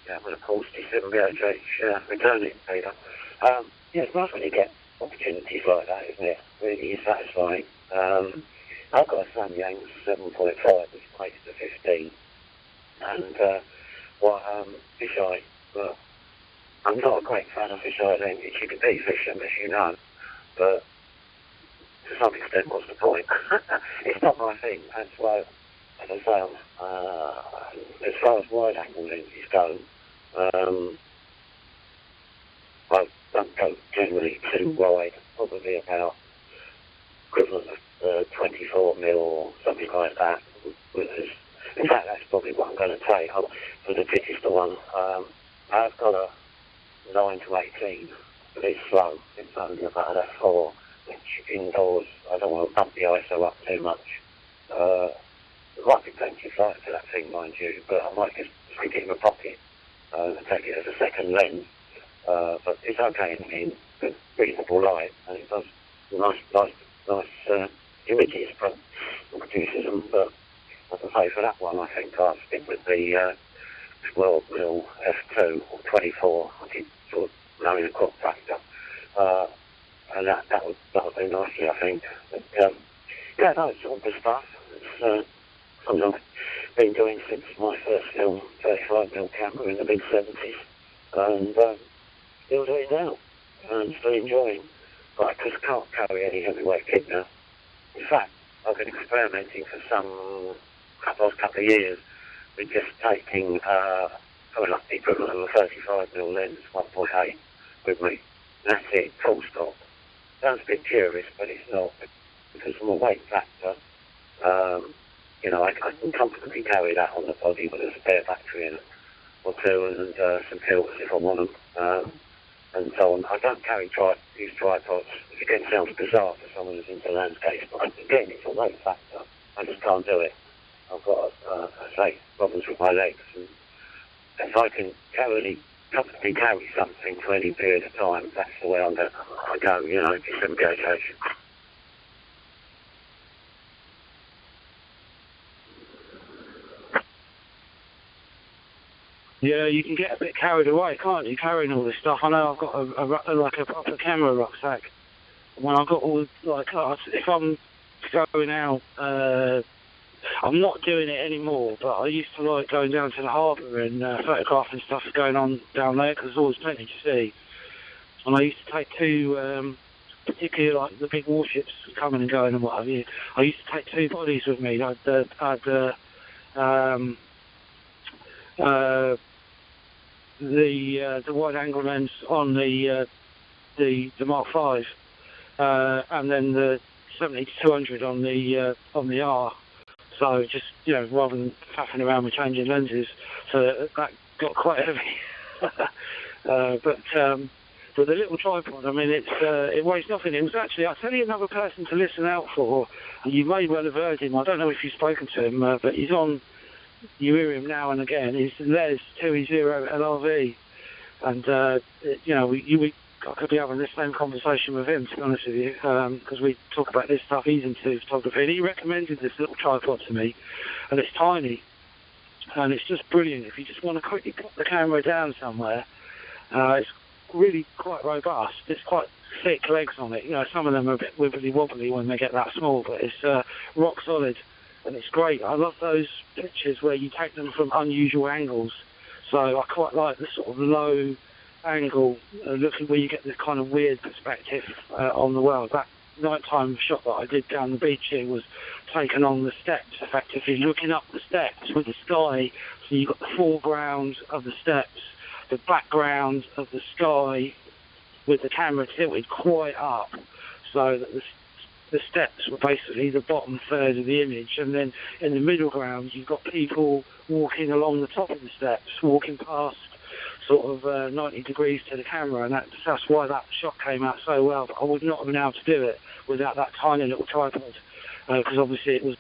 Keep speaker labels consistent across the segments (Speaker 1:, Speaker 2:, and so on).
Speaker 1: that with a 47 BHH returning data. Yeah, it's nice when you get opportunities like that, isn't it? Really is satisfying. I've got a Samyang 7.5, which equates to 15, and fisheye, but I'm not a great fan of fisheye lenses. You can beat fish them, as you know, but to some extent, what's the point? It's not my thing. That's why, as I say, as far as wide angle lenses go, I don't go generally too wide, probably about equivalent of 24 mil or something like that. In fact, that's probably what I'm going to take for the fittest one. I've got a 9 to 18, but it's slow. It's only about a 4, which indoors, I don't want to bump the ISO up too much. There might be plenty of light to that thing, mind you, but I might just stick it in my pocket and take it as a second lens. But it's okay in reasonable light, and it does nice images, but produces them. But as I say, for that one, I think I'll stick with the 12 mil f2 or 24. I did sort of knowing the crop factor, and that would do nicely, I think. But, yeah, no, it's all good stuff. It's something I've been doing since my first film, 35mm camera in the mid 70s, and still doing now, and still enjoying. But I just can't carry any heavyweight kit now. In fact, I've been experimenting for last couple of years with just taking something like the equivalent of a 35mm lens, 1.8, with me. That's it, full stop. Sounds a bit curious, but it's not, because from a weight factor, you know, I can comfortably carry that on the body with a spare battery in it, or two, and some pills if I want them, and so on. I don't use tripods. Again, it sounds bizarre for someone who's into landscapes, but again, it's a weight factor. I just can't do it. I've got, problems with my legs, and if I can comfortably carry something for any period of time, that's the way I go, you know, just engagation.
Speaker 2: Yeah, you can get a bit carried away, can't you, carrying all this stuff? I know I've got a proper camera rucksack. When I've got all, if I'm going out, I'm not doing it anymore, but I used to like going down to the harbour and photographing stuff going on down there, because there's always plenty to see. And I used to take two, particularly like the big warships coming and going and what have you, I used to take two bodies with me. I had the wide angle lens on the Mark V, and then the 70-200 on the R. So just, you know, rather than faffing around with changing lenses, so that got quite heavy. But the little tripod, I mean, it weighs nothing. It was actually, I'll tell you another person to listen out for, and you may well have heard him. I don't know if you've spoken to him, but he's on. You hear him now and again. He's Les 2E0 LRV, and you know, I could be having this same conversation with him, to be honest with you, because we talk about this stuff. He's into photography, and he recommended this little tripod to me, and it's tiny, and it's just brilliant if you just want to quickly put the camera down somewhere. It's really quite robust. It's quite thick legs on it. You know, some of them are a bit wibbly wobbly when they get that small, but it's rock solid. And it's great. I love those pictures where you take them from unusual angles. So I quite like the sort of low angle looking where you get this kind of weird perspective on the world. That nighttime shot that I did down the beach here was taken on the steps, effectively looking up the steps with the sky. So you've got the foreground of the steps, the background of the sky with the camera tilted quite up, so that the steps were basically the bottom third of the image, and then in the middle ground you've got people walking along the top of the steps, walking past sort of 90 degrees to the camera, and that's why that shot came out so well. But I would not have been able to do it without that tiny little tripod, because obviously it was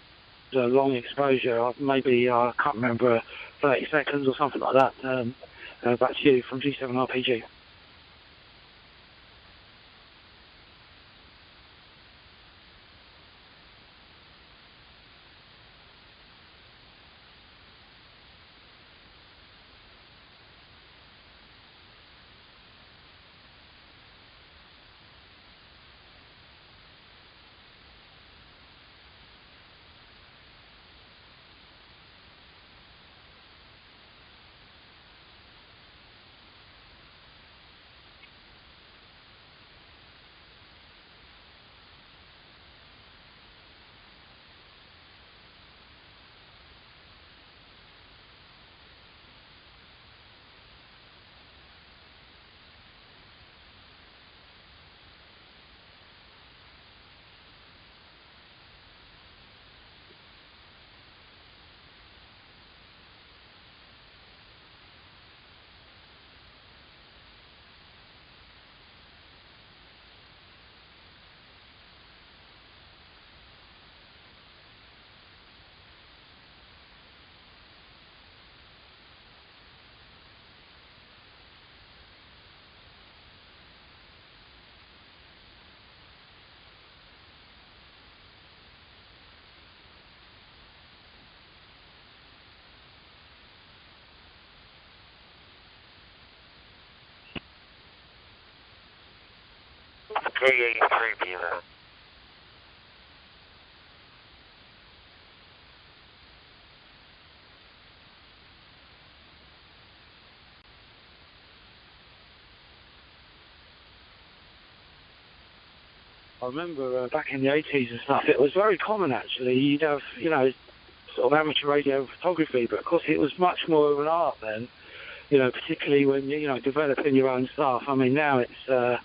Speaker 2: a long exposure, maybe I can't remember, 30 seconds or something like that. Back to you from G7 RPG.
Speaker 1: Yeah, true, Bueller.
Speaker 2: I remember back in the 80s and stuff, it was very common actually. You'd have, you know, sort of amateur radio photography, but of course it was much more of an art then, you know, particularly when, you know, developing your own stuff. I mean, now it's,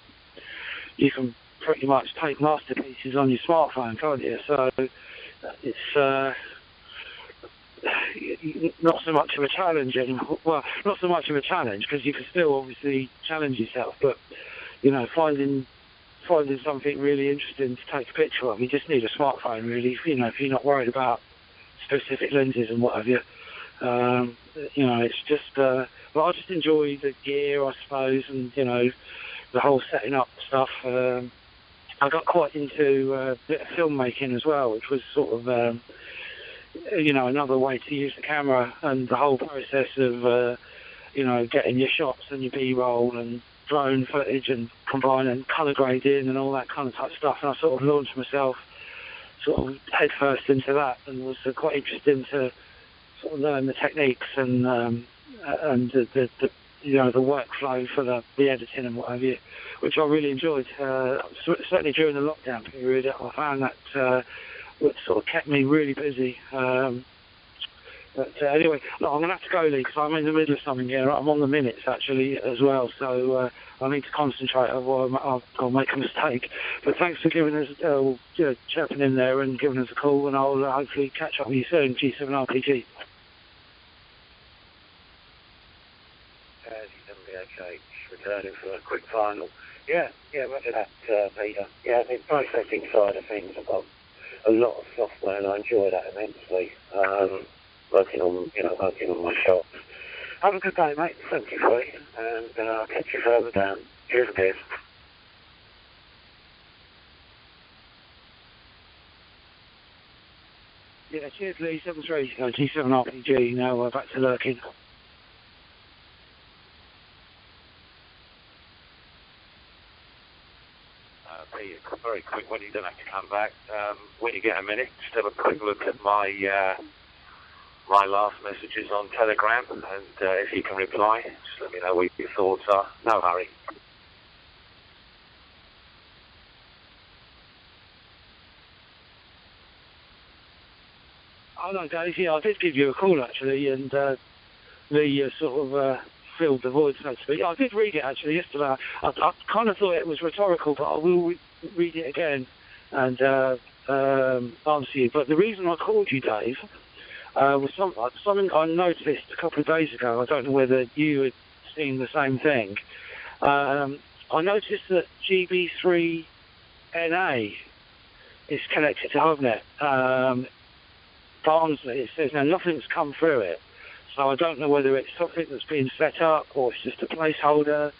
Speaker 2: you can pretty much take masterpieces on your smartphone, can't you? So it's not so much of a challenge anymore. Well, not so much of a challenge because you can still obviously challenge yourself, but, you know, finding something really interesting to take a picture of, you just need a smartphone really, you know, if you're not worried about specific lenses and what have you. You know, it's just, but I just enjoy the gear, I suppose, and, you know, the whole setting up stuff. I got quite into a bit of filmmaking as well, which was sort of, you know, another way to use the camera, and the whole process of, you know, getting your shots and your B-roll and drone footage and combining colour grading and all that kind of type stuff. And I sort of launched myself sort of head first into that, and was quite interesting to sort of learn the techniques and the you know, the workflow for the editing and what have you, which I really enjoyed. Certainly during the lockdown period, I found that what sort of kept me really busy. But anyway, look, I'm going to have to go, Lee, because I'm in the middle of something here. I'm on the minutes, actually, as well, so I need to concentrate, otherwise I'll make a mistake. But thanks for giving us, you know, chirping in there and giving us a call, and I'll hopefully catch up with you soon, G7RPG.
Speaker 1: G7BHH, returning for a quick final. Yeah, look at that, Peter. Yeah, the processing side of things, I've got a lot of software, and I enjoy that immensely. Working on my shots. Have a good day, mate. 73, and I'll catch you further down. Cheers, guys.
Speaker 2: Yeah, cheers, Lee. 73, G7RPG. Now back to lurking.
Speaker 1: Peter, very quick one. You don't have to come back. When you get a minute, just have a quick look at my last messages on Telegram, and if you can reply, just let me know what your thoughts are. No hurry.
Speaker 2: Oh no, Dave, yeah, I did give you a call actually, and the sort of filled the void, so to speak. I did read it actually yesterday. I kind of thought it was rhetorical, but I will read it again and answer you. But the reason I called you, Dave, was something I noticed a couple of days ago. I don't know whether you had seen the same thing. I noticed that GB3NA is connected to HubNet. Barnsley, it says now nothing's come through it. So I don't know whether it's something that's been set up, or it's just a placeholder,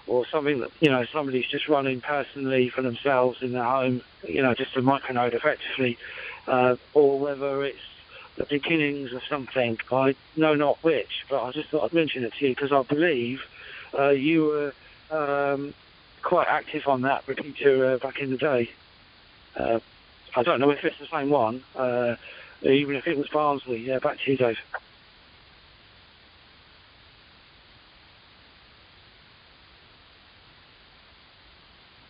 Speaker 2: or something that, you know, somebody's just running personally for themselves in their home, you know, just a micronode effectively, or whether it's the beginnings of something. I know not which, but I just thought I'd mention it to you because I believe you were quite active on that repeater back in the day. I don't know if it's the same one, even if it was Barnsley. Yeah, back to you, Dave.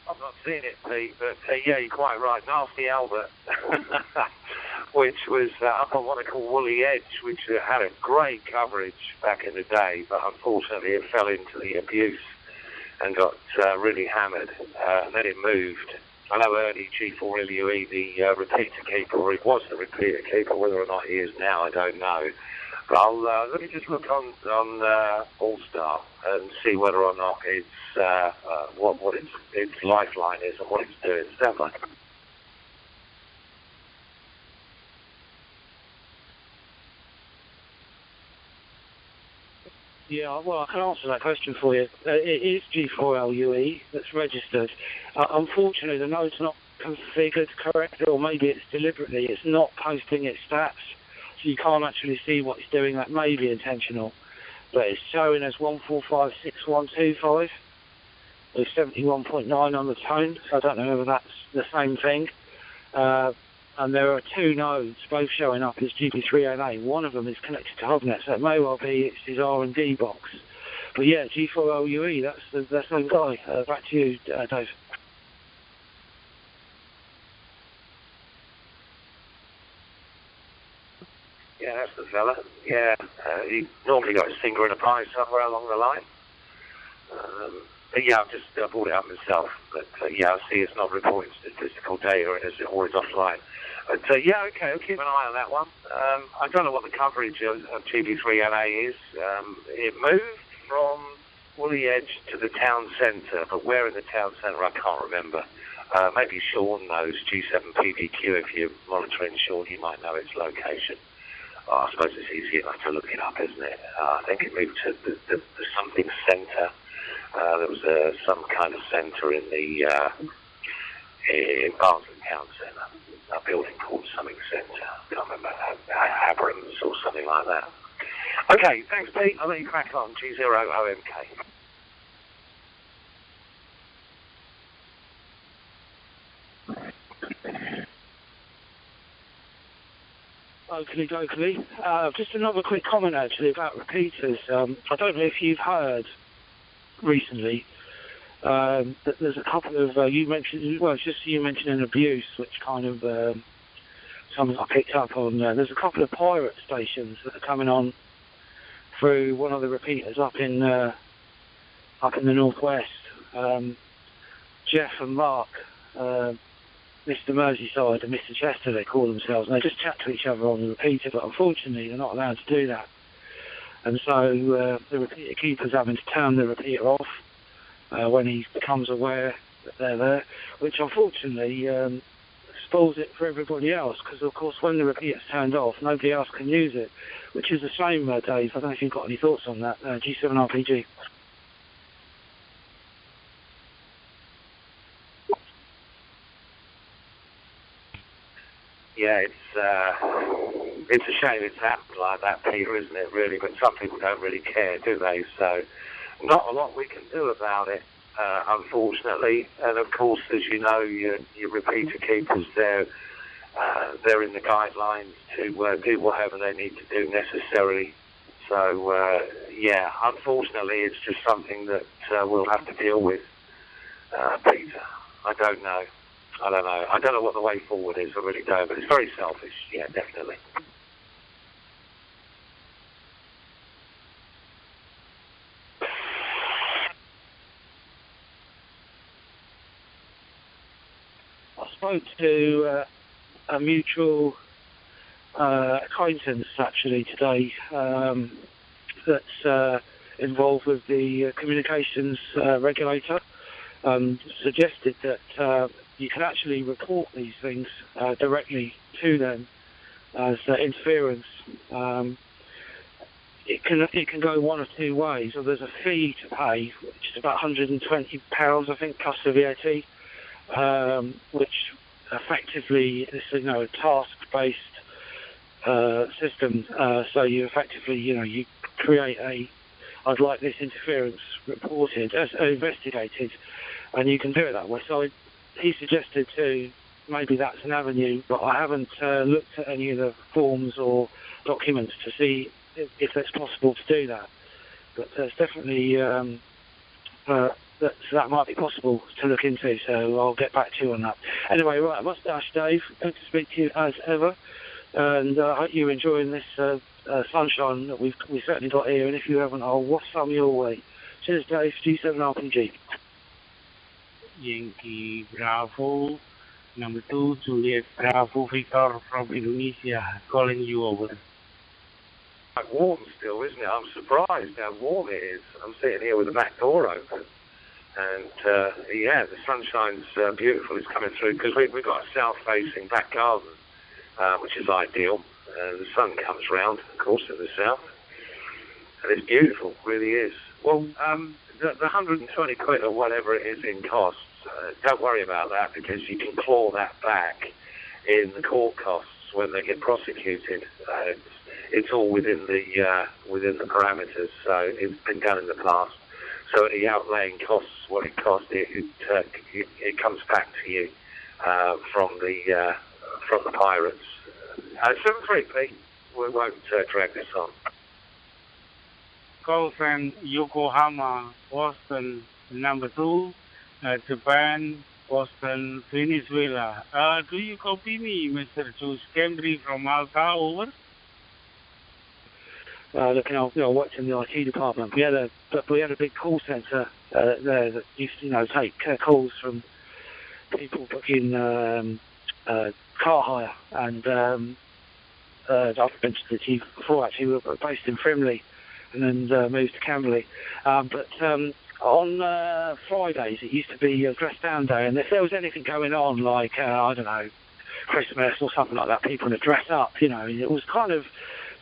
Speaker 1: I've not seen it, Pete, but yeah, you're quite right. Nasty Albert, which was up on what they call Woolly Edge, which had a great coverage back in the day, but unfortunately it fell into the abuse and got really hammered. And then it moved. I know early G4LUE, the repeater keeper, or it was the repeater keeper, whether or not he is now, I don't know. But I'll let me just look on All-Star and see whether or not it's what its lifeline is and what it's doing. Stand by.
Speaker 2: Yeah, well, I can answer that question for you. It is G4LUE that's registered. Unfortunately, the node's not configured correctly, or maybe it's deliberately. It's not posting its stats, so you can't actually see what it's doing. That may be intentional, but it's showing as 1456125. with 71.9 on the tone, so I don't know whether that's the same thing. And there are two nodes, both showing up as GB3NA. One of them is connected to HubNet, so it may well be it's his R&D box. But yeah, G4LUE, that's the same guy. Back to you, Dave.
Speaker 3: Yeah, that's the fella. Yeah, he normally got his finger in a pie somewhere along the line. But yeah, I've just brought it up myself. But yeah, I see it's not reporting statistical data and it's always offline. But yeah, okay, I'll keep an eye on that one. I don't know what the coverage of GB3NA is. It moved from Woolly Edge to the town centre, but where in the town centre I can't remember. Maybe Sean knows, G7PVQ, if you're monitoring Sean, you might know its location. I suppose it's easy enough to look it up, isn't it? I think it moved to the something centre. There was some kind of centre in the in Barnsley Town Centre, a building called something centre. I can't remember, Abrams or something like that. Okay, thanks, Pete. I'll let you crack on. G0OMK.
Speaker 2: Oakley. Just another quick comment actually about repeaters. I don't know if you've heard recently that there's a couple of you mentioned. Well, it's just you mentioning abuse, which kind of something I picked up on. There's a couple of pirate stations that are coming on through one of the repeaters up in the northwest. Jeff and Mark. Mr. Merseyside and Mr. Chester, they call themselves, and they just chat to each other on the repeater, but unfortunately they're not allowed to do that. And so the repeater keeper's having to turn the repeater off when he becomes aware that they're there, which unfortunately spoils it for everybody else, because of course when the repeater's turned off, nobody else can use it, which is a shame, Dave. I don't know if you've got any thoughts on that, G7RPG.
Speaker 3: Yeah, it's a shame it's happened like that, Peter, isn't it, really? But some people don't really care, do they? So not a lot we can do about it, unfortunately. And of course, as you know, your repeater keepers, they're in the guidelines to do whatever they need to do necessarily. So, yeah, unfortunately, it's just something that we'll have to deal with, Peter. I don't know. I don't know what the way forward is, I really don't, but it's very selfish, yeah, definitely.
Speaker 2: I spoke to a mutual acquaintance actually today that's involved with the communications regulator, suggested that you can actually report these things directly to them as interference. It can go one of two ways. So there's a fee to pay, which is about £120, I think, plus the VAT, which effectively is a task-based system. So you effectively, you create I'd like this interference reported, investigated, and you can do it that way. So he suggested too, maybe that's an avenue, but I haven't looked at any of the forms or documents to see if it's possible to do that. But it's definitely that might be possible to look into, so I'll get back to you on that. Anyway, right, Mustache Dave, good to speak to you as ever, and I hope you're enjoying this sunshine that we've certainly got here, and if you haven't, I'll waft some your way. Cheers, Dave, G7RPG.
Speaker 4: Yankee Bravo, number 2, Juliet Bravo, Victor from Indonesia, calling you over.
Speaker 3: Quite warm still, isn't it? I'm surprised how warm it is. I'm sitting here with the back door open. And, yeah, the sunshine's beautiful. It's coming through because we've got a south-facing back garden, which is ideal. The sun comes round, of course, in the south. And it's beautiful, really is. Well, the 120 quid or whatever it is in costs, don't worry about that because you can claw that back in the court costs when they get prosecuted. It's all within the parameters, so it's been done in the past. So the outlaying costs what it cost. It comes back to you from the pirates. 73P. We won't drag this on.
Speaker 4: Call sign Yokohama, Boston, number 2, Japan, Boston, Venezuela. Do you copy me, Mr. Jules Cambry from Malta? Over.
Speaker 2: Looking after, watching the IT department. We had a big call centre there that used to, take calls from people booking car hire, and I've mentioned it to you before. Actually, we were based in Frimley, and then moved to Camberley. But on Fridays, it used to be dress down day, and if there was anything going on, like I don't know, Christmas or something like that, people would dress up. It was kind of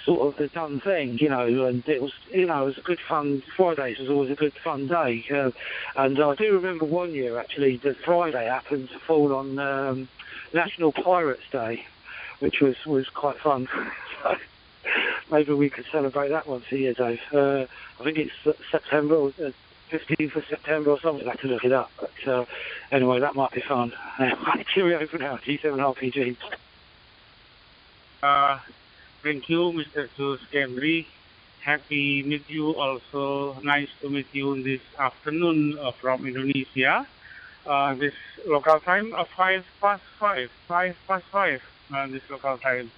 Speaker 2: sort of the done thing, and it was, it was a good fun. Fridays was always a good fun day, and I do remember one year actually that Friday happened to fall on National Pirates Day, which was quite fun. So maybe we could celebrate that once a year, Dave. I think it's September, 15th of September or something. I have to look it up, but anyway, that might be fun. Cheerio for now, G7RPG.
Speaker 4: Thank you, Mr. Jules Cambry. Happy meet you also. Nice to meet you this afternoon from Indonesia. This local time 5 past 5 this local time.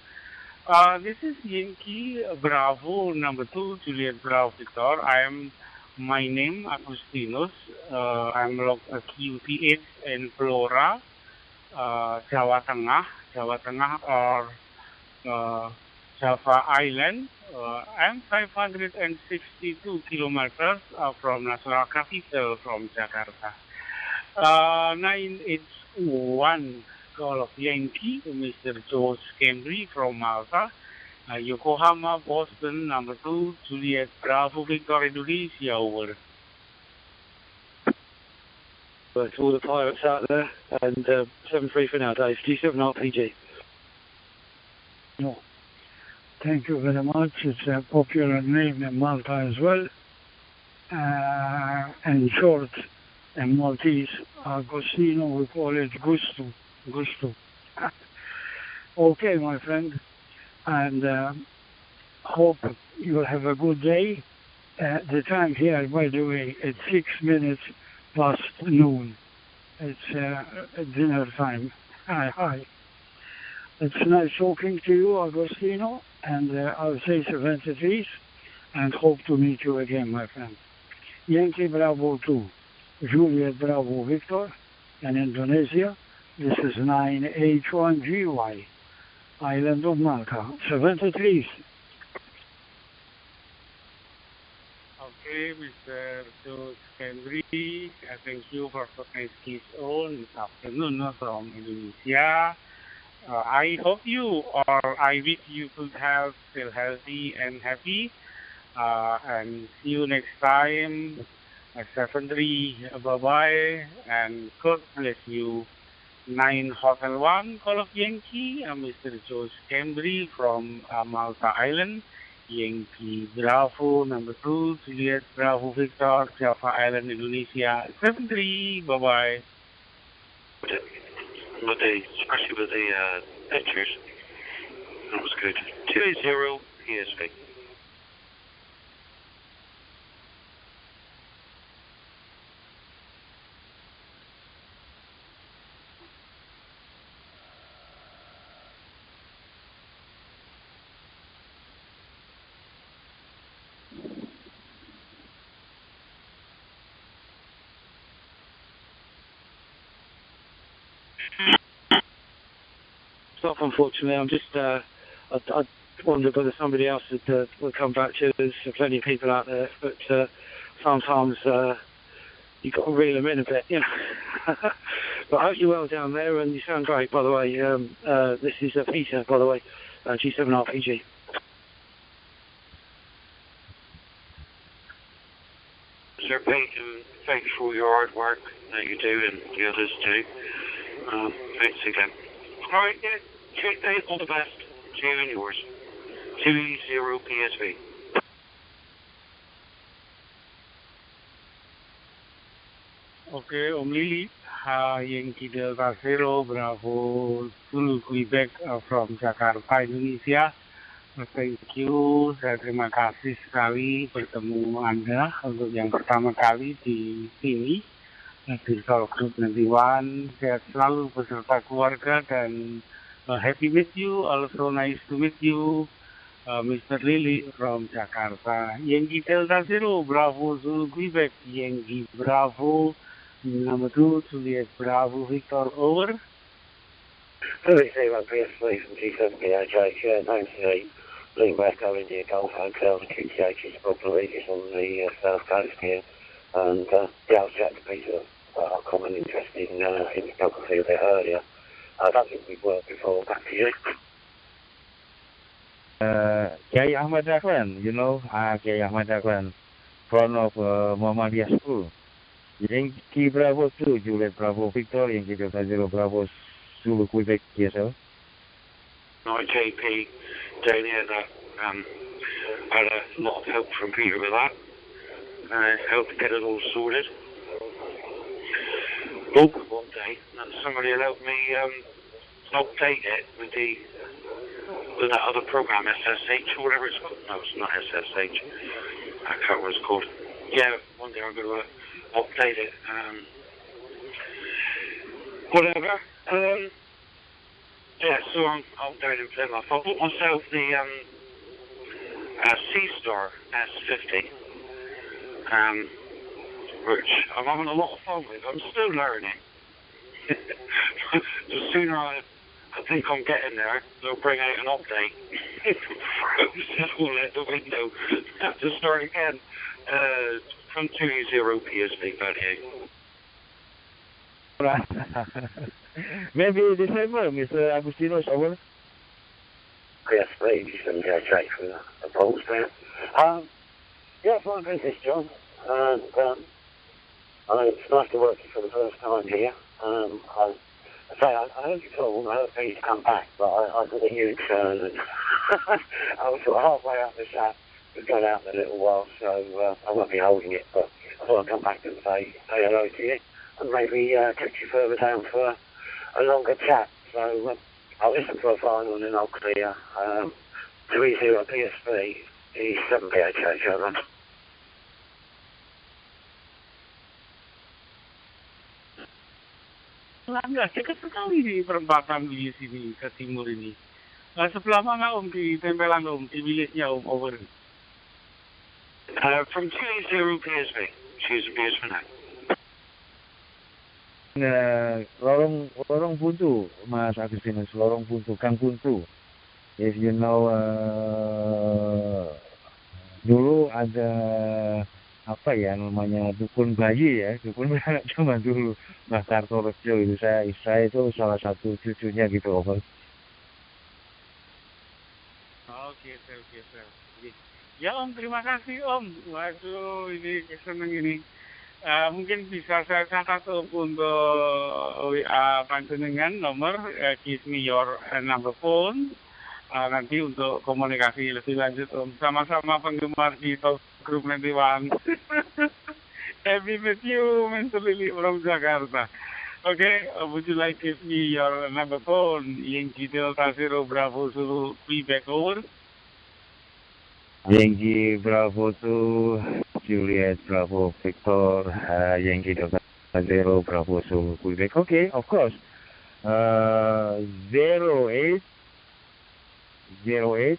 Speaker 4: This is Yankee Bravo number 2, Juliet Bravo Victor. My name Agustinus. I'm log QTH in Flora, Jawa Tengah or Java Island. I'm 562 kilometers from National Capital from Jakarta. 981 call of Yankee, Mr. George Cambry from Malta. Yokohama, Boston, number 2, Juliet Bravo Victor, Indonesia, over.
Speaker 2: To all the pirates out there, and 7-3 for now, Dave. G7 RPG.
Speaker 5: No. Thank you very much. It's a popular name in Malta as well. In short, in Maltese, Agostino, we call it Gusto. Okay, my friend, and hope you'll have a good day. The time here, by the way, it's 6 minutes past noon. It's dinner time. Hi. It's nice talking to you, Agostino, and I'll say 73, and hope to meet you again, my friend. Yankee Bravo 2, Juliet Bravo Victor, in Indonesia. This is 9H1GY, Island of Malta, 73.
Speaker 4: Okay, Mr. George Cambry, thank you for talking his own this afternoon from Indonesia. I hope you, or I wish you could have feel healthy and happy. And see you next time. 73, bye-bye, and God bless you. 9 Hotel 1, Call of Yankee, Mr. George Cambry from Malta Island. Yankee Bravo, number 2, Juliet Bravo Victor, Java Island, Indonesia. 73, bye-bye.
Speaker 3: Especially with the pictures, that was good. 2-0 PSV.
Speaker 2: Stuff, unfortunately. I'm just, I wondered whether somebody else would come back to us. There's plenty of people out there, but sometimes you've got to reel them in a bit, But I hope you're well down there, and you sound great, by the way. This is Peter, by the way, G7RPG.
Speaker 3: Sir Pete, thank you for your hard work that you do and the others do. Thanks again. All right, yeah, all the best. To you and yours. 2-0 PSV.
Speaker 4: Okay, Om Lili, Yankee Delta Zero, Bravo, Zulu Quebec from Jakarta, Indonesia. Thank you, saya terima kasih sekali bertemu Anda untuk yang pertama kali di sini. Virtual Group 91, sehat selalu beserta keluarga dan happy meet you, also nice to meet you, Mr. Lily from Jakarta. Yankee Delta Zero, Bravo Zulu Quebec, Yankee Bravo, number 2, Juliet Bravo, Victor, over.
Speaker 1: 30 PSV from G7PHH, yeah, 98, Link Echo, India Golf Hotel, and QTH is probably on the south coast here. And yeah, I was chatting to Peter about our common interest in photography a bit earlier. I don't think we've worked before. Back to you.
Speaker 6: Kiai Ahmad Dahlan, you know, Kiai Ahmad Dahlan, front of Muhammadiyah School. Yankee Bravo 2, Juliet Bravo Victor, Yankee Delta Zero Bravo Zulu Quebec, TSL.
Speaker 3: JP down here that had a lot of help from Peter with that. Helped get it all sorted. Oh, one day, somebody helped me update it with that other program, SSH or whatever it's called. No, it's not SSH. I can't remember what it's called. Yeah, one day I'm going to update it. Whatever. Yeah, so I'm down in Plymouth. I bought myself the C-Star S50. Which I'm having a lot of fun with. I'm still learning. The sooner I think I'm getting there, they'll bring out an update. Froze all out the window. Have to start again. From 20 PSV, but hey.
Speaker 6: Maybe December, Mr. Agustino, over.
Speaker 1: PSV, G7PHH from the polls there. Yeah, fine business, John. And it's nice to work for the first time here. I heard you call, I heard for you to come back, but I did a huge turn and I was sort of halfway up the chat. We've gone out in a little while, so I won't be holding it, but I thought I'd come back and say hello to you and maybe take you further down for a longer chat. So I'll listen for a final and then I'll clear 30 PSV, E7 PHH, over.
Speaker 4: Alhamdulillah, dekat sekali di perempatan di sini, ke timur ini. Sebelah mana Om di tempelan Om, di bilisnya Om, over?
Speaker 3: From 20 PSV. Choose a PSV now.
Speaker 6: Lorong Buntu, Mas Agustinus, Lorong Buntu, Kang Buntu. If you know, dulu ada apa ya namanya dukun bayi ya, dukun bayi cuma dulu Mas Kartorejo itu saya itu salah satu cucunya gitu, over.
Speaker 4: Oke. Ya Om, terima kasih Om. Waduh, ini seneng ini. Mungkin bisa saya catat untuk panjenengan nomor, give me your number phone. Nanti untuk komunikasi lebih lanjut Om. Sama-sama penggemar di Talk Group 91. Happy with you, Mr. Lily from Jakarta. Okay, would you like to give me your number phone? Yankee Delta Zero Bravo Zulu Quebec, over.
Speaker 6: Yankee Bravo 2, Juliet Bravo Victor, Yankee Delta Zero Bravo Zulu Quebec. Okay, of course. 08 12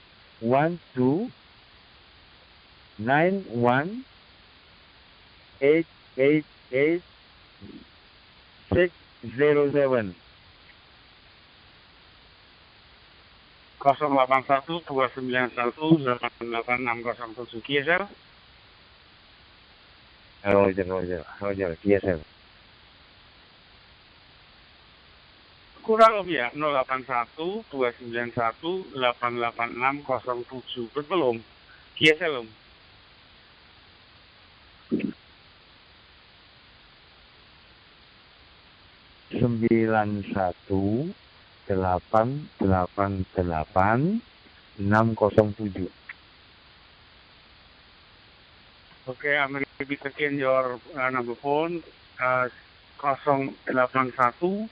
Speaker 6: 91 888 607.
Speaker 4: 081 291 888607 KSL.
Speaker 6: Roger, KSL.
Speaker 4: Kurang lebih ya, 081 291 888607. Betul Om? KSL Om?
Speaker 6: 91-888-607.
Speaker 4: Okay, I'm repeat again your number phone. 081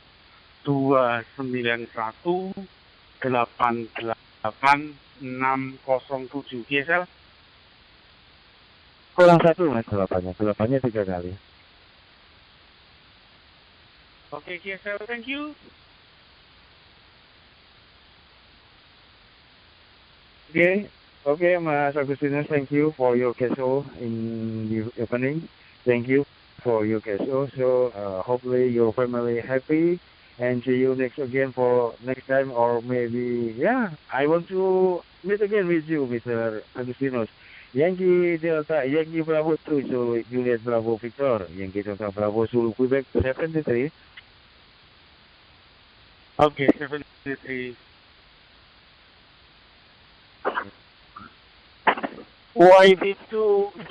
Speaker 4: 291 88 607 GSL.
Speaker 6: Kurang satu mas delapannya 3 kali.
Speaker 4: Oke, GSL, thank you.
Speaker 6: Okay, Mas Agustinus, thank you for your KSO in the opening. Thank you for your KSO. So hopefully your family happy and see you next time, or maybe I want to meet again with you, Mr. Agustinus. Yankee Delta, Yankee Bravo 2, so Juliet Bravo Victor, Yankee Delta Bravo Zulu Quebec 73.
Speaker 4: Okay, 73.
Speaker 5: YB2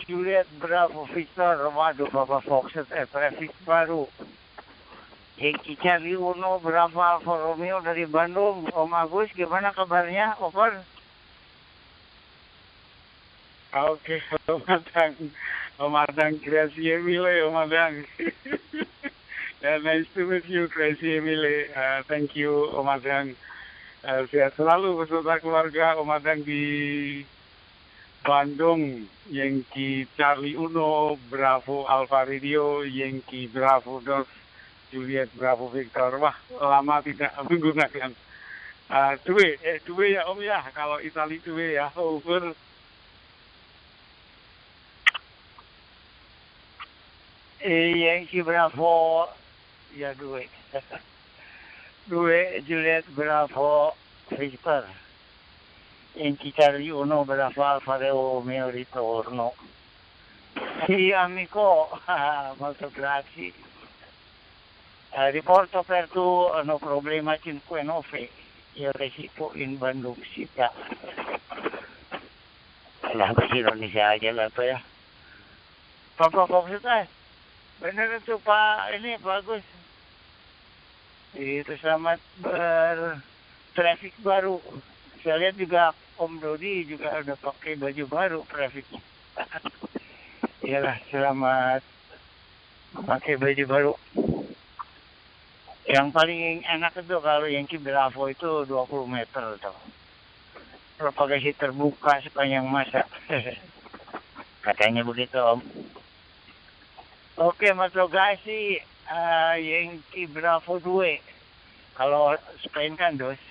Speaker 5: Juliet Bravo Victor, waduh Bapak Foxet traffic baru. Yankee Charlie Uno Bravo Alfa Romeo dari Bandung. Om Agus, gimana kabarnya? Over.
Speaker 4: Oke, Om Adang Crazy Emile, Om Adang. Nice to meet you, Crazy Emile. Thank you, Om Adang. Sehat selalu beserta keluarga Om Adang di Bandung. Yankee Charlie Uno Bravo Alfa Radio, Yankee Bravo Dos Juliet Bravo Victor. Wah, lama tidak menggunakan dua ya Om ya. Kalau Itali dua ya, over.
Speaker 5: Yankee Bravo, ya dua Juliet Bravo Victor. Yankee Charlie Uno Bravo Alfa Romeo ritorno. Sì, amico, molto grazie. Riporto per tu no problema 59. Io resipo in Bandung Sita. Lah, bahasa Indonesia aja lah Pak ya. Bapak Foxet, benar itu Pak, ini bagus. Itu selamat bertrafik baru. Saya lihat juga Om Dodi juga udah pakai baju baru trafik. Iyalah, selamat pakai baju baru. Yang paling enak itu kalau Yankee Bravo itu 20 meter tuh. Propagasi terbuka sepanjang masa. Katanya begitu Om. Oke, Mas Logasi, Yankee Bravo 2. Kalau Spain kan dos.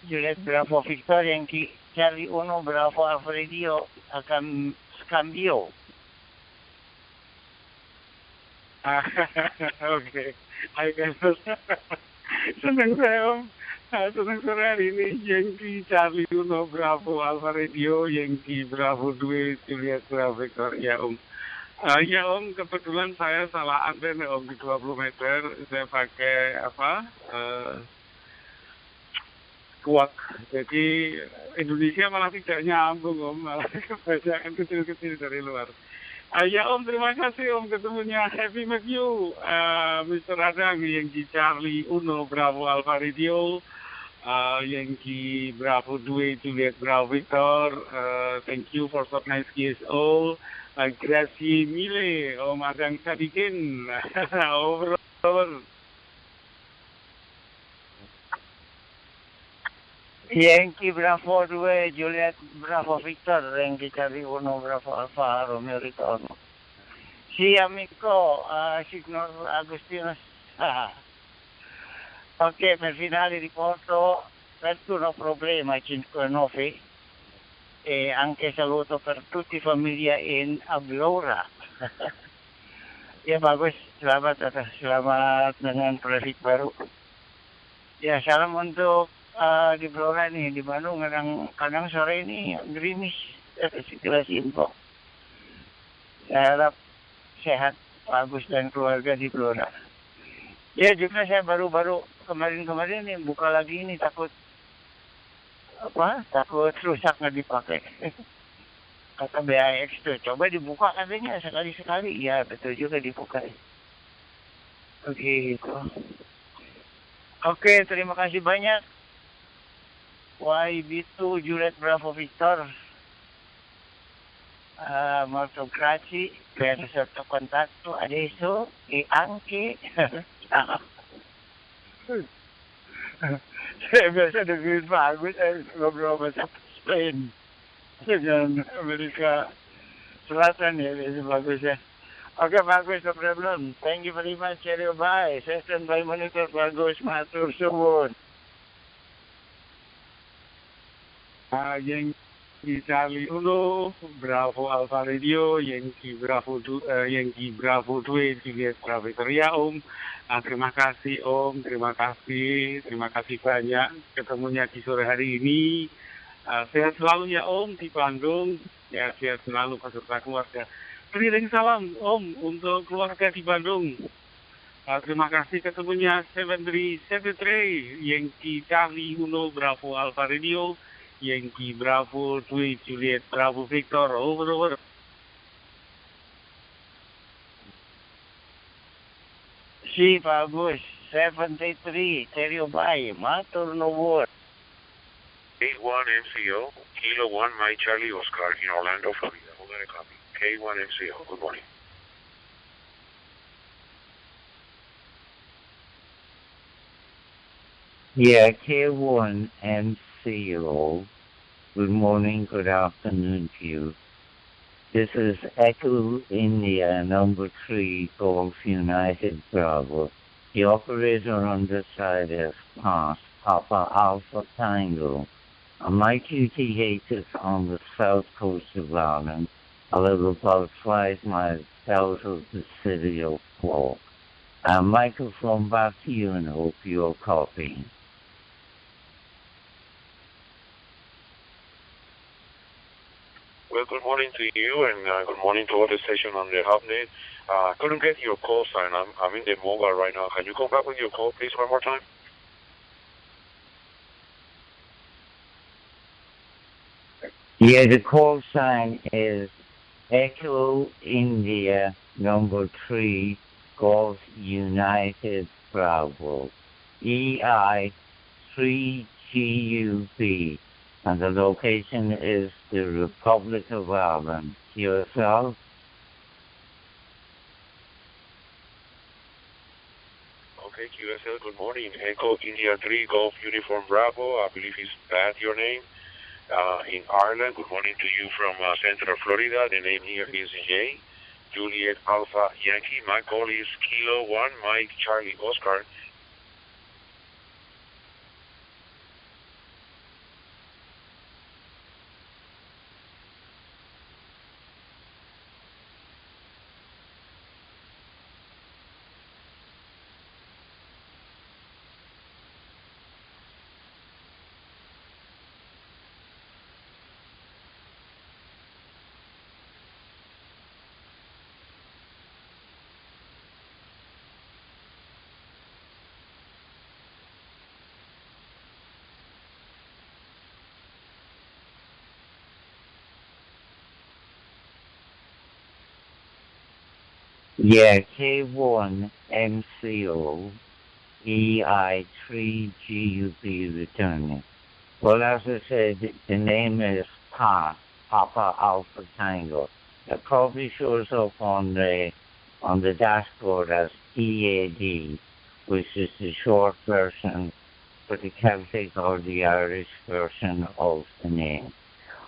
Speaker 5: Juliet Bravo Victor, Yankee Charlie Uno Bravo Alfredio akan Scambio.
Speaker 4: Oke, senang saya Om. Senang sore hari ini. Yankee Charlie Uno Bravo Alfa Radio, Yankee Bravo 2 Juliet Bravo Victor. Ya Om. Ya Om, kebetulan saya salah anten ya Om di 20 meter. Saya pakai kuat. Jadi Indonesia malah tidak nyambung Om, malah kebanyakan kecil-kecil dari luar. Ya Om, terima kasih Om ketemunya. Happy with you, Mr. Adang, Yankee Charlie Uno Bravo Alfa Radio, Yankee Bravo 2 Juliet Bravo Victor. Thank you for so nice KSO. Grazie mille, Om Adang Sadikin. Over.
Speaker 5: Yankee Bravo 2 Juliet Bravo Victor, Yankee Charlie Uno Bravo Alfa Romeo ritorno. Sì amico, signor Agustinus. Ok, per finale riporto nessuno problema 59 e anche saluto per tutti famiglia in Ablora. Ya bagus, selamat dengan traffic baru. Ya salam untuk di Blora nih, di Bandung kadang sore ini gerimis. Sekilas info. Saya harap sehat Pak Agus dan keluarga di Blora. Ya juga saya baru kemarin nih buka lagi ini takut rusak nggak dipakai. Kata BAX tuh coba dibuka katanya sekali-sekali. Ya betul juga dibuka. Oke, terima kasih banyak. YB2 Juliet Bravo Victor.
Speaker 6: molto grazie per il suo contatto. Adesso e anche biasa duit bagus ngobrol sama Spain dengan Amerika Selatan ya biasa bagus ya. Oke bagus no problem. Thank you very much YAVAPAI. Session by monitor bagus matur suwun.
Speaker 4: Yankee Charlie Uno, Bravo Alpha Radio, Yankee Bravo 2, Juliet Bravo Victoria Om. Terima kasih Om, terima kasih banyak ketemunya di sore hari ini. Sehat selalu ya Om di Bandung, ya sehat selalu beserta keluarga. Keliling salam Om untuk keluarga di Bandung. Terima kasih ketemunya 7373 Yankee Charlie Uno Bravo Alpha Radio, Yankee Bravo 2 Juliet Bravo Victor, over.
Speaker 6: Si bagus 73 YAVAPAI matur nuwun.
Speaker 3: K1MCO, Kilo 1 Mike Charlie Oscar in Orlando, Florida. Hold on a copy. K1MCO, good morning.
Speaker 6: Yeah, K1MCO. Good morning, good afternoon to you. This is Echo India number 3 Golf United Bravo. The operator on this side is Papa Alpha Tango. My QTH is on the south coast of Ireland. I live about 5 miles south of the city of Cork. Microphone back to you and hope you're copying.
Speaker 3: Well, good morning to you and good morning to all the station on the HubNet. Couldn't get your call sign. I'm in the mobile right now. Can you come back with your call, please, one more time?
Speaker 6: Yeah, the call sign is Echo India number 3 Golf United Bravo. EI 3GUB. And the location is the Republic of Ireland. Yourself?
Speaker 3: Okay, QSL, good morning. Echo India 3 Golf Uniform Bravo. I believe is that your name. In Ireland, good morning to you from Central Florida. The name here is J. Juliet Alpha Yankee. My call is Kilo 1 Mike Charlie Oscar.
Speaker 6: Yeah, K1MCO EI3GUB returning. Well, as I said, the name is Papa Alpha Tango. It probably shows up on the dashboard as EAD, which is the short version for the Celtic or the Irish version of the name.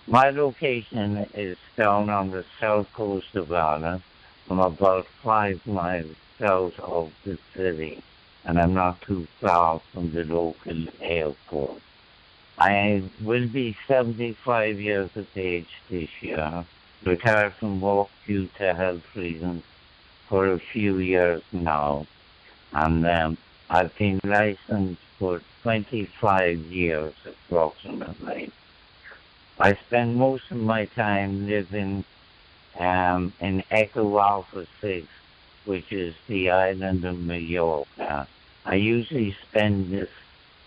Speaker 6: My location is down on the south coast of Ireland. I'm about 5 miles south of the city, and I'm not too far from the local airport. I will be 75 years of age this year, retired from work due to health reasons for a few years now, and I've been licensed for 25 years approximately. I spend most of my time living in Echo Alpha 6, which is the island of Mallorca. I usually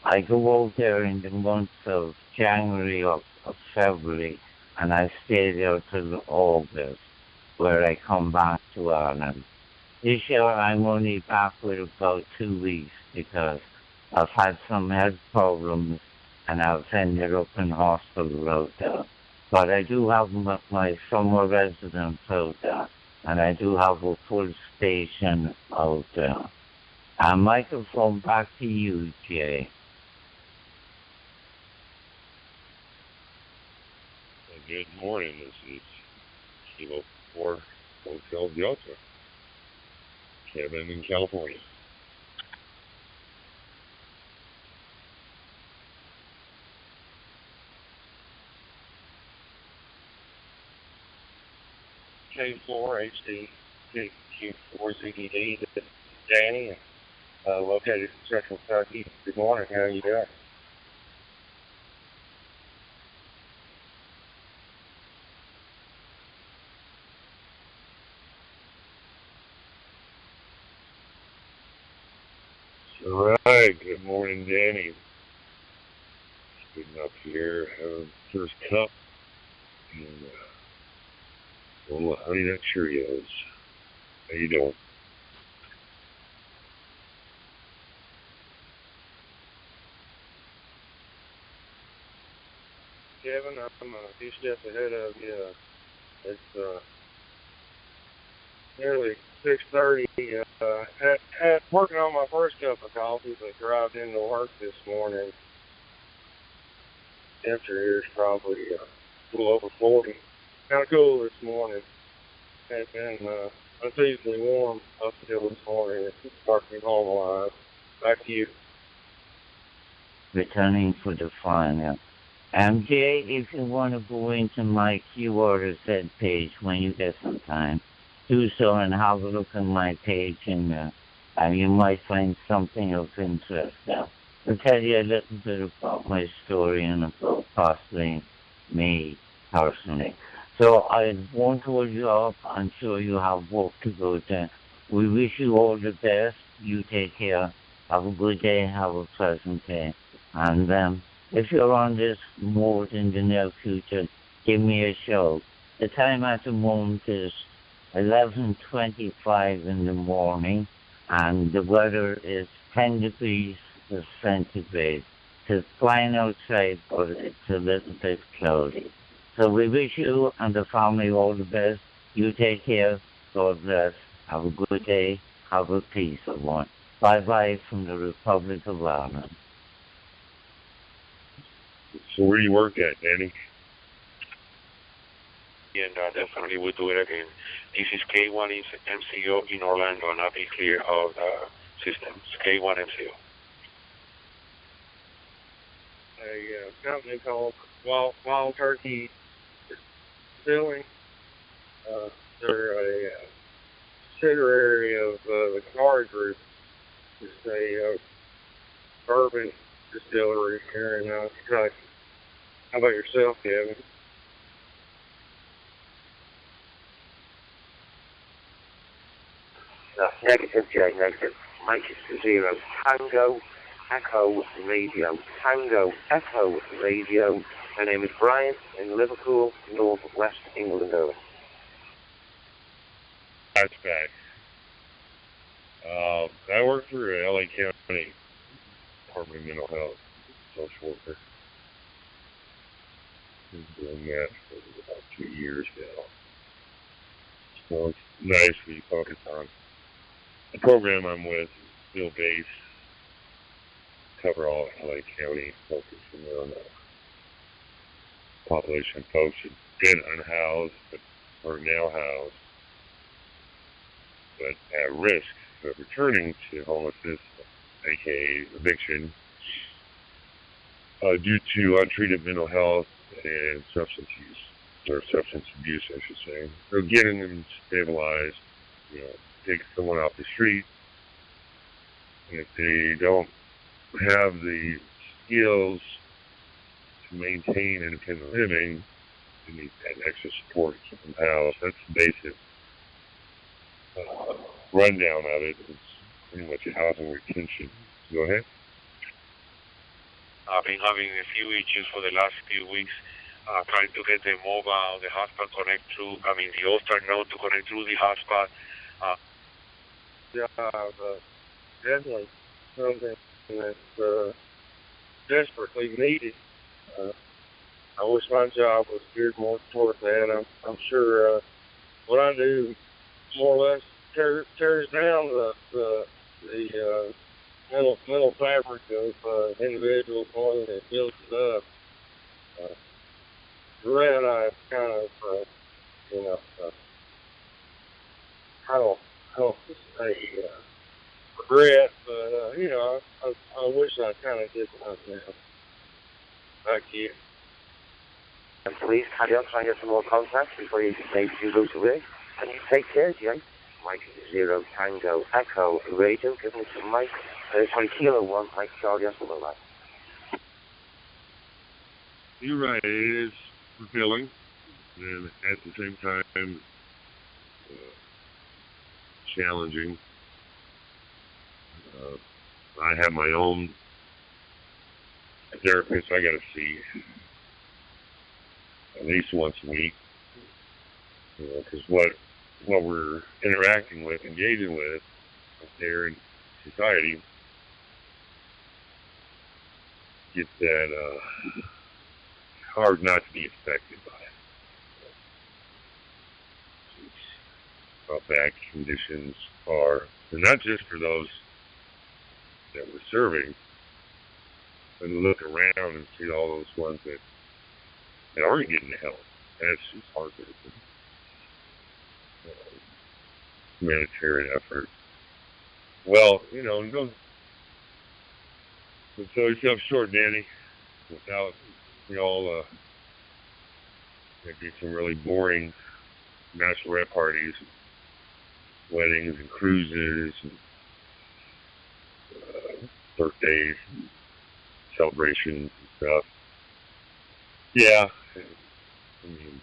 Speaker 6: I go out there in the months of January or February, and I stay there till August, where I come back to Ireland. This year I'm only back with about 2 weeks because I've had some health problems and I've ended up in hospital out there. but I do have my summer residence out there, and I do have a full station out there. And microphone back to you, Jay.
Speaker 7: Good morning. This is Kilo 4 Hotel Delta, Kevin in California. K4 HD Q4 ZDD. This is Danny, located in Central Kentucky. Good morning. How are you doing? All right. Good morning, Danny. Getting up here, having first cup and a little Honey Nut Cheerios. How you doing? Kevin, I'm a few steps ahead of you. It's nearly 6:30. Had working on my first cup of coffee, but drive into work this morning. Temperature here is probably a little over 40. Kind of cool this morning. It's been unseasonably warm up until this morning. It's starting to normalize. Back to you.
Speaker 6: Returning for the final. Jay, if you want to go into my keyword set page when you get some time, do so and have a look at my page, and you might find something of interest there. I'll tell you a little bit about my story and about possibly me personally. So I won't hold you up. I'm sure you have work to go to. We wish you all the best. You take care. Have a good day. Have a pleasant day. And if you're on this mode in the near future, give me a shout. The time at the moment is 11:25 in the morning, and the weather is 10 degrees centigrade. It's fine outside, but it's a little bit cloudy. So we wish you and the family all the best. You take care. God bless. Have a good day. Have a peaceful one. Bye-bye from the Republic of Ireland.
Speaker 7: So where do you work at, Danny?
Speaker 3: And definitely we'll do it again. This is K1 MCO in Orlando, and I'll be clear of the systems. K1 MCO.
Speaker 7: A company called Wild Turkey Distilling. They're a subsidiary of the Card Group. It's a bourbon distillery here in Kentucky. How about yourself, Kevin?
Speaker 1: Negative, J, negative. Make it 0. Tango, Echo, Radio. Tango, Echo, Radio. My name is Brian in Liverpool, North West England.
Speaker 7: That's back. I work for LA County Department of Mental Health, social worker. Been doing that for about 2 years now. So it's nice when you focus on the program I'm with, still based, cover all of LA County, focusing on the population of folks who've been unhoused but are now housed, but at risk of returning to homelessness, aka eviction, due to untreated mental health and substance use, or substance abuse, I should say. So getting them stabilized, take someone off the street, and if they don't have the skills to maintain independent living, they need that extra support to keep them housed. That's the basic rundown of it. It's pretty much a housing retention. Go ahead.
Speaker 3: I've been having a few issues for the last few weeks, trying to get the mobile, the hotspot connect through, the All-Star node to connect through the hotspot.
Speaker 7: Definitely something that's desperately needed.
Speaker 8: I wish my job was geared more toward that. I'm sure what I do more or less tears down the mental fabric of individuals more than it builds it up. For that, I kind of, I don't say regret, but I wish I kind of did something else. Thank you.
Speaker 3: And please carry on trying to get some more contacts before you lose away. And you take care, Jay. Mike 0 Tango Echo Radio, give me some Mike. Sorry, Kilo 1, Mike Charlie, that's what I like.
Speaker 7: You're right, it is fulfilling, and at the same time, challenging. I have my own therapist I got to see at least once a week, because what we're interacting with, engaging with there in society gets that hard not to be affected by it. How bad conditions are, and not just for those that we're serving, but look around and see all those ones that aren't getting help. That's just heartbreaking. Humanitarian effort. Well, don't sell yourself short, Danny. Without, maybe some really boring bachelorette parties, weddings and cruises, and birthdays, and celebrations and stuff. Yeah, I mean,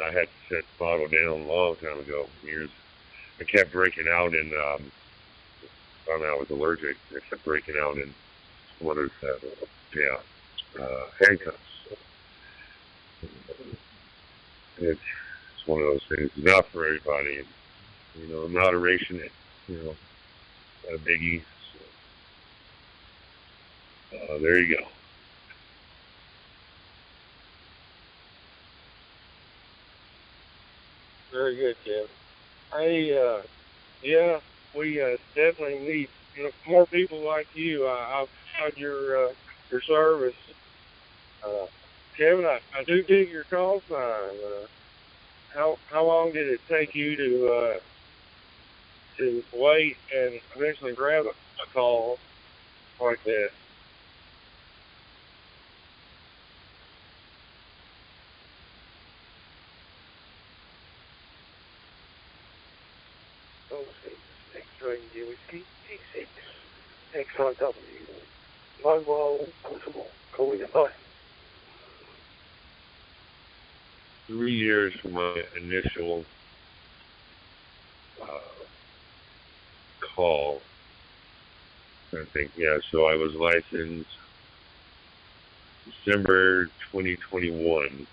Speaker 7: I had to set the bottle down a long time ago. I kept breaking out in, found out I was allergic. I kept breaking out in, handcuffs. It's one of those things. It's not for everybody. Moderation, not a biggie. So, there you go.
Speaker 8: Very good, Jim. We definitely need more people like you. I've had your service. Kevin, I do dig your call sign. How long did it take you to wait and eventually grab a call like that?
Speaker 3: X-ray whiskey, T6, XIW, mobile, possible, call me goodbye.
Speaker 7: 3 years from my initial call, I think, so I was licensed December 2021,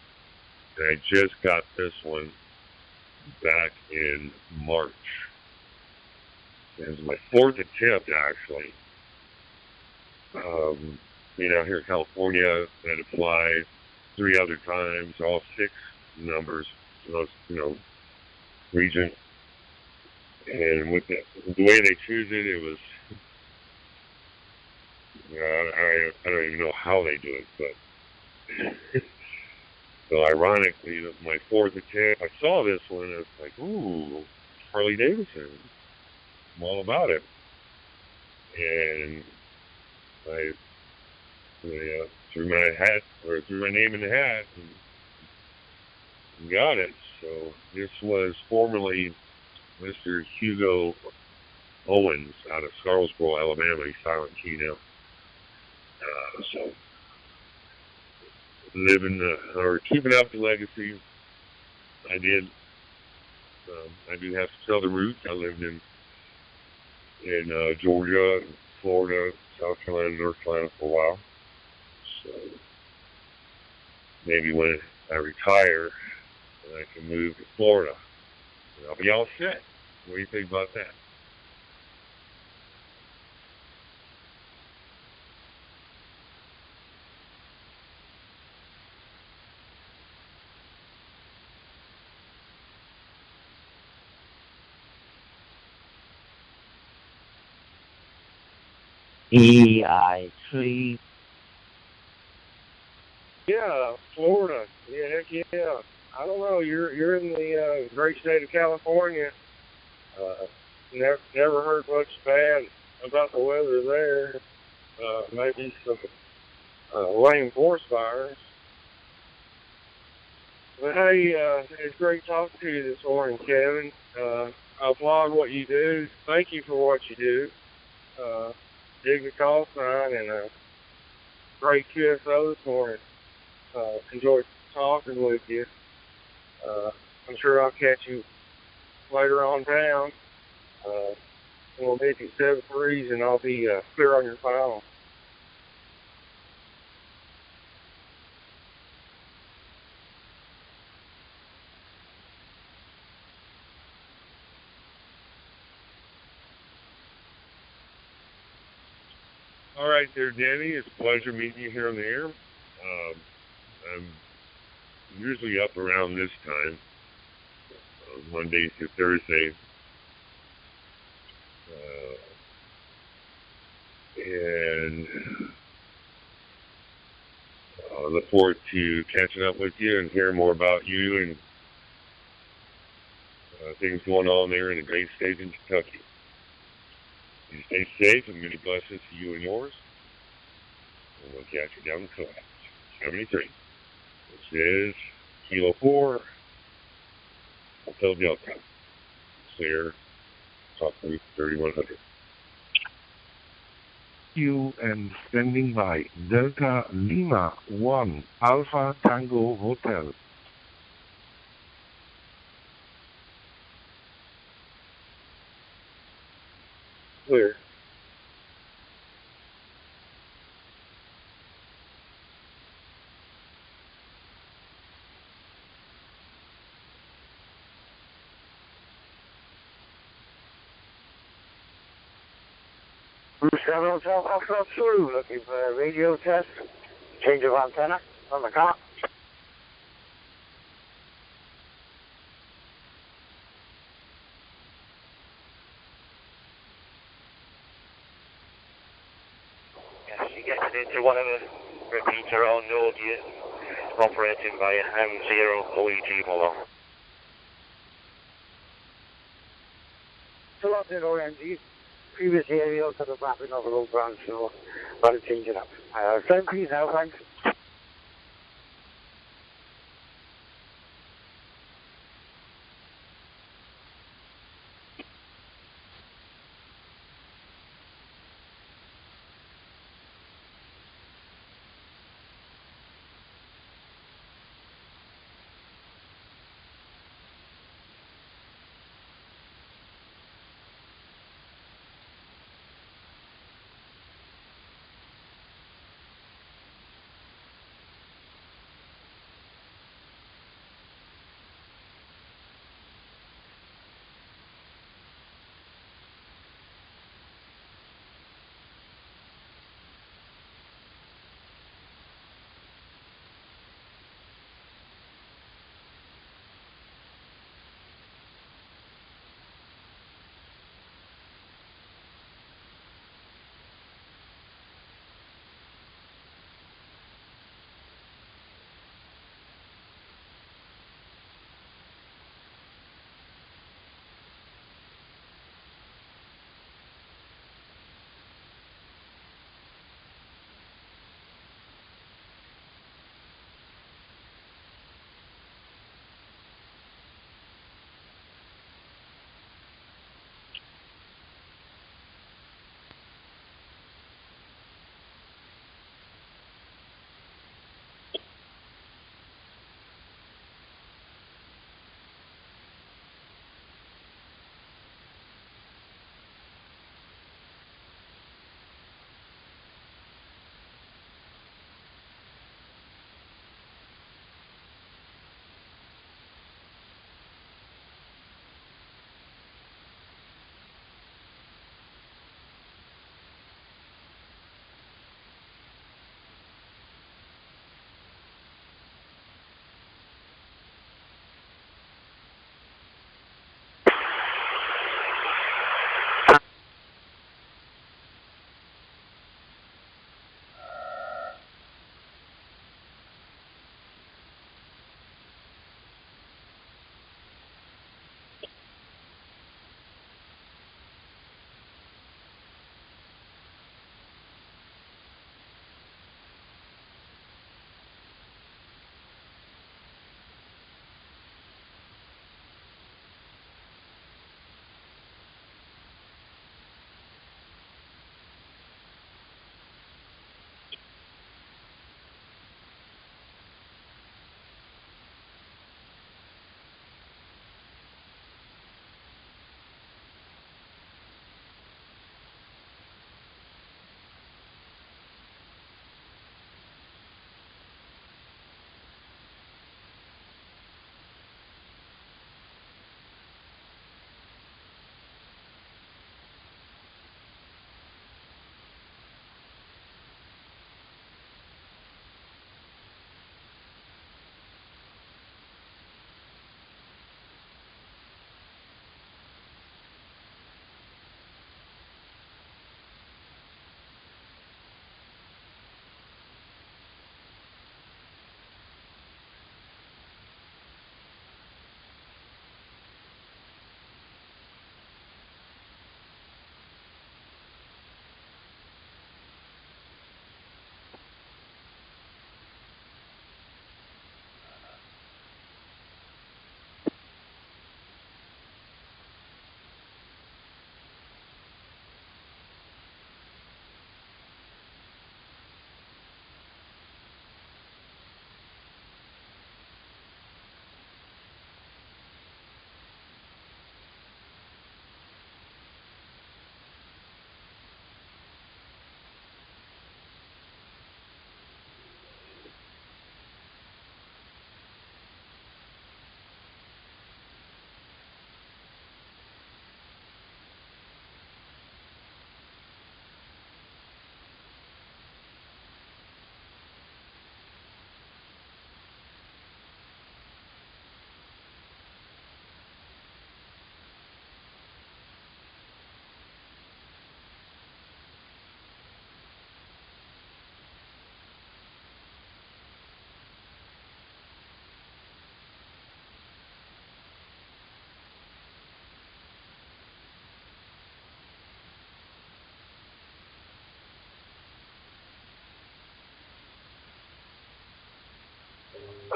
Speaker 7: and I just got this one back in March. It was my fourth attempt, actually. Here in California, I had applied 3 other times, all 6 numbers, those, region. And with the way they choose it, it was, I don't even know how they do it, but so ironically, my fourth attempt, I saw this one, and I was like, ooh, Harley Davidson. I'm all about it. And I threw my name in the hat and got it. So this was formerly Mr. Hugo Owens out of Scarsboro, Alabama. He's silent CHINO. So keeping up the legacy. I did. I do have some southern roots. I lived in Georgia, Florida, South Carolina, North Carolina for a while. So maybe when I retire, I can move to Florida. And I'll be all set. What do you think about that?
Speaker 6: EI3.
Speaker 8: Yeah, Florida. Yeah, heck yeah. I don't know. You're in the great state of California. Never heard much bad about the weather there. Maybe some lame forest fires. But hey, it's great talking to you this morning, Kevin. I applaud what you do. Thank you for what you do. Dig the call sign and great QSO this morning. Enjoyed talking with you. I'm sure I'll catch you later on down. We'll hit you 7-3s and I'll be clear on your file.
Speaker 7: All right there, Danny. It's a pleasure meeting you here on the air. I'm usually up around this time, Monday through Thursday. And I look forward to catching up with you and hearing more about you and things going on there in the great state of Kentucky. You stay safe and many blessings to you and yours. And we'll catch you down the class. 73. This is Kilo 4, Hotel Delta. Clear, top group 3100.
Speaker 9: You and standing by Delta Lima 1 Alpha Tango Hotel.
Speaker 8: Clear.
Speaker 1: Seven Hotel Alpha through, looking for a radio test, change of antenna on the car.
Speaker 3: Yes, you're getting into whatever repeater or node you're operating via M0 OEG below.
Speaker 1: Still up in ONG. Previous aerial to the mapping of the road branch, so I'll change it up. Same piece now, thanks.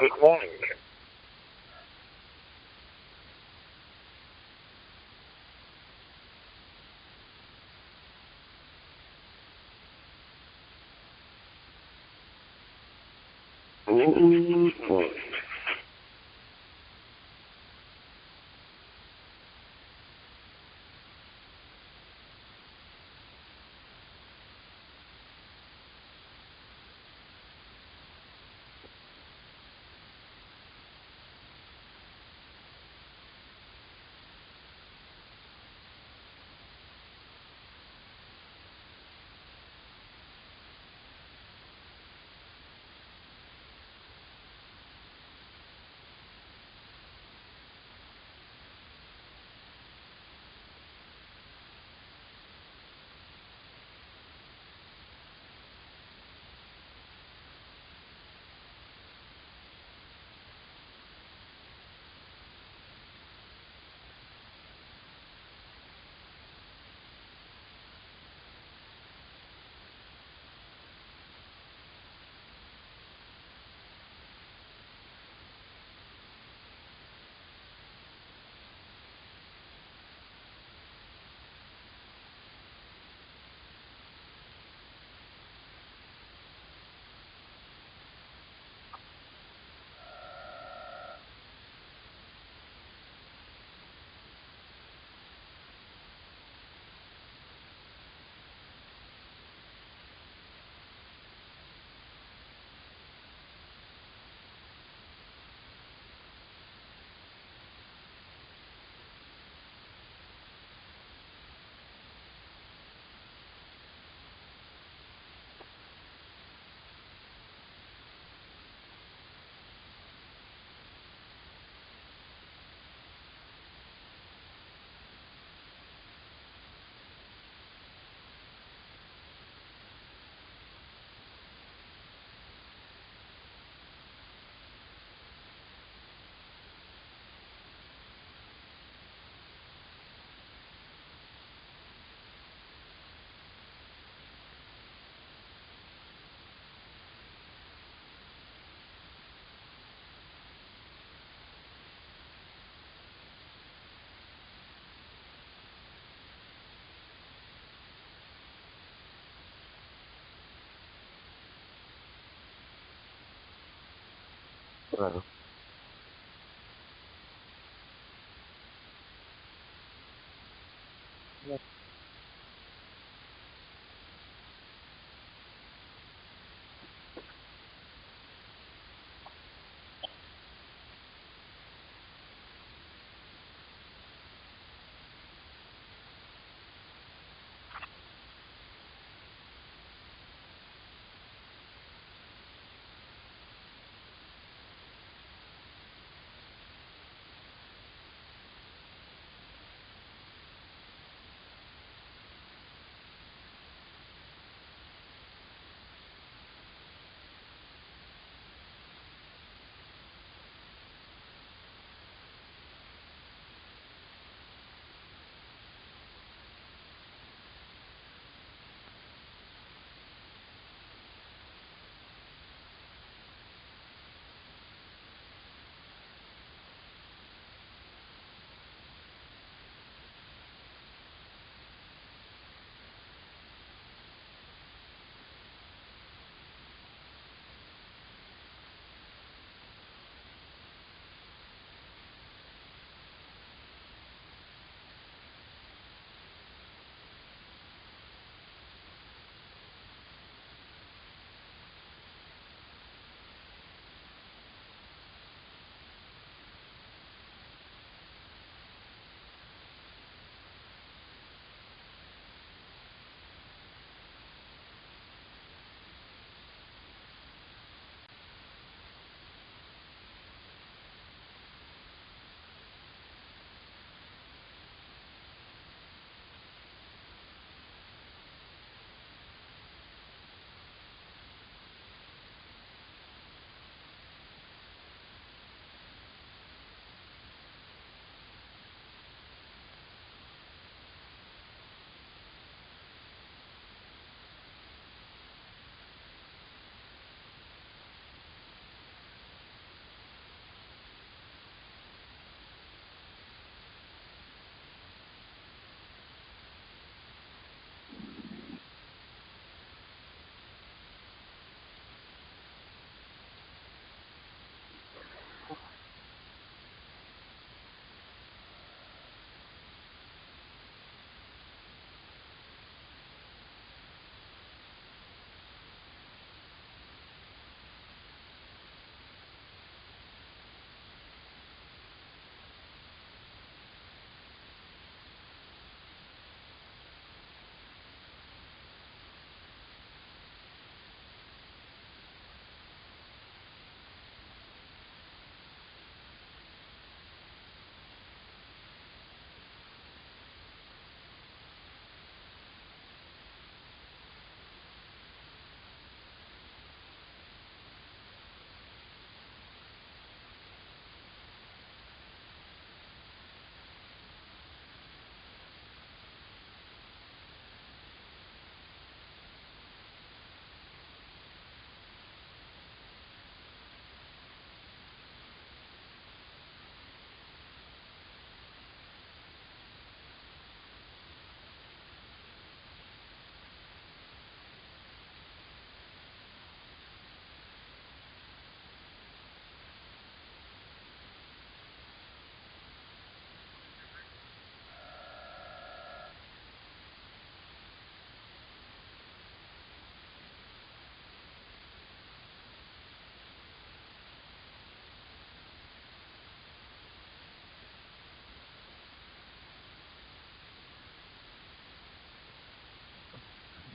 Speaker 3: Good morning.
Speaker 6: Hello.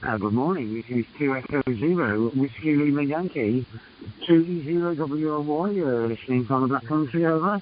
Speaker 2: Good morning. This is 2Echo0, Whiskey Lima Yankee, 2E0WY. You're listening from the Black Country, over.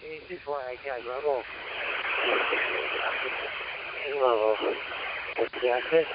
Speaker 3: This is YAVAPI, Bravo. Hello. What's the access?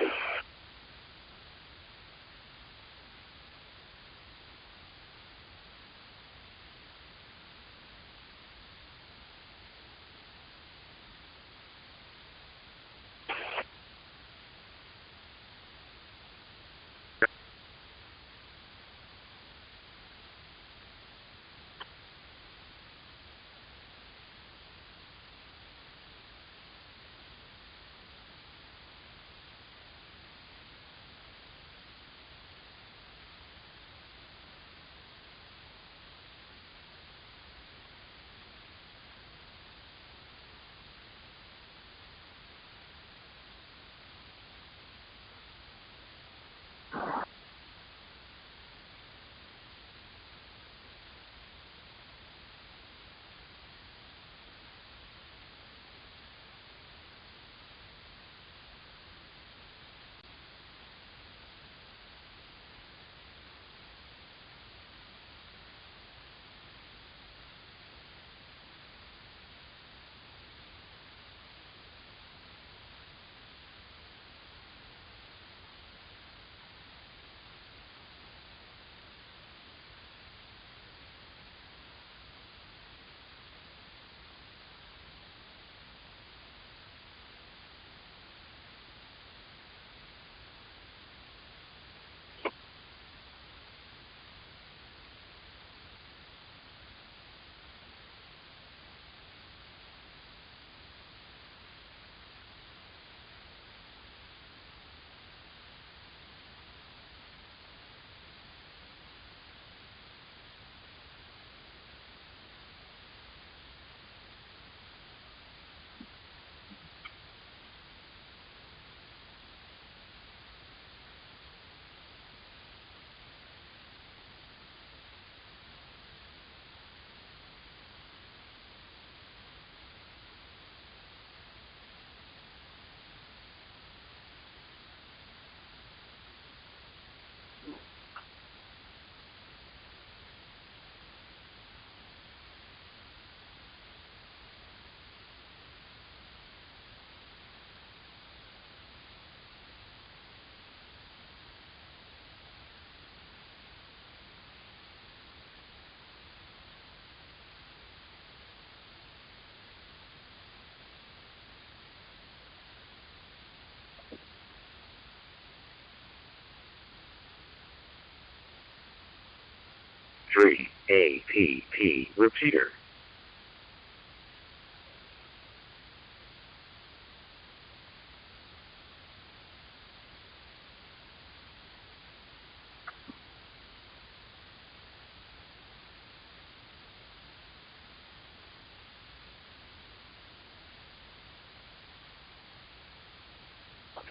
Speaker 10: Three APP repeater.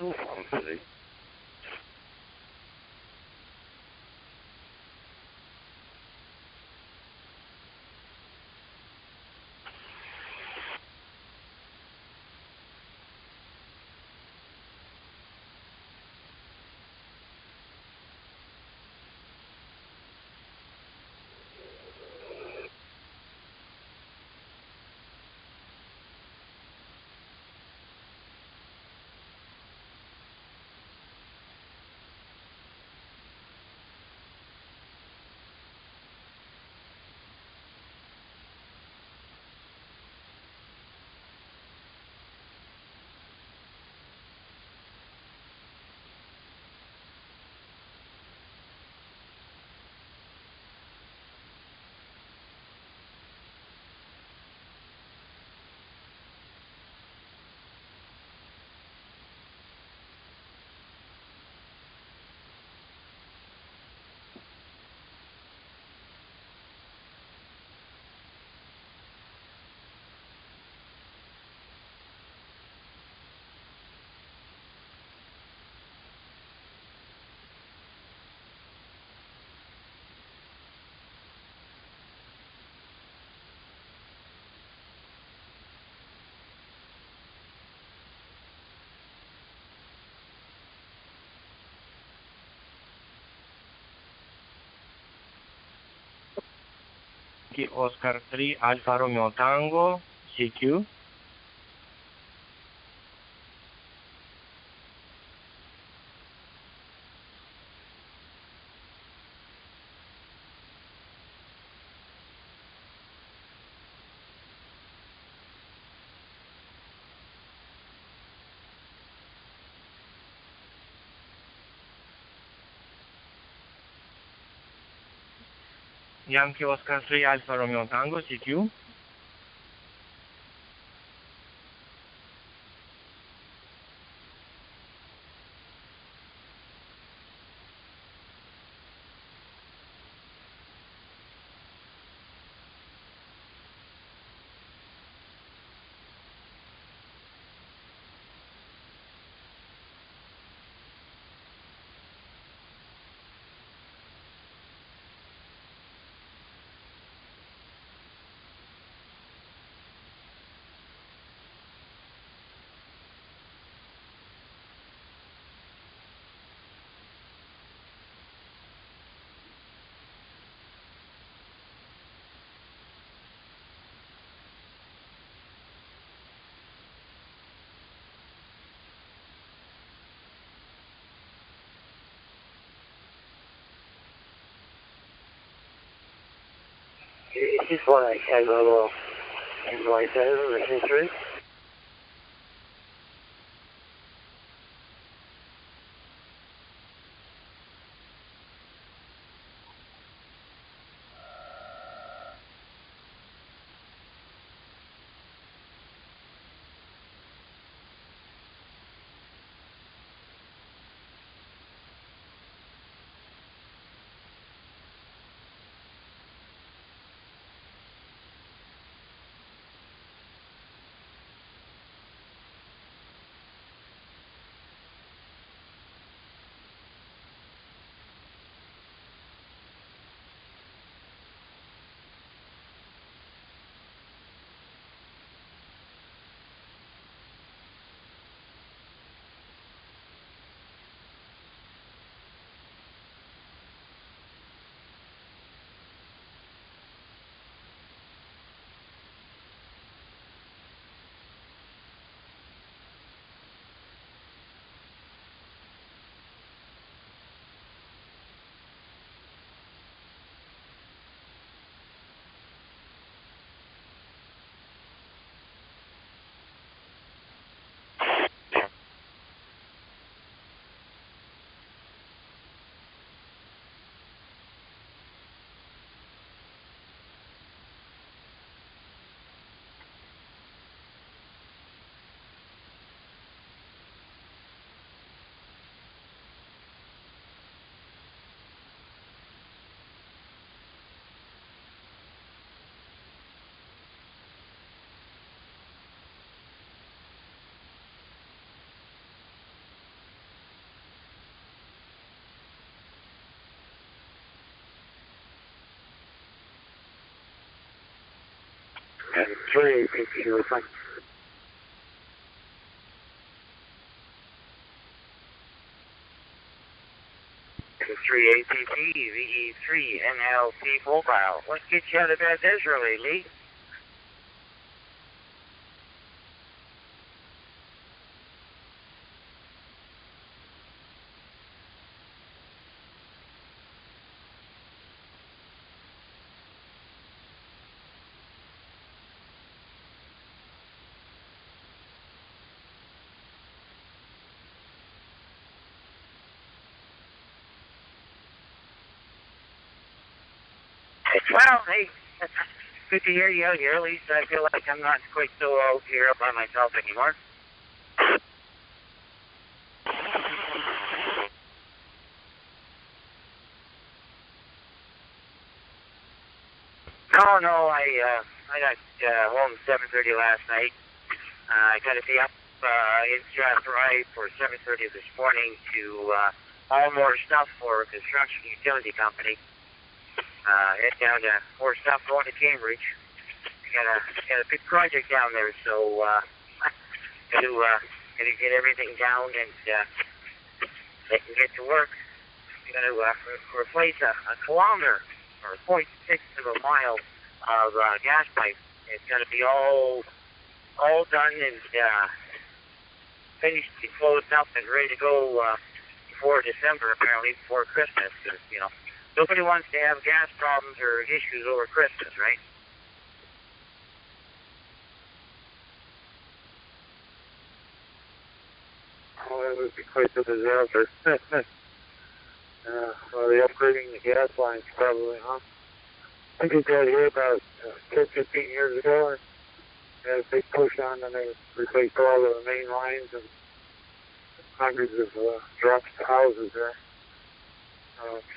Speaker 3: awful fun, really.
Speaker 8: Oscar 3 Alfa Romeo Tango CQ. Yankee Oscar 3 Alfa Romeo Tango CQ.
Speaker 3: Is this what I came over in my phone listening through?
Speaker 2: 3 APP, I think.
Speaker 11: To 3 APP, VE3 NLP profile. What gets you out of bed this early, Lee? Well, hey, good to hear you out here. At least I feel like I'm not quite so out here by myself anymore. No, I got home 7:30 last night. I got to be up in Strathroy for 7:30 this morning to haul more stuff for a construction utility company. Head down to more stuff going to Cambridge. Got a big project down there, so got to get everything down and they can get to work. Got to replace a kilometer or 0.6 of a mile of gas pipe. It's got to be all done and finished and closed up and ready to go before December, apparently before Christmas. Cause, you know, nobody wants to have gas problems or issues over Christmas, right?
Speaker 2: Oh, it would be quite a disaster. Well, they're upgrading the gas lines probably, huh? I think we got here about 10, 15 years ago. They had a big push on and they replaced all of the main lines and hundreds of drops to houses there.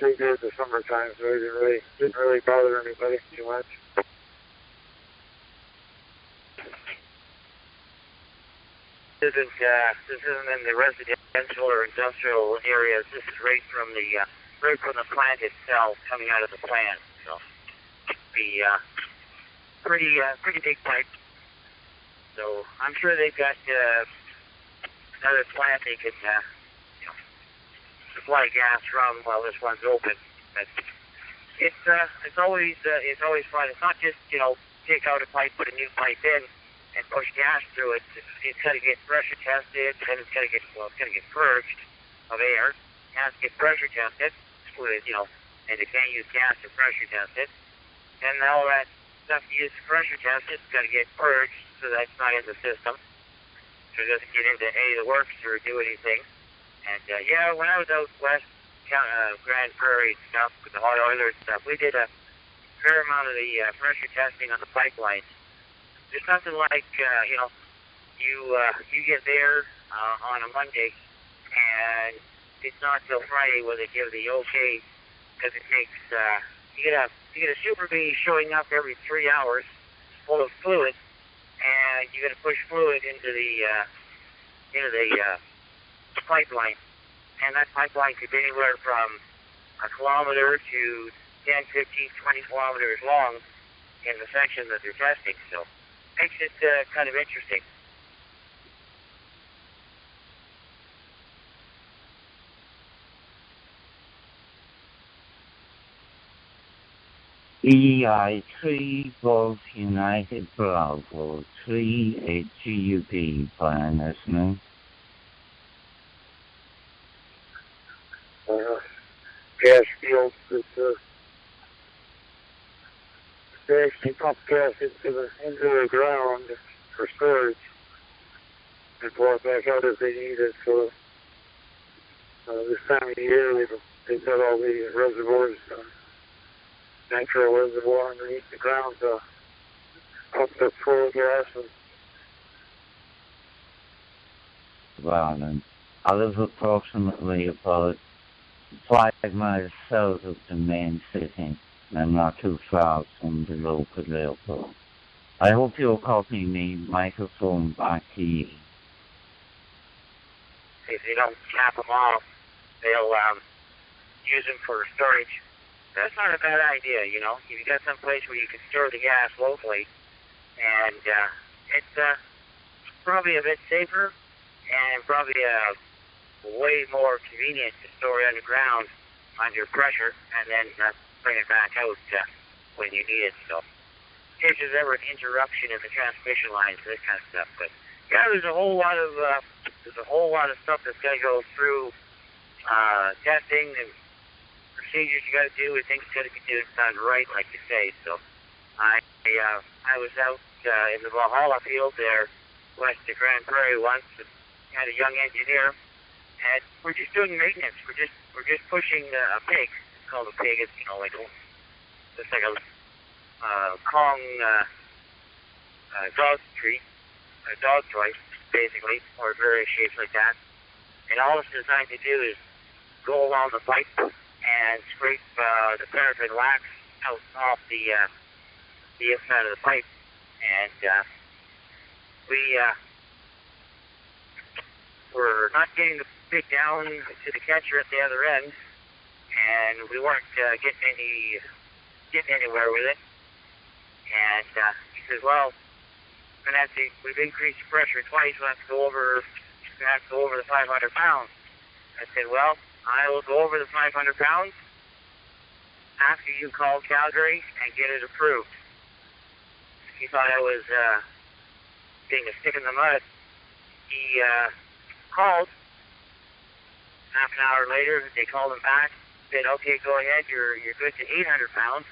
Speaker 2: They did it the summertime, so it didn't really bother anybody too much.
Speaker 11: This isn't in the residential or industrial areas. This is right from the plant itself, coming out of the plant. So, be pretty big pipe. So I'm sure they've got another plant they could supply gas from while this one's open. But it's always fun. It's not just take out a pipe, put a new pipe in, and push gas through it. It's got to get pressure tested, then it's got to get purged of air. It has to get pressure tested with and they can't use gas to pressure test it. And all that stuff you use to pressure test it's got to get purged so that's not in the system, so it doesn't get into any of the works or do anything. And when I was out west, Grand Prairie stuff with the hot oiler and stuff, we did a fair amount of the pressure testing on the pipelines. There's nothing like you get there on a Monday, and it's not till Friday where they give the okay, because it takes you get a super bee showing up every 3 hours full of fluid, and you got to push fluid into the pipeline, and that pipeline could be anywhere from a kilometer to 10, 15, 20 kilometers long in the section that they're testing. So makes it kind of interesting.
Speaker 6: EI3 Golf United Bravo 3 HUP plan, listening.
Speaker 2: Gas fields that they actually pump gas into the ground for storage and pour it back out if they need it. So this time of year they've got all the reservoirs, natural reservoir underneath the ground to pump the full gas.
Speaker 6: Well, I live approximately about 5 miles south of the main city, and not too far from the local airport. I hope you'll copy me microphone back to you.
Speaker 11: If they don't cap them off, they'll use them for storage. That's not a bad idea, If you got some place where you can store the gas locally, and it's probably a bit safer and probably way more convenient to store it underground under pressure and then bring it back out when you need it. So, in case there's ever an interruption of the transmission lines, this kind of stuff. But yeah, there's a whole lot of stuff that's got to go through testing and procedures you got to do, and things got to be done right, like you say. So, I was out in the Valhalla field there, west of Grand Prairie once, and had a young engineer, and we're just doing maintenance. We're just pushing a pig. It's called a pig. It's like it's like a Kong dog treat, a dog toy, basically, or various shapes like that. And all it's designed to do is go along the pipe and scrape the paraffin wax out off the inside of the pipe. And we're not getting the pig down to the catcher at the other end, and we weren't getting anywhere with it. And he says, "Well, we've increased the pressure twice. We'll have to go over the 500 pounds." I said, "Well, I will go over the 500 pounds after you call Calgary and get it approved." He thought I was being a stick in the mud. He called. Half an hour later, they called him back. Said, "Okay, go ahead. You're good to 800 pounds."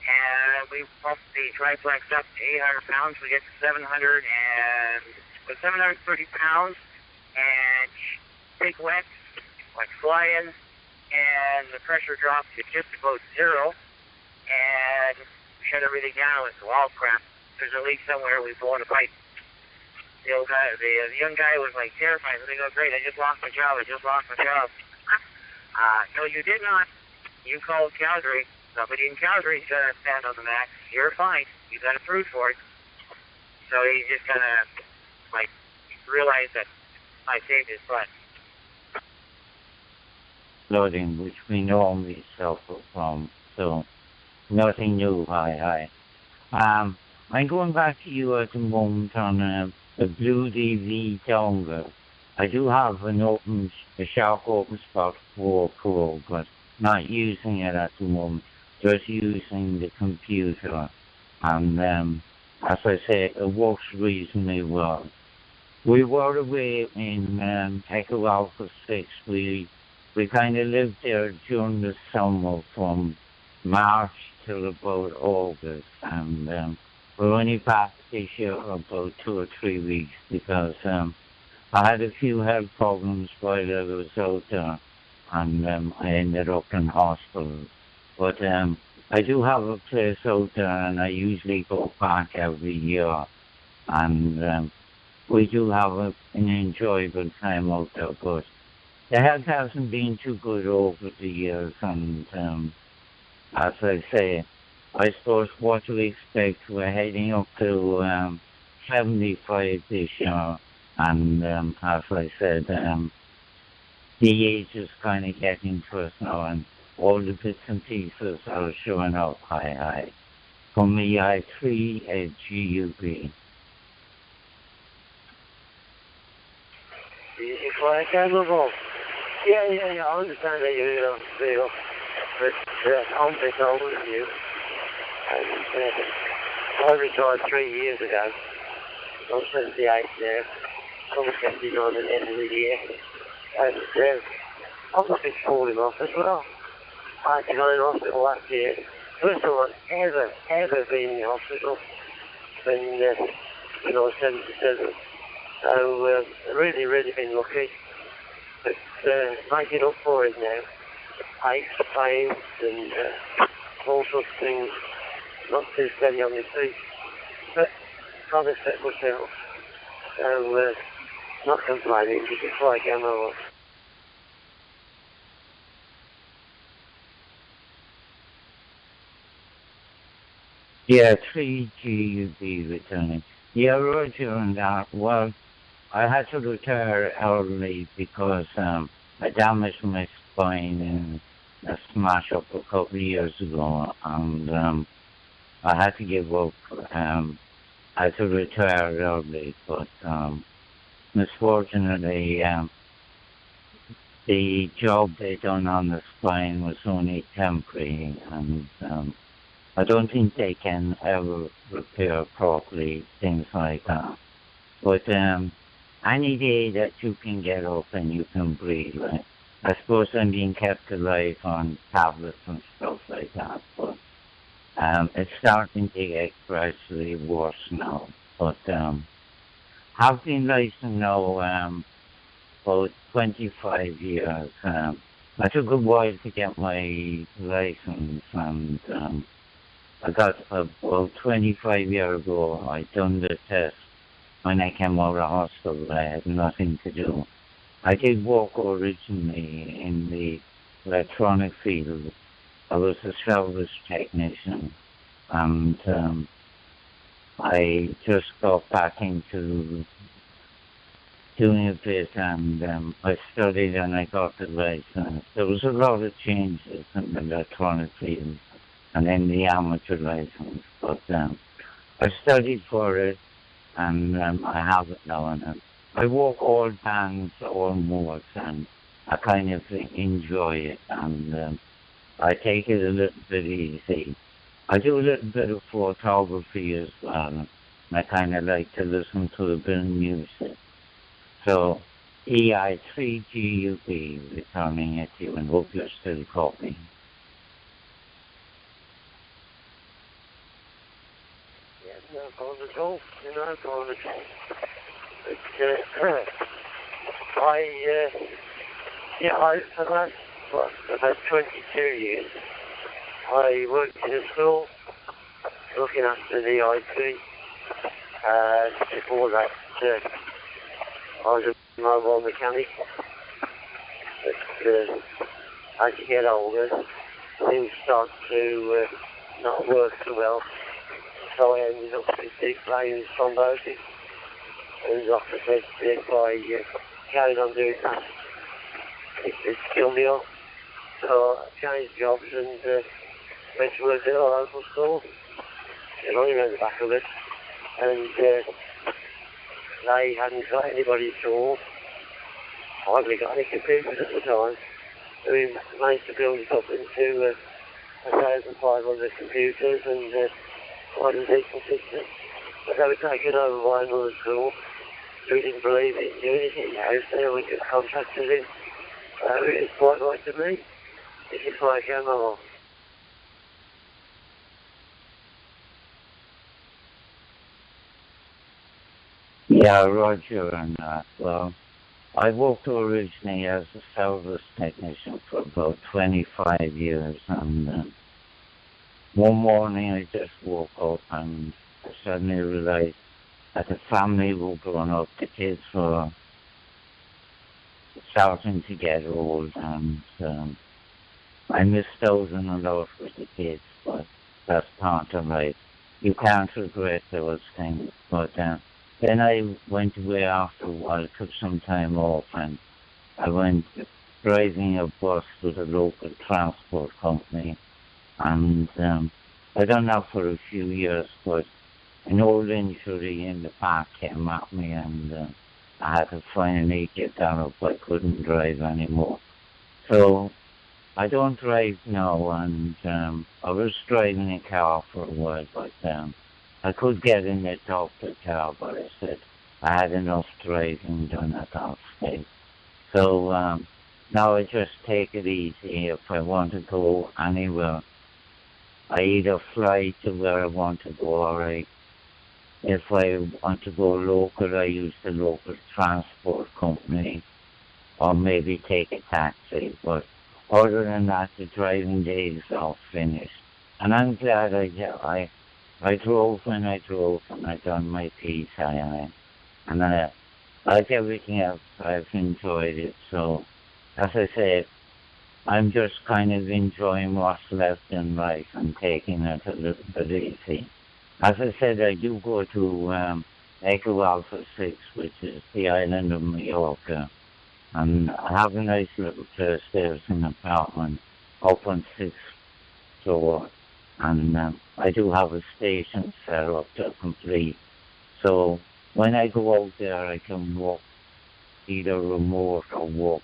Speaker 11: And we pumped the triplex up to 800 pounds. We get to 730 pounds, and big wet, like flying, and the pressure dropped to just about zero, and we shut everything down. It's all crap. There's a leak somewhere. We've blown a pipe. The young guy was like terrified. They go, "Great, I just lost my job. No, you did not. You called Calgary. Somebody in Calgary's going to stand on the max. You're fine. You got approved for it." So he just kind of realized that I saved his butt.
Speaker 12: Loading, which we normally suffer from, so nothing new. Hi. I'm going back to you at the moment on the Blue DV dongle. I do have a sharp open spot for Pro, but not using it at the moment, just using the computer. And as I say, it works reasonably well. We were away in Echo Alpha 6. We kind of lived there during the summer from March till about August, and we're only back this year for about 2 or 3 weeks because I had a few health problems while I was out there, and I ended up in hospital. But I do have a place out there, and I usually go back every year, and we do have an enjoyable time out there, but the health hasn't been too good over the years, and as I say, I suppose what we expect, we're heading up to 75 this year, and as I said, the age is kind of getting to us now, and all the bits and pieces are showing up high. From the I3 at GUP.
Speaker 1: If I can move on. Yeah, I understand that you don't feel, but I'm bit older than you. And I retired 3 years ago. I'm 78 now. I'm 79 at the end of the year. And I've got this falling off as well. I had to go in hospital last year. First time I've ever been in the hospital when I was 77. So really been lucky. But making up for it now. Aches, pains, and all sorts of things. Not too steady on my feet. But trying to set myself. So not complaining, just before I go on.
Speaker 12: Yeah, 3G UB returning. Yeah, Roger, and that. Well, I had to retire early because I damaged my spine in a smash up a couple of years ago, and I had to give up had to retire early, but misfortunately, the job they done on the spine was only temporary, and I don't think they can ever repair properly things like that. But any day that you can get up and you can breathe, right? I suppose I'm being kept alive on tablets and stuff like that, but it's starting to get gradually worse now. But I've been licensed now about 25 years. I took a while to get my license, and I got about 25 years ago. I done the test when I came out of hospital. I had nothing to do. I did work originally in the electronic field. I was a service technician, and I just got back into doing a bit, and I studied and I got the license. There was a lot of changes in the electronic field and in the amateur license, but I studied for it, and I have it now. And I work all bands, all modes, and I kind of enjoy it, and I take it a little bit easy. I do a little bit of photography as well, and I kind of like to listen to a bit of music. So, EI3GUB, returning it to you, and hope you're still copying.
Speaker 1: Yeah, no problem at all. No problem at all. But, for the last, about 22 years, I worked in a school looking after the IT. Before that, I was a mobile mechanic. But as you get older, things start to not work so well. So I ended up playing thrombosis. And the doctor said if I carried on doing that, it'd kill me off. So I changed jobs and went to work at a local school. And I remember back of it. And they hadn't got anybody at all. I hardly got any computers at the time. We managed to build it up into 1,500 computers and quite a decent system. But they were taken over by another school who didn't believe it, do anything in the house. They only got contractors in. It was quite right to me. It's just like MMO.
Speaker 12: Yeah, Roger, and well, I worked originally as a service technician for about 25 years, and one morning I just woke up and I suddenly realized that the family were growing up, the kids were starting to get old, and I missed out on a lot with the kids, but that's part of life. You can't regret those things, but then I went away after a while, took some time off, and I went driving a bus with a local transport company, and I done that for a few years, but an old injury in the back came at me, and I had to finally get that up. I couldn't drive anymore. So I don't drive now, and I was driving a car for a while, but I could get in the doctor car, but I said I had enough driving done at that stage. So now I just take it easy. If I want to go anywhere, I either fly to where I want to go, or if I want to go local, I use the local transport company, or maybe take a taxi. But other than that, the driving days are finished. And I'm glad I drove when I drove, and I done my piece, and like everything else, I've enjoyed it. So, as I said, I'm just kind of enjoying what's left in life and taking it a little bit easy. As I said, I do go to Echo Alpha 6, which is the island of Mallorca, and I have a nice little place there. It's an apartment up on 6th floor, and I do have a station set up to complete So when I go out there, I can walk either remote or walk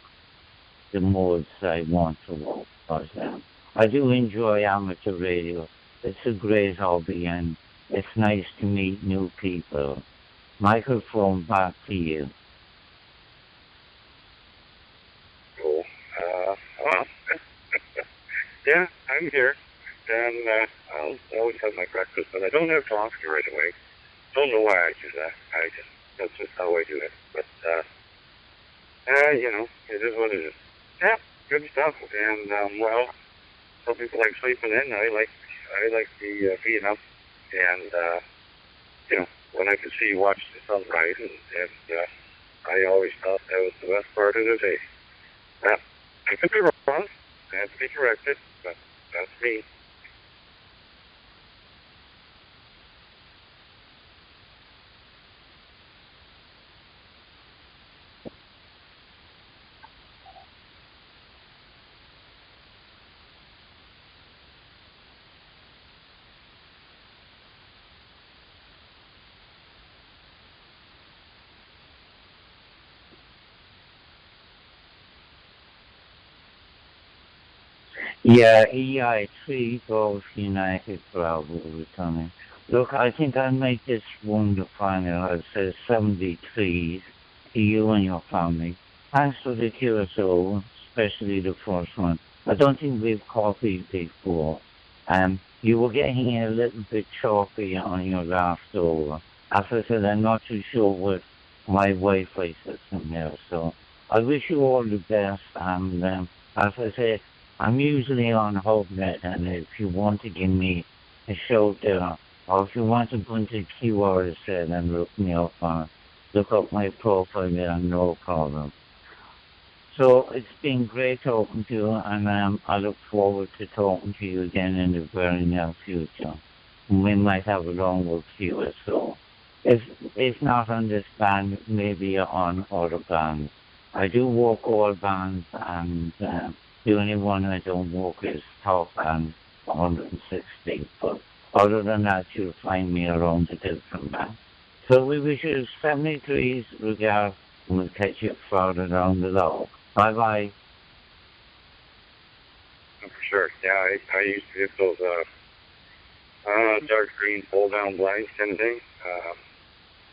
Speaker 12: the modes I want to walk. But I do enjoy amateur radio. It's a great hobby, and it's nice to meet new people. Microphone back to you.
Speaker 3: Cool. Well, yeah, I'm here. And I'll always have my breakfast, but I don't have coffee right away. Don't know why I do that. That's just how I do it. But, you know, it is what it is. Yeah, good stuff. And, well, some people like sleeping in. I like the being up. And, you know, when I could see, watch the sunrise, and I always thought that was the best part of the day. Yeah, I could be wrong. I have to be corrected, but that's me.
Speaker 12: Yeah, EI3 Golf United Bravo returning. Look, I think I'll make this one the final. I'll say 73 to you and your family. Thanks for the QSO, especially the first one. I don't think we've copied before. You were getting a little bit choppy on your last over. As I said, I'm not too sure what my Wi-Fi system here, so I wish you all the best, and as I say, I'm usually on HubNet, and if you want to give me a shout there, or if you want a bunch of keywords said and look me up on, look up my profile there, no problem. So it's been great talking to you, and I look forward to talking to you again in the very near future. We might have a longer queue, so if not on this band, maybe on other bands. I do work all bands, and the only one I don't work is Top and 160. But other than that, you'll find me around the different bands. So we wish you 73's regards, and we'll catch you further down the log. Bye-bye.
Speaker 3: For sure. Yeah, I used to get those dark green pull-down blinds kind of thing.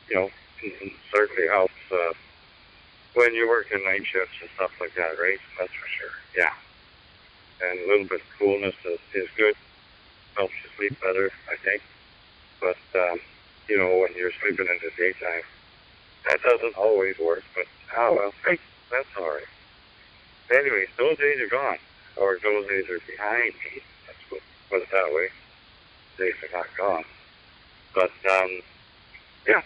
Speaker 3: You know, it certainly helps when you're working night shifts and stuff like that, right? That's for sure. Yeah. And a little bit of coolness is good. Helps you sleep better, I think. But, you know, when you're sleeping in the daytime, that doesn't always work. But, oh, well, hey, that's all right. Anyways, those days are gone. Or those days are behind me. Let's put it that way. Days are not gone. But, yeah.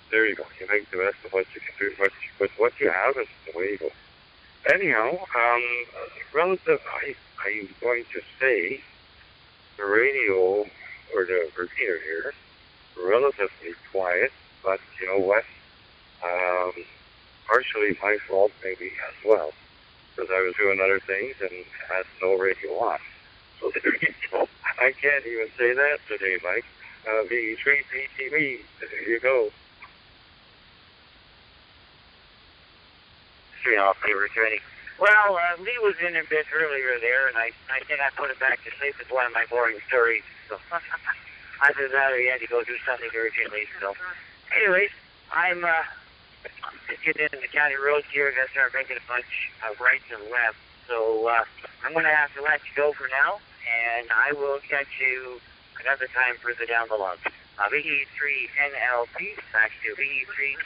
Speaker 3: There you go. You make the best of what you can do. With what you have is the way you go. Anyhow, relative, I'm going to say the radio, or the repeater here, relatively quiet, but you know what? Partially my fault maybe as well, because I was doing other things and had no radio on. So there you go. I can't even say that today, Mike. V3 PTV, there you go.
Speaker 11: Returning. Well, Lee was in a bit earlier there, and I think I put him back to sleep with one of my boring stories. So either that or he had to go do something urgently. So, anyways, I'm getting in the county roads here. I'm gonna start making a bunch of rights and lefts. So I'm gonna have to let you go for now, and I will catch you another time further down the line. VE3 NLP, back to VE3.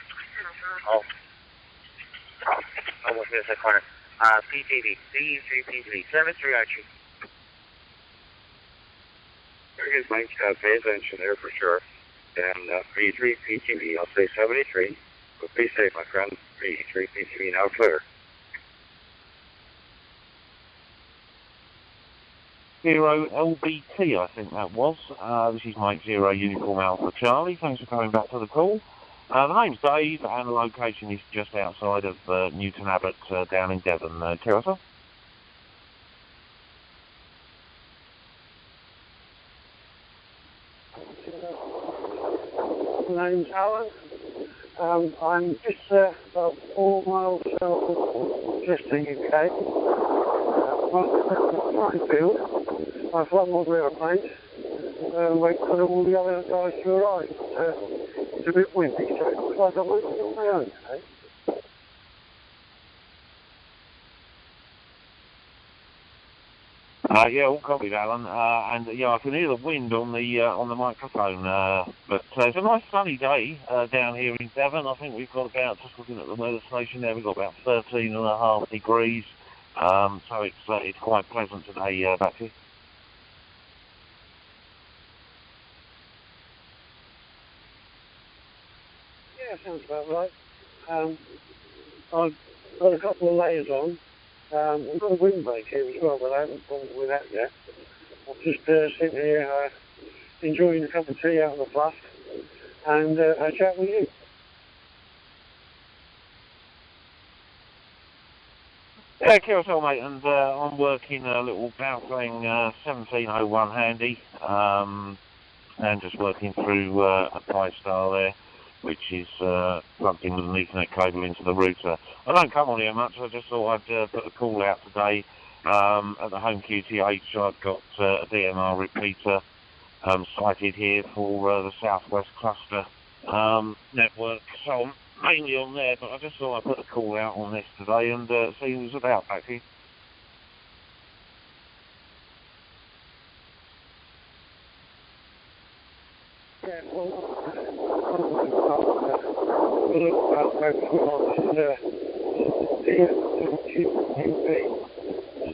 Speaker 11: Almost missed that corner. PTV, VE3 PTV, 73 Archie.
Speaker 3: Very good, Mike. Pay attention there for sure. And VE3 PTV, I'll say 73. But be safe, my friend. VE3 PTV now clear.
Speaker 13: 0 LBT, I think that was. This is Mike 0 Uniform Alpha Charlie. Thanks for coming back to the call. The name's Dave, and the location is just outside of Newton Abbot, down in Devon. Kirissa?
Speaker 2: My name's Alan. I'm just about 4 miles south of Chester, UK. I'm field. I fly my aeroplane. Wait for all the other guys to arrive. It's a bit windy, so it looks like I might be on my own today.
Speaker 13: Yeah, all copied, Alan. And yeah, I can hear the wind on the microphone. But it's a nice sunny day down here in Devon. I think we've got about, just looking at the weather station there, we've got about 13.5 degrees. So it's quite pleasant today back here.
Speaker 2: Yeah, sounds about right. I've got a couple of layers on. We've got a windbreak here as well, but I haven't bothered with that yet. I'm just sitting here enjoying a cup of tea out of the flask and a chat with you.
Speaker 13: Yeah, Carousel, mate, and I'm working a little Battling 1701 handy, and just working through a 5-star there, which is plugged in with an Ethernet cable into the router. I don't come on here much, I just thought I'd put a call out today. At the home QTH, I've got a DMR repeater sighted here for the Southwest Cluster network, so I'm mainly on there, but I just thought I'd put a call out on this today and see who's about back here.
Speaker 2: Yeah, well,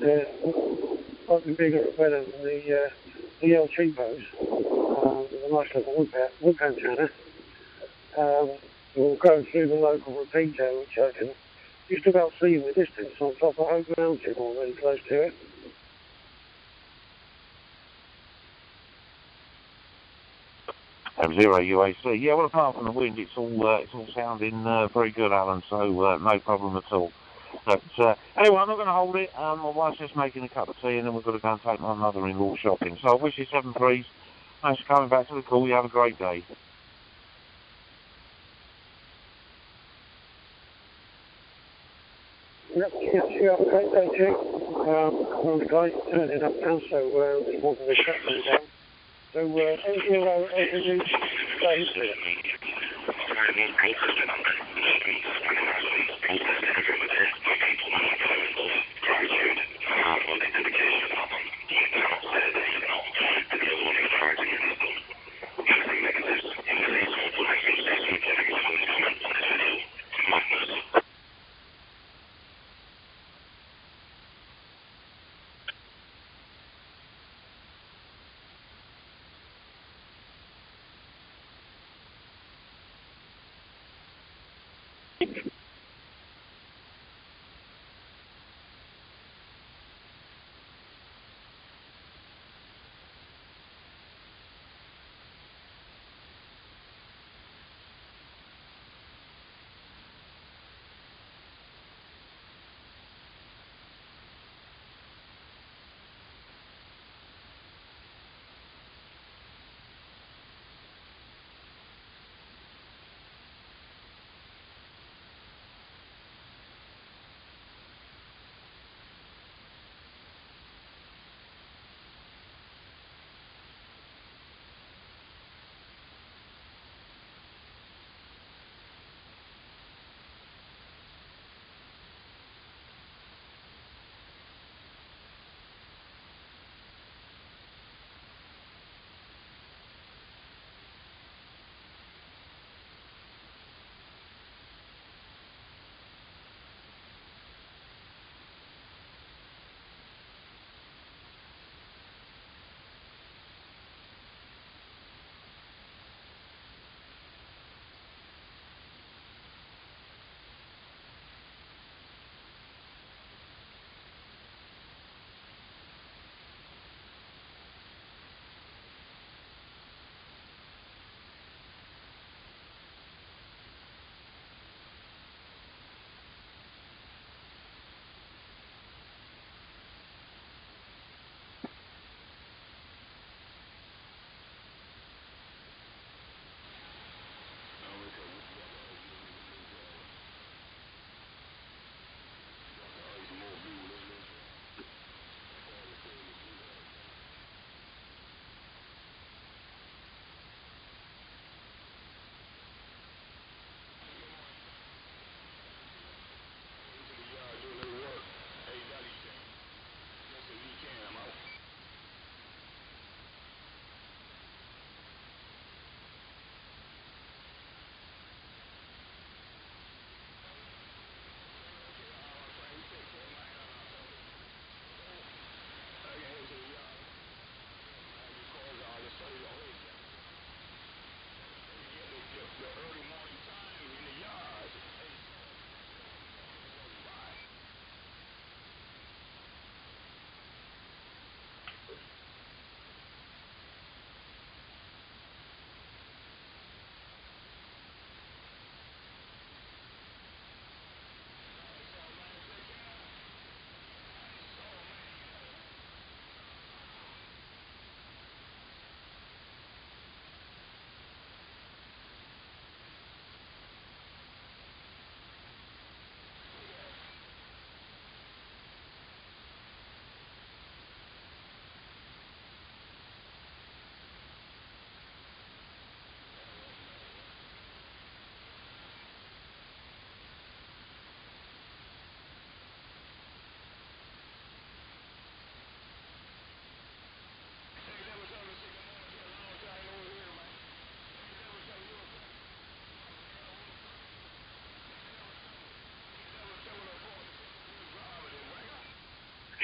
Speaker 2: it's slightly bigger and better than the El Cheapos, with a nice little wood antenna. We'll go through the local repeater, which I can just about see in the distance on top of Oak Mountain, or very close to it.
Speaker 13: Zero UAC. Yeah, well, apart from the wind, it's all sounding very good, Alan. So no problem at all. But anyway, I'm not going to hold it. My wife's just making a cup of tea, and then we've got to go and take my mother-in-law shopping. So I wish you 7 threes. Thanks for coming back to the call. You have a great day.
Speaker 2: Yep, you have a great day too. One of the guys turning up now, so we want to shut them down. So every day.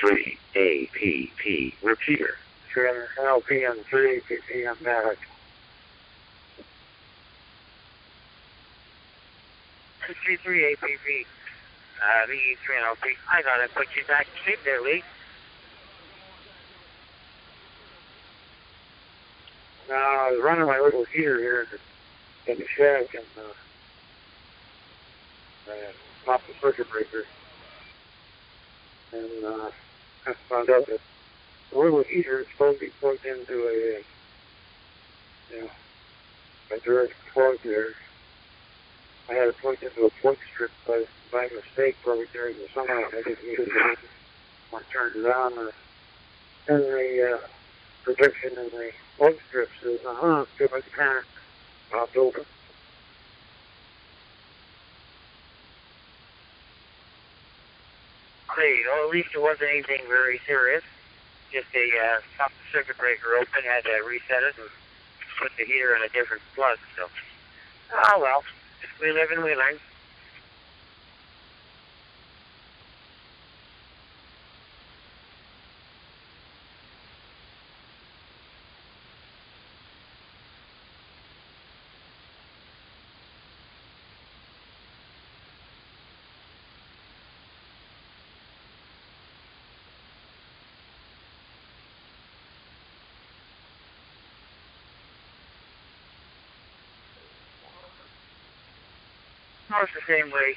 Speaker 10: 3 APP repeater.
Speaker 3: Trim LP and 3 APP on back.
Speaker 11: 233 APP. VE 3 and LP. I gotta put you back to sleep there, Lee.
Speaker 3: Now, I was running my little heater here in the shack and popped the circuit breaker. And I found out that the little heater is supposed to be plugged into a direct plug there. I had it plugged into a plug strip by mistake probably during the summer. I didn't use it. I turned it on and the protection in the plug strip says, too much current. Popped open.
Speaker 11: There you go. At least it wasn't anything very serious. Just popped the circuit breaker open, had to reset it and put the heater in a different plug. So, oh well. We live and we learn. Much the same way.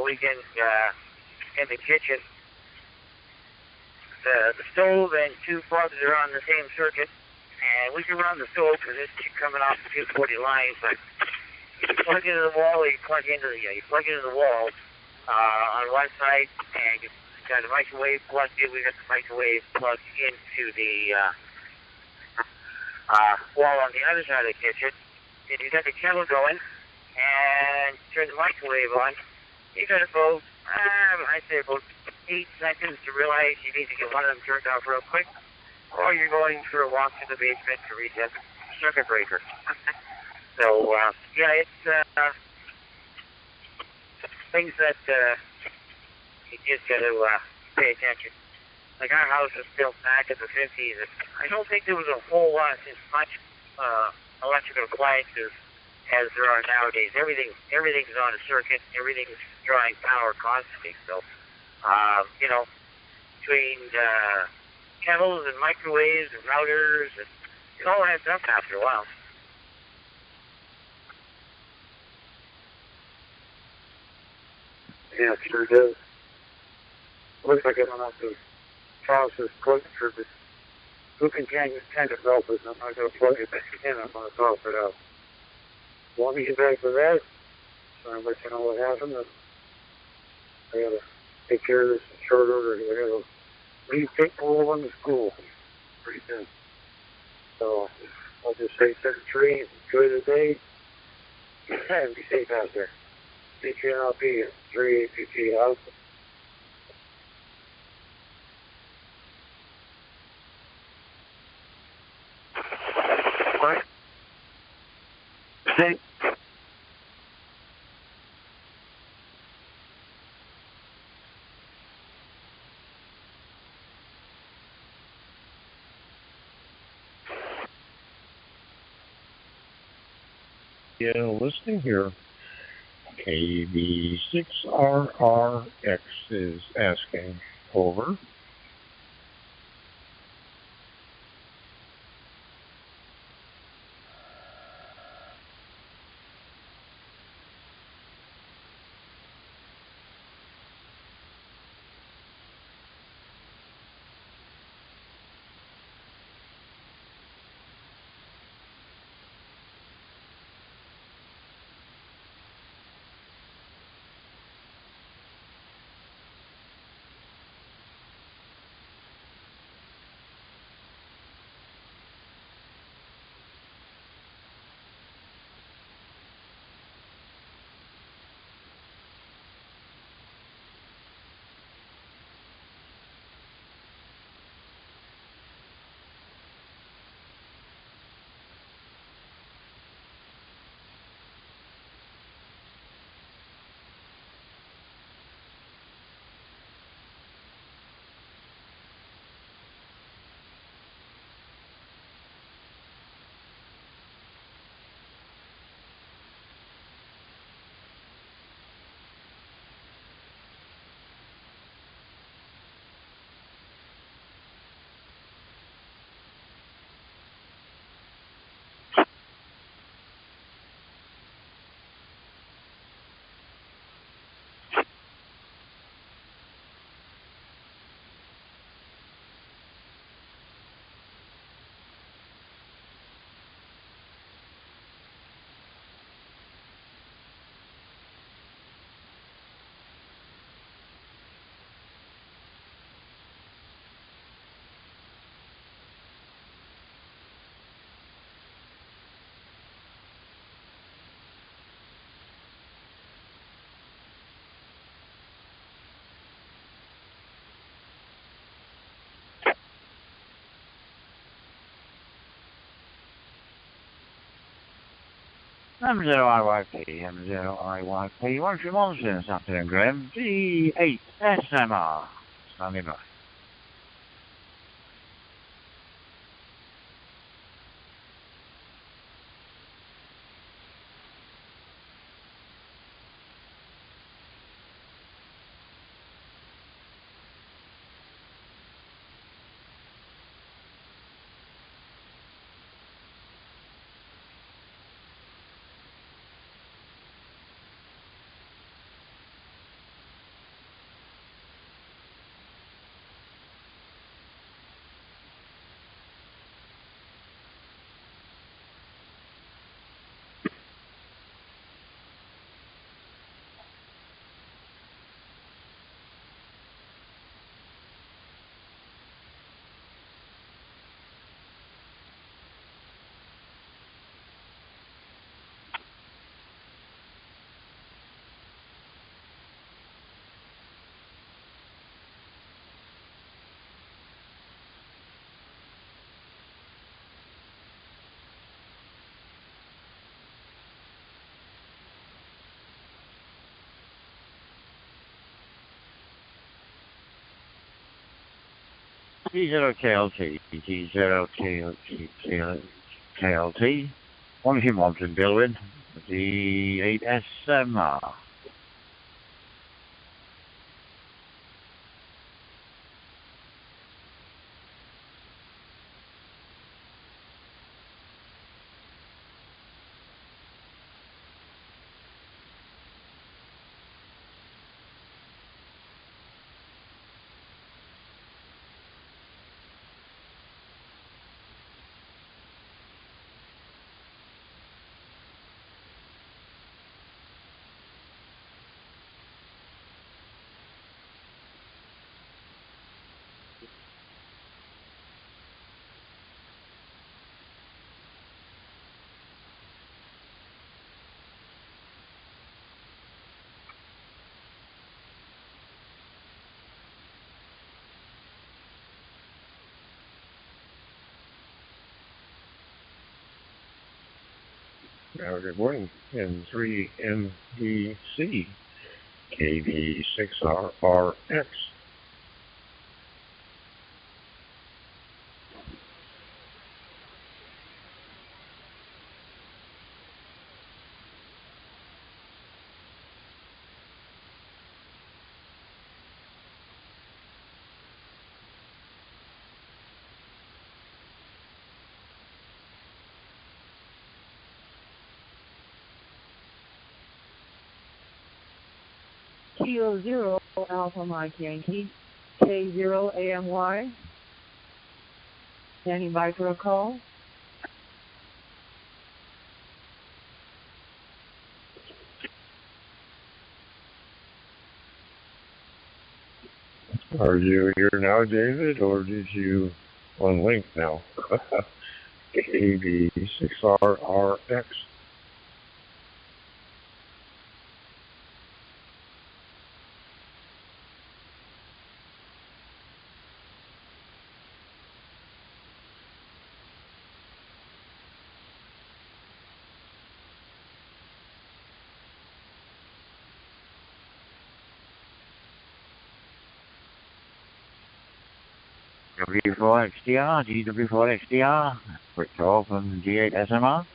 Speaker 11: We can in the kitchen. The stove and two plugs are on the same circuit, and we can run the stove because it's coming off the 240 lines. But you plug into the wall, or you plug into the wall on one side, and you got the microwave plugged in. We got the microwave plugged into the wall on the other side of the kitchen. And you got the kettle going. And turn the microwave on. You got about, I'd say about 8 seconds to realize you need to get one of them turned off real quick, or you're going for a walk to the basement to reset the circuit breaker. So, yeah, it's things that you just got to pay attention. Like our house was built back in the 50s. I don't think there was a whole lot as much electrical appliances as there are nowadays. Everything's on a circuit. Everything's drawing power constantly. So, between kettles and microwaves and routers, and it all adds up after a while.
Speaker 3: Yeah, it sure does. Looks like I don't have to toss this plug strip. Who can kind of help us? I'm not going to plug it back in. I'm going to toss it out. Want me to get back to that? So I'll let you know what happened. I got to take care of this in short order. I got to leave people on to school pretty soon. So I'll just say set a tree, enjoy the day, and be safe out there. CHINO 3 APP out. What?
Speaker 2: Say.
Speaker 9: Yeah, listening here. KB6RRX is asking, over.
Speaker 12: M0IYP, M0IYP, 1 Monson, Saturn Graham, D8SMR. Standing by. T0KLT, T0KLT, 1 Monson, Billwin, D8SMR.
Speaker 7: Good morning. N3MDC, KD6RRX.
Speaker 14: Kilo 0 Alpha Mike Yankee, K0 AMY, standing by for a call.
Speaker 7: Are you here now, David, or did you unlink now? KD6RRX.
Speaker 12: W4XDR, GW4XDR, quick call from G8SMR.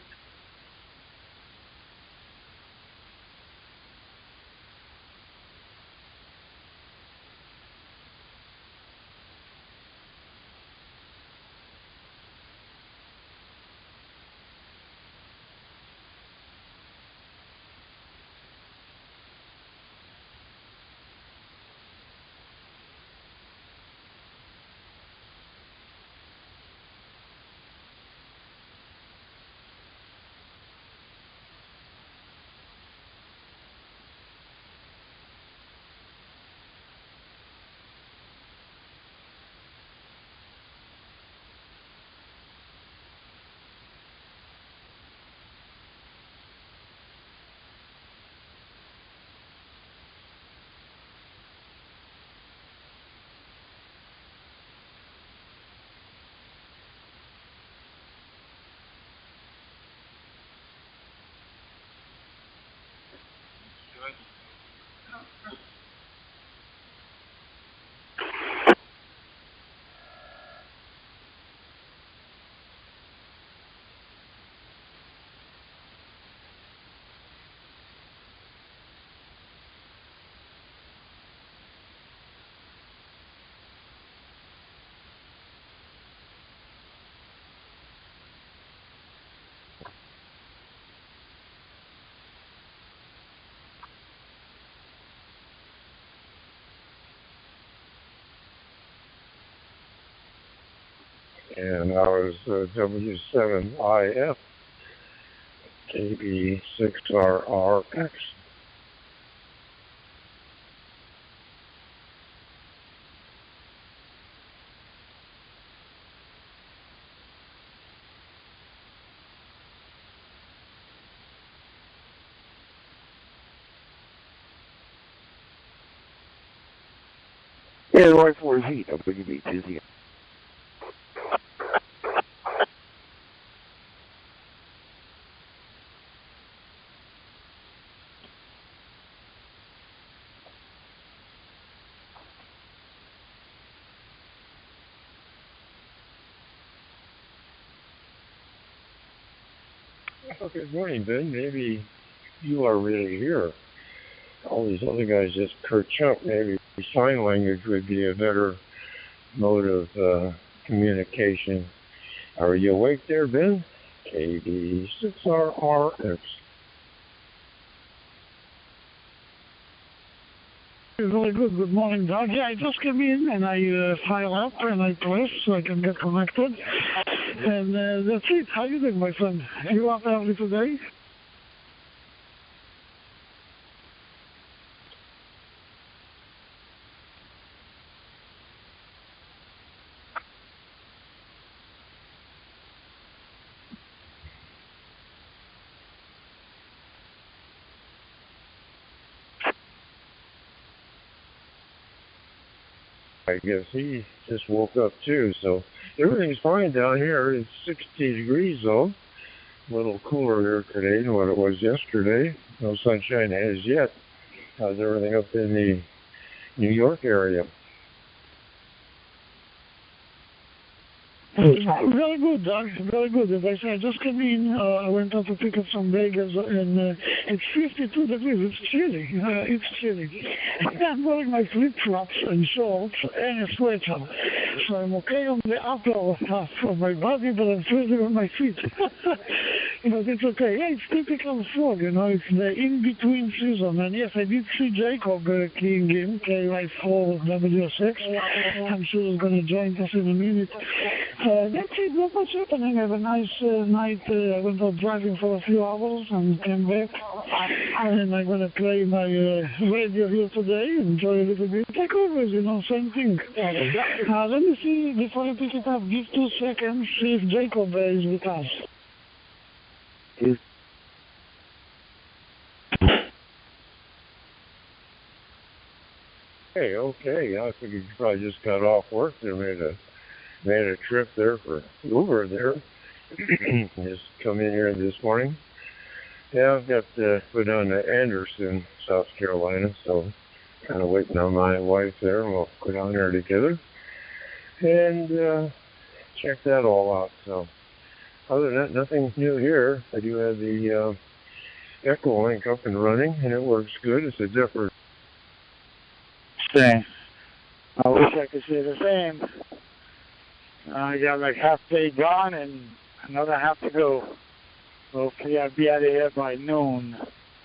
Speaker 8: and I was W7IF KB6RRX.
Speaker 13: Yeah, right for his heat. I'll bring you to the
Speaker 8: Oh, good morning, Ben. Maybe you are really here. All these other guys just perch up. Maybe sign language would be a better mode of communication. Are you awake there, Ben? KB6RRX.
Speaker 5: Very good. Good morning, Doug. Yeah, I just came in and I file up and I press so I can get connected. And that's it. How you doing, my friend? You up early today?
Speaker 8: I guess he just woke up too, so everything's fine down here. It's 60 degrees though. A little cooler here today than what it was yesterday. No sunshine as yet. How's everything up in the New York area?
Speaker 5: Very good, Doug. Very good. As I said, I just came in. I went out to pick up some bagels, and it's 52 degrees. It's chilly. It's chilly. I'm wearing my flip-flops and shorts and a sweater. So I'm okay on the upper half of my body, but I'm freezing on my feet. But it's okay. Yeah, it's typical fog, you know. It's the in-between season. And yes, I did see Jacob keying in, KY4WSX. I'm sure he's going to join us in a minute. That's it. Not much happening. I have a nice night. I went out driving for a few hours and came back. And I'm going to play my radio here today, enjoy a little bit. Like always, you know, same thing. Let me see, before I pick it up, give 2 seconds, see if Jacob is with us.
Speaker 8: Hey, okay. I figured you probably just got off work there, made a trip there for Uber there. Just come in here this morning. Yeah, I've got to go down to Anderson, South Carolina, so kind of waiting on my wife there, and we'll go down there together and check that all out. So other than that, nothing new here. I do have the Echo Link up and running, and it works good. It's a different.
Speaker 2: Same. I wish I could say the same. I got like half day gone and another half to go. Hopefully I'll be out of here by noon.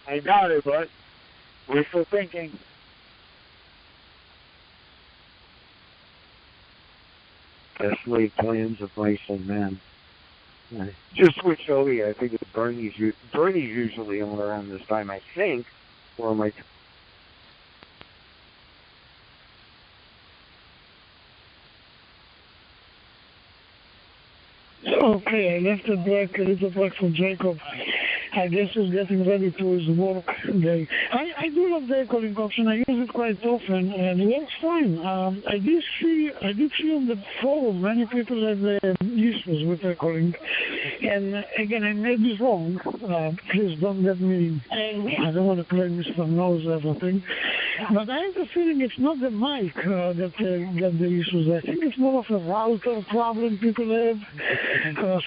Speaker 2: I doubt it, but wishful thinking.
Speaker 6: Best laid plans of mice and men. Just switch over here. I think Bernie's usually on around this time, I think, or my.
Speaker 5: Okay, I left it back, a little back for Jacob. I guess he's getting ready to his work day. I do love the echoing option. I use it quite often, and it works fine. I did see on the forum many people have issues with echoing. And again, I may be wrong. Please don't get me. I don't want to play Mr. Nose or everything. But I have the feeling it's not the mic that get the issues. I think it's more of a router problem people have,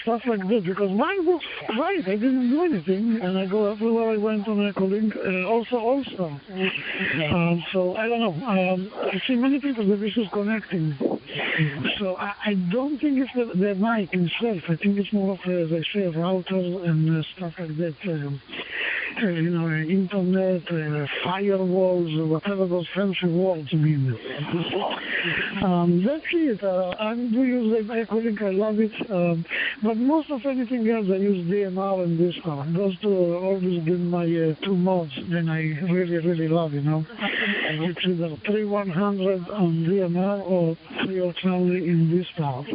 Speaker 5: stuff like that. Because mine works right. I didn't do anything, and I go everywhere I went on echoing. Also. So I don't know. I see many people have issues connecting. So I don't think it's the mic itself. I think it's more of, as I say, routers and stuff like that. internet, firewalls, whatever those fancy words mean. That's it. I do use the Equilink, I love it. But most of anything else, I use DMR and this stuff. Those two have always been my two modes, and I really, really love, It's either 3100 on DMR or 30 in this stuff.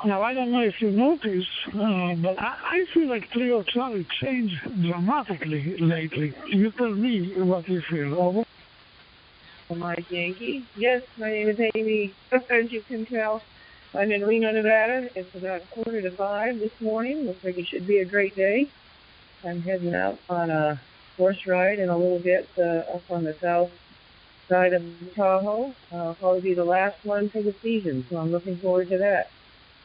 Speaker 5: Now, I don't know if you noticed, but I feel like 30 changed dramatically lately. You tell me what you feel. Over.
Speaker 14: Mike Yankee. Yes, my name is Amy. As you can tell, I'm in Reno, Nevada. It's about 4:45 this morning. Looks like it should be a great day. I'm heading out on a horse ride in a little bit up on the south side of Tahoe. Probably be the last one for the season, so I'm looking forward to that.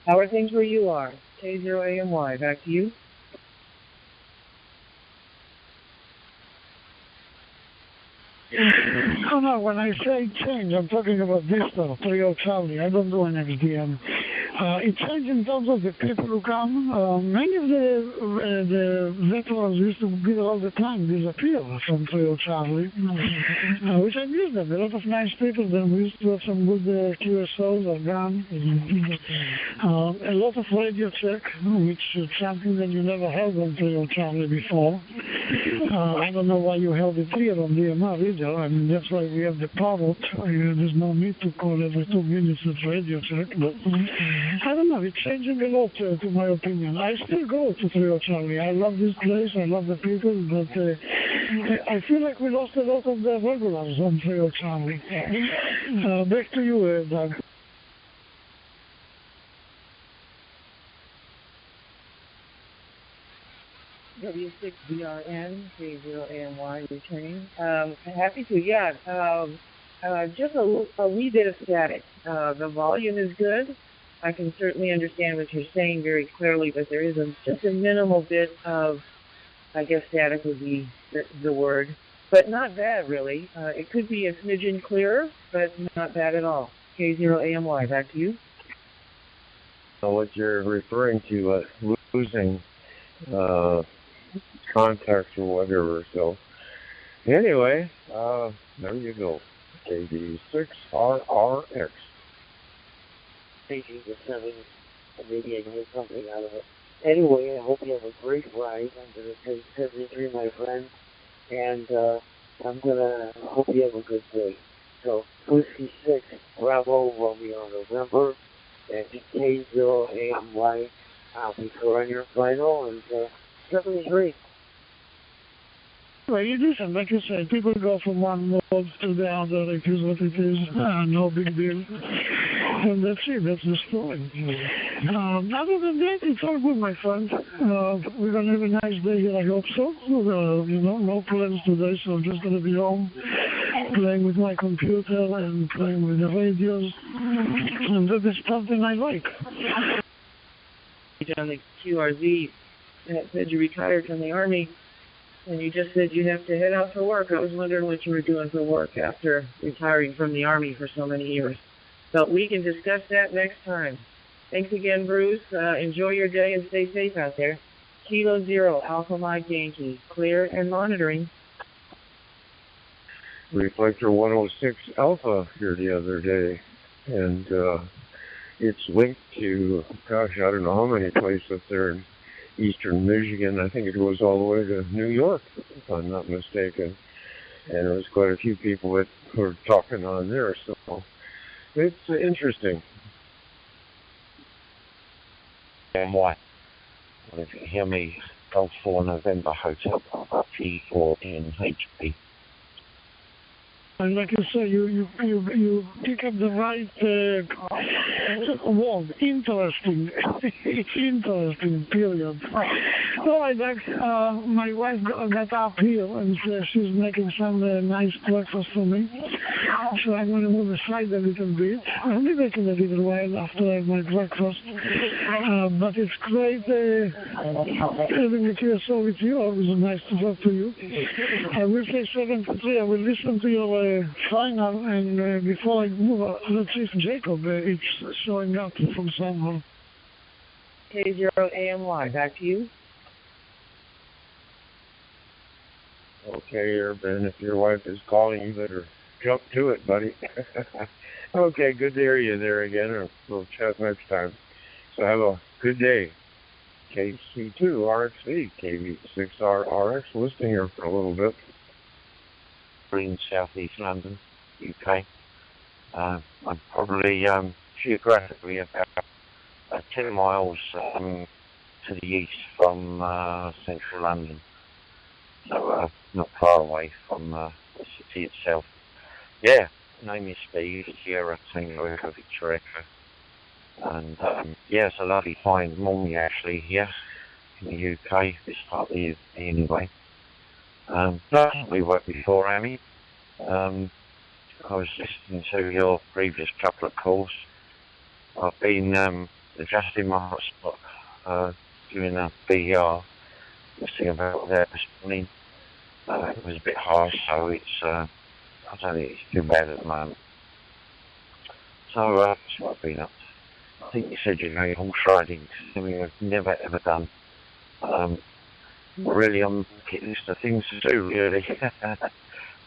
Speaker 14: How are things where you are? K0AMY, back to you.
Speaker 5: Oh no, when I say change, I'm talking about this stuff, 30 Charlie. I don't do an XDM. It changed in terms of the people who come. Many of the veterans used to be there all the time, disappear from 30 Charlie, which I miss them. A lot of nice people. Then we used to have some good QSOs or guns. A lot of radio check, which is something that you never heard on 30 Charlie before. I don't know why you held it here on DMR either. I mean, that's why we have the parrot. There's no need to call every 2 minutes at radio check, but I don't know, it's changing a lot, to my opinion. I still go to 30 Charlie. I love this place, I love the people, but I feel like we lost a lot of the regulars on 30 Charlie. Back to you, Doug.
Speaker 14: W6BRN, K0AMY, returning. Happy to, yeah. Just a wee bit of static. The volume is good. I can certainly understand what you're saying very clearly, but there is just a minimal bit of, I guess static would be the word, but not bad really. It could be a smidgen clearer, but not bad at all. K0AMY, back to you.
Speaker 7: What you're referring to, losing contacts or whatever. So anyway, there you go. KD6RRX.
Speaker 1: Thinking of something, maybe I can get something out of it. Anyway, I hope you have a great ride. I'm going to take 73, my friend, and I'm going to hope you have a good day. So, 56, Bravo, Romeo, November, and K0AMY. I'll be throwing your final, and 73.
Speaker 5: Well, it isn't. Like you said, people go from one mode to the other. It is what it is. No big deal. And that's it. That's the story. Other than that, it's all good, my friend. We're going to have a nice day here, I hope so. No plans today, so I'm just going to be home playing with my computer and playing with the radios. And that is something I like.
Speaker 14: On the QRZ that said you retired from the Army, and you just said you have to head out for work. I was wondering what you were doing for work after retiring from the Army for so many years. But we can discuss that next time. Thanks again, Bruce. Enjoy your day and stay safe out there. Kilo 0, Alpha Mike Yankee. Clear and monitoring.
Speaker 7: Reflector 106 Alpha here the other day, and it's linked to, gosh, I don't know how many places up there in eastern Michigan. I think it goes all the way to New York, if I'm not mistaken. And there was quite a few people that were talking on there, so it's interesting.
Speaker 13: And what? If you hear me, Golf 4 November Hotel, G4NHP.
Speaker 5: And like you say, you pick up the right word. Interesting. It's interesting, period. All right, Doug, my wife got up here and she's making some nice breakfast for me. So I'm going to move aside a little bit. I'll be back in a little while after I have my breakfast. But it's great having the QSO with you. Always nice to talk to you. I will say 73. I will listen to your final, and before I move, let's see if Jacob is showing up from somewhere.
Speaker 14: K0AMY, back to you.
Speaker 9: Okay, Urban, if your wife is calling, you better jump to it, buddy. Okay, good to hear you there again, or we'll chat next time. So have a good day. KC2 RXV, KV6RRX, listening here for a little bit.
Speaker 13: In southeast London, UK. I'm probably geographically about 10 miles to the east from central London, so not far away from the city itself. Yeah, name is Steve, Sierra Tango Echo Victor Echo, and yeah, it's a lovely fine morning actually here in the UK, this part of the UK anyway. We worked before, Amy. I was listening to your previous couple of calls. I've been adjusting my hotspot during a BR, listening about that this morning. It was a bit harsh, so it's I don't think it's too bad at the moment. So that's what I've been up to. I think you said you know horse riding, something I've never ever done. Really on the bucket list of things to do, really.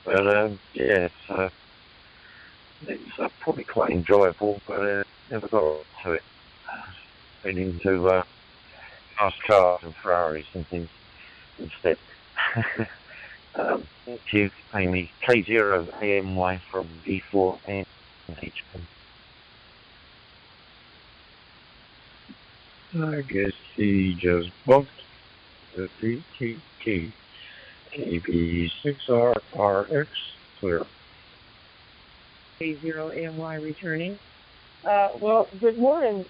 Speaker 13: But yeah, it's probably quite enjoyable, but never got to it. Been into fast cars and Ferraris and things instead. Thank you, Amy. K0AMY from V4 HP.
Speaker 9: I guess he just bumped the DTT. KB6RRX, clear.
Speaker 14: K0AMY returning. Well, good morning.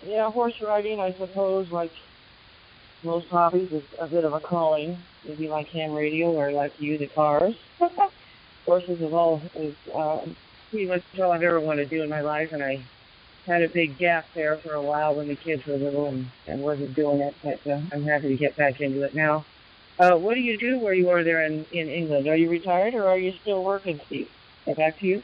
Speaker 14: Yeah, horse riding, I suppose, like most hobbies, is a bit of a calling. Maybe like ham radio or like you, the cars. Horses of all is pretty much all I've ever wanted to do in my life, and I had a big gap there for a while when the kids were little and wasn't doing it, but I'm happy to get back into it now. What do you do where you are there in England? Are you retired or are you still working, Steve? Back to you.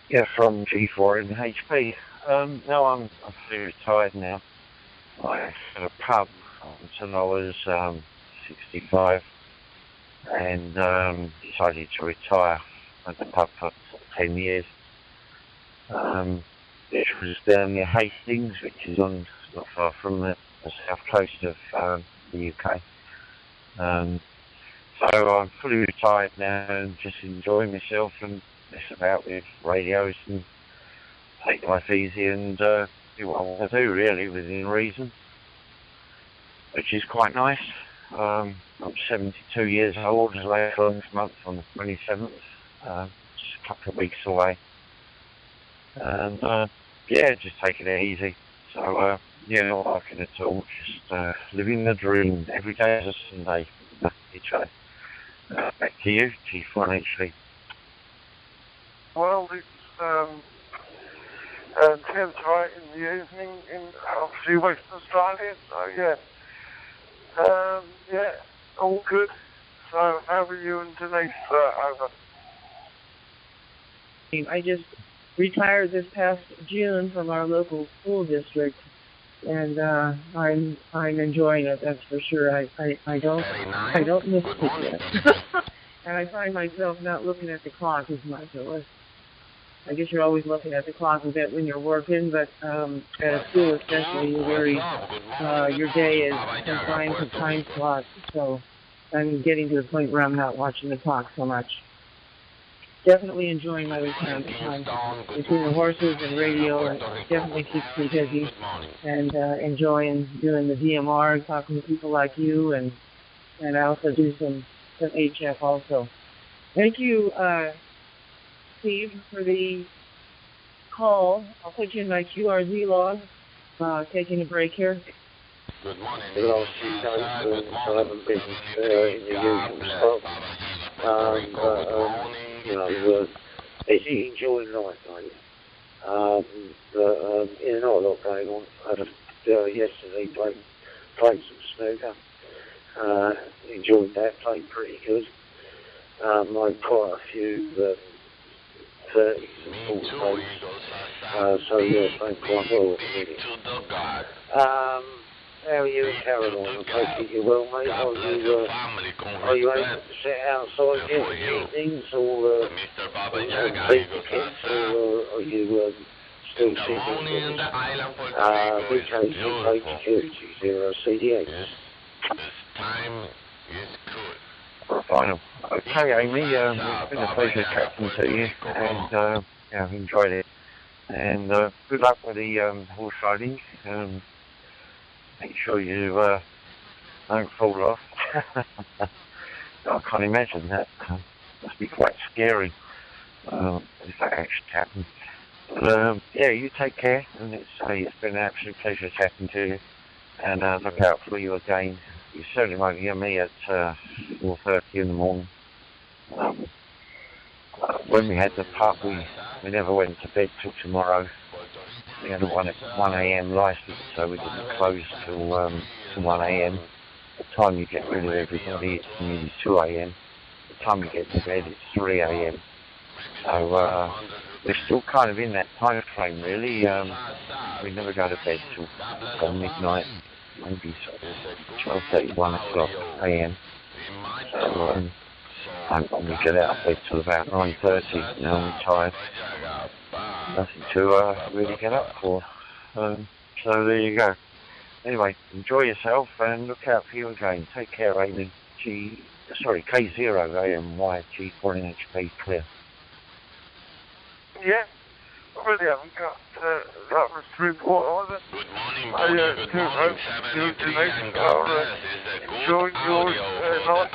Speaker 13: Yeah, from G4 and HP. No, I'm fully retired now. I had a pub until I was 65 and decided to retire at the pub for 10 years. Which was down near Hastings, which is on not far from the south coast of the UK. So I'm fully retired now and just enjoying myself and mess about with radios and take life easy and do what I want to do, really, within reason, which is quite nice. I'm 72 years old later on this month on the 27th, just a couple of weeks away. And yeah, just taking it easy. So yeah, not working at all, just living the dream. Every day is a Sunday. Each way. Back to you, G1 HD.
Speaker 8: Well, it's 10 right in the evening in obviously Western Australia, so yeah. Yeah, all good. So how are you and Denise over?
Speaker 14: I just retired this past June from our local school district, and I'm enjoying it. That's for sure. I don't miss it yet. And I find myself not looking at the clock as much. I guess you're always looking at the clock a bit when you're working, but at a school especially, your day is confined to time slots. So I'm getting to the point where I'm not watching the clock so much. Definitely enjoying my retirement time. Between the horses and radio, it definitely keeps me busy, and enjoying doing the DMR, talking to people like you, and I also do some HF also. Thank you, Steve, for the call. I'll put you in my QRZ log. Taking a break here.
Speaker 1: Good morning. The last few days, I haven't been in the usual spot. You know, it's enjoying life, mate. There's not a lot going on. I had yesterday played some snooker. Enjoyed that, played pretty good. Made quite a few 30s and 40s. So you're playing quite well at the minute. How are you in Carolina? I take it you're well, mate. Are you able to sit outside yet evenings or beat the kids, or are you still sitting BKC8220CDX?
Speaker 13: Final. Okay, Amy, it's been a pleasure chatting to you, and yeah, I've enjoyed it. And good luck with the horse riding. Make sure you don't fall off. I can't imagine that. Must be quite scary if that actually happens. But yeah, you take care, and it's been an absolute pleasure chatting to you. And look out for you again. You certainly won't hear me at 4:30 in the morning. When we had the pup, we never went to bed till tomorrow. We had a 1 a.m. license, so we didn't close till 1 a.m. The time you get rid of everybody, it's nearly 2 a.m. The time you get to bed, it's 3 a.m. So we're still kind of in that time frame, really. We never go to bed till midnight, maybe sort of 12:30, 1 o'clock a.m. So and we get out of bed till about 9:30, and we're tired. Nothing to really get up for. So there you go. Anyway, enjoy yourself and look out for you again. Take care, Amy. K0AMY G4NHP clear.
Speaker 8: Yeah. Really haven't got that was report on it. Good morning, I do hope you tonight are enjoying your night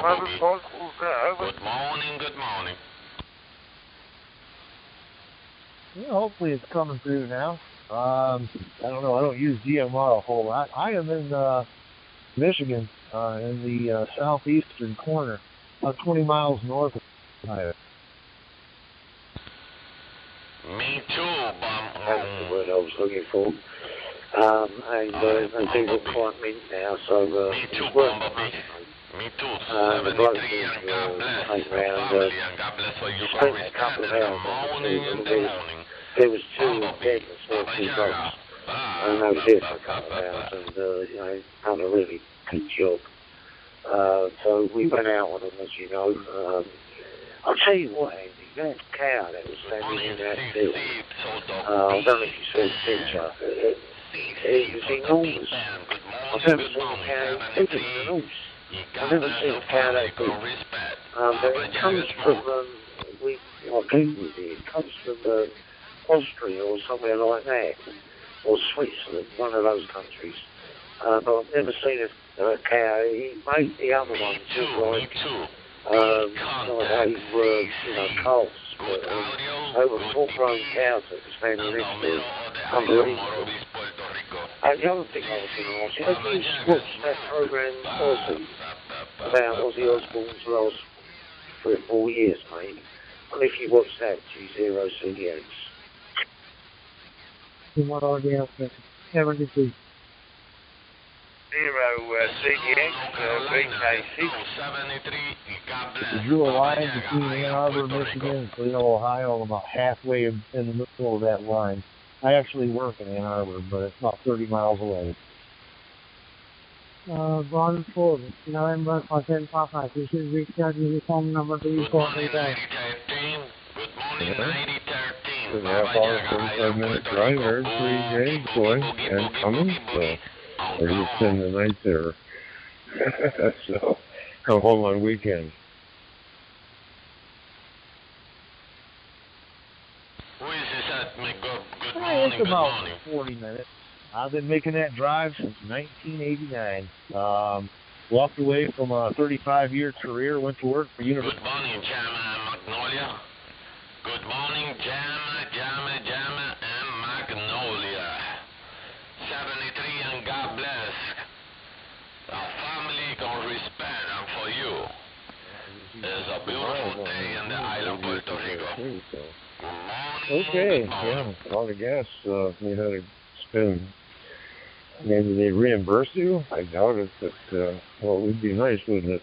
Speaker 8: mother possible.
Speaker 15: Good morning.
Speaker 16: Yeah, hopefully it's coming through now. I don't know. I don't use DMR a whole lot. I am in Michigan, in the southeastern corner, about 20 miles north of Ohio.
Speaker 15: Me too,
Speaker 1: That's the word I was looking for. And people are quite mint now, so it's worth it.
Speaker 15: Me too.
Speaker 1: The bloke who came round spent a couple of hours on the tube. There was 2 dead and small 2 dogs. And they was here for a couple of hours and, done a really good job. So we went out on them, as you know. I'll tell you what, Andy, that cow that was standing in that field, I don't know if you saw the picture, it was enormous. I've never seen a cow bigger than an horse. I've never seen a cow that big. But it comes from, I googled it comes from Austria or somewhere like that, or Switzerland, one of those countries. But I've never seen a cow. He made the other ones look like they were, calves. But they were full-grown cows that were standing next to it. Unbelievable. And the other thing I was going to ask you, have you watched that program, Aussie, about Ozzy Osbourne's last 3 or 4 years, mate? And if you watched that, G0CDX.
Speaker 16: What are the outfits? Never did see.
Speaker 8: 0CDX, BKC.
Speaker 16: We drew a line between Ann Arbor, Michigan, and Toledo, Ohio. I'm about halfway in the middle of that line. I actually work in Ann Arbor, but it's about 30 miles away.
Speaker 17: Gone forward. November 10 Papa. This is Richard, uniform number 3439.
Speaker 9: So now about a 45-minute drive, there's 3 days, boy, and coming, so we're just spending the night there. So come home on weekends.
Speaker 16: It's about 40 minutes. I've been making that drive since 1989. Walked away from a 35-year career, went to work for University.
Speaker 15: Good morning, Jama Magnolia. Good morning, Jama and Magnolia. 73 and God bless. Our family con respect and for you. It's a beautiful day in the island of Puerto Rico.
Speaker 9: Okay, yeah, well, I guess you had to spend. Maybe they reimburse you? I doubt it, but well, it would be nice, wouldn't it?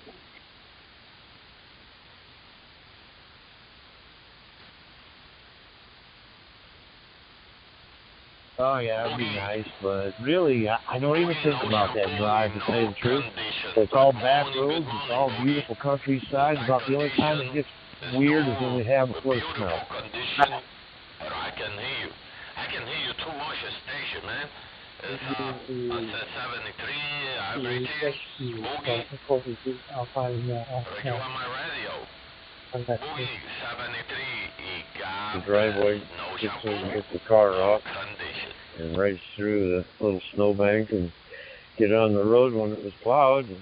Speaker 16: Oh, yeah, that'd be nice, but really, I don't even think about that drive, to tell you the truth. It's all back roads, it's all beautiful countryside. About the only time it gets weird is when we have a foot of snow.
Speaker 15: I can hear you. I can hear you too much station, man. It's 73, Boogie. You on my radio. Boogie, 73,
Speaker 9: the driveway, just so you can get the car off and race through the little snowbank and get on the road when it was plowed. And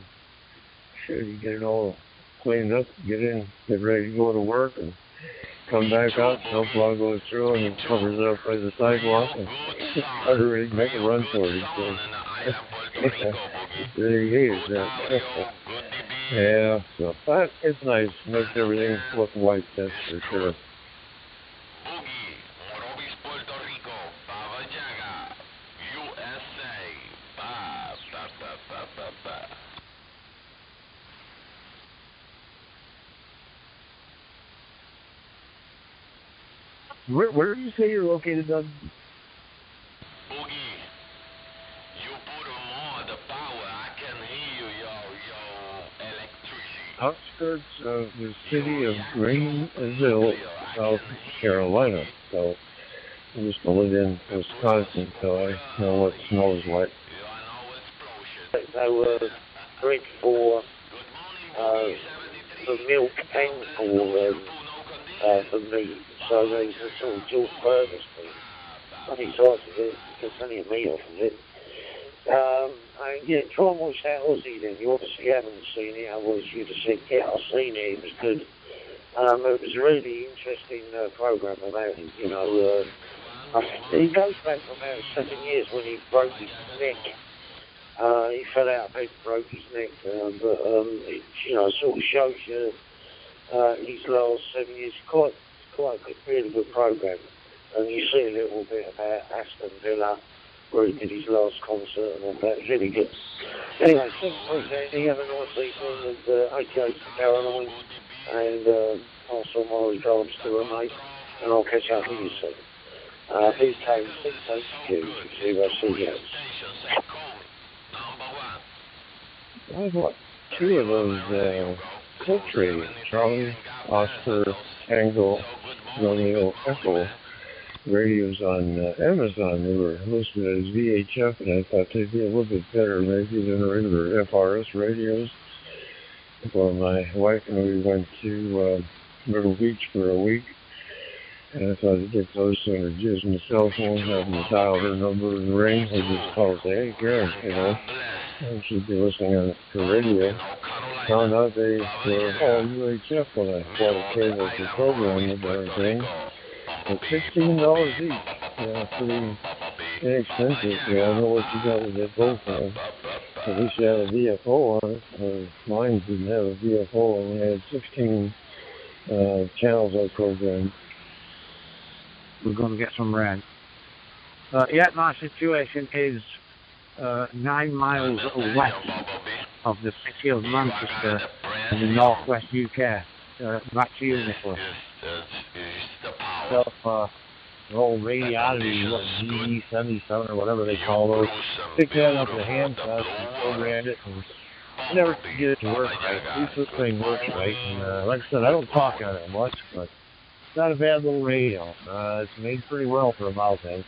Speaker 9: sure, you get it all cleaned up, get in, get ready to go to work, and come back out, snowplow goes through, and it covers up by the sidewalk, and I'm ready to make a run for it. So, really hated that. Yeah, so but it's nice. Makes everything look white, that's for sure.
Speaker 16: Where do you say you're located, Doug?
Speaker 9: Outskirts of the city of Greenville, South Carolina. So I used to live in Wisconsin, so I know what snow is like.
Speaker 1: They were bred for milk and for meat. So they were sort of dual purpose meat. I'm excited to get plenty of meat off of it. And yeah, try and watch that Aussie then. You obviously haven't seen it, otherwise you'd have said, yeah, I've seen it, it was good. It was a really interesting program about him, you know. He goes back for about 7 years when he broke his neck. He fell out of bed and broke his neck, but it, you know, sort of shows you his last 7 years. Quite a good, really good program. And you see a little bit about Aston Villa, where he did his last concert and all that. It's really good. Anyway, thanks for listening. Have a nice evening, and okay to Caroline, and pass on my regards to her mate, and I'll catch up with you soon. BK 6HQ 0CX.
Speaker 9: I bought 2 of those Coltrane, Charlie, Oscar, Tango, Romeo, Echo radios on Amazon. They were listed as VHF, and I thought they'd be a little bit better maybe than regular FRS radios. Well, my wife and we went to Myrtle Beach for a week, and I thought I'd get those sooner. Using the cell phone, having to dial her number and ring, or just call and say, hey, Karen, you know, and she'd be listening on the radio. Found out they were all UHF when I bought a cable to program and everything. But $16 each. Yeah, pretty inexpensive. Yeah, I know what you got with that both on. At least you had a VFO on it. Mine didn't have a VFO, only had 16 channels I programmed.
Speaker 5: We're going to get some rain. Yeah, my situation is 9 miles west of the city of Manchester in the northwest UK. Back to you, Nicholas.
Speaker 16: The old radiology, what, GD77 or whatever they call those. Pick that up with a handset and program it, and I never get it to work right. At least this thing works right. And like I said, I don't talk on it much, but it's not a bad little radio. It's made pretty well for a mouth thing.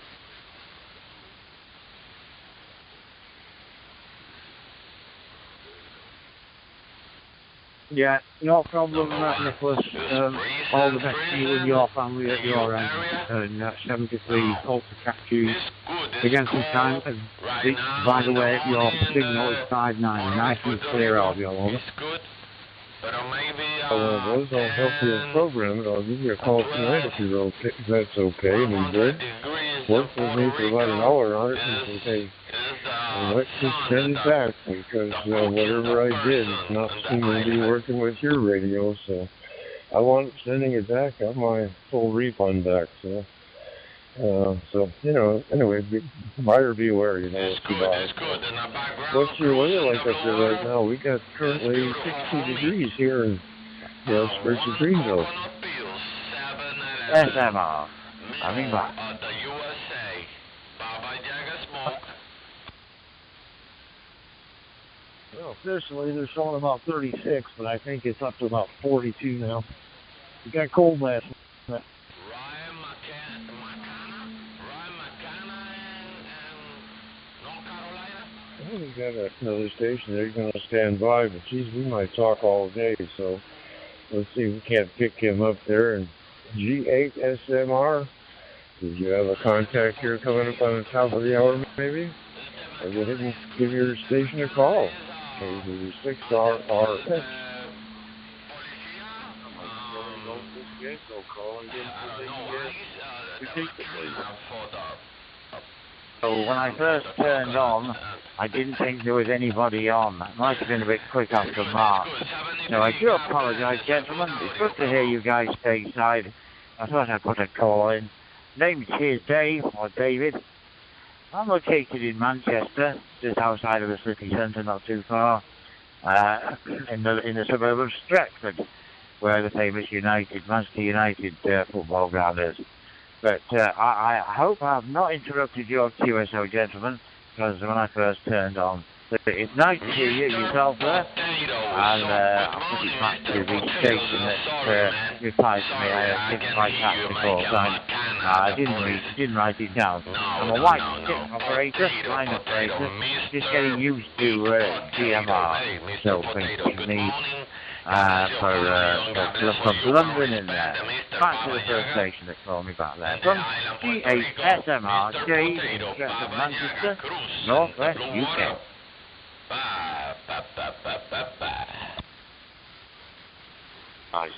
Speaker 5: Yeah, no problem, Nicholas. All the best to you and your family at your end. And 73 Ultra Captures. Again, sometime. By the way, your signal is 5.9. Nice and clear audio, over.
Speaker 9: Those I'll help you program it. I'll give you a call tonight if that's okay. And you did. Worked with me for about an hour on it and said, hey, let's just send it back because whatever I did is not seeming to be working with your radio, so I want sending it back. I have my full refund back, so you know, anyway, buyer beware, you know what you buy. What's your weather like up there right now? We got currently 60 degrees here in the outskirts of Greenville.
Speaker 12: SMR. Coming back.
Speaker 16: officially they're showing about 36, but I think it's up to about 42 now. It got cold last night.
Speaker 9: Well, we got another station there. You're going to stand by, but geez, we might talk all day, so let's see if we can't pick him up there. And G8SMR, did you have a contact here coming up on the top of the hour, maybe? Or go ahead and give your station a call. KV6RRX.
Speaker 12: So when I first turned on, I didn't think there was anybody on. That might have been a bit quick off the mark. So I do apologise, gentlemen. It's good to hear you guys stateside. I thought I'd put a call in. Name is Dave, or David. I'm located in Manchester, just outside of the city centre, not too far, in the suburb of Stratford, where the famous Manchester United football ground is. But I hope I have not interrupted your QSO, gentlemen, because when I first turned on, it's nice to hear you yourself there, and I'll put it back to the station that replied to me. I didn't quite catch the call sign. I didn't write it down. I'm a white operator, line operator, just getting used to DMR, so thanks to me for London and back to the first station that called me back there. From G8SMR, Dave in Stratford, Manchester, North West UK.
Speaker 13: Nice,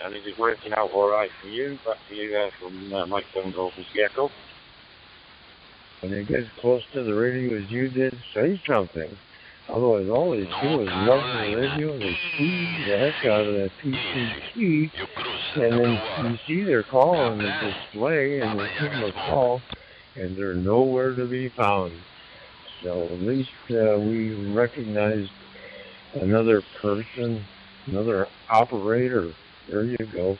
Speaker 13: and it is working out all right for you. Back to you there from my phone call from Seattle.
Speaker 9: When it gets close to the radio as you did, say something. Otherwise, all they do is love the radio. They squeeze the heck out of that PCT, and then you see their call on the display, and they give them a call, and they're nowhere to be found. So at least we recognized another person, another operator. There you go.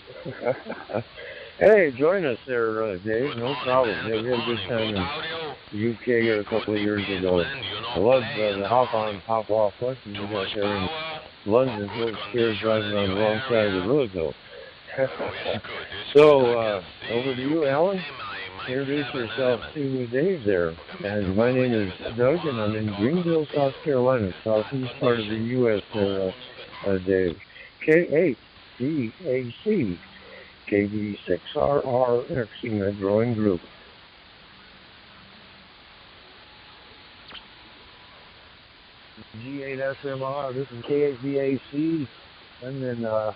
Speaker 9: Hey, join us there, Dave. No problem. Yeah, we had a good time in the UK a couple of years ago. I love the hop-on, hop-off buses you got there in London. So scared driving on the wrong side of the road, though. So, over to you, Alan. Introduce yourself to Dave there. And my name is Doug, and I'm in Greenville, South Carolina, southeast part of the U.S. there, Dave. KHDAC, KV6RRX in the growing group.
Speaker 16: G8SMR, this is KHDAC. I'm in the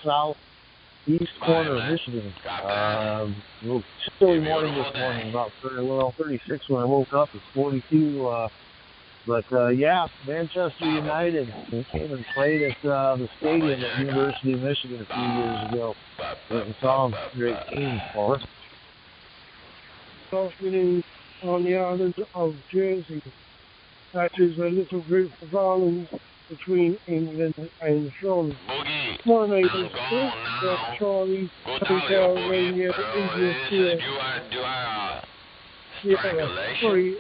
Speaker 16: southeast corner of Michigan. A little chilly morning this morning, about 36 when I woke up. It's 42. But yeah, Manchester United, they came and played at the stadium at University of Michigan a few years ago. Went and saw them. Great team for us.
Speaker 8: Afternoon on the island of Jersey. That is a little group of islands between England and France. My name is Chris, that's Charlie, Hotel, Radio, India, Sierra, sorry,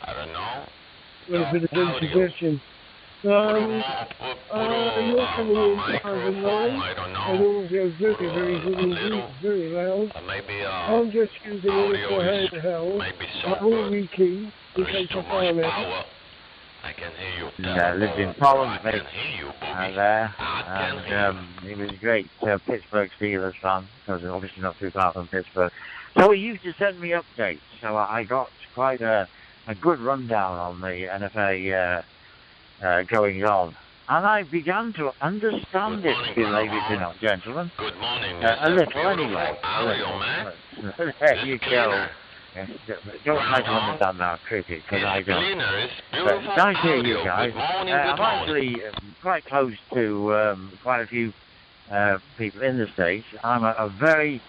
Speaker 15: I don't know.
Speaker 8: A little bit of indigestion. You're coming in 2009. I don't go very, very good indeed, very loud. I'm just using it for handheld. I will be key in case I find out.
Speaker 15: I can hear you.
Speaker 12: Lived in Poland, mate, there, and he was a great Pittsburgh Steelers fan, because obviously not too far from Pittsburgh. So he used to send me updates, so I got quite a good rundown on the NFA goings on. And I began to understand it, believe it or not, gentlemen.
Speaker 15: Good morning,
Speaker 12: a little anyway. There you go. Don't try to understand our cricket, because I don't. But it's nice to hear you guys. I'm actually quite close to quite a few people in the States. I'm a very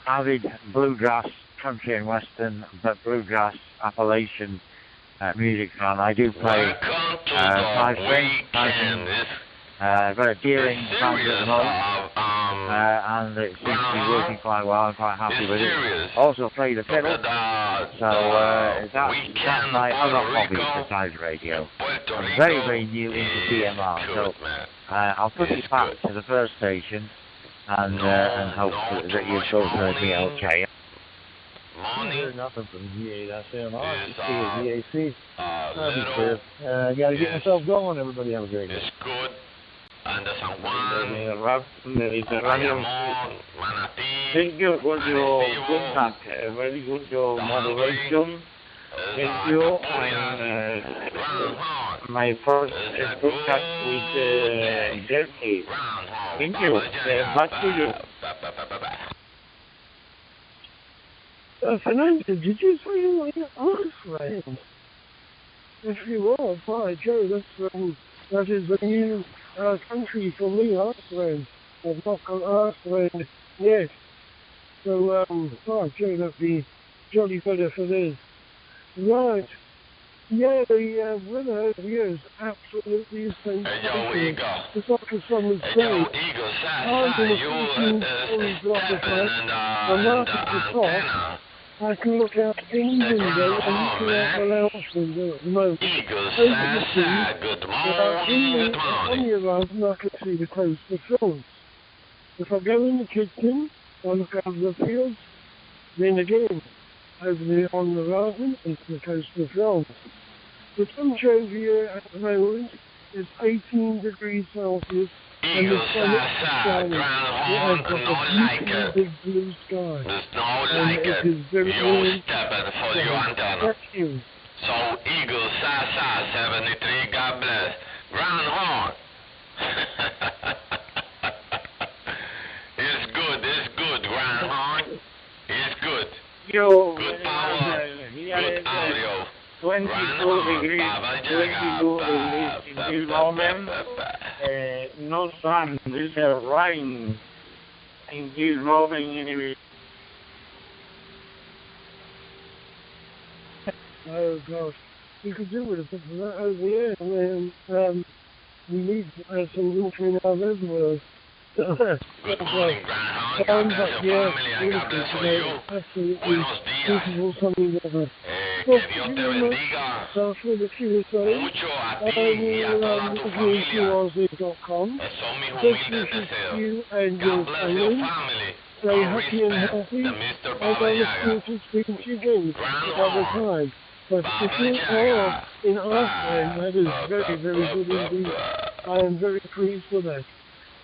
Speaker 12: avid bluegrass, country and western, but bluegrass Appalachian music fan. I do play 5 string. I've got a Deering band at the moment,
Speaker 6: and it seems to be working quite well. I'm quite happy with it. Also play the fiddle, so that's my other hobby besides radio. I'm very, very new into DMR, so I'll put it back to the first station and hope that you've both heard me okay.
Speaker 16: I heard nothing from GA.SMR, just VAC. That'll be clear. I gotta get myself going. Everybody have a great day.
Speaker 12: Mediterranean. Thank you for your contact, very good your moderation. Thank you, and my first contact with DEPT'S. Thank you. Back to you.
Speaker 16: Fernando, did you say you were an Earthland? If you were, by Joe, that is a new country for me, Earthland. I've not got Earthland yet. So, by Joe, that'd be jolly better for this. Right. Yeah, the weather over here is absolutely fantastic. It's like a summer's day. I'm in a 14-story block of flats. I'm up at the top. I can look out any window and look out the lounge window at the moment. Over the sea, on the horizon I can see the coast of France. If I go in the kitchen, I look out the fields, then again, over there on the horizon, it's the coast of France. The temperature here at the moment is 18 degrees Celsius, and the sun is shining. It has got a beautiful big blue sky, and it is very warm. Thank you.
Speaker 15: So, Eagle, Sasa, 73, God bless. Groundhog. It's good, Groundhog. It's good. Good power, good audio.
Speaker 12: 22 degrees, 22 degrees in this moment. No sun, this is rain in this moment anyway.
Speaker 16: Oh gosh, you could do with a bit of that over here, and we need some water in our reservoirs.
Speaker 15: Good morning, Groundhog. God bless your family and God bless for you.
Speaker 16: Absolutely
Speaker 15: Buenos días.
Speaker 16: beautiful sunny weather.
Speaker 15: Que Dios te bendiga
Speaker 16: For the QSA,
Speaker 15: mucho a ti y a toda tu familia.
Speaker 16: QRZ.com.
Speaker 15: Son mis
Speaker 16: Best
Speaker 15: humildes
Speaker 16: wishes to
Speaker 15: deseos.
Speaker 16: you and
Speaker 15: God
Speaker 16: your
Speaker 15: bless your
Speaker 16: family.
Speaker 15: family.
Speaker 16: Stay
Speaker 15: All
Speaker 16: happy and
Speaker 15: respect
Speaker 16: healthy.
Speaker 15: to Mr.
Speaker 16: And
Speaker 15: Baba
Speaker 16: I look
Speaker 15: Yaga.
Speaker 16: forward to speaking to you again another time. But if you are in Iceland, that is very, very good indeed. I am very pleased for that.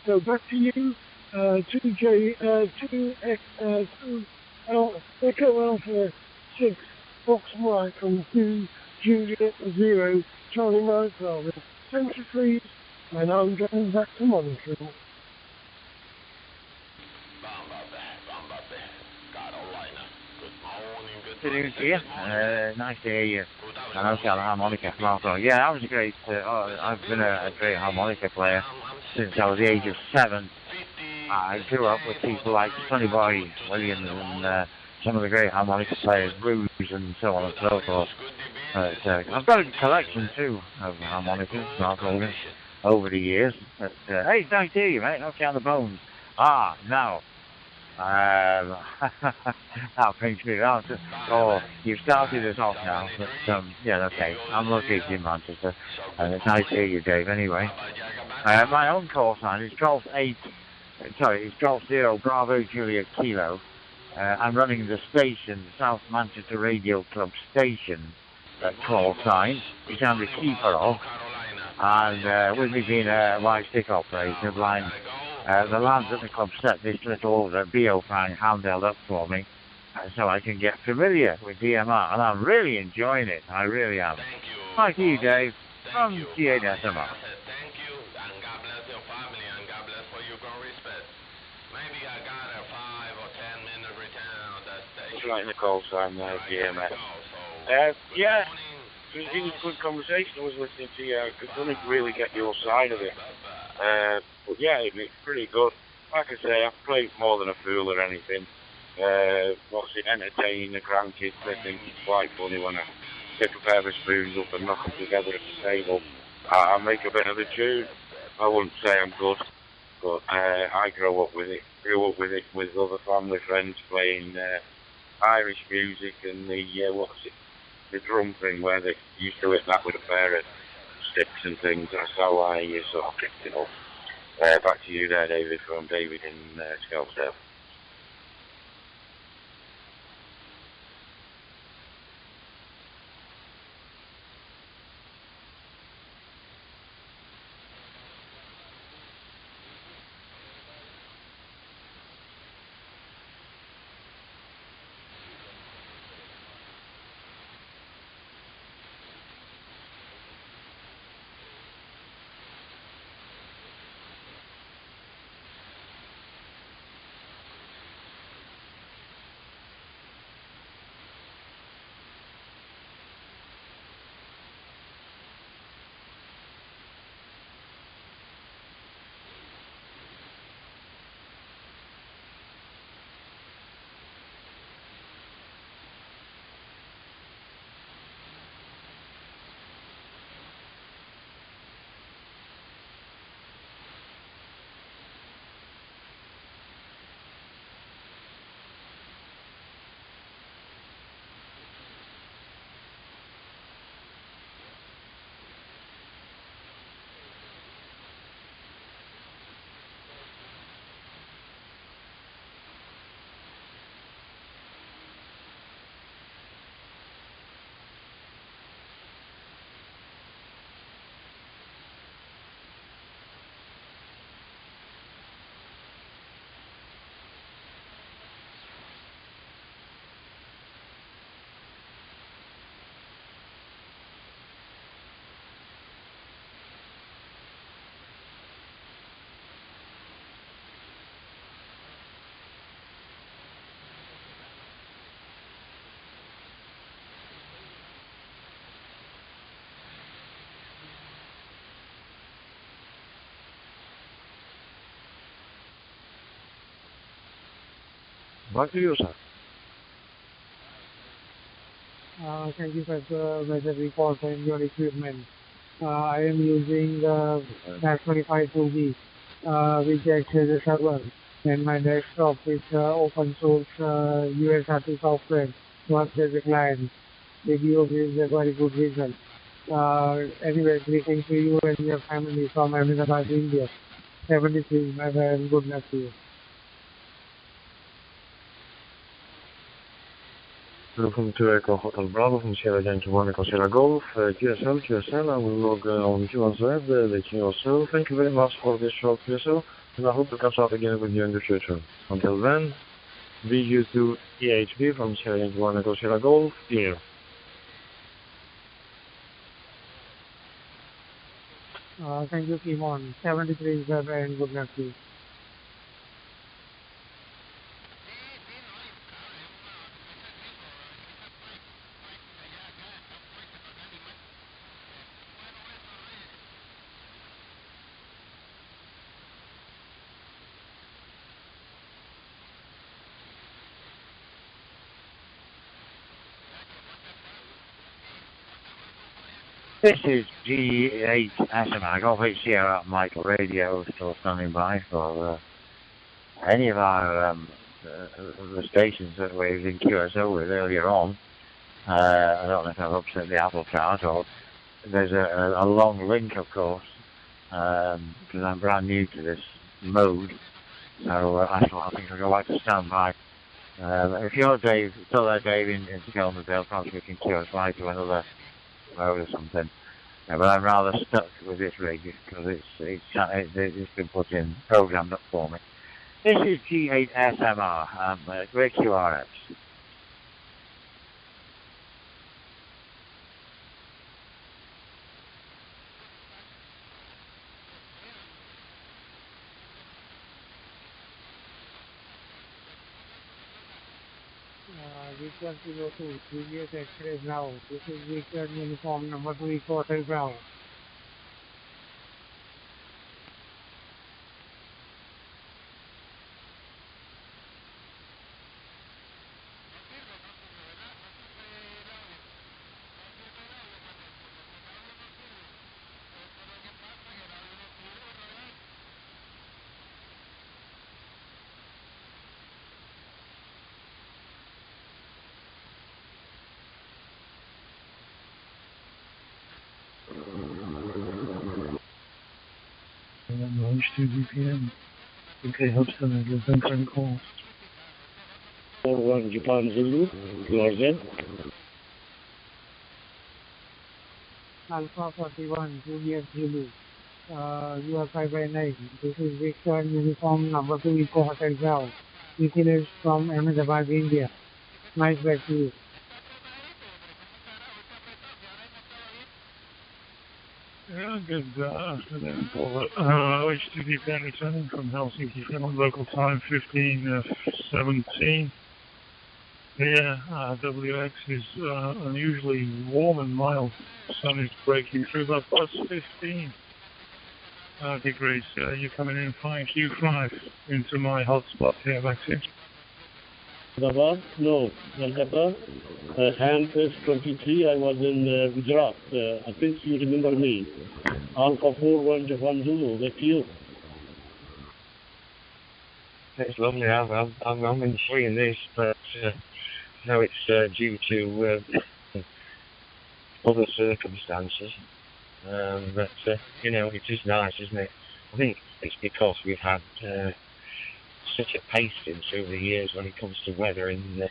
Speaker 16: So back to you, 2L, Echo Alpha 6, Fox Mike from 2, Juliet 0, Charlie Mike Darwin, center freeze, and I'm going back to monitoring.
Speaker 6: Nice to hear you. And I've got a harmonica also. Yeah, that was a great, I've been a great harmonica player since I was the age of 7. I grew up with people like Sonny Boy Williams and some of the great harmonica players, Bruce and so on and so forth. I've got a collection too of harmonicas, not over the years. But, hey, it's nice to hear you, mate. Knock down the bones. Now. That brings me around to, you've started us off now, but yeah, okay, I'm located in Manchester, and it's nice to hear you, Dave, anyway. My own call sign is Golf 0 Bravo Juliet Kilo. I'm running the station, South Manchester Radio Club station call sign, which I'm the keeper of, and with me being a live stick operator, blind. The lads at the club set this little order, BO-Fang, handheld up for me, so I can get familiar with DMR, and I'm really enjoying it. I really am. Thank you, Dave, from GA.SMR.
Speaker 15: Thank you, and God bless your family, and God bless for your great respect. Maybe I got a 5 or 10 minute return on that station.
Speaker 12: It's like the call sign there, GMS. Yeah, it was a good conversation. I was listening to you. I couldn't really get your side of it. But yeah, it's pretty good. Like I say, I've played more than a fool or anything. Entertain the grandkids. They think it's quite funny when I pick a pair of spoons up and knock them together at the table. I make a bit of a tune. I wouldn't say I'm good,
Speaker 13: but I grew up with it with other family friends playing Irish music and the drum thing where they used to hit that with a pair of sticks and things. That's how I sort of picked it up. Back to you there, David, from David in Skelter.
Speaker 16: Back to you, sir.
Speaker 17: Thank you for the weather report and your equipment. I am using NAS 25 2B, which acts as a server, and my desktop is open source USRT software, works as a client. Video gives a very good result. Anyway, greetings to you and your family from Ahmedabad, India. 73, and good luck to you.
Speaker 16: Welcome to Echo Hotel Bravo from Sierra Yankee 1 Echo Sierra Golf, QSL, I will log on QSL, the QSL. Thank you very much for this short QSL, and I hope to catch up again with you in the future. Until then, VU2 EHB from Sierra Yankee 1 Echo Sierra Golf, here.
Speaker 17: Thank you, Kimon. 73 is and good luck to you.
Speaker 12: This is G8 SMI, Golf 8 Sierra Michael Radio, still standing by for any of our the stations that we was in QSO with earlier on. I don't know if I've upset the apple cart, or there's a long link, of course, because I'm brand new to this mode, so I think I'll go back to stand by. If you're Dave, still there, Dave, in Skelmersdale, perhaps we can QSY to another mode or something. But I'm rather stuck with this rig because it's been put in, programmed up for me. This is G8 SMR, great QRX.
Speaker 17: Victor Kilo 2, previous X-ray now. This is Victor uniform number 3 Hotel Bravo.
Speaker 5: and then lunch 2 p.m. UK Hudson and Livingston calls.
Speaker 18: 41 Japan Zulu, yours in.
Speaker 17: Alpha 41, Juliet Zulu. YAVAPI by 9. This is Victor Uniform number 2 Eco Hotel Bravo. Details from Ahmedabad, India. Nice back to you.
Speaker 5: Yeah, good afternoon, Paul. HTTP returning from Helsinki, Finland, local time 15:17. Yeah, WX is unusually warm and mild. Sun is breaking through, about plus 15 degrees. You're coming in fine Q5 into my hotspot here, back to you.
Speaker 18: Ahmedabad? No, Calcutta. Hand test 23, I was in Gujarat. I think you remember me. Alpha 41 Japan Zulu, that's you.
Speaker 9: It's lovely. I'm enjoying this, but now it's due to other circumstances. But you know, it is nice, isn't it? I think it's because we've had such a pasting through the years when it comes to weather in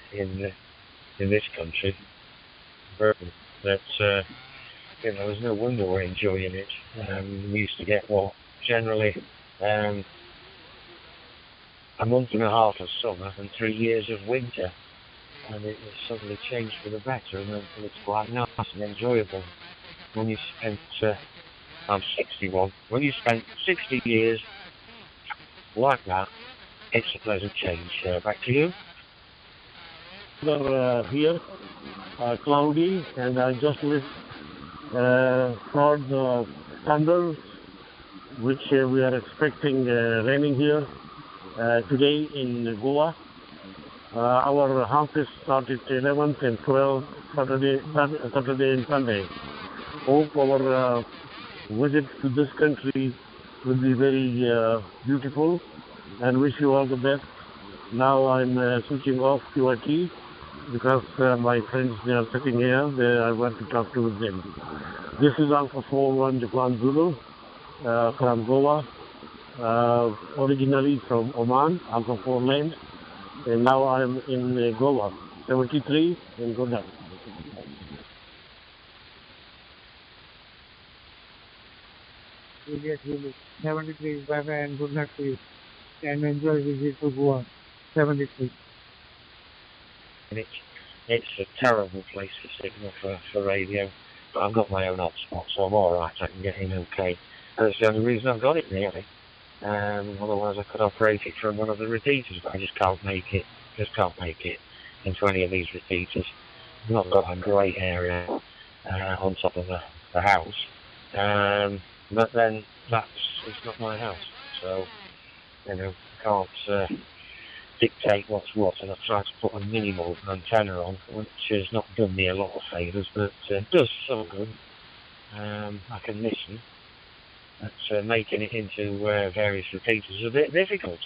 Speaker 9: this country. That you know, there's no wonder we're enjoying it. We used to get generally a month and a half of summer and 3 years of winter, and it has suddenly changed for the better, and it's quite nice and enjoyable. When you spent, I'm 61. When you spent 60 years like that, it's a pleasant change. Back to you.
Speaker 18: Here, cloudy, and I just saw the thunder, which we are expecting raining here today in Goa. Our harvest started 11th and 12th, Saturday and Sunday. Hope our visit to this country will be very beautiful, and wish you all the best. Now I'm switching off QRT because my friends, they are sitting here. I want to talk to them. This is Alpha 41 Japan Zulu from Goa, originally from Oman, Alpha 4 land, and now I'm in Goa, 73 and go down.
Speaker 17: Juliet Zulu, 73, bye-bye and good luck to you. And enjoy visit to Goa, 73.
Speaker 9: It's a terrible place for signal for radio, but I've got my own hotspot, so I'm alright, I can get in okay. And that's the only reason I've got it, really. Otherwise I could operate it from one of the repeaters, but I just can't make it into any of these repeaters. I've not got a great area on top of the house. But then it's not my house, so you know, I can't dictate what's what, and I've tried to put a minimal antenna on, which has not done me a lot of favours, but does some good. I can listen, but making it into various repeaters is a bit difficult.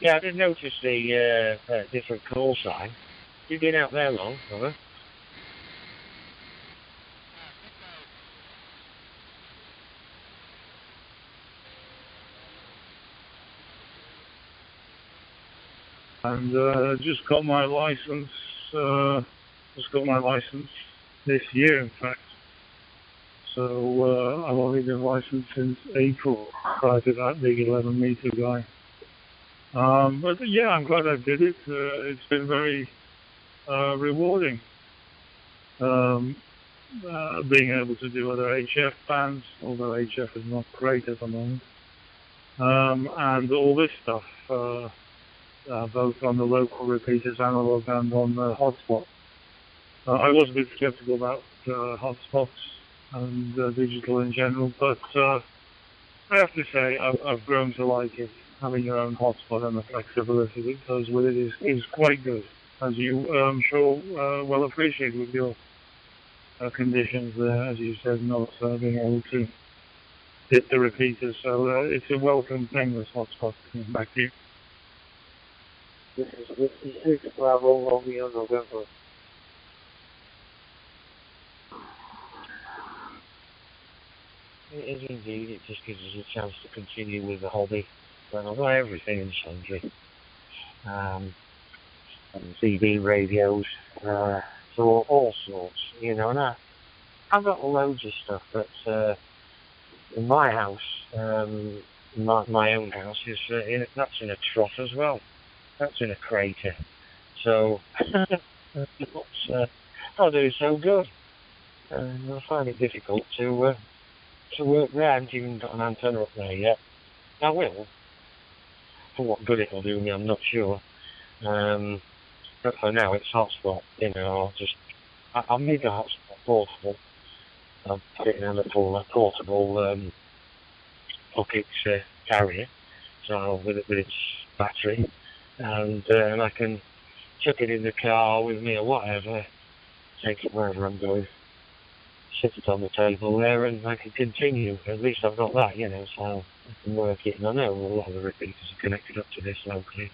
Speaker 9: Yeah, I did notice the different call sign. You've been out there long, brother?
Speaker 5: And just got my license. This year, in fact. So I've only been licensed since April. Prior to that, big 11-meter guy. But yeah, I'm glad I did it. It's been very rewarding. Being able to do other HF bands, although HF is not great at the moment. And all this stuff. Both on the local repeaters, analog, and on the hotspot. I was a bit skeptical about hotspots and digital in general, but I have to say I've grown to like it. Having your own hotspot and the flexibility that goes with it is quite good, as you I'm sure well appreciate with your conditions there, as you said, not being able to hit the repeaters. So it's a welcome thing, this hotspot. Back to you.
Speaker 17: This is 56, Bravo, Romeo, November.
Speaker 16: It is indeed. It just gives us a chance to continue with the hobby. But I've got everything in sundry. And CD radios, so all sorts, you know, and I've got loads of stuff, but in my house, my own house, is that's in a trough as well. That's in a crater. So, I'll do so good. I find it difficult to work there. I haven't even got an antenna up there yet. I will. For what good it'll do me, I'm not sure. But for now, it's hotspot. You know, I'll make a hotspot portable. I'll put it in a little portable pocket carrier, so with its battery, and I can chuck it in the car with me or whatever, take it wherever I'm going, sit it on the table there, and I can continue. At least I've got that, you know, so I can work it. And I know a lot of the repeaters are connected up to this locally,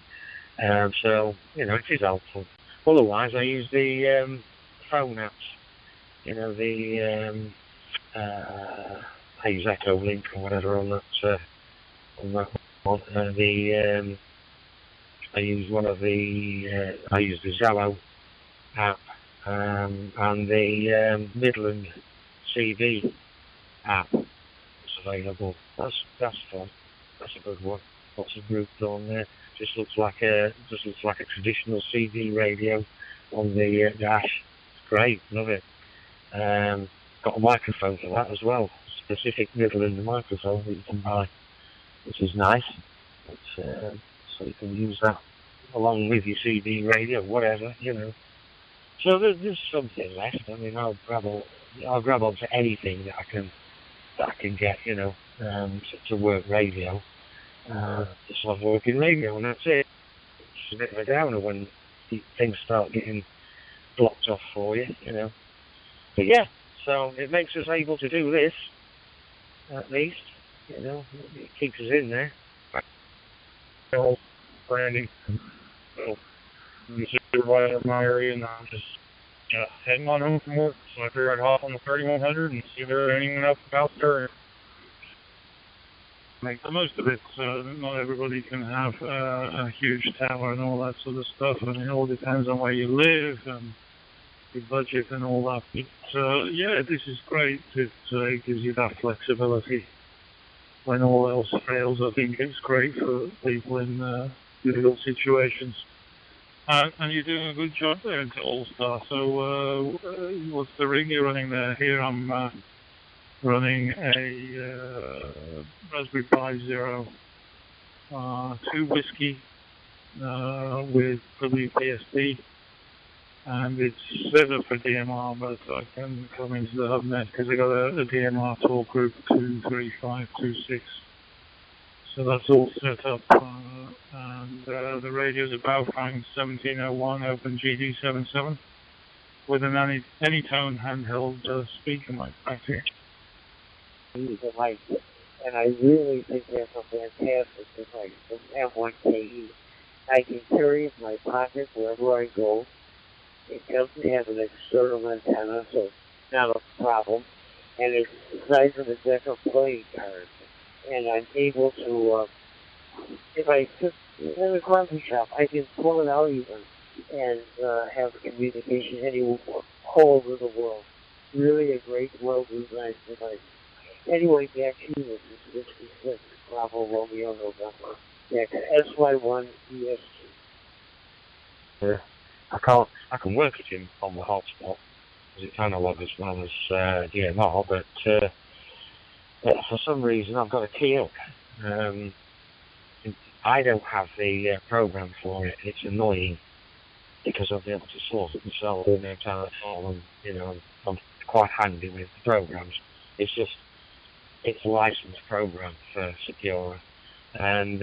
Speaker 16: so you know it is helpful. Otherwise, I use the phone apps. You know, I use Echo Link or whatever on that one. I use one of the I use the Zello app and the Midland CV app. It's available. That's fun. That's a good one. Lots of groups on there. Just looks like a traditional CD radio on the dash. It's great. Love it. Got a microphone for that as well. Specific Midland microphone that you can buy, which is nice. So you can use that along with your CD radio, whatever, you know. So there's something left. I mean, I'll grab onto anything that I can get, you know, to work radio. Just love working radio, and that's it. It's a bit of a downer when things start getting blocked off for you, you know. But yeah, so it makes us able to do this, at least, you know. It keeps us in there.
Speaker 8: Brandy. So, I'm the supervisor of my area, and I'm just heading on home from work. So I figured I'd hop on the 3100 and see if there's anyone else about there.
Speaker 2: Make the most of it. Not everybody can have a huge tower and all that sort of stuff. I mean, it all depends on where you live and your budget and all that. But yeah, this is great. It gives you that flexibility. When all else fails, I think it's great for people in difficult situations. And you're doing a good job there into All-Star. So what's the ring you're running there? Here I'm running a Raspberry Pi Zero 2 whiskey with WPSD, and it's set up for DMR, but I can come into the hub net because I got a DMR talk group 23526. So that's all set up, and the radio's a Baofeng 1701 Open GD77 with an Anytone handheld speaker mic back here.
Speaker 19: Device, and I really think that's a fantastic device. From F1KE, I can carry it in my pocket wherever I go. It doesn't have an external antenna, so it's not a problem. And it's the size of a deck of playing cards. And I'm able to, if I sit in a coffee shop, I can pull it out even and have communication anywhere all over the world. Really a great, well-designed device. Anyway, back to you. This is 56 Bravo Romeo November. Back to SY1 EST.
Speaker 16: Yeah, I can work it in on the hotspot because it's analog as well as DMR, but for some reason I've got a key up. I don't have the program for it. It's annoying because I'll be able to sort it myself in no time at all, and you know I'm quite handy with the programs. It's just it's a licensed program for Secura, and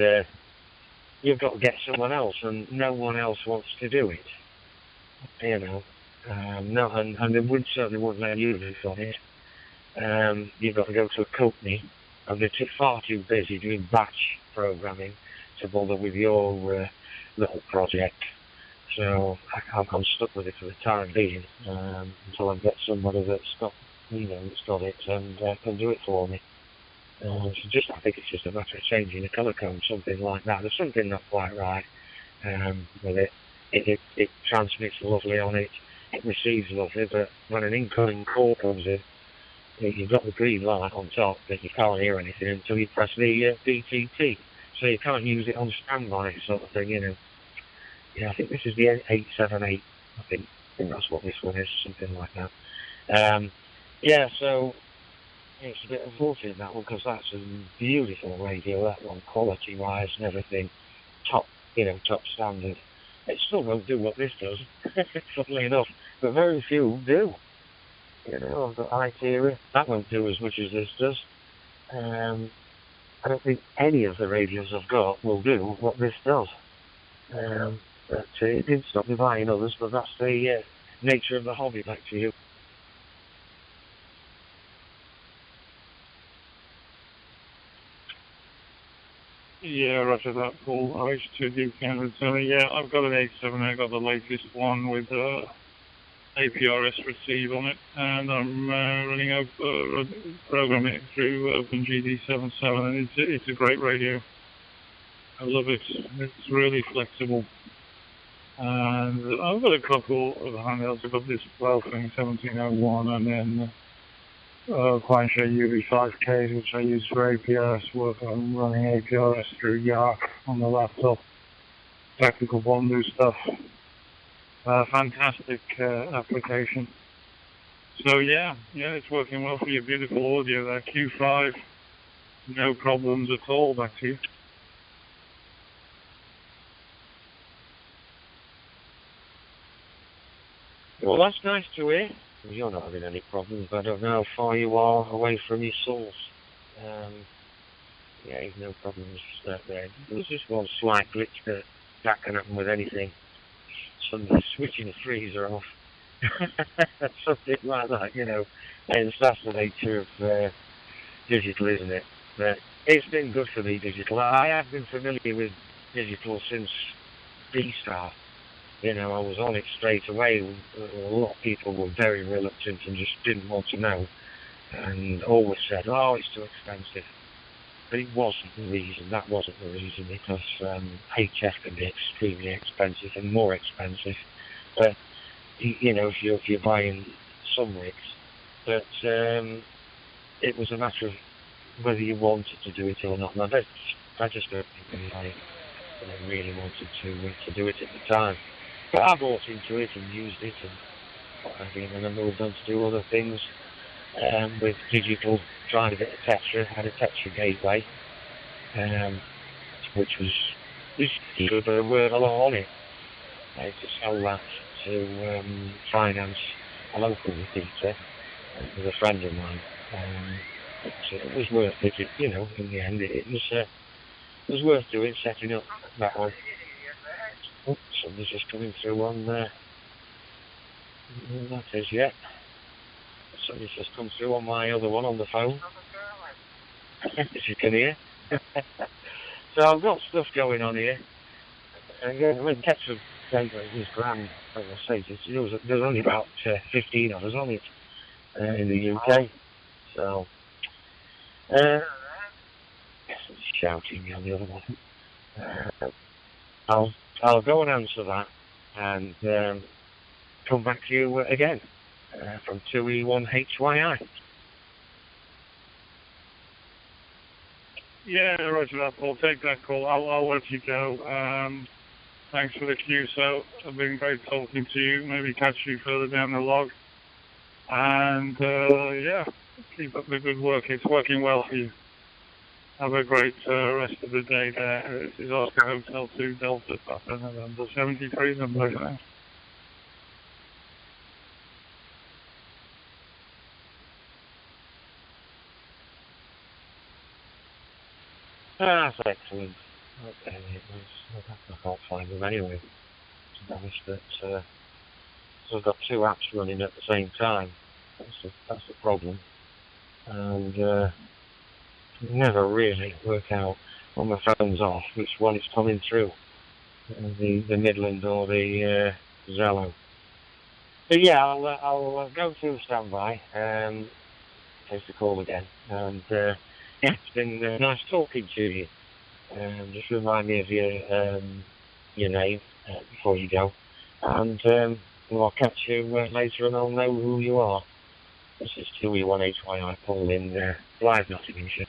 Speaker 16: you've got to get someone else, and no one else wants to do it. You know, no, and they certainly wouldn't let you do it on it. You've got to go to a company, and they're far too busy doing batch programming to bother with your little project. So I'm stuck with it for the time being until I get somebody that's got, you know, that's got it and can do it for me.
Speaker 9: So just, I think it's just a matter of changing the colour code, something like that. There's something not quite right with it. It transmits lovely on it, it receives lovely, but when an incoming call comes in, you've got the green light on top, but you can't hear anything until you press the BTT. So you can't use it on standby sort of thing, you know. Yeah, I think this is the 878. I think that's what this one is, something like that. Yeah, so it's a bit unfortunate, that one, because that's a beautiful radio, that one, quality-wise and everything, top standard. It still won't do what this does, funnily enough, but very few do. You know, I've got Iteria, that won't do as much as this does. I don't think any of the radios I've got will do what this does. But it didn't stop me buying others, but that's the nature of the hobby. Back to you.
Speaker 20: Yeah, roger that, Paul. RH2 Canada. Yeah, I've got an 87. I got the latest one with APRS receive on it, and I'm programming it through OpenGD77, and it's a great radio. I love it. It's really flexible. And I've got a couple of handhelds. I've got this Wellthing 1701, and then Quantities UV5Ks, which I use for APRS work. I'm running APRS through YARC on the laptop. Tactical Bondu stuff. Fantastic application. So yeah, it's working well for your beautiful audio there. Q5, no problems at all. Back to you.
Speaker 9: Well, that's nice to hear. You're not having any problems, but I don't know how far you are away from your source. Yeah, you've no problems there. There's just one slight glitch that can happen with anything. Somebody switching the freezer off. Something like that, you know. And that's the nature of digital, isn't it? But it's been good for me, digital. I have been familiar with digital since D-Star. You know, I was on it straight away. A lot of people were very reluctant and just didn't want to know. And always said, oh, it's too expensive. But it wasn't the reason. That wasn't the reason, because HF can be extremely expensive and more expensive. But, you know, if you're buying some rigs. But it was a matter of whether you wanted to do it or not. And I just don't think I really wanted to do it at the time. But I bought into it and used it and what have you, and then I moved on to do other things with digital, trying a bit of Tetra, had a Tetra gateway, which was good, but I worked a lot on it. I had to sell that to finance a local repeater with a friend of mine. So it was worth it, you know, in the end. It was worth doing, setting up that one. Oh, somebody's just coming through on there. That is, yeah. Somebody's just come through on my other one on the phone. As you can hear. So I've got stuff going on here. And again, I mean, Tetra gateway is grand. As I say, there's only about 15 of us on it in the UK. So, shouting on the other one. I'll go and answer that and come back to you again from 2E1HYI.
Speaker 20: Yeah, roger that, Paul. Take that call. I'll let you go. Thanks for the cue. So I've been great talking to you. Maybe catch you further down the log. And yeah, keep up the good work. It's working well for you. Have a great rest of the day there. This is Oscar Hotel 2 Delta, Papa November 73 number now.
Speaker 9: That's excellent. Okay, I can't find them anyway, to be honest, but so I've got two apps running at the same time. That's the problem. And never really work out when my phone's off which one is coming through, the Midland or the Zello. But yeah, I'll go through standby in case they call again, and Yeah, it's been nice talking to you. Just remind me of your name before you go. And I'll catch you later and I'll know who you are. This is 2E1HYI Paul in live Nottinghamshire.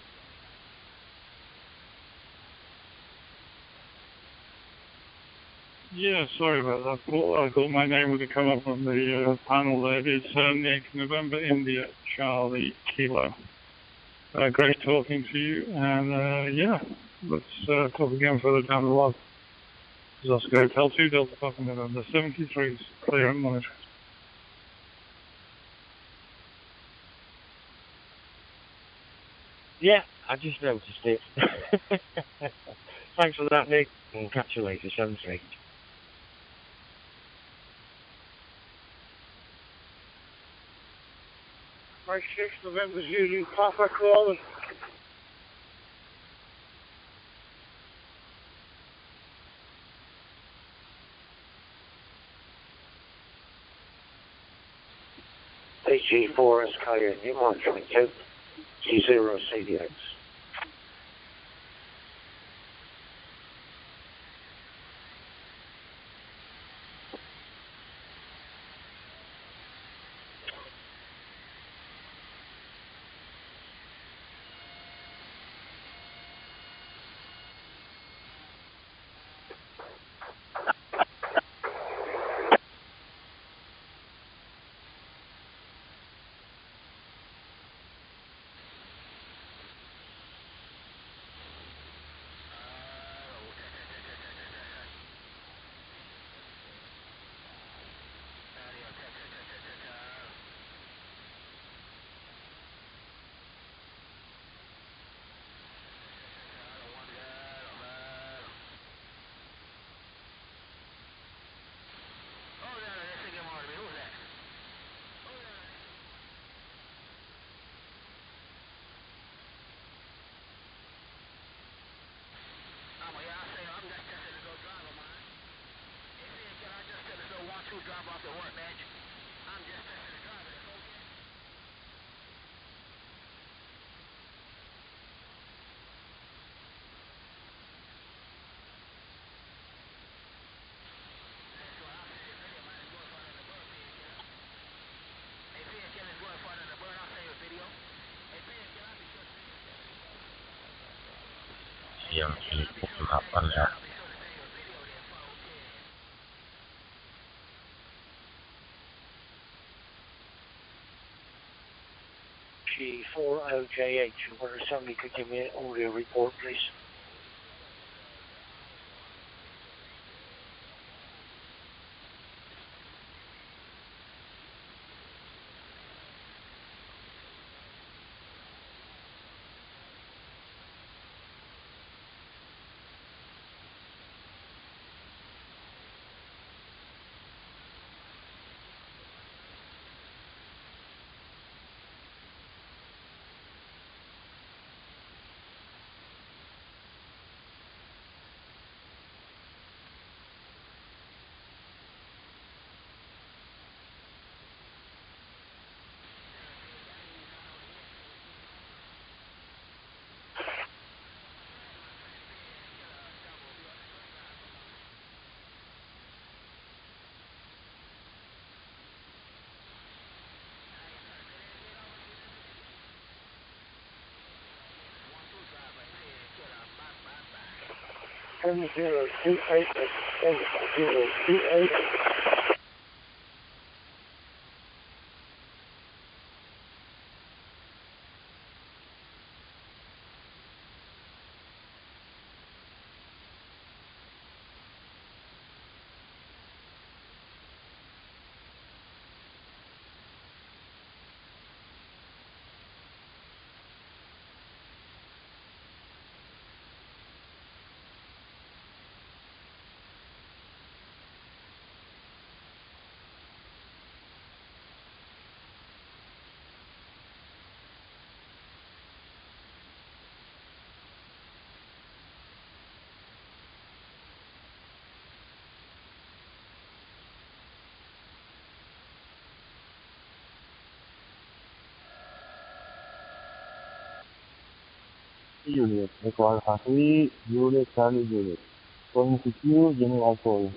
Speaker 20: Yeah, sorry about that. I thought my name would have come up on the panel there. It's 8th November, India, Charlie Kilo. Great talking to you, and yeah, let's talk again further down the line. This is Oscar Hotel 2, Delta Papa November 73, clear and monitor.
Speaker 9: Yeah, I just noticed it. Thanks for that, Nick, and catch you later, 7-3.
Speaker 5: My 6th November Zulu Papa calling.
Speaker 3: AG4 SKN, you might 22, G0 CDX.
Speaker 6: Yang di 8 ya.
Speaker 5: G4OJH, where somebody could give me an audio report, please. Seven 028 7028.
Speaker 6: Juliet, Echo Alpha 3, Juliet, Charlie, Juliet. Going to Q, General Call.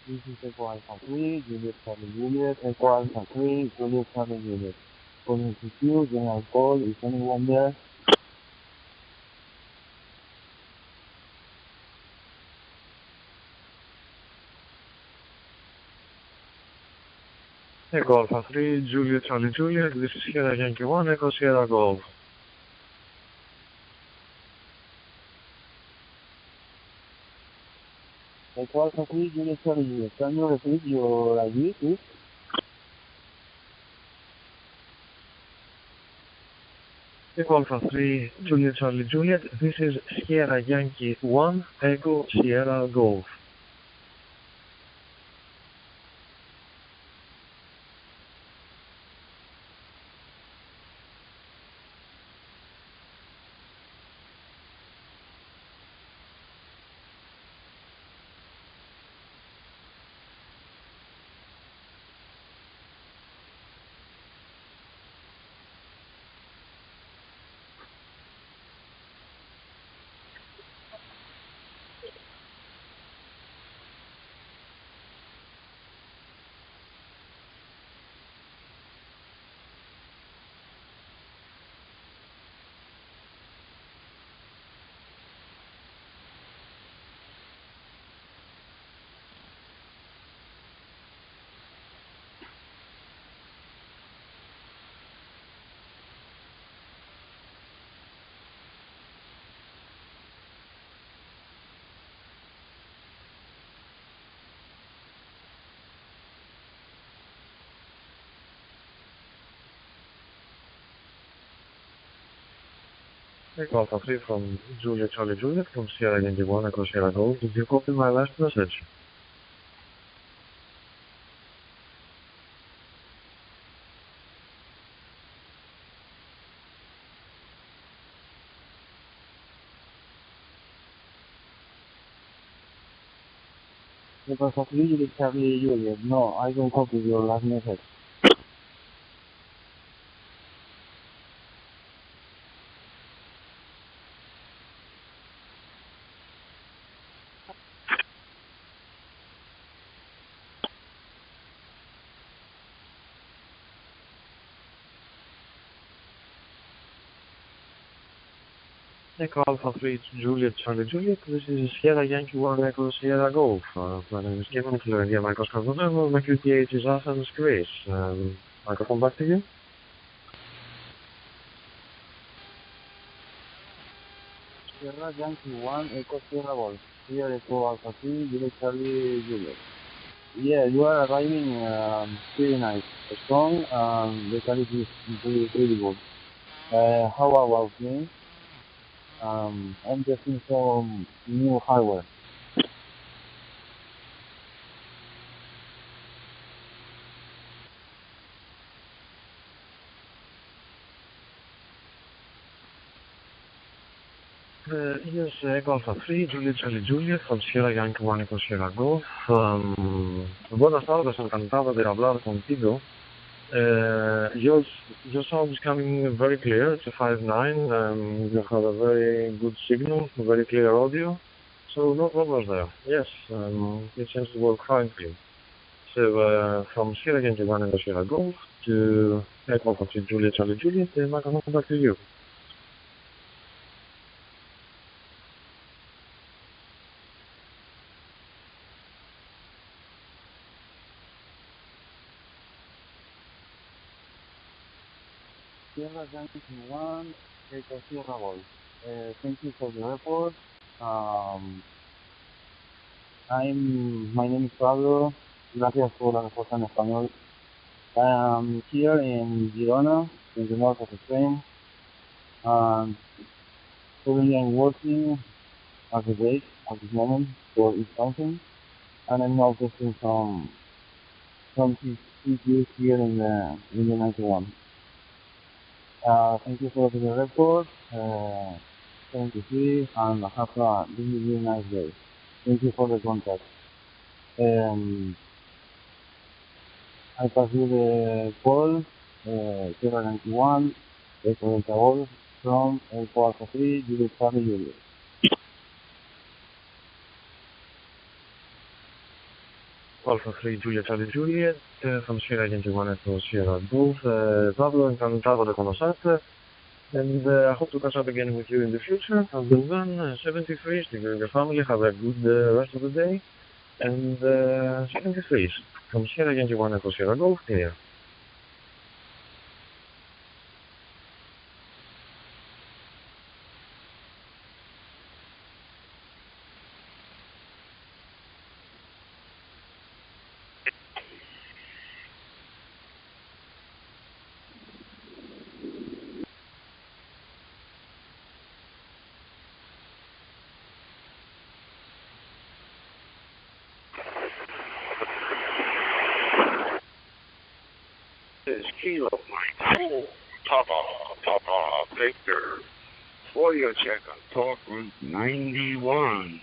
Speaker 6: This is Echo Alpha 3, Juliet, Charlie, Juliet, Echo Alpha 3, Juliet, Charlie, Juliet. Going to Q, General Call, is anyone there?
Speaker 16: Echo Alpha 3, Juliet, Charlie, Juliet, this is Sierra Yankee 1, Echo Sierra Golf.
Speaker 6: Echo Alpha 3, Juliet, Charlie, Juliet. Can you repeat your ID, please?
Speaker 16: Echo Alpha 3, Juliet, Charlie, Juliet, this is Sierra Yankee 1, Echo Sierra Golf. Echo Alpha 3 from Juliet, Charlie, Juliet, from Sierra Yankee 1, Echo Sierra Golf. Did you copy my last message?
Speaker 6: Echo Alpha 3, Juliet, Charlie, Juliet. No, I don't copy your last message.
Speaker 16: Echo Alpha 3, Juliet, Charlie, Juliet, this is Sierra Yankee 1, Echo Sierra Golf. My name is Kevin, Florida, microscope level, my QTH is Athens, Greece. Microphone back to you.
Speaker 6: Sierra Yankee 1, Echo Sierra Golf. Here Echo Alpha 3, Juliet, Charlie, Juliet. Yeah, you are arriving pretty nice. Strong, the quality is pretty good. How about me? I'm getting some new hardware.
Speaker 16: Yes, Echo Alpha 3, Juliet, Charlie, Juliet, from Sierra Yankee 1, Echo Sierra Golf. Buenas tardes, encantado de hablar contigo. Your sound is coming very clear, it's a 5.9, you have a very good signal, very clear audio, so no problems there. Yes, it seems to work fine for you. So, from Sierra Yankee 1 Echo Sierra Golf to Echo Alpha 3, Juliet, Charlie, Juliet, microphone back to you.
Speaker 6: Sierra Yankee 1, Echo Sierra Golf. Thank you for the report. My name is Pablo. Gracias por la respuesta en español. I'm here in Girona, in the north of Spain. Currently I'm working as a base at this moment for East Mountain, and I'm now testing some DEPT'S here in the 91. Thank you for the report. 73 and have a really nice day. Thank you for the contact. I pass you the call 091 Echo from Alpha 3 Juliet Charlie Juliet.
Speaker 8: Alpha 3 Juliet Charlie Juliet from Sierra 21 Echo Sierra Golf. Pablo, encantado de conocerte. And I hope to catch up again with you in the future. Until then, 73, stick with your family, have a good rest of the day. And 73 from Sierra 21 Echo Sierra Golf here.
Speaker 3: This Kilo Mike. Papa, Victor. Audio check on Talk Route 91.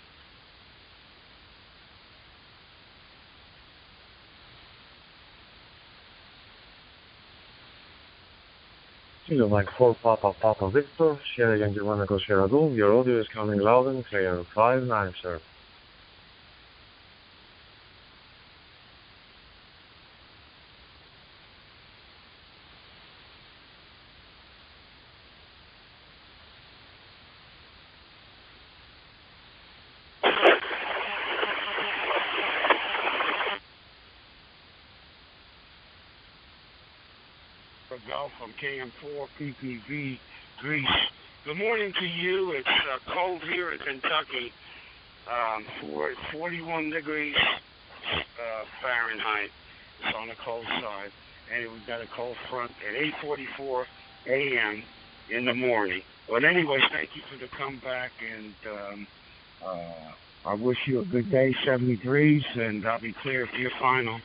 Speaker 8: Kilo Mike 4 Papa Victor, Sierra Yankee 1 Echo Sierra Golf. Your audio is coming loud and clear. 5-9, sir.
Speaker 3: Golf from KM4 PPV Greece. Good morning to you. It's cold here in Kentucky. 41 degrees Fahrenheit. It's on the cold side. And we've got a cold front at 8:44 a.m. in the morning. But anyway, thank you for the comeback, and I wish you a good day, 73s, and I'll be clear for your final.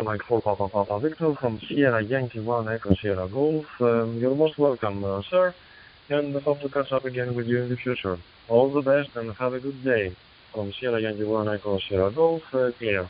Speaker 8: Mike 4 Papa Victor from Sierra Yankee 1 Echo Sierra Golf. You're most welcome, sir, and hope to catch up again with you in the future. All the best and have a good day. From Sierra Yankee 1 Echo Sierra Golf, clear.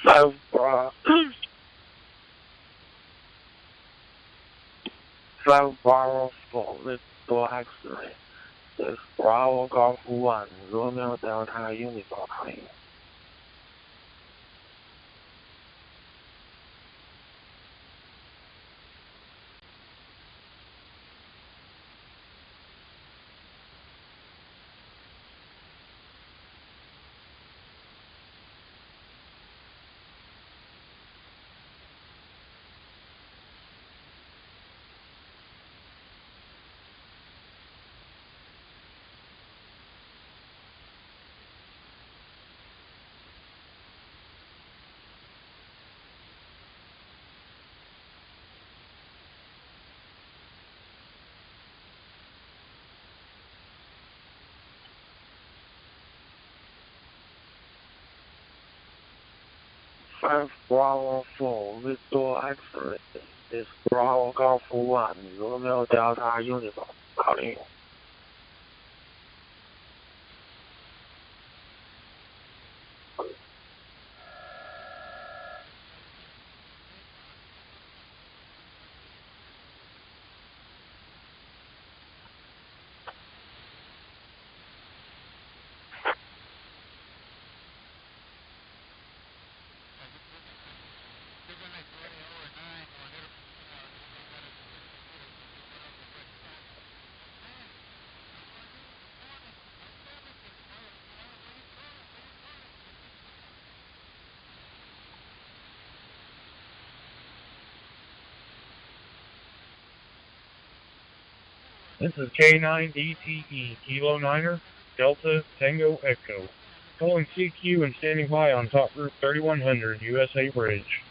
Speaker 3: So, Bravo for Little X-ray. This Bravo Golf 1, Romeo Delta Uniform.
Speaker 13: 5 Bravo 4 Victor X-ray. It's Bravo Golf 1 Romeo Delta Uniform calling.
Speaker 8: This is K9DTE, Kilo Niner, Delta Tango Echo. Calling CQ and standing by on top group 3100, USA Bridge.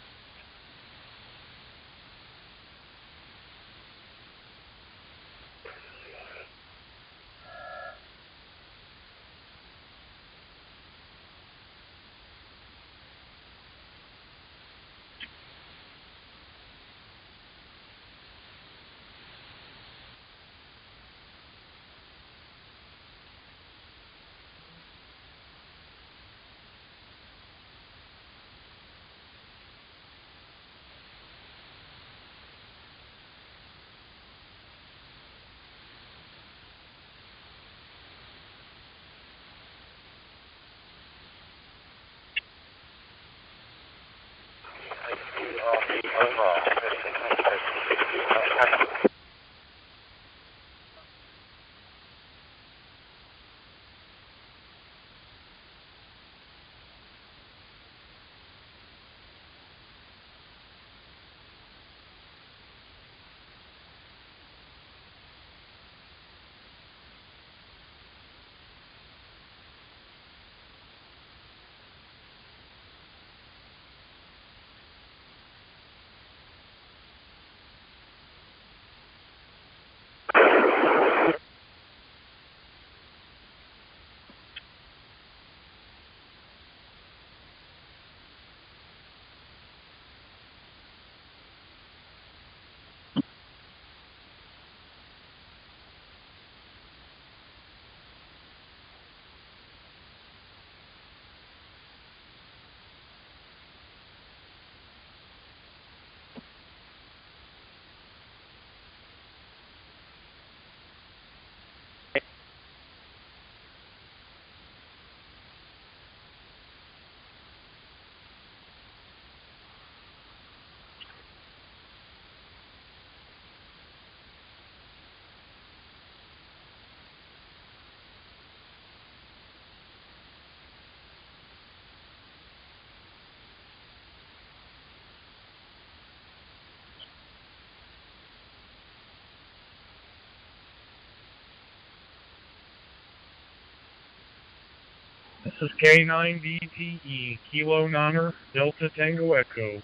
Speaker 8: This is K9DTE, Kilo Niner, Delta Tango Echo,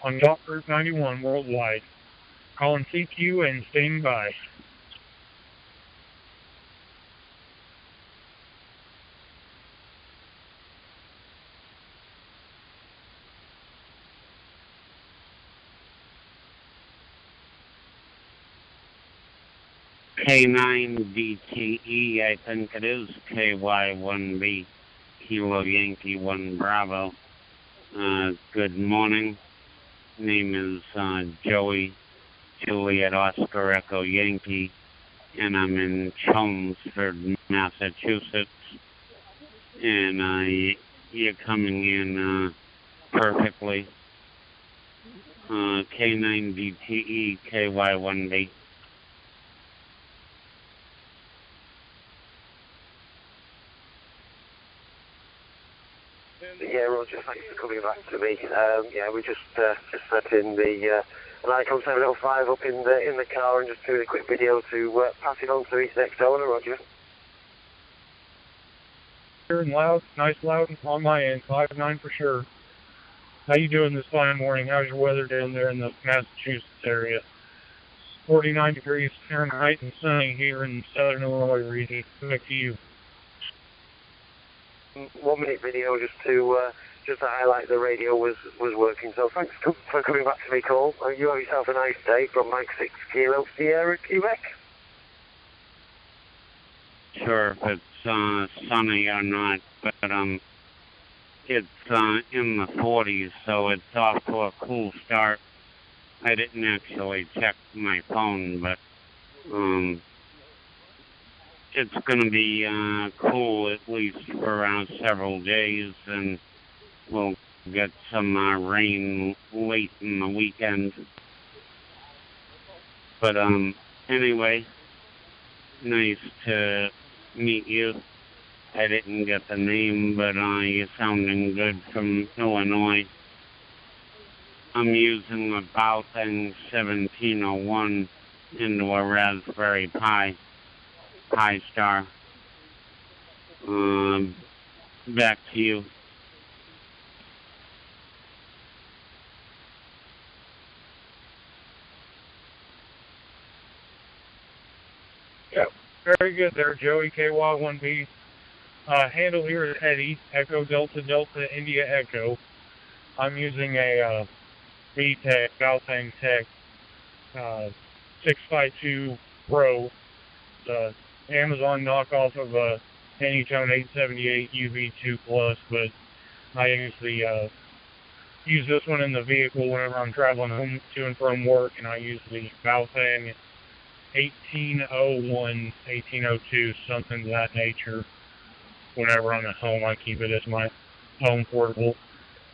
Speaker 8: on top group 91 worldwide. Calling CQ and standing by.
Speaker 12: K9DTE, I think it is KY1B, Kilo Yankee 1 Bravo. Good morning. Name is Joey, Juliet Oscar Echo Yankee, and I'm in Chelmsford, Massachusetts. And you're coming in perfectly. K9DTE, KY1B.
Speaker 3: Yeah, Roger, thanks for coming back to me. Yeah, we just set in the Nikon 705 up in the car and just doing a quick video to pass it on to each next owner, Roger.
Speaker 8: Clear and loud, nice loud on my end, 5.9 for sure. How you doing this fine morning? How's your weather down there in the Massachusetts area? 49 degrees Fahrenheit and sunny here in southern Illinois region. Back to you.
Speaker 3: 1 minute video just to just to highlight the radio was working. So thanks for coming back to me, Cole. You have yourself a nice day from Mike 6 Kilo Sierra, Quebec.
Speaker 12: Sure if it's sunny or not, but it's in the 40s, so it's off to a cool start. I didn't actually check my phone, but it's going to be cool at least for around several days, and we'll get some rain late in the weekend. But anyway, nice to meet you. I didn't get the name, but you're sounding good from Illinois. I'm using a Baotheng 1701 into a Raspberry Pi Star. Back to you.
Speaker 8: Yeah, very good there, Joey. KY1B. Handle here is Eddie, Echo Delta Delta India Echo. I'm using a VTech, Baotheng Tech 652 Pro, Amazon knockoff of a Anytone 878 UV2 Plus, but I usually use this one in the vehicle whenever I'm traveling home to and from work, and I use the Baotheng 1801, 1802, something of that nature. Whenever I'm at home, I keep it as my home portable.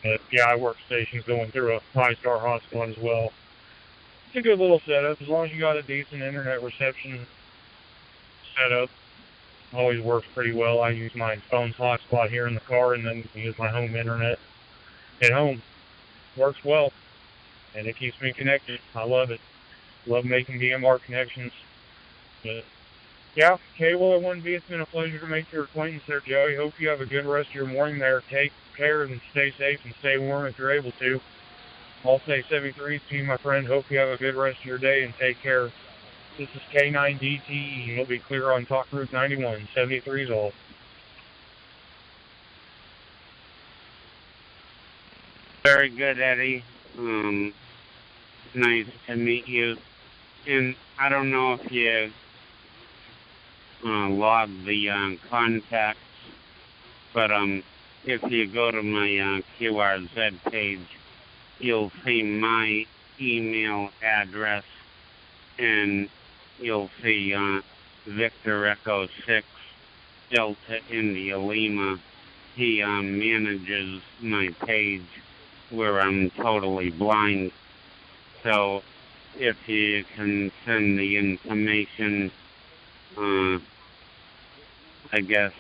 Speaker 8: But yeah, I workstation's going through a Pi-Star hotspot as well. It's a good little setup. As long as you got a decent internet reception setup, always works pretty well. I use my phone's hotspot here in the car and then use my home internet at home. Works well, and it keeps me connected. I love it. Love making DMR connections. But yeah, KY1B, it's been a pleasure to make your acquaintance there, Joey. Hope you have a good rest of your morning there. Take care and stay safe and stay warm if you're able to. I'll say 73 to you, my friend. Hope you have a good rest of your day and take care. This is K9DTE, and you'll be clear on Talk Route 91. 73's all.
Speaker 12: Very good, Eddie. Nice to meet you. And I don't know if you log the contacts, but if you go to my QRZ page, you'll see my email address, and you'll see Victor Echo 6 Delta India Lima. He manages my page where I'm totally blind. So if you can send the information, I guess,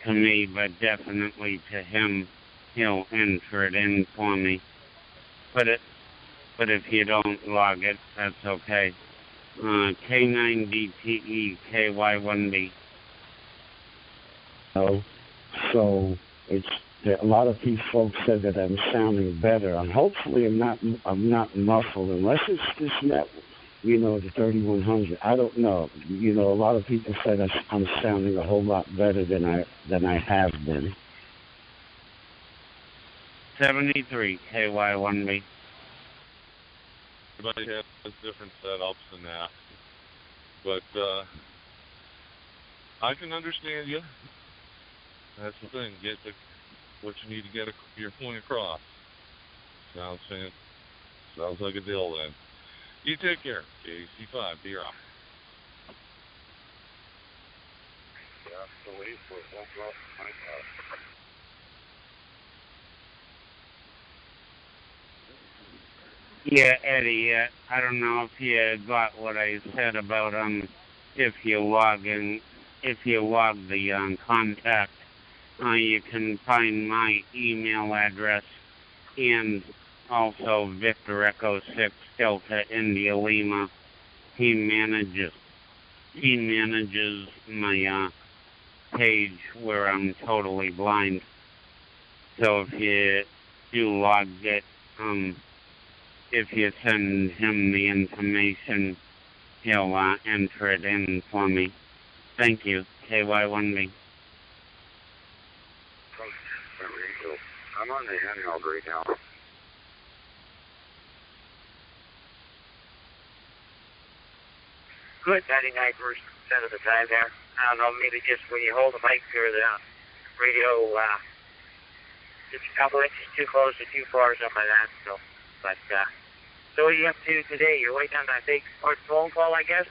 Speaker 12: to me, but definitely to him, he'll enter it in for me. But if you don't log it, that's okay. K9DTE KY1B.
Speaker 21: Oh, so it's a lot of these folks said that I'm sounding better. And hopefully I'm not muffled, unless it's this network. You know, the 3100. I don't know. You know, a lot of people said I'm sounding a whole lot better than I have been.
Speaker 12: 73 KY1B.
Speaker 7: Everybody has different setups and that, but I can understand you. That's the thing. Get what you need to get your point across. Sounds like a deal then. You take care. KC5, be off.
Speaker 12: Yeah, Eddie, I don't know if you got what I said about if you log the contact, you can find my email address and also Victor Echo 6 Delta India Lima. He manages my page where I'm totally blind. So if you do log it, if you send him the information, he'll enter it in for me. Thank you, KY1B.
Speaker 3: I'm on the handheld right now.
Speaker 11: Good, 99% of the time there. I don't know, maybe just when you hold the mic or the radio, just a couple inches too close or too far or something like that. So, but, so what are you up to today? You're waiting on that big phone call, I guess?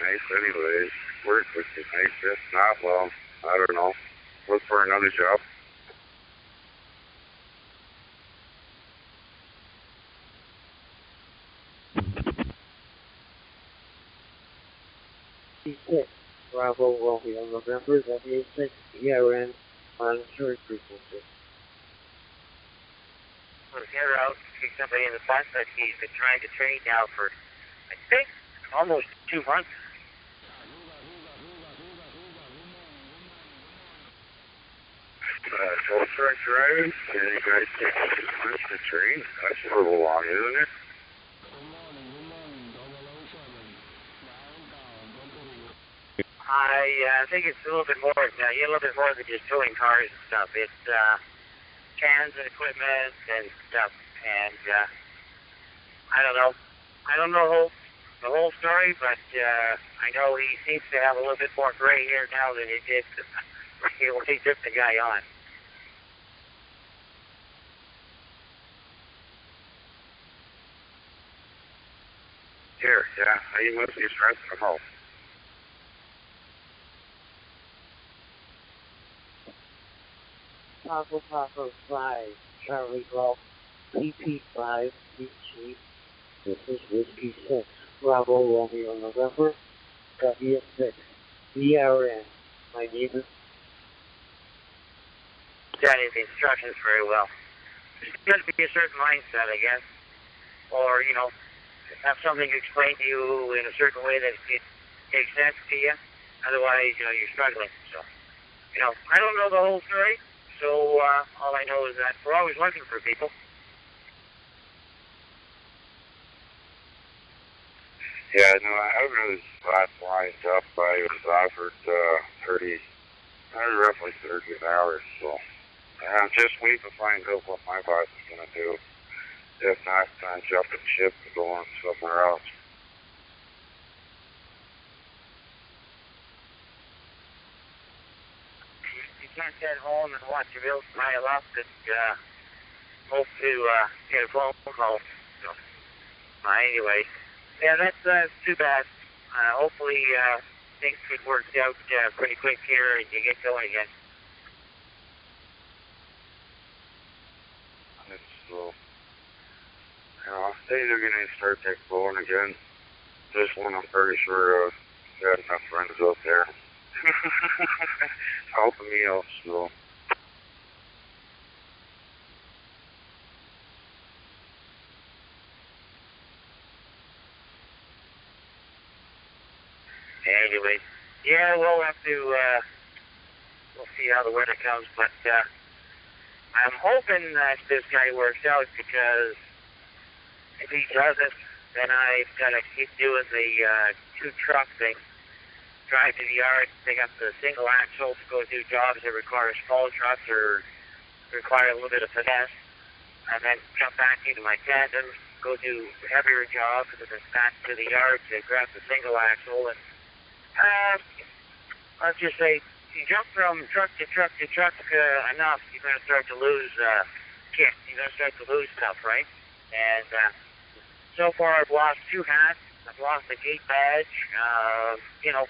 Speaker 3: Nice anyways. Work would be nice. If not, well, I don't know. Look for another job.
Speaker 19: C6, Bravo, Romeo, November, W6, ERN, monitoring frequency.
Speaker 11: Well, if you're out, see somebody in the bus that he's been trying to train now for, I think, almost 2 months.
Speaker 3: So truck driving, and you guys take 6 months to train. That's a little long, isn't it?
Speaker 11: I think it's a little bit more, you're a little bit more than just towing cars and stuff. It's cans and equipment and stuff. And I don't know. I don't know the whole story, but I know he seems to have a little bit more gray hair now than he did when he took the guy on.
Speaker 3: Here, yeah. You must be stressed at home.
Speaker 19: Papa 5, Charlie Golf, PP5, BG. This is Whiskey 6, Bravo, Romeo, November, W6, ERN. My name is...
Speaker 11: Got the instructions very well. There's got to be a certain mindset, I guess. Or, you know, have something explained to you in a certain way that it makes sense to you. Otherwise, you know, you're struggling. So, you know, I don't know the whole story. So all I know is that we're always looking for people.
Speaker 3: Yeah, no, I haven't really got lined up. I was offered roughly 30 hours, so I'm just waiting to find out what my boss is going to do. If not, I'm jumping ship and going somewhere else.
Speaker 11: You can't sit home and watch your bills pile up and hope to get a phone call. So, anyway, yeah, that's too bad. Hopefully things could work out pretty quick here and you get going again.
Speaker 3: So, you know, things are going to start to get going again. This one I'm pretty sure got enough friends out there. Helping me out, so.
Speaker 11: Anyway, yeah, we'll have to, we'll see how the winter comes, but I'm hoping that this guy works out, because if he doesn't, then I've got to keep doing the 2-truck thing. Drive to the yard, pick up the single axle to go do jobs that require small trucks or require a little bit of finesse, and then jump back into my tandem, go do heavier jobs, and then back to the yard to grab the single axle. And I'll just say, you jump from truck to truck to truck enough, you're going to start to lose kit. You're going to start to lose stuff, right? And so far I've lost 2 hats. I've lost a gate badge. You know,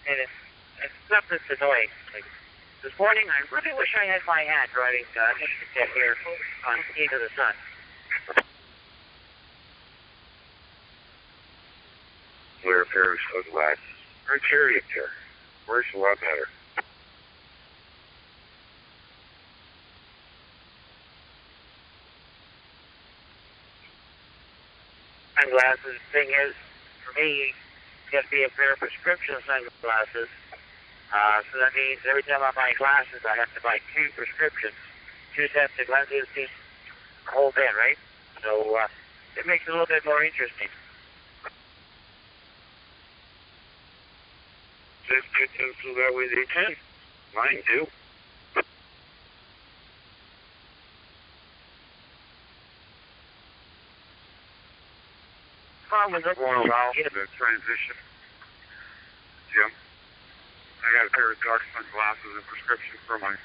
Speaker 11: and it's stuff that's annoying. Like, this morning, I really wish I had my hat driving here on Into the Sun.
Speaker 3: Wear a pair of sunglasses. Or a chariot pair. Works a lot better.
Speaker 11: Sunglasses, thing is, for me, you have to be a pair of prescription sunglasses. So that means every time I buy glasses, I have to buy 2 prescriptions. 2 sets of glasses, the whole bit, right? So it makes it a little bit more interesting. So
Speaker 3: just get them so that way they can. Mine do.
Speaker 11: Problem with it,
Speaker 3: the transition. Jim, I got a pair of dark sunglasses and prescription for my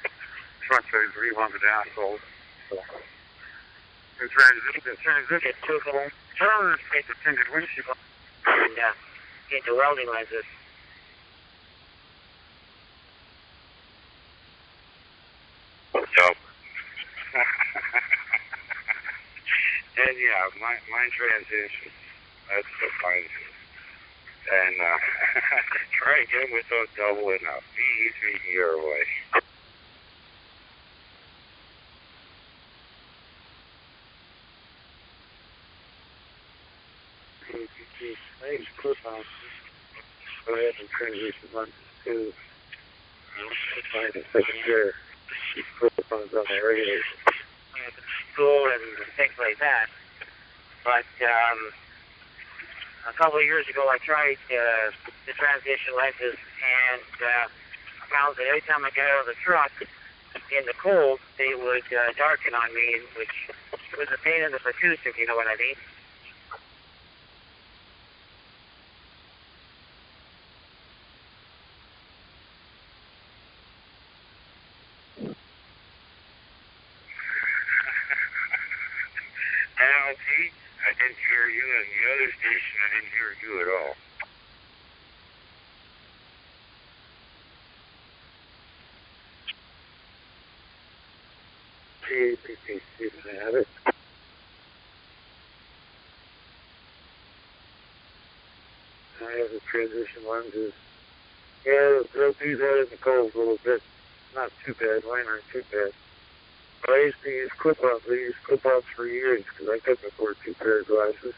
Speaker 3: truck that is rewanted assholes. So, the transition took a long turn, take the tinted windshield.
Speaker 11: And get the welding lenses.
Speaker 3: Yep. And yeah, my transition. That's the fine. And try again with those double enough. Be easy your way. I use clip-ons. Go ahead and transition one to find a second gear. Clip-ons on my radiator.
Speaker 11: School and things like that. But a couple of years ago, I tried the transition lenses, and found that every time I got out of the truck in the cold, they would darken on me, which was a pain in the pursuit, if you know what I mean.
Speaker 3: LT, I didn't hear you, and the other station, I didn't hear you at all. PPC, I have it. I have the transition lenses. Yeah, they'll do that in the cold a little bit. Not too bad, mine aren't too bad. But I used to use clip-ons. I used clip-ons for years because I couldn't afford 2 pair of glasses.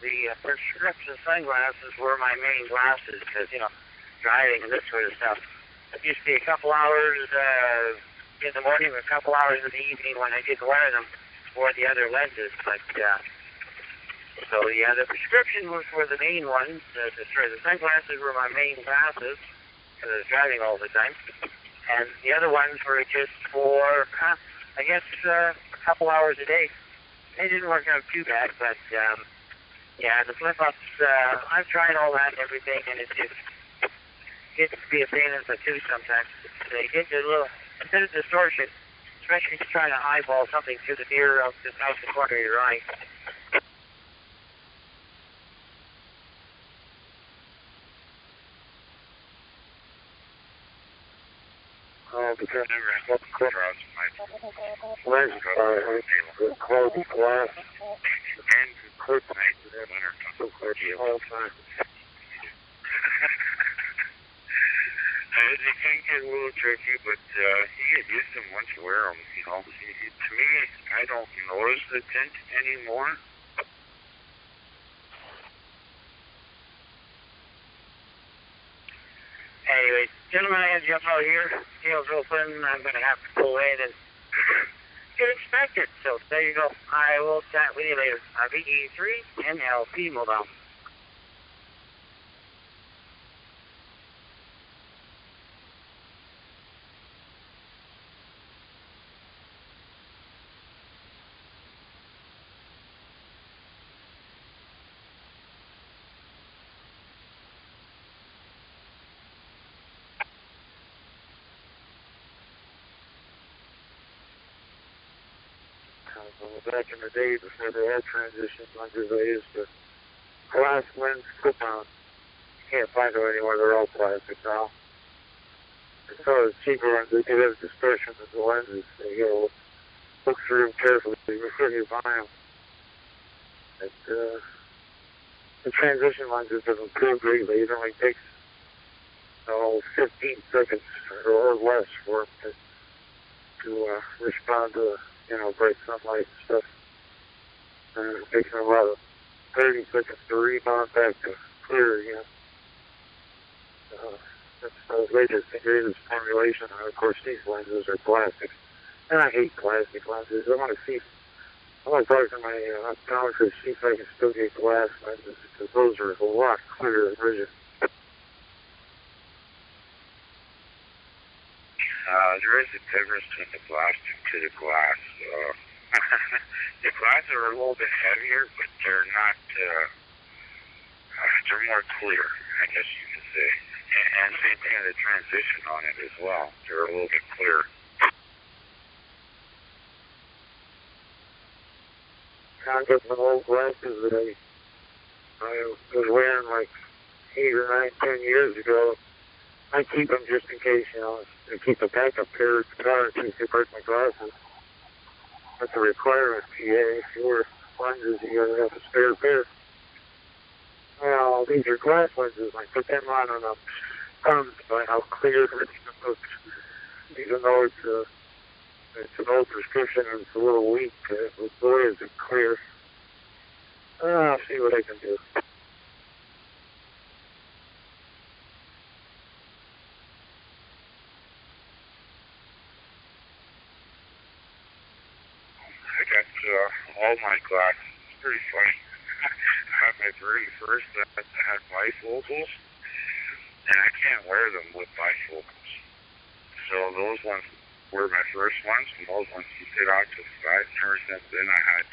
Speaker 11: The prescription sunglasses were my main glasses because, you know, driving and this sort of stuff. It used to be a couple hours in the morning or a couple hours in the evening when I didn't wear them for the other lenses. But, so yeah, the prescription was for the main ones. The sunglasses were my main glasses because I was driving all the time. And the other ones were just for, I guess, a couple hours a day. They didn't work out too bad, but, yeah, the flip-ups, I've tried all that and everything, and it just gets to be a pain in the tooth sometimes. They get a little, a bit of distortion, especially if you're trying to eyeball something through the mirror out the corner of your eye.
Speaker 3: Oh, because I got the quarter out of my lens, close glass, and clip night to that winter. So clear to you all the time. They can get a little tricky, but you get used to them once you wear them, you know. To me, I don't notice the tint anymore.
Speaker 11: Anyway, gentlemen, I had to jump out here. Deal's open. I'm going to have to pull in and get inspected. So there you go. I will chat with you later. VE3 NLP mobile.
Speaker 3: Back in the day before they had transition lenses, I used the glass lens clip-on. Can't find them anymore. They're all plastic now. And so the cheaper ones, they could have distortion of the lenses. So you gotta look through them carefully before you buy them. But, the transition lenses have improved greatly. It only takes 15 seconds or less for them to respond to bright sunlight and stuff. And it takes them about 30 seconds to rebound back to clear again.
Speaker 8: That's the latest and greatest formulation. And of course, these lenses are plastic. And I hate plastic lenses. I want to talk to my optometrist, see if I can still get glass lenses, because those are a lot clearer than rigid.
Speaker 3: There is a difference between the plastic to the glass. The glass are a little bit heavier, but they're not, they're more clear, I guess you could say. And same thing with the transition on it as well. They're a little bit clearer.
Speaker 8: I got some old glasses that I was wearing like 8 or 9, 10 years ago. I keep them just in case, I keep a backup pair of the car in case they break my glasses. That's a requirement, PA. If you wear lenses, you gotta have a spare pair. Well, these are glass lenses. I put them on and I'm stunned by how clear everything looks. Even though it's an old prescription and it's a little weak, boy is it clear. I'll see what I can do.
Speaker 3: I got all my glasses. It's pretty funny. I had my very first that had bifocals, and I can't wear them with bifocals. So those ones were my first ones, and those ones you fit out to the side. And ever since then, I had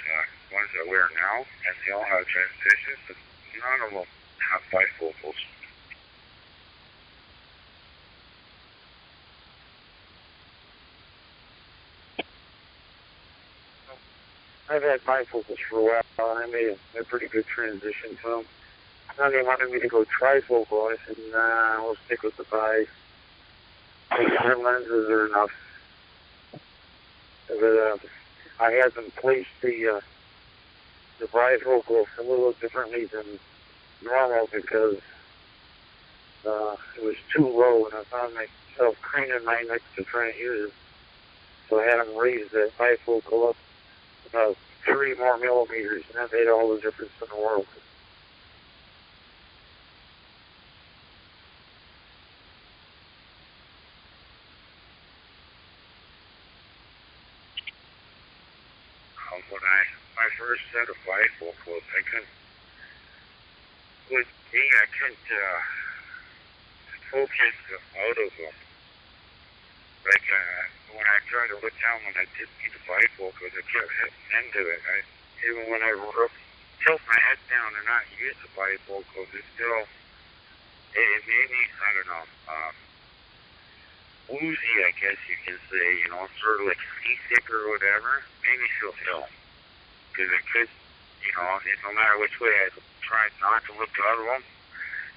Speaker 3: ones I wear now, and they all have transitions, but none of them have bifocals.
Speaker 8: I've had bifocals for a while, and I made a pretty good transition to them. Now they wanted me to go trifocal. I said, nah, we'll stick with the bi. The lenses are enough. But, I had them place the bifocal a little differently than normal because it was too low, and I found myself craning my neck to try and use it. So I had them raise that bifocal up about 3 more millimeters, and that made all the difference in the world.
Speaker 3: When my first set of bifocals, I couldn't focus out of them. Like, when I tried to look down when I didn't need the bifocals, I kept hitting into it. Even when I tilt my head down and not use the bifocals, it made me, I don't know, woozy, I guess you can say, sort of like seasick or whatever. Made me feel ill. Because I could, no matter which way I tried not to look out of them,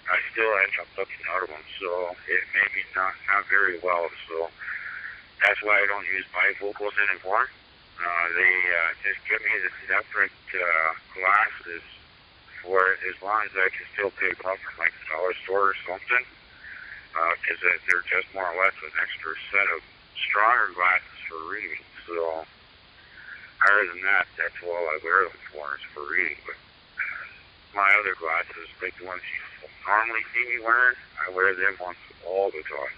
Speaker 3: I still ended up looking out of them. So it made me not very well. So that's why I don't use bifocals anymore. They just give me the separate glasses for it as long as I can still pick up from like the dollar store or something. Because they're just more or less an extra set of stronger glasses for reading. So other than that, that's all I wear them for, is for reading. But my other glasses, like the ones you normally see me wearing, I wear them once all the time.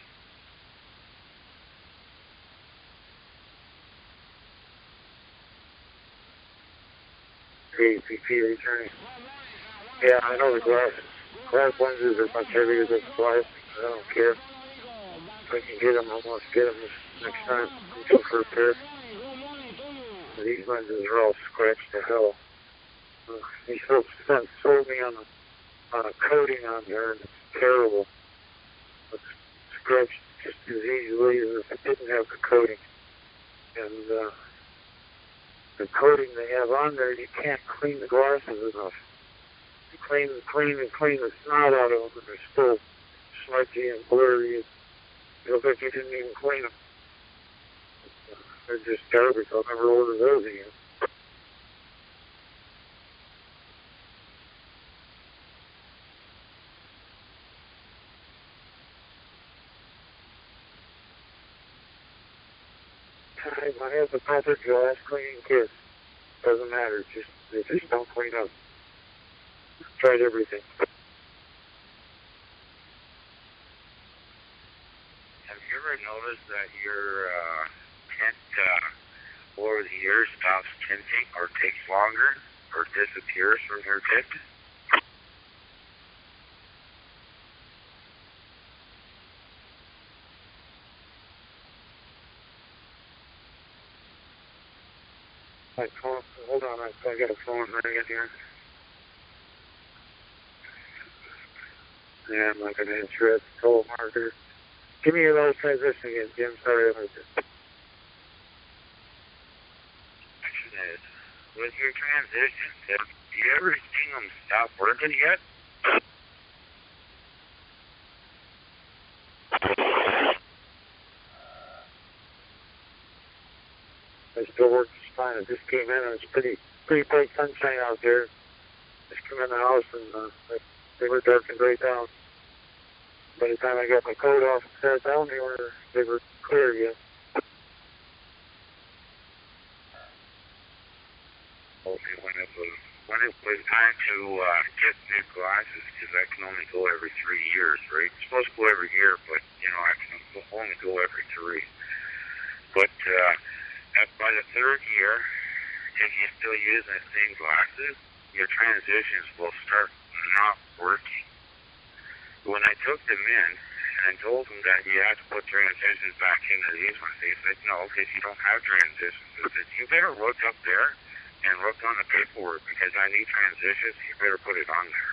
Speaker 8: PP returning. Yeah, I know the glass lenses are much heavier than plastic. I don't care. If I can get them, I must get them next time. I'm due for a pair. These lenses are all scratched to hell. These folks sold me on a coating on there, and it's terrible. It's scratched just as easily as if it didn't have the coating. And the coating they have on there, you can't clean the glasses enough. You clean the snot out of them, and they're still smudgy and blurry. It looks like you didn't even clean them. They're just garbage. I'll never order those again. I have the perfect glass cleaning kit. Doesn't matter. They just don't clean up. Tried everything.
Speaker 4: ever notice that your tint over the years stops tinting or takes longer or disappears from your tint?
Speaker 8: Hold on, I got a phone ringing here. Yeah, I'm not going to answer it. Toll marker. Give me your little transition again, Jim. Sorry about this.
Speaker 4: Question is, with your transitions, have you ever seen them stop working yet?
Speaker 8: They still work just fine. I just came in and it's pretty bright sunshine out there. Just come in the house and they were dark and grayed out. By the time I got my coat off and sat down, they were clear again.
Speaker 4: Okay, when it was time to get new glasses, because I can only go every 3 years, right? It's supposed to go every year, but I can only go every 3. But by the 3rd year, if you're still using the same glasses, your transitions will start not working. When I took them in and told them that you had to put transitions back into these ones, they said, no, because you don't have transitions. I said, you better look up there and look on the paperwork because I need transitions. You better put it on there.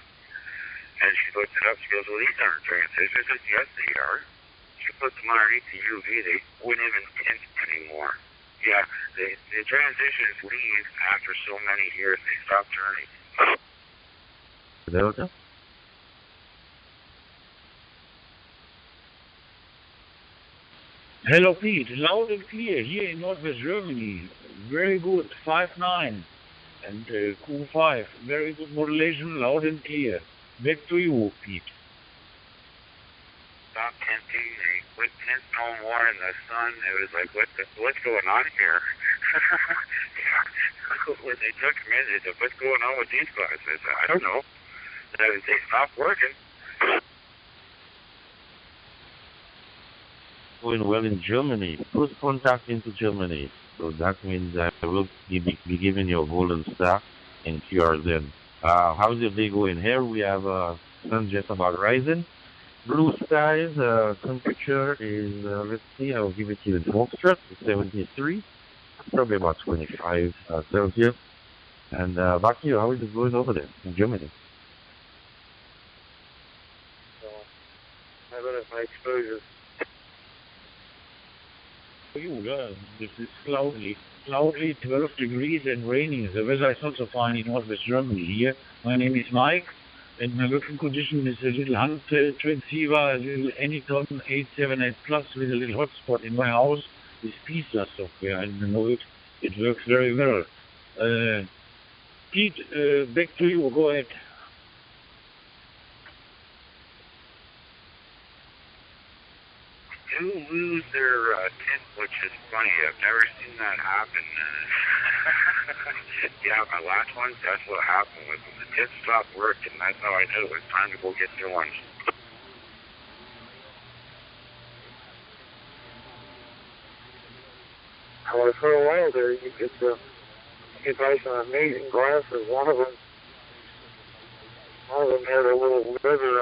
Speaker 4: And she looked it up. She goes, well, these aren't transitions. I said, yes, they are. She put them underneath the UV. They wouldn't even tint anymore. Yeah, the transitions leave after so many years. They stop turning.
Speaker 13: Delta?
Speaker 20: Hello, Pete. Loud and clear here in Northwest Germany. Very good. 5.9 and cool 5. Very good modulation, loud and clear. Back to you, Pete.
Speaker 4: Stop tinting. They quit tint no more in the sun. It was like, what's going on here? When they took them in, they said, what's going on with these glasses? I said, I don't know. They stopped working.
Speaker 13: Going well in Germany. Put contact into Germany. So that means I will be giving you a golden star and QRZ. How's your day going here? We have sun just about rising. Blue skies, temperature is, let's see, I'll give it to you in Foxtrot, 73. Probably about 25 Celsius. And back to you, how is it going over there in Germany?
Speaker 8: I limit my exposure.
Speaker 20: This is cloudy, 12 degrees and raining. The weather is not so fine in Northwest Germany here. My name is Mike, and my working condition is a little hand transceiver, a little Anyton 878 Plus with a little hotspot in my house with PISA software. I know it works very well. Pete, back to you. Go ahead.
Speaker 4: Do lose their tint, which is funny. I've never seen that happen. Yeah, my last ones, that's what happened with them. The tint stopped working. That's how I knew it was time to go get new ones.
Speaker 8: Well, for a while there, you could buy some amazing glasses. One of them had a little lever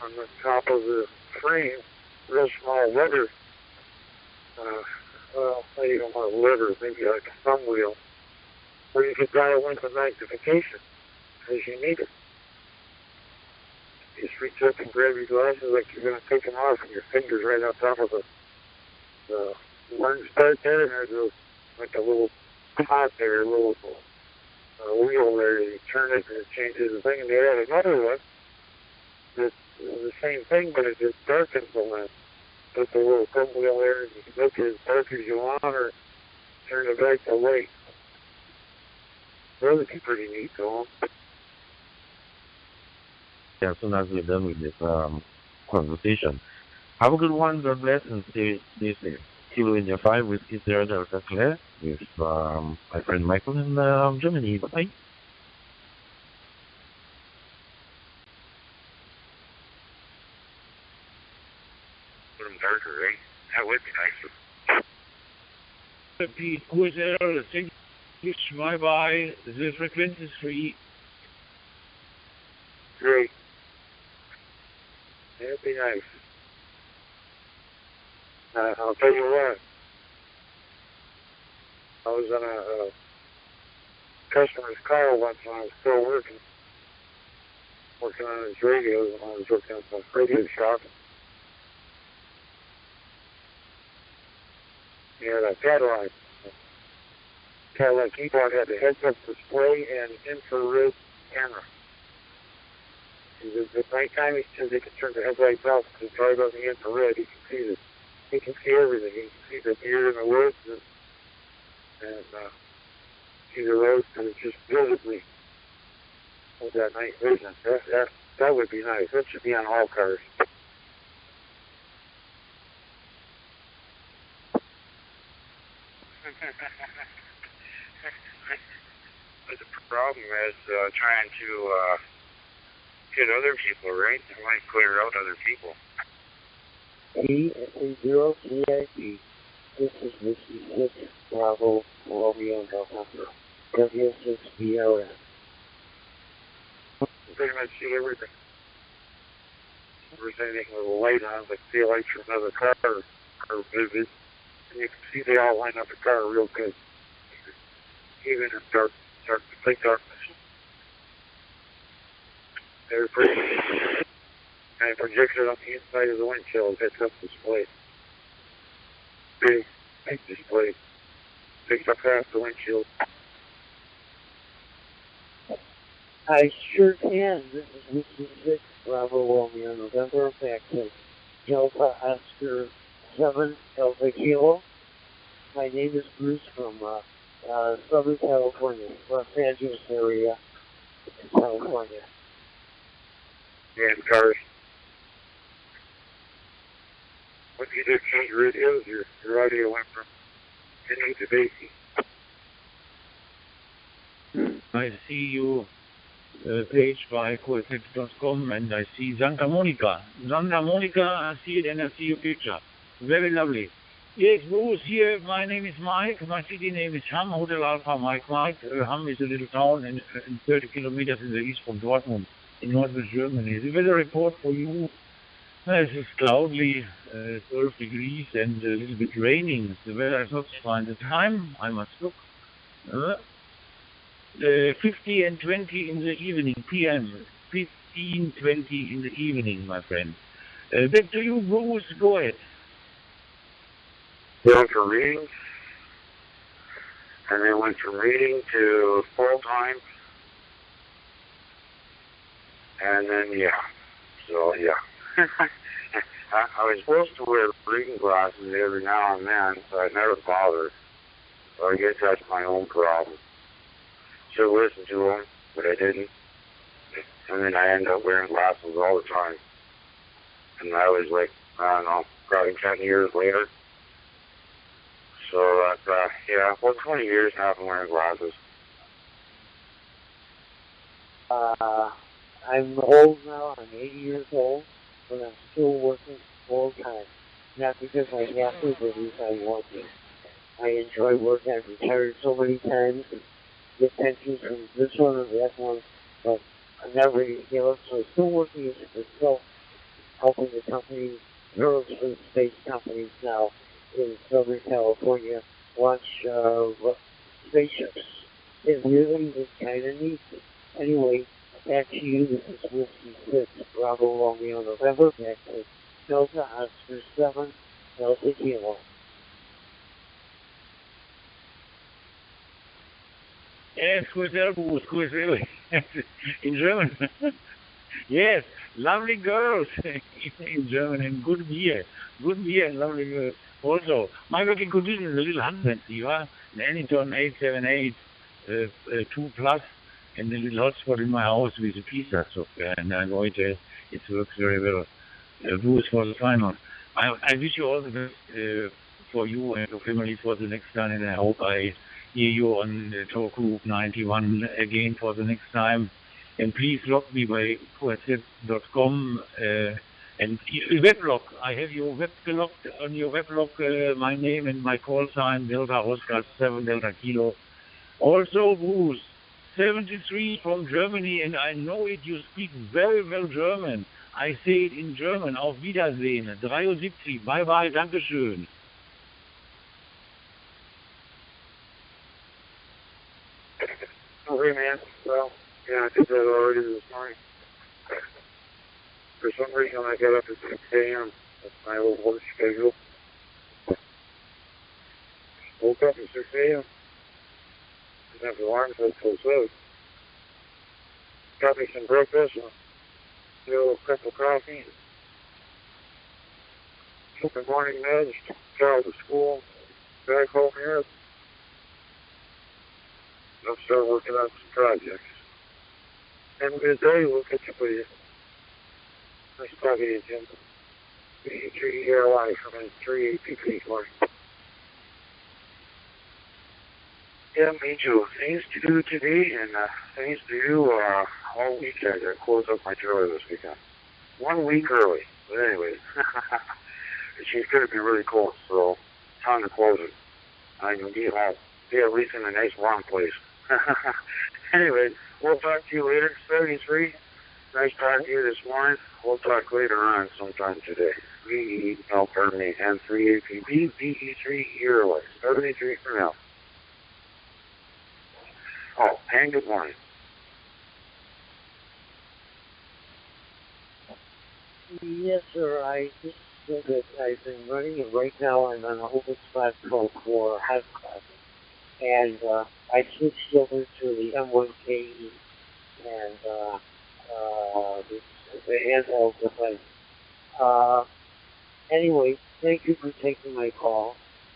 Speaker 8: on the top of the frame, real small lever. Well, not even a lever, maybe like a thumb wheel, where you could dial in the magnification as you need it. You just reach up and grab your glasses like you're going to take them off, and your fingers right on top of the lens part there, and there's like a little pot there, a little wheel there. You turn it and it changes the thing, and they had another one that's the same thing, but it just darkens the lens. Put the little thumb wheel there, and you can make it as dark as you want, or turn it back to white. Those would be pretty neat, though.
Speaker 13: Yeah, as soon as we're done with this conversation. Have a good one, God bless, and stay safe. Kilo India 5 with Israel Delta Claire with my friend Michael in Germany. Bye-bye.
Speaker 4: Put them
Speaker 18: Pete, Kurs Error, English, bye-bye, the frequency is free.
Speaker 8: Great. That'd be nice. I'll tell you what. I was on a customer's car once when I was still working on his radios when I was working at the radio shop. He had a Cadillac. Cadillac keyboard had the heads-up display and infrared camera. At nighttime, he said they could turn the headlights off and drive on the infrared. He can see everything. He can see the deer in the woods and see the roads and just visibly with that night vision. That would be nice. That should be on all cars.
Speaker 4: But the problem is trying to get other people, right? They might clear out other people.
Speaker 19: T0CIP. This is Whiskey 6 Bravo Romeo November. W6BRN.
Speaker 8: Pretty much see everything. If there's anything with a light on, like see lights from another car are vivid. And you can see they all line up the car real good. Even in complete darkness. They're pretty. And it projects it on the inside of the windshield. It's up display. Big display. Picks up half the windshield.
Speaker 19: I sure can. This is Whiskey 6 Bravo Romeo November. Back to Delta Oscar 7 Delta Kilo. My name is Bruce from Southern California, Los Angeles area, California.
Speaker 8: And cars. What you did change radios, your audio went from 10 to 80.
Speaker 18: I see you page by quantities.com and I see Santa Monica. Santa Monica, I see it and I see your picture. Very lovely. Yes, Bruce, here, my name is Mike. My city name is Hamm, Hotel Alpha Mike. Hamm is a little town in 30 kilometers in the east from Dortmund, in northwest Germany. The weather report for you, it is cloudy, 12 degrees and a little bit raining. The weather is not so fine. The time, I must look, 50 and 20 in the evening, PM. 15, 20 in the evening, my friend. Back to you, Bruce, go ahead.
Speaker 8: Went from reading, and then went from reading to full-time, and then, I was supposed to wear reading glasses every now and then, so I never bothered. So I guess that's my own problem. Should listen to them, but I didn't. And then I ended up wearing glasses all the time. And I was like, I don't know, probably 10 years later. So that's, 20 years now I've been wearing glasses.
Speaker 19: I'm old now, I'm 80 years old, but I'm still working full time. Not because I have to, but because I want to. I enjoy work. I've retired so many times and get pensions from this one and that one, but I'm not ready to give up, so I'm still working as myself, helping the companies, aerospace space companies now in Southern California launch spaceships. It really is kind of neat. Anyway, back to you. This is Whiskey 6 Bravo Romeo November. Back to Delta Oscar 7 Delta Kilo.
Speaker 18: Yes, Kurs really. In German. Yes, lovely girls in German and good beer. Good beer and lovely girls. Also, my working condition is a little fancy, an Anyton 878 2 Plus and a little hotspot in my house with a pizza software, and I know it works very well. Bruce for the final. I wish you all the best for you and your family for the next time, and I hope I hear you on Talk Group 91 again for the next time. And please log me by quantities.com And weblog, I have your weblog, on your weblog, my name and my call sign, Delta Oscar 7 Delta Kilo. Also, Bruce, 73 from Germany, and I know it, you speak very well German. I say it in German, auf Wiedersehen, 73, bye bye, Dankeschön.
Speaker 4: Oh, hey, man. Well, yeah, I did that already this morning. For some reason, I got up at 6 a.m. That's my old work schedule. Woke up at 6 a.m. Didn't have the alarm set till 7. Got me some breakfast, a little cup of coffee. Took the morning meds, got to school, back home here. I'll start working on some projects. Have a good day. We'll catch up with you. Nice talking to you, Jim. 3 here live from a 3 APP morning. Yeah, me too. Things to do today and things to do all weekend. I close up my trailer this weekend. 1 week early. But anyways, she's going to be really cold, so time to close it. I can be at least in a nice warm place. Anyways, we'll talk to you later. 73. Nice talking to you this morning. We'll talk later on sometime today. And 3 APP, DE3 yearly. 73 for now. Oh, and good morning.
Speaker 19: Yes, sir. I just said that I've been running, and right now I'm on a open spot code for high class. And I switched over to the M1KE and the handheld device. Anyway, thank you for taking my call.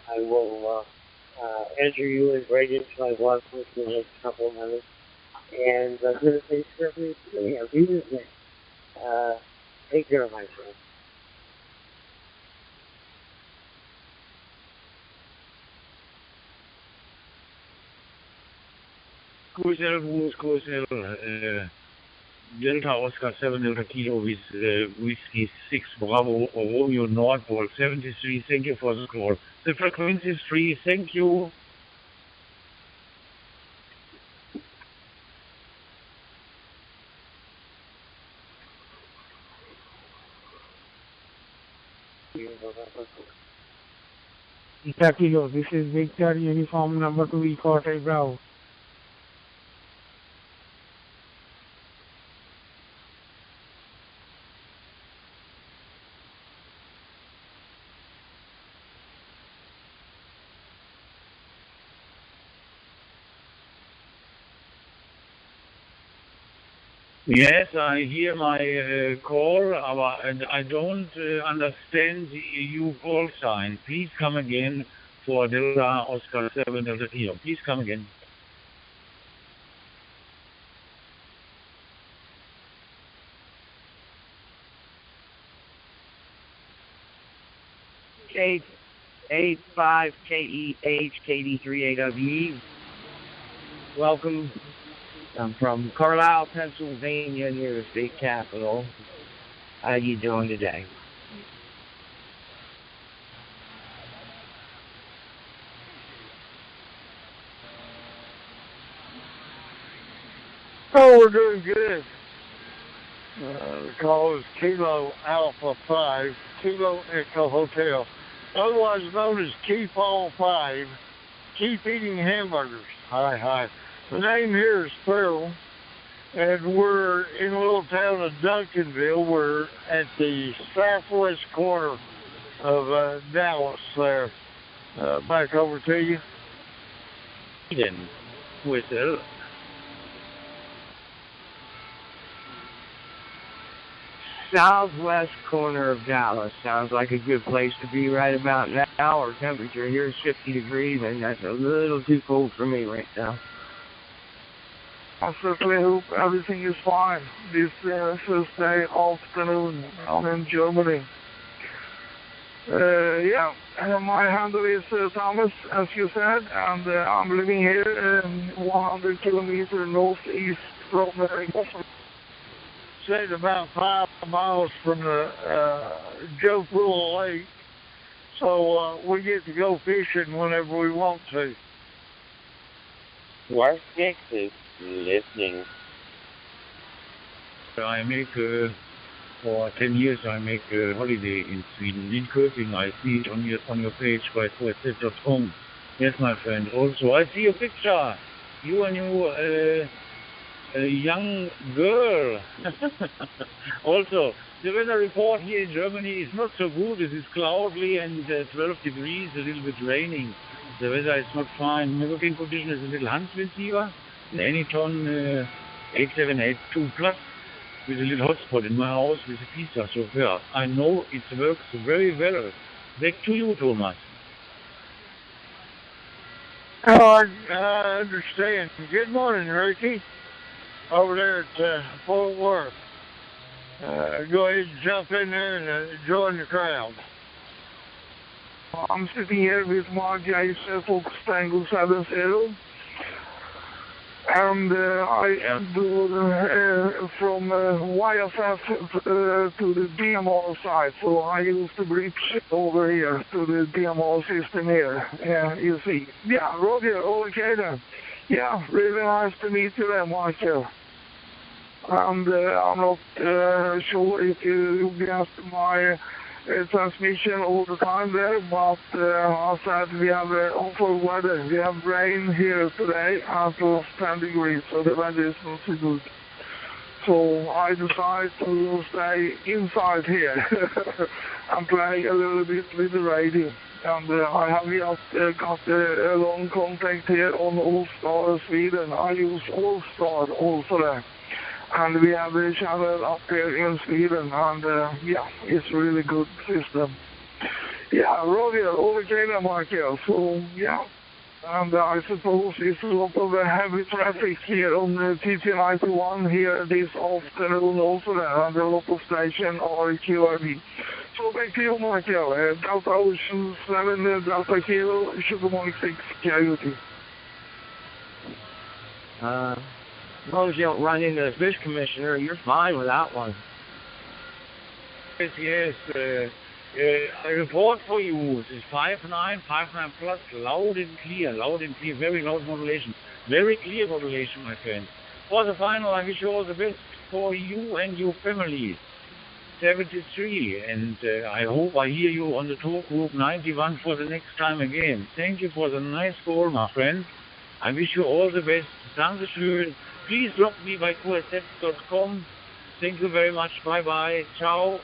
Speaker 19: I will enter you and right into my blog post in the next couple of minutes. And I'm going to say certainly a reason. Take care, my friend.
Speaker 18: Crucial, Delta Oscar 7 Delta Kilo with Whiskey 6 Bravo Romeo Nordpol 73. Thank you for the call. The frequency is free. Thank you.
Speaker 17: Delta Kilo, this is Victor Uniform number 2 Eco Hotel Bravo.
Speaker 18: Yes, I hear my call, and I don't understand your call sign. Please come again for Delta Oscar 7 Delta Kilo. Please come again.
Speaker 10: K85KEH KD38WE. Welcome. I'm from Carlisle, Pennsylvania, near the state capitol. How are you doing today?
Speaker 16: Oh, we're doing good. The call is Kilo Alpha 5, Kilo Echo Hotel, otherwise known as Keep All 5, Keep Eating Hamburgers. Hi. The name here is Sparrow, and we're in a little town of Duncanville. We're at the southwest corner of Dallas there. Back over to you.
Speaker 18: Whistle.
Speaker 10: Southwest corner of Dallas. Sounds like a good place to be right about now. Our temperature here is 50 degrees, and that's a little too cold for me right now.
Speaker 16: I certainly hope everything is fine this Thursday afternoon in Germany. My handle is Thomas, as you said, and I'm living here 100 kilometers northeast from Boston. stayed about 5 miles from the Joe Pool Lake, so we get to go fishing whenever we want to.
Speaker 10: Where's Texas listening?
Speaker 18: I make, for 10 years, I make a holiday in Sweden, Linköping. I see it on your page by QSF.com. Yes, my friend. Also, I see a picture. You and your a young girl. Also, the weather report here in Germany is not so good. It is cloudy and 12 degrees, a little bit raining. The weather is not fine. My working condition is a little Handwindfieber, an Anyton 8782 plus, with a little hotspot in my house with a pizza. So yeah, I know it works very well. Back to you, Thomas.
Speaker 16: Oh, I understand. Good morning, Ricky. Over there at Fort Worth. Go ahead and jump in there and join the crowd. I'm sitting here with my J7 Volkswagen 70, and I am doing from YFF to the DMO side, so I use the bridge over here to the DMO system here. You see. Yeah, Roger, okay then. Yeah, really nice to meet you there, Michael. And I'm not sure if you get my transmission all the time there, but I said we have awful weather. We have rain here today after 10 degrees, so the weather is not so good. So I decided to stay inside here and play a little bit with the radio. And I have just got a long contact here on All-Star Sweden. I use All-Star also there. And we have a channel up here in Sweden, and yeah, it's really good system. Yeah, Roger, okay then, Michael. So, yeah, and I suppose it's a lot of heavy traffic here on the TT91 here this afternoon also there, and a lot of stations are QRV. So back to you, Michael. Delta Ocean 7, Delta Kilo, Sugar Mike 6, Coyote.
Speaker 10: As long as you don't run into the fish commissioner, you're fine without one.
Speaker 18: Yes, a report for you. This is 5959 plus, loud and clear, very loud modulation. Very clear modulation, my friend. For the final, I wish you all the best for you and your family. 73, and I hope I hear you on the talk group 91 for the next time again. Thank you for the nice call, my friend. I wish you all the best. Dankeschön. Please drop me by qsf.com. Thank you very much. Bye-bye. Ciao.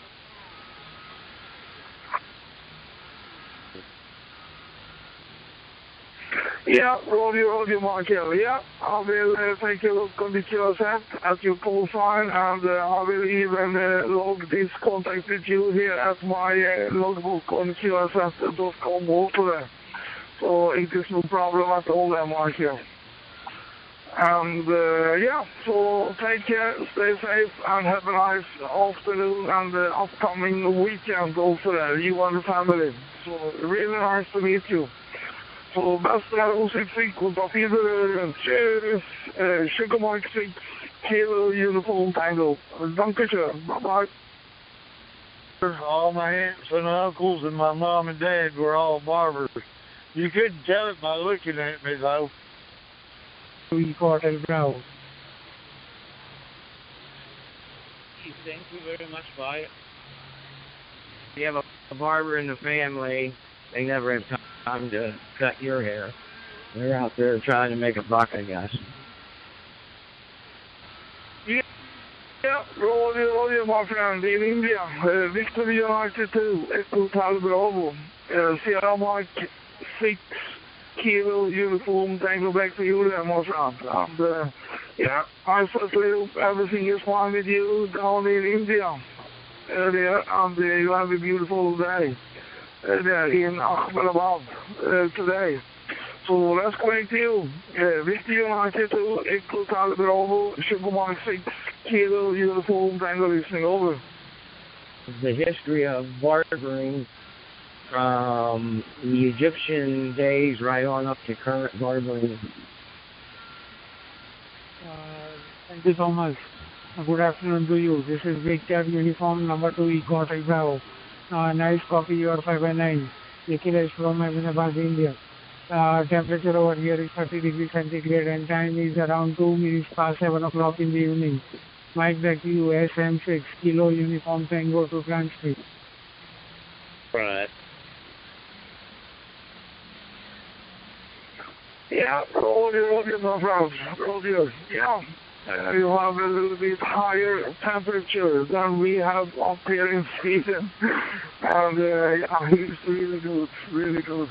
Speaker 16: Yeah, Roger, Michael. Yeah, I will take a look on the QSF at your call sign, and I will even log this contact with you here at my logbook on qsf.com also there. So it is no problem at all there, Michael. And yeah, so take care, stay safe, and have a nice afternoon and upcoming weekend also there, you and the family. So really nice to meet you. Så bästa åsiktsvillkor på Fidder, cheers, Sugar Mike 6, Kilo Uniform Tango. Dankeschön, bye-bye.
Speaker 5: All my aunts and uncles and my mom and dad were all barbers. You couldn't tell it by looking at me, though.
Speaker 17: 3/4 brown.
Speaker 10: Thank you very much, bye. If you have a barber in the family, they never have time to cut your hair. They're out there trying to make a buck, I guess.
Speaker 16: Yeah, Roger, my friend, in India. Victor United 2, Echo Tal Bravo. Sierra Mike 6, Kilo Uniform, Tango back to you there, my friend. And yeah, I certainly hope everything is fine with you down in India. There, and you have a beautiful day. There in Ahmedabad today. So let's connect you. Victor United 2, Echo Tal Bravo, Sugar Mike 6, Kilo Uniform, Tango listening over.
Speaker 10: The history of barbering from the Egyptian days right on up to current barbering.
Speaker 17: Thank you so much. Good afternoon to you. This is Victor, uniform number 2, Eco Hotel Bravo. Nice coffee, you are 5 by 9. Nikhil from Ahmedabad, India. Temperature over here is 30 degrees centigrade and time is around 2 minutes past 7 o'clock in the evening. Mike back to you, SM6, Kilo Uniform Tango to Transcript.
Speaker 3: Right.
Speaker 8: Yeah, Roger, my friend. Roger, yeah. You have a little bit higher temperature than we have up here in Sweden. And yeah, it's really good, really good.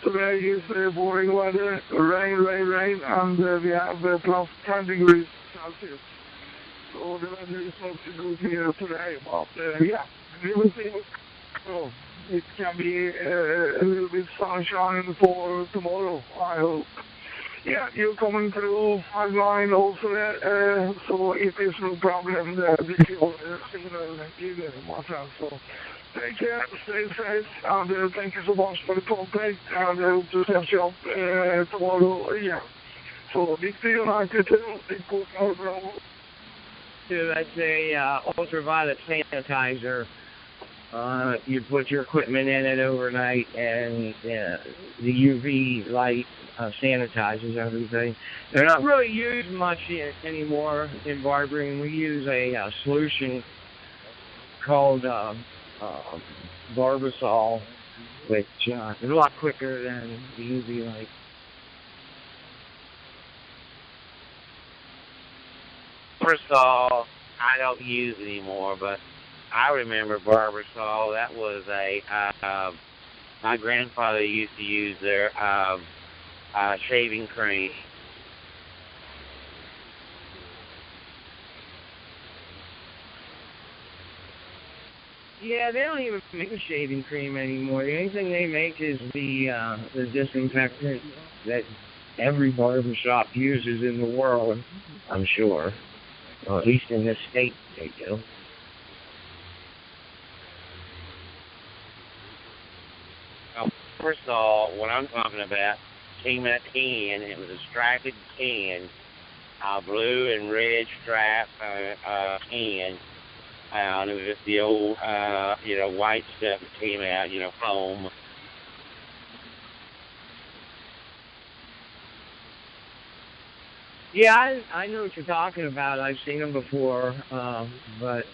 Speaker 8: Today is boring weather, rain, and we have plus 10 degrees Celsius. So the weather is not so good here today, but yeah, we will see. So it can be a little bit sunshine for tomorrow, I hope. Yeah, you're coming through online also, so it is no problem with your signal either, my friend. So take care, stay safe, and thank you so much for the contact, and to catch you up tomorrow, yeah. So, Victor United, Eco Bravo.
Speaker 10: That's a ultraviolet sanitizer. You put your equipment in it overnight, and the UV light sanitizes everything. They're not really used much anymore in barbering. We use a solution called Barbasol, which is a lot quicker than the UV light. First of all, I don't use it anymore, but I remember Barbasol. That was my grandfather used to use their shaving cream. Yeah, they don't even make a shaving cream anymore. The only thing they make is the disinfectant that every barber shop uses in the world, I'm sure. Or at least in this state they do. First of all, what I'm talking about came in a can. It was a striped can, blue and red striped can. And it was just the old, white stuff that came out, foam. Yeah, I know what you're talking about. I've seen them before, but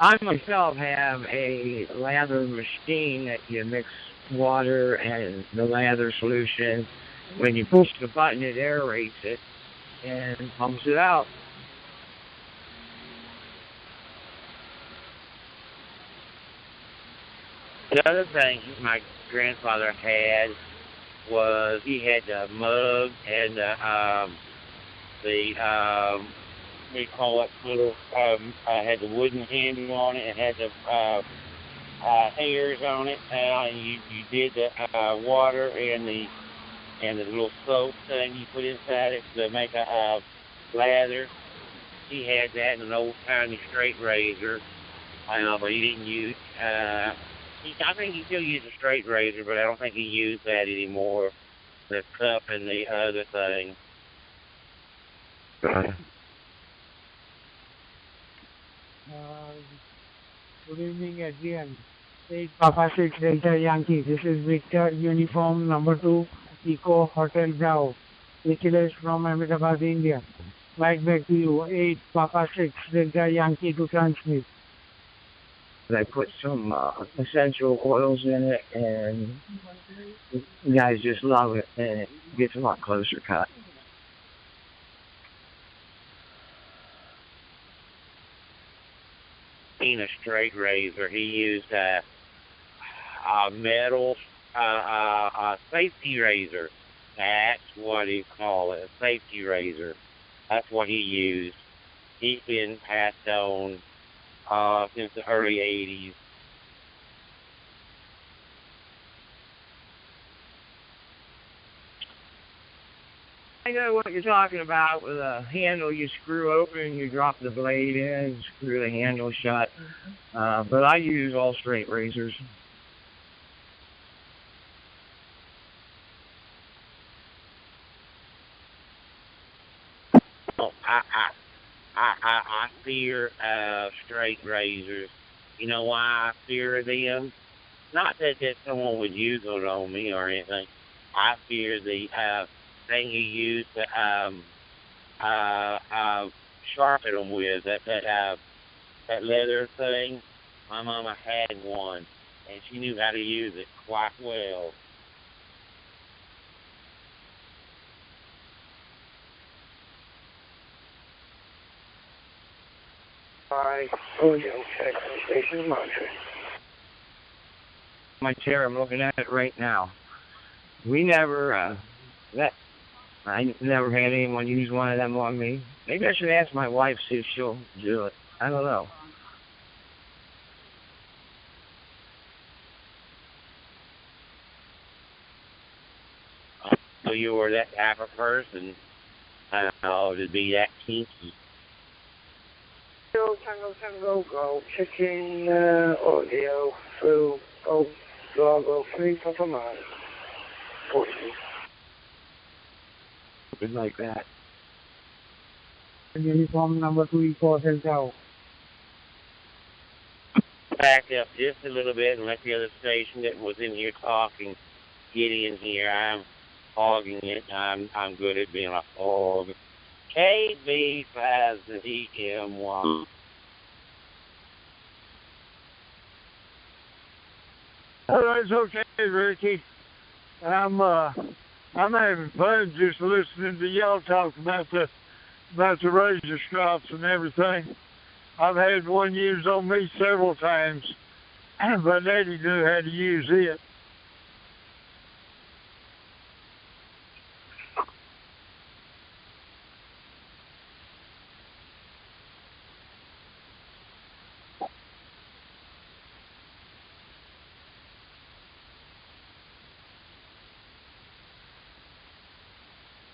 Speaker 10: I myself have a lather machine that you mix water and the lather solution. When you push the button, it aerates it and pumps it out. The other thing my grandfather had was he had the mug and they call it little, had the wooden handle on it. It had the hairs on it, and you did the water and the little soap thing you put inside it to make a lather. He had that in an old timey straight razor, but he didn't use. I think he still uses a straight razor, but I don't think he used that anymore. The cup and the other thing.
Speaker 17: Good evening again. 8 Papa 6 Delta Yankee. This is Victor, uniform number 2, Eco Hotel Bravo. Nikhil from Ahmedabad, India. Right back to you. 8 Papa 6 Delta Yankee to transmit.
Speaker 10: I put some essential oils in it, and you guys just love it, and it gets a lot closer cut. In a straight razor, he used a metal safety razor. That's what he called it, a safety razor. That's what he used. He's been passed on since the early 80s. I know what you're talking about with a handle you screw open, you drop the blade in, screw the handle shut. But I use all straight razors. Oh,
Speaker 12: I fear straight razors. You know why I fear them? Not that someone would use it on me or anything. I fear the thing you use to sharpen them with, that leather thing. My mama had one, and she knew how to use it quite well.
Speaker 10: My chair, I'm looking at it right now. We never, I never had anyone use one of them on me. Maybe I should ask my wife, see if she'll do it. I don't know.
Speaker 12: So you were that type of person, to be that kinky.
Speaker 2: Tango, go, chicken, audio, through, go, 3 Papa Mike. 40.
Speaker 10: Something like that.
Speaker 17: Uniform number 2 Eco Hotel.
Speaker 12: Back up just a little bit and let the other station that was in here talking get in here. I'm hogging it. I'm good at being a hog. KB5ZM1.
Speaker 5: Oh, it's okay, Ricky. I'm having fun just listening to y'all talk about the razor strops and everything. I've had one used on me several times, but Eddie knew how to use it.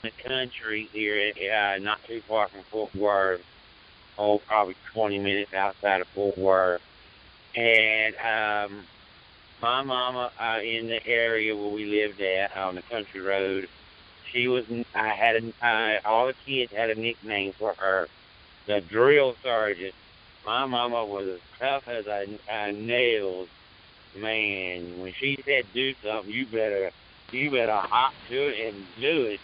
Speaker 12: The country here, not too far from Fort Worth. Oh, probably 20 minutes outside of Fort Worth. And my mama in the area where we lived at on the country road, all the kids had a nickname for her, the drill sergeant. My mama was as tough as a nails. Man, when she said do something, you better hop to it and do it.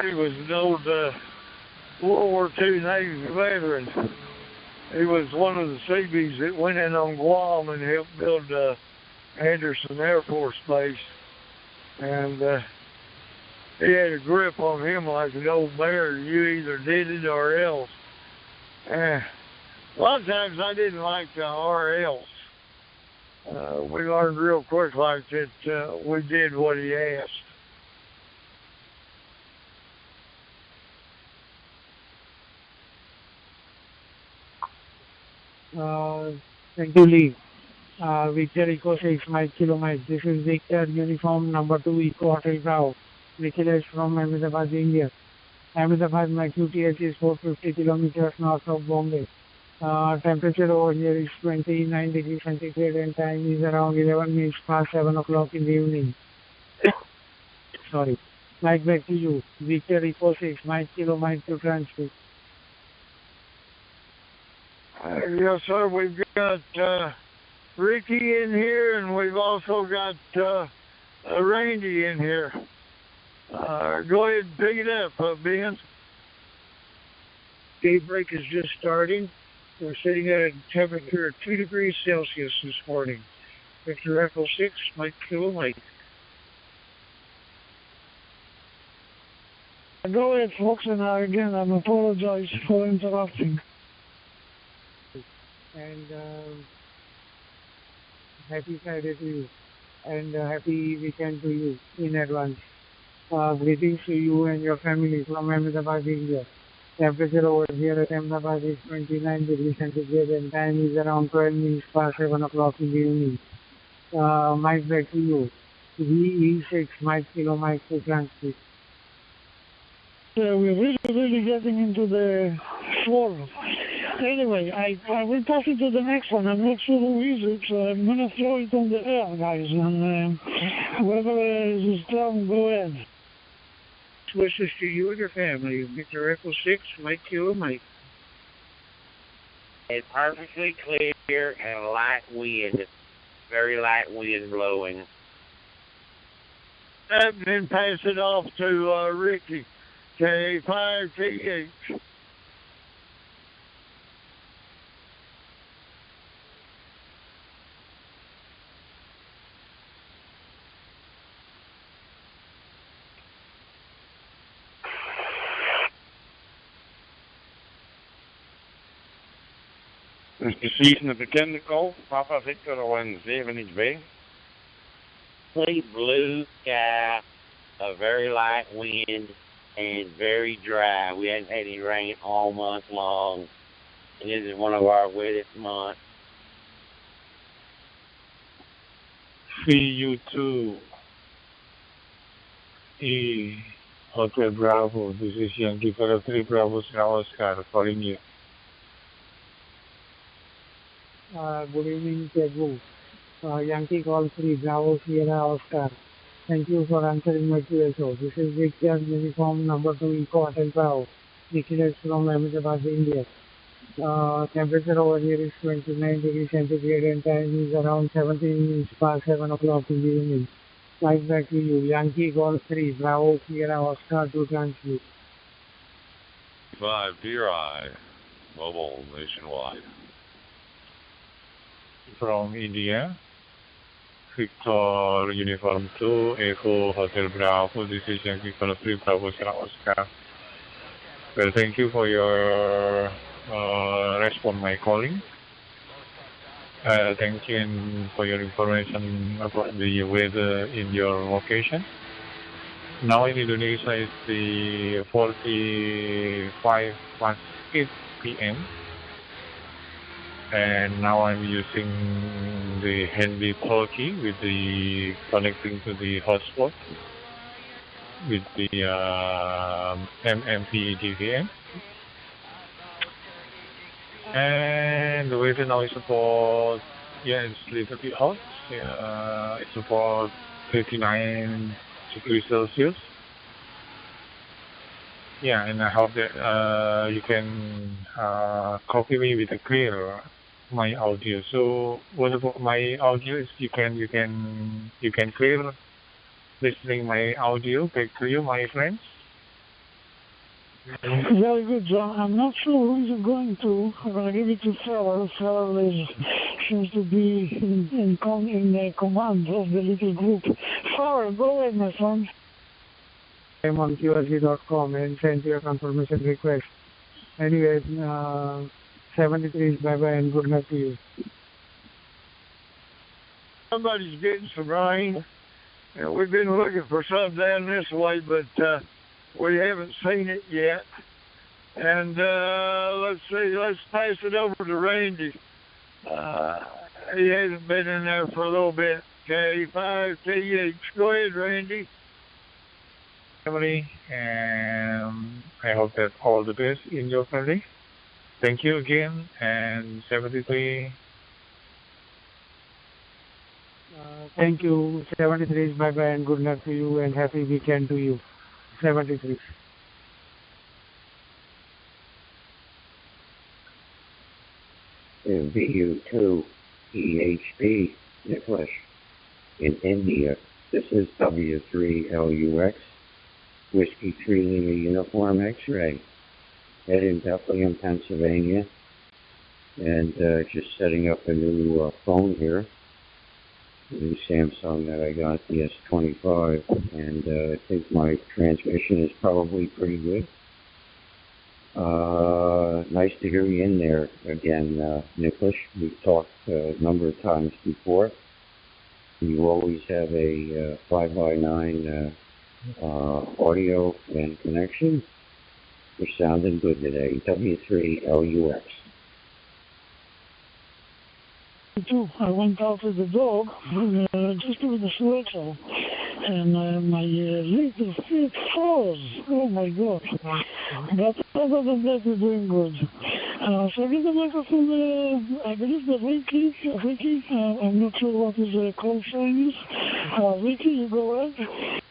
Speaker 5: He was an old World War II Navy veteran. He was one of the Seabees that went in on Guam and helped build Anderson Air Force Base. And he had a grip on him like an old bear. You either did it or else. A lot of times I didn't like the or else. We learned real quick like that we did what he asked.
Speaker 17: Thank you, Lee. Victor Eco 6 Mike Kilo Mike. This is Victor uniform number 2 Eco Hotel Bravo. Victor is from Ahmedabad, India. Ahmedabad, my QTH is 450 kilometers north of Bombay. Temperature over here is 29 degrees centigrade and time is around 11 minutes past 7 o'clock in the evening. Sorry. Mike, back to you. Victor Eco 6 Mike Kilo Mike to transmit.
Speaker 5: Yes, sir. We've got Ricky in here, and we've also got Randy in here. Go ahead and pick it up, Ben. Daybreak is just starting. We're sitting at a temperature of 2 degrees Celsius this morning. Victor Echo 6, Mike Kilo Mike.
Speaker 17: Go ahead, folks, and again, I apologize for interrupting. And happy Friday to you, and happy weekend to you in advance. Greetings to you and your family from Ahmedabad, India. Temperature over here at Ahmedabad is 29 degrees centigrade and time is around 12 minutes past 7 o'clock in the evening. Mike, back to you. VE6 Mike Kilo Mike to transmit.
Speaker 5: We're really getting into the swirl.
Speaker 17: Anyway, I will pass it to the next one. I'm not sure who is it, so I'm going to throw it on the air, guys. And whoever is down, go ahead.
Speaker 10: Wishes to you and your family. Mr. Echo 6, Mike Kilo Mike.
Speaker 12: It's perfectly clear and light wind. Very light wind blowing.
Speaker 16: And then pass it off to Ricky. K5TH.
Speaker 6: Dus precies een bekende call. Papa Victor 17 is B.
Speaker 12: Blue sky, a very light wind, and very dry. We hadn't had any rain all month long. And this is one of our wettest months.
Speaker 20: VU2 E Hotel Bravo. This is Yankee for 3 Bravo Oscar calling you.
Speaker 17: Good evening, Kevu. Yankee Call 3 Bravo Sierra Oscar. Thank you for answering my QSO. This is Victor Uniform number 2 Eco Hotel Bravo. Nikhil from Ahmedabad, India. Temperature over here is 29 degrees centigrade and time is around 17 minutes past 7 o'clock in the evening. Right back to you. Yankee Call 3 Bravo Sierra Oscar to transmit.
Speaker 14: 5 DRI Mobile nationwide.
Speaker 20: From India, Victor Uniform 2 Echo Hotel Bravo. This is Yankee Call 3 Bravo Sierra Oscar. Well, thank you for your response my calling. Thank you for your information about the weather in your location. Now in Indonesia it's the 45 past 8 p.m. And now I'm using the handy talkie with the connecting to the hotspot with the MMP DVM. And the weather now is about, it's a little bit hot. It's about 39 degrees Celsius. Yeah, and I hope that you can copy me with a clear my audio. So what about my audio? Is you can clear listening my audio back to you, my friends.
Speaker 17: Very good, John. I'm not sure who is going to. I'm going to give it to Farrell. Farrell seems to be in command of the little group. Farrell, go ahead, my son. I'm on QRC.com and send you a confirmation request. Anyways, 73 is bye-bye and good night to you.
Speaker 16: Somebody's getting some rain. We've been looking for some down this way, but we haven't seen it yet. And let's see, let's pass it over to Randy. He hasn't been in there for a little bit. K5TH. Go ahead, Randy.
Speaker 20: Family, and I hope that all the best in your family. Thank you again, and 73.
Speaker 17: Thank you. 73 is bye-bye and good luck to you and happy weekend to you. 73.
Speaker 22: VU2 EHP Nicholas in India. This is W3LUX Whiskey 3 Lima Uniform X-Ray. Head in Bethlehem, Pennsylvania. And just setting up a new phone here. The new Samsung that I got, the S25. And I think my transmission is probably pretty good. Nice to hear you in there again, Nicholas. We've talked a number of times before. You always have a 5x9 audio and connection. You're sounding good today. W3LUX.
Speaker 17: I went out with the dog just with the sweater, and my little feet froze. Oh my God! But other than that, we're doing good. So give the microphone, I believe that Ricky, I'm not sure what his call sign is. Ricky, you go ahead.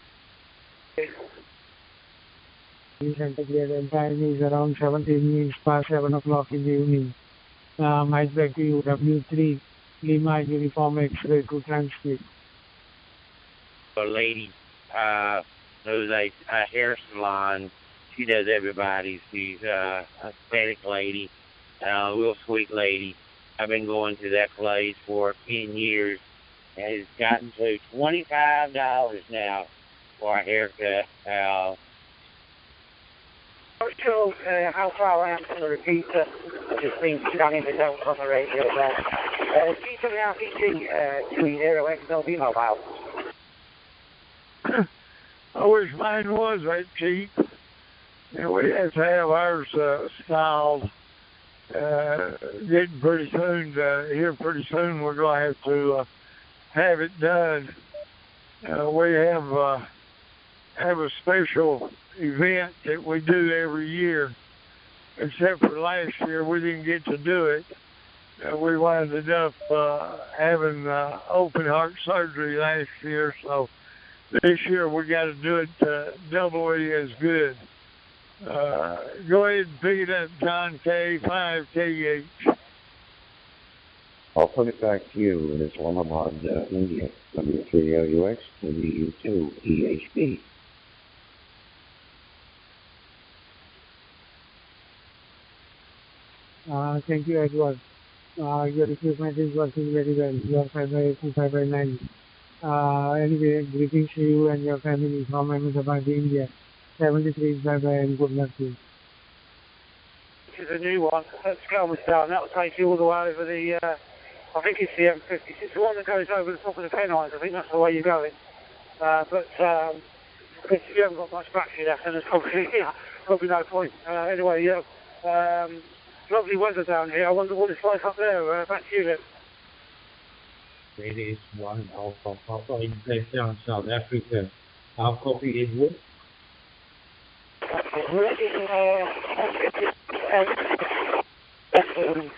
Speaker 17: Centigrade and time is around 17 minutes past 7 o'clock in the evening. Might back to you, W3, Lima Uniform X-ray to transcript.
Speaker 12: A lady knows a hair salon. She does everybody's. She's a Hispanic lady, a real sweet lady. I've been going to that place for 10 years, and it's gotten to $25 now for a haircut.
Speaker 11: Not sure how far I am from the repeater. I've just been scanning the notes on the radio there. G7RPG 20XLB mobile.
Speaker 5: I wish mine was that cheap. And we have to have ours styled. Getting pretty soon, here pretty soon, we're going to have it done. We have a special event that we do every year. Except for last year, we didn't get to do it. We wound up having open heart surgery last year, so this year we got to do it doubly as good. Go ahead and pick it up, John K. 5KH.
Speaker 22: I'll put it back to you. It's Islamabad, India, W3LUX, W2 EHP.
Speaker 17: Thank you, Edward. Your equipment is working very well. You are 5x8 and 5x9. Anyway, greetings to you and your family from Ahmedabad, India. 73 bye-bye and good luck to you.
Speaker 2: This is a new one. Let's go with that. That'll take you all the way over the, I think it's the M56. It's the one that goes over the top of the Pennines. I think that's the way you're going. But if you haven't got much battery left, then there's probably no point. Anyway, lovely weather down here. I wonder what it's like up there. Back to you then.
Speaker 10: It is one Alpha Papa in Cape Town, South Africa. Our copy Edward.
Speaker 11: Ready to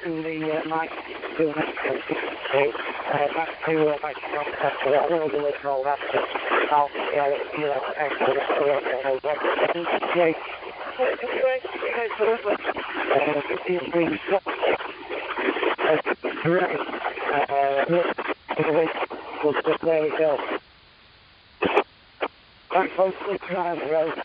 Speaker 11: the night to the next back to contact with that little original raptor. I'll actually there we go. Back close to the drive road.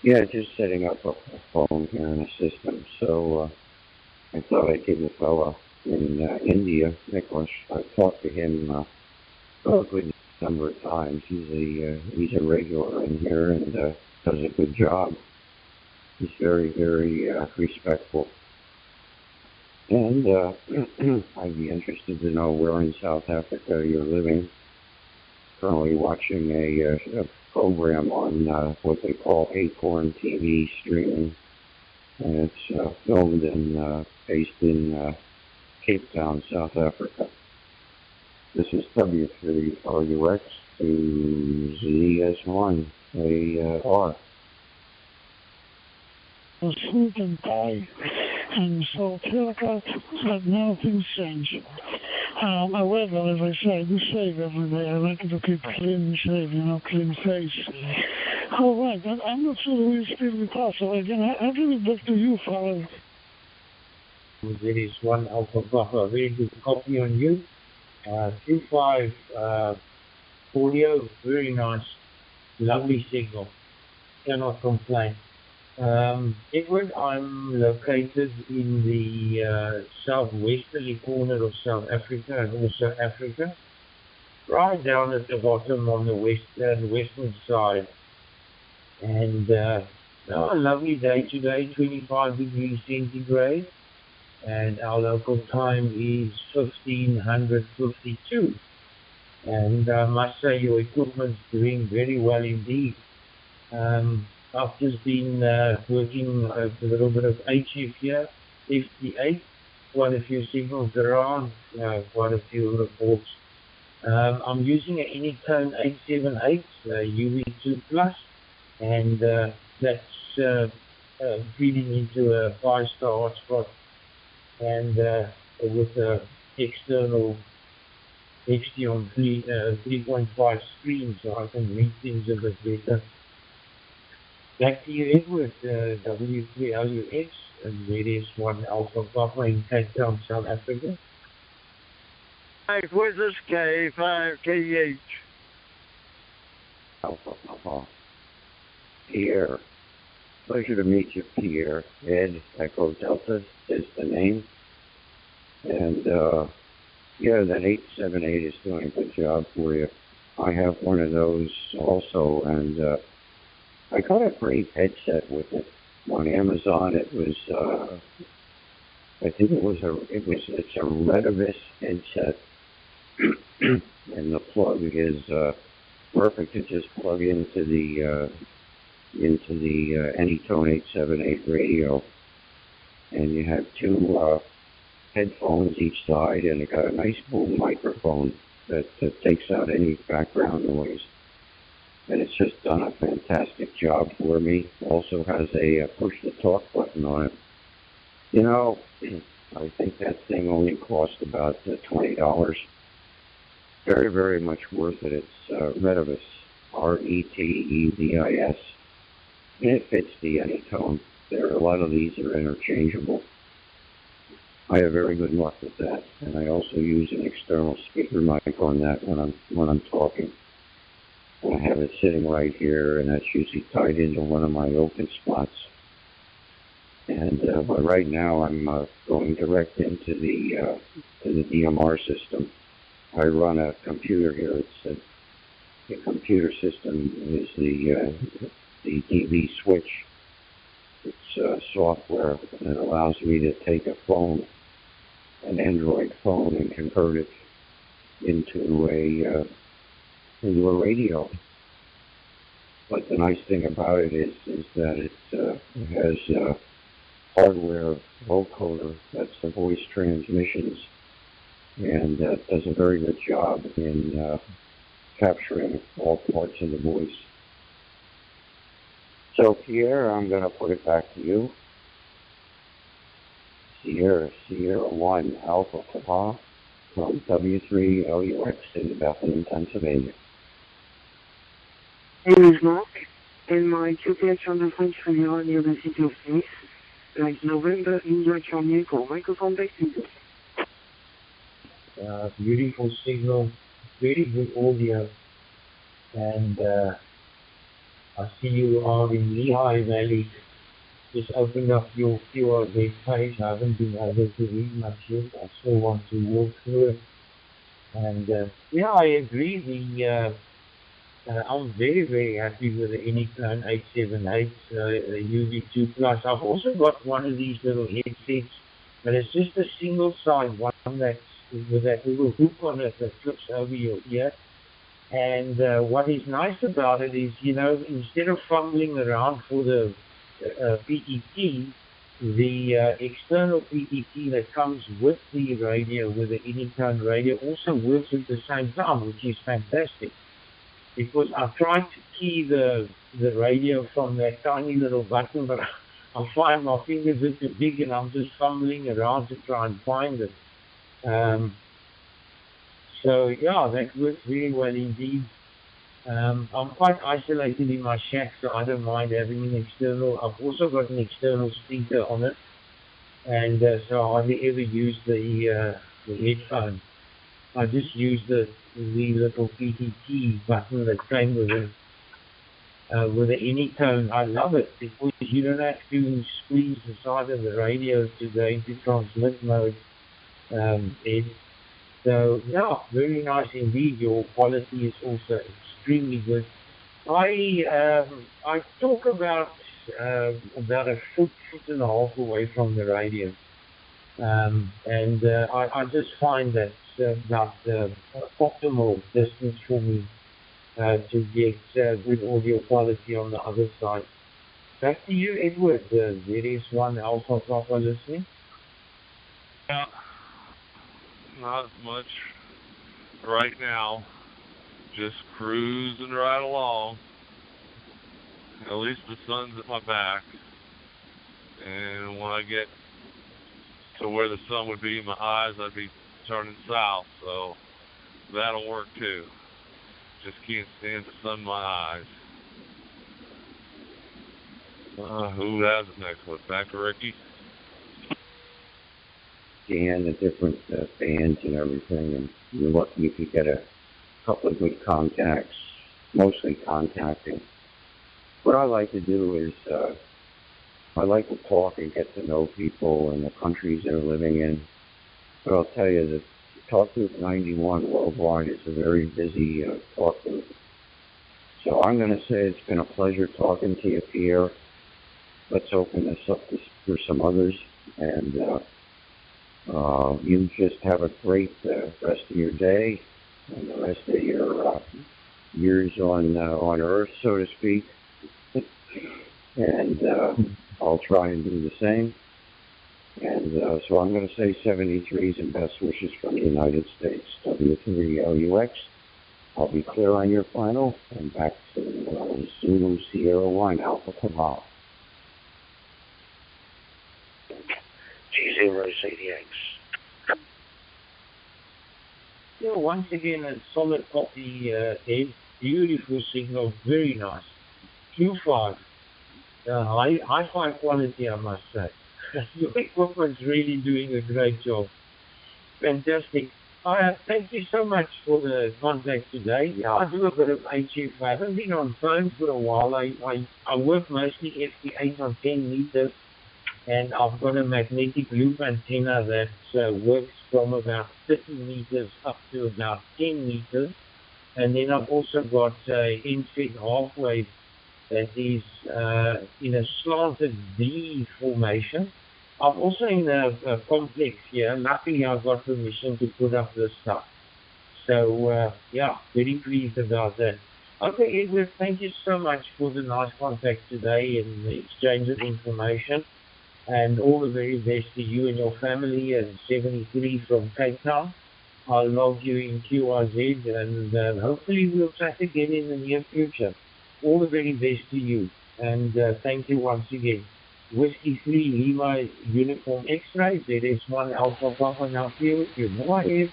Speaker 22: Yeah, just setting up a phone here in the system. So I thought I'd give the fella in India, Nicholas. I've talked to him a good number of times. He's a regular in here and does a good job. He's very, very respectful. And I'd be interested to know where in South Africa you're living. Currently watching a program on what they call Acorn TV streaming. And it's filmed and based in Cape Town, South Africa. This is W3LUX to ZS1AR.
Speaker 17: Sweet and pie, and so Tilcott, but now things change. However, as I say, we shave every day. I like to keep clean shave, clean face. All right, I'm not sure who is still with us, so again, I'll give it back to you, fellas.
Speaker 10: There is one Alpha Papa, very good copy on you. 2.5 audio, very nice, lovely signal. Cannot complain. Edward, I'm located in the southwesterly corner of South Africa and also Africa, right down at the bottom on the western side. And a lovely day today, 25 degrees centigrade, and our local time is 1552. And I must say your equipment's doing very well indeed. I've just been working a little bit of HF here, FT8, quite a few signals around, quite a few reports
Speaker 12: I'm using an Anytone 878 UV2 Plus, and that's feeding into a 5-star hotspot, and with an external XT 3.5 screen, so I can read things a bit better. Back to you, Edward, W3LUX, and ZS1 Alpha Papa in Cape Town, South Africa.
Speaker 1: 5 Wizards K, 5 KH.
Speaker 22: Alpha Papa. Pierre. Pleasure to meet you, Pierre. Ed Echo Delta is the name. And, yeah, that 878 is doing a good job for you. I have one of those also, and I got a great headset with it on Amazon. It was, I think it's a Redavis headset, and the plug is perfect to just plug into the Anytone 878 radio, and you have two headphones each side, and it got a nice boom microphone that takes out any background noise. And it's just done a fantastic job for me. Also has a push-to-talk button on it. You know, I think that thing only cost about $20. Very, very much worth it. It's Redavis, Retevis, and it fits the Anytone. A lot of these are interchangeable. I have very good luck with that, and I also use an external speaker mic on that when I'm talking. I have it sitting right here, and that's usually tied into one of my open spots. And but right now, I'm going direct into the DMR system. I run a computer here. The computer system is the DV switch. It's software that allows me to take a phone, an Android phone, and convert it into a radio. But the nice thing about it is that it has hardware vocoder, that's the voice transmissions, and does a very good job in capturing all parts of the voice. So Pierre, I'm going to put it back to you. Sierra 1 Alpha Papa from W3LUX in Bethlehem, Pennsylvania.
Speaker 15: My name is Mark, and my QPH on the French from here near the city of Nice. Like November, India, Charlie, microphone back to you.
Speaker 12: Beautiful signal, very good audio, and I see you are in Lehigh Valley. Just opened up your web page. I haven't been able to read much yet. I still want to walk through it. And yeah, I agree. I'm very, very happy with the Anytone 878 UV2 Plus. I've also got one of these little headsets, but it's just a single side one that's with that little hook on it that flips over your ear. And what is nice about it is, you know, instead of fumbling around for the PET, the external PET that comes with the radio, with the Anytone radio, also works at the same time, which is fantastic. Because I'm trying to key the radio from that tiny little button, but I find my fingers are too big and I'm just fumbling around to try and find it. So yeah, that works very well indeed. I'm quite isolated in my shack, so I don't mind having an external. I've also got an external speaker on it, and so I hardly ever use the headphone. I just use the little PTT button that came with it. With the Anytone, I love it because you don't have to squeeze the side of the radio to go into transmit mode. So yeah, very nice indeed. Your quality is also extremely good. I talk about a foot and a half away from the radio, and I just find that about the optimal distance for me to get good audio quality on the other side. Back to you, Edward. There is one Alpha Papa listening.
Speaker 20: Yeah, not much.
Speaker 14: right now, just cruising right along. At least the sun's at my back. And when I get to where the sun would be in my eyes, I'd be turning south. So that'll work too. Just can't stand the sun in my eyes. Who has it next one? Back to Ricky.
Speaker 22: And the different bands and everything, and you're lucky if you get a couple of good contacts, mostly contacting. What I like to do is I like to talk and get to know people and the countries they're living in. But I'll tell you that Talk Group 91 worldwide is a very busy talk group. So I'm going to say it's been a pleasure talking to you, Pierre. Let's open this up for some others, and you just have a great rest of your day and the rest of your years on Earth, so to speak. And I'll try and do the same. And so I'm going to say 73s and best wishes from the United States. W3LUX. I'll be clear on your final, and back to Zulu Sierra 1 Alpha Cabal.
Speaker 3: G0CDX.
Speaker 10: Yeah, once again, a solid copy, Ed. Beautiful signal, very nice. Q5. High quality, I must say. Your equipment's really doing a great job. Fantastic. Thank you so much for the contact today. Yeah, I do a bit of HF. I haven't been on phone for a while. I work mostly FT8 on 10 meters, and I've got a magnetic loop antenna that works from about 30 meters up to about 10 meters. And then I've also got a infrared half wave that is in a slanted D formation. I'm also in a complex here. Luckily, I've got permission to put up this stuff. So, yeah, very pleased about that. Okay, Edward, thank you so much for the nice contact today and the exchange of information. And all the very best to you and your family, and 73 from Cape Town. I'll log you in QRZ, and hopefully we'll chat again in the near future. All the very best to you, and thank you once again. Whiskey 3 Lima Uniform X-ray, ZS1 Alpha Papa, now here with you. Go ahead.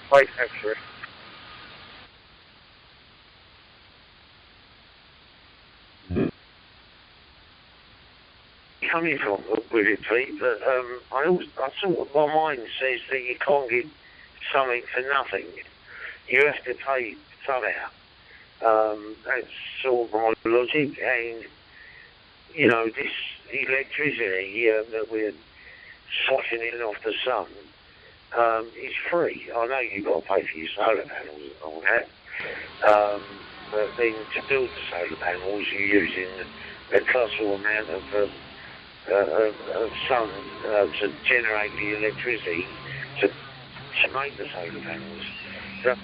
Speaker 3: White X-ray. Coming from with it, Pete, but I sort of, my mind says that you can't get something for nothing. You have to pay somehow. That's sort of my logic, and you know, this electricity that we're siphoning off the sun is free. I know you've got to pay for your solar panels and all that, but then to build the solar panels, you're using a colossal amount of sun to generate the electricity to make the solar panels. But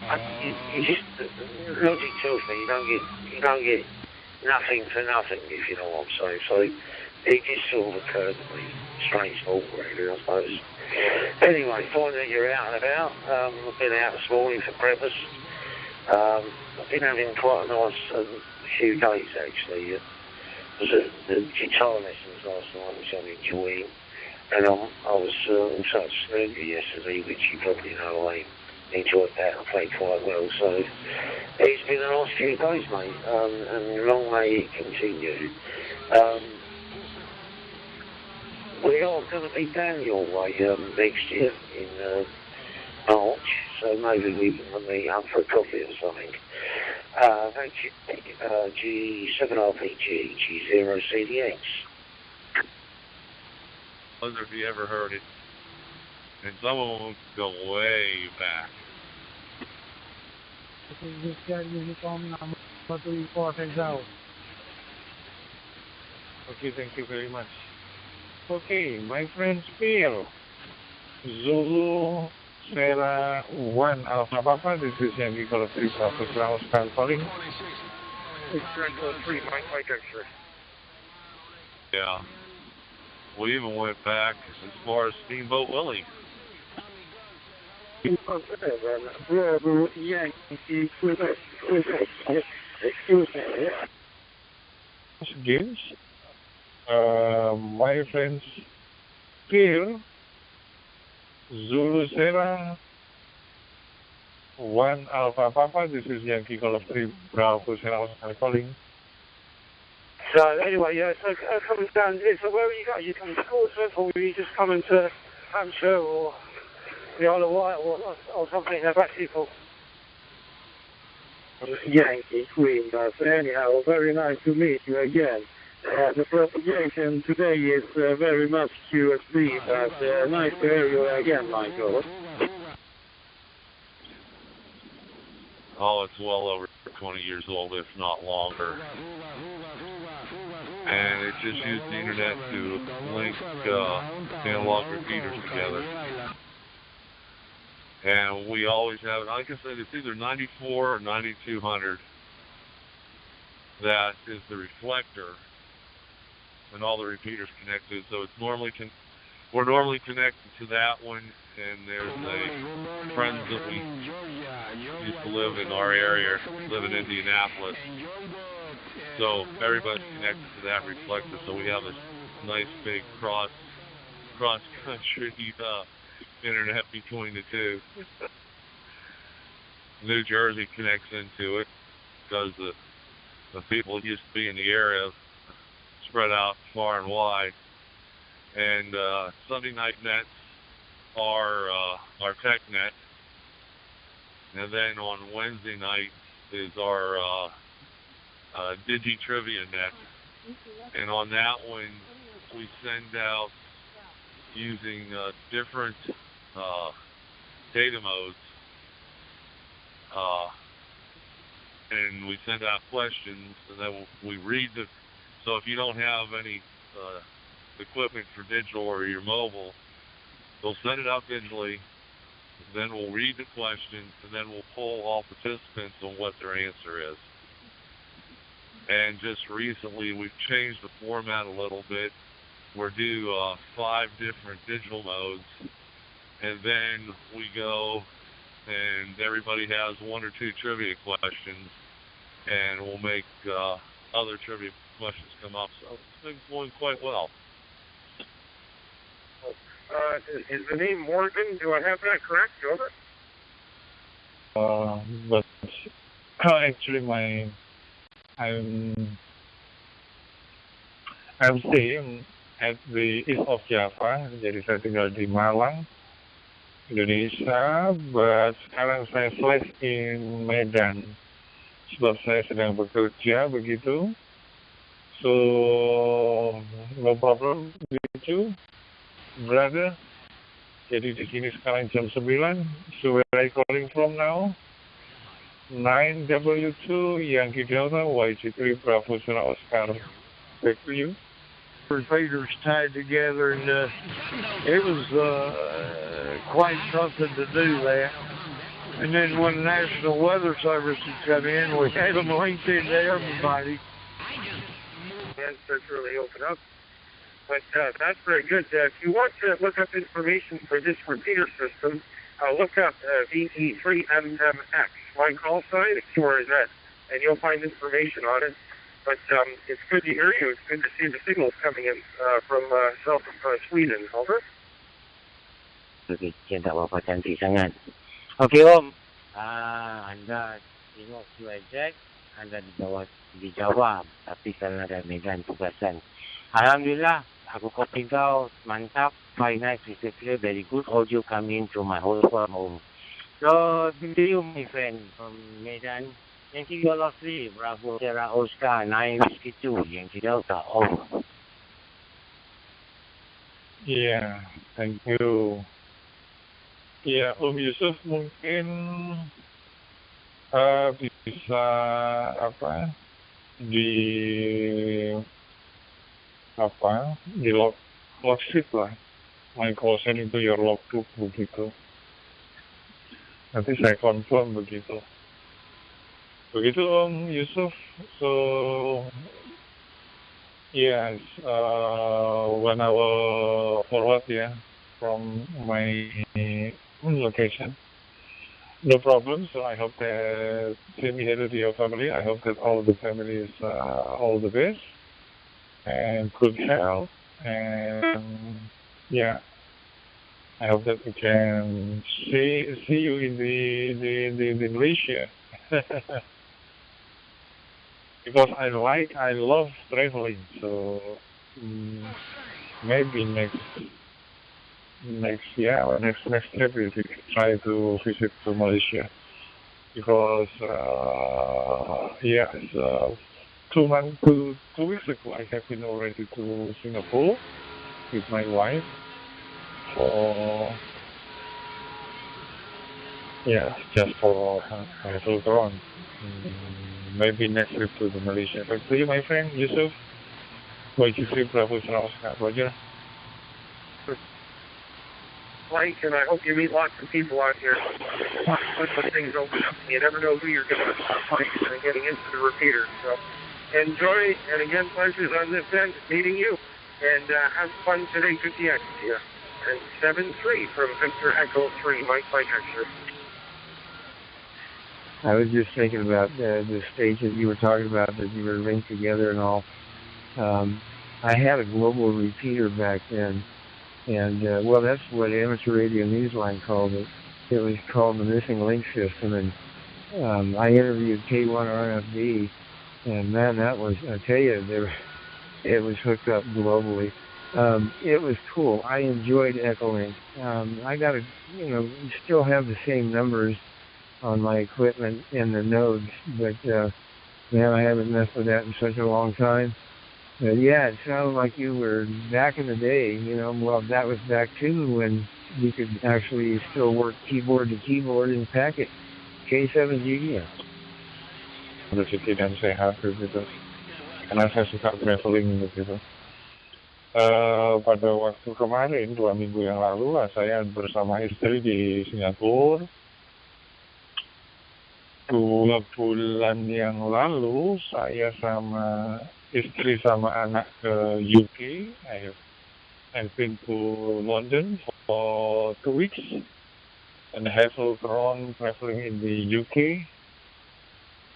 Speaker 3: you just, logic tells me you don't get nothing for nothing, if you know what I'm saying. So it just sort of occurred to me. Strange thought, really, I suppose. Anyway, find that you're out and about. I've been out this morning for breakfast. I've been having quite a nice few days, actually. It was the guitar lessons last night, which I'm enjoying. And I was also at Snooker yesterday, which you probably know I enjoyed that. I played quite well. So it's been a nice few days, mate, and long may it continue. We are going to be down your way next year in March, so maybe we can meet up for a coffee or something. Thank you, G7RPG, G0CDX.
Speaker 14: I wonder if you ever heard it. And some of them go way back.
Speaker 17: This is uniform number 2 reported out.
Speaker 18: Okay, thank you very much. Okay, my friends, Bill. Zulu, Sierra 1 Alpha Papa. This is Yankee Golf 3 Papa Klaus calling.
Speaker 8: It's Echo 3, Mike X-ray.
Speaker 14: Yeah. We even went back as far as Steamboat Willie.
Speaker 2: Bravo Yankee Quebec, excuse me.
Speaker 20: Games. My friends here, Zulu Sierra, 1 Alpha Papa, this is Yankee Golf 3 Bravo Sierra Oscar calling.
Speaker 2: So anyway, yeah, so coming down here, so where are you going? You coming to Portsmouth, or are you just coming to Hampshire, or the Isle of Wight, or something like that, people? Yankee Queen, guys. Anyhow, very nice to meet you again. The propagation today is very much QSB, but nice to hear you again, Michael.
Speaker 14: Oh, it's well over 20 years old, if not longer. And it just used the internet to link analog repeaters together. And we always have, like I said, it's either 94 or 9200. That is the reflector, and all the repeaters connected. So it's normally we're normally connected to that one, and there's a friend that we used to live in our area, live in Indianapolis. So everybody's connected to that reflector. So we have this nice big cross country internet between the two. New Jersey connects into it because the people used to be in the area spread out far and wide. And Sunday night nets are our tech net, and then on Wednesday night is our Digi Trivia net. And on that one, we send out using different data modes, and we send out questions, and then we read the. So if you don't have any equipment for digital or your mobile, they'll send it out digitally. Then we'll read the questions, and then we'll poll all participants on what their answer is. And just recently, we've changed the format a little bit. We're do 5 different digital modes, and then we go, and everybody has 1 or 2 trivia questions, and we'll make other trivia questions come up. So it's been going quite well.
Speaker 8: Is the name Morgan? Do I have that correct, Over?
Speaker 20: But actually, I'm staying at the east of Java. Jadi saya tinggal di Malang, Indonesia. But sekarang saya slash in Medan, sebab saya sedang bekerja begitu. So no problem begitu, brother. Jadi di sini sekarang jam 9. So where are you calling from now? 9W2 Yankee Delta YG3 Bravo Sierra Oscar. Back to you.
Speaker 1: Repeaters tied together, and it was quite something to do that. And then when the National Weather Service had come in, we had them linked into everybody.
Speaker 8: That's really open up. But that's very good. If you want to look up information for this repeater system, look up VE3MMX. My call sign is where is that, and you'll find information on it. But it's good to hear you. It's good to see the signals coming in from south of Sweden. Over.
Speaker 12: Okey, cinta Bapak cantik sangat. Okey Om, anda tengok QI Jack, anda dijawab, tapi kalau ada Medan tugasan. Alhamdulillah, aku copy kau, mantap, very nice, crystal clear, very good audio coming to my whole home. So, to you, my friend, from Medan, Yankee Golf 3, Bravo Sierra Oscar 952, Yankee Delta, over.
Speaker 20: Yeah, thank you. Ya, Om Yusuf mungkin bisa di log sheet lah, my call sign into your logbook begitu. Nanti saya confirm begitu. Begitu Om Yusuf. So yes, 1 hour forward from my location. no problems. I hope that same here to your family. I hope that all of the families all the best and good health. And yeah, I hope that we can see you in the Malaysia. Because I love traveling. So maybe next trip we could try to visit to Malaysia. Because it's 2 weeks ago I have been already to Singapore with my wife for just for a full run. Maybe next trip to the Malaysia. Back to you, my friend Yusuf. YG3 Bravo Roger.
Speaker 8: Mike, and I hope you meet lots of people out here. When things open up, you never know who you're going to find getting into the repeater. So enjoy, and again, pleasures on this end, meeting you. And have fun today, good to you. And 7-3 from Victor Echo 3, Mike by Texas.
Speaker 6: I was just thinking about the stage that you were talking about, that you were linked together and all. I had a global repeater back then, and well, that's what Amateur Radio Newsline called it. It was called the Missing Link System, and I interviewed K1RFD, and man, that was, I tell you, it was hooked up globally. It was cool. I enjoyed Echolink. I got still have the same numbers on my equipment in the nodes, but man, I haven't messed with that in such a long time. But yeah, it sounded like you were back in the day, well, that was back too when you could actually still work keyboard to keyboard in packet. K7G.
Speaker 20: Rezeki dan sehat gitu. Karena saya suka traveling gitu. Pada waktu kemarin, 2 minggu yang lalu, saya bersama istri di Singapura. 2 bulan yang lalu, saya sama istri sama anak ke UK. I've been to London for 2 weeks and have gone traveling in the UK.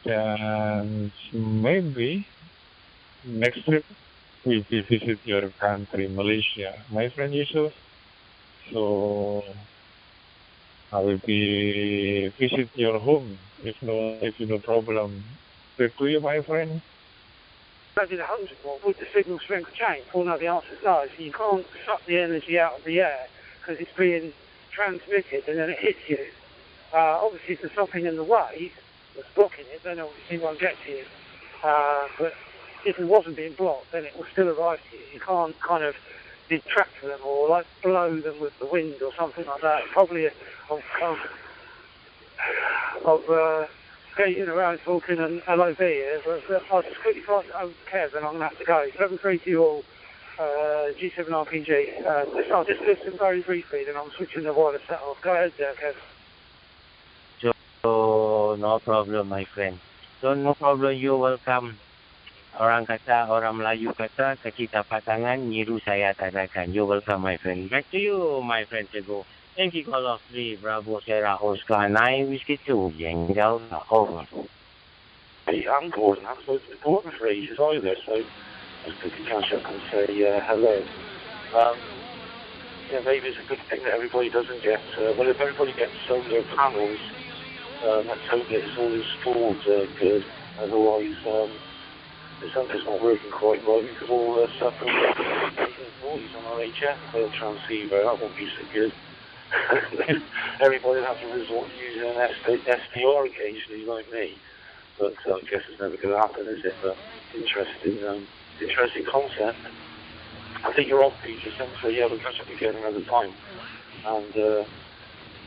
Speaker 20: And maybe next trip we will visit your country, Malaysia, my friend Yusuf. So I will be visit your home if no problem. Back to you, my friend.
Speaker 2: Maybe the home support, would the signal strength change? Well, no, the answer is no. So you can't suck the energy out of the air because it's being transmitted and then it hits you. Obviously, if there's something in the way that's blocking it, then obviously it won't get to you. But if it wasn't being blocked, then it will still arrive to you. You can't kind of detract them or like blow them with the wind or something like that. Probably skating around talking and LOV here, but I'll just quickly pass it over to Kev and I'm going to have to go. 7-3 to you all, G7RPG. I'll just listen very briefly, then I'm switching the wireless set off. Go ahead there, Kev.
Speaker 12: So, no problem, my friend. So, no problem, you're welcome. Orang kata, orang Melayu kata, kecita pasangan, nyiru saya tadakan. You're welcome, my friend. Back to you, my friend, Tego. Thank you, Call of 3, Bravo, Sierra, Oscar, 9, Whiskey 2, Yangal, over.
Speaker 2: Hey, I'm Gordon. I'm supposed to be important for ages either, so I could catch up and say hello. Maybe it's a good thing that everybody doesn't get, well, if everybody gets solar panels, let's hope that it's all installed good. Otherwise, something's not working quite right. We could all suffer noise on our HF transceiver. That won't be so good. Everybody will have to resort to using an SDR occasionally, like me. But I guess it's never going to happen, is it? But interesting concept. I think you're on, Peter. So yeah, we'll catch up again another time. And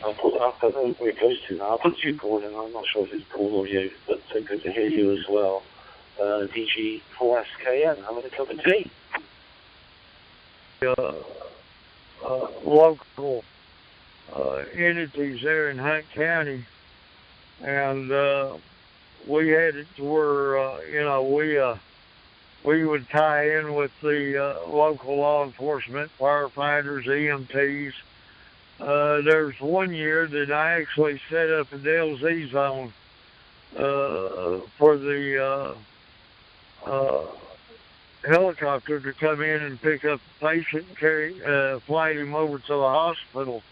Speaker 2: I'll put up, I don't know where it goes to now. I'll put you, Gordon. I'm not sure if it's Paul or you, but good to hear you as well. DG4SKN, having a cup of tea.
Speaker 1: Local entities there in Hunt County, and we had it to where we would tie in with the local law enforcement, firefighters, EMTs, There's one year that I actually set up a DLZ zone for the helicopter to come in and pick up the patient and fly him over to the hospital.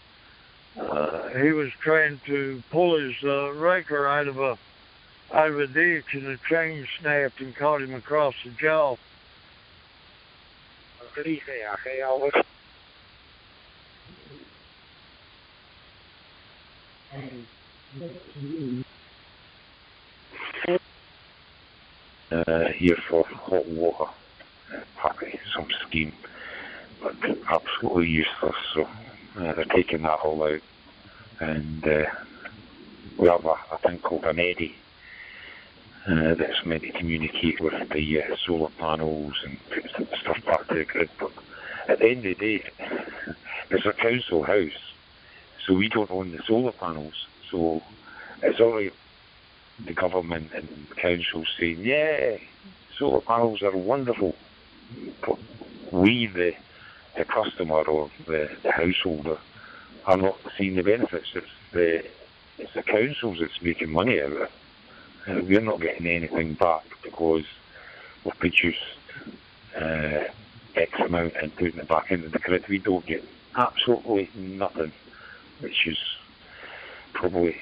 Speaker 1: He was trying to pull his raker out of a ditch, and the chain snapped and caught him across the jaw.
Speaker 3: Here for hot water, probably some scheme, but absolutely useless. So they're taking that all out, and we have a thing called an eddy that's meant to communicate with the solar panels and put stuff back to the grid. But at the end of the day, it's a council house, so we don't own the solar panels. So it's all right, the government and the council saying, yeah, solar panels are wonderful, but we, the customer or the householder, are not seeing the benefits. It's the councils that's making money out of it. We're not getting anything back because we've produced X amount and putting it back into the grid. We don't get absolutely nothing, which is probably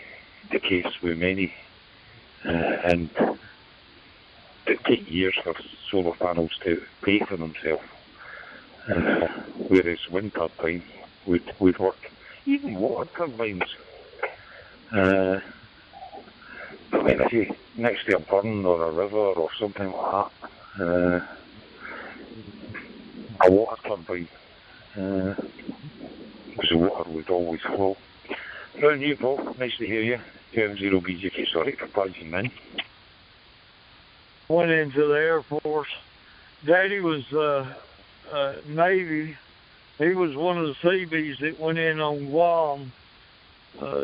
Speaker 3: the case with many. And it takes years for solar panels to pay for themselves. Whereas wind turbines would work, even water turbines. I mean, if you next to a burn or a river or something like that, a water turbine, because the water would always flow. Well, you, Paul, nice to hear you. 0BGK, sorry for barging in.
Speaker 1: Went into the Air Force. Daddy was Navy. He was one of the Seabees that went in on Guam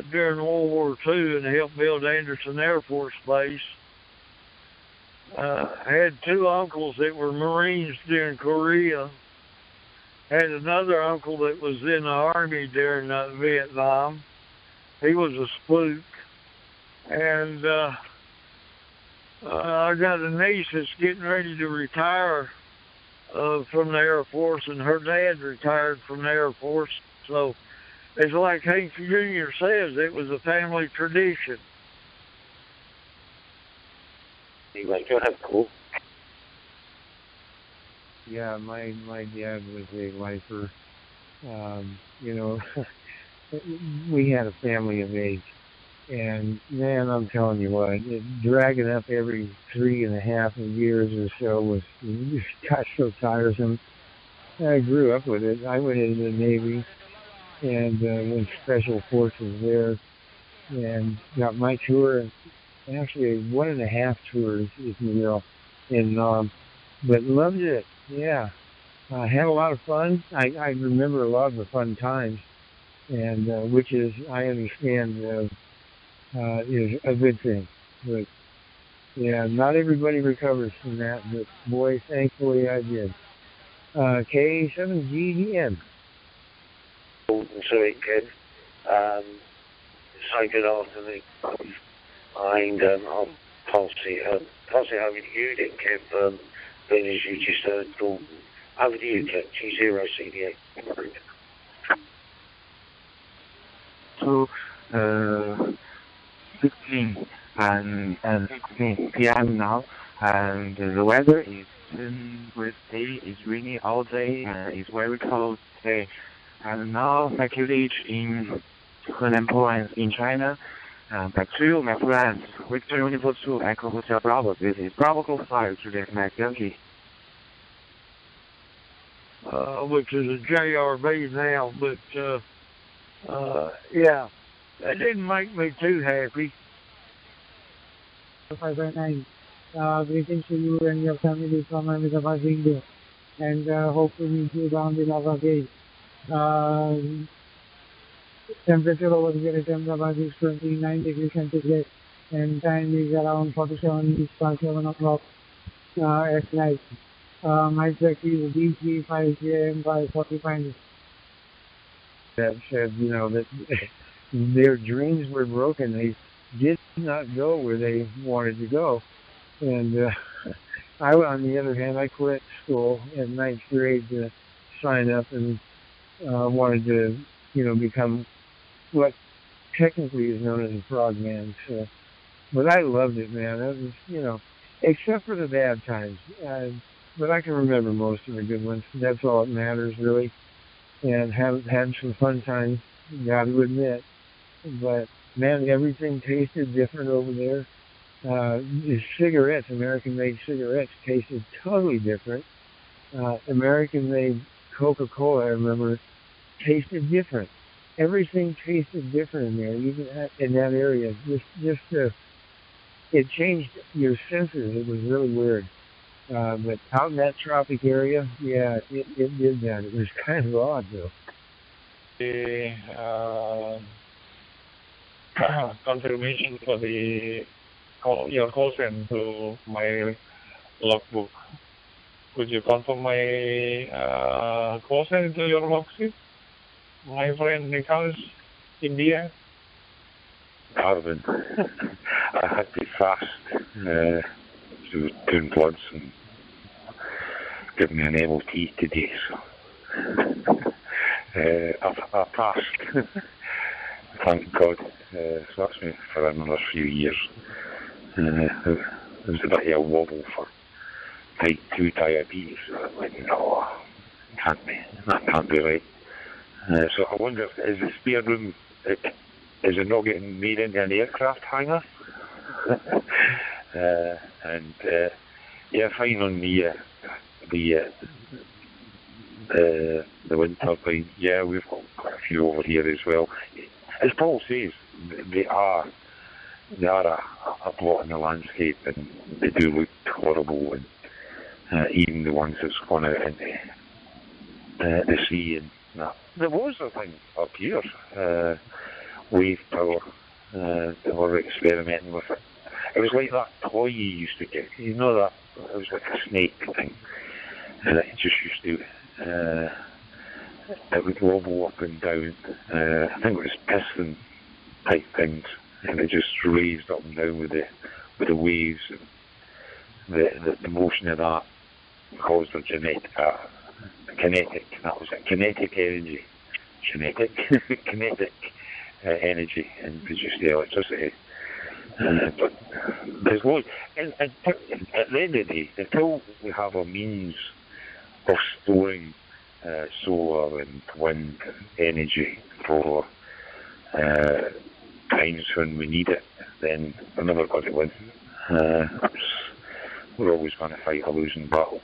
Speaker 1: during World War II and helped build Anderson Air Force Base. I had two uncles that were Marines during Korea. Had another uncle that was in the Army during Vietnam. He was a spook. And I got a niece that's getting ready to retire from the Air Force, and her dad retired from the Air Force. So it's like Hank Jr. says, it was a family tradition.
Speaker 3: Cool.
Speaker 5: Yeah, my dad was a lifer. You know, we had a family of 8. And man, I'm telling you what, dragging up every 3.5 years or so was, gosh, so tiresome. I grew up with it. I went into the Navy and went Special Forces there and got my tour, actually 1.5 tours, if you will, and but loved it. Yeah, I had a lot of fun. I remember a lot of the fun times, and which is, I understand, is a good thing. But yeah, not everybody recovers from that, but boy, thankfully I did. K7GDM.
Speaker 3: Sorry, Ken. Say good afternoon. And I'll pass it over to you then, Kev, being as you just heard Gordon. Over to you, Kev, G0CD8.
Speaker 12: So, 16 and 16 p.m. now, and the weather is with day is rainy all day, and it's very cold today. And now back to reach in Henan province in China. Back to you, my friends. Victor Uniform 2, Echo Hotel Bravo. This is Bravo Golf 5 to the next Yankee.
Speaker 1: Which is a JRB now, but yeah, that didn't make me too happy.
Speaker 17: 5.9. Greetings to you and your family from YAVAPI, India, and hope to meet you down the YAVAPI. Temperature over here at YAVAPI is 29 degrees centigrade, and time is around 47 past 7 o'clock at night. My track is D35 AM by 45 minutes.
Speaker 5: that said, you know, that their dreams were broken. They did not go where they wanted to go. And I, on the other hand, I quit school in ninth grade to sign up and wanted to, you know, become what technically is known as a frogman. So, but I loved it, man. That was, you know, except for the bad times. But I can remember most of the good ones. That's all that matters, really. And have had some fun times, got to admit. But man, everything tasted different over there. The cigarettes, American-made cigarettes, tasted totally different. American-made Coca-Cola, I remember, tasted different. Everything tasted different in there, even in that area. It changed your senses. It was really weird. But out in that tropic area, yeah, it did that. It was kind of odd, though.
Speaker 20: Confirmation for your consent to my logbook. Could you confirm my consent to your logbook? My friend Nicholas, India.
Speaker 9: Arvin, I had to fast through doing bloods and give me an MOT today, so I passed. Thank God. So that's me for another few years. There was a bit of a wobble for type 2 diabetes. So I went, no, can't be. That can't be right. So I wonder, is the spare room, is it not getting made into an aircraft hangar? Yeah, fine on the wind turbine. Yeah, we've got quite a few over here as well. As Paul says, they are a blot in the landscape, and they do look horrible. And even the ones that's gone out into the sea and that. There was a thing up here, wave power. They were experimenting with it. It was like that toy you used to get. You know that? It was like a snake thing. And it just used to, it would wobble up and down. I think it was piston type things. And it just raised up and down with the waves. And the motion of that caused a kinetic, that was it, kinetic energy. Kinetic energy and produce the electricity. But there's loads. And at the end of the day, until we have a means of storing solar and wind energy for times when we need it, then we're never going to win. We're always going to fight a losing battle.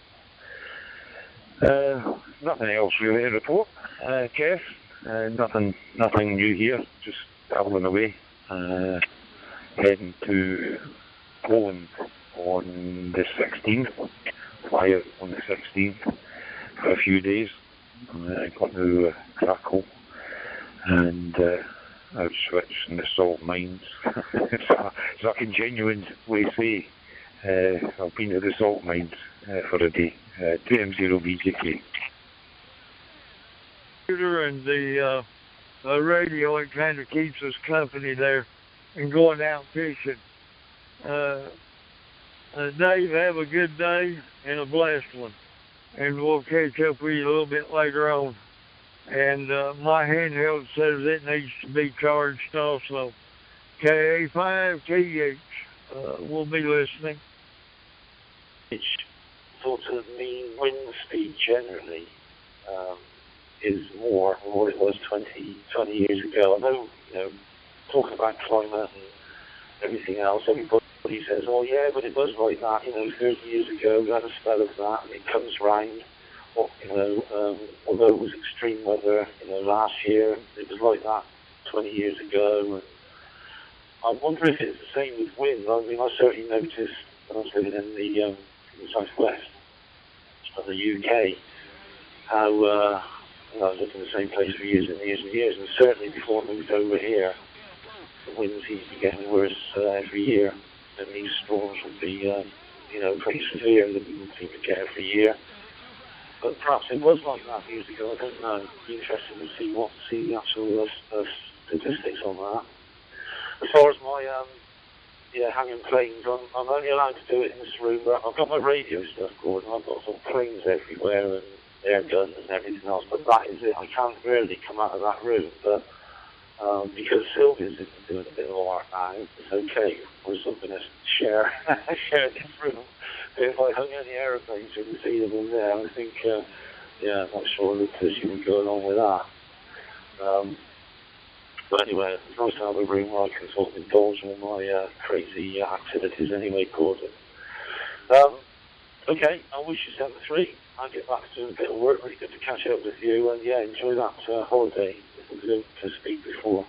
Speaker 9: Nothing else really to report, Kev. Nothing new here. Just travelling away, heading to Poland on the 16th. Fly out on the 16th for a few days. I got to Krakow and Auschwitz and the salt mines. So I can genuinely say I've been to the salt mines for a day. 2M0 BJK.
Speaker 1: And the radio, it kind of keeps us company there and going out fishing. Dave, have a good day and a blessed one. And we'll catch up with you a little bit later on. And my handheld says it needs to be charged also. KA5TH, we'll be listening.
Speaker 2: Which sort of mean wind speed generally is more than what it was 20 years ago. I know, talking about climate and everything else, everybody says, oh yeah, but it was like that, 30 years ago, we had a spell of that, and it comes round. Although it was extreme weather, last year, it was like that 20 years ago. And I wonder if it's the same with wind. I mean, I certainly noticed when I was living in the southwest of the UK, how I was living in the same place for years and years and years, and certainly before I moved over here, the winds seem to be getting worse every year, and these storms will be, pretty severe, that we seem to get every year. but perhaps it was like that years ago. I don't know. Be interested to see the actual statistics on that. As far as my hanging planes, I'm only allowed to do it in this room. But I've got my radio stuff going. I've got some planes everywhere and air guns and everything else. But that is it. I can't really come out of that room. But because Sylvia's doing a bit of art now, it's okay. We're still going to share this room. If I hung any aeroplanes, you can see them in there. I think, I'm not sure Lucas, you would go along with that. But anyway, it's nice to have a room where I can sort of indulge in my crazy activities anyway, Gordon. Okay, I wish you 7-3. I'll get back to doing a bit of work. Really good to catch up with you, and enjoy that holiday. It was good to speak before.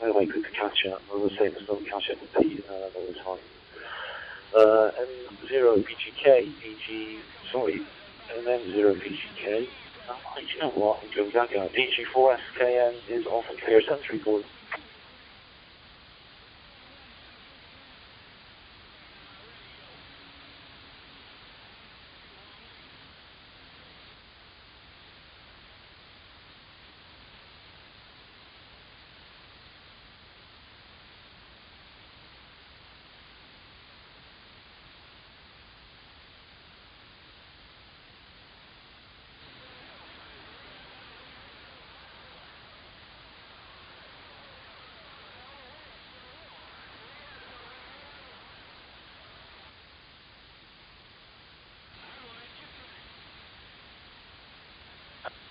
Speaker 2: Anyway, good to catch up. I was saying still catch up with Pete all the time. M0 BGK, and M0 BGK. You know what? I'm going back out. DG4 SKN is off and clear. Sensory board.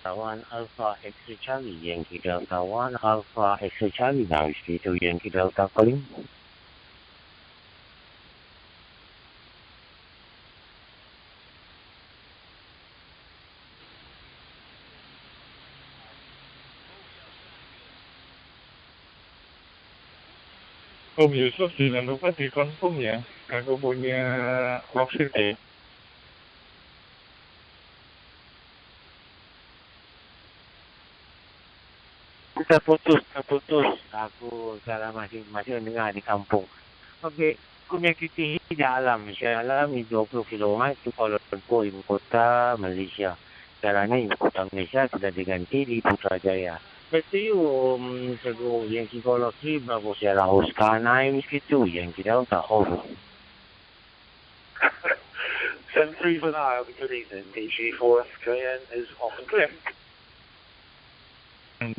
Speaker 12: One Alpha X-ray Charlie, Yankee Delta 1 Alpha X-ray Charlie, now is to Yankee Delta calling.
Speaker 20: Comienzo oscilando casi con Pumia, algo punya oxide.
Speaker 12: Terputus. Aku salah masih dengar di kampung. Okey, menyakiti dalam Shah Alam 20 km Kuala Lumpur, ibu kota Malaysia. Sekarang ni ibu kota Malaysia sudah diganti di Putrajaya. Berarti Teguh Yankee Golf 3 Bravo Sierra Oscar 9 Whiskey 2 Yankee Delta over.
Speaker 2: 7-3 for now. Good evening. DG4 SKN is off and clear.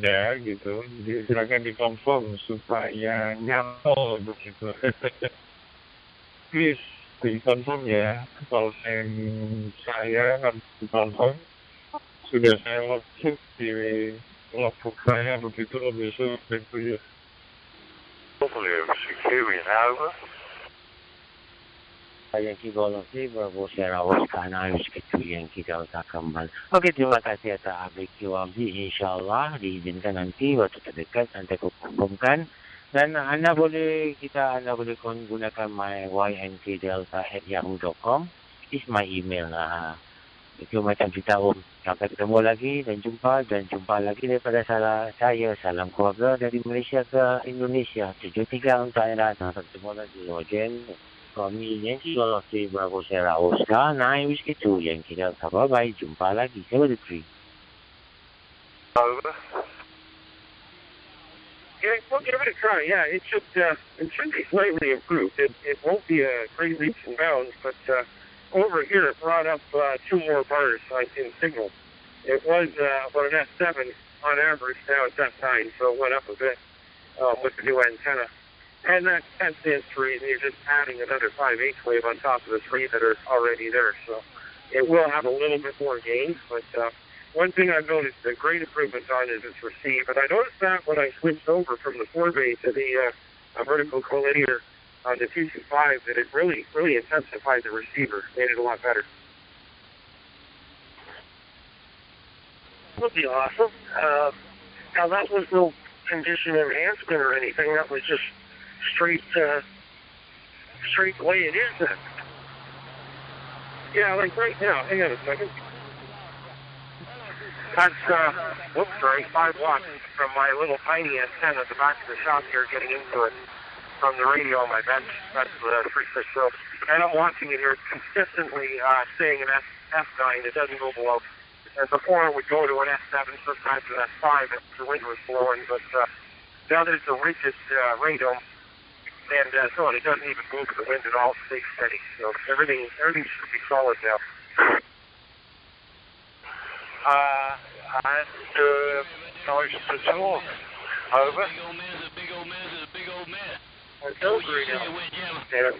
Speaker 20: Ya gitu, jadi silakan dikonfirm supaya nyantol begitu. Please dikonfirm ya, kalau saya harus dikonfirm. Sudah saya login di logbook saya begitu, besok itu ya.
Speaker 4: Hopefully it was securing over.
Speaker 12: Yankee Golf 3 Bravo Sierra Oscar 9 Whiskey 2 Yankee Delta kembali. Okey, terima kasih atas update QRB. InsyaAllah diizinkan nanti waktu terdekat nanti aku hukumkan. Dan anda boleh gunakan my ynkdelta@yahoo.com. Is my email. Itu macam kita sampai ketemu lagi dan jumpa lagi daripada saya. Salam keluarga dari Malaysia ke Indonesia. 73 untuk anda datang. Ketemu lagi. Rogen. Kami Yankee Golf 3 Bravo Sierra Oscar 9 Whiskey 2 Yankee Delta. Bye-bye. Jumpa lagi. 73.
Speaker 2: Over. Yeah, we'll give it a try. Yeah, it should be slightly improved. It won't be a great leaps and bounds, but over here it brought up 2 more bars in signal. It was about an S7 on average. Now it's S9, so it went up a bit with the new antenna. And that stands to reason you're just adding another 5/8 wave on top of the 3 that are already there. So it will have a little bit more gain. But one thing I've noticed a great improvement on is its receive. And I noticed that when I switched over from the 4-bay to the vertical collinear on the 225, that it really intensified the receiver, made it a lot better. That would be awesome. Now that was no condition enhancement or anything. That was just straight the way it is then. Yeah, like right now, hang on a second. That's, 5 watts from my little tiny antenna at the back of the shop here getting into it from the radio on my bench. That's the 360. And I'm watching it here consistently staying in F9. It doesn't go below
Speaker 11: And before it would go to an F7, sometimes an F5 if the wind was blowing, but now that it's a rigid radome, and so it doesn't even move with the wind at all, it stays steady. So everything should be solid now.
Speaker 1: Nice to talk. Over.
Speaker 11: It's over now. And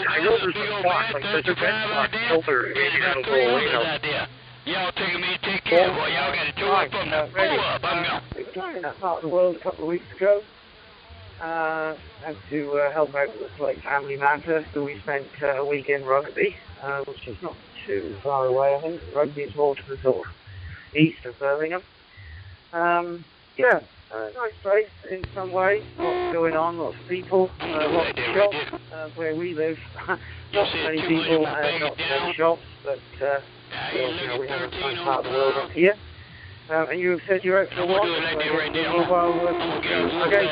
Speaker 11: I know there's a spot, like there's a red spot filter, maybe that'll go away now.
Speaker 7: Y'all taking me to take care of it. Y'all got to do it from the pull up. I'm going.
Speaker 19: We played in that part of the world a couple of weeks ago. Had to help out with like family matter, so we spent a week in Rugby, which is not too far away, I think. Rugby is more to the sort of east of Birmingham. Nice place in some ways, lots going on, lots of people, lots of shops, where we live. Not many people, not many shops, but we have a nice part of the world up here. And you said you're out for a walk, mobile working. Okay,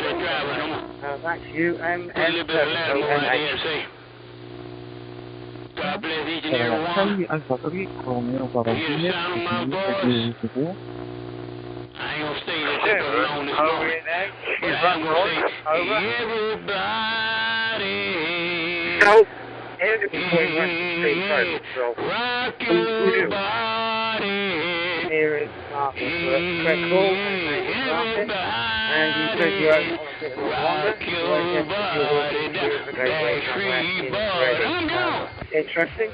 Speaker 19: back to you, MN7ONH.
Speaker 7: God bless each and every one. I ain't gonna stay there too long this morning. But I'm gonna say, everybody,
Speaker 11: no, and it's going right at the same time, so
Speaker 7: rock your body.
Speaker 19: Here is Marcus Crackle, and you said you're out on a bit of a wander, so I guess that you're working through the Great Lakes in Australia. Interesting.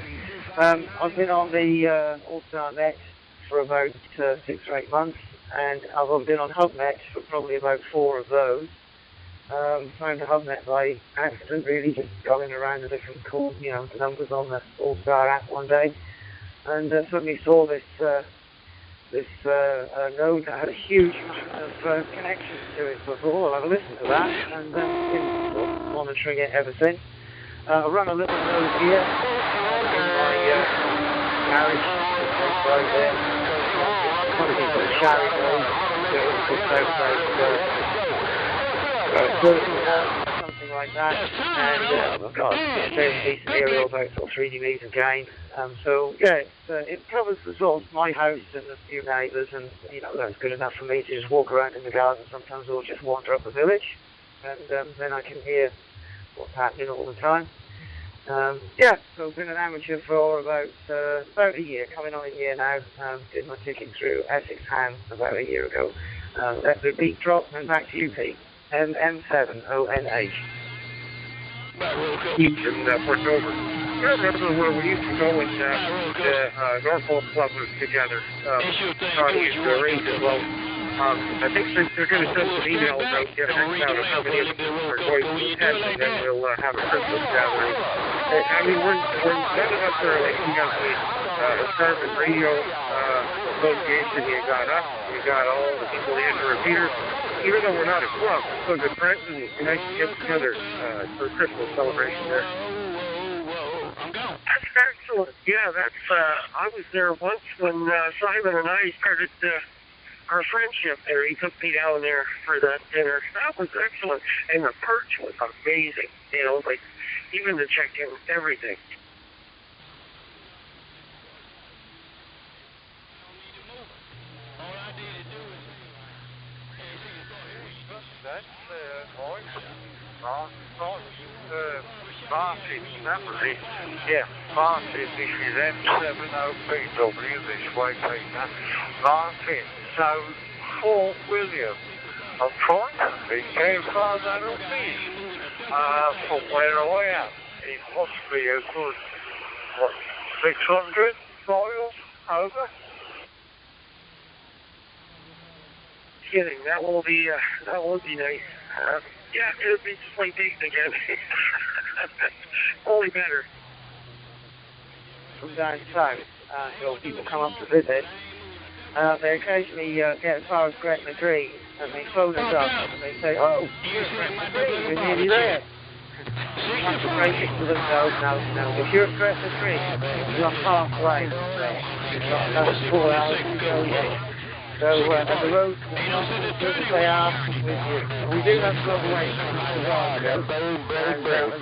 Speaker 19: I've been on the All-Star Net for about 6 or 8 months, and I've been on HubNet for probably about 4 of those. Found the HubNet by accident, really, just going around the different numbers on the All-Star app one day, and suddenly saw this node that had a huge amount of connections to it. So I thought, well, I'll have a listen to that, and been sort of monitoring it ever since. I run a little node here in my garage, right there. Probably got a shower node that was just outside something like that, and I've got a fairly decent aerial, about sort of 3D meters gain. So yeah, it covers the sort of my house and a few neighbours, and that's good enough for me to just walk around in the garden sometimes, or just wander up the village, and then I can hear what's happening all the time. So I've been an amateur for about a year, coming on a year now. Did my ticket through Essex Ham about a year ago. That's the beat drop, and back to you, Pete. MN7ONH.
Speaker 11: In Port Dover. I remember where we used to go when the Norfolk Club was together, trying to use the range as well. I think they're going to send some emails out, get an X out of how many of them are going to attend, and then we'll have a Christmas gathering. I mean, we're none of us are like, you got the Starman Radio Association, you got us, you got all the people, the repeaters. Even though we're not a club, we're still good friends, and it's nice to get together for a Christmas celebration there. That's excellent. Yeah, I was there once when Simon and I started our friendship there. He took me down there for that dinner. That was excellent. And the perch was amazing. Like, even the check-in, everything.
Speaker 1: That's Martin, memory. Yeah, Martin, this is M7OPW this way, Peter. Martin, so Fort William. I'm trying to think how far that'll be. From where I am. It must be a good, 600 miles over?
Speaker 11: Kidding, that will be nice. Yeah, it would be just like dating again. Only better.
Speaker 19: From down south, people come up to visit. They occasionally get as far as Gretna Green, and they phone us up and they say, "Oh, you're Gretna Green, you're nearly there." You have to break it to them, no. If you're at Gretna Green, you're halfway there. You've got another 4 hours to go yet. So the roads as good as they are with you. We do have to go away and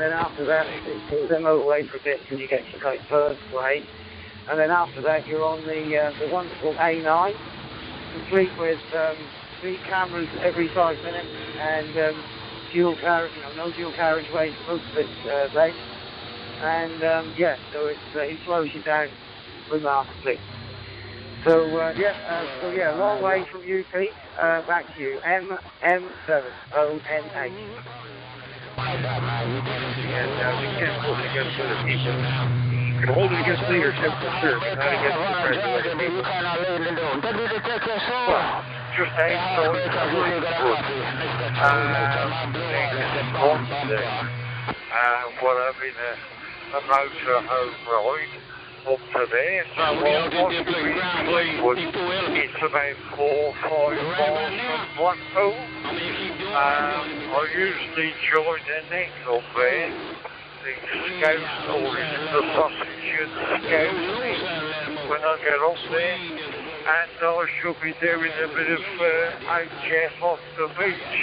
Speaker 19: then after that, it's the motorway for a bit until you get to like Perth Way.
Speaker 2: and then after that you're on the wonderful A9, complete with speed cameras every 5 minutes and no dual carriageways, most of it's late, and so it slows you down remarkably. So long way from you, Pete. Back to you. M7ONH.
Speaker 8: And we can't hold it against other people. You can hold it against leadership for sure, but not against the president. Well, just ain't so it's really good. What I've been about to override up to there, so what we Fleetwood, it's about 4 or 5 miles from Blackpool. I usually join the next up there, the scouts or the sausage and scouts when I get up there, and I shall be doing a bit of HF off the beach.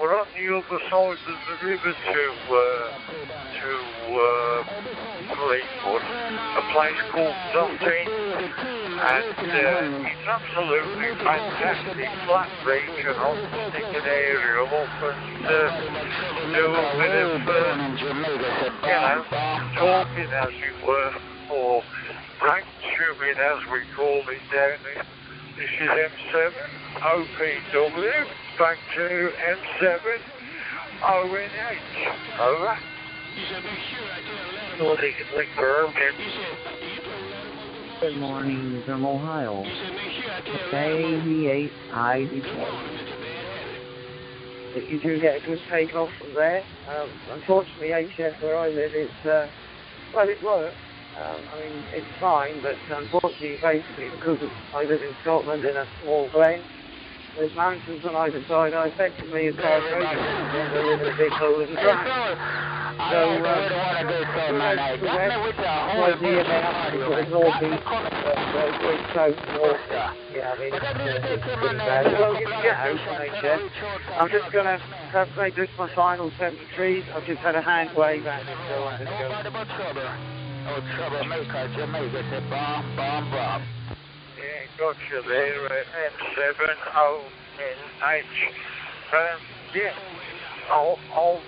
Speaker 8: We're on the other side of the river to Fleetwood, a place called Dotting, and it's absolutely fantastic flat beach, and I'll stick an area up and do a bit of, talking as it were, or rank tubing as we call it down there. This is M7 OPW, back to M7 ONH. Over.
Speaker 19: Good morning from Ohio. K88 IDK.
Speaker 2: You do get a good takeoff from there. Unfortunately, HF where I live is, it works. It's fine, but unfortunately, basically, because I live in Scotland in a small glen, there's mountains on either side. I effectively, as far as I live in a big hole in the ground. So, I'm just going to make this my final 73. I've just had a hand wave at it, so I'm just going to...
Speaker 7: No troublemaker, Jamaica, the bomb, bomb, bomb.
Speaker 8: Yeah, gotcha there, M7ONH. I'll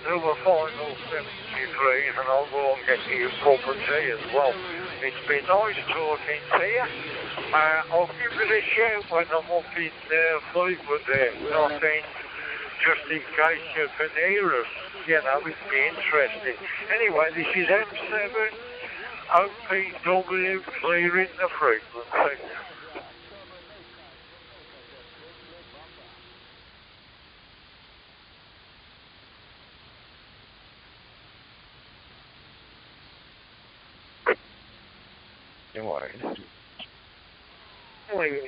Speaker 8: do a final 73 and I'll go and get you a cup of tea as well. It's been nice talking to you. I'll give it a shout when I'm up in Fleetwood there. Nothing, just in case you can hear us. It'd be interesting. Anyway, this is M7 OPW clearing the frequency.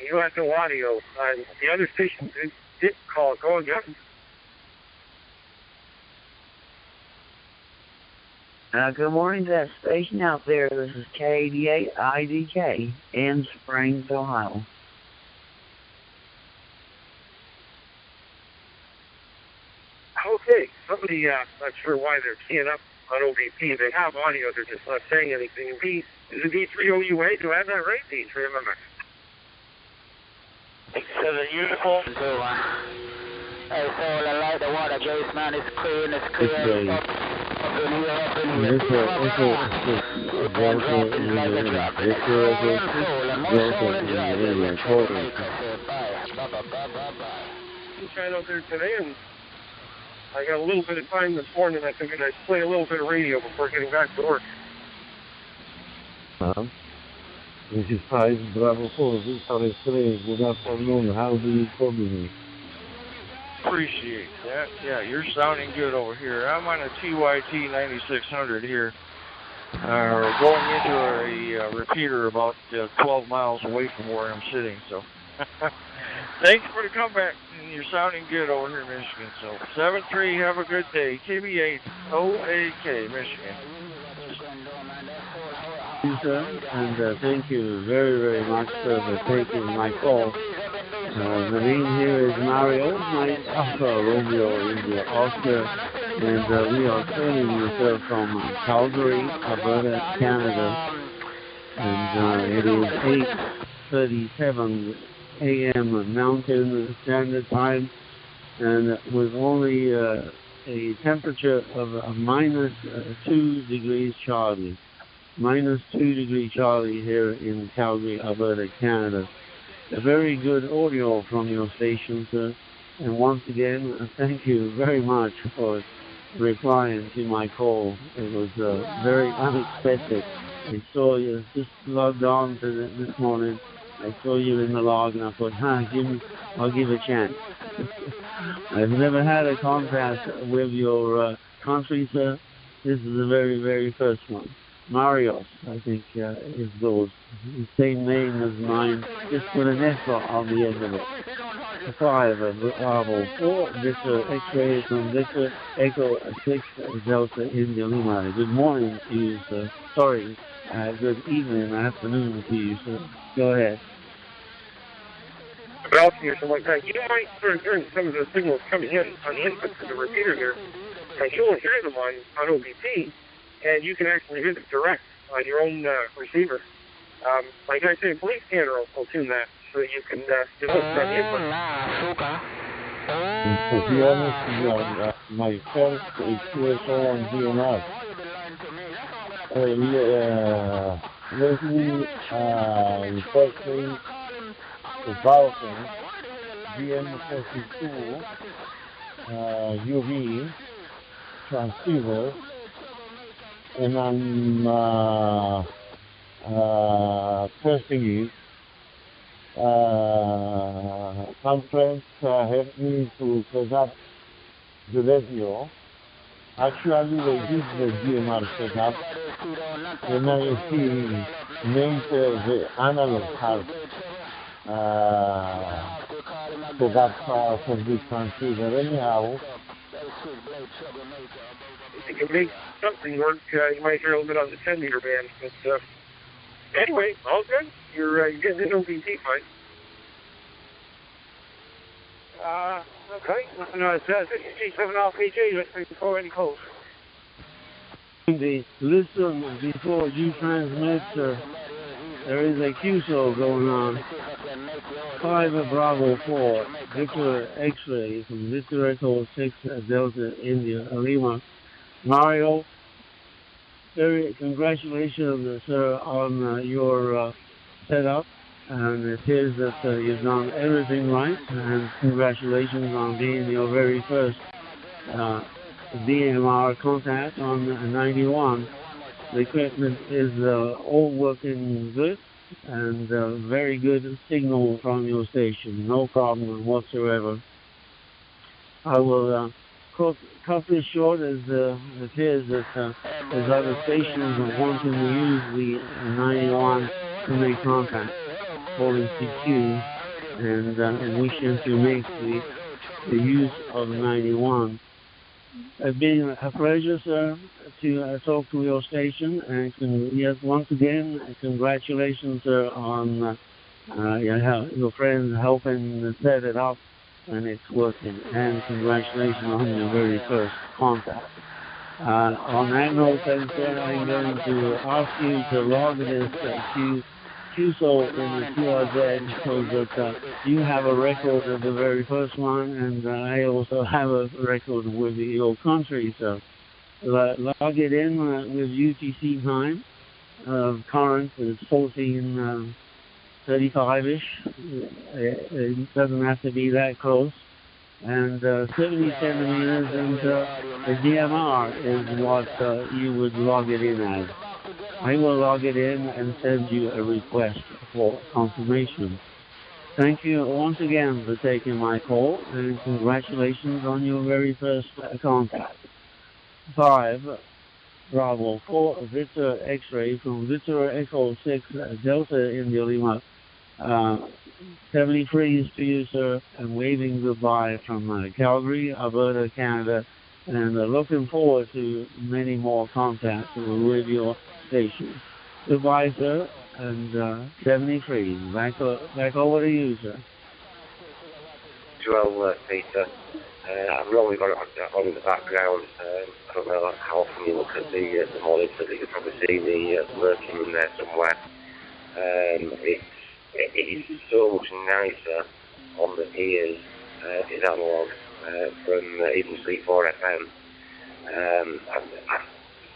Speaker 8: You have no audio. The other station did call. Go again.
Speaker 19: Good morning to that station out there. This is K88 IDK in Springs, Ohio.
Speaker 8: Okay, somebody, not sure why they're keying up on ODP. They have audio, they're just not saying anything. Is it D3OUA? Do I have that right? D3, remember.
Speaker 7: 7 uniform. So, hey, so I like the water gauge, man. It's clear, it's clear.
Speaker 8: I'm trying out there today, and I got a little bit of time this morning. I figured I'd play a little bit of radio before getting back to work.
Speaker 13: This is 5 Bravo 4, Victoria 3. Good afternoon. How do you copy me?
Speaker 1: Appreciate that. Yeah, you're sounding good over here. I'm on a TYT 9600 here. We're going into a repeater about 12 miles away from where I'm sitting. So, thanks for the comeback. You're sounding good over here in Michigan. So, 7-3, have a good day. KB8 OAK, Michigan.
Speaker 13: And thank you very, very much for taking my call. The name here is Mario, Mike Alpha Romeo India Oscar, and we are calling yourself from Calgary, Alberta, Canada. and it is 8:37 a.m. Mountain Standard Time, and with only a temperature of minus 2 degrees Charlie. Minus 2 degrees Charlie here in Calgary, Alberta, Canada. A very good audio from your station, sir. And once again, thank you very much for replying to my call. It was very unexpected. I saw you just logged on to this morning. I saw you in the log, and I thought, I'll give a chance. I've never had a contact with your country, sir. This is the very, very first one. Marios, I think, is those. The same name as mine, just with an S on the end of it. 5 Bravo 4, Victor X-ray from Victor Echo 6 Delta India Lima. Good morning to you, sir. Sorry, good evening, afternoon to you, sir. Go ahead.
Speaker 8: Bouncing or something like that. You might start hearing some of the signals coming in on the input to the repeater here, and you'll hear them on OBP, and you can actually hear them direct on your own receiver. Like I say, police scanner will tune that so that you can develop that input.
Speaker 18: To be honest, my first experience on DNR. Let me reporting about GM42 UV transceiver, and I'm testing it. Some friends helped me to set up the radio. Actually, they did the GMR setup, and I see made the analog part set up for this transceiver. Anyhow,
Speaker 8: If you can make something work, you might hear a little bit on the 10-meter band. But anyway, all good. You're getting an OBT fine.
Speaker 5: Okay. No, it's G7 RPG. Let's see before any calls.
Speaker 13: Listen, before you transmit, there is a QSO going on. 5 Bravo 4, Victor X-ray from Victor Echo 6 Delta India Lima. Mario, very congratulations, sir, on your setup. And it appears that you've done everything right, and congratulations on being your very first DMR contact on 91. The equipment is all working good, and very good signal from your station, no problem whatsoever. I will cut this short, as it appears that there's other stations are wanting to use the 91 to make contact. Calling CQ and wishing to make the use of 91. It's been a pleasure, sir, to talk to your station, and yes, once again, congratulations, sir, on your friends helping set it up, and it's working, and congratulations on your very first contact. On that note, then, sir, I'm going to ask you to log this QSO in the QRZ so that you have a record of the very first one, and I also have a record with your country. So log it in with UTC time. Current is 14:35-ish. It doesn't have to be that close. And 70 centimeters, and the DMR is what you would log it in as. I will log it in and send you a request for confirmation. Thank you once again for taking my call, and congratulations on your very first contact. 5 Bravo 4 Victor X-ray from Victor Echo 6 Delta India Lima. 73 to you, sir, and waving goodbye from Calgary, Alberta, Canada, and looking forward to many more contacts with your station. Goodbye, sir, and 73. Back over to you, sir.
Speaker 3: Well, Peter, I've only got it on the background. I don't know how often you look at the monitor, but you can probably see the working in there somewhere. It's so much nicer on the ears, is analog, from even C4 FM.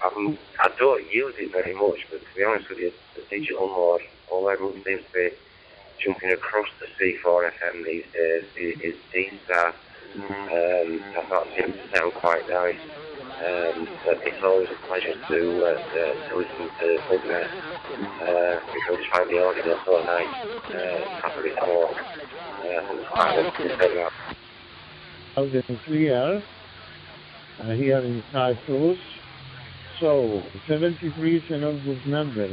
Speaker 3: I don't use it very much, but to be honest with you, the digital mode, all everyone seems to be jumping across the C4 FM these days is D-Star. I thought it seemed to sound quite nice. But it's always a pleasure to listen to Bugnet, because I just find the audio so nice, happily talk, and quite wanting to say that.
Speaker 13: Out in clear, here in Cyprus. So, 73 is a good number,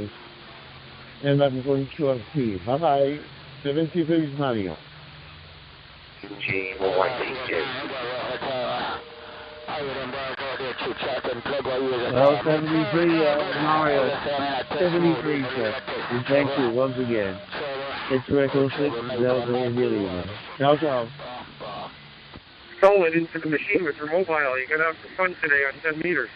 Speaker 13: and I'm going to RP. Bye-bye. 73 is Mario. Well, 73, Mario. 73, sir. And thank you once again. It's Record 6, Delta India. Ciao, ciao.
Speaker 8: Solid into the machine with your mobile. You're going to have some fun today on 10 meters.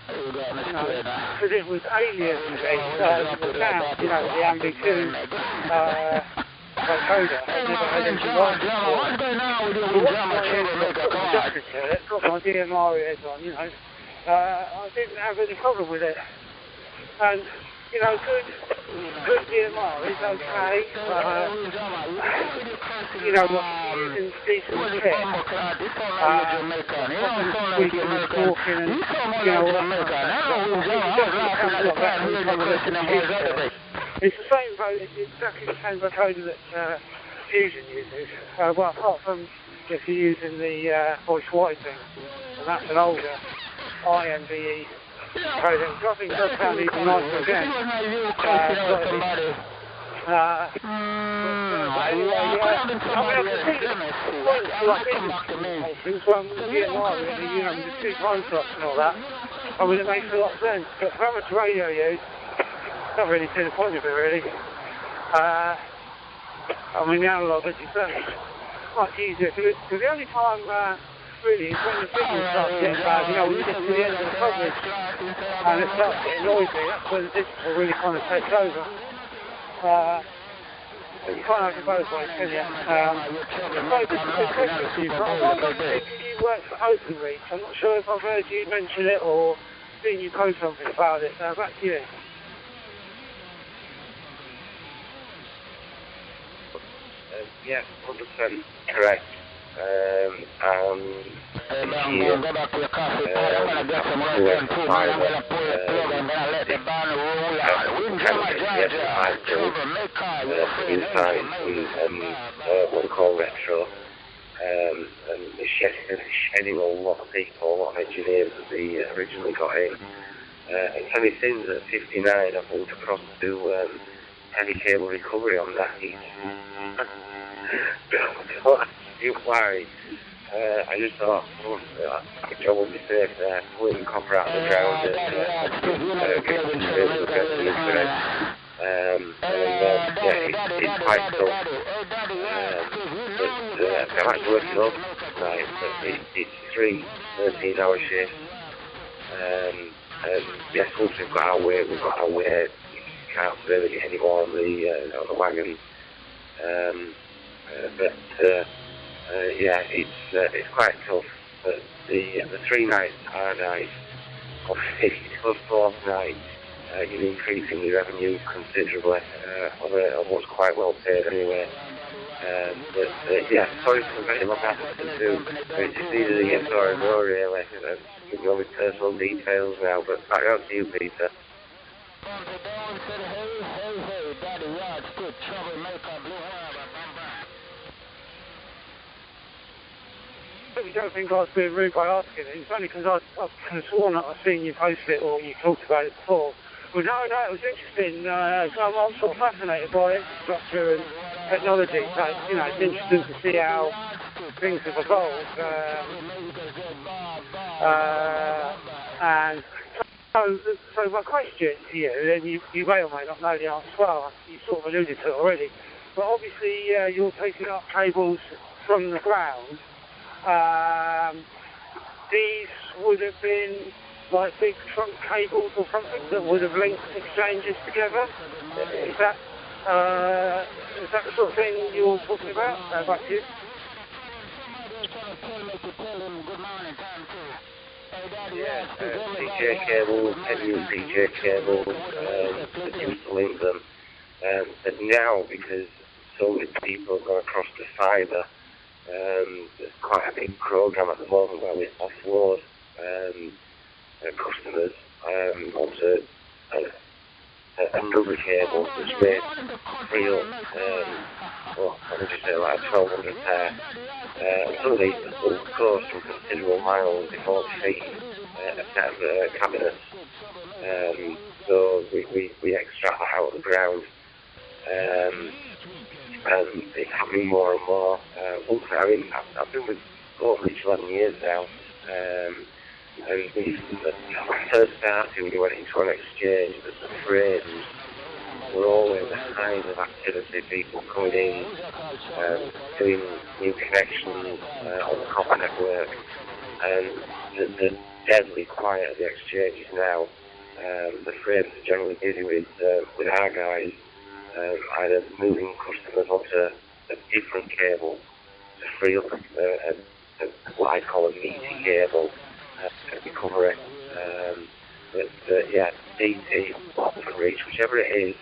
Speaker 5: Because it was alien to me, the sound, the amplitude, vocoder. I never heard anything like it before. I've got my DMR ears on, I didn't have any problem with it. And, good DMR is okay. Using decent kit. Squeaking and squawking and, it's the same, it's exactly the same vocoder that Fusion uses. Well, apart from if you're using the voice wide thing, and that's an older IMBE. I think it does sound even nicer again. With the 2 time slots and all that, it makes a lot of sense. But for amateur radio use, not really see the point of it, really. The analog, as you say, is much easier. Because the only time, really, is when the signal starts getting bad, when you get to the end of the coverage and it starts getting noisy, that's when the digital really kind of takes over. But you can't have it both ways, can you? So this is a good question for you, but I don't think you work for OpenReach. I'm not sure if I've heard you mention it or seen you post something about it. Back to you.
Speaker 3: Yeah, 100% correct. What we call retro, and shedding a lot of people, a lot of engineers that they originally got in. And Kenny Sims at 59, I've moved across to heavy cable recovery on that. Why? I just thought, the job would be safe there, pulling copper out of the ground it's quite tough. But I'm actually working up tonight, it's 3 13-hour shifts. Yes, once we've got our weight, you can't really get any more on the wagon. It's quite tough. But the 3 nights are nice. Obviously, the 4th night, you're increasing your revenue considerably on what's quite well paid anyway. Sorry for the very long answer to it's just either the yes or a no, really. Give me all my personal details now, but back out to you, Peter.
Speaker 5: You don't think I was being rude by asking it. It's only because I've kind of sworn that I've seen you post it or you talked about it before. Well, no, it was interesting. I'm sort of fascinated by infrastructure and technology. So, it's interesting to see how things have evolved. And so my question to you, and you may or may not know the answer well, you sort of alluded to it already, but obviously you're taking up cables from the ground. These would have been
Speaker 2: like big trunk cables or something that would have linked exchanges together. Is that the sort of thing you're talking about? Back to you.
Speaker 3: Yeah, DJ cables, heavy DJ cables, that used to link them. But now, because so many people have gone across the fibre, there's quite a big program at the moment where we offload customers onto another cable that's made real, what would you say, like 1,200 pair. Some of these will go some considerable miles before they feed a set of cabinets. So we extract that out of the ground. And it's happening more and more. I mean, I've been with Oakridge 11 years now. And when I first started, when you went into an exchange, the frames were always a hive of activity, people coming in, doing new connections on the copper network, and the deadly quiet of the exchanges now. The frames are generally busy with our guys, either moving customers onto a different cable to free up what I call a meaty cable. Recovery, but yeah, DT, open reach, whichever it is,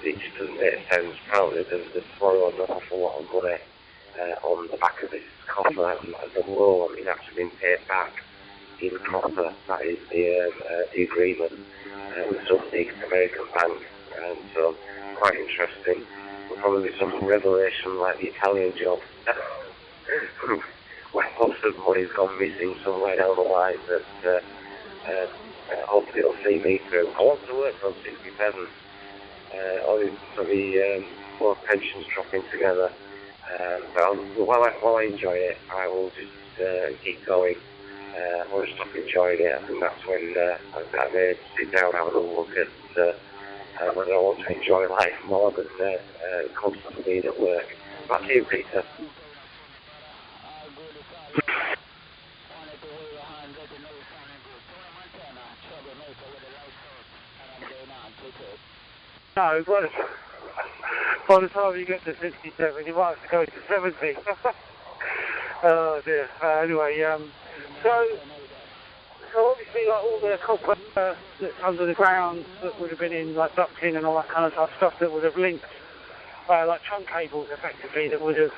Speaker 3: it just doesn't make sense. Probably they've borrowed an awful lot of money on the back of this copper, and the loan is actually being paid back in copper. That is the agreement with some big American bank, so quite interesting. There'll probably be some revelation like the Italian job. Where lots of money's gone missing somewhere down the line that hopefully it'll see me through. I want to work from 67, only for the more pensions dropping together. But while I enjoy it, I will just keep going. I won't stop enjoying it. I think that's when I may sit down and have a look at whether I want to enjoy life more than constantly being at work. Back to you, Peter.
Speaker 2: No, by the time you get to 67, you might have to go to 70. Oh dear. Anyway, so obviously, like all the copper that's under the ground that would have been in like ducting and all that kind of stuff that would have linked, like trunk cables effectively, that would have,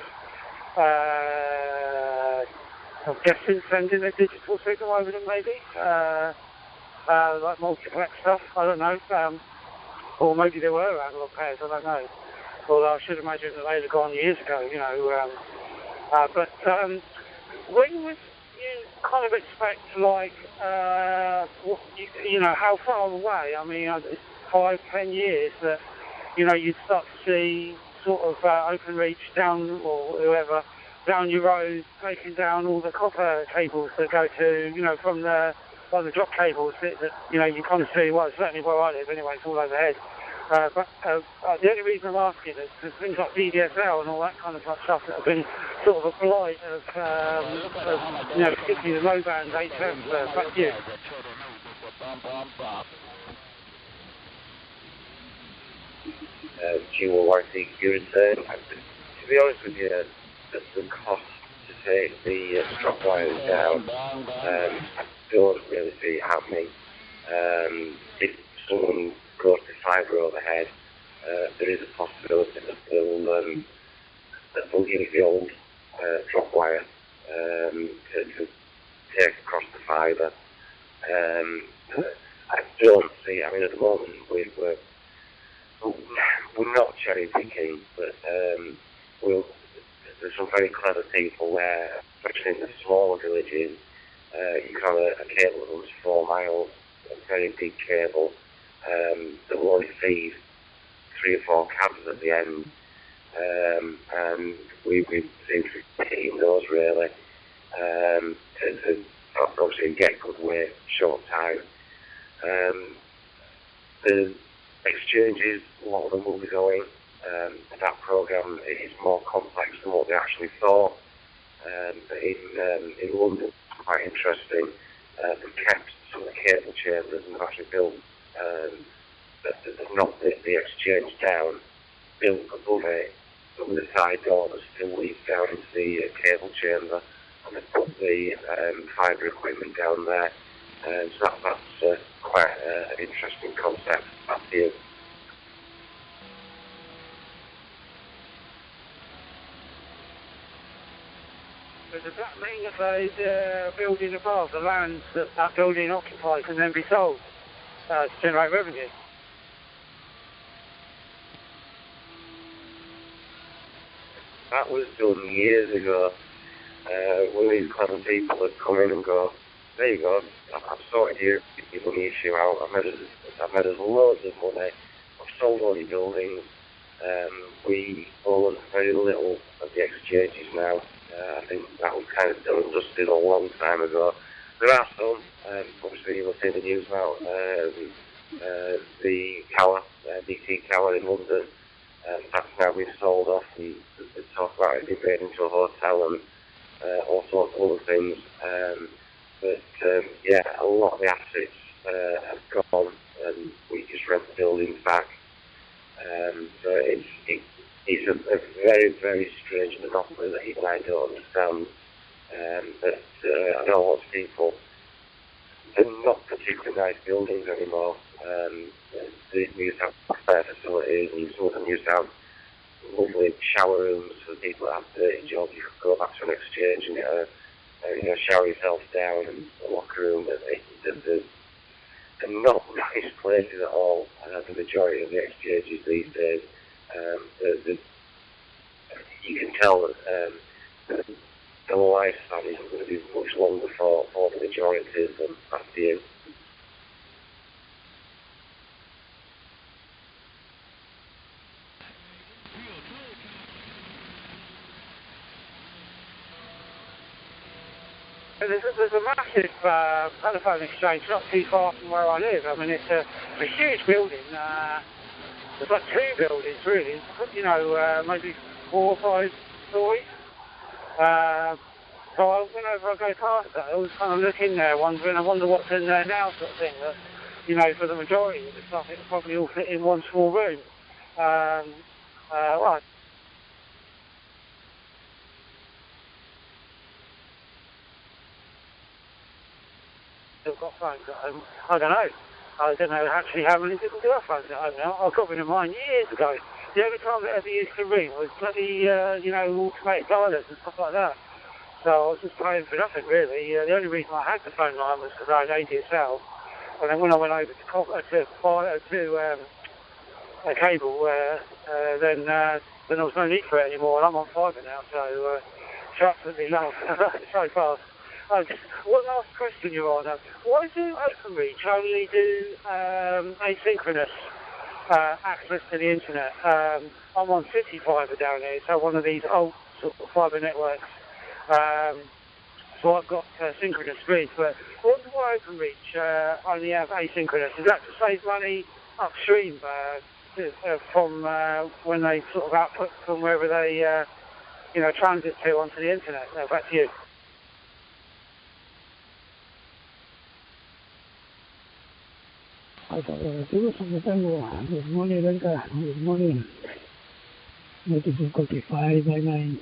Speaker 2: I'm guessing, sending a digital signal over them maybe, like multiplex stuff, I don't know. Or maybe there were analog pairs, I don't know. Although I should imagine that they'd have gone years ago, you know. But when would you kind of expect, like, you know, how far away? I mean, 5, 10 years that, you know, you'd start to see sort of open reach down, or whoever, down your road, taking down all the copper cables that go to, you know, from the drop cables that, you know, you kind of see, well, certainly where I live anyway, it's all overhead. But the only reason I'm asking is because things like VDSL and all that kind of stuff that have been sort of a blight of you know, particularly the low band HF. Back to you.
Speaker 3: GYC return. To be honest with you, the cost to take the drop wires down, I don't really see it happening. If someone goes to fibre overhead, there is a possibility that they'll use the old drop wire to take across the fibre. I don't see, I mean, at the moment we're not cherry picking, but there's some very clever people there, especially in the smaller villages. You can have a cable that runs 4 miles, a very big cable, that will only feed 3 or 4 cabs at the end, and we seem to be hitting those really, to obviously get good weight, short time. The exchanges, a lot of them will be going. That program is more complex than what we actually thought. But in London, it's quite interesting. They've kept some of the cable chambers and actually built, they've knocked the exchange down, built above it, but with the side door that still leads down into the cable chamber, and they've put the fibre equipment down there. So that's quite an interesting concept. That's here.
Speaker 2: Does that mean that the building above, the land that building occupies, can then be sold to generate revenue?
Speaker 3: That was done years ago. One of these clever people would come in and go, there you go, I've sorted your money issue out, I've made us loads of money, I've sold all your buildings, we own very little of the exchanges now. I think that was kind of done and dusted a long time ago. There are some, obviously you will see the news about the tower, BT Tower in London. That's now been sold off. They talk about it being made into a hotel and all sorts of other things. Yeah, a lot of the assets have gone and we just rent the buildings back. So it's a very, very strange monopoly that even I don't understand. I know lots of people, they're not particularly nice buildings anymore. They used to have fair facilities, and some of them used to have lovely shower rooms for people that have dirty jobs. You could go back to an exchange and get shower yourself down and a locker room. They're not nice places at all. The majority of the exchanges these days, you can tell that the lifespan isn't going to be much longer for the majority of them after you.
Speaker 2: There's a massive telephone exchange not too far from where I live. I mean, it's a huge building. There's like two buildings, really. You know, maybe 4 or 5 stories. So whenever I go past that, I was kind of looking there, wondering, I wonder what's in there now, sort of thing. That, you know, for the majority of the stuff, it'll probably all fit in one small room. Well, still got phones at home. I don't know actually how many people do have phones at home now. I got rid of mine years ago. The only time it ever used to ring was bloody, you know, automated dialers and stuff like that. So I was just paying for nothing really. The only reason I had the phone line was because I had ADSL. And then when I went over to a cable, then there was no need for it anymore. And I'm on fibre now, so it's absolutely love. So fast. One last question, Your Honour. Why do OpenReach only do asynchronous access to the internet? I'm on city fibre down here, so one of these old sort of fibre networks. So I've got synchronous speeds, but why do OpenReach only have asynchronous? Is that to save money upstream from when they sort of output from wherever they you know, transit to onto the internet? No, back to you.
Speaker 17: Good morning, Lenka. Good morning. Not to qualify by name.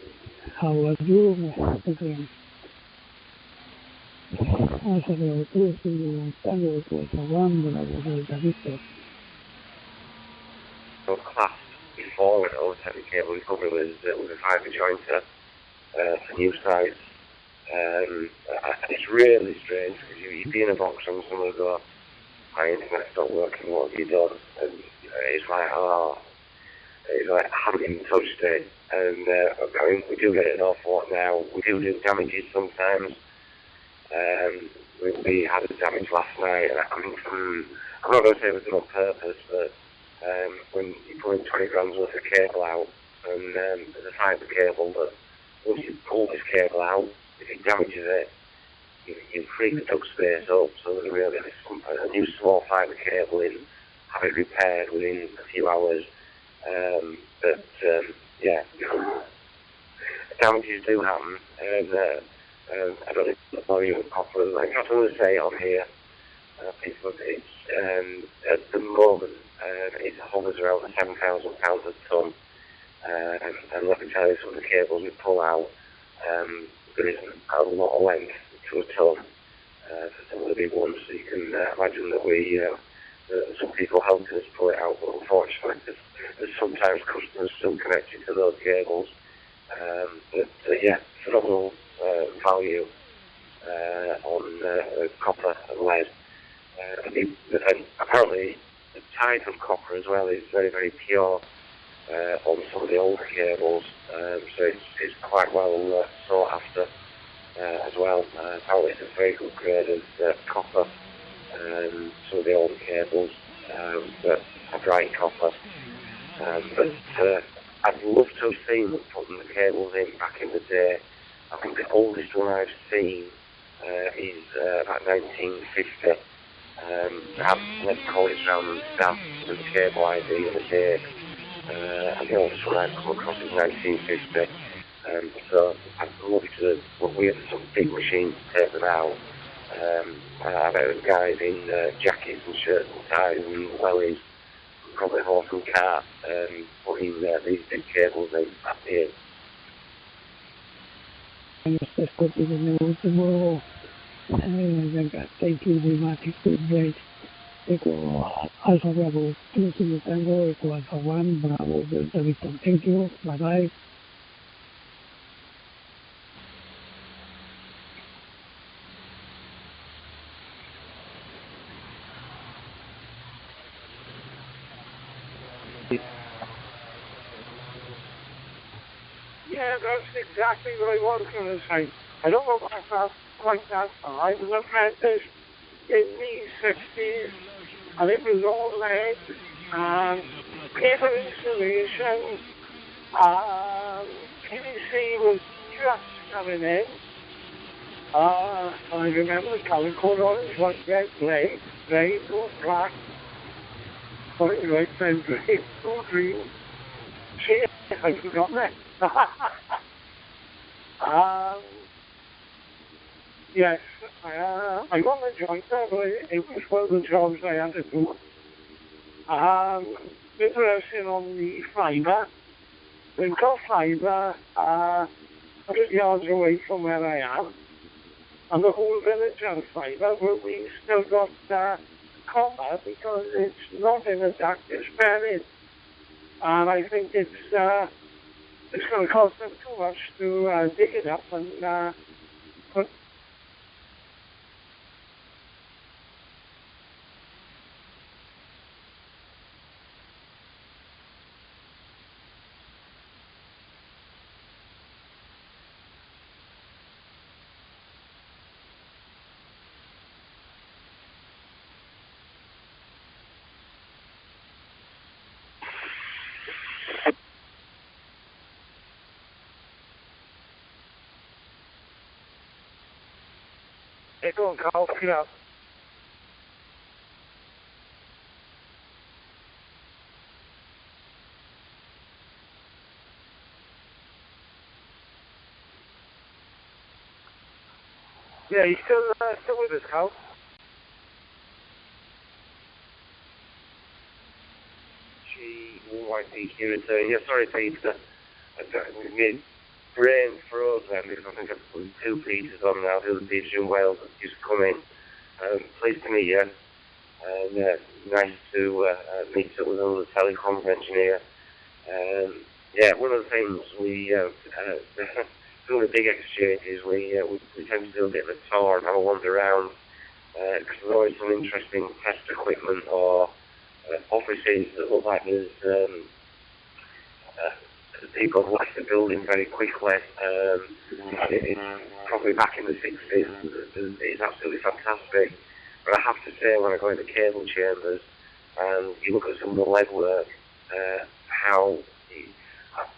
Speaker 17: How are you? Okay. I said, tango
Speaker 3: class before with ONTOP cable recovery was a fibre jointer for new sites. It's really strange because you'd be in a box and someone would go, my internet's not working, what have you done? And it's like, I haven't even touched it. And I mean, we do get it an awful lot now. We do damages sometimes. We had a damage last night, and I'm not going to say it was done on purpose, but when you pull in 20 grams worth of cable out, and there's a fibre cable that once you pull this cable out, if it damages it, you free the duct space up, so that we'll get a new small fibre cable in, have it repaired within a few hours. Yeah, damages do happen, and I don't know the volume of copper. I can't really say on here, but it's at the moment it hovers around £7,000 a ton. And let me tell you, some of the cables we pull out, there isn't a lot of length to a ton for some of the big ones. So you can imagine that some people helping us pull it out, but unfortunately there's sometimes customers still connected to those cables. But yeah, phenomenal value on copper and lead. And apparently the type of copper as well is very, very pure on some of the older cables, so it's quite well sought after as well. Apparently it's a very good grade of copper, some of the older cables that are bright copper. But I'd love to have seen them putting the cables in back in the day. I think the oldest one I've seen is about 1950. Let's call it around that, the cable ID of the day. I think the oldest one I've come across is 1950. So I'd love to, well, we had some big machines to take them out. I bet there's guys in jackets and shirts and ties and wellies, probably horse and cart, putting these big cables in up here.
Speaker 17: Thank you very much. It's been great. Alpha Bravo 2 Kilo Tango, Echo Alpha 1, Bravo Delta Victor. Thank you. Bye-bye.
Speaker 5: Yeah, that's exactly what I was going to say. I don't know if that's like that. I was an apprentice in the 60s, and it was all lead, and paper installation, PVC was just coming in. I remember the colour code on it was red, grey, or black. But anyway, then grey, or green. Shit, I forgot that. Yes, I got the joint there, but it was one of the jobs I had to do. Interesting on the fibre. We've got fibre 100 yards away from where I am, and the whole village has fibre, but we've still got copper because it's not in a duct, it's buried. And I think it's going to cost them too much to dig it up and put. It don't call it up. Yeah, he's still with us, Carl.
Speaker 3: YPQ return. Yeah, sorry, Peter. My brain froze then because I think I've put 2 Peters on now. The other Peter's in Wales have just come in. Pleased to meet you. Nice to meet up with another telecoms engineer. Yeah, one of the things we doing the big exchanges, we tend to do a bit of a tour and have a wander around because there's always some interesting test equipment or offices that look like there's people have left the building very quickly. It's probably back in the 60s. It's absolutely fantastic. But I have to say, when I go into cable chambers and you look at some of the legwork, how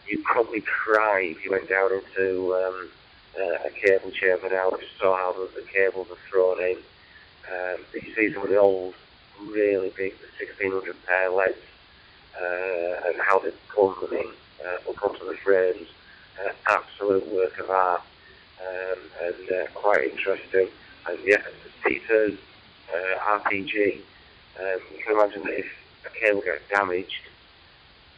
Speaker 3: you'd probably cry if you went down into a cable chamber now and saw how the cables are thrown in. You see some of the old, really big 1600 pair leads and how they pull them in, up onto the frames. Absolute work of art. and quite interesting. And yeah, DEPT'S, RPG. You can imagine that if a cable gets damaged,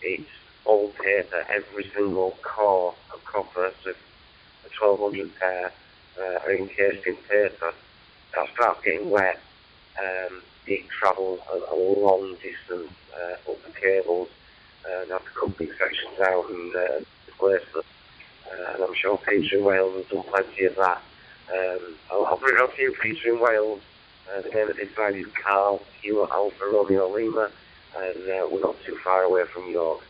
Speaker 3: it's all paper, every single core of copper, so a 1200 pair are encased in paper. That starts getting wet. It travels a long distance up the cables, and have to cut big sections out and replace them. And I'm sure Peter in Wales has done plenty of that. I'll bring it up to you, Peter in Wales. The name of this guy is Carl, Kilo Alpha Romeo Lima, and we're not too far away from York.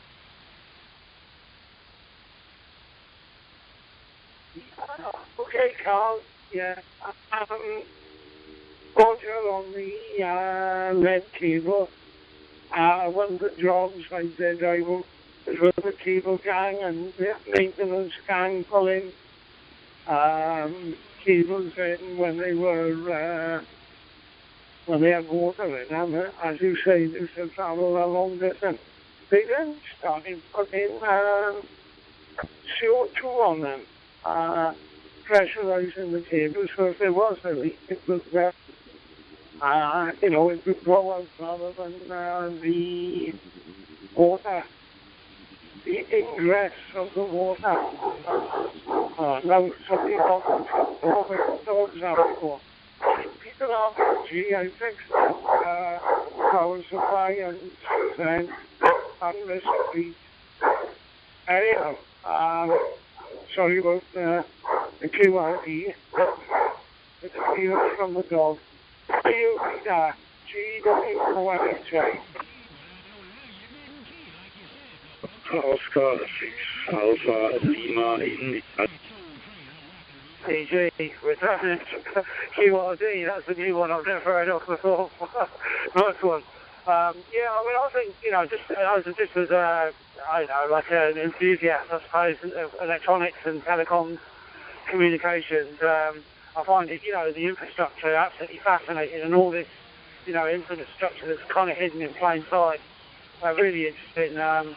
Speaker 16: Okay, Carl. Yeah. Roger on the lead cable. When the jobs I did, I worked with the cable gang and the maintenance gang pulling cables in when they were when they had water in them. As you say, they should travel a long distance. They then started putting CO2 on them, pressurizing the cables, so if there was a leak, it was there. You know, it would blow out rather than the water, the ingress of the water. Now, something about dogs out for. People are, gee, I fixed power supply and then unless it anyhow, sorry about the QRE, it's here from the dog.
Speaker 21: Oscar 6 Alpha Lima in
Speaker 16: PG, returning QRD, that's a new one I've never heard of before. Nice one. Yeah, I mean, I think, you know, just as I don't know, like an enthusiast, I suppose, of electronics and telecoms communications, I find it, you know, the infrastructure absolutely fascinating, and all this, you know, infrastructure that's kind of hidden in plain sight. I'm really interested. I'm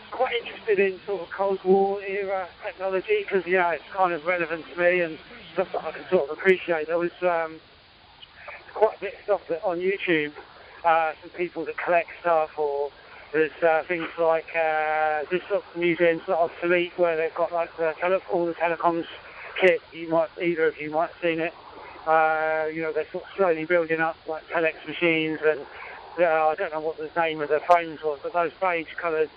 Speaker 16: quite interested in sort of Cold War era technology because, you know, it's kind of relevant to me and stuff that I can sort of appreciate. There was quite a bit of stuff that on YouTube, some people that collect stuff, or there's things like this sort of museums that are obsolete where they've got like all the telecoms kit. Either of you might have seen it. You know, they're sort of slowly building up like telex machines, and I don't know what the name of the phones was, but those beige-coloured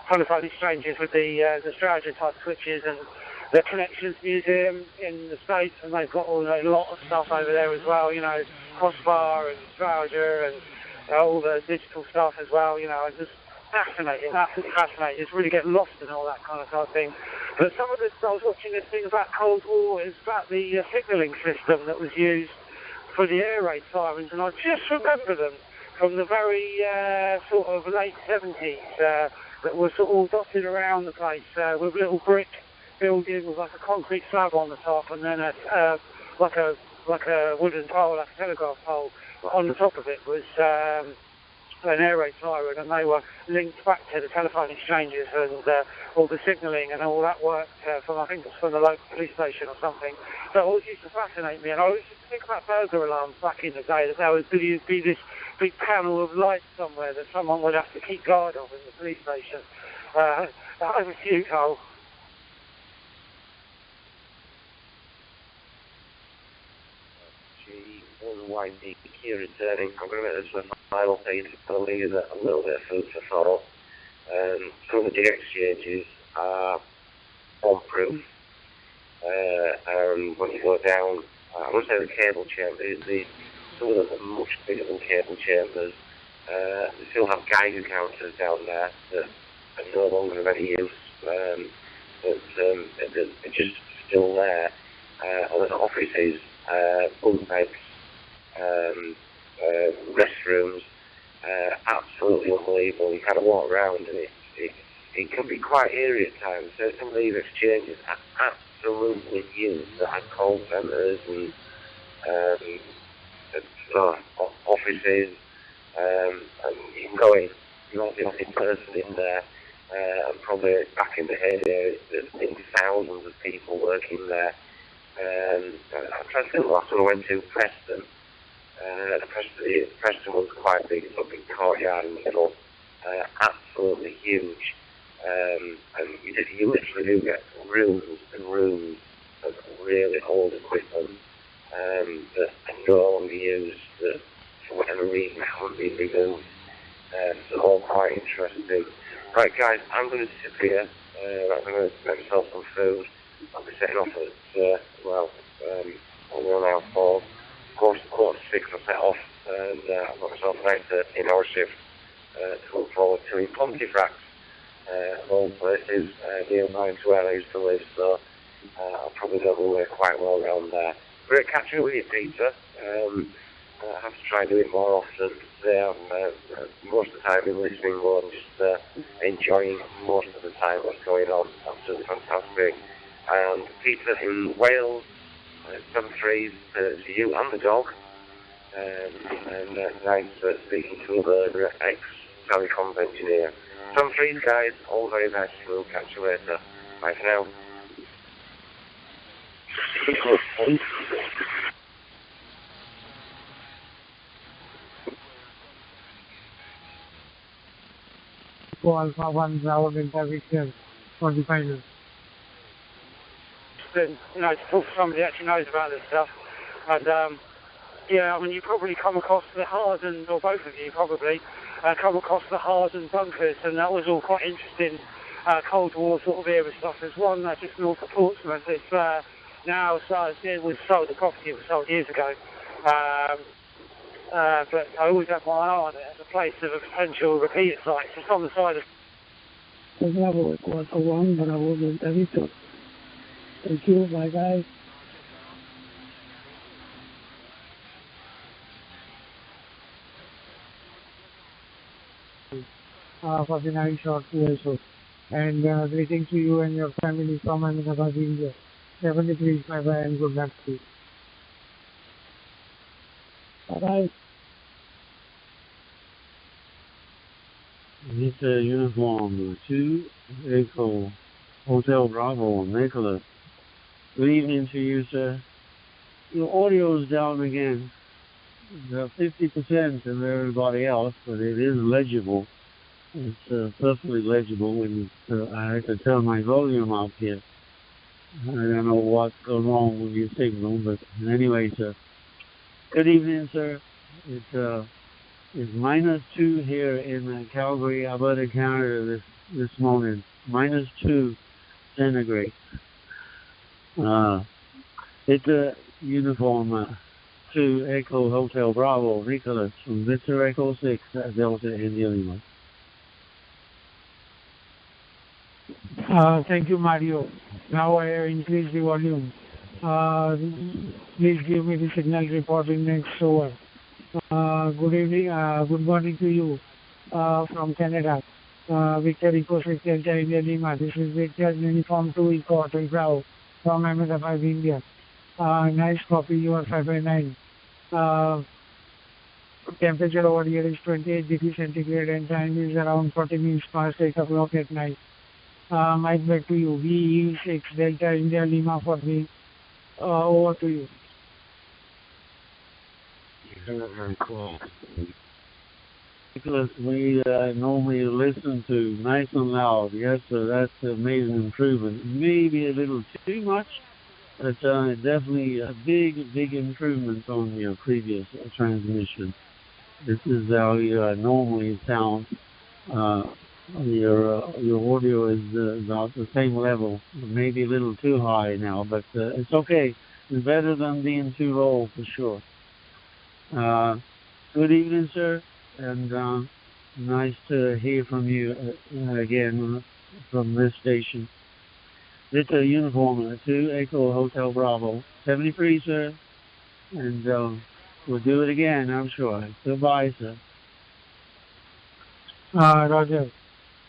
Speaker 16: telephone exchanges with the Strategy type switches, and the Connections Museum in the States, and they've got a lot of stuff over there as well. You know, Crossbar and Strategy and all the digital stuff as well. You know, it's just fascinating, absolutely fascinating. It's really getting lost in all that kind of thing. But some of this, I was watching this thing about Cold War, is about the signalling system that was used for the air raid sirens, and I just remember them from the very sort of late 70s that were sort of all dotted around the place with little brick buildings with like a concrete slab on the top, and then like a wooden pole, like a telegraph pole. But on the top of it was an air raid siren, and they were linked back to the telephone exchanges and all the signalling and all that work from, I think it was from the local police station or something. So it always used to fascinate me, and I always used to think about burglar alarms back in the day, that there would be this big panel of light somewhere that someone would have to keep guard of in the police station. That was a cute hole.
Speaker 3: YD here returning. I'm going to make this my final page to leave a little bit of food for thought. Some of the exchanges are bomb-proof, and when you go down, I won't say the cable chambers, some of them are much bigger than cable chambers. They still have Geiger counters down there that are no longer of any use, but they're just still there. Other offices, bunk beds, restrooms, absolutely unbelievable. You kind of walk around and it can be quite eerie at times. So some of these exchanges are absolutely used at call centres and offices, and you can go in, you won't be in person in there, and probably back in the heyday, there's been thousands of people working there. I'm trying to think the last one I went to, Preston. Preston was quite big, it's a big courtyard in the middle, absolutely huge. And you literally do get rooms and rooms of really old equipment that are no longer used, that for whatever reason haven't been removed. So all quite interesting. Right guys, I'm going to disappear. I'm going to make myself some food. I'll be setting off at, we're now for quarter to 6 I'll set off, and I've got myself a nice 13-hour shift to look forward to in Pontefract, of all places, nearby to where I used to live, so I'll probably know the way quite well around there. Great catching up with you, Peter. I have to try and do it more often. Today I'm most of the time been listening more and just enjoying most of the time what's going on. Absolutely fantastic. And Peter in Wales, some threes to you and the dog. And nice speaking to another ex-telecoms engineer. Some threes, guys, all very best. We'll catch you later. Bye for now.
Speaker 17: Alpha 1 Bravo Delta Victor for the final.
Speaker 16: To talk to somebody that actually knows about this stuff. And, I mean, you probably come across the hardened, or both of you probably, come across the hardened bunkers, and that was all quite interesting, Cold War sort of era stuff. There's one just north of Portsmouth. It's now, it was sold, the property was sold years ago. But I always have my eye on it as a place of a potential repeat site. It's on the side of...
Speaker 17: Bravo, Alpha 1 Bravo Delta Victor. Thank you, bye guys. For the night short also. And greetings to you and your family from Ahmedabad, India. 73, bye bye and good luck to you. Bye bye.
Speaker 13: It's uniform 2 Echo Hotel Bravo, Nicholas. Good evening to you, sir. Your audio is down again. 50% of everybody else, but it is legible. It's perfectly legible when I have to turn my volume up here. I don't know what's going wrong with your signal, but anyway, sir. Good evening, sir. It's -2 here in Calgary, Alberta, Canada this morning. -2 centigrade. It's a uniform 2 Echo Hotel Bravo, Nicholas from Victor Echo 6 Delta India Lima.
Speaker 17: Thank you, Mario. Now I have increased the volume. Please give me the signal report in next over. Good evening, good morning to you from Canada. Victor Echo 6 Delta India Lima. This is Victor Uniform 2 Echo Hotel Bravo from Ahmedabad, India. Nice copy, you are 5/9. Temperature over here is 28 degrees centigrade and time is around 40 minutes past 8 o'clock at night. Mike, back to you. VE6 Delta India Lima for me. Over to you.
Speaker 13: Very cool. Nicholas, we normally listen to nice and loud. Yes, sir, that's a major improvement. Maybe a little too much, but definitely a big improvement on your previous transmission. This is how you normally sound. Your audio is about the same level, maybe a little too high now, but it's okay. It's better than being too low for sure. Good evening, sir, and nice to hear from you again from this station. It's a uniform 2 Echo Hotel Bravo, 73, sir, and we'll do it again, I'm sure. Goodbye, sir.
Speaker 17: Roger.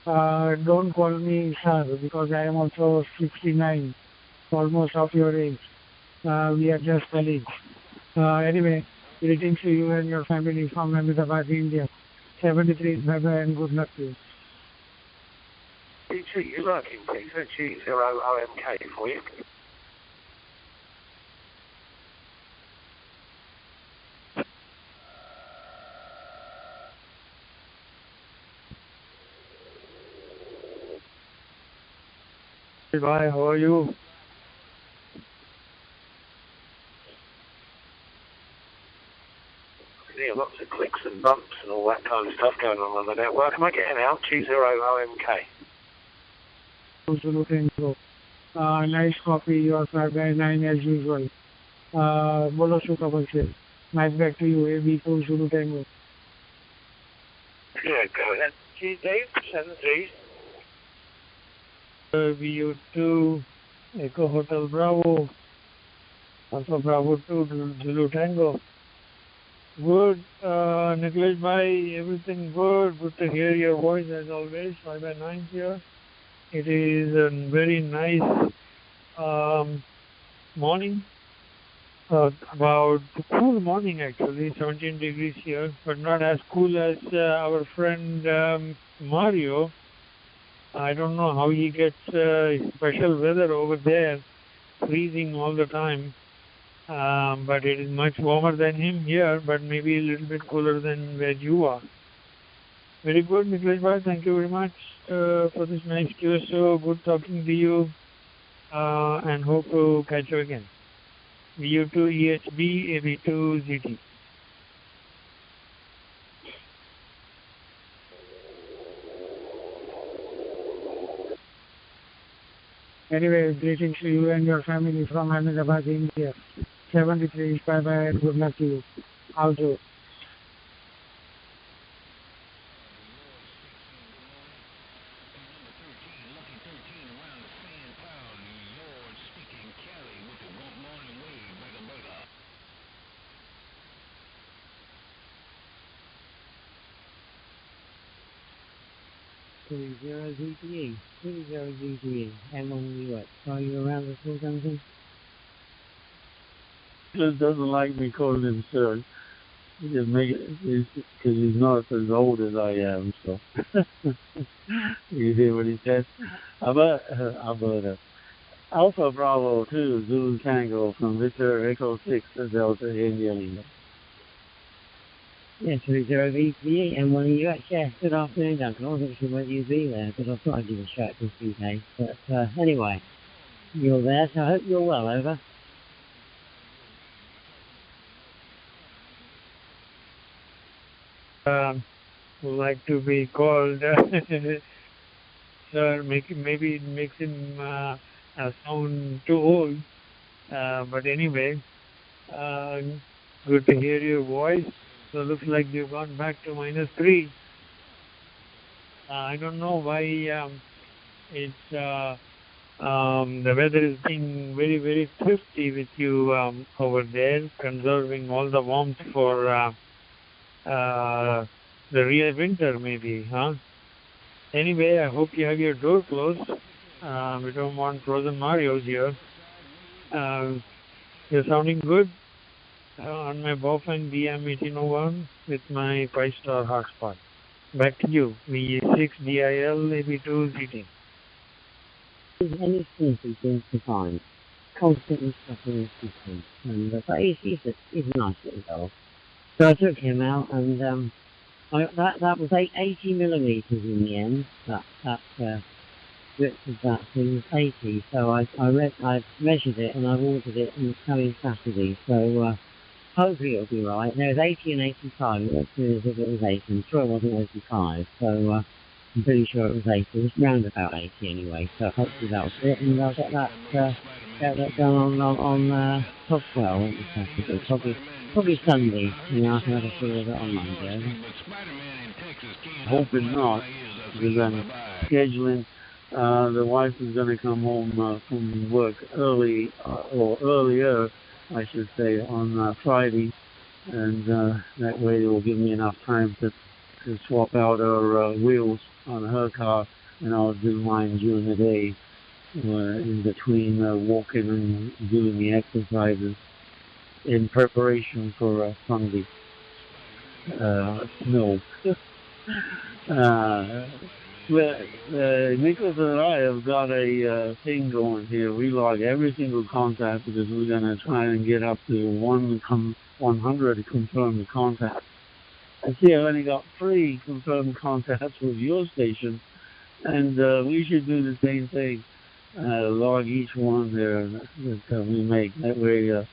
Speaker 17: Don't call me sir because I am also 69, almost of your age. We are just colleagues. Anyway, greetings to you and your family from Ahmedabad, India. 73, bye-bye and good luck to you.
Speaker 3: you're lurking, please. Let's use 0 OMK for you.
Speaker 5: Hi, how are you?
Speaker 3: Yeah, lots of clicks and bumps and all that kind of stuff going on the network. Am I getting out? 20 OMK.
Speaker 17: Zulu Tango. Nice copy, your 5x9 as usual. Bolo શું ખબર છે? Nice back to you, AB2 Zulu Tango.
Speaker 3: Yeah, go ahead. Dave, 73.
Speaker 5: VU2 Echo Hotel Bravo. Alpha Bravo 2 Zulu Tango. Good, Nicholas Bhai, everything good. Good to hear your voice as always. 5x9 here. It is a very nice morning. About cool morning actually, 17 degrees here, but not as cool as our friend Mario. I don't know how he gets special weather over there, freezing all the time. But it is much warmer than him here, but maybe a little bit cooler than where you are. Very good, Nicholas Bhai. Thank you very much for this nice QSO. Good talking to you, and hope to catch you again. VU2 EHB, AB2 ZT.
Speaker 17: Anyway, greetings to you and your family from Ahmedabad, India. 73, bye-bye, good luck to you. I'll do it.
Speaker 19: Zero ZTE, 30 ZTE, M1 US. Are you around the school something?
Speaker 13: He doesn't like me calling him sir. He just make it because he's not as old as I am. So you hear what he said? Alberta. Alpha Bravo 2 Zulu Tango from Victor Echo 6 to Delta India Lima.
Speaker 19: Yeah, 30 ZTE, M1 US. Yeah, good afternoon, Duncan. I wasn't sure whether you'd be there, but I thought I'd give a shout just in case. But anyway, you're there, so I hope you're well, over.
Speaker 5: Would like to be called sir. Maybe it makes him sound too old, but anyway, good to hear your voice. So looks like you've gone back to -3. I don't know why it's the weather is being very, very thrifty with you over there, conserving all the warmth for the real winter maybe, huh? Anyway, I hope you have your door closed. We don't want frozen Marios here. You're sounding good on my Bofan BM1801 with my 5-star hotspot. Back to you, V6 DIL AB2 ZT.
Speaker 19: Any simple things to find. Constantly stopping the system. And but he's a nice little dog. So I took him out and that was 80 millimeters in the end. That width of that thing was 80. So I measured it and I've ordered it and it's coming Saturday. So hopefully it'll be right. There was 80 and 85. It looked as if it was 80. I'm sure it wasn't 85. So I'm pretty sure it was 80. It was round about 80 anyway. So hopefully that'll fit and I'll get that done on well, what was Saturday? Probably Sunday, you know, I can have a feel of it on Monday.
Speaker 13: Hoping not, because I'm scheduling. The wife is going to come home from work early, or earlier, I should say, on Friday, and that way it will give me enough time to swap out her wheels on her car, and I'll do mine during the day, in between walking and doing the exercises, in preparation for Sunday. No. Well, Nicholas and I have got a thing going here. We log every single contact because we're going to try and get up to 100 confirmed contacts. I see I've only got 3 confirmed contacts with your station, and we should do the same thing. Log each one there that we make. That way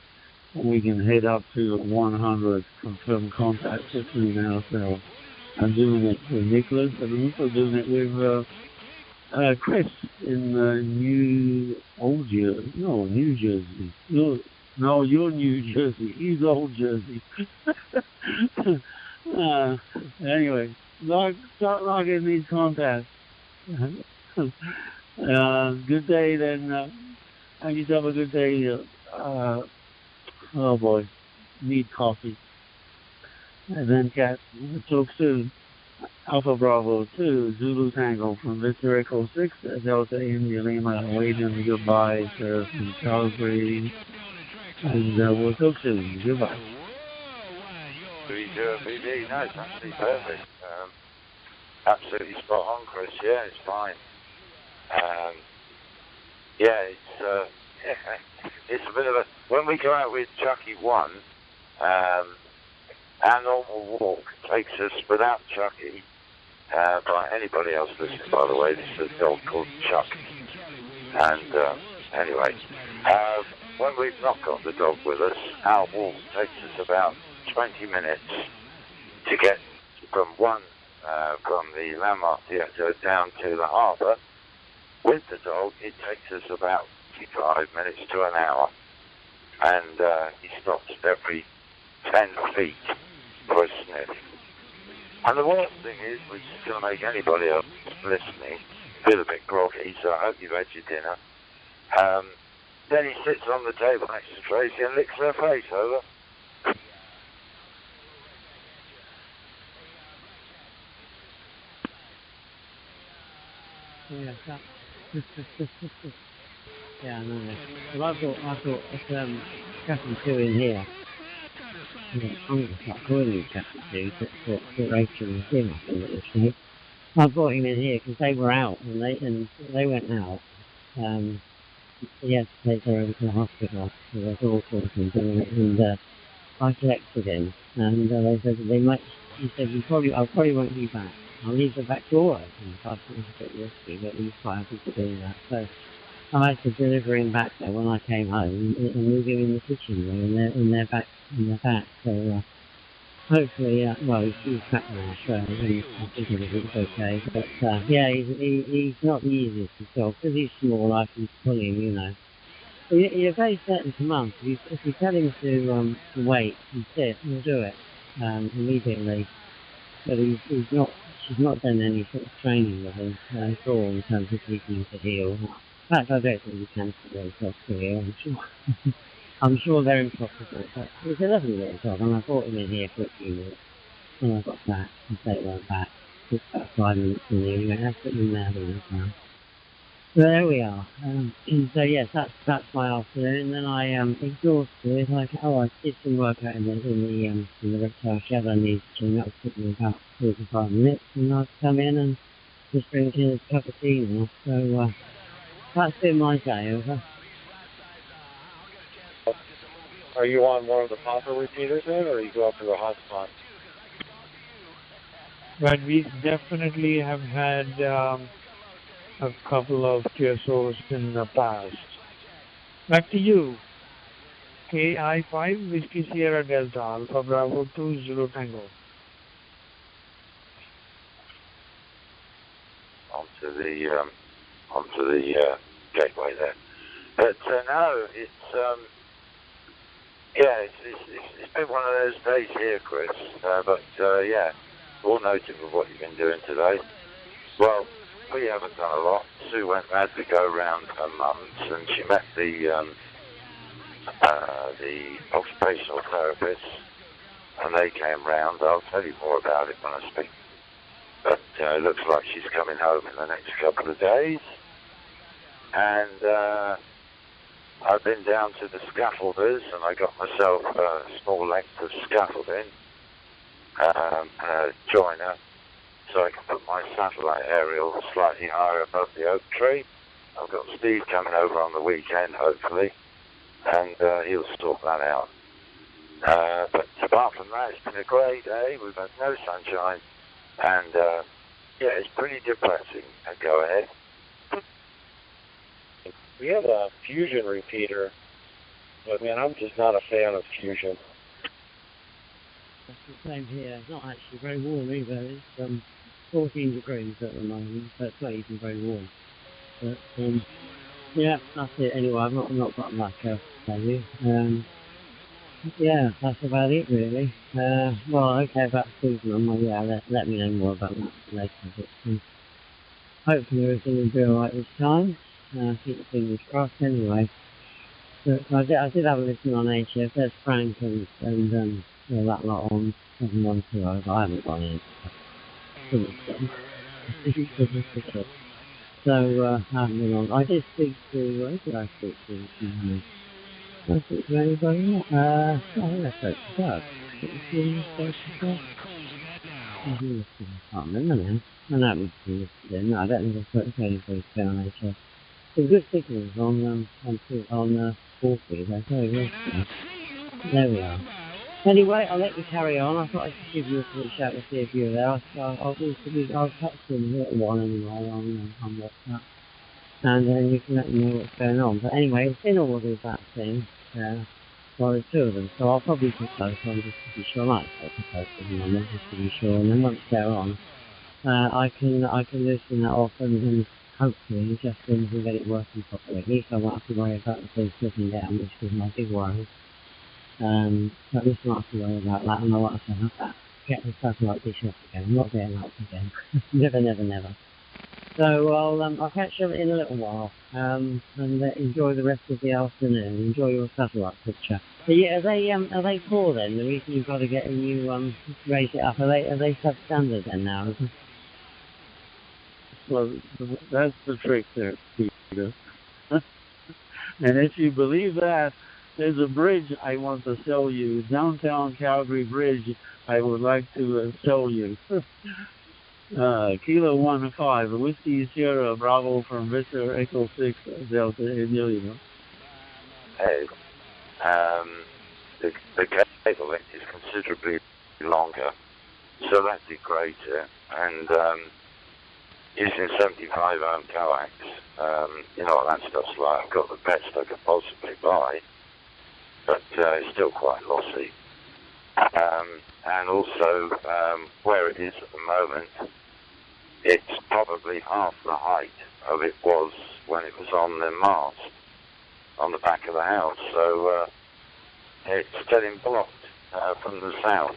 Speaker 13: we can head up to 100 confirmed contacts between ourselves. I'm doing it with Nicholas, and I'm also doing it with Chris in New Jersey. You're New Jersey. He's Old Jersey. Anyway, start logging these contacts. Good day then. Have yourself a good day. Oh boy, need coffee. And then cat, talk soon. Alpha Bravo 2, Zulu Tango from Victor Echo 6, Delta India Lima, waving goodbye, sir, from Charles Brady. And we'll talk soon. Goodbye.
Speaker 3: BD, no, it's actually perfect. Absolutely spot on, Chris. Yeah, it's fine. Yeah, it's a bit of a... When we go out with Chucky 1, our normal walk takes us without Chucky, by anybody else listening, by the way. This is a dog called Chuck. And anyway, when we've not got the dog with us, our walk takes us about 20 minutes to get from the landmark theatre down to the harbour. With the dog, it takes us about 55 minutes to an hour. And he stops every 10 feet for a sniff. And the worst thing is, which is going to make anybody else listening feel a bit groggy, so I hope you've had your dinner. Then he sits on the table next to Tracy and licks her face over.
Speaker 19: Yeah, yeah, I know. Well, I thought if Captain 2 in here, I'm going to start calling you Captain 2 to Rachel and Jim, I think it was right. I brought him in here because they were out, and they went out. He had to take her over to the hospital, so there's all sorts of doing it, and I collected him, and they said that they might, he said, I probably won't be back. I'll leave her back to work, and I thought it was a bit risky, but he's quite happy to do that. So I had to deliver him back there when I came home and move him in the kitchen room in their back. So hopefully, well, he's back now, so I think everything's okay. But yeah, he's not the easiest to solve because he's small. I can pull him, you know. But you're very certain to Mum. If you tell him to wait and sit, he'll do it immediately. But she's not done any sort of training with him at all in terms of teaching him to heal. In fact, I don't think he can teach himself to heal, I'm sure. I'm sure they're impossible, but he's a lovely little dog, and I brought him in here for a few minutes. When I got back, and they weren't back. Just about 5 minutes in here, he went absolutely mad all the time. So there we are. So yes, that's my afternoon. And then I exhausted. I did some work out in the reptile shed. I need to clean up. It took me about 45 minutes, and I've come in and just drinking a cup of tea now. So that's been my day over.
Speaker 8: Are you on one of the popper repeaters then, or you go up to the hotspot?
Speaker 1: But we definitely have had a couple of TSOs in the past. Back to you. KI5 Whiskey Sierra Delta Alpha Bravo 2 Zulu Tango.
Speaker 3: Onto the gateway there. But no, it's it's been one of those days here, Chris. But yeah, all noted with what you've been doing today. Well, we haven't done a lot. Sue went round to go round her mum's, and she met the occupational therapists, and they came round. I'll tell you more about it when I speak. But it looks like she's coming home in the next couple of days. And I've been down to the scaffolders, and I got myself a small length of scaffolding, a joiner, so I can put my satellite aerial slightly higher above the oak tree. I've got Steve coming over on the weekend, hopefully, and he'll sort that out. But apart from that, it's been a great day. We've had no sunshine, and yeah, it's pretty depressing. Go ahead.
Speaker 15: We have a fusion repeater, but man, I'm just not a fan of fusion.
Speaker 13: It's the same here. It's not actually very warm either. It's 14 degrees at the moment, so it's not even very warm. But yeah, that's it anyway. I've not got much else to tell you. Yeah, that's about it really. Well, okay, about Susan, well, yeah, let me know more about that later. But hopefully everything will be alright this time. Keep the fingers crossed anyway. But I did have a listen on HF. There's Frank and all that lot on 712, but I haven't gone in. So, I haven't been on. I did speak to, who did I speak to? Did I speak to anybody? I think I spoke to Doug. I can't remember now. I know it was yesterday. No, I don't think I spoke to anybody on HF. Some good signals on 40, they're very good. There we are. Anyway, I'll let you carry on. I thought I'd just give you a quick shout to see if you're there. I'll touch in a little while anyway on WhatsApp. And then you can let me know what's going on. But anyway, it's in order with that thing. Well, there's two of them, so I'll probably put both on just to be sure. I might put both of them on just to be sure. And then once they're on, I can loosen that off and hopefully just so we can get it working properly. At least I won't have to worry about the thing slipping down, which was my big worry. So at least I won't have to worry about that, and I want to get the satellite dish off again. I'm not getting up again. Never. So I'll catch you in a little while, and enjoy the rest of the afternoon. Enjoy your satellite picture. So yeah, are they poor then? The reason you've got to get a new raise it up, are they substandard then now? Well, that's the trick there, Peter. And if you believe that, there's a bridge I want to sell you, downtown Calgary Bridge. I would like to sell you. Kilo 1-5, Whiskey Sierra Bravo from Victor Echo 6 Delta in
Speaker 3: Hey, the cable length is considerably longer, so that degrades it, and using 75 ohm coax, you know what that stuff's like. I've got the best I could possibly buy, but it's still quite lossy. And also, where it is at the moment, it's probably half the height of it was when it was on the mast on the back of the house. So it's getting blocked from the south.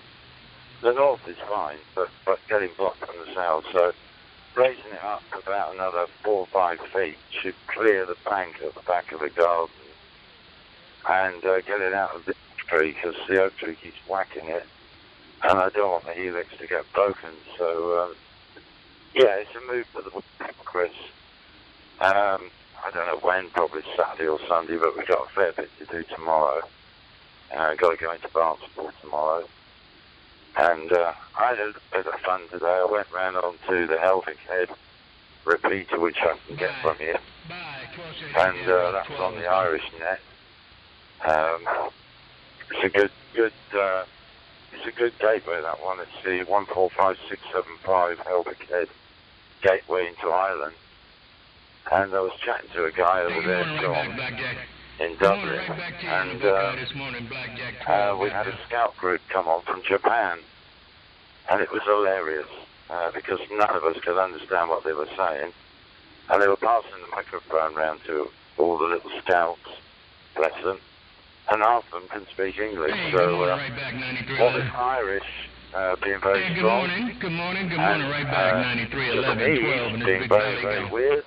Speaker 3: The north is fine, but getting blocked from the south. So raising it up about another 4 or 5 feet should clear the bank at the back of the garden and get it out of the tree, because the oak tree keeps whacking it, and I don't want the helix to get broken. So yeah, it's a move for the week, Chris. I don't know when, probably Saturday or Sunday, but we've got a fair bit to do tomorrow. Got to go into Barnstable tomorrow. And I had a bit of fun today. I went round onto the Helvic Head repeater, which I can get from here. And that's on the Irish net. It's a good gateway, that one. It's the 145675 Helvic Head gateway into Ireland. And I was chatting to a guy over there, John, in Dublin, and we had a scout group come on from Japan, and it was hilarious because none of us could understand what they were saying, and they were passing the microphone round to all the little scouts, bless them, and half of them can speak English. So what with Irish being very strong,
Speaker 22: good morning, right back, 93, 11, 12, and
Speaker 3: being very, very weird,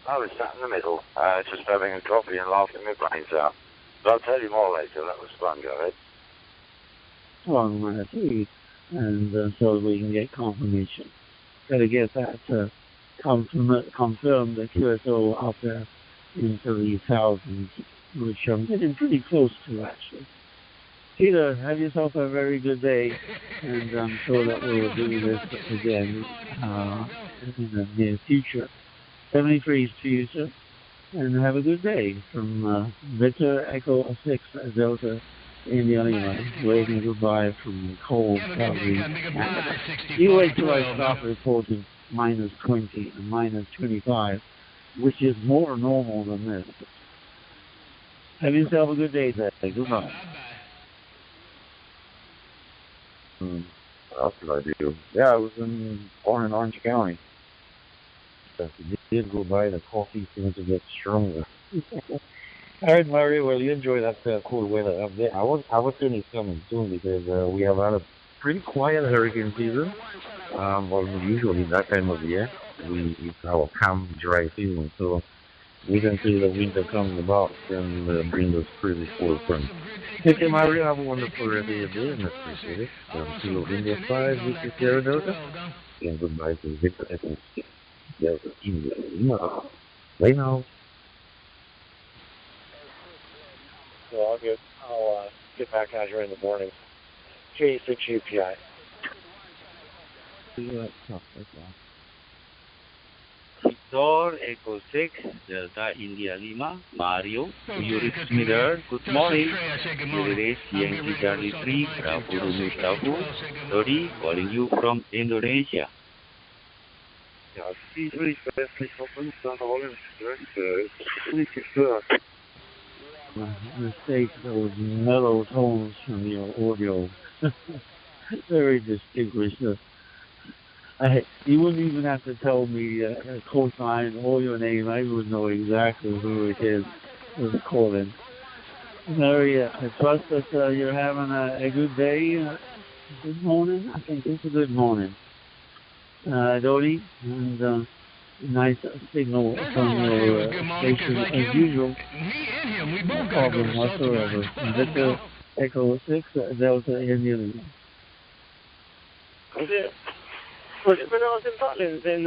Speaker 3: I was sat in the middle, just having a coffee and laughing my brains out. But I'll tell you more later. That was fun. Go ahead.
Speaker 13: Well, I see. And so we can get confirmation. Got to get that confirm the QSO up there into the thousands, which I'm getting pretty close to, actually. Peter, have yourself a very good day, and I'm sure that we will do this again in the near future. 73 to you, sir, and have a good day from Victor Echo 6 Delta India Lima, waving goodbye from cold Calgary, Canada. You wait till I stop reporting minus 20 and minus 25, which is more normal than this. Have yourself a good day there. Goodbye.
Speaker 6: What else did I do? Yeah, I was born in Orange County. But it did go by, the coffee seems to get stronger. All right, Mario, well, you enjoy that cool weather up there. I was feeling something soon because we have had a pretty quiet hurricane season. Well, usually that time of the year, we have a calm, dry season. So we can see the winter coming about and bring us pretty cool front. Okay, Mario, have a wonderful rest of your day and appreciate it. Kilo India 5, this is Sierra Delta. And goodbye to Victor Echo Delta India Lima. Bye now.
Speaker 15: So I'll get back at you in the morning. J6UPI.
Speaker 10: Victor Echo 6, Delta India Lima, Mario, you reach me there. Good morning. Here is Yankee Charlie 3, Bravo Mustafa, 30, calling you from Indonesia.
Speaker 21: Ja, Friedrich westlich von uns, dann Holland, richtig first.
Speaker 13: Mistake those mellow tones from your audio. Very distinguished. You wouldn't even have to tell me cosine or your name. I would know exactly who it is who's calling. Mary, I trust that you're having a good day. Good morning. I think it's a good morning. Dodi, and nice signal from your station as usual. No problem whatsoever. Victor Echo 6, Delta India Lima.
Speaker 16: When I was in Butlins in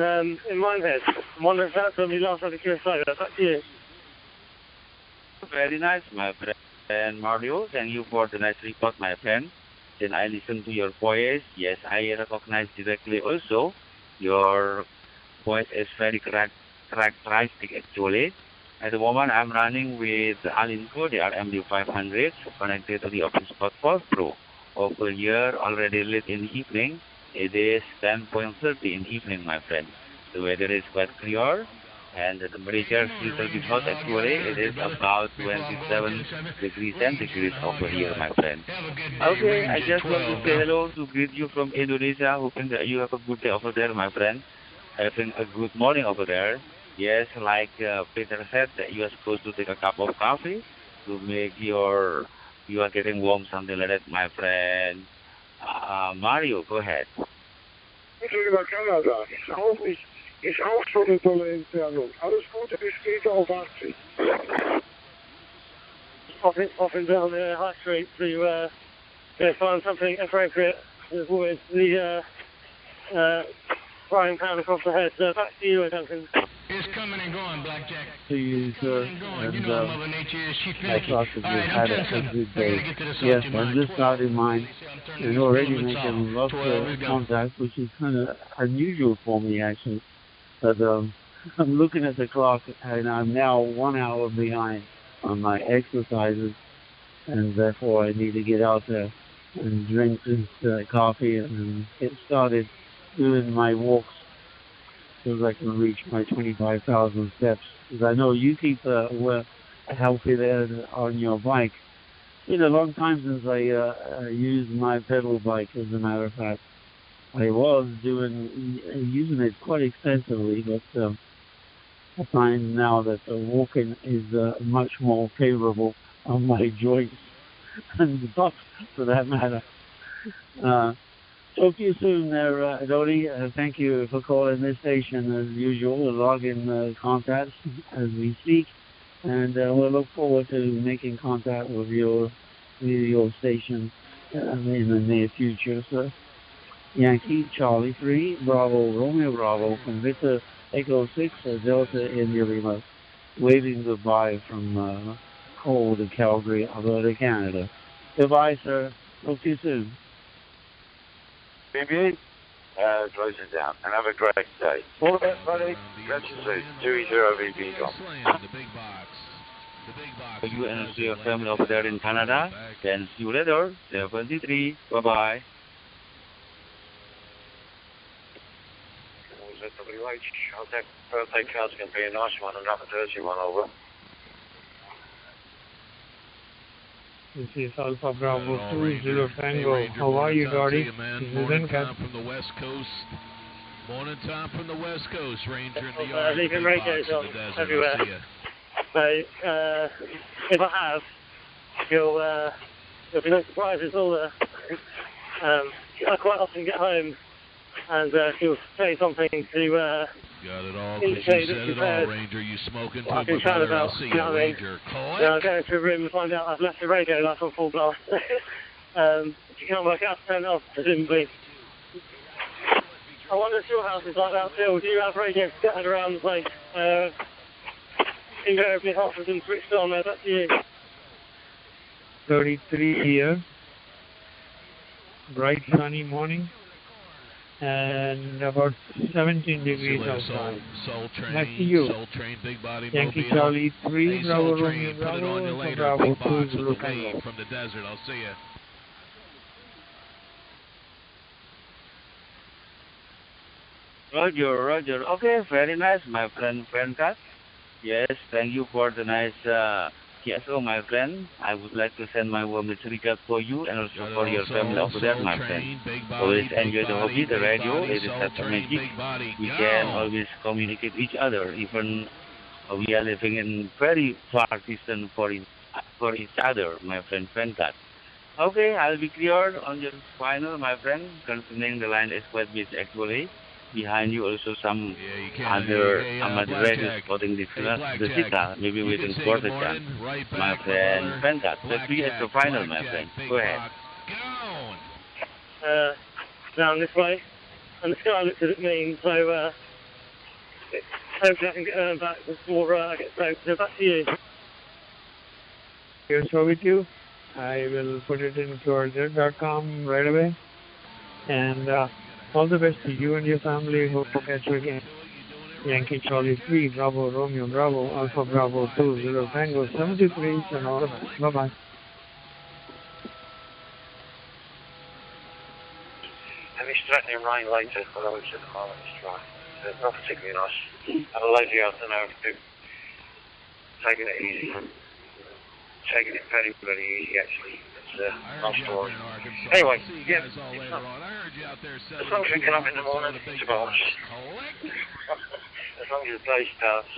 Speaker 16: Minehead, I wonder if that's when we last had a QSO. That's up to you.
Speaker 10: Very nice, my friend Mario. Thank you for the nice report, my friend. Then I listen to your voice. Yes, I recognize directly also. Your voice is very characteristic actually. At the moment, I'm running with Alinco, the RMD500, connected to the OpenSpot 4 Pro. Over here, already late in the evening. It is 10:30 in the evening, my friend. The weather is quite clear, and the temperature is little bit hot actually. It is about 27 degrees centigrade over here, my friend. Okay, I just want to say hello to greet you from Indonesia. Hoping that you have a good day over there, my friend. Having a good morning over there. Yes, like Peter said, that you are supposed to take a cup of coffee to make you are getting warm, something like that, my friend. Mario, go ahead.
Speaker 21: Über Kanada. Ist auch schon eine tolle Entfernung. Alles Gute bis später auf 80.
Speaker 16: Popping down the high street to find something appropriate to avoid the frying pan across the head. So back to you, Duncan.
Speaker 22: It's coming and going, Blackjack.
Speaker 13: To you, sir. And
Speaker 22: you know Mother Nature is, she
Speaker 13: I trust that you've had a good day. Yes, I'm just starting mine and already making lots of contact, which is kind of unusual for me, actually. But I'm looking at the clock, and I'm now 1 hour behind on my exercises, and therefore I need to get out there and drink this coffee and get started doing my walks so that I can reach my 25,000 steps. Because I know you keep healthy there on your bike. It's been a long time since I used my pedal bike, as a matter of fact. I was using it quite extensively, but I find now that walking is much more favorable on my joints and the butt, for that matter. Talk to you soon there, Dodi. Thank you for calling this station as usual. We'll log in contacts as we speak, and we'll look forward to making contact with your station in the near future, sir. Yankee Charlie 3, Bravo Romeo Bravo from Victor Echo 6, Delta India Lima, waving goodbye from cold Calgary, Alberta, Canada. Goodbye, sir. Talk to you soon.
Speaker 3: BB, close it down and have a great day. All the best, buddy. Catch you soon. 2-0 Gone.
Speaker 10: You and your family over there in Canada. Then see you later. 73. Bye-bye.
Speaker 3: Was it WH? I'll take birthday card's going to be a nice one and not a dirty one over.
Speaker 17: This is Alpha Bravo 20 Tango. How are you, Dottie? This is Encat.
Speaker 22: From the West Coast. Morning time from the West Coast. Ranger in the yard.
Speaker 9: Leaving
Speaker 22: Big
Speaker 9: radios
Speaker 22: box in
Speaker 9: on
Speaker 22: the desert.
Speaker 9: everywhere.
Speaker 22: I'll see ya.
Speaker 9: So, if I have, you'll be no surprises all there. I quite often get home and she'll say something to
Speaker 22: Got it all,
Speaker 9: indicate
Speaker 22: because you
Speaker 9: that
Speaker 22: said
Speaker 9: she's
Speaker 22: it all,
Speaker 9: heard
Speaker 22: Ranger. You smoking
Speaker 9: what I've
Speaker 22: too,
Speaker 9: been
Speaker 22: my
Speaker 9: chatting
Speaker 22: brother.
Speaker 9: about.
Speaker 22: I'll see
Speaker 9: You
Speaker 22: you,
Speaker 9: know what I mean?
Speaker 22: Ranger.
Speaker 9: Then I'll go into a room and find out I've left the radio light on full blast. You can't work out to turn it off, presumably. I wonder if your house is like that too. Do you have radios scattered around the place? Invariably half of them switched on there. That's you.
Speaker 17: 33 here. Bright sunny morning. And about 17 degrees outside.
Speaker 22: Soul Train,
Speaker 17: Back to you.
Speaker 22: Soul Train, Big Body
Speaker 17: Yankee
Speaker 22: Mobile.
Speaker 17: Charlie 3,
Speaker 22: Hey,
Speaker 17: Bravo
Speaker 22: Soul
Speaker 17: Romeo
Speaker 22: Train, put it on you
Speaker 17: Bravo,
Speaker 22: later.
Speaker 17: Bravo
Speaker 22: Big box
Speaker 17: 2
Speaker 22: with
Speaker 17: Zulu
Speaker 22: the
Speaker 17: Tango.
Speaker 22: weed from the desert. I'll see ya.
Speaker 10: Roger, Roger. Okay, very nice, my friend Kat. Yes, thank you for the nice TSO, my friend. I would like to send my warmest regards for you and also for your family over there, my friend. Always enjoy the hobby, the radio. It is such a magic. We can always communicate each other, even we are living in very far distance for each other, my friend Kat. Okay, I'll be clear on your final, my friend, concerning the line is quite busy actually. Behind you also some other amateur radios spotting the signal, maybe waiting for the chance. My friend Venkat, let's be at the final, my friend. Go ahead.
Speaker 9: Down this way, and the sky looks at me, so hopefully I can get back before I get soaked. So back to you.
Speaker 17: Here's with you. I will put it in towards.com right away. And all the best to you and your family. Hope to catch you again. Yankee Charlie 3, Bravo Romeo Bravo, Alpha Bravo 2, Zero Tango 73, and all the best. Bye-bye.
Speaker 3: And it's threatening rain later, but I was at the moment it's dry. It's not particularly nice. Have a lazy afternoon. Taking it easy. Taking it very, very easy actually. It's a long story. Anyway, yeah, as long as we get up in the morning, it's about as long as the day starts.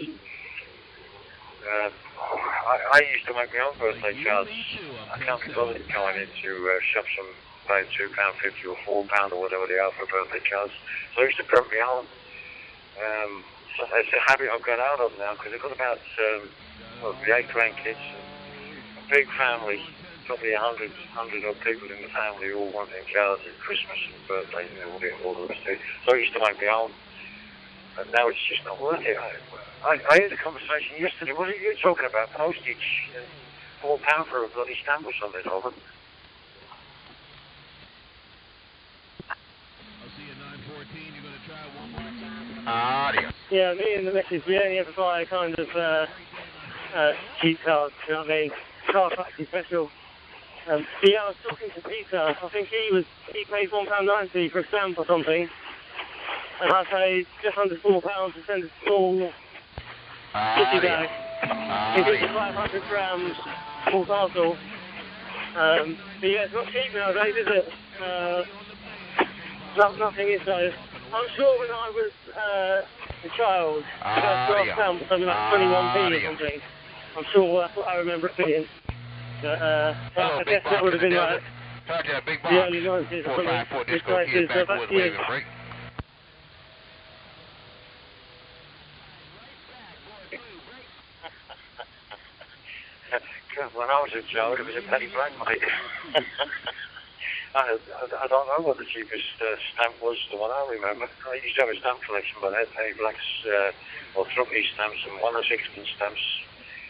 Speaker 3: I used to make my own birthday cards. I can't be bothered going into shops and paying £2.50 or £4 or whatever they are for birthday cards. So I used to print my own. So it's a habit I've got out of now because I've got about 8 grandkids, a big family, probably 100 odd people in the family all wanting cards at Christmas and birthdays and all the rest of it. So I used to make my own. But now it's just not worth it. I had a conversation yesterday. What are you talking about? Postage? £4 for a bloody stamp or something over.
Speaker 9: Yeah, me and the missus, we only ever buy kind of cheap cards, you know what I mean? Car factory special. Yeah, I was talking to Peter. I think he paid £1.90 for a stamp or something. And I paid just under £4 to send a small city bag. He did the 500 grams full parcel. But yeah, it's not cheap nowadays, is it? Nothing is though. I'm sure when I was a child, the first stamp was something like 21p or something. I'm sure that's what I remember it being. But I guess that would have been like the early 90s or something. This place is back to you.
Speaker 3: When I was a child, it was a penny black, mate. I don't know what the cheapest stamp was, the one I remember. I used to have a stamp collection, but I had penny blacks or threepenny stamps and 1 and 6pence stamps.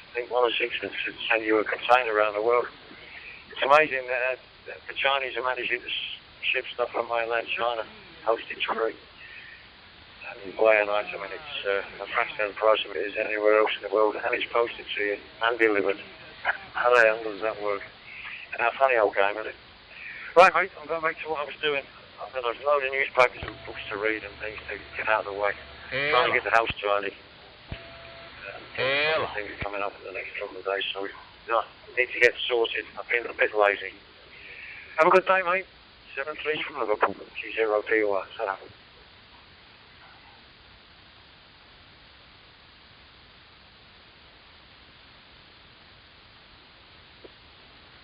Speaker 3: I think 1 and 6pence would send you a container around the world. It's amazing that the Chinese are managing to ship stuff from mainland China, postage free. And buy an item, and it's a fraction of the price of it is anywhere else in the world, and it's posted to you and delivered. How the hell does that work? And a funny old game, isn't it? Right, mate, I'm going back to what I was doing. I've got a load of newspapers and books to read and things to get out of the way. Trying to get the house tidy. Things are coming up in the next couple of days, so I need to get sorted. I've been a bit lazy. Have a good day, mate. 7-3 from Liverpool. G0PY. Set up.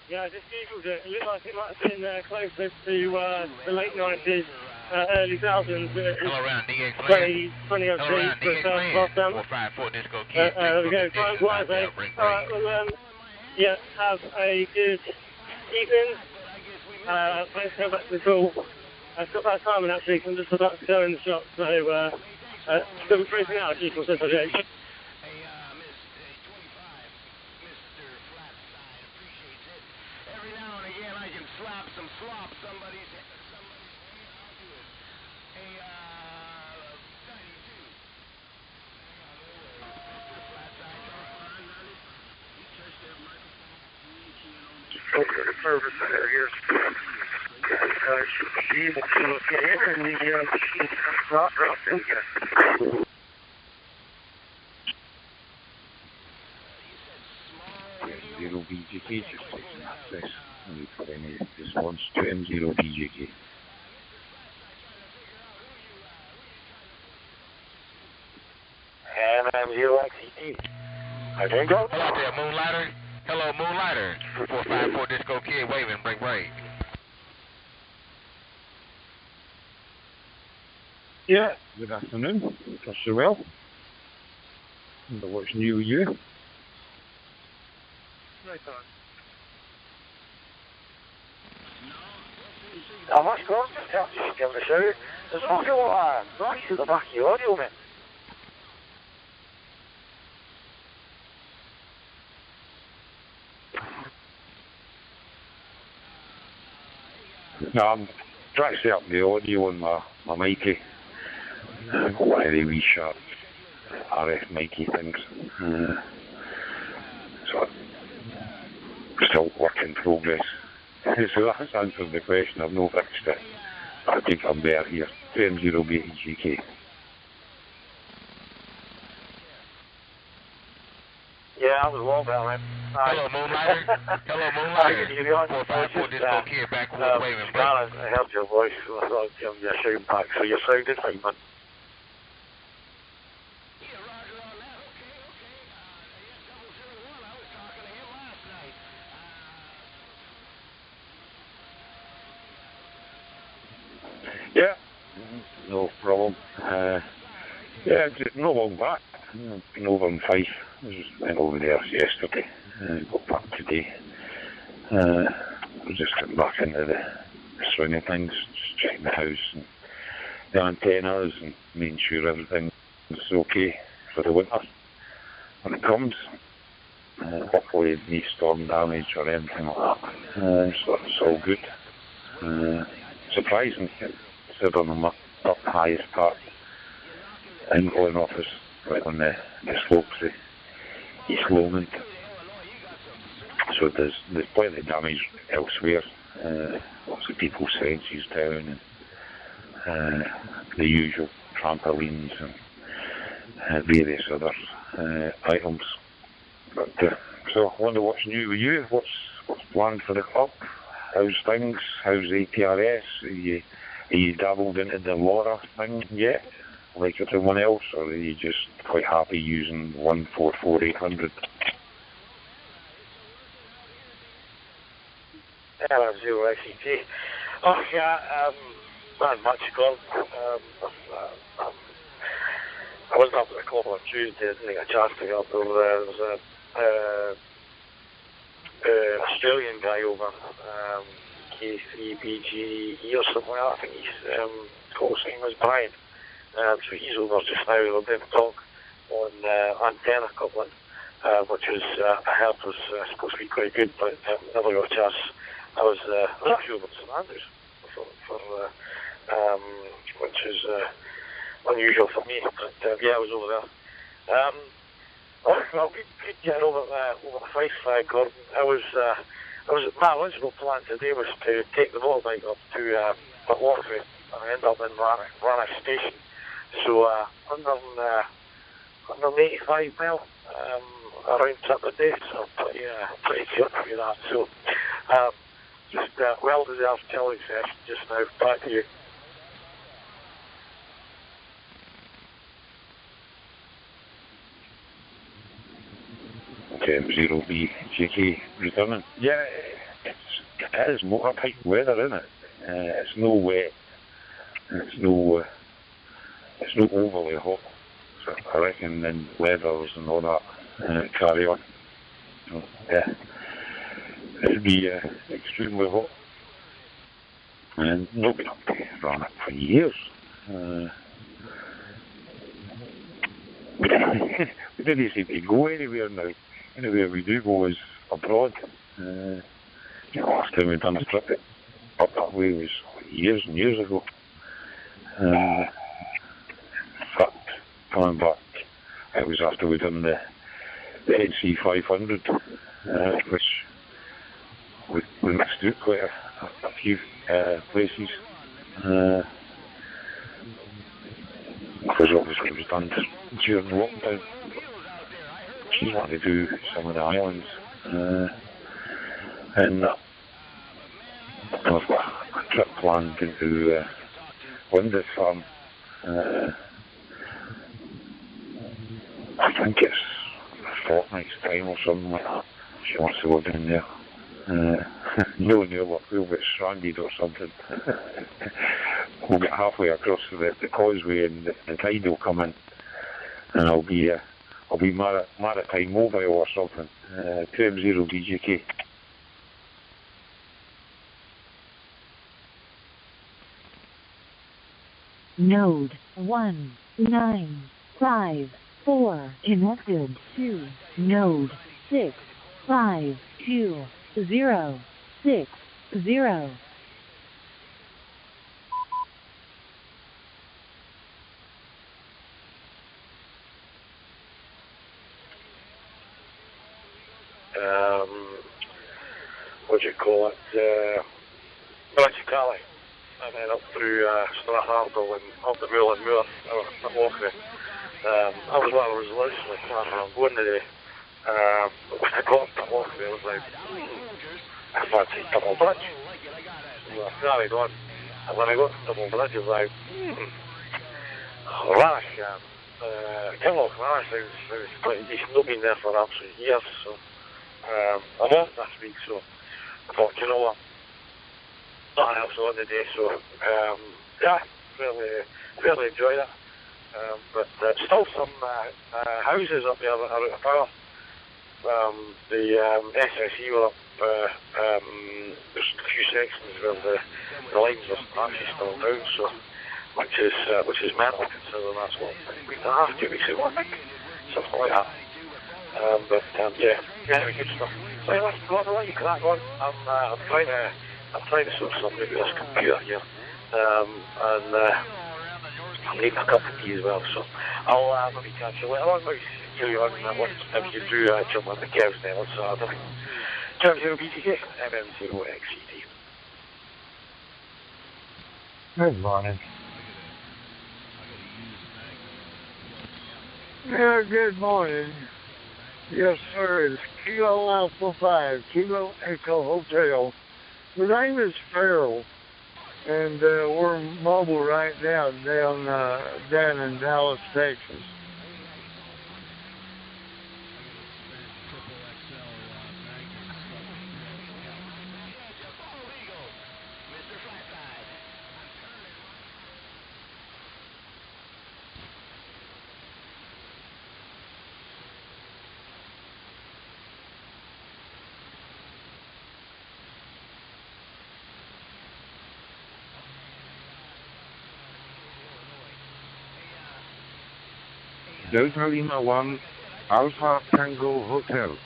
Speaker 9: Yeah, I just googled it. It looked like it might have been closer to the late 90s, early 2000s.
Speaker 22: Hello, round DX
Speaker 9: 20 of feet for a first class dump.
Speaker 22: 454 Disco Kid.
Speaker 9: There we go. Frank Wise. Alright, well, yeah, have a good evening. Thanks for coming back to the call. I've got that timing actually, because I'm just about to go in the shop, so still freezing out, as usual, says I.
Speaker 6: Zero BGK, just taking access. And for any response to M0 BGK.
Speaker 3: M0 XCT. I think go.
Speaker 22: Hello there, Moonlighter. Hello, Moonlighter. 454 Disco Kid, waving, break right.
Speaker 14: Yeah, good afternoon. Trust you well. Wonder what's new with you?
Speaker 9: Right on.
Speaker 3: I must go to tell you, give it a shout. There's not a lot of noise to the back of your audio, man.
Speaker 14: No, I'm trying to set up the audio on my Mikey. One of the wee sharp RF Mikey things. So, still work in progress. So that's answered the question. I've no fixed it. I think I'm there here. 2M0BGK.
Speaker 3: Yeah, I was wrong about that.
Speaker 22: Hello, Moonlighter. Hello, Moonlighter. 454 Disco Kid, backwards waving.
Speaker 3: I helped your voice, so I thought I'd give you a shout back. So you sounded fine, man.
Speaker 14: Yeah, no problem. Yeah, just no long back. Been over in Fife. Went over there yesterday. Got back today. Just getting back into the swing of things, just checking the house and the antennas and making sure everything is okay for the winter when it comes. Hopefully no storm damage or anything like that. So it's all good. Surprising, considering I'm up the highest part in Glen Office, right on the slopes of East Lomond. So there's plenty of damage elsewhere. Lots of people's fences down and the usual trampolines and various other items. But so I wonder what's new with you. What's planned for the club? How's things? How's APRS? Are you dabbled into the LoRa thing yet, like everyone else, or are you just quite happy using 144-800?
Speaker 3: Hello, Zero XCT. Oh, yeah, not much gone. I wasn't up at the call on Tuesday, I didn't get a chance to get up over there. There was an Australian guy over, K3BGE or something like that. I think his call sign was Brian. So he's over just now. We'll be able to talk on antenna coupling.
Speaker 15: which was I heard was supposed to be quite good, but never got a chance. I was actually over at St Andrews for which is unusual for me, but yeah, I was over there. Well, good getting over the Fife, Gordon. My original plan today was to take the motorbike up to Pitlochry and I end up in Rannoch Station. So 185 mile around trip a day, so pretty good for that. So just well-deserved telly session just now. Back to you.
Speaker 14: M0B JK returning. Yeah, it is motorbike weather, isn't it? It's no wet. It's no overly hot. So I reckon then weathers and all that carry on. So yeah, it'll be extremely hot. And not been up to Rannoch for years. We didn't seem to go anywhere now. Anywhere we do go is abroad. Last time we done a trip up that way was years and years ago. In fact, coming back, it was after we done the NC 500, which we missed out quite a few places. Because obviously it was done during lockdown. She wanted to do some of the islands, and I've got a trip planned into Lindisfarne. I think it's a fortnight's time or something like that. She wants to go down there. No, we'll get stranded or something. We'll get halfway across the causeway and the tide will come in, and I'll be maritime mobile or something. 2M0 BJK.
Speaker 4: Node 1954 connected to node 652060.
Speaker 15: What do you call it? Cali, and then up through Strathardle and up the Moor and Moor, at Lochray. That was what I was originally planning on going today. But when I got to Lochray, I was like, I fancy Double Bridge. So I carried on, and when I got to Double Bridge, I was like, Rannoch, Kinloch Rannoch sounds quite decent. Not been there for absolute years, so I'm off this week, so I thought, you know what, nothing else on the day, so yeah, really enjoyed it. But still some houses up there that are out of power. The SSE were up, there's a few sections where the lines are actually still down, so which is mental considering that's what, a week and a half, 2 weeks ago, I think, something like that. But yeah, good stuff. So let's let you crack on. I'm trying to sort something out with this computer here, and I'm needing a cup of tea as well. So I'll maybe catch you later on. Maybe see you on if you do jump on the Kev's then on Saturday. 0 BTK, MM0XED.
Speaker 1: Good morning. Yeah, good morning. Yes, sir. It's Kilo Alpha 5, Kilo Echo Hotel. The name is Farrell, and we're mobile right now down in Dallas, Texas.
Speaker 6: Delta Lima 1,
Speaker 14: Alpha Tango Hotel.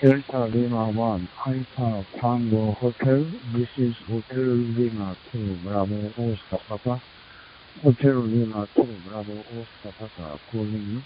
Speaker 12: Delta Lima 1, Alpha Tango Hotel. This is Hotel Lima 2, Bravo Oscar Papa. Hotel Lima 2, Bravo Oscar Papa calling you.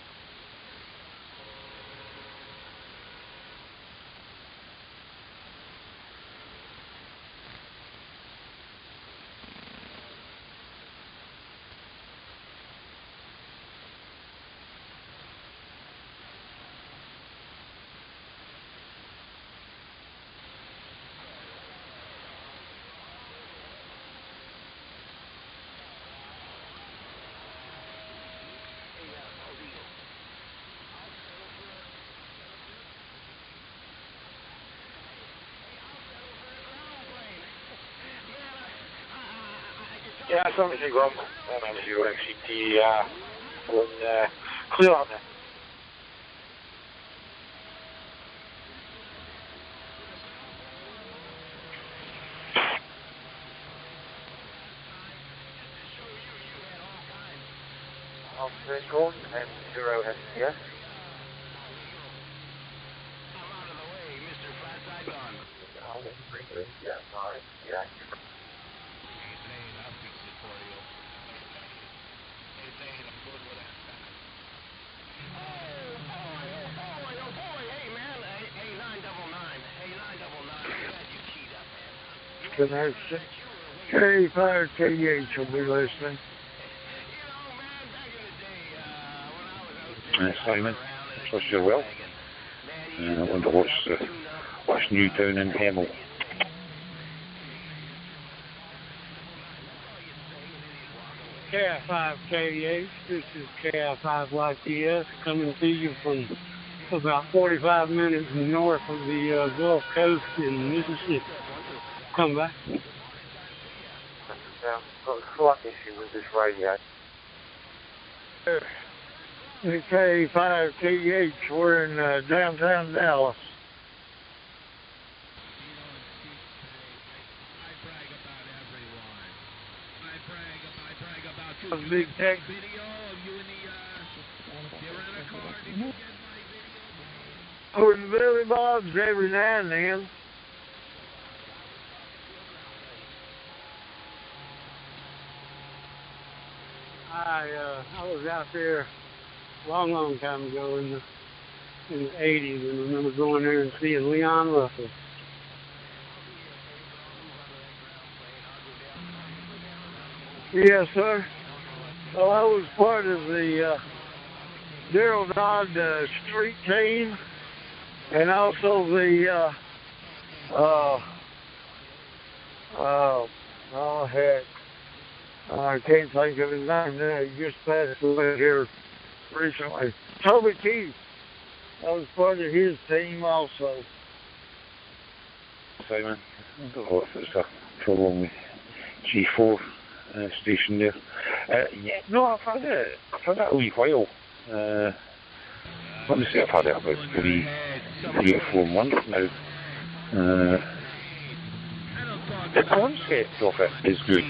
Speaker 15: Ja, something wrong. I'm sure MCT will clear on it. Officer Gordon and 0 STS. Yeah, sorry. Yeah.
Speaker 1: Connection. K5 KH will be listening.
Speaker 14: Simon, trust you're well. I wonder what's new down in Hemel.
Speaker 18: KI5KH, this is KI5YTS coming to you from about 45 minutes north of the Gulf Coast in Mississippi. Come back.
Speaker 15: Got a slight issue with this radio.
Speaker 1: K5 KH, we're in downtown Dallas. Big Tech. Over the Billy Bob's every now and then.
Speaker 18: I was out there a long time ago in the 80s, and I remember going there and seeing Leon Russell.
Speaker 1: Yes, sir. Well, I was part of the Daryl Dodd street team, and also the oh heck, I can't think of his name now. He just passed away here recently. Toby Keith. I was part of his team also.
Speaker 14: Simon, I don't know if it's a problem with G4 station there. Yeah, no, I've had it a wee while. Let me say I've had it about three or 4 months now. The concept of it is good.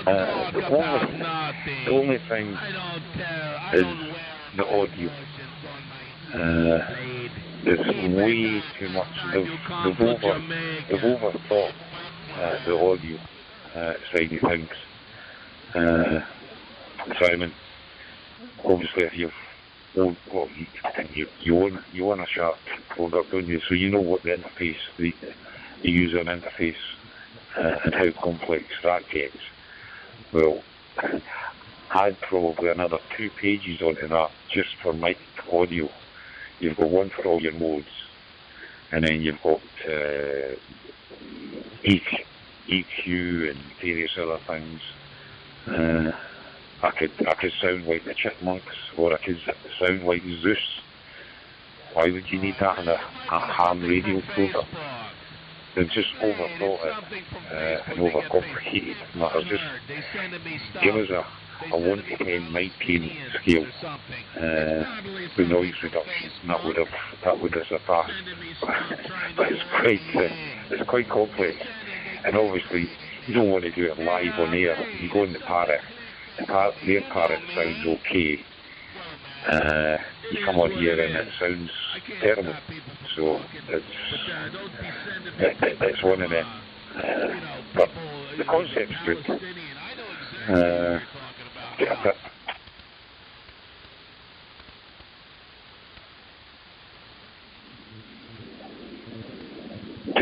Speaker 14: The only thing is the audio. There's way too much. They've overthought the audio side of things. Simon, obviously, if you've you own a sharp product, don't you? So you know what the interface, the user interface, and how complex that gets. Well, add probably another 2 pages onto that just for mic audio. You've got one for all your modes, and then you've got EQ and various other things. I could sound like the Chipmunks, or I could sound like Zeus. Why would you need that in a ham radio product? They've just overthought it and overcomplicated matters. Just give us a 1 to 10 mic gain scale with noise reduction, and that would have surpassed. But it's quite complex, and obviously you don't want to do it live on air. You go in the parrot their parrot sounds okay. You come on here and it sounds terrible. So it's one of them. But the concept's good.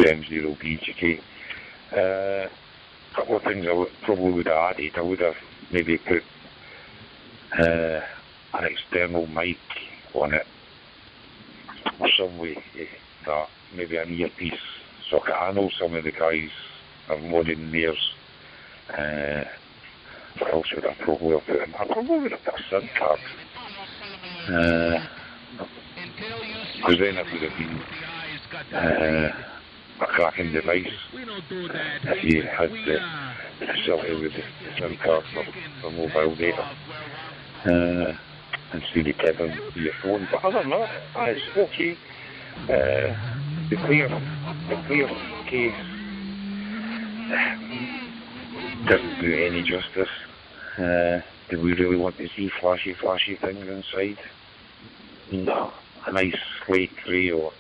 Speaker 14: M0 BGK. A couple of things I probably would have added. I would have maybe put an external mic on it, or some way that maybe an earpiece socket. I know some of the guys are modding theirs. What else would I probably have put in? I probably would have put a SIM card. Because then it would have been a cracking device if you had the facility with the SIM card for mobile data instead of tethering to your phone. But other than that, it's okay. The clear case doesn't do any justice. Do we really want to see flashy things inside? No. A nice slate grey or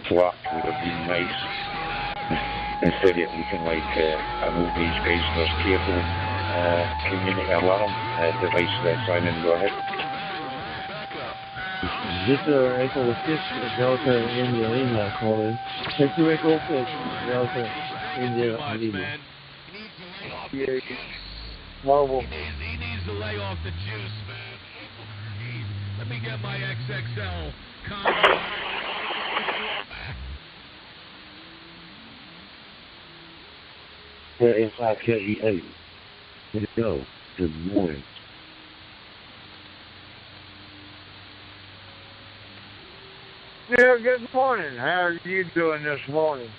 Speaker 14: black would have been nice. Instead of looking like an old age pensioner's careful community alarm device that's signing. Go ahead.
Speaker 13: Victor Echo 6 Delta India Lima calling. Victor Echo 6 Delta India Lima.
Speaker 1: Yeah. Marvel.
Speaker 22: He needs to lay off the juice, man. Let me get my XXL combo.
Speaker 6: 3538. Yo, good morning.
Speaker 1: Yeah, good morning. How are you doing this morning?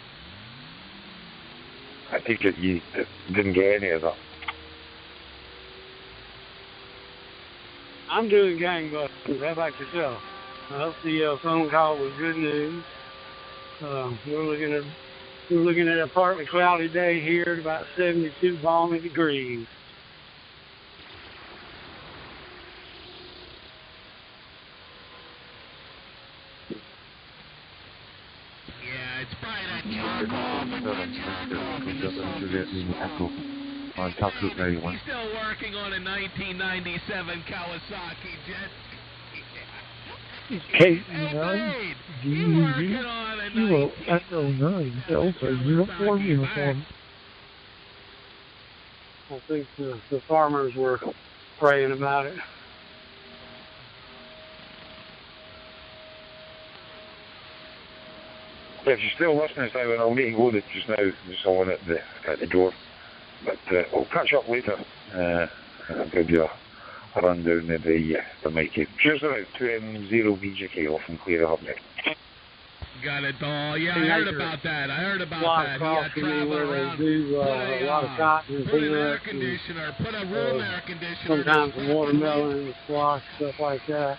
Speaker 14: I think that you didn't get any of that.
Speaker 5: I'm doing gangbusters. How about yourself? I hope the phone call was good news. We're looking at a partly cloudy day here at about 72 balmy degrees.
Speaker 22: Yeah, it's bright on
Speaker 6: On top of 91.
Speaker 22: He's still working on a 1997 Kawasaki jet.
Speaker 17: K9 GUV 009 Delta uniform.
Speaker 5: I think the farmers were praying about it.
Speaker 14: If you're still listening, Simon, I'll make you loaded just now. There's someone at the door. But we'll catch up later. I'll give you a rundown of the mic. Cheers out to M0 BJK off and clear up there.
Speaker 22: Got it all. Yeah, I heard about that. He had traveled around.
Speaker 5: They do a lot of cotton and
Speaker 22: put an air
Speaker 5: peanuts
Speaker 22: conditioner, put a room air conditioner.
Speaker 5: sometimes some watermelon, squash, stuff like that.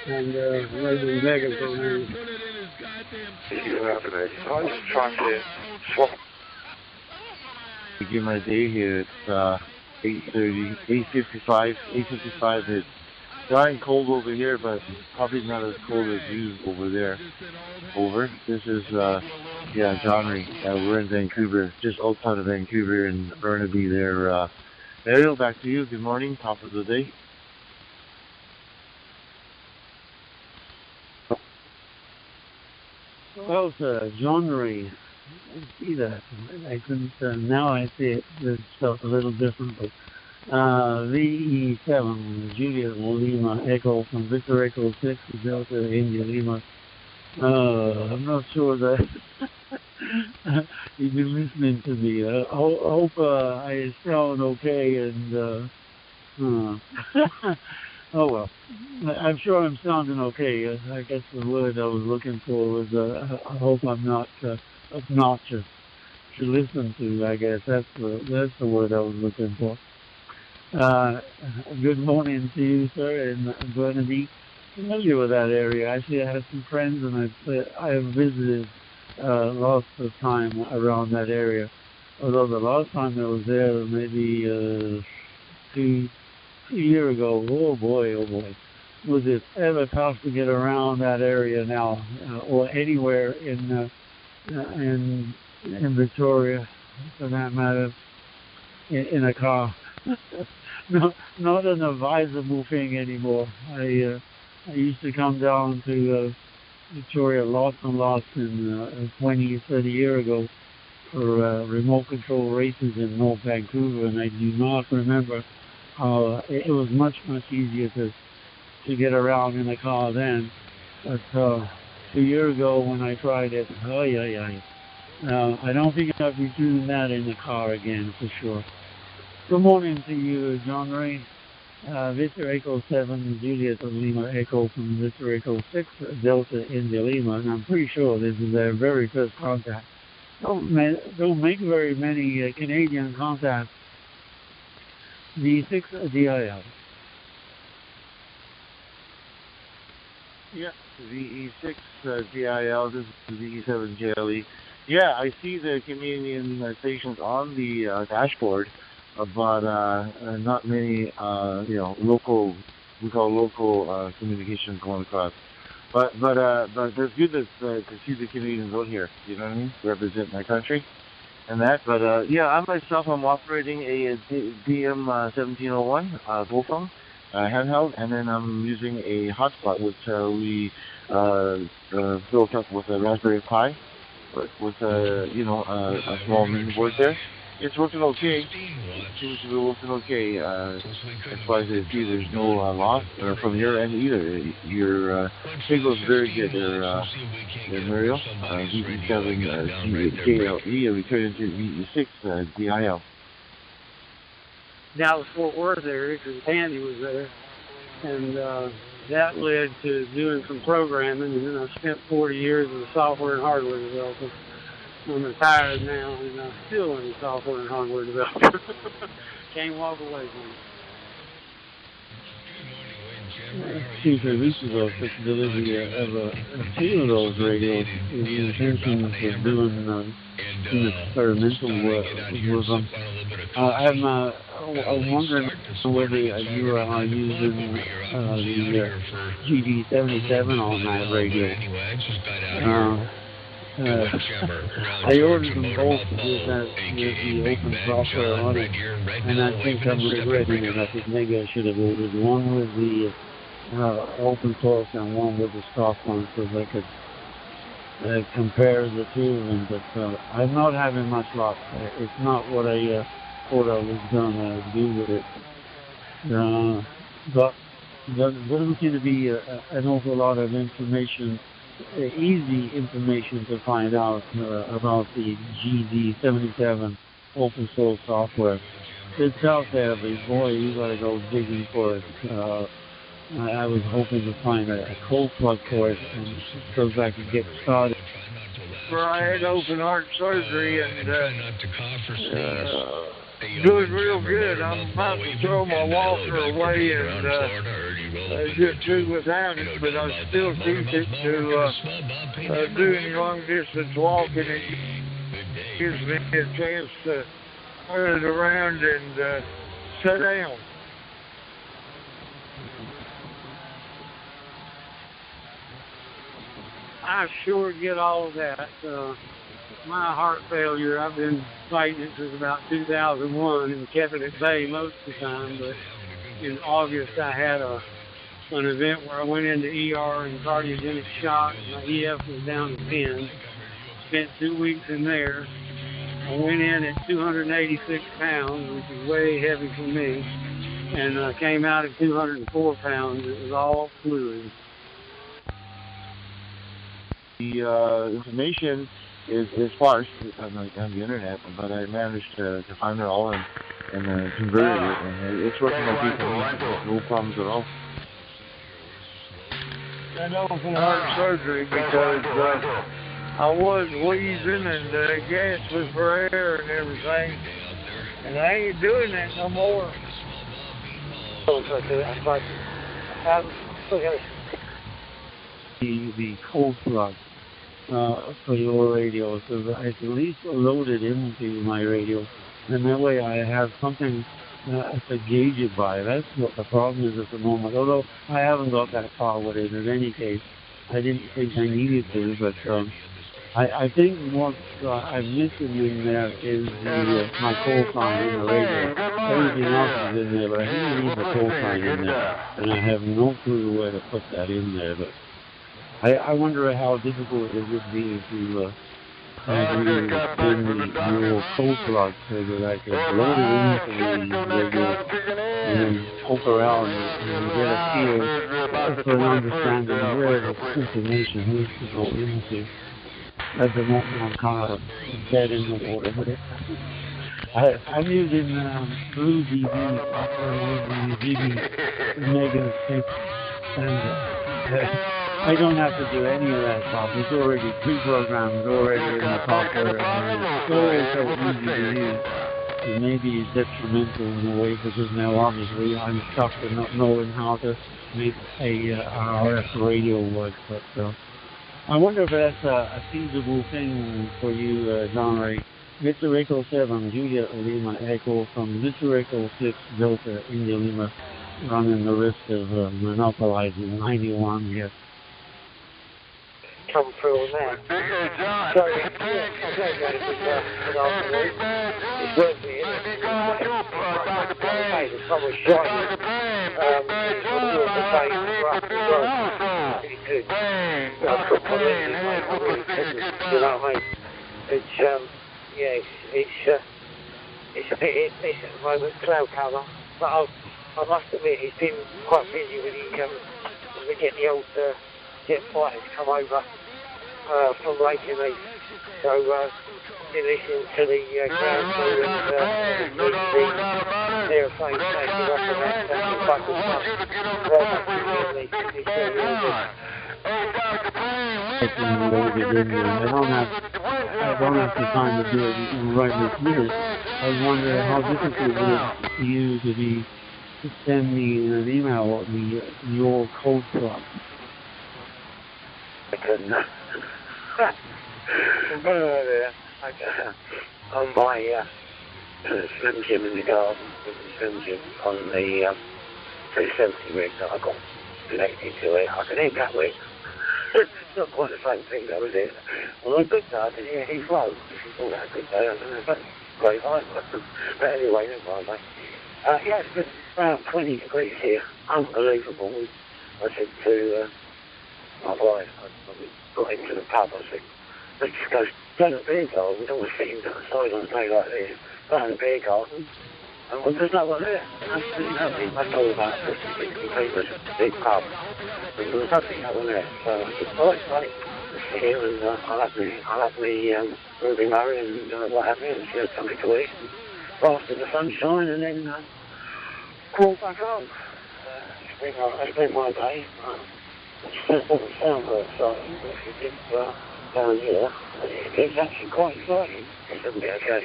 Speaker 5: And maybe Megan's on there.
Speaker 6: Begin my day here. It's 8:30, 8:55. 8:55. It's dry and cold over here, but probably not as cold as you over there. Over. This is John Reed. We're in Vancouver, just outside of Vancouver in Burnaby there. Ariel, back to you. Good morning. Top of the day.
Speaker 13: Well, it's genre. I see that. I couldn't. Now I see it. It's spelled a little different, but VE7 Juliet Lima Echo from Victor Echo 6 Delta India Lima. I'm not sure that you've been listening to me. I hope I sound okay and. Oh well, I'm sure I'm sounding okay. I guess the word I was looking for was I hope I'm not obnoxious to listen to. I guess that's the word I was looking for. Good morning to you, sir, in Burnaby. Familiar with that area. Actually, I have some friends, and I have visited lots of time around that area. Although the last time I was there, maybe 2 years ago. Oh boy, was it ever tough to get around that area now, or anywhere in Victoria, for that matter, in a car. No, not an advisable thing anymore. I used to come down to Victoria lots and lots in 20, 30 years ago for remote control races in North Vancouver, and I do not remember how it was much easier to get around in a car then. But 2 years ago when I tried it, I don't think I'll be doing that in the car again for sure. Good morning to you, John Ray. Victor Echo 7, Juliet Lima Echo from Victor Echo 6, Delta India Lima, and I'm pretty sure this is their very first contact. Don't make very many Canadian contacts. V6 DIL.
Speaker 6: Yeah, VE6 DIL, this is VE7 JLE. Yeah, I see the Canadian stations on the dashboard, but not many, local, we call local communications going across. But it's good to see the Canadians out here, you know what I mean? Represent my country and that. But yeah, I'm operating a DM1701 Bullphone handheld, and then I'm using a hotspot which we built up with a Raspberry Pi with a small mini board there. It's working okay. It seems to be working okay. As far as I see, there's no loss from your end either. Your signal is very good there, Muriel. VE7 JLE, and we turn into VE6 DIL.
Speaker 13: Dallas Fort Worth area, because Tandy was there, and that led to doing some programming, and then I spent 40 years in software and hardware development. I'm retired now, and I'm still in software and hardware development. Can't walk away from it. Tuesday weeks ago, took delivery of two of those radios with the intention of doing some experimental work with them. I'm wondering whether you are using the GD77 on that radio. I ordered them both with the open software on it, and I think I'm regretting it. I think maybe I should have ordered one with the open source and one with the stock one, so I could compare the two of them. But I'm not having much luck. It's not what I thought I was going to do with it. But there doesn't seem to be an awful lot of information, easy information to find out about the GD77 open source software. It's out there, but boy, you got to go digging for it. I was hoping to find a cold plug for it, and so I could get started.
Speaker 1: Where I had open heart surgery and doing real good. I'm about to throw my walker away and just do without it, but I still keep it to doing long distance walking. It gives me a chance to turn it around and sit down.
Speaker 13: I sure get all of that. My heart failure, I've been fighting it since about 2001 and kept it at bay most of the time, but in August I had an event where I went into ER and cardiogenic shock. My EF was down to 10. Spent 2 weeks in there. I went in at 286 pounds, which is way heavy for me, and I came out at 204 pounds. It was all fluid.
Speaker 6: The information is sparse on the internet, but I managed to find it all and converted it, and it's working okay for me. No problems at all.
Speaker 1: I know open heart surgery because I was wheezing and gas was for air and everything, and I ain't doing that no more.
Speaker 13: The cold plug for your radio, so that I can at least load it into my radio, and that way I have something
Speaker 18: to gauge it by. That's what the problem is at the moment. Although I haven't got that far with it in any case. I didn't think I needed to, but I think what I'm missing in there is my call sign in the radio. Everything else is in there, but I think I need the call sign in there, and I have no clue where to put that in there. But I wonder how difficult it would be to have you send me your code plug so that I can load it into the radio and then poke around and get a feel for an understanding of where the information needs to go into. At the moment, I'm kind of dead in the water with it. I'm using Blue DB, Mega 6, and I don't have to do any of that stuff. It's already pre-programmed, already in the software, and it's always so easy to use. It may be detrimental in a way because now obviously I'm stuck with not knowing how to make a RF radio work, but I wonder if that's a feasible thing for you, John Ray. Victor Echo 7, Julia Lima Echo from Victor Echo 6, Delta, India Lima, running the risk of monopolizing 91 here.
Speaker 19: Come through on that. Sorry, I don't know if it's afternoon. It's worth it, isn't it? It's probably shiny. It's all the face rough as well. Pretty good. I've got my lens in, mate. I'm really tender. You know what I mean? It's a bit it's at the moment, cloud cover. But I must admit, it's been quite busy when we get the old jet fighters come over from Lake East. So, been listening to the ground crew and they're saying taking off and that's fucking fun. I don't have the time to do it right this minute. I was wondering how difficult it is for you to send me an email with your code plug.
Speaker 3: I couldn't. On my Slim Jim in the garden, with the Slim Jim on the 370 rig that I got connected to it, I can hear that rig. It's not quite the same thing though, is it? Well, on a good day I can hear Heathrow. If you call that a good day, I don't know if that's great height. But anyway, never mind, mate. Yeah, it's been around 20 degrees here. Unbelievable. I said to my wife, I got into the pub, I said, let's just go to the beer garden. We don't want to sit outside on a day like this. Go to the beer garden. And there's no one there. Absolutely nothing. I told about 50, 60 people. It's a big pub. And there was nothing, no one there. So I said, all right, mate, let's sit here and I'll have me Ruby Murray and what have you, and she had something to eat. Bask in the sunshine and then crawl back home. It's been my day. It doesn't sound very exciting, but if you did down here, it's actually quite exciting. It shouldn't be okay.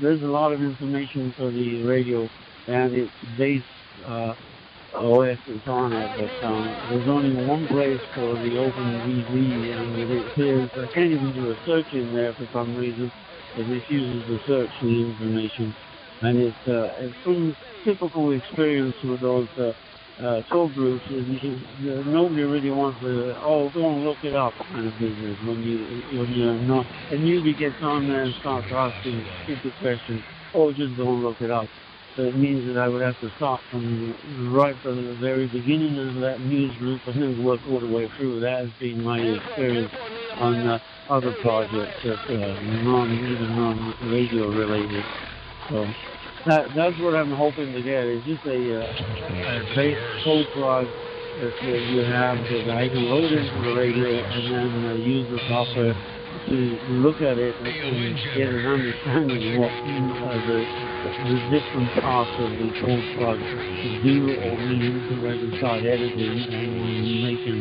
Speaker 18: There's a lot of information for the radio, and it's based OS is on it, but there's only one place for the OpenVZ, and it is, I can't even do a search in there for some reason. It refuses to search the information, and it's some typical experience with those toll groups. Nobody really wants to, go and look it up kind of business when you're not, and newbie gets on there and starts asking stupid questions. Just go and look it up. So it means that I would have to start right from the very beginning of that news group and then work all the way through. That has been my experience on other projects that even non-radio related. So that's what I'm hoping to get, is just a base code plug that you have that I can load into the radio and then use the software to look at it and get an understanding of what the different parts of the code plug do or mean, so I can start editing and making,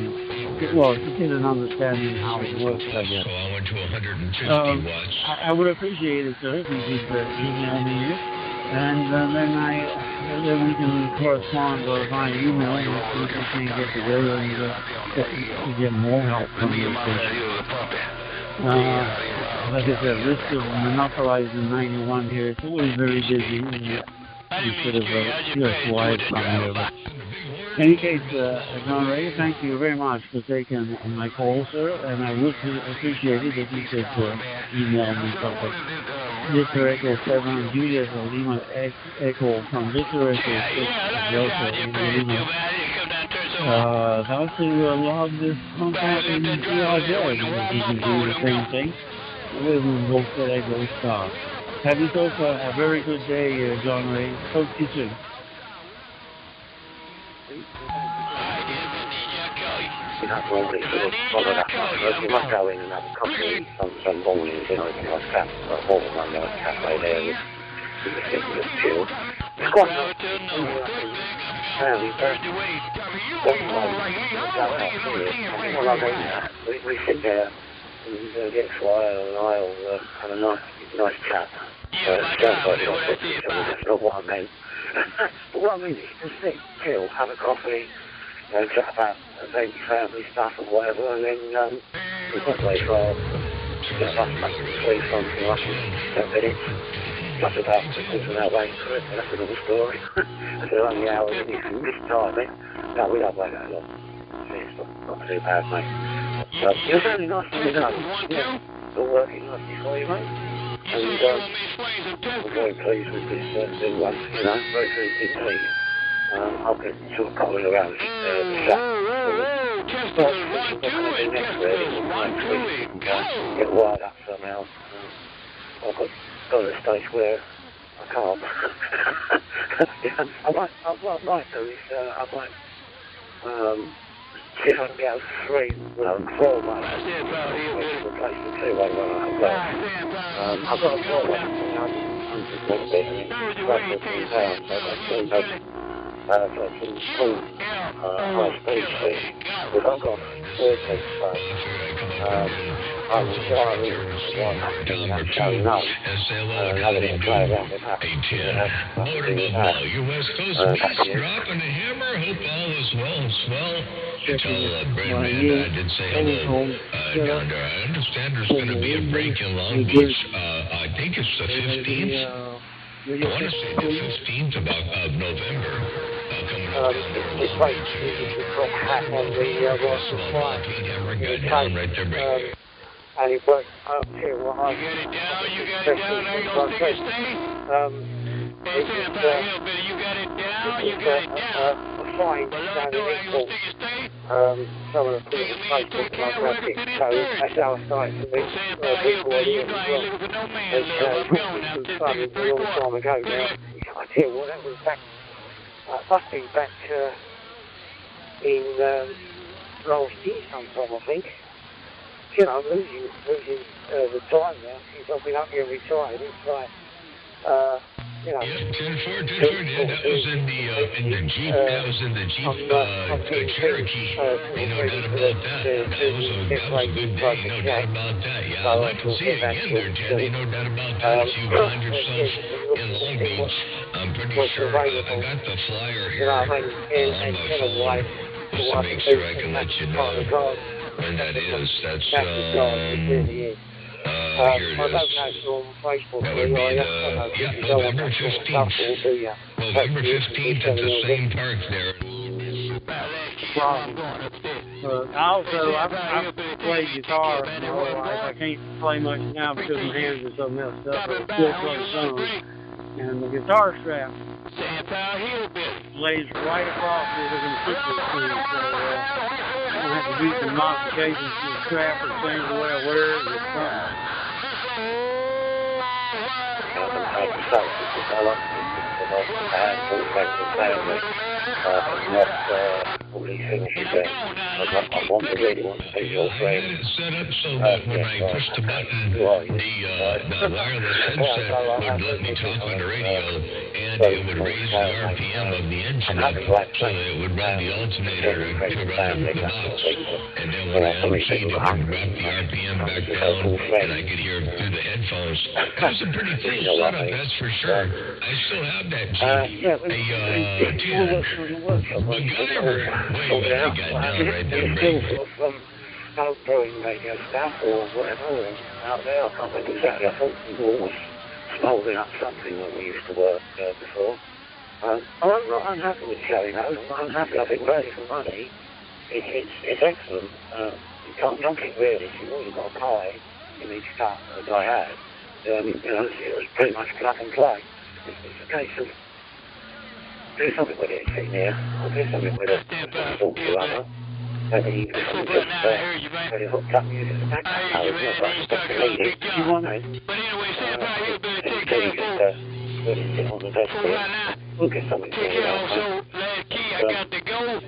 Speaker 18: to get an understanding of how it works, I guess.
Speaker 22: So I went to 150 watts.
Speaker 18: I would appreciate it, sir, if you could email me it, and then we can correspond via email and see if we can get together and get more help from you.
Speaker 13: like I said, risk of monopolizing 91 here. It's always very busy instead of just quiet from here. But in any case, John Ray, thank you very much for taking my call, sir, and I would appreciate it if you could email me something. Victor Echo 7, Julius Lima Echo from Victor Echo 6, Delta Lima. How to log this contact in CRJ, if you can do the same thing with Volker Echo Star. Have yourself a very good day, John Ray. Talk to you soon.
Speaker 3: You don't normally sort of follow that much. You must go in and have a coffee some mornings, you know, in a nice cafe, a morning one nice cafe there with the ridiculous chill. It's quite nice. Fairly we sit there and the XY and I will have a nice chat. It sounds like you're not each other, that's not what I meant. But what I mean is just sit, chill, have a coffee, chat about baby family stuff or whatever, and then we've got later on, just like sleep something like 10 minutes. That's about talking that way for it, that's another story. That's only an hour in this time, eh? No, we don't wait that long. It's not too bad, mate. So, it was really nice to know. Yeah, all working nicely for you, mate. And I'm very pleased with this new one, you know, very pleased indeed. I'll get sort of calling around the chat. But what can I do next, really? Next week, get wired up somehow. I've got to a stage where I can't. Yeah, what I might do is I might see if I can get out 3, 4 months. Replace the 2-way one I've got. I've got a 4-way, £100 a bit, and it's £13, so I've got 2 for some full high-speed fish. But I've got 13 space. I'm enjoying that showing up. Having a play around with that.
Speaker 22: Your West Coast beats dropping a hammer. Hope all is well. Tell Brandon I did say hello down there. I understand there's going to be a break in Long Beach. I think it's the 15th. I want to say the 15th of November. Coming up down there.
Speaker 3: It's like the top hat on the Royal Fly.
Speaker 22: Got down right there.
Speaker 3: And it worked up here. Well, I
Speaker 22: you got it down, you got it down. Are you going to stick and stay? Hey, stand about a hill, Billy. You got it down, you got it down.
Speaker 3: Fine.
Speaker 22: Below the are you going to stick and stay?
Speaker 3: Some of the people Facebook and I graphic code. That's our site for me.
Speaker 22: Stand about a hill, Billy. You know I ain't living with no man. I'm going out there, take it 3
Speaker 3: a long time ago now. I tell you what, that was back, must be back in last year sometime, I think. You know, losing the time now since I've been up here retired. It's like, you know.
Speaker 22: Yeah, 10-4, yeah, that was in the Jeep. That was in the Jeep Cherokee. No doubt about that. That was a good day. No doubt about that. Yeah, I'd like to see it again there, Jenny. No doubt about that. If you find yourself in Long Beach, I'm pretty sure I got the flyer here on my phone. Just to make sure I can let you know when that is. That's here it is. That would be November 15th. November 15th at the same park there.
Speaker 13: Also, I've played guitar my whole life. I can't play much now because my hands are so messed up, but I still play some. And the guitar strap lays right across where they're going to put this thing. So I'm going to have to do some modifications to the strap or change the way I wear it or something.
Speaker 3: All these things I really want to see your friend.
Speaker 22: Set up so that when I push the button, the wireless headset would let me talk on the radio, and it would raise the RPM of the engine up, so that it would run the alternator to run the box. And then when I unkeyed, it would drop the RPM back down, and I could hear through the headphones. That was a pretty cool setup, that's for sure. I still have that Jeep. MacGyver. Boy, what you got down right there, Brady.
Speaker 19: out doing radio stuff or whatever, or out there, I can't think exactly. I thought we were always holding up something when we used to work before. I'm not unhappy with CHINO. I'm unhappy. I think really for money, it's excellent. You can't knock it really. You've already got a pie in each cup, as I had. It was pretty much plug and play. It's a case of do something with it, see here. Or do something with it. Talk to other. Maybe you can just hooked up music and that kind of it's not like to lead it. You want it? Sit on the desk here. We'll get something to do.
Speaker 22: So, last key, I got to go.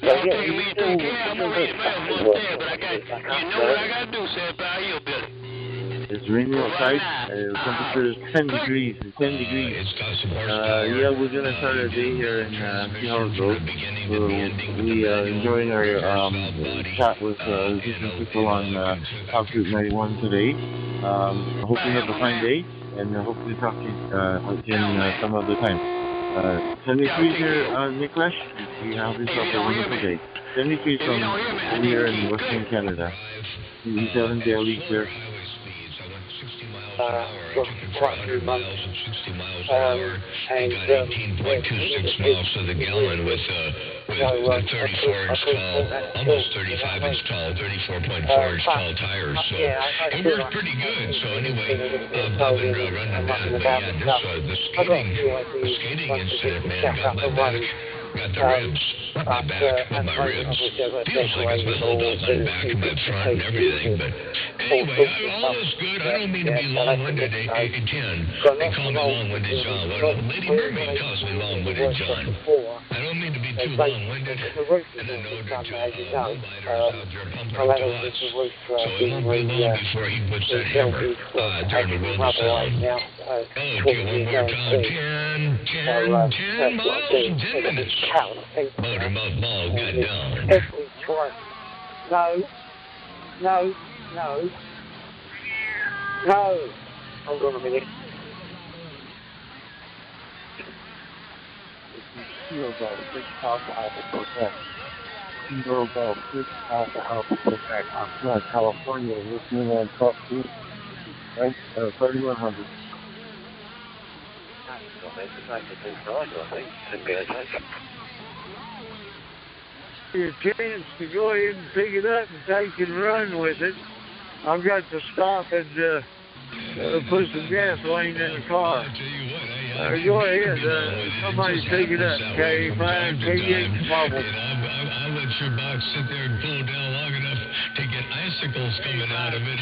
Speaker 19: Yeah, you still
Speaker 22: I'm gonna read mail a little bit, but you know what I got to do, Senpai. You'll build it.
Speaker 6: It's raining outside. Temperature is 10 degrees. It's 10 degrees. Yeah, we're gonna start our day here and see how it goes. So we enjoying our chat with different people on Top Route 91 today. I hope you have a fine day, and I hope to talk to you again some other time. 73 here, Nicholas. You have yourself a wonderful day. 73 from over here in Western Canada. He's out in Delhi here.
Speaker 22: Quite a few months. And 18.26 miles to the gallon with 34-inch tall, almost 35-inch tall, 34.4-inch tall tires. So it worked pretty good. So anyway, I've been running that. But yeah, the skating incident, man, got my back. Got the ribs, not my back, but my ribs. Feels like it's my whole my back and my front and everything. But anyway, all is good. I don't mean to be long-winded. Again, they call me long-winded John. Well, Lady Mermaid calls me long-winded John. I don't mean to be too long-winded. And I know that mobilers out there pumping up to us. So it won't be long before he puts that hammer during the world of sound. Okay, one more time. 10 miles in 10 minutes. Motormouth Mall got down.
Speaker 19: Every twice. No. Hold on a minute.
Speaker 12: Zero about 6 Alpha Quebec. Zero about 6 Alpha Quebec. On Flood, California, with Newland Top 2. Right? 3100.
Speaker 1: Your chance to go ahead and pick it up and take and run with it. I've got to stop and put some gasoline in the car. Go ahead, somebody pick it up. K5, K8, Marble.
Speaker 22: I'll let your box sit there and cool down long enough to get icicles coming out of it.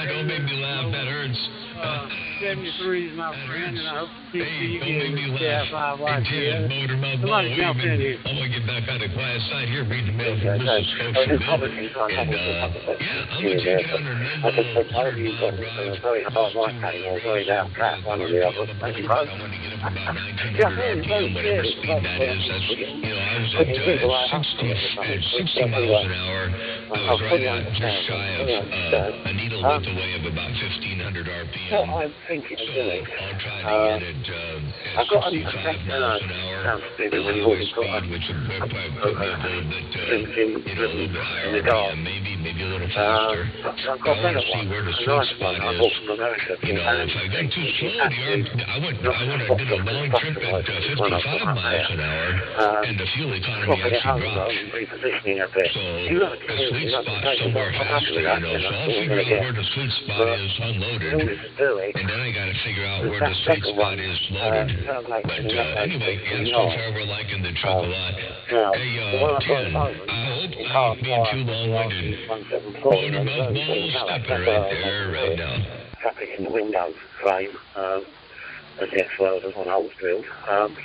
Speaker 22: Don't make me laugh, that hurts.
Speaker 1: 73 is my friend, and I hope to see you again.
Speaker 22: Motormouth Mall. I'm going to get back on the quiet side here, read the mail from Mrs. Scotia. And, yeah, I'm going to take it under I want to get up about 1900 RPM, whatever speed that is. That's, I was at 60 miles an hour. I was right at just shy of a needle width away of about 1,500 RPM. So I'll try to get it at 65 miles an hour. Speed, which would put me a little bit higher RPM, maybe a little faster. I want to see where the sweet spot is. If I got too slow, I would have did a long trip at 55 miles an hour, and the fuel economy actually dropped. So the sweet spot somewhere faster, So I'll figure out where the sweet spot is unloaded, and then I got to figure out where the sweet spot is loaded. But anyway, so far we're liking the truck a lot. Hey, Tim, I hope I'm being too long-winded. Motormouth Mall stepping right there, right now.
Speaker 19: Traffic in the window frame. As the X-World as when I was drilled,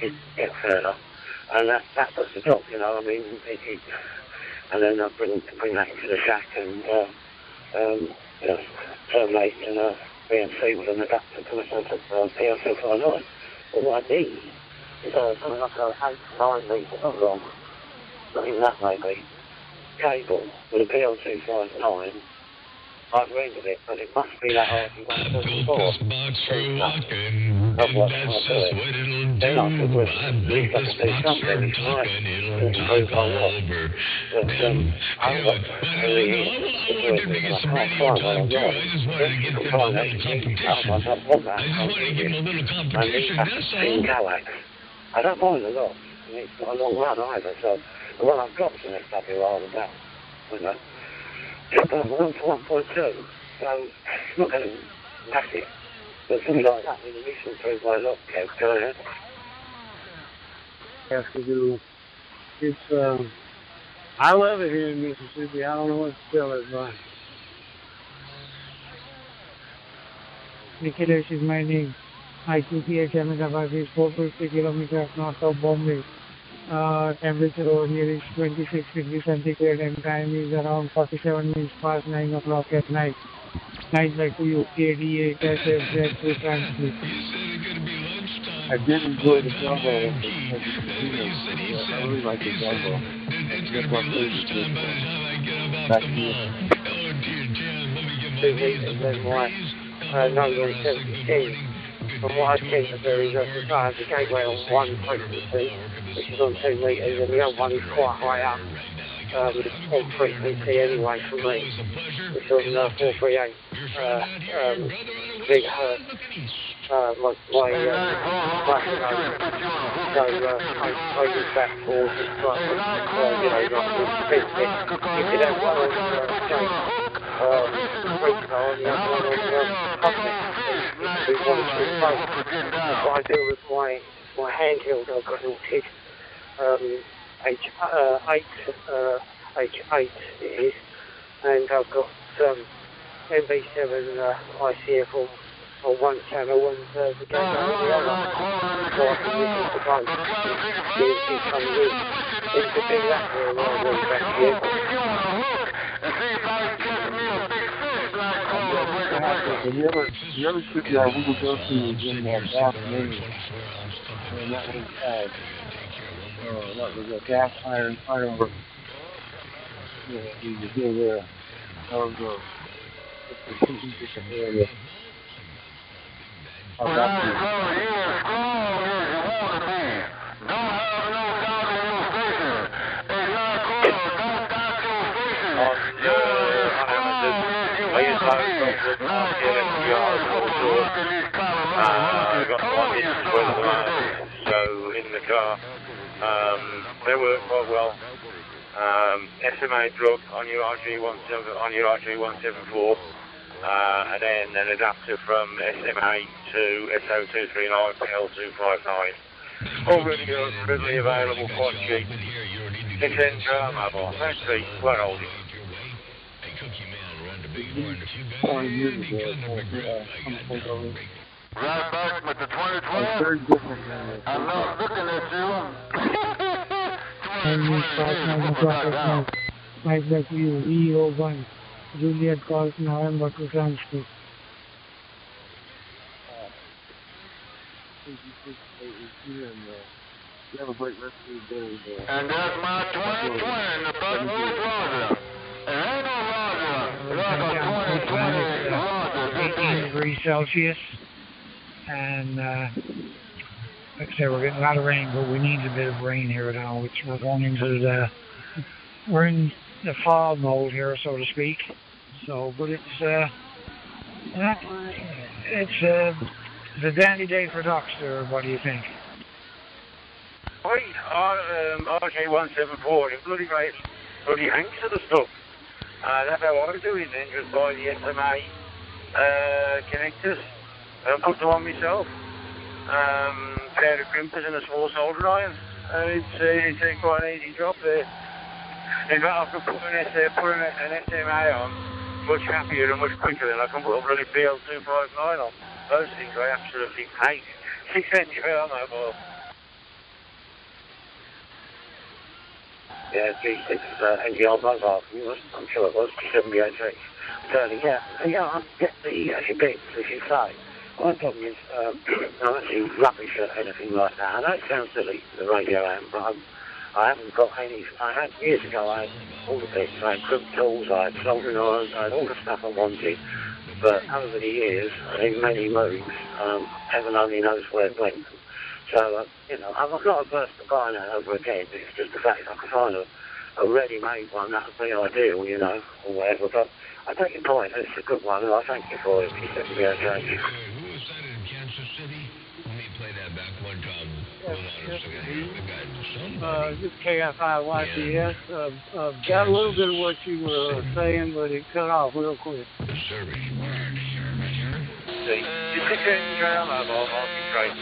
Speaker 19: it gets further, and that puts the top, and then I bring that into the shack and terminate in a BMC with an adapter to the PL259. But what I need is something like an 8-9 metre long, not even that maybe, cable with a PL259 I've rented it, but it must be that RG174.
Speaker 22: This box for walking, and that's just what it'll do. I built this box for talking, it'll talk all over. I wanted to get some radio time too. I just wanted to get them a little competition. I just wanted to give them a little competition, that's all.
Speaker 19: I don't mind a lot. It's not a long run either, so well, I've got some stuff here rather than that. You know. It's 1.2, so it's not going to massive. But something like that, in the recent through my lot, go ahead.
Speaker 13: Have to do. It's I love it here in Mississippi. I don't know what to tell everybody.
Speaker 17: Nikhil's is my name. IQPH Ahmedabad is 450 kilometers north of Bombay. Temperature over here is 26 degrees centigrade and time is around 47 minutes past 9 o'clock at night. Night back to you, KD8 SFZ to transmit.
Speaker 12: I did enjoy the combo. I really like the combo. That's my favorite. Back to you.
Speaker 19: 2 weeks and then my number is 72. From what I've seen, there is a gateway on one frequency, which is on 2 meters, and the other one is quite high up. It's on frequency anyway for me. It's on 438 big hertz. My so I use that for just like, you know, not to if you don't want to change on the other one on public. What I do with my handheld, I've got an TIG H8 it is, and I've got MV7 ICF on one channel and the gateway on the other, so I can listen to both. It's coming in. It's a big lateral and I went back here.
Speaker 12: The other city I will go to is in afternoon, and that was a gas iron firework. You hear there. That was a different area.
Speaker 3: I've got one so in the car, they work quite well. SMA drug on your RG174, and then an adapter from SMA to SO239 PL259. All really good, readily available, quite cheap. It's in mobile. Thanks, Pete. Where old is
Speaker 12: 20 years ago.
Speaker 11: Right back with the 2020. I love looking at you.
Speaker 17: Right back to you, EO1. Juliet calls November to transmit.
Speaker 12: You have a great rest of your day.
Speaker 11: And that's my 2020, the best boy Roger. And ain't no Roger. It's like a
Speaker 17: 18 degrees Celsius. And like I said, we're getting a lot of rain, but we need a bit of rain here now, which we're going into we're in the fall mode here, so to speak. So, but it's the dandy day for ducks there. What do you think?
Speaker 3: RJ174, it's bloody great, bloody hanks of the stuff. That's how I do it then, just buy the SMA connectors. I put them on myself. Pair of crimpers and a small soldering iron. It's quite an easy job there. In fact, I can put an SMA on much happier and much quicker than I can put a bloody PL259 on. Those things I absolutely hate. 6 cents on mobile. Yeah, G6 NGL mobile. I'm sure it was 78G. Turning out, I get the bits, as you say. My problem is, I'm actually rubbish at anything like that. I know it sounds silly, the radio amp, but I haven't got any. I had years ago. I had all the bits. I had crook tools. I had soldering irons. I had all the stuff I wanted. But over the years, in many moves, heaven only knows where it went. So you know, I'm not averse to buying it over again. It's just the fact I can find a ready-made one that would be ideal, you know, or whatever. But I take your point. It's a good one, and I thank you for it. You said to me, okay.
Speaker 22: Who was that in Kansas City? Let me play that back one time. Hold on a second.
Speaker 17: This KFI YPS. Got a little bit of what you were saying, but it cut off real quick.
Speaker 22: Service.
Speaker 3: You could do it in your I'll be great.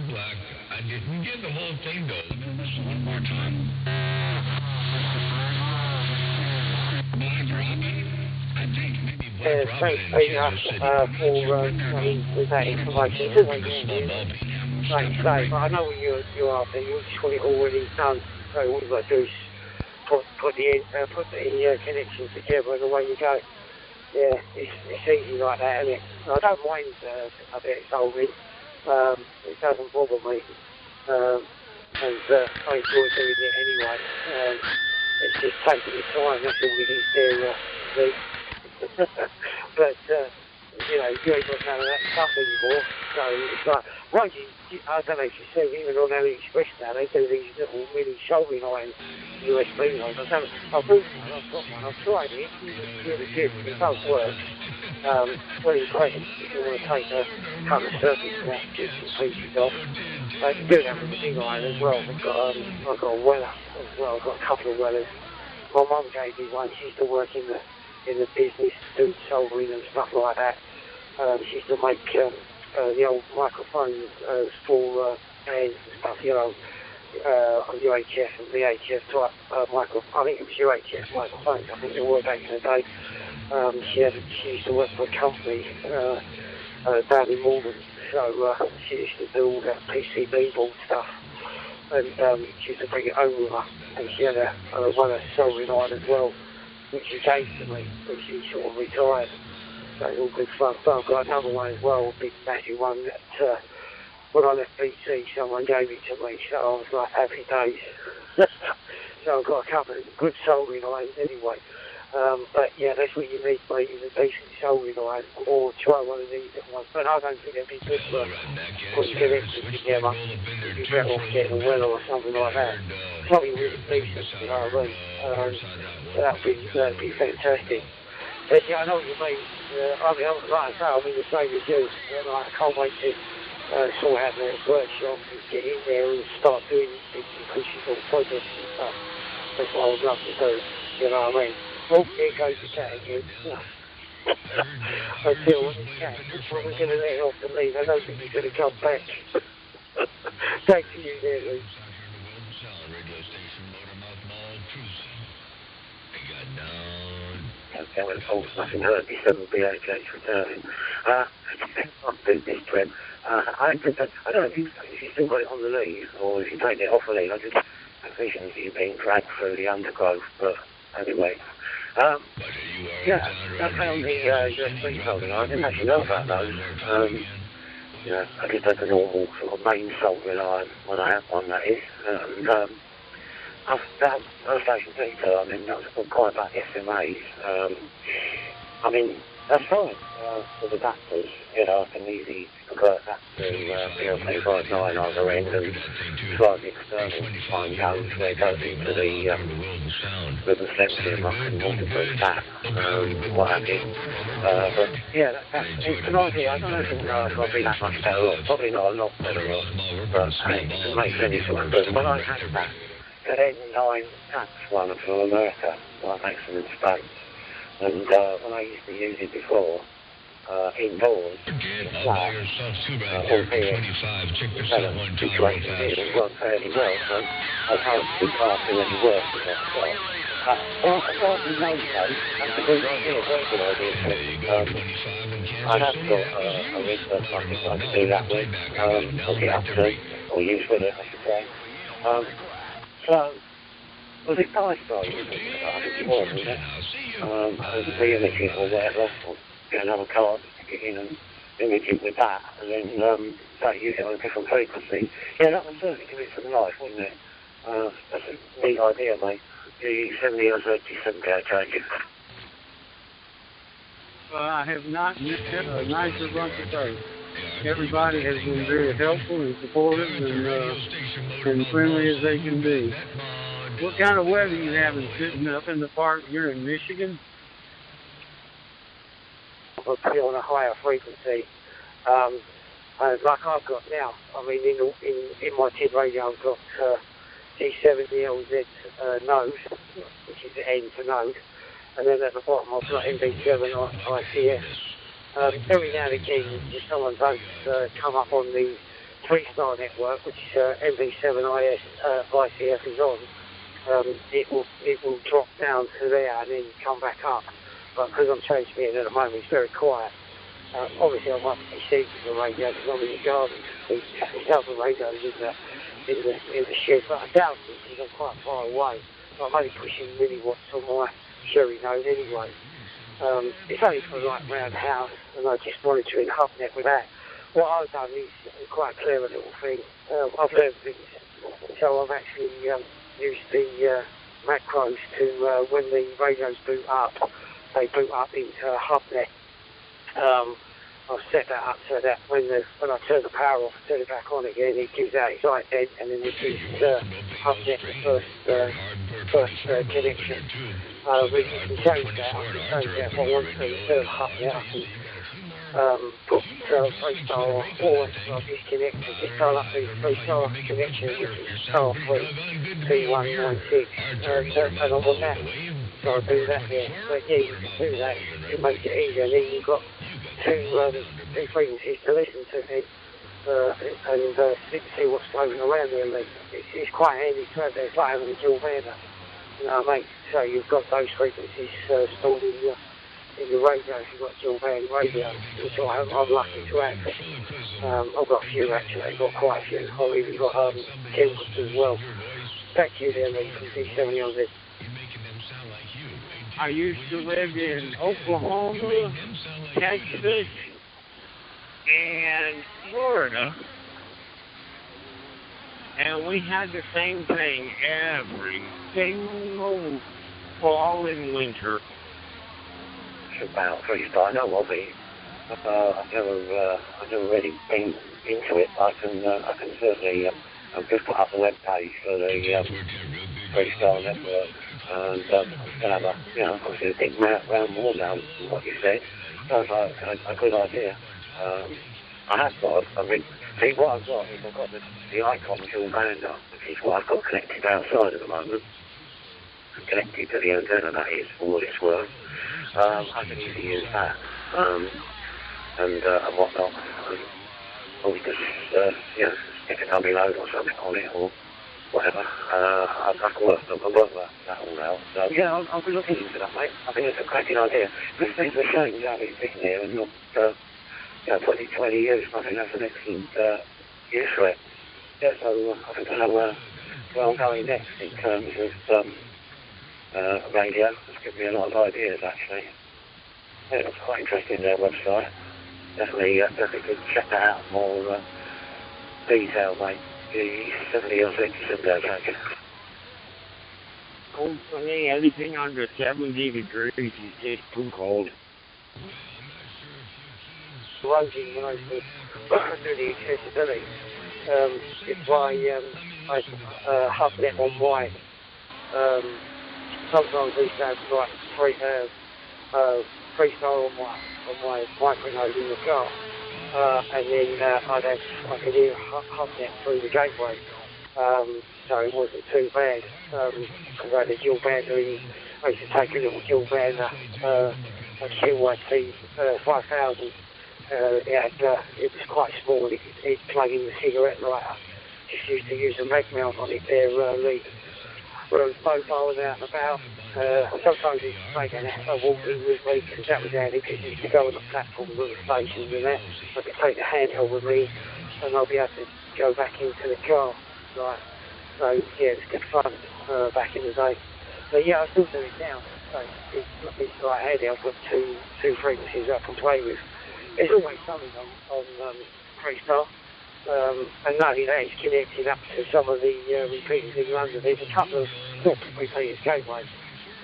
Speaker 22: Black. I didn't get the whole thing though. Let me listen one more time. Black Robin? I think maybe Black Robin
Speaker 16: thanks
Speaker 22: in
Speaker 16: very
Speaker 22: Kansas
Speaker 16: much
Speaker 22: City.
Speaker 16: with that information. It doesn't mean like say, but I know what you're after. You just want it already done. So all you've got to do is put the connections together and away you go. Yeah, it's easy like that, isn't it? I don't mind a bit of soldering. It doesn't bother me. And I enjoy doing it anyway. It's just taking your time, that's all it is there, but, you know, you ain't got none of that stuff anymore. So it's like, once I don't know if you see, even on AliExpress now, they do these little mini soldering iron USB ones. I've got one, I've tried it, it's really good, it does work. Very great if you want to take a couple of circuits and get some pieces off. You can do that with the big iron as well. I've got a weller as well, I've got a couple of wellers. My mum gave me one, she used to work in the business, doing soldering and stuff like that. She used to make the old microphones for bands and stuff, you know, UHF and VHF type I think it was UHF microphones, I think they were back in the day. She used to work for a company down in Malden, so she used to do all that PCB board stuff, and she used to bring it home with her, and she had one of soldering iron as well, which she gave to me when she sort of retired. So it's all good fun. So I've got another one as well, a big massive one that when I left BT, someone gave it to me, so I was like happy days. So I've got a couple of good soldering irons anyway. But yeah, that's what you need, mate, is a decent soldering iron, or try one of these at once. But I don't think it'd be good for putting connections together. You'd be better off getting a weller or something like that. Something really decent, you know what I mean? That'd be fantastic. But yeah, I know what you mean. I mean, like I say, I'm in the same as you. I can't wait to sort out the workshop and get in there and start doing bits and pieces of projects and stuff. That's what I would love to do, you know what I mean? Oh, here goes the cat again. I deal with the cat. We're going to let it off the lead. I don't think he's going to come back. Thank you there, Luke.
Speaker 3: Okay, well, it's nothing hurt. He said BHH returning. On business trend. I don't know if you still got it on the lead, or if you take it off the lead. I just envision you being dragged through the undergrowth, but anyway. Yeah, I found the USB soldering iron. I didn't actually know about those. You know, I just had the normal sort of main soldering iron when I had one, that is. And that station detail, I mean, that was quite about SMAs. I mean, that's fine for the adapters. You know, I can easily convert that to PL259 either end and slightly external fine codes where it goes into the ribbon section. I can multiply that, what have you. But yeah, it's an idea. I don't know if I'll be that much better off. Probably not a lot better off, but hey, it makes any sort of difference. When I had that N9 tax one from America, like excellent space. And when I used to use it before, indoors, flat, albeit the situation didn't work fairly well, so I can't do any work with that. Well, apart from those days, that's a good idea, very good idea. I have got a rig that I can do that with, hook it up to, or use with it, I should say. So,
Speaker 19: Was it Bi-Star you were talking about? I think it was, wasn't it? The imaging or whatever, or get another card, stick it in and image it with that, and then say use it on a different frequency. Yeah, that would certainly give it some life, wouldn't it? That's a neat idea, mate. The 70 or 37 go changes.
Speaker 13: I have not missed a nicer bunch of days. Everybody has been very helpful and supportive and friendly as they can be. What kind of weather you having sitting up in the park? You're in Michigan?
Speaker 19: We'll put it on a higher frequency. Like I've got now. I mean, in my TID radio, I've got G70LZ node, which is the N for node, and then at the bottom I've got MB7 ICS. Every now and again, if someone does come up on the 3-star network, which MB7 ICF is on, it will drop down to there and then come back up. But because I'm changing it at the moment, it's very quiet. Obviously, I might be receiving the radio because I'm in the garden. There's other radios in the shed, but I doubt it because I'm quite far away. I'm only pushing milliwatts on my Sherry node anyway. It's only for like round the house, and I just monitoring HubNet with that. What I've done is quite a clever little thing. I've learned things, so I've actually used the macros to when the radios boot up, they boot up into HubNet. I've set that up so that when I turn the power off, turn it back on again, it gives out its ident, and then it gives HubNet the first connection. We can change that. I can change that if I want to turn HubNet. I can put 3-star or I'll disconnect and just dial up the 3-star connection, which is star 3 P196, and I want that. So I'll do that there. But yeah, you can do that. It makes it easier. And then you've got two frequencies to listen to it and see what's floating around there. It's quite handy to have there. It's like having a dual banner. You know what I mean? So you've got those frequencies stored in the radio if you've got a dual band radio, which I'm lucky to have. I've got a few actually. I've got quite a few. I've even got Kills as well. Back to you there, mate, from C70 on this.
Speaker 13: I used to live in Oklahoma, Texas, and Florida, and we had the same thing every single fall and winter.
Speaker 19: It's about 3-star. I know of it. I've never really been into it. I can certainly I've just put up the web page for the 3-star network. And I'm going to have obviously a big round more now than what you said. Sounds like a good idea. I have got, see what I've got is I've got the icon dual bander, which is what I've got connected outside at the moment. Connected to the antenna, that is, for what it's worth. I can easily use that. And whatnot. Or we could stick a dummy load or something on it, or whatever. I can work that all out. So, yeah, I'll be looking into that, mate. I think it's a cracking idea. This thing's a shame to have it sitting there and not, 20 years. I think that's an excellent use for it. Yeah, so I think I know where I'm going next in terms of radio. It's given me a lot of ideas, actually. Yeah, it was quite interesting, their website. Definitely could check that out more detail, mate. The 70 or 67 days, thank you.
Speaker 13: Cold for me, anything under 70 degrees is just too cold.
Speaker 19: Rosie, when I do the accessibility, it's why I HubNet on white. Sometimes these days like 3-star on my micronode in the car. And then I could hear HubNet through the gateway, so it wasn't too bad. Because I had a dual bander. I used to take a little dual bander, a QYT 5000. It was quite small. It plug in the cigarette lighter. Just used to use a mag mount on it there, Lee. Whereas both I was out and about. Sometimes he used to take a walk in with me, because that was handy, because he used to go on the platform with the stations and that. I could take the handheld with me, and I'll be able to go back into the car. Right.
Speaker 16: So yeah, it's good fun back in the day. But yeah, I still do it now. So it's like handy. I've got two frequencies I can play with. There's always something on freestyle. And not only that, it's connected up to some of the repeaters in London. There's a couple of, not repeaters, gateways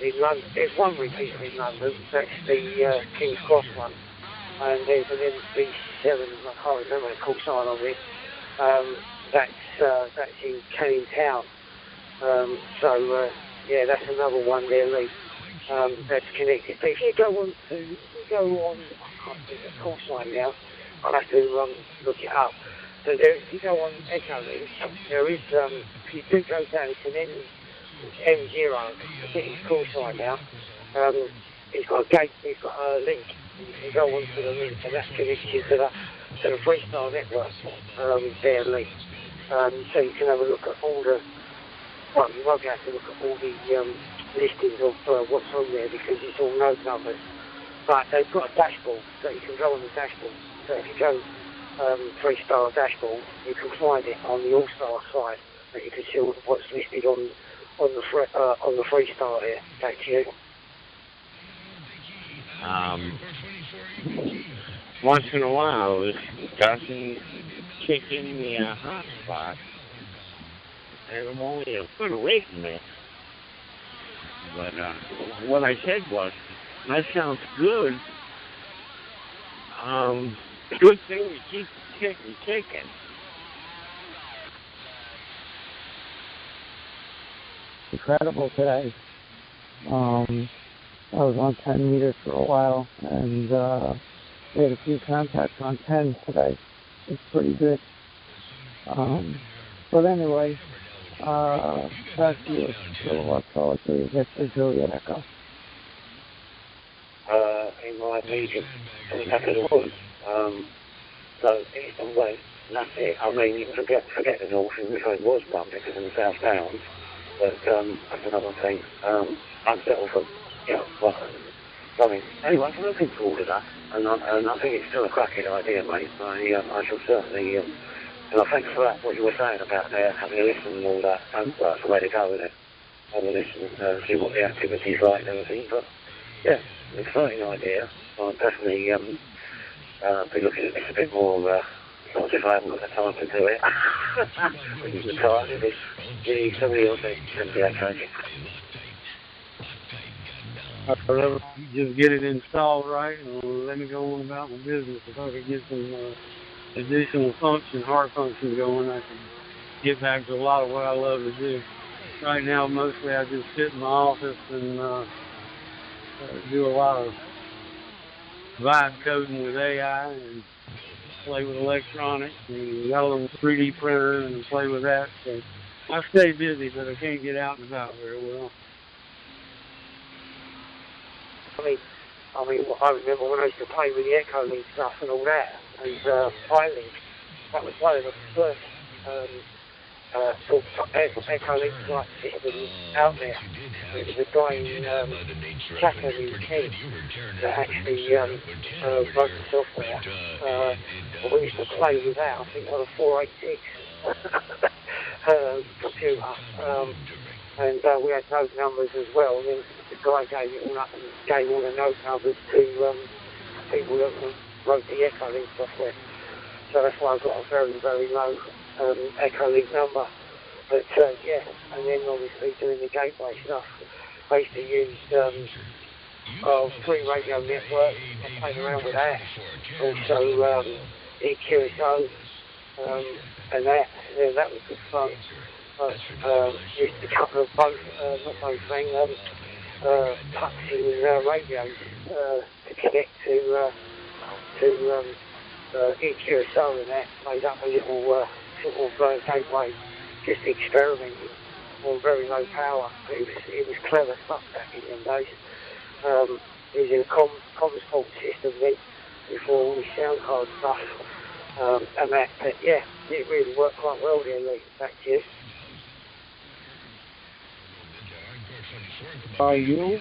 Speaker 16: in London. There's one repeater in London, that's the King's Cross one. And there's an MB7, I can't remember the call sign on it. That's in Canning Town. So yeah, that's another one there, Lee. That's connected. But if you go on, I can't think of the call sign now. I'll have to look it up. So there, if you go on Echo Link, there is, if you do go down, it's an M0, I think it's call sign now. It's got a gate, it's got a link. You can go onto the link, and that's connected you to the freestyle network there, Lee. So you can have a look at all the, well, you won't be able to look at all the listings of what's on there because it's all node numbers. But they've got a dashboard, so you can go on the dashboard. So if you go freestyle dashboard, you can find it on the all-star side, and you can see what's listed on the freestyle here. Back to you.
Speaker 13: Once in a while, it doesn't kick in the hotspot, and I'm only a foot away from it. But what I said was, that sounds good. Good thing we keep kicking.
Speaker 17: Incredible today. I was on 10 meters for a while, and we had a few contacts on 10 today. It's pretty good. But anyway, back to you. So I'll tell you, get the Juliet Echo.
Speaker 19: In my region, in the back of the woods. So east and west, that's it. I mean, you can forget the north, and if it was bumped because of the South Downs. But that's another thing. Unsettled for, well, I mean, anyway, I'm looking forward to that, and I think it's still a cracking idea, mate. I shall certainly, and I thanks for that, what you were saying about having a listen and all that, and that's the way to go with it. Have a listen and see what the activity's like and everything, but yeah, an exciting idea. I'll definitely be looking at this a bit more, not as if I haven't got the time to do it. When you're tired, it's somebody else can be okay.
Speaker 5: I'll just get it installed right and let me go on about my business. If I could get some additional heart function going, I can get back to a lot of what I love to do. Right now, mostly I just sit in my office and do a lot of vibe coding with AI and play with electronics and got a little 3D printer and play with that. So I stay busy, but I can't get out and about very well.
Speaker 16: I mean, I remember when I used to play with the Echo Link stuff and all that, and iLink, that was one of the first sort of Echo Link like systems out there. It was a guy in Chapman in Kent that actually wrote the software. We used to play with that, I think on a 486 computer. And we had node numbers as well, and then the guy gave it all up and gave all the node numbers to people that wrote the Echo Link software. So that's why I've got a very, very low Echo Link number. But yeah, and then obviously doing the gateway stuff, I used to use free radio network, I played around with that. Also EQSO and that was good fun. Used a couple of both, not both things, touching radios to connect to EQSO and that, made up a little sort of gateway, just experimenting on very low power. But it was clever stuff back in them days. Using a comms fault system then, before all the sound card stuff and that. But yeah, it really worked quite well there, Lee. Back to you.
Speaker 13: Are you,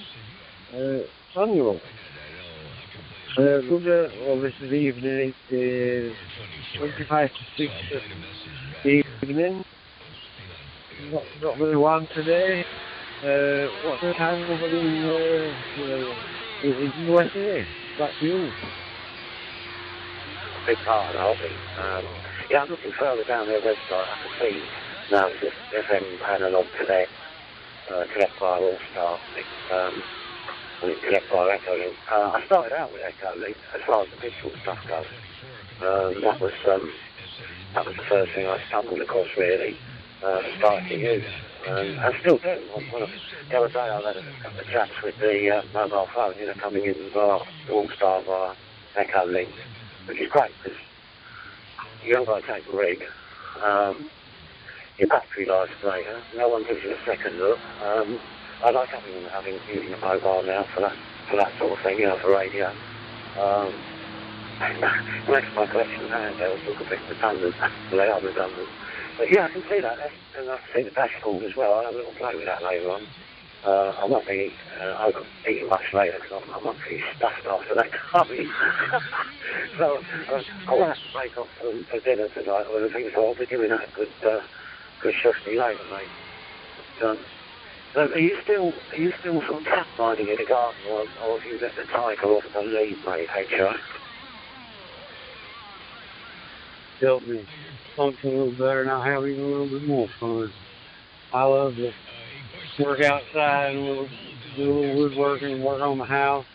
Speaker 13: Samuel? Good, obviously, evening. It is 25 to 6 evening. not really one today. What's the time over in USA? Back to you.
Speaker 3: Big part of the hobby. Yeah, I'm looking further down their website. I can see now it's just FM analog today. Collect by All-Star. Collect by Echo Link. I started out with Echo Link as far as the visual stuff goes. That was the first thing I stumbled across really. Started to use. I still do. The other day I had a couple of chats with the mobile phone, coming in via All-Star via Echo Link, which is great because you haven't got to take a rig. Your battery life's greater. No one gives you a second look. I like using a mobile now for that sort of thing, for radio. It makes my collection of handhelds look a bit redundant. They are redundant. But yeah, I can see that, and I can see the dashboard as well. I'll have a little play with that later on. I won't be eating much later because I'm not pretty stuffed after that coffee. So I won't have to break off for dinner tonight or anything, so I'll be doing that a good shifty later, mate. So are you still sort of tap mining in the garden, or have you let the tiger off the lead, mate, HI?
Speaker 13: Help me function a little better and I'll have even a little bit more fun. I love to work outside and do a little woodworking and work on the house.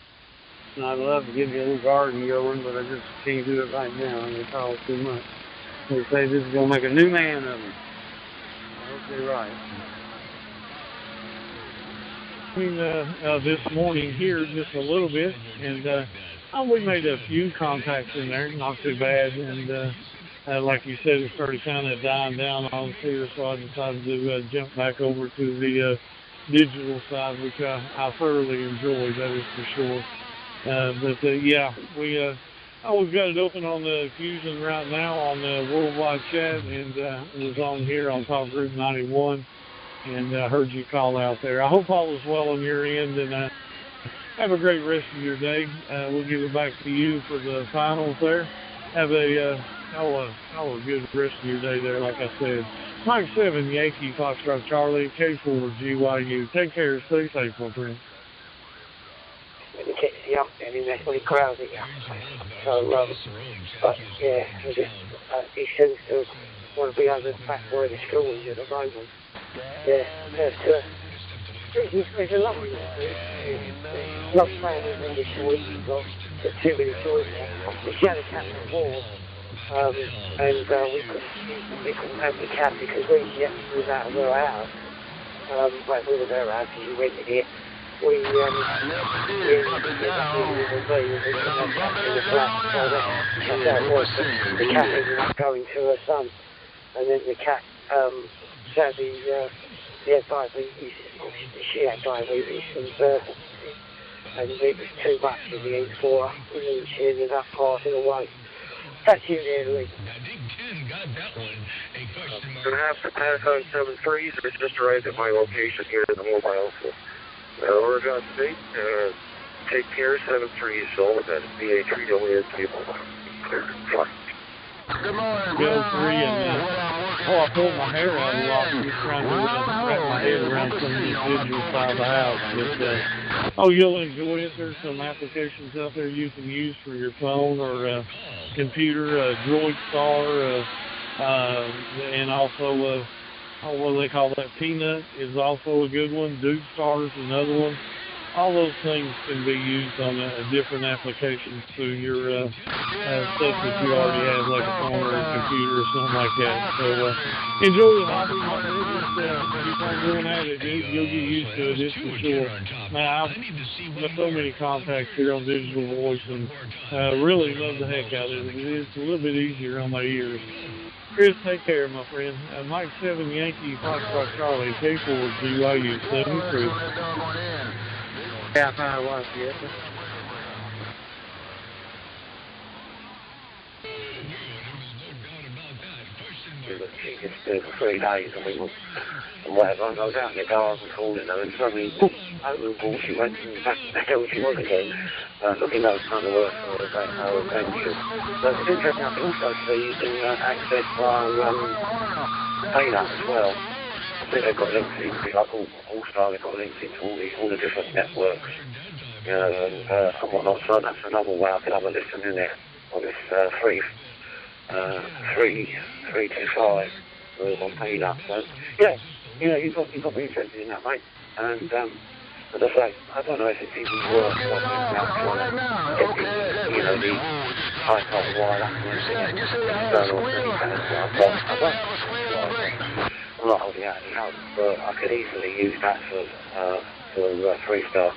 Speaker 13: And I'd love to give you a little garden going, but I just can't do it right now. It's all too much. They say this is going to make a new man of me. I hope they're right.
Speaker 5: This morning here just a little bit, and we made a few contacts in there, not too bad, and like you said, it started kind of dying down on us here, so I decided to jump back over to the digital side, which I thoroughly enjoy, that is for sure. Yeah, we've got it open on the Fusion right now on the Worldwide Chat, and it was on here on Top Group 91, and I heard you call out there. I hope all is well on your end, and have a great rest of your day. We'll give it back to you for the finals there. Have a good rest of your day there, like I said. Mike 7, Yankee, Foxtrot Charlie, K4, GYU. Take care. Stay safe, my friend.
Speaker 3: Yeah, and then that's when he crowds it. So, but yeah, he seems to want to be over the back where the school is at the moment. Yeah, there's a lot of players in this week. You've got the two of the choice there. The Shadow Captain War. And we couldn't have the cat because we was out of our house. Well, we were there out because we rented it. We the cat ended up going to her son, and then the cat sadly she had diabetes, and it was too much in the end for her, and then she ended up passing away. That's you there, Lee.
Speaker 8: Going to have to pass on 7-3s, or it's just arrived at my location here in the mobile. Oregon State, take care, 7-3s, so that's BA3 only people. Fine.
Speaker 22: Good morning,
Speaker 5: Bill 3, and I pulled my hair out a lot just trying to wrap my head around some of these digital side of the house. But, you'll enjoy it. There's some applications out there you can use for your phone or computer, Droid Star, and also, what do they call that? Peanut is also a good one. Dude Star is another one. All those things can be used on different applications through your stuff that you already have, like a phone or a computer or something like that. So enjoy the hobby. Keep on doing that. You'll get used to it, it's for sure. Now, I've got so many contacts here on Digital Voice, and really love the heck out of it. It's a little bit easier on my ears. Chris, take care, my friend. Mike 7, Yankee, Foxtrot Charlie, K4, GYU, 7, Chris.
Speaker 13: Yeah, I was, yes.
Speaker 3: She just did it for 3 days and whatever. I was out in the garden calling her, and suddenly, out of the ball she went, and back to the hell she was again. Looking like it's kind of worse for her adventure. So it's interesting, I can also see you can access via PayNut as well. think they've got links into, like all Star, they've got links into all the different networks, you know, and whatnot. So that's another way I can have a listen in there on this 325 on Peter. So yeah, you know, you've got me interested in that, mate. And as I say, I don't know if it's even worth what we're now trying to get the, you know, the high top wire up and everything external things and what I've got. I'm not holding out any hope, but I could easily use that for 3-star.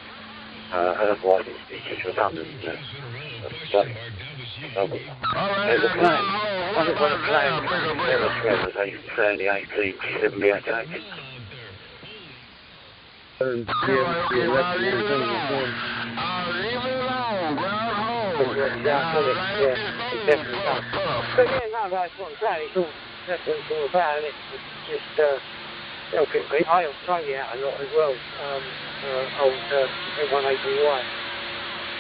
Speaker 3: Otherwise it's just redundant, you know. So, there's a plan. I just want a plan. There's a thread, as I used to say in the 18th, shouldn't be activated.
Speaker 9: So yeah, no, that's what I'm saying. It's all, that's what it's all about, and it's just helping me. I throw you out a lot as well. Old M1APY,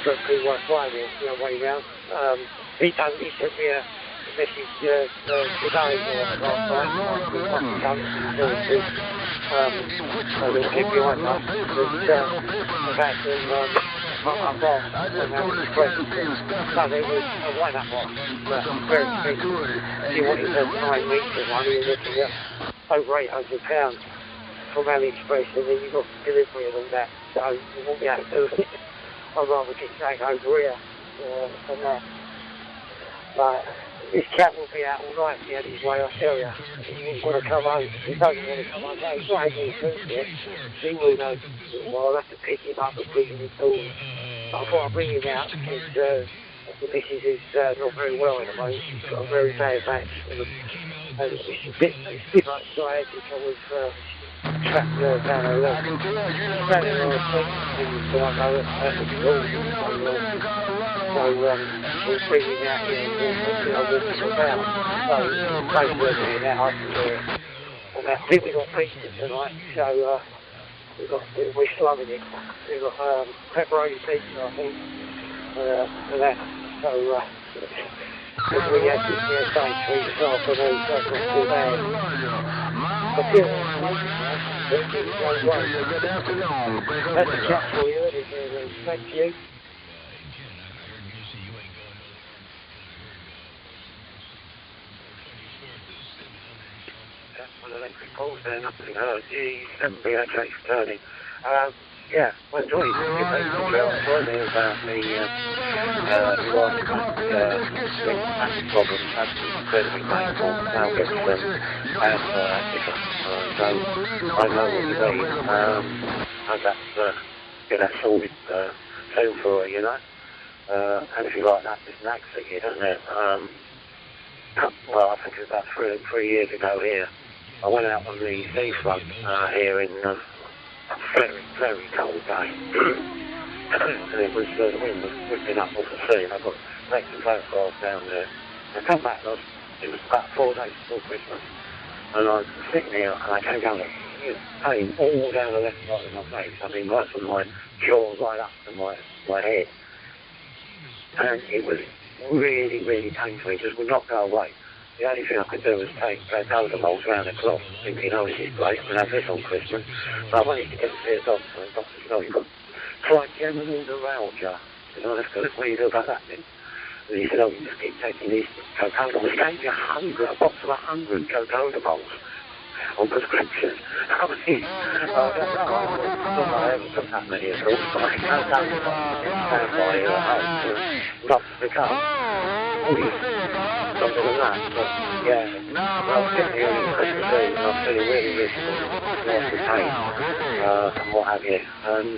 Speaker 9: stroke PY5, the other way round. He sent me a message today or last night. I will keep you on that. But the fact that I'm off and I'm expressed. So there was a one-up off. Very big. See what it was 9 weeks of money, you're looking at over £800 from AliExpress, and then you've got delivery and all that. So you won't be able to do it. I'd rather just take over here than that. But this chap will be out all night the end of his way, I tell you. He won't want to come home. He doesn't want to come home. No, he's not having his food yet. He will know. Well, I'll have to pick him up and bring him indoors. I thought I'd bring him out because the missus is not very well at the moment. She's got a very bad back. And it's a bit like sciatic. I was trapped down her leg. Standing on a foot, so I know at the school. So we'll bring him out here and walk him about. So both working it out, I can do it. And I think we've got pizza tonight, so we're slumming it. We've got pepperoni pizza, I think, and that. So we had this day 3 this afternoon, so it's not too bad. But still, that's a chat for you, thank you. Electric poles there, nothing heard. G7BHH turning. Yeah, well, Joy, you can take the trail for me about the problems, incredibly painful, now gets them, and different. So I know what to do. I'd have to get that sorted soon for her, you know. And if you like that, there's an accent here, doesn't it? Well, I think it was about 3 years ago here. I went out on the seafront here in a very, very cold day. And it was, the wind was whipping up off the sea, and I got make some photographs down there. I come back, it was about 4 days before Christmas, and I was sitting here, and I came down with pain all down the left side of my face. I mean, right from my jaw right up to my head. And it was really, really painful. It just would not go away. The only thing I could do was take odor-moles round the clock, thinking, oh, this is great, we'll have this on Christmas. But I wanted to get to see a doctor, and the doctor said, oh, you've got trigeminal neuralgia. You know, that's good. What do you do about that then? And he said, oh, you just keep taking these coke-odor-moles. He gave me a box of 100 coke-odor-moles on prescription. I mean, I don't know, I haven't took that many at all, but I can go down and stand by here at home for not to pick up. Something like that, but yeah, I was sitting here on Christmas Eve and I was feeling really miserable, lots of pain, and what have you, and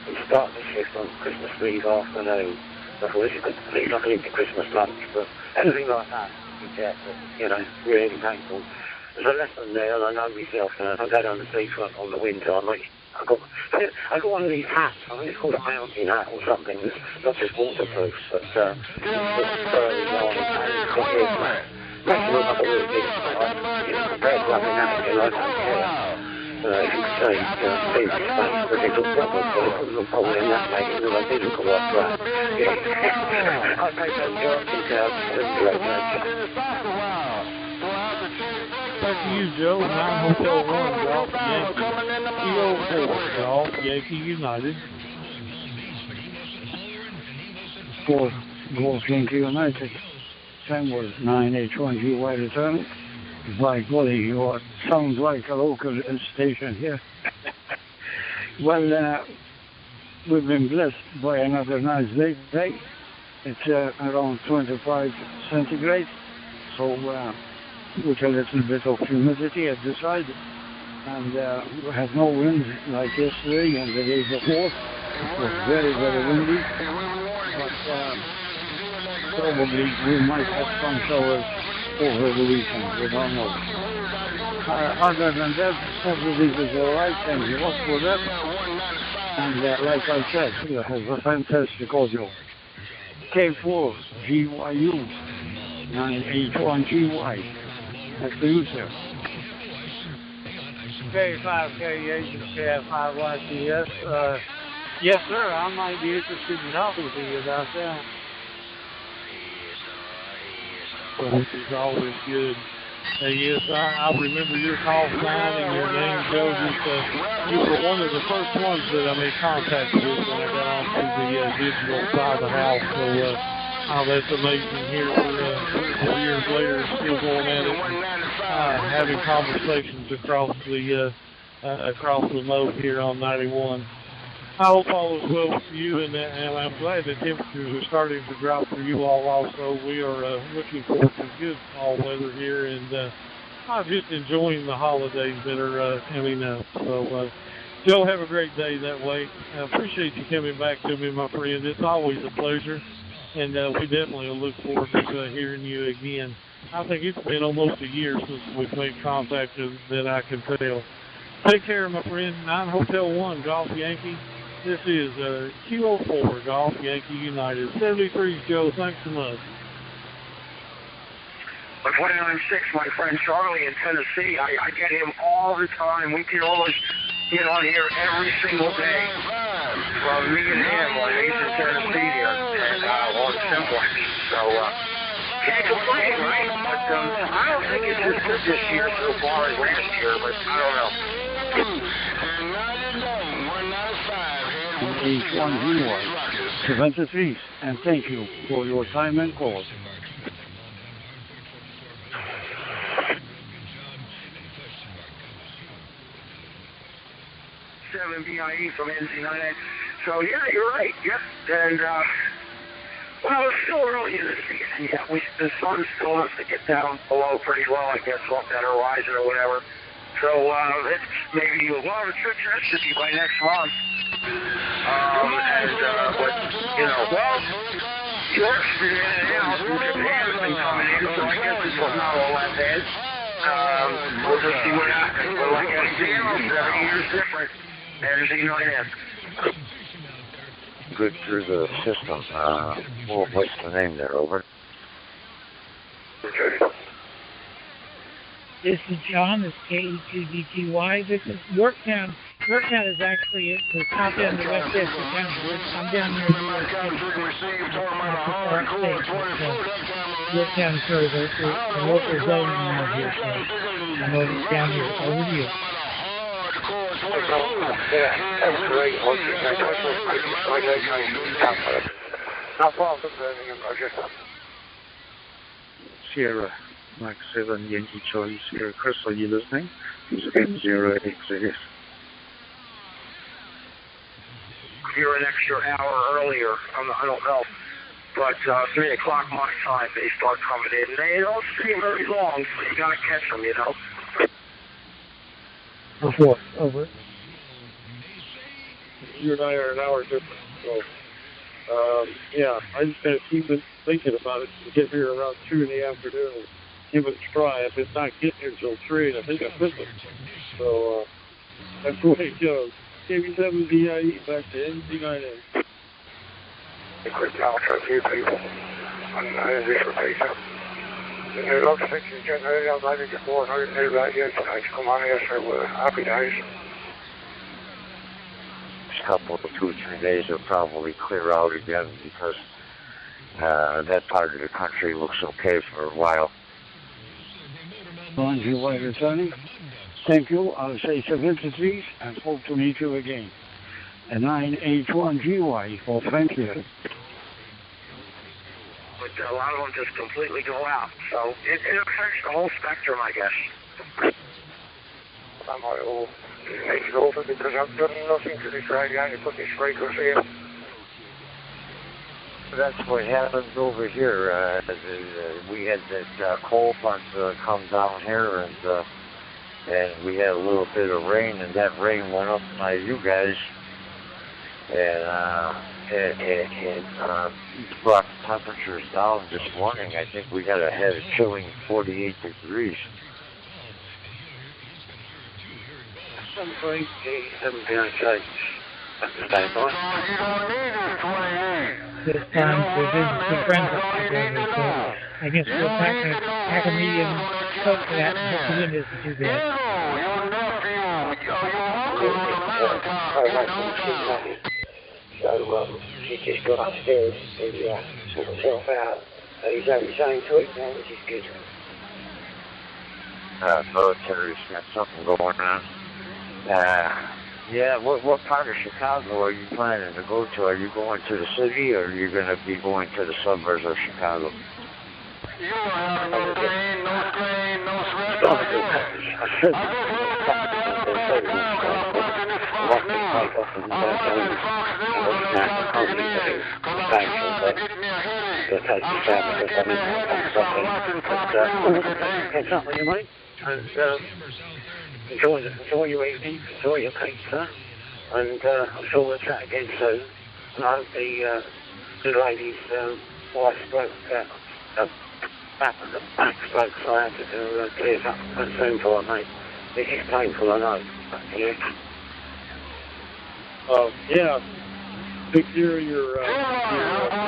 Speaker 9: we started the shift on Christmas Eve afternoon. I thought, this is good, please not into Christmas lunch, but anything like that, you get, you know, really painful. There's a lesson there, and I know myself, and I go down the seafront on the winter, I got one of these hats, I think it's called a mountain hat or something, it's not just waterproof, but it's sort of furry line, and it's got ears flat. Makes you look like a really big, compared to having that again, I don't care. If you can see, see the space, but it looks rubber, but it doesn't look probably in that way, it looks like it looks like that. Yeah. I'll take those charges out,
Speaker 5: you, Joe. 9 Hotel 1, Golf Yankee. Kilo 4, Golf Yankee United.
Speaker 7: For Golf Yankee United. Sandwich 9H1GY return. By golly, what sounds like a local station here. Well, we've been blessed by another nice day today. It's around 25 centigrade, so with a little bit of humidity at the side. And we had no wind like yesterday and the day before. It was very, very windy. But probably we might have some showers over the weekend, we don't know. Other than that, everything is alright, thank you for that. And like I said, we have a fantastic audio. K4 GYU 9H1GY. That's the user.
Speaker 5: K5K8 K5YCS. Yes, sir, I might be interested in talking to you about that. Which is always good. Yes, I remember your call sign and your name, Joe. You were one of the first ones that I made contact with when I got onto the digital side of the house. So that's amazing here for 4 years later, still going at it, having conversations across the mode here on 91. I hope all is well for you, and I'm glad that temperatures are starting to drop for you all also. We are looking forward to good fall weather here, and I'm just enjoying the holidays that are coming up. So, Joe, have a great day that way. I appreciate you coming back to me, my friend. It's always a pleasure, and we definitely look forward to hearing you again. I think it's been almost a year since we've made contact that I can tell. Take care, my friend. 9 Hotel 1, Golf Yankee. This is Kilo 4, Golf Yankee United. 73's Joe, thanks so much.
Speaker 20: 29-6, my friend Charlie in Tennessee. I get him all the time. We can always get on here every single day. From me and him on Eastern Tennessee here and on Simplex. So, can't complain, right? But I don't think it's as good this year so far as last year, but I don't know.
Speaker 7: H1GY 73, and thank you for your time and call.
Speaker 20: 7 BIE from NC9. So, yeah, you're right. Yep. And, well, it's still early in the season. Yeah, the sun still has to get down below pretty low, I guess, off that horizon or whatever. So, it's maybe a lot of trips should be by next month. But, you know, well, York's been in and out, and Japan's been coming in, so I guess it's not all that bad. We'll just see what happens. But like anything else, every year's different. Anything like that.
Speaker 14: Good through the system. Well, what's the name there, over?
Speaker 20: Okay.
Speaker 23: This is John, this is KE2DTY. This is Yorktown. Yorktown is actually at the top end of the west edge of town. I'm down here in New York City. Yorktown is sort of the local zoning around here, so I'm over down here. Over to you.
Speaker 20: Yeah, that's great. No problem.
Speaker 24: Sierra, Mike 7, Yankee Choice. Here, Chris, are you listening? It's M086.
Speaker 20: You're an extra hour earlier. I don't know. But 3 o'clock my time, they start coming in. They don't stay very long, so you gotta catch them, you know.
Speaker 23: Report. Over.
Speaker 8: You and I are an hour different, so yeah, I just gotta keep thinking about it and get here around 2 in the afternoon. Give it a try. If it's not getting here until 3, I think I missed it. So that's the way it goes. KB7 DIE back to NC9N.
Speaker 21: A quick now for a few people on this pizza. It looks like you generated out 94, and I didn't know that yet tonight. Come on here, so happy days.
Speaker 14: Couple of 2-3 days will probably clear out again because that part of the country looks okay for a while.
Speaker 7: GY returning. Thank you. I'll say 70 please and hope to meet you again. A 981 GY for Franklin.
Speaker 20: But a lot of them just completely go out. So it affects the whole spectrum, I guess.
Speaker 21: I might all take it over because I've done nothing to this radio to put this breakers in.
Speaker 19: That's what happens over here. We had that coal front come down here, and we had a little bit of rain, and that rain went up by you guys, and it brought the temperatures down this morning. I think we had a chilling 48 degrees.
Speaker 20: Something they haven't been outside at the same time.
Speaker 23: This time, the friends are together, so I guess we'll pack a medium coat for that and hope the wind isn't too bad.
Speaker 20: So he just got upstairs to sort himself out. He's had his own to it now, which is good.
Speaker 19: Military's got something going on. Yeah, what part of Chicago are you planning to go to? Are you going to the city, or are you going to be going to the suburbs of Chicago?
Speaker 20: Enjoy your evening, enjoy your pizza, and I'm sure we'll chat again soon. And I hope the lady's wife spoke back so I have to clear up soon for her, mate. This is painful, I know.
Speaker 8: Yeah. Picture your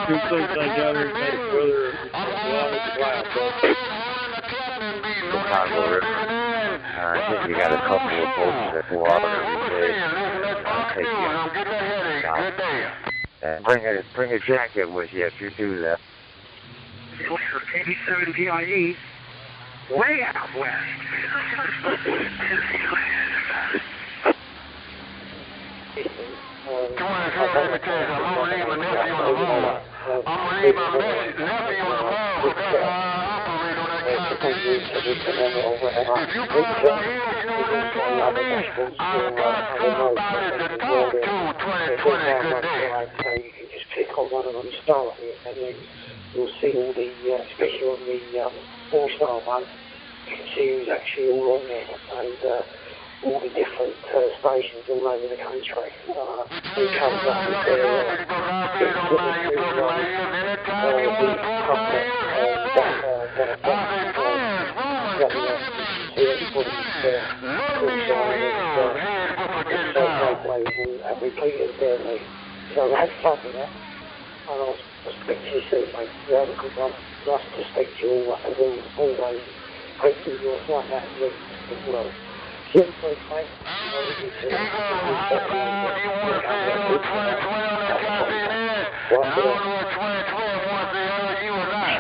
Speaker 8: two things I gathered and brother
Speaker 19: Chicago River. I think we got a couple of boats that go out every day. I'll take you out. Bring a jacket with you if you do that.
Speaker 20: 87 PIE, way out west. You'll see all the, especially on the all-star one, you can see who's actually all on there, and all the different stations all over the country. It comes up with and repeated there. So that's fun with that. And I'll speak to you soon, mate. Yeah, have a good one. Nice to speak to you all, and always hopefully you'll find that link as well. Jim, please, mate.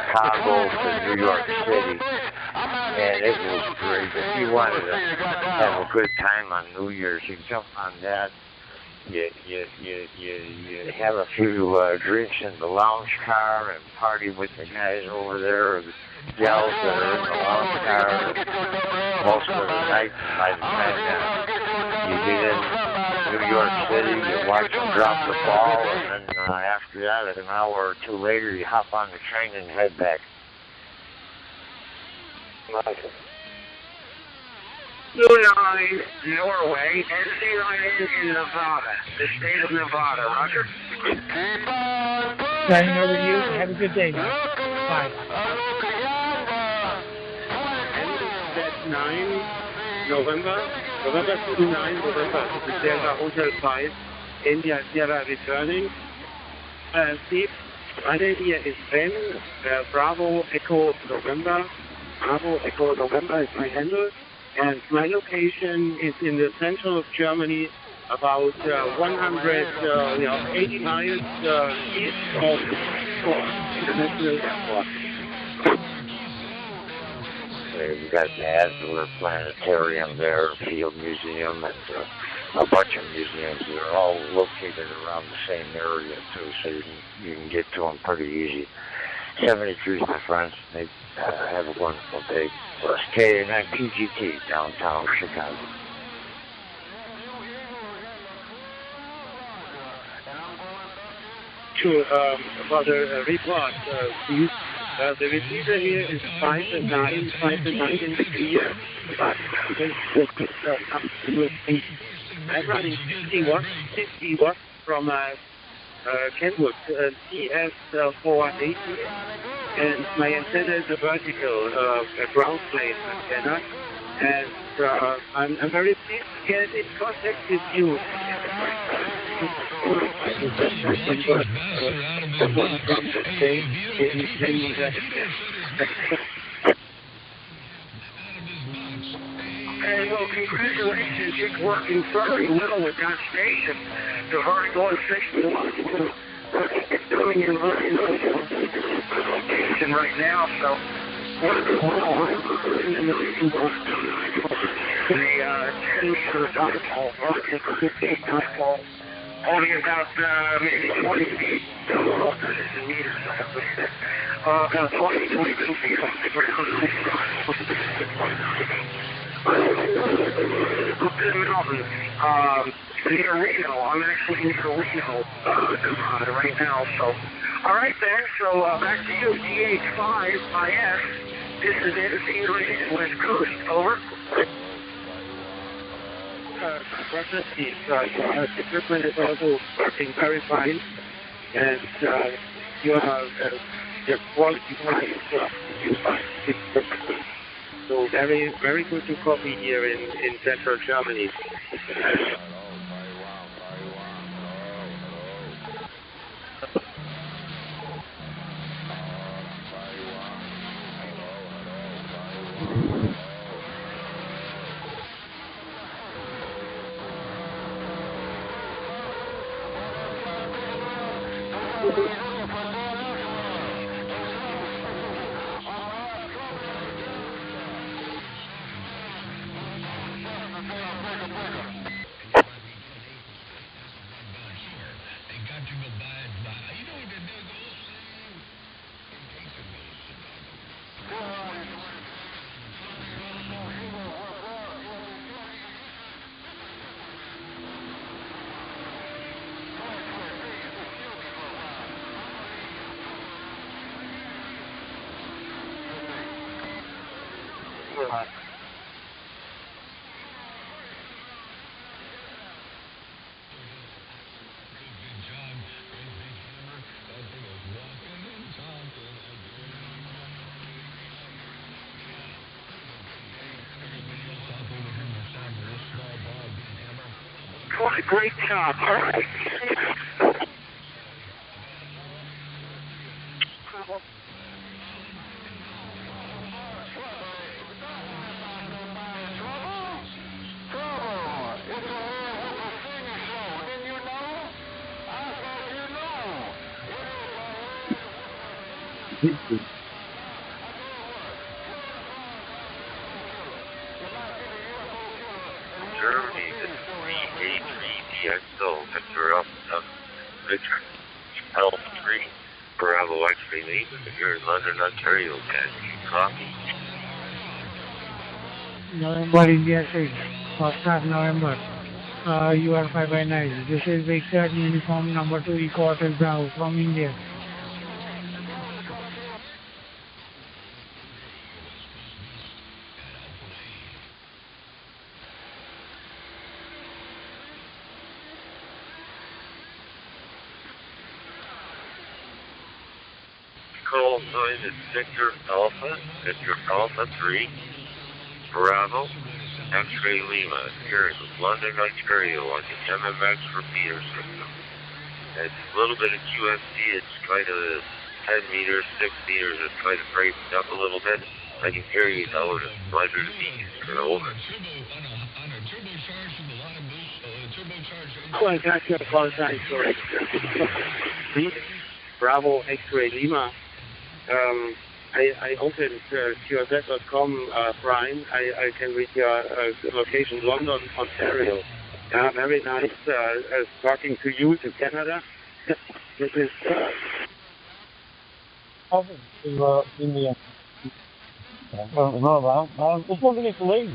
Speaker 19: Chicago to New York City, and it was great. If you wanted to have a good time on New Year's, you jump on that. You have a few drinks in the lounge car and party with the guys over there, or the gals that are in the lounge car. Most of the night, by the time you get in New York City, you watch them drop the ball, and then after that, an hour or two later, you hop on the train and head back.
Speaker 20: Lunai, Norway, and C-Line in Nevada, the state of Nevada. Roger.
Speaker 23: Signing over to you. Have a good day, man. Bye.
Speaker 8: That's 9 November 29 November, the Delta Hotel 5, India Sierra returning. Steve, my name here is Ben, Bravo Echo November. Bravo Echo November is my handle. And my location is in the center of Germany, about 180 miles east of International Airport.
Speaker 6: We've got the Adler Planetarium there, Field Museum, and a bunch of museums. They're all located around the same area, too, so you can get to them pretty easy. 73, my friends. Have a wonderful day. Plus K9 PGT, downtown Chicago.
Speaker 13: Sure, about the report, please. The receiver here is 5 and 9, 5 and 9 in the year. I'm running 50 watts from Kenwood TS480, and my antenna is a vertical ground plane antenna, and I'm very pleased to get in contact with you.
Speaker 20: Hey, well, congratulations. It's working very well with that station. The very going 61. It's doing in location right now, so the 10 meters dipole, dipole, only about maybe 20 feet. About 22 feet off the ground. Up in the mountains, near Reno. I'm actually near Reno right now. So, all right then. So back to you, DH5IS. This is Entertainment West Coast. Over.
Speaker 13: Process is equipment is also working very fine, and you have your quality so very, very good to copy here in central Germany.
Speaker 20: What a great job. All right.
Speaker 3: Germany, the 383DXO, Mr. Victor, Pelt 3, Bravo X-ray Lima, here in London, Ontario, can you copy?
Speaker 17: November India 6, first half November, UR5 by 9. This is Victor uniform number 2 Eco Hotel Bravo from India.
Speaker 3: Call sign is Victor Alpha 3, Bravo, X-ray Lima, here in London, Ontario, on the MMX repeater system. It's a little bit of QST, it's kind of 10 meters, 6 meters, it's kind of breaking up a little bit. I can hear you now, and it's a pleasure to be here. Over.
Speaker 13: Oh, I got your call sign, sorry. Bravo X-ray Lima.
Speaker 8: I opened QSS.com, Brian. I can reach your location, London, Ontario. Very nice talking to you, to Canada. This is
Speaker 17: Awesome. In the no, it's not really late.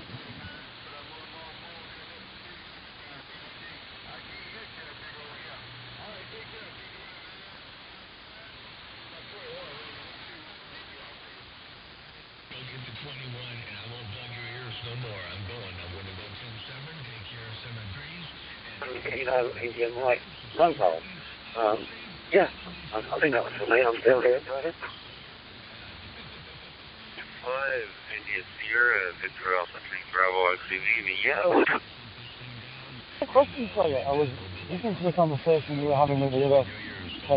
Speaker 3: Indian White mobile. Yeah, I think that was for me. I'm still here, got it. 5 India Sierra, Victor Alpha 3 Bravo XCV, yeah.
Speaker 17: Question for you. I was listening to the conversation we were having with the other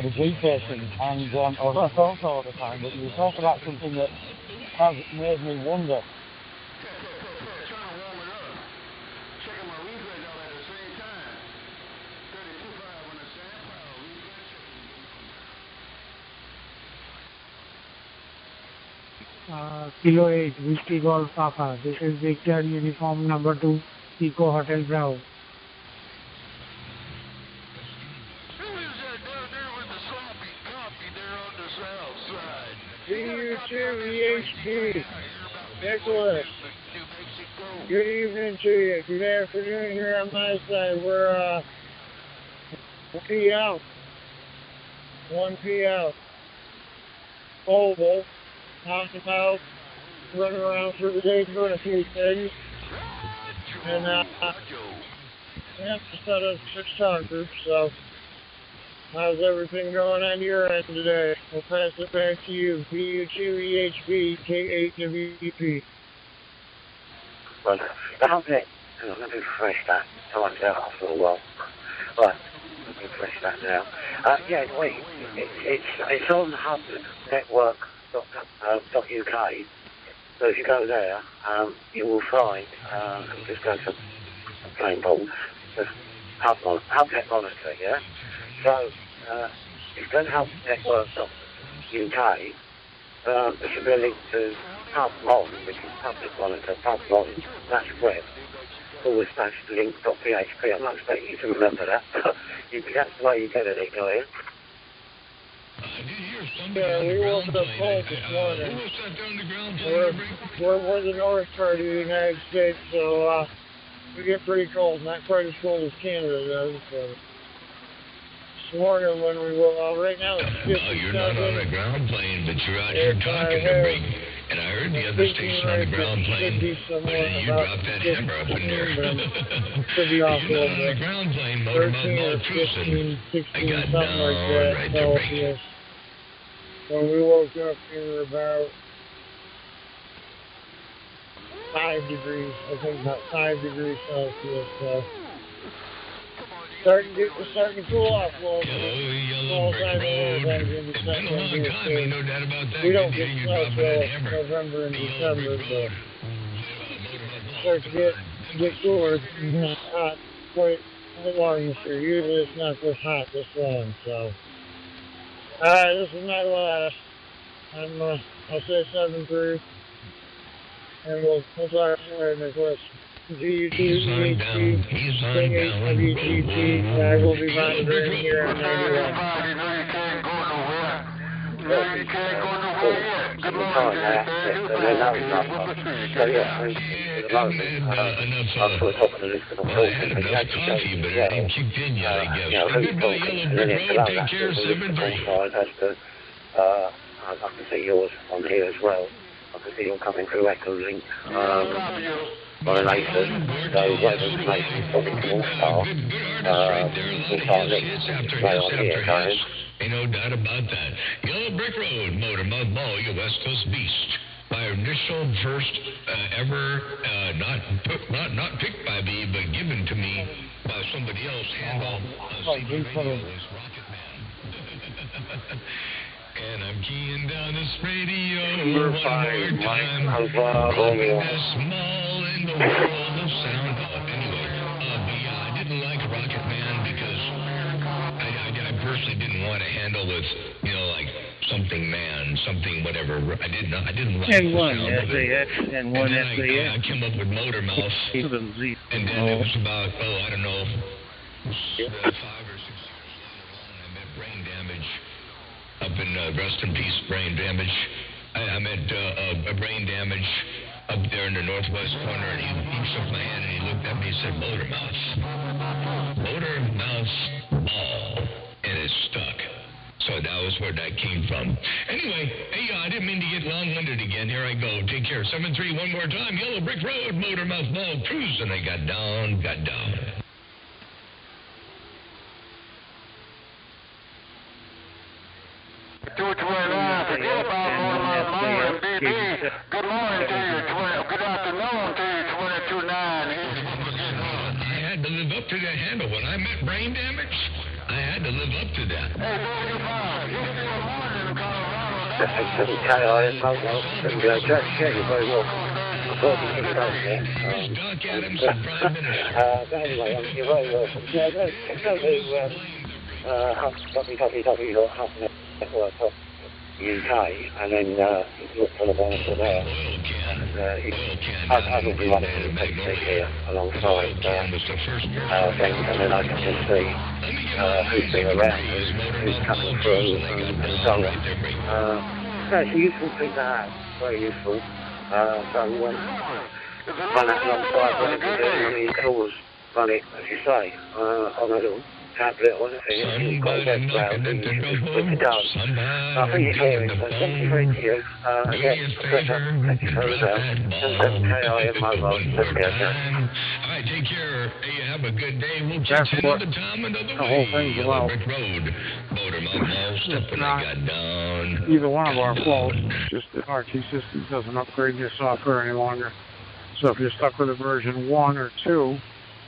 Speaker 17: the G station, and I was on a phone call at the time, but you were talking about something that has made me wonder. Kilo 8, Whiskey Golf Papa. This is Victor Uniform number 2, Eco Hotel Bravo.
Speaker 8: DU2EHP, Nicholas. Good evening to you. Good afternoon here on my side. We're 1P out. 1P out. Oval. Talk about running around through the day doing a few things. And we have to set up 6 talk groups, so how's everything going on your end today? We'll pass it back to you. PU2EHB K8WEP.
Speaker 3: Well, that's it. Let me refresh that. I went out after a while. Right, let me refresh that now. Yeah, wait. It's on hub network. .uk. So if you go there, you will find, just go to plain bold, just hub net monitor, yeah? So, if you go to hub network.uk, there should be a link to hub mon, which is public monitor, hub mon, that's web, /link.php. I'm not expecting you to remember that, but that's the way you get it, Ian.
Speaker 8: Yeah, we woke up cold this morning. We're the north part of the United States, so we get pretty cold. Not quite as cold as Canada does. So this morning when we woke, right now it's 57.
Speaker 22: You're not on a ground plane, but you're out here talking to me. And I heard the other station on the ground plane, but you dropped that hammer up in there.
Speaker 8: Could be off
Speaker 22: You're not on the ground plane, motor mouth cruising.
Speaker 8: 16,
Speaker 22: I got
Speaker 8: something like that.
Speaker 22: right there.
Speaker 8: Celsius. When we woke up, we were about 5 degrees. I think about 5 degrees Celsius. So starting to cool off a little bit.
Speaker 22: Yellow brick road. It's been a long time, ain't no doubt about that.
Speaker 8: We don't get
Speaker 22: you
Speaker 8: snow
Speaker 22: dropping that
Speaker 8: till
Speaker 22: hammer.
Speaker 8: November and December, but it starts to get cooler. Not hot quite long this year. Usually it's not this hot this long, so. Alright, this is my last. I'll say 7-3. And we'll talk to you later, Nicholas. GU2EHP, K8WGT, and I will be monitoring here on 91. I can see yours on here as well. I can see you're coming through Echo Link. Violated, so whatever information is probably to All-Star, All-Star Link, right on here, guys.
Speaker 22: Ain't no doubt about that. Yellow Brick Road, Motor Mouth Mall, your West Coast Beast. My initial first ever, not picked by me, but given to me by somebody else, handle secret radio was Rocket Man. And I'm keying down this radio one more time. The small in the world of sound. Anyway, but yeah, I didn't like Rocket Man because I personally didn't want to handle with, like something man, something whatever. I didn't like
Speaker 13: N1,
Speaker 22: the sound of it.
Speaker 13: SAS, N1,
Speaker 22: And then
Speaker 13: SAS.
Speaker 22: I came up with motor mouth. And then it was about, I don't know, 5 or 6 years later on, I met brain damage up in, rest in peace, brain damage. I met a brain damage up there in the northwest corner, and he shook my hand and he looked at me and said, motor mouth. Motor mouth ball. And it stuck. So that was where that came from. Anyway, hey, I didn't mean to get long-winded again. Here I go. Take care. 7-3 one more time. Yellow Brick Road, motor mouth ball, cruise. And I got down.
Speaker 11: 229, forget about more DD. Good morning to you, good afternoon to you, 229.
Speaker 22: I had to live up to that handle. When I met brain damage, I had to live up to that.
Speaker 11: Hey, 35, yesterday morning in Colorado.
Speaker 3: KIM Moto, and you're very welcome. I thought you could go there. But anyway, you're very welcome. Yeah, go to www.network.UK, and then look for the one for there. And I will be running the picture here alongside things, and then I can just see who's been around, who's coming through, and so on. Yeah, it's a useful thing to have, very useful. So run that alongside what you can do. I mean, you can always run it, as you say, on a little tablet or anything, and you've got a web browser, and you should be good to go. I think you're hearing, so thank you very much. Again, Professor, thank you very much. KIM Mobile, take care.
Speaker 22: All right, take care. Hey, have a good day. We'll catch you another time, another way. Yellow Brick Road, motor mouth ball, stepping I got down.
Speaker 7: Either one of our faults. Just the RT system doesn't upgrade your software any longer. So if you're stuck with a version 1 or 2,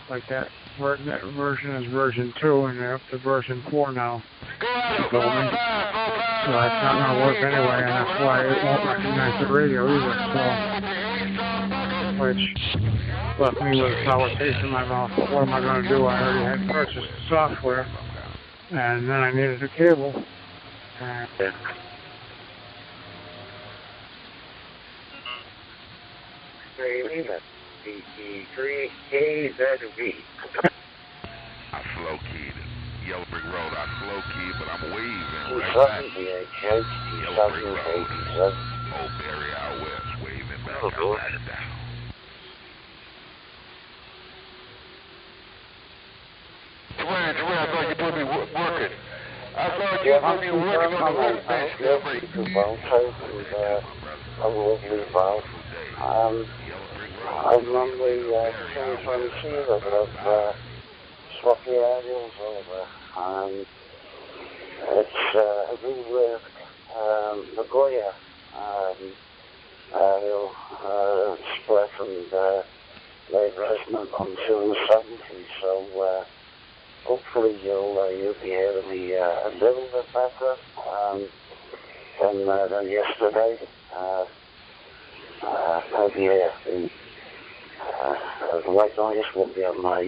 Speaker 7: like that version is version 2, and they're up to version 4 now. So that's not going to work anyway, and that's why it won't recognize the radio either. So, which left me with a sour taste in my mouth. But what am I going to do? I already had purchased the software, and then I needed a cable.
Speaker 11: I slow keyed it. Yellow Brick Road, I slow keyed, but I'm waving right back. Yellow Brick Road, Old Barry out west, waving back. I got it down. I thought you put me working. I thought you put me working on the workbench.
Speaker 3: I'm on the 2022 of swappy aerials over. It's a reworked Nagoya aerial split and late resonant on 270. So hopefully you'll be hearing me a little bit better than yesterday. The white noise won't be on my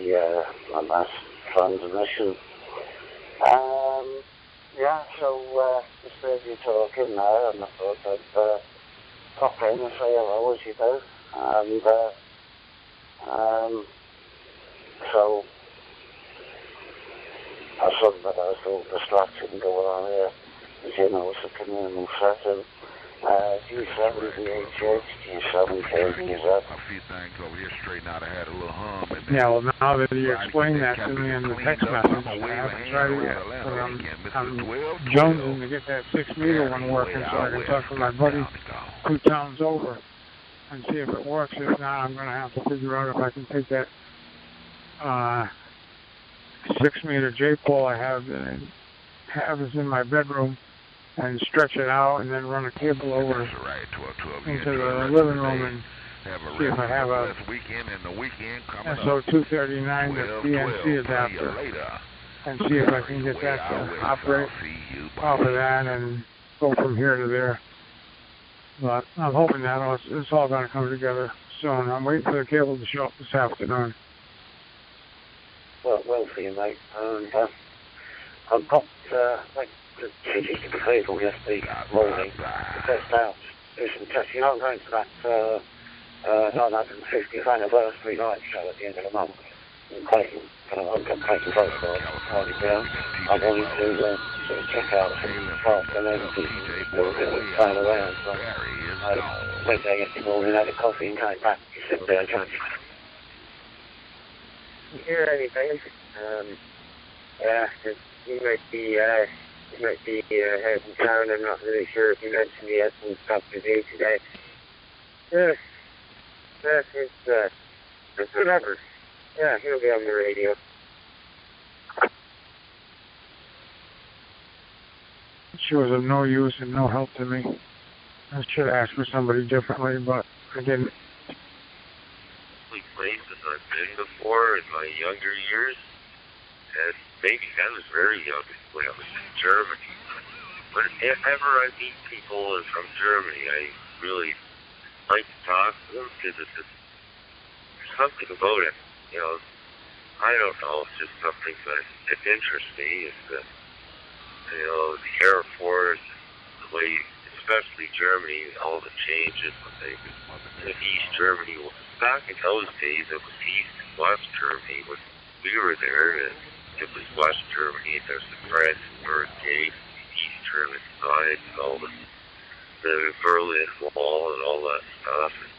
Speaker 3: last transmission. Yeah, so just heard you talking now, and I thought I'd pop in and say hello as you do. And so I saw that there was a little distraction going on here. As you know, it's a communal setting. G7 VHH, G7 KGZ.
Speaker 11: A few things over here straighten out. I had a little hum.
Speaker 7: Yeah, well, now that you explained that to me in the text message, I haven't tried it yet. But I'm jonesing to get that 6-meter one working so I can talk to my buddy 2 towns over and see if it works. If not, I'm going to have to figure out if I can take that 6-meter J-pole I have is in my bedroom and stretch it out and then run a cable over into the living room and see if I have a SO239 that's DNC adapter and see if I can get that to operate off of that and go from here to there. But I'm hoping that it's all going to come together soon. I'm waiting for the cable to show up this afternoon.
Speaker 3: Well for you, mate. And I've got like
Speaker 19: the city cathedral yesterday morning to test out, do some testing. I'm going to that 950th anniversary light show at the end of the month in Clayton. I've got Clayton Road party down. I wanted to sort of check out some fast amenities and a bit of playing around. So I went there yesterday morning, had a coffee and came back. He said, James.
Speaker 8: Hear anything?
Speaker 19: Yeah, you might be heading down. I'm not really sure if you mentioned he had some stuff to do today. Yeah, it's whatever. Yeah, he'll be on the radio.
Speaker 7: She was of no use and no help to me. I should have asked for somebody differently, but I didn't.
Speaker 3: Places I've been before in my younger years, and maybe I was very young when I was in Germany. But if ever I meet people from Germany, I really like to talk to them because there's something about it. You know, I don't know, it's just something that it interests me. It's the, you know, the Air Force, the way, especially Germany, all the changes when they in East Germany. Back in those days, it was East and West Germany. When we were there, it was West Germany. There's the Brandenburg Gate, the East German side, and all the Berlin Wall and all that stuff. And,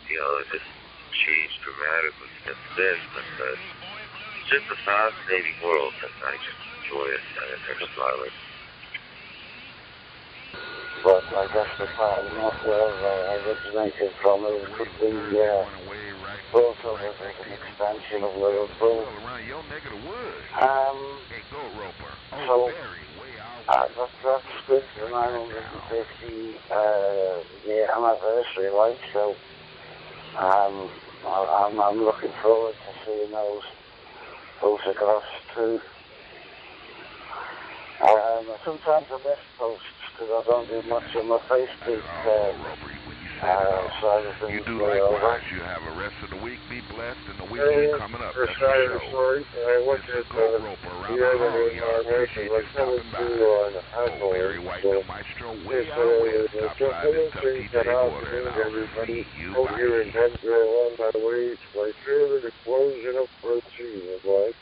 Speaker 3: you know, it just changed dramatically since then. But it's just a fascinating world, and I just enjoy it. And there's silence.
Speaker 19: But I guess the part of North Wales I originated from, it could be thought of as an expansion of Liverpool. So that's good for 950 year anniversary light show. I'm looking forward to seeing those photographs too. Sometimes I miss posts because I don't do much on my Facebook side of things.
Speaker 11: You do likewise. You have a rest of the week. Be blessed, and the weekend coming up.
Speaker 8: First side of the story, I looked at the nation, like someone threw on Apple. So just little things that happen, everybody out here in Denver along my way, it's my favorite explosion of protein of life.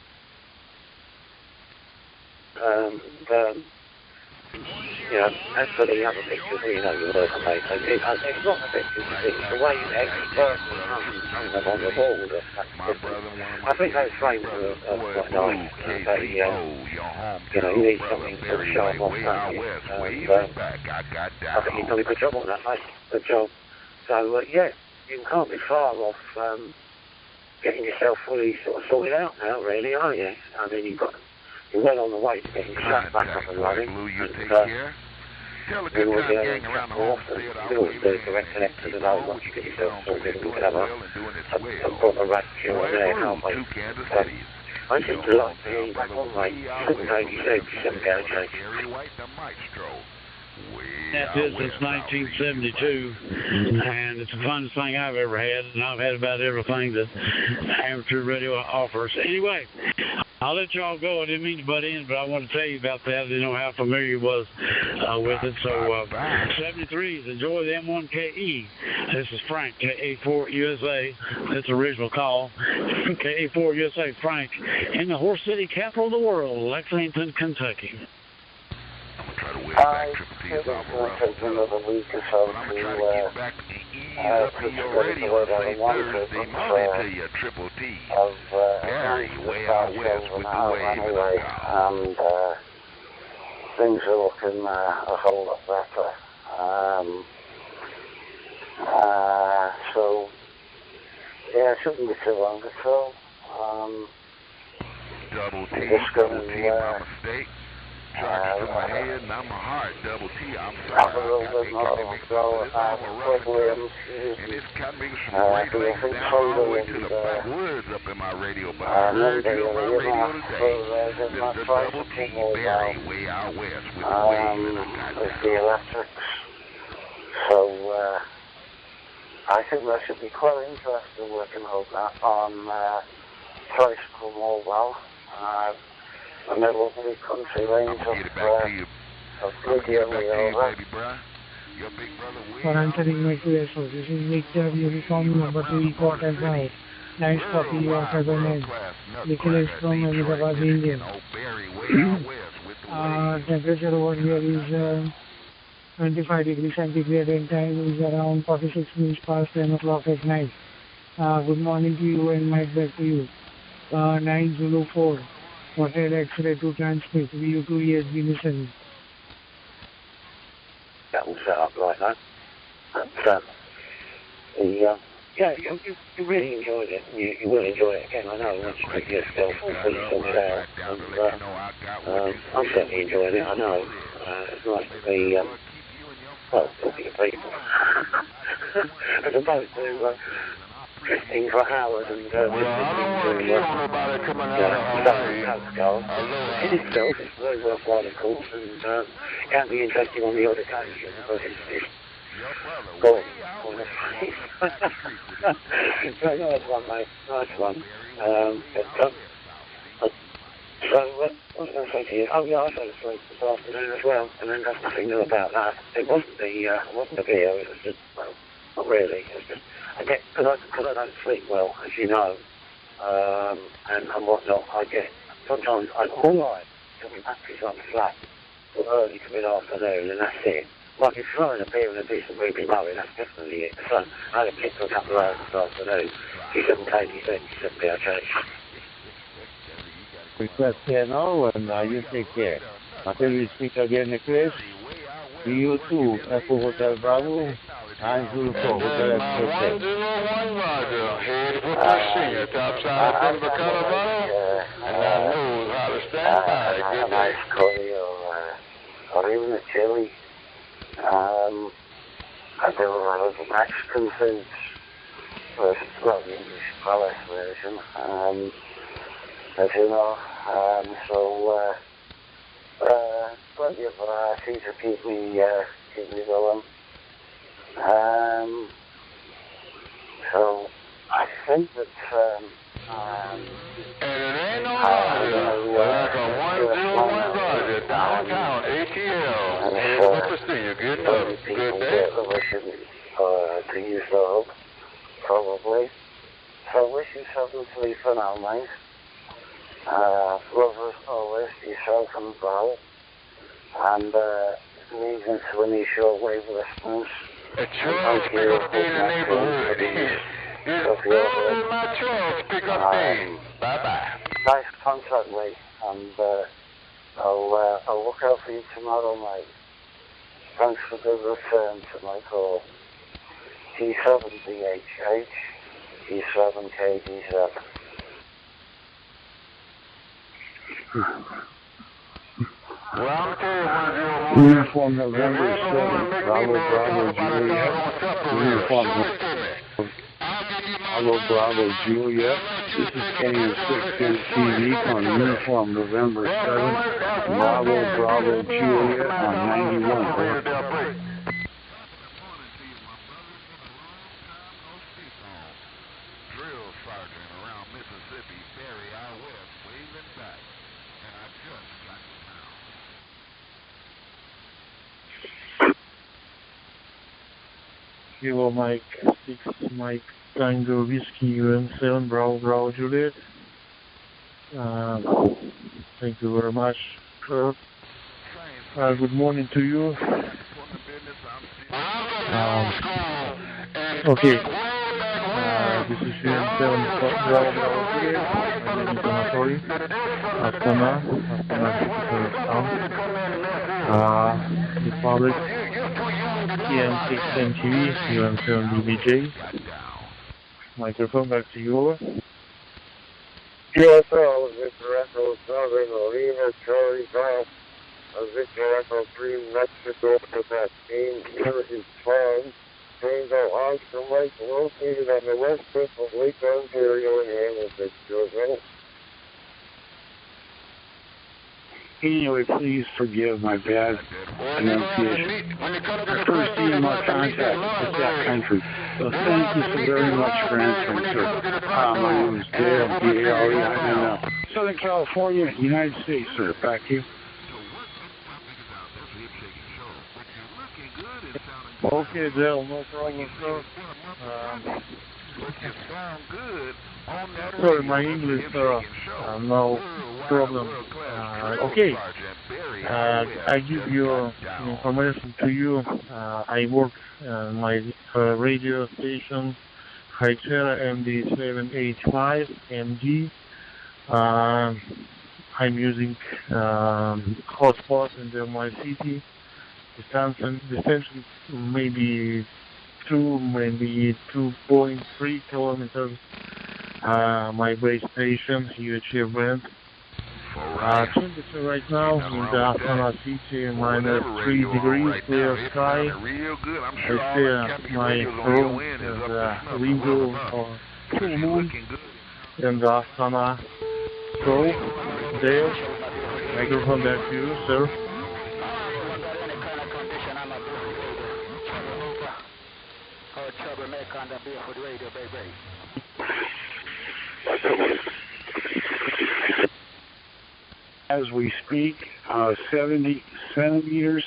Speaker 19: Yeah, that's for the other pictures, you know, you work on it. It's not the pictures, it's the way you actually work on them on the wall. I think those frames are quite nice. But, you know, you need something to show them off, don't you? I think you've done a good job on that, mate. Good job. So, yeah, you can't be far off getting yourself fully sort of sorted out now, really, are you? I mean, you're well on the way to getting shut back up and running.
Speaker 11: Tell a good time gang around the home state I was
Speaker 19: the direct connector to know once you get yourself sorted, we can have a proper ratio there, can't we? I think the last thing you back on, mate, 786, 786.
Speaker 2: That's it since 1972, and it's the funnest thing I've ever had, and I've had about everything that amateur radio offers. Anyway, I'll let y'all go. I didn't mean to butt in, but I want to tell you about that. I didn't know how familiar you was with it. So, 73s, enjoy the M1KE. This is Frank, KA4 USA. That's the original call. KA4 USA, Frank, in the Horse City, capital of the world, Lexington, Kentucky.
Speaker 19: I think it's going to take another week or so to put together the word I wanted, but I've announced the start shows an hour anyway, and things are looking a whole lot better. So, yeah, it shouldn't be too long at all.
Speaker 11: Double T, my mistake. Charges in my head, not my heart. Double T, I'm sorry.
Speaker 19: Have a little bit more so, Williams
Speaker 11: and it's got me some great links down all the way to the backwoods up in my radio, but I heard you on my radio today. Mr. Double T, Barry, way out west with the wave, and I got
Speaker 19: with the electrics. So, I think that should be quite interesting working on that on Tricycle Mobile.
Speaker 20: And that lovely country range of Lydia over.
Speaker 17: For answering my question, this is Victor Uniform number 3 quarter 5. Nice copy of Cabernet. Nicholas from Ahmedabad, India. Temperature over here is 25 degrees centigrade and time is around 46 minutes past 10 o'clock at night. Good morning to you and mic back to you. 904. Hotel X-ray to transmit. VU2 ESB listening.
Speaker 20: That will set up like that. But, yeah, you really enjoyed it. You will enjoy it again, I know, once you put yourself fully sorted out. And, I'm certainly enjoying it, I know. It's nice to be, well, talking to people. As opposed to drifting for hours and listening to Pascal. In itself, it's very worthwhile, of course, and can be interesting on the odd occasion, but it's boring. Very nice one, mate. Nice one. So, what was I going to say to you? Oh, yeah, I fell asleep this afternoon as well, and then there's nothing new about that. It wasn't the beer, it was just, well, not really. It was just, because I don't sleep well, as you know, and whatnot, I get, sometimes I'm all right, till my battery's on flat, till early to mid-afternoon, and that's it. Like if throwing a beer and a decent weepy mowing, that's definitely it. So I had a kid for a couple of hours this afternoon. He couldn't take his head, he said, be okay.
Speaker 6: Request here now, and you take care. Until we speak again, Nicholas, you too, Echo Hotel Bravo, 904 Hotel Express.
Speaker 11: 101 Roger, head for Senior, topside Denver, Colorado, and I know how to stand by.
Speaker 20: A nice curry or even a chili. I do a lot of Mexican foods versus, well, the English palace version, as you know, so plenty of variety to keep me going. So I think that
Speaker 11: and it ain't no Roger, like a 101 Roger, downtown ATL, head for Senior, good day.
Speaker 20: To use the hope, probably. So wish you something to leave for now, mate. Lovers always, yourself and Val. And leaving to any shortwave listeners.
Speaker 11: It's sure pick up day in the neighborhood. It's in my truck, pick up day. Bye-bye.
Speaker 20: Nice contact, mate. And I'll look out for you tomorrow, mate. Thanks for the return to my call. T7DHH, T7KDZ.
Speaker 12: Uniform November 7, Bravo Juliet. Uniform Bravo Juliet. This is Kenny 610 TV on Uniform November 7, Bravo Juliet on 91.
Speaker 13: Kilo Mike 6, Mike Tango Whiskey UM7, Bravo Juliet. Thank you very much, Kurt. Good morning to you. Okay. This is UM7, Bravo Juliet. My name is Anatoly. Astana Republic. TM6 MTV, UM7 DBJ. Microphone back to you, over.
Speaker 8: USL, Victor Echo 7, Lima, Charlie Golf, Victor Echo 3, Mexico, Quebec, Team Liberty 12, Tango Oscar Lake, located on the west coast of Lake Ontario in Hamilton, Georgia.
Speaker 12: Anyway, please forgive my bad pronunciation. I first seen my contact with that country. So thank you so very much for answering, sir. My name is Dale, D-A-L-E, and
Speaker 7: Southern California, United States, sir. Back to you.
Speaker 13: Okay, Dale, no problem, sir. Sorry, my English, no problem. Okay, I give you information to you. I work my radio station, Hytera MD785 MG. I'm using hotspot in my city. Distance maybe 2.3 kilometers. My base station, UHF brand. Temperature right now in the Astana city, -3 degrees, clear sky. I see my room is a window or full moon in the Astana. So, Dale, microphone back to you, sir.
Speaker 7: As we speak, 70 centimeters.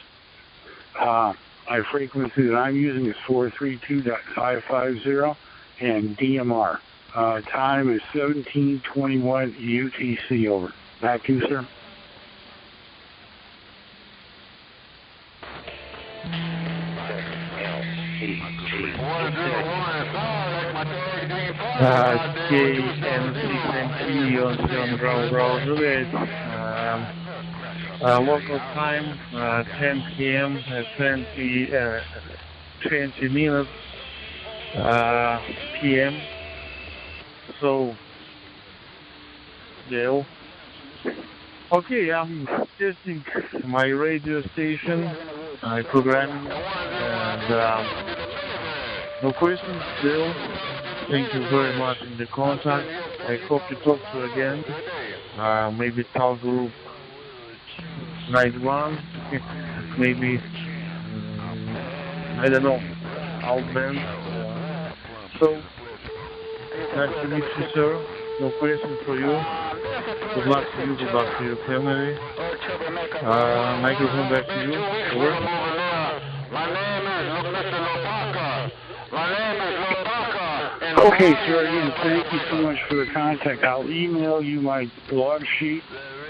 Speaker 7: My frequency that I'm using is 432.550 and DMR. Time is 17:21 UTC. Over. Back to you, sir.
Speaker 13: KMC on Bravo Juliet. Local time 10 p.m. 20 minutes p.m. So, Dale. Okay, I'm testing my radio station, programming, and no questions, Dale. Thank you very much in the contact. I hope to talk to you again. Maybe Tal Group Night 1, maybe, I don't know, Alt Band. So, nice to meet you, sir. No question for you. Good luck to you, good luck to your family. Microphone back to you. Over.
Speaker 7: Okay, sir, again, thank you so much for the contact. I'll email you my log sheet.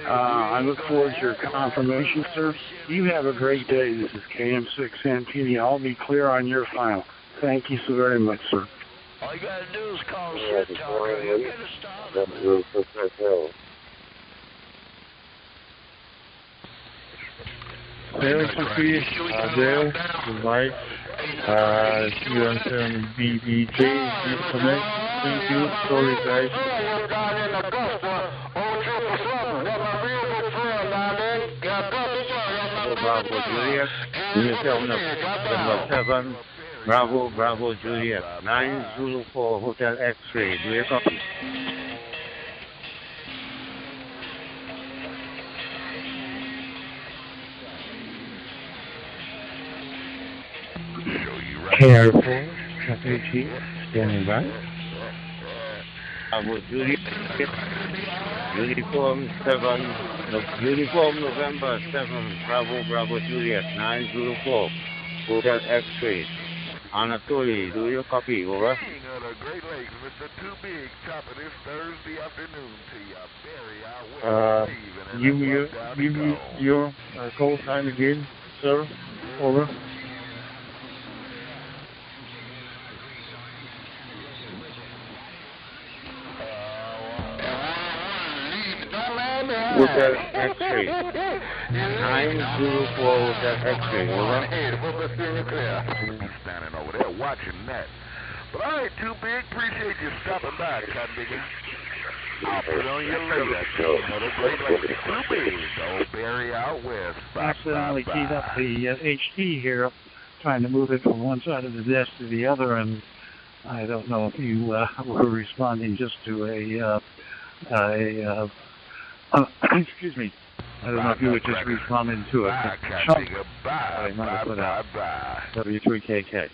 Speaker 7: I look forward to your confirmation, sir. You have a great day. This is KM6NPD. I'll be clear on your file. Thank you so very much, sir.
Speaker 22: All you gotta do is call Shit Talker. You'll get a stop.
Speaker 13: Dale, Dale, goodbye. See you on BBJ, disconnect. Thank you. Sorry, guys. Bravo, Juliet. Bravo, Juliet. 904 Hotel X-Ray. Do you copy? KR4, Traffic Chief, standing by. Bravo, Juliet. Uniform November 7, Bravo, Juliet, 904, Hotel X-Ray. Anatoly, do you copy? Over.
Speaker 22: The Great Lakes, Mr. Too Big, top of this Thursday afternoon to you.
Speaker 13: Give me your call sign again, sir. Over. Hotel X-Ray. 904 Hotel X-Ray. Over.
Speaker 22: Standing over there watching that. But all right, Too Big, appreciate you stopping by, Cotton Digger. I'll put it on your list. The Great Lakes, Too Big, old Barry out west.
Speaker 5: Accidentally keyed up the HT here, trying to move it from one side of the desk to the other, and I don't know if you were responding just to excuse me. I don't know if you were just responding to it. I might have put out W3KK.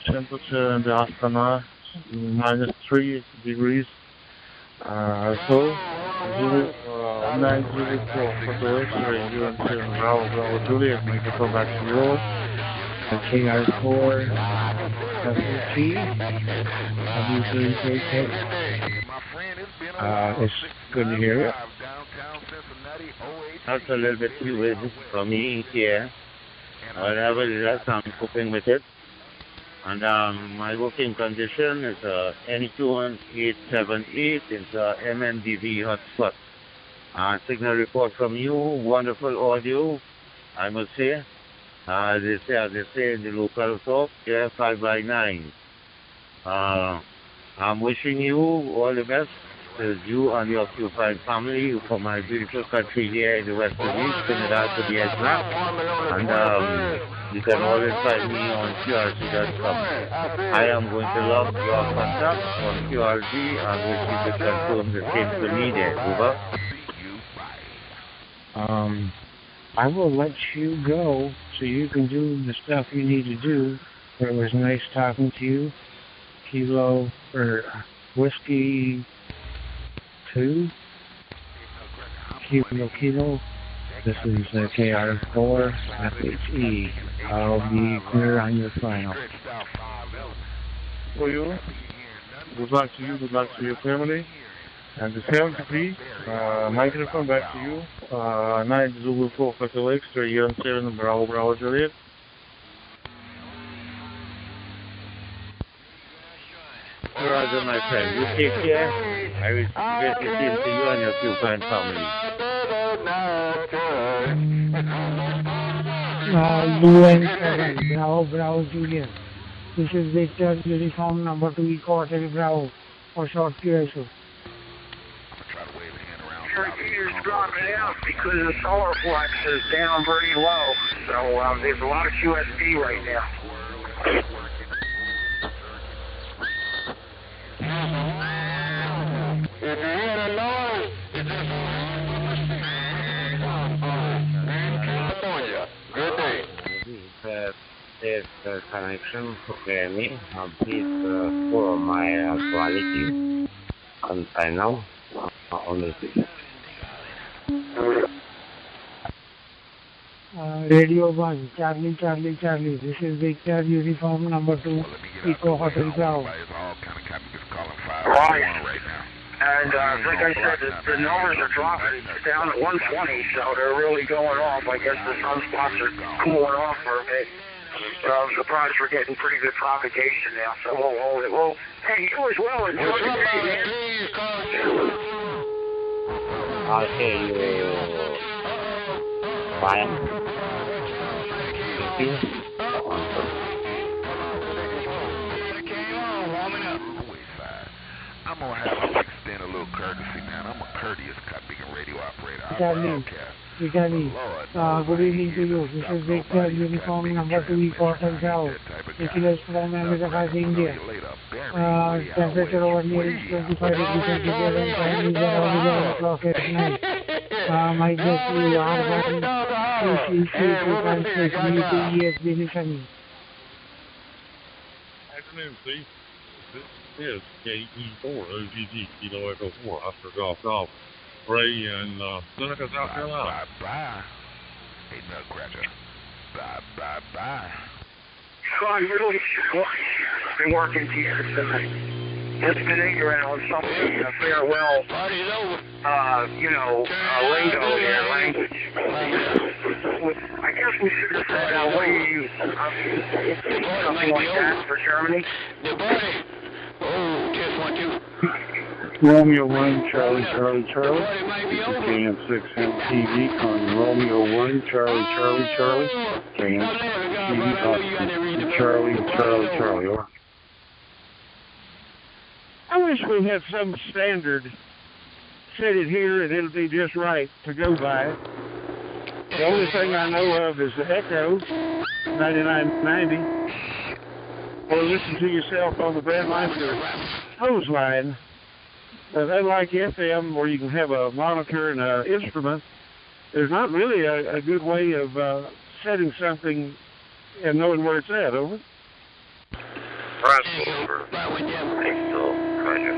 Speaker 13: Temperature in the Astana
Speaker 24: -3 degrees. So, 904 Photo X-ray, UNT, Bravo, Juliet, microphone back to you.
Speaker 5: KR4, FT, W3KK. It's good to hear you.
Speaker 6: That's a little bit fluid for me here. Nevertheless, I'm coping with it. And my working condition is N21878. It's a MNDV hotspot. Signal report from you, wonderful audio, I must say. They say in the local talk, 5x9. I'm wishing you all the best, you and your occupied family, for my beautiful country here in the West Indies, Trinidad to be exact. And you can always find me on QRC.com. I am going to log your contact on QRC and wish you to confirm the same to me there. Over.
Speaker 5: I will let you go so you can do the stuff you need to do. It was nice talking to you. Kilo or Whiskey 2. Kilo. This is KR4 FHE. I'll be clear on your final.
Speaker 8: For you, good luck to you, good luck to your family. And the 73, microphone back to you. 904 Photo X-ray, UNT, Bravo, Juliet.
Speaker 6: Roger, my friend. You take care. I will get the same to you and your occupied family.
Speaker 17: UN7, Bravo, Juliet. This is Victor, uniform number 2, Eco Hotel Bravo, for short QSO.
Speaker 20: Your heater's dropping out because the solar flux is down very low. So there's a lot of QSP right now.
Speaker 6: This connection for me, please for my quality, and I know only
Speaker 17: Radio 1, Charlie. This is Victor, uniform number 2, Eco Hotel Bravo.
Speaker 20: Right. And like I said, the numbers are dropping down at 120, so they're really going off. I guess the sunspots are cooling off for a bit. I'm surprised we're getting pretty good propagation now, so we'll hold it. Well, hey, you as well. Enjoy the day, man.
Speaker 6: I'll hear you. Bye. Thank you.
Speaker 11: I'm going to have to extend a little courtesy, man. I'm a courteous beacon radio operator.
Speaker 17: Charlie, good evening to you. This is Victor, uniform number 2, Eco Hotel Bravo. Nicholas from Ahmedabad, India. Temperature over near 25 degrees centigrade and time is around 11 o'clock at night. My guess you are one CCC 2.6 BTESB listening.
Speaker 8: Afternoon, Steve. This is KE4 OGG Kilo Echo 4 Oscar Golf Ray in Seneca, South Carolina.
Speaker 11: Bye. Hey, Nutcracker. Bye.
Speaker 20: So I really been working here tonight. Just been around something, a farewell, lingo here, language. I guess we should have said, what do you use? Something like that for Germany?
Speaker 7: Romeo 1, Charlie. This is KM6 MTV calling Romeo 1, Charlie. KM TV calling Charlie. Over.
Speaker 5: I wish we had some standard. Set it here and it'll be just right to go by. The only thing I know of is the Echo 9990. Or listen to yourself on the Brandmeister hose line. Unlike FM, where you can have a monitor and an instrument, there's not really a good way of setting something and knowing where it's at. Over.
Speaker 3: Nebraska for Pistol Project.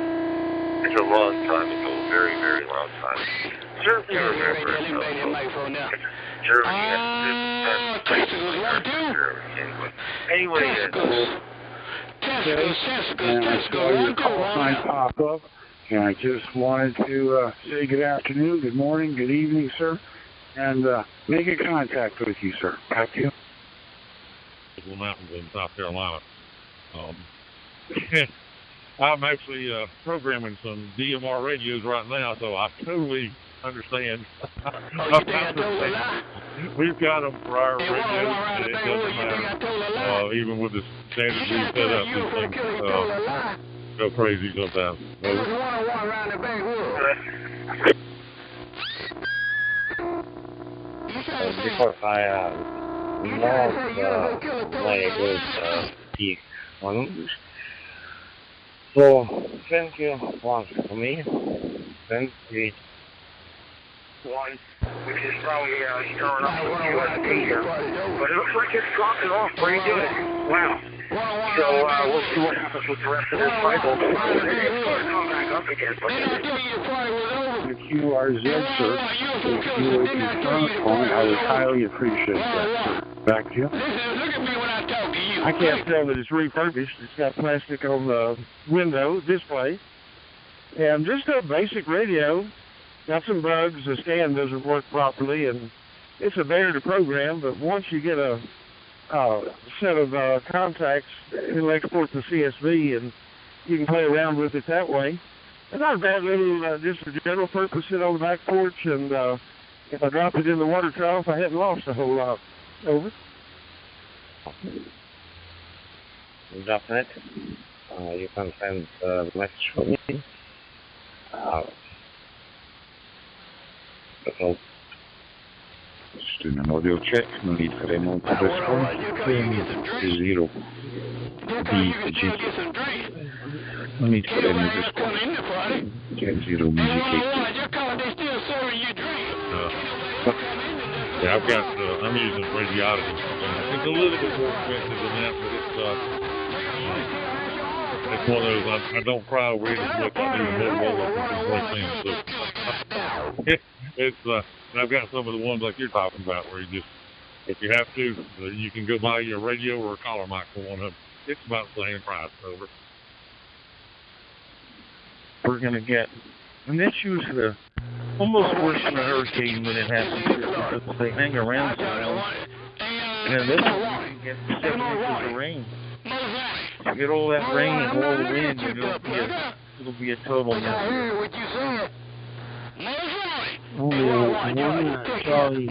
Speaker 3: It's a long time ago, very, very long time. Certainly remember it, though. Germany had Germany. Anyway,
Speaker 7: and I saw your call sign pop up, and I just wanted to say good afternoon, good morning, good evening, sir, and make a contact with you, sir. Back to you.
Speaker 4: Mountains in South Carolina. I'm actually programming some DMR radios right now, so I totally understand. We've got them for our radios, and it doesn't matter. Even with the standard we set up, these things go crazy sometimes.
Speaker 6: Before I lost my good peak on. So, thank you once for me. Thank you.
Speaker 20: One, which is probably starting off with USB here. But it looks like it's dropping off pretty good. Wow. So we'll see what happens with the rest of this cycle. Maybe it's going to come back up again. But
Speaker 7: the QRZ, sir, if you would return on, I would highly appreciate that, sir. Back to you.
Speaker 4: I can't tell that it's refurbished. It's got plastic on the window display. And just a basic radio. Got some bugs. The stand doesn't work properly, and it's a bear to program, but once you get a set of contacts, it'll export to CSV, and you can play around with it that way. And not a bad little, just a general purpose, sit on the back porch, and if I drop it in the water trough, I hadn't lost a whole lot. Over.
Speaker 6: Definite. You can send the message for me.
Speaker 14: Just doing an audio check. No need for anyone to respond. 0 B to G. No need for anyone to respond. Get 0 music.
Speaker 4: Yeah, I've got, I'm using radiology. It's a little bit more expensive than that, but it's one of those, I don't cry over it as much as I do Motorola. So I've got some of the ones like you're talking about where you just, if you have to, you can go buy your radio or a collar mic for one of them. It's about the same price. Over.
Speaker 6: We're going to get, and that's usually almost worse than a hurricane when it happens because they hang around so well. And this one, you get 7 inches of rain. You get all that rain and all the wind, it'll be a total mess.
Speaker 13: Romeo 1, Charlie.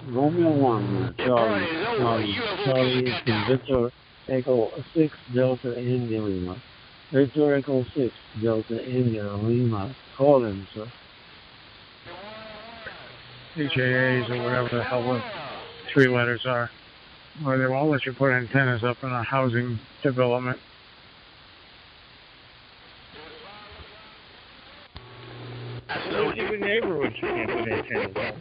Speaker 13: Romeo 1, Charlie is in Victor Echo 6 Delta India Lima. Victor Echo 6 Delta India Lima. Call him, sir.
Speaker 5: CHAs or whatever the hell the 3 letters are. Or they won't let you put antennas up in a housing development.
Speaker 6: Those even neighborhoods you can't put antennas on.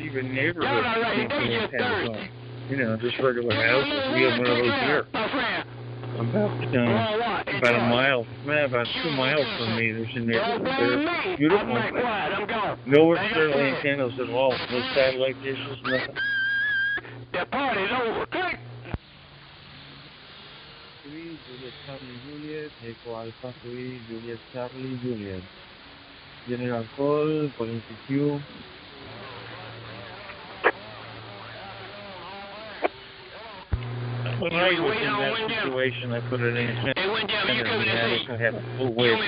Speaker 6: Even neighborhoods you can't put antennas on. You know, just regular houses. We have one of those here. About a mile, about 2 miles from me, there's a neighborhood there. It's beautiful. No external antennas at all. No satellite dishes, nothing.
Speaker 20: The party's over. Click!
Speaker 6: Juliet Charlie Juliet, Echo Alpha 3, Juliet Charlie Juliet. General call, calling CQ. When I was in that situation, I put it in and I had a full weight of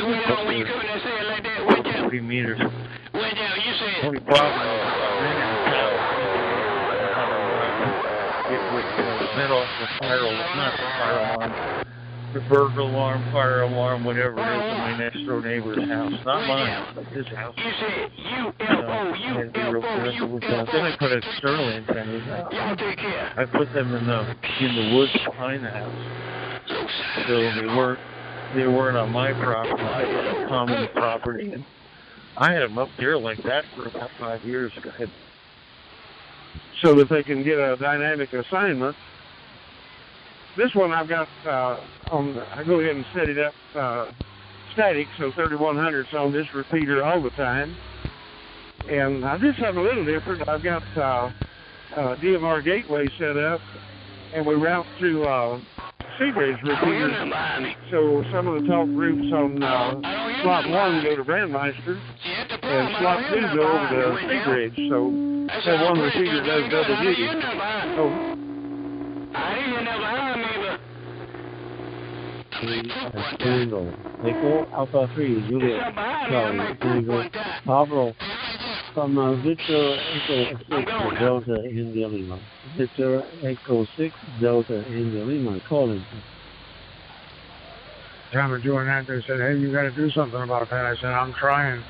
Speaker 6: 3 meters. Only problem it would set off the fire alarm, not the fire alarm, the burglar alarm, fire alarm, whatever it is in my next door neighbor's house. Not mine, but his house. Then I put external antennas out. I put them in the woods behind the house. So they work.
Speaker 4: They weren't on my property. I had common property, and I had them up there like that for about 5 years. Go ahead.
Speaker 1: So that they can get a dynamic assignment. This one I've got I go ahead and set it up static, so 3100's on this repeater all the time. And I did something a little different. I've got DMR gateway set up, and we route to Seabridge repeaters. So some of the talk groups on slot 1 go to Brandmeister, and slot 2 go over to Seabridge. So that one repeater does double duty. So,
Speaker 13: Tango, Echo Alpha 3, Juliet, Charlie, Tango, Pablo, from Victor Echo 6, Delta India Lima. Victor Echo 6, Delta India Lima, calling.
Speaker 5: Time of doing that, they said, hey, you got to do something about that. I said, I'm trying.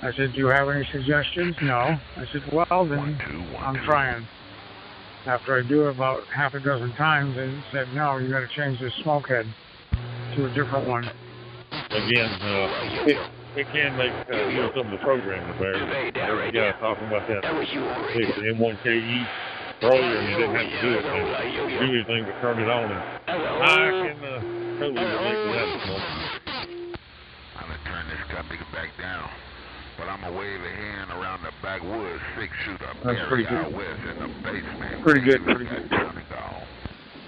Speaker 5: I said, do you have any suggestions? No. I said, well, then I'm trying. After I do it about half a dozen times, they said, no, you got to change this smoke head to a different one.
Speaker 4: Again, it can make some of the programming better. There was a guy talking about that. It's the M1KE earlier, and he didn't have to do it. And do anything but turn it on. And I can totally relate to that.
Speaker 11: I'm going to turn this copy back down. But I'm going to wave a hand around the backwoods, 6-shooter, Barry out west in the basement.
Speaker 4: Pretty good.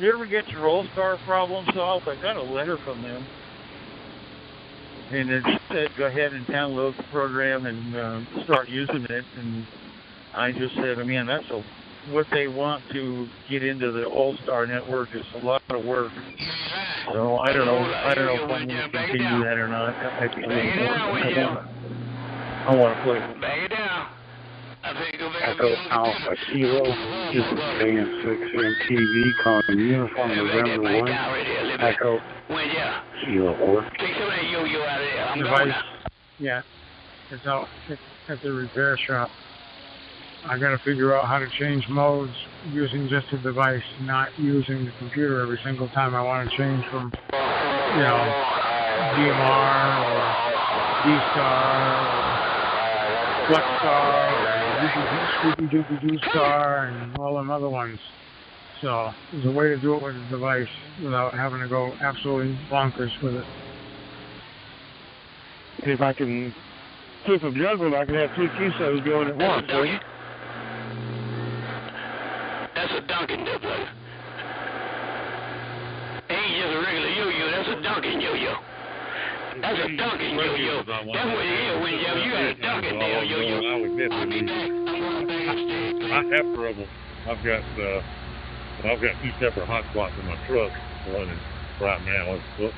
Speaker 4: You ever get your All-Star problem solved? I got a letter from them. And it said, go ahead and download the program and start using it. And I just said, man, that's what they want to get into the All-Star network is a lot of work. So I don't know if I'm going to continue that or not. I want to play.
Speaker 7: Echo Alpha Kilo, this is KN6 MTV calling Uniform November 1. Echo Kilo work.
Speaker 5: Device, yeah, it's out at the repair shop. I got to figure out how to change modes using just the device, not using the computer every single time I want to change from, DMR or D-Star or Flex Star, Scoopy Doopy Doo Star, and all them other ones. So there's a way to do it with the device without having to go absolutely bonkers with it.
Speaker 1: if I can keep them juggled, I can have 2 QSOs going at once, will you?
Speaker 22: That's a Duncan duplex. Ain't just a regular yo-yo, that's a Duncan yo-yo. That's a Duncan yo-yo. That's what it is when you got a Duncan yo-yo.
Speaker 4: I have trouble. I've got 2 separate hotspots in my truck running right now. It's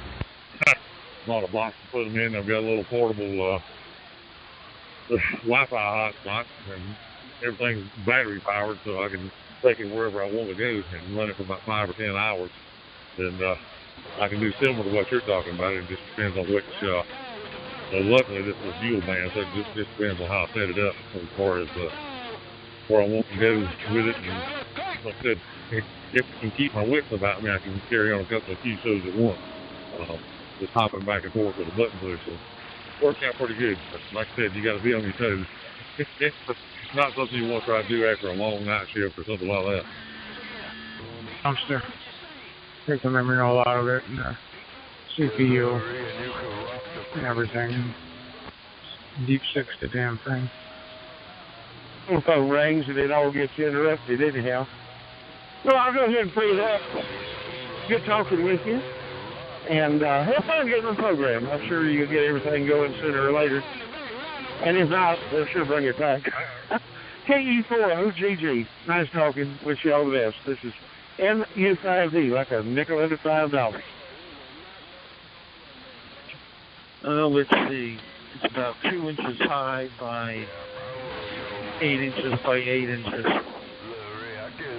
Speaker 4: not a box to put them in. I've got a little portable Wi-Fi hotspot, and everything's battery powered, so I can take it wherever I want to go and run it for about 5 or 10 hours. And I can do similar to what you're talking about. It just depends on which. Luckily, this is dual band, so it just depends on how I set it up as far as where I want to go with it. And like I said, if I can keep my wits about me, I can carry on a couple of QSOs at once. Just hopping back and forth with a button push. So it works out pretty good. But like I said, you got to be on your toes. It's not something you want to try to do after a long night shift or something like that.
Speaker 5: Dumpster. Take the memory all out of it, and CPU, and everything. Deep 6 the damn thing.
Speaker 1: The phone rings and it all gets interrupted anyhow. Well, I'll go ahead and free it up. Good talking with you. And have fun getting the program. I'm sure you'll get everything going sooner or later. And if not, they'll sure bring it back. KE40GG. Nice talking. Wish you all the best. This is NU5D, like a nickel under $5.
Speaker 4: Let's see. It's about 2 inches high by 8 inches by 8 inches.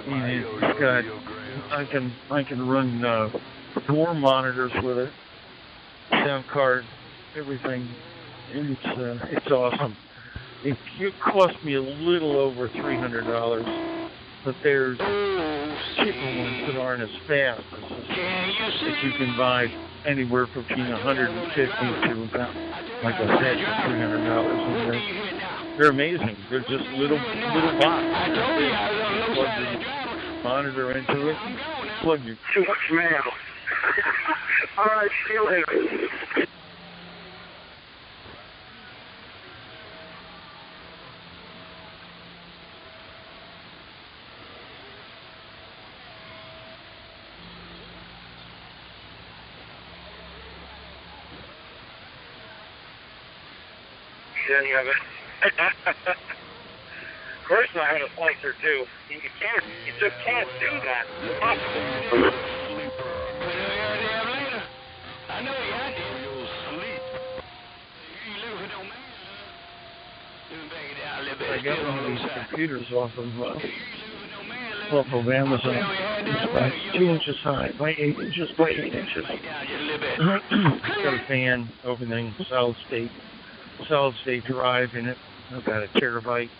Speaker 4: And it's got, I can run 4 monitors with it, sound card, everything. And it's awesome. It cost me a little over $300, but there's cheaper ones that aren't as fast as this that you can buy anywhere between $150 to about, like I said, $300. They're amazing. They're just little box. Plug the monitor into it. Plug your
Speaker 20: too much mail. All right, see you later. Yeah, you have it. Of course, I had a slicer too. You just can't do that. It's impossible.
Speaker 11: I know you had to. You'll sleep. You live with no man.
Speaker 4: I got one of these computers off of Amazon. It's about 2 inches high, by 8 inches by 8 inches. It's got a fan, everything, solid state drive in it. I've got a terabyte.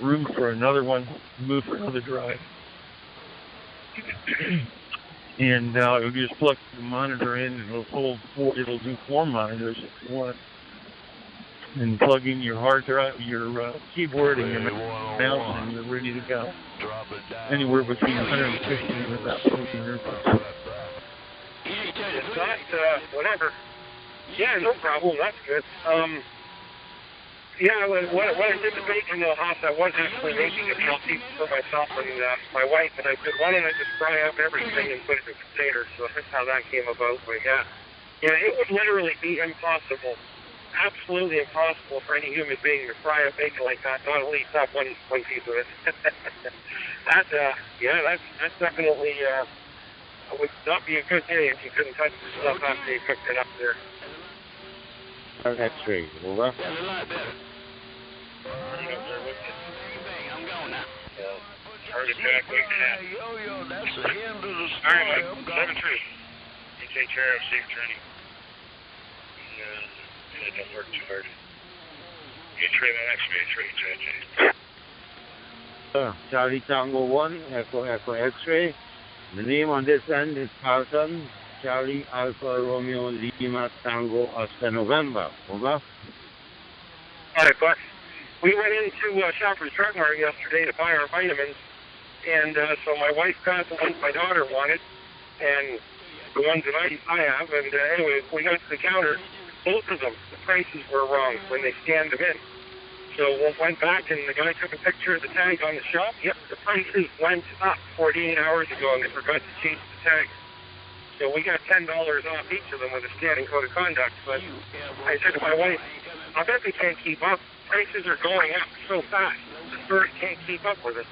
Speaker 4: Room for another one, move for another drive. And you just plug the monitor in, and it'll do 4 monitors if you want. And plug in your hard drive, your keyboard, and your mouse, and you're ready to go. Anywhere between 150 and about 1,400 bucks.
Speaker 20: It's not, whatever. Yeah, no problem. That's good. Yeah, when I did the baking in the house, I was actually making a healthy for myself and my wife, and I said, why don't I just fry up everything and put it in containers? So that's how that came about. But yeah, it would literally be impossible, absolutely impossible for any human being to fry up bacon like that, not at least not one piece of it. That's definitely would not be a good day if you couldn't touch the stuff after you cooked it up there.
Speaker 6: X-ray, over.
Speaker 20: I'm going now. Heart attack, wake hat.
Speaker 11: That's the end of the story.
Speaker 20: All right, Mike. 7-3. You take care of safe journey. And don't work too hard. You trade an X-ray, trade.
Speaker 6: Charlie Tango 1, Echo X-ray. The name on this end is Carlton. Charlie Alpha Romeo Lima Tango Oscar November. Over.
Speaker 20: All right, Buck. We went into Shoppers Drug Mart yesterday to buy our vitamins, and so my wife got the ones my daughter wanted, and the ones that I have, and anyway, we got to the counter, both of them, the prices were wrong when they scanned them in. So we went back, and the guy took a picture of the tag on the shop. Yep, the prices went up 48 hours ago, and they forgot to change the tag. So we got $10 off each of them with a standing code of conduct. But I said to my wife, I bet we can't keep up. Prices are going up so fast. The stores can't keep up with it.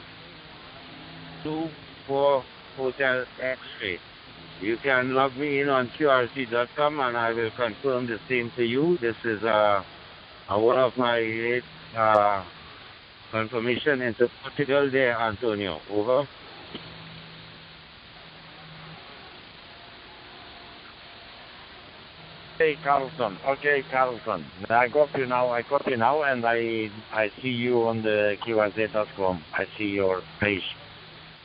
Speaker 6: 24 Hotel X-ray. You can log me in on QRC.com and I will confirm the same to you. This is one of my confirmation into Portugal there, Antonio. Over. Okay, Carlson. I got you now, and I see you on the QRZ.com. I see your page.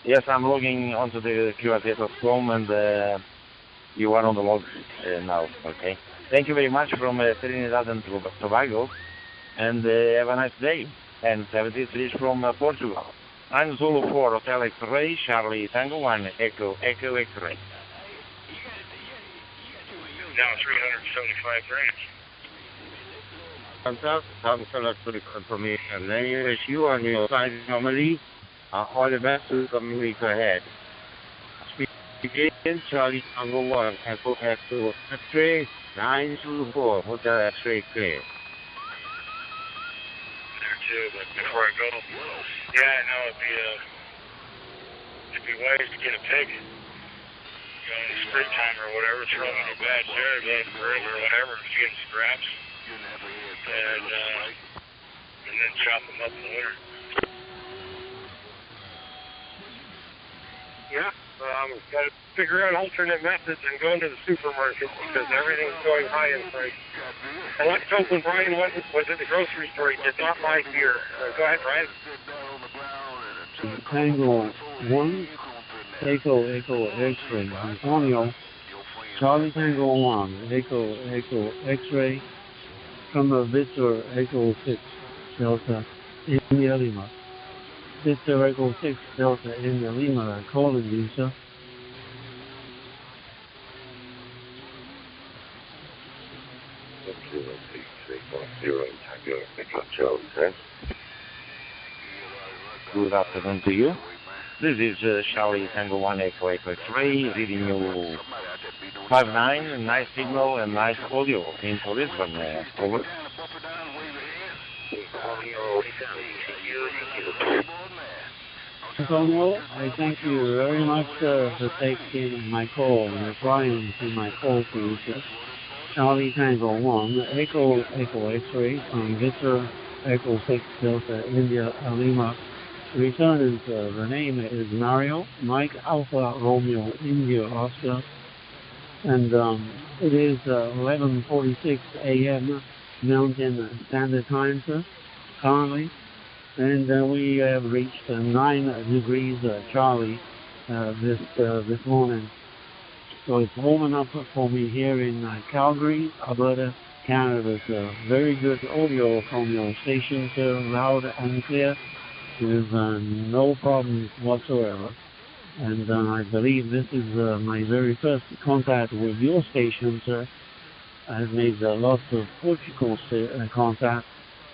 Speaker 6: Yes, I'm logging onto the QRZ.com, and you are on the log now. Okay. Thank you very much from Trinidad and Tobago, and have a nice day. And 73 from Portugal. I'm Zulu 4 Hotel X-ray, Charlie Tango 1 Echo X-ray.
Speaker 20: Now 375 grams.
Speaker 6: Fantastic. Thanks a lot for the confirmation. Any issue on your side normally? All the best to some week ahead. Speaking Charlie Tango 1 Echo X-ray 924 Hotel X-ray clear.
Speaker 20: There too, but before I go, yeah, no, it'd be wise to get a pig. In the springtime or whatever, throw them in a backyard, let them grill or whatever, and feed them scraps, and then chop them up in the winter. Yeah, got to figure out alternate methods and go into the supermarket because everything's going high in price. And let's hope when Brian was at the grocery store, he did not buy beer. Go ahead, Brian.
Speaker 13: Tango 1. Echo X-ray, Antonio, Charlie Tango 1, Echo X-ray from Victor Echo 6 Delta India Lima. Victor Echo 6 Delta India Lima, calling you, sir.
Speaker 6: Good afternoon to you. This is Charlie Tango 1 Echo X-ray, reading you 5-9, nice signal and nice audio into Lisbon. Over.
Speaker 13: Antonio, I thank you very much for taking my call and replying to my call, please. Charlie Tango 1, Echo X-ray from Victor Echo 6 Delta India Lima. Returning, the name is Mario, Mike Alpha Romeo India Oscar, and it is 11:46 a.m. Mountain Standard Time, sir, currently, and we have reached 9 degrees Charlie this morning. So it's warm enough for me here in Calgary, Alberta, Canada. Very good audio from your station, sir, loud and clear, with no problems whatsoever. And I believe this is my very first contact with your station, sir. I've made lots of Portugal contact,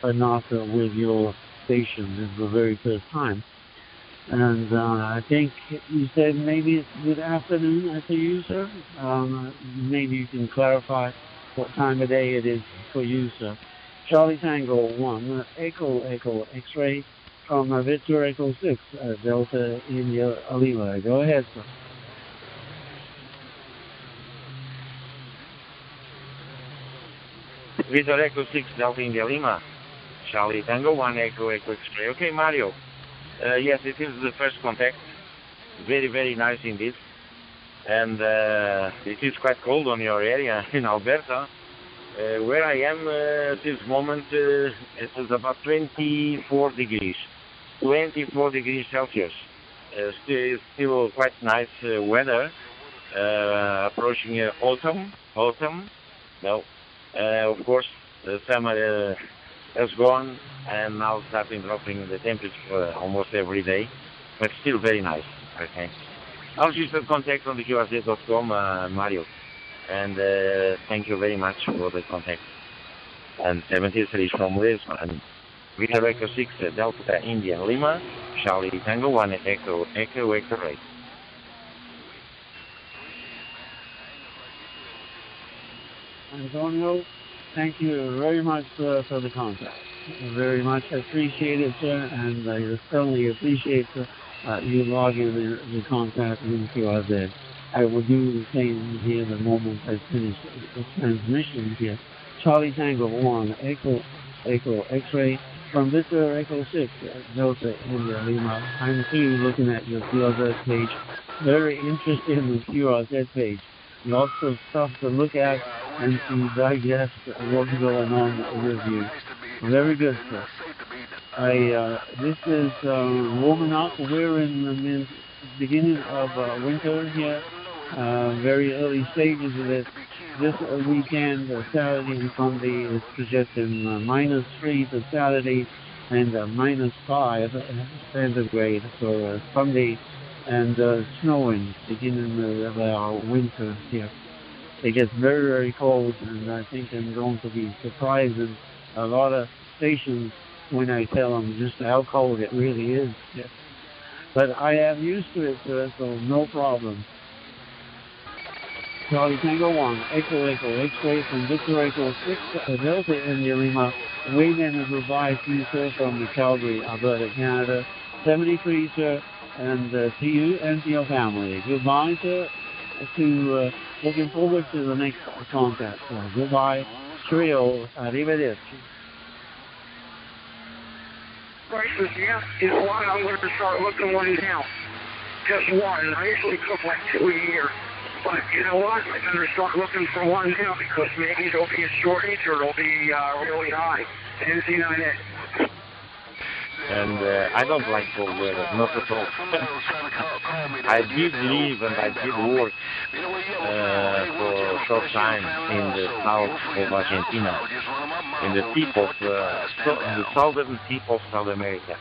Speaker 13: but not with your station. This is the very first time. And I think you said maybe it's good afternoon to you, sir. Maybe you can clarify what time of day it is for you, sir. Charlie Tango 1, Echo X-ray from Victor Echo 6, Delta India Lima. Go ahead, sir.
Speaker 6: Victor Echo 6, Delta India Lima. Charlie Tango 1, Echo X-ray. Okay, Mario. Yes, it is the first contact. Very, very nice indeed. And it is quite cold on your area in Alberta. Where I am at this moment, it is about 24 degrees. 24 degrees Celsius. Still quite nice weather. Approaching autumn. No. Of course, the summer has gone, and now starting dropping the temperature almost every day, but still very nice. Okay. I'll just contact on the QRZ.com, Mario, and thank you very much for the contact. And 73 from Lisbon. Victor Echo 6, Delta India Lima, Charlie Tango 1, Echo X-ray.
Speaker 13: Antonio, thank you very much for the contact. Very much appreciated, sir, and I certainly appreciate you logging the contact into QRZ. I will do the same here the moment I finish the transmission here. Charlie Tango 1, Echo X-ray from Victor Echo 6, Delta India Lima. I'm too looking at your QRZ page. Very interested in the QRZ page. Lots of stuff to look at and to digest what's going on with you. Very good, sir. This is warming up. We're in the beginning of winter here. Very early stages of it. This weekend, Saturday and Sunday, is projecting -3 to Saturday and -5 centigrade for Sunday, and snowing beginning of our winter here. It gets very, very cold, and I think I'm going to be surprising a lot of stations when I tell them just how cold it really is. Yeah. But I am used to it, sir, so no problem. Charlie Tango 1, Echo X-ray from Victor Echo 6, Delta India Lima, waiting and goodbye to you, sir, from Calgary, Alberta, Canada. 73, sir, and to you and to your family. Goodbye, sir. Looking forward to the next contact. Goodbye. Cheerio. Arrivederci.
Speaker 20: Prices, yeah, is one. I'm going to start looking one now. Just one. I usually cook like 2 a year. But you know what? I'm going to start looking for one now because maybe there'll be a shortage or it'll be really high. NC98.
Speaker 6: And I don't like cold weather, not at all. I did live and I did work for a short time in the south of Argentina, in the tip of the southern tip of South America,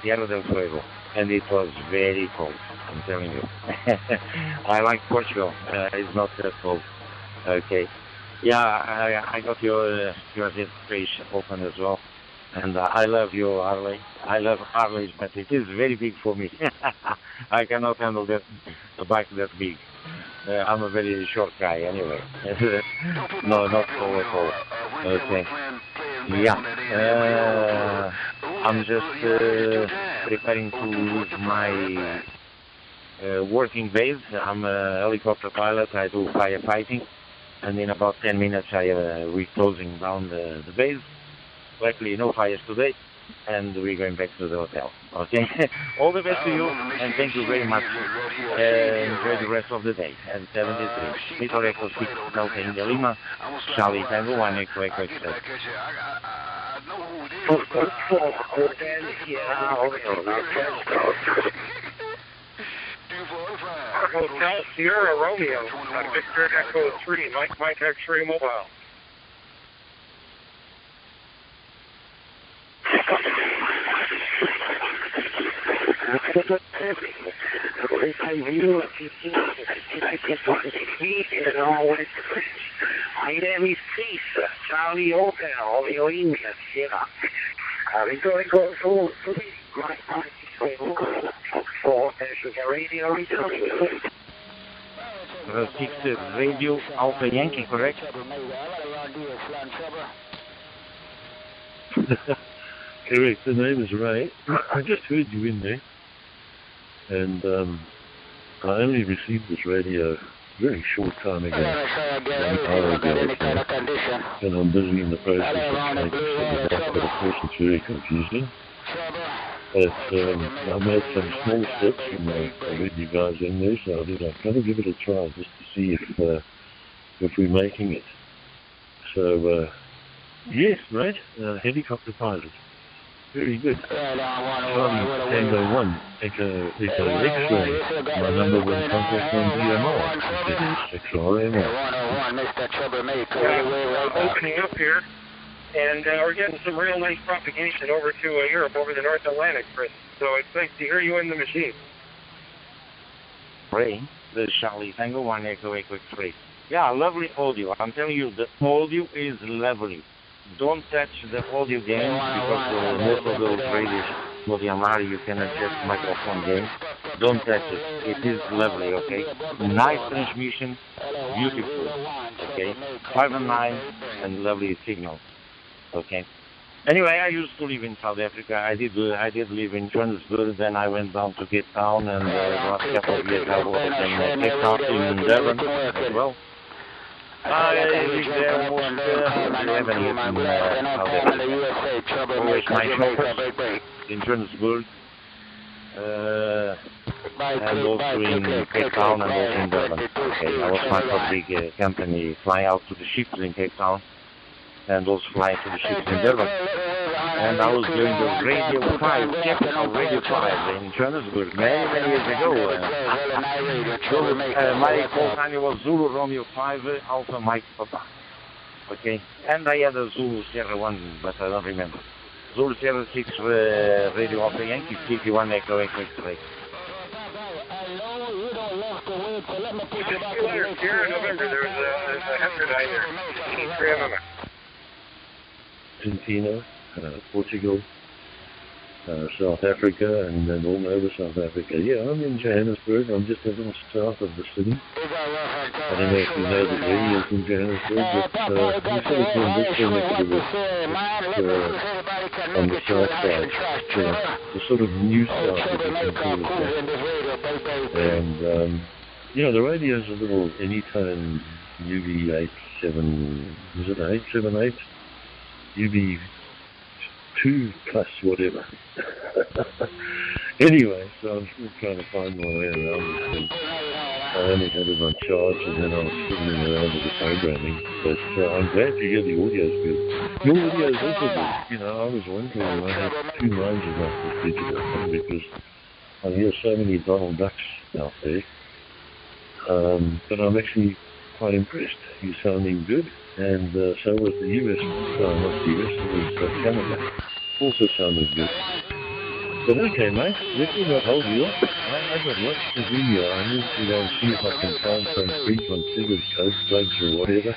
Speaker 6: Tierra del Fuego, and it was very cold. I'm telling you. I like Portugal. It's not that cold. Okay. Yeah, I got your page open as well. And I love you, Harley. I love Harleys, but it is very big for me. I cannot handle the bike that big. I'm a very short guy anyway. No, not so at all. Okay. Yeah. I'm just preparing to leave my working base. I'm a helicopter pilot. I do firefighting. And in about 10 minutes, we're closing down the base. Luckily, no fires today, and we're going back to the hotel. Okay? All the best to you, and thank you very much. Enjoy the rest of the day. And 73. Victor Echo 6, Delta India Lima, Charlie Tango 1 Echo Echo Express.
Speaker 20: Hotel Sierra Romeo, Victor Echo 3, Mike X-Ray Mobile. Charlie Hotel, India, Sierra. Victor Echo 3, Mike Radio
Speaker 6: 6 Radio Alpha Yankee, correct?
Speaker 10: Correct, the name is Ray. I just heard you in there. And I only received this radio very short time ago. 1 hour ago. And I'm busy in the process of trying to set it up, but of course it's very confusing. But I made some small steps and I read you guys in there, so I thought I'd kind of give it a try just to see if we're making it. So, yes, right, helicopter pilot. Very good. Charlie Tango 1, Echo X-Ray. My number 1 contact on DMR.
Speaker 20: Opening up here, and we're getting some real nice propagation over to Europe, over the North Atlantic, Chris. So it's nice to hear you in the machine.
Speaker 6: Ray, the Charlie Tango 1 Echo Echo X-Ray. Yeah, lovely audio. I'm telling you, the audio is lovely. Don't touch the audio game because most of those radios with Yamaha you can adjust microphone gain. Don't touch it. It is lovely, okay? Nice transmission, beautiful, okay? 5 and 9 and lovely signal, okay? Anyway, I used to live in South Africa. I did live in Johannesburg. Then I went down to Cape Town, and the last couple of years I was in Cape Town in Durban as well. I lived there almost 11 years in South Africa. Always my chauffeurs in Johannesburg, and also in Cape Town and also in Durban. Okay, I was part of a big company flying out to the ships in Cape Town and also flying to the ships in Durban. And I was doing the Radio 5, Capital Radio 5 in Johannesburg many years ago. My call sign was Zulu Romeo 5, Alpha Mike Papa. Okay, and I had a Zulu Sierra 1, but I don't remember. Zulu Sierra 6 Radio Alpha Yankee, 51 Echo Echo X-Ray.
Speaker 20: Here in November, there's a Hepherdite there.
Speaker 10: Argentina, Portugal, South Africa, and then all over South Africa. Yeah, I'm in Johannesburg. I'm just a little south of the city. I don't know if you know the areas in Johannesburg, but we sort of doing this thing on the south side, the sort of new south, if you can call it that. And, the radio's a little anytime UV87, is it 878? UV2 plus whatever. Anyway, so I'm still trying to find my way around this thing. I only had it on charge and then I was fiddling around with the programming. But I'm glad to hear the audio's good. Your audio is also good. You know, I was wondering why I have two minds about this digital thing because I hear so many Donald Ducks out there. But I'm actually quite impressed. You're sounding good. And so was the US, not the US, it was Canada. Also sounded good. But okay, mate, let me not hold you up. I got lots to do here. I need to go and see if I can find some pre-configured code plugs or whatever.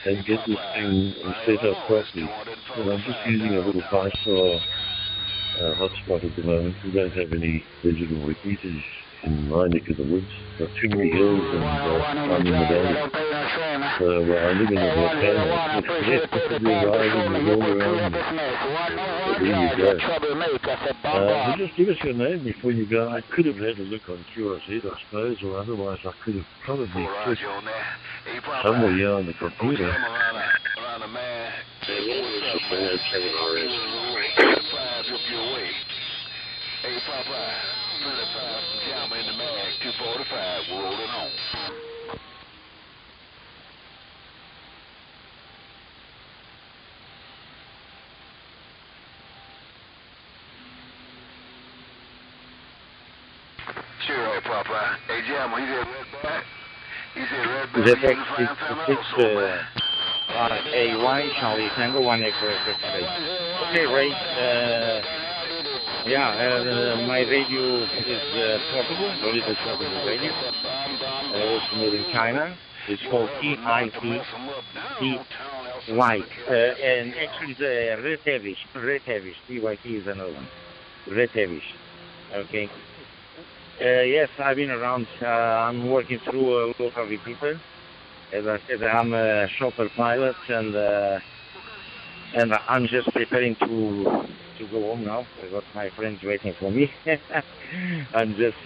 Speaker 10: and get this thing set up properly. And I'm just using a little 5-star hotspot at the moment. We don't have any digital repeaters in my neck of the woods. Got too many hills and I'm in the valley. So I live in a volcano. It's less to do riding and all around. But there you go. So just give us your name before you go. I could have had a look on QRZ, I suppose, or otherwise I could have probably clicked somewhere here on the computer.
Speaker 11: Sure, Papa. Hey, Jam, he said red back. He said red back.
Speaker 6: AY, Charlie Tango, 1 Echo. Okay, Ray. My radio is portable, very portable radio. It's made in China. It's called TIPY. And actually the Retavish, TYT is another one. Retavish. Okay. Yes, I've been around. I'm working through a local repeater. As I said, I'm a chauffeur pilot, and I'm just preparing to go home now. I got my friends waiting for me. I'm just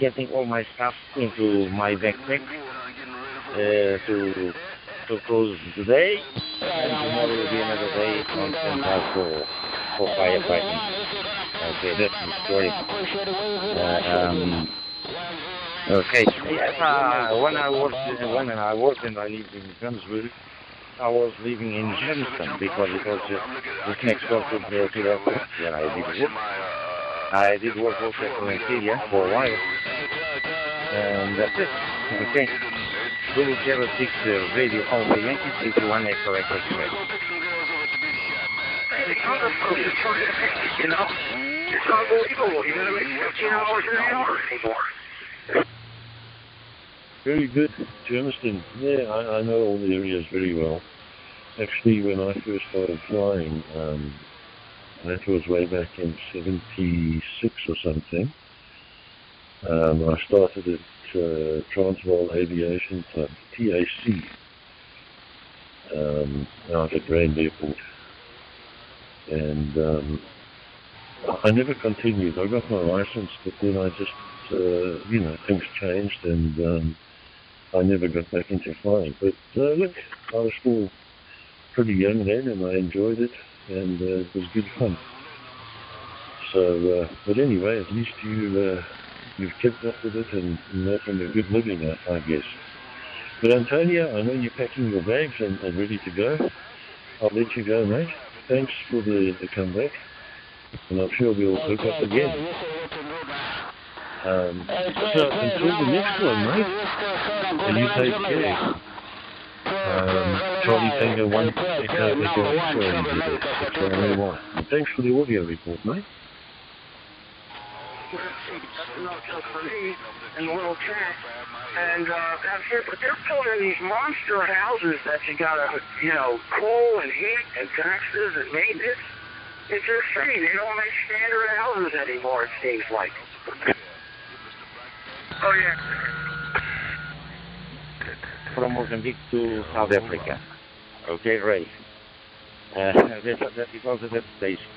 Speaker 6: getting all my stuff into my backpack to close the day, and tomorrow will be another day on standby for firefighting. Okay, that's the story. Okay. Yes, when I worked and I lived in Gunsville, I was living in Jamestown because it was just next door to the airport where I did work. I did work also in Syria for a while. And that's it. Okay. Zulu 06 Radio Alpha Yankee 81 Echo Echo Square.
Speaker 20: You know, it's unbelievable. You're going to make $15 an hour anymore.
Speaker 10: Very good, Jamestown. Yeah, I know all the areas very well. Actually, when I first started flying, that was way back in 76 or something. I started at Transvaal Aviation Club, TAC, out at Rand Airport. And I never continued. I got my license, but then I just, things changed and I never got back into flying. But look, I was still pretty young then and I enjoyed it and it was good fun. So, but anyway, at least you've kept up with it and making a good living, I guess. But Antonia, I know you're packing your bags and ready to go. I'll let you go, mate. Thanks for the comeback. And I'm sure we'll hook up again. So until the next one, mate. And you take care. Charlie Tango 1 Echo Echo. Thanks for the audio report, mate.
Speaker 20: And the little cat, and that's it. But they're building these monster houses that you gotta, coal and heat and taxes and maintenance. It's insane. They don't make standard houses anymore, it seems like. Oh, yeah.
Speaker 6: From Mozambique to South Africa. Okay, Ray. That because of that station.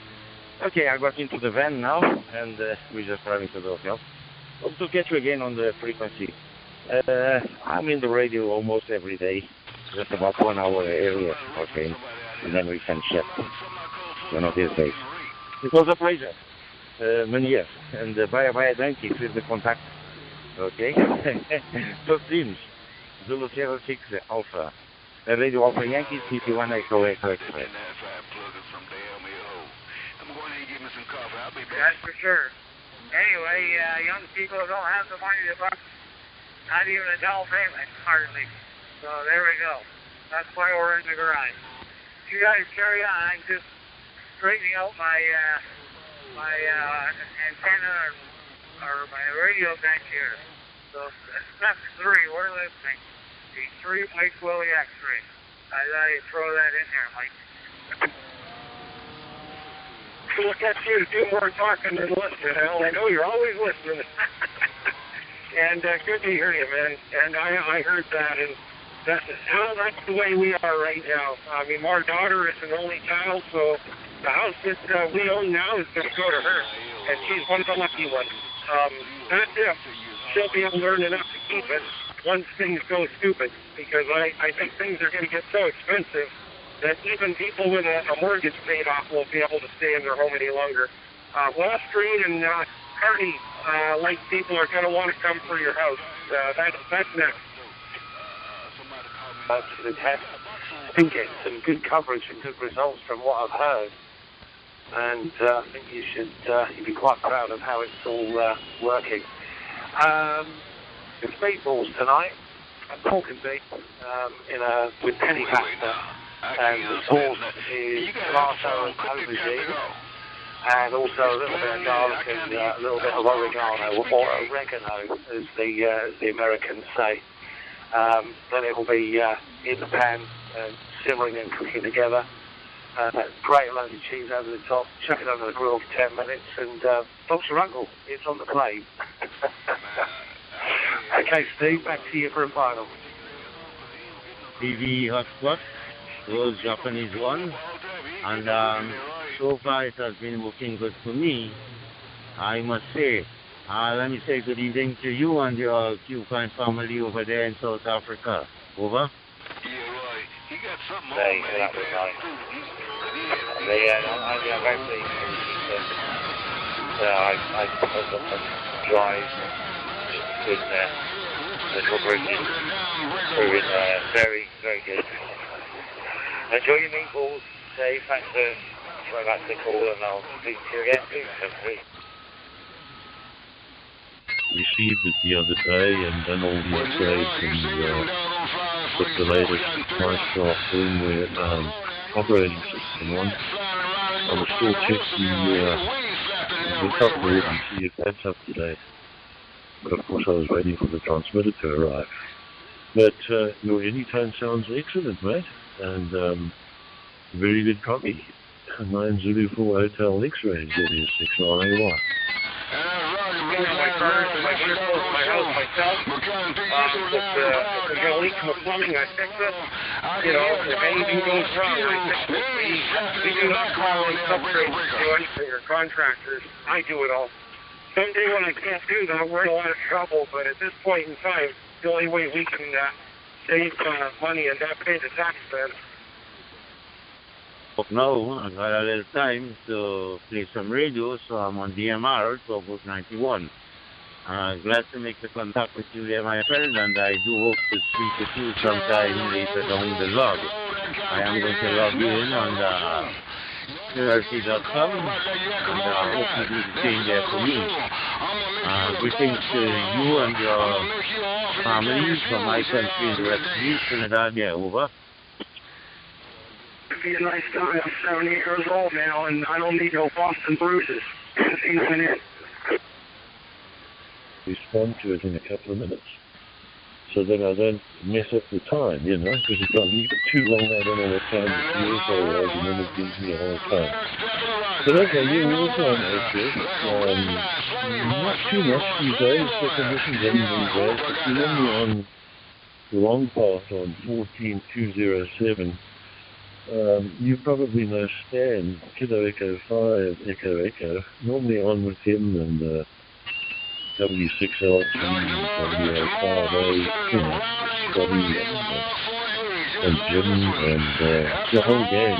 Speaker 6: Okay, I got into the van now, and we're just driving to the hotel. Hope to catch you again on the frequency. I'm in the radio almost every day, just about 1 hour area, okay, and then we can chat. One of these days. It was a pleasure. many years. And YAVAPI 90 is the contact. Okay? So teams, Zulu 06 Alpha. Radio Alpha Yankee, CP1 Echo Echo Express.
Speaker 20: That's for sure. Anyway, young people don't have the money to buy, not even a down payment, hardly. So there we go. That's why we're in the garage. You guys carry on. I'm just straightening out my antenna or my radio bank here. So that's 3. We're listening. The 3 Mike Willie X-ray. I thought I'd throw that in there, Mike. Look at you, do more talking than listening. Al. I know you're always listening. And good to hear you, man. And I heard that, and that's the way we are right now. I mean, our daughter is an only child, so the house that we own now is going to go to her, and she's one of the lucky ones. That's if she'll be able to learn enough to keep it once things go stupid, because I think things are going to get so expensive that even people with a mortgage paid off won't be able to stay in their home any longer. Wall Street and party like people are going to want to come for your house. That's next.
Speaker 3: To the test. I think it's some good coverage and good results from what I've heard. And I think you should you'd be quite proud of how it's all working. The speedballs tonight, I'm talking big, with penny pasta. And the sauce is tomato and aubergine, and also a little bit of garlic and a little bit of oregano, or oregano, as the Americans say. Then it will be in the pan, simmering and cooking together. Great load of cheese over the top, chuck it under the grill for 10 minutes, and Dr. Uncle, it's on the plate. Okay, Steve, back to you for a final.
Speaker 6: TV hotspot. Those Japanese ones, and so far it has been working good for me, I must say. Let me say good evening to you and your Cuban family over there in South Africa. Over.
Speaker 3: That was nice. I'm very pleased I got some drive good there. The coverage is proving very, very good. Enjoy your meatballs, Dave. Thanks for throwing back the call, and I'll speak to you again soon.
Speaker 10: Received it the other day and done all the upgrades and put the latest Microsoft firmware operating system on. I will still check the upgrade and see if that's up to date. But of course I was waiting for the transmitter to arrive. But your anytime sounds excellent, mate. And very good copy. 9 Zulu 4 Hotel X-ray, that is 6RAY.
Speaker 20: My cars and my vehicles, my house, myself. If there's a leak in the plumbing, I fix it. You know, if anything goes wrong, I fix it. We do not call in subtrades to do anything or contractors. I do it all. Someday when I can't do that, we're in a lot of trouble, but at this point in time, the only way we can save money and not pay the tax then.
Speaker 6: Now, I got a little time to play some radio, so I'm on DMR, 1291. Glad to make the contact with you there, my friend, and I do hope to speak with you sometime later down the log. I am going to log you in on QRC.com, and hope you do the same there for me. Greetings to you and your family from my country in the West Indies, Trinidad, yeah, over.
Speaker 20: It'd be a nice time. I'm 78 years old now, and I don't need no Boston bruises.
Speaker 10: Respond to it in a couple of minutes. So then I don't mess up the time, you know, because if I leave it too long, I don't know what time it is, otherwise and then it gives me a hard time. But okay, yeah, we'll try and answer it. Not too much these days, the conditions haven't been bad, but you're only on the long path on 14207. You probably know Stan, Kilo Echo 5, Echo Echo, normally on with him and W6LT, W5A, Scotty and Jim and the whole gang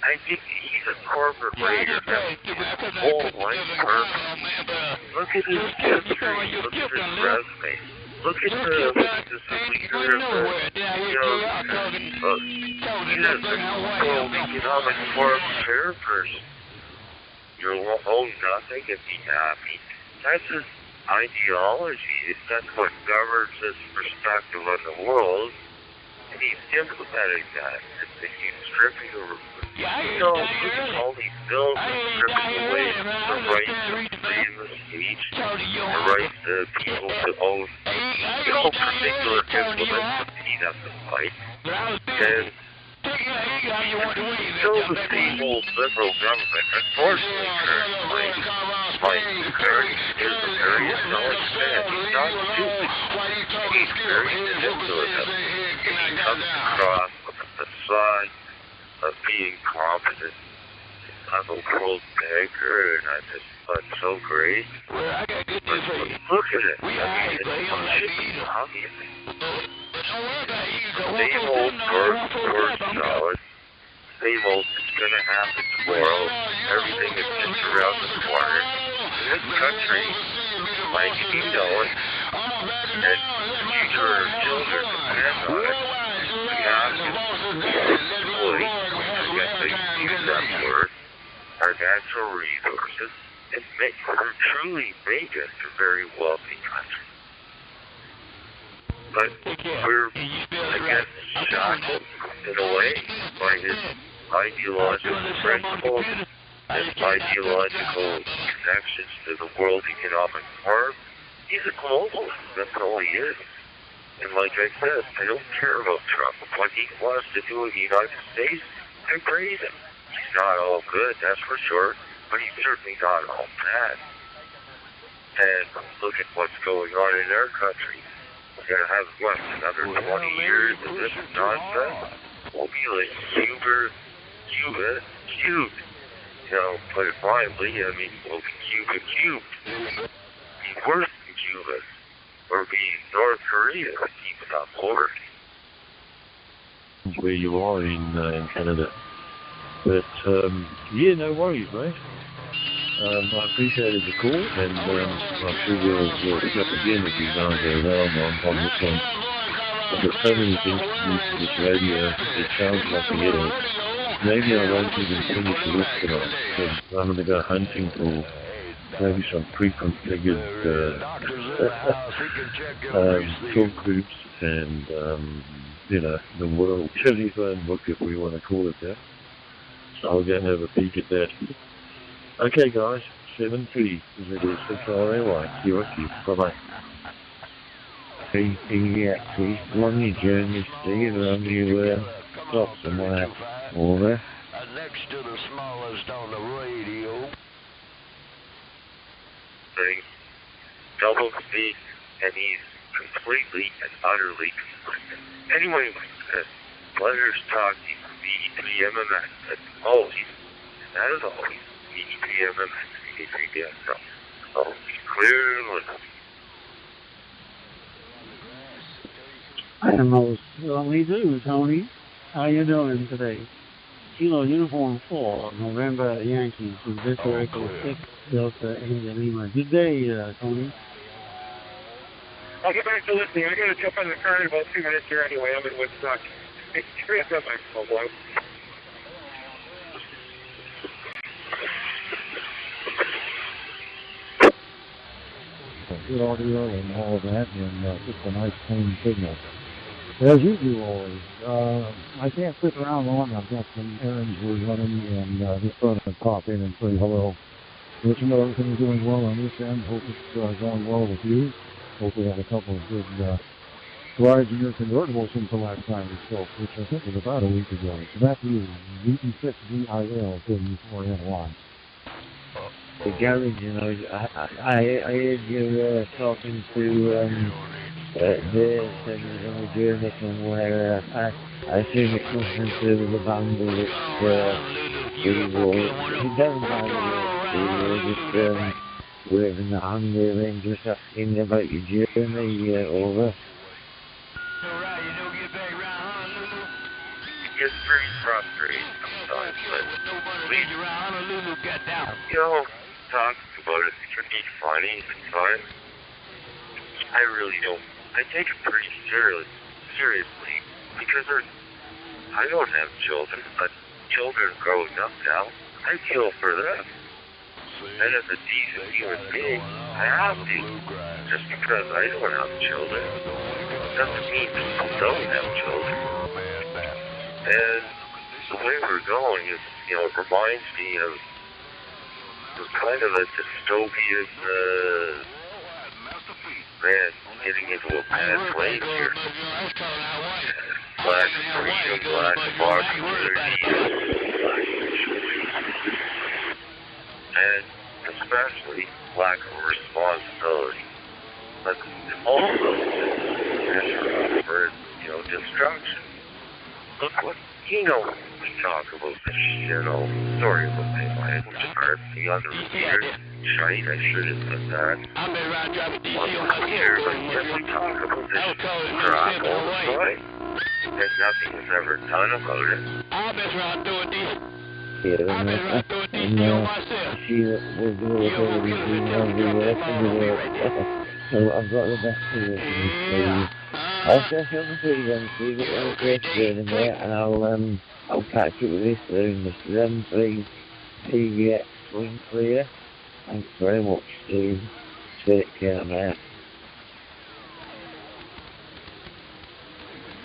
Speaker 3: I think he's a corporate raider. His whole life purpose. Look at his history. Look at his resume. Look at the leader of the, he's a World Economic Forum chairperson. You'll own nothing and be happy. That's his ideology. That's what governs his perspective on the world. And he's implementing that. He's stripping look at all these bills and stripping away the right to freedom of speech, the right to people to own particular implements that he doesn't like. And still the same old liberal government, unfortunately, currently, my current is a very intelligent man. He's not stupid. He's very manipulative. And he comes across with a facade of being competent. I'm a world banker, and I'm so great. But look at it. I mean, it's obvious. Same old word salad. Same old, it's going to happen tomorrow. Everything is just around the corner. In this country, like you know it, and the future of our children depend on it, we have to exploit, I guess they use that word, our natural resources, and truly make us a very wealthy country. But we're, I guess, shackled in a way by his ideological principles and ideological connections to the World Economic Forum. He's a globalist. That's all he is. And like I said, I don't care about Trump. What he wants to do in the United States, I praise him. He's not all good, that's for sure, but he's certainly not all bad. And look at what's going on in our country. We're going to have, what, another 20 years of this nonsense? We'll be like Cuba, cubed. You know, put it mildly, I mean, we'll be cubed. Be worse than Cuba. Or be North Korea, keep it on board.
Speaker 10: Where you are in Canada. But, yeah, no worries, mate. I appreciated the call, and I'm sure we'll pick up again if you guys are around on this one. I've got so many things to do to this radio, it sounds like a headache. Maybe I won't even finish the list tonight, because I'm going to go hunting for maybe some pre-configured talk groups and, you know, the World Telephone Book, if we want to call it that. So I'll go and have a peek at that. Okay, guys, 7306RAY. QRQ. Bye-bye.
Speaker 6: Please, on your journey, Steve, on you stop somewhere. Over.
Speaker 11: Next to the smallest on the radio.
Speaker 3: Double speak, and he's completely and utterly conflicted. Anyway, letters talking BEPMMX. That's all that is always BEPMMX. So, be clear and listen.
Speaker 5: I most certainly do, Tony. How you doing today? Kilo Uniform 4, November Yankees, with Victor Echo 6, Delta India Lima. Good day, Tony.
Speaker 8: I'll get back to listening. I got to jump on the car in about 2 minutes here anyway. I'm in Woodstock. That's my phone.
Speaker 12: Good audio and all of that, and just a nice clean signal. As you do always. I can't stick around long. I've got some errands we're running, and just thought I'd pop in and say hello. Let you know everything's doing well on this end. Hope it's going well with you. Hope we had a couple of good rides in your convertible since the last time we spoke, which I think was about a week ago. So that's you, VP6VIL34NY.
Speaker 6: The garage, you know, I heard you talking to this and we're doing it somewhere. I assume it comes into the bundle that he doesn't mind it. Just waving the hand there and just asking about your journey over.
Speaker 3: It gets pretty frustrating sometimes. but we, talk about it. It can be funny sometimes. I really don't. I take it pretty seriously because I don't have children, but children growing up now, I feel for them. And as a decent human being, I have to. Just because I don't have children doesn't mean people don't have children. And the way we're going is, it reminds me of kind of a dystopian, getting into a bad place here. Black freedom, black opportunity, and especially lack of responsibility. But also, for destruction. Look what, we talk about the sorry about my language, the other weird shite, I should have said that. Unclear, but we talk about this crap all the time. And nothing was ever done about it.
Speaker 6: She will do whatever we do and do the rest of the work. So I've got the best of it. I'll set up the frequency, get one question in there, and I'll catch you with this soon. The 73 PVX swing clear. Thanks very much, Steve. Take care, man.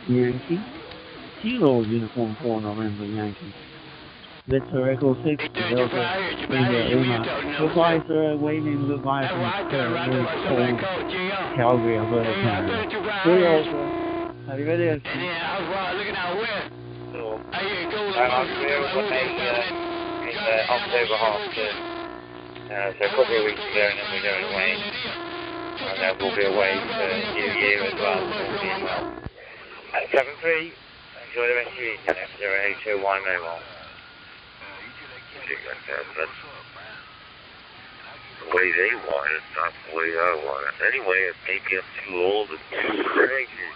Speaker 13: Yankee. Kilo uniform 4 November, Yankee. Victor Echo 6, Delta, Lima. Goodbye, sir. Waiting goodbye from very cold Calgary, Alberta, Canada. Cheerio, sir. Have you ready?
Speaker 20: I'm here when they in the October half term. So a couple of weeks ago, and then we're going away. And then we'll be away for New Year as well. We'll be well. 7-3, enjoy the rest of your evening. 082 mobile.
Speaker 3: That's the way they want it, not the way I want it. Anyway, maybe I'm too old and too crazy.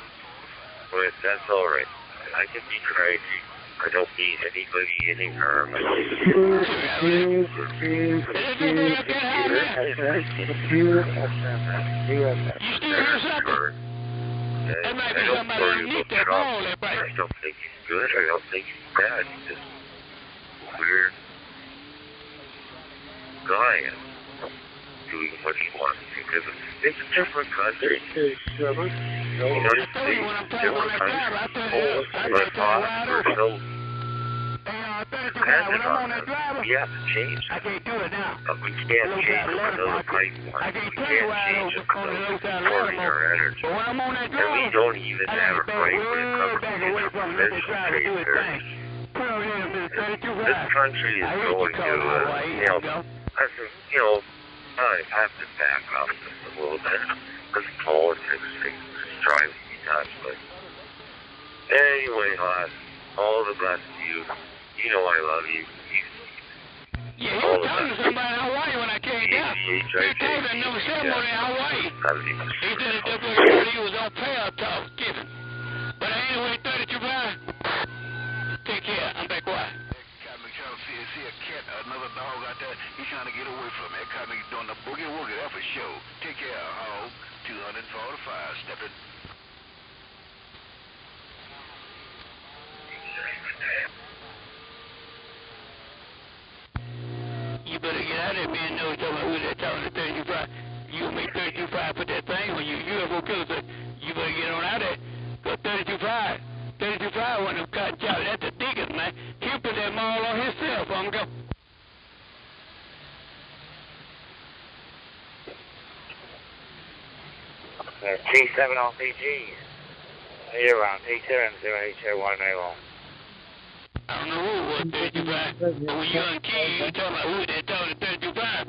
Speaker 3: But that's alright. I can be crazy. I don't mean anybody any harm. I don't worry about Trump. I don't think he's good. I don't think he's bad. He's just weird guy and doing what he wants to because it's a different country. United States is a different country. But we're so dependent on them. We have to change it. We can't change it with other pipelines. We can't change it without supporting our energy. And we don't even have a right when it comes to interprovincial trade tariffs. This country is going to, I have to back up just a little bit because politics drives me nuts. But anyway, all the best to you. You know I love you.
Speaker 20: Yeah, you were talking to somebody in Hawaii when I came down. They told me no ceremony in Hawaii. He said the WSW was on payout talk, skipping. But anyway, 32 blind. Take care. I'm back quiet.
Speaker 22: See a cat, another dog out there, he's trying to get away from it. That cat nigga doing the boogie woogie, that's for sure. Take care, hog. 245, stepping.
Speaker 20: You better get out of there, man. No talking about who they're talking to 32.5. You gonna make 32.5 put that thing on you. UFO killer said, you better get on out of there. Go 32.5. 32.5 when them cotton Charlie. That's the Deacon, man. He'll put that maul on himself. I'm go.
Speaker 19: T7 RPG. You're around T7 081 mobile.
Speaker 20: I don't know who it was 35, but when you on key, you were talking about who they talking to 35.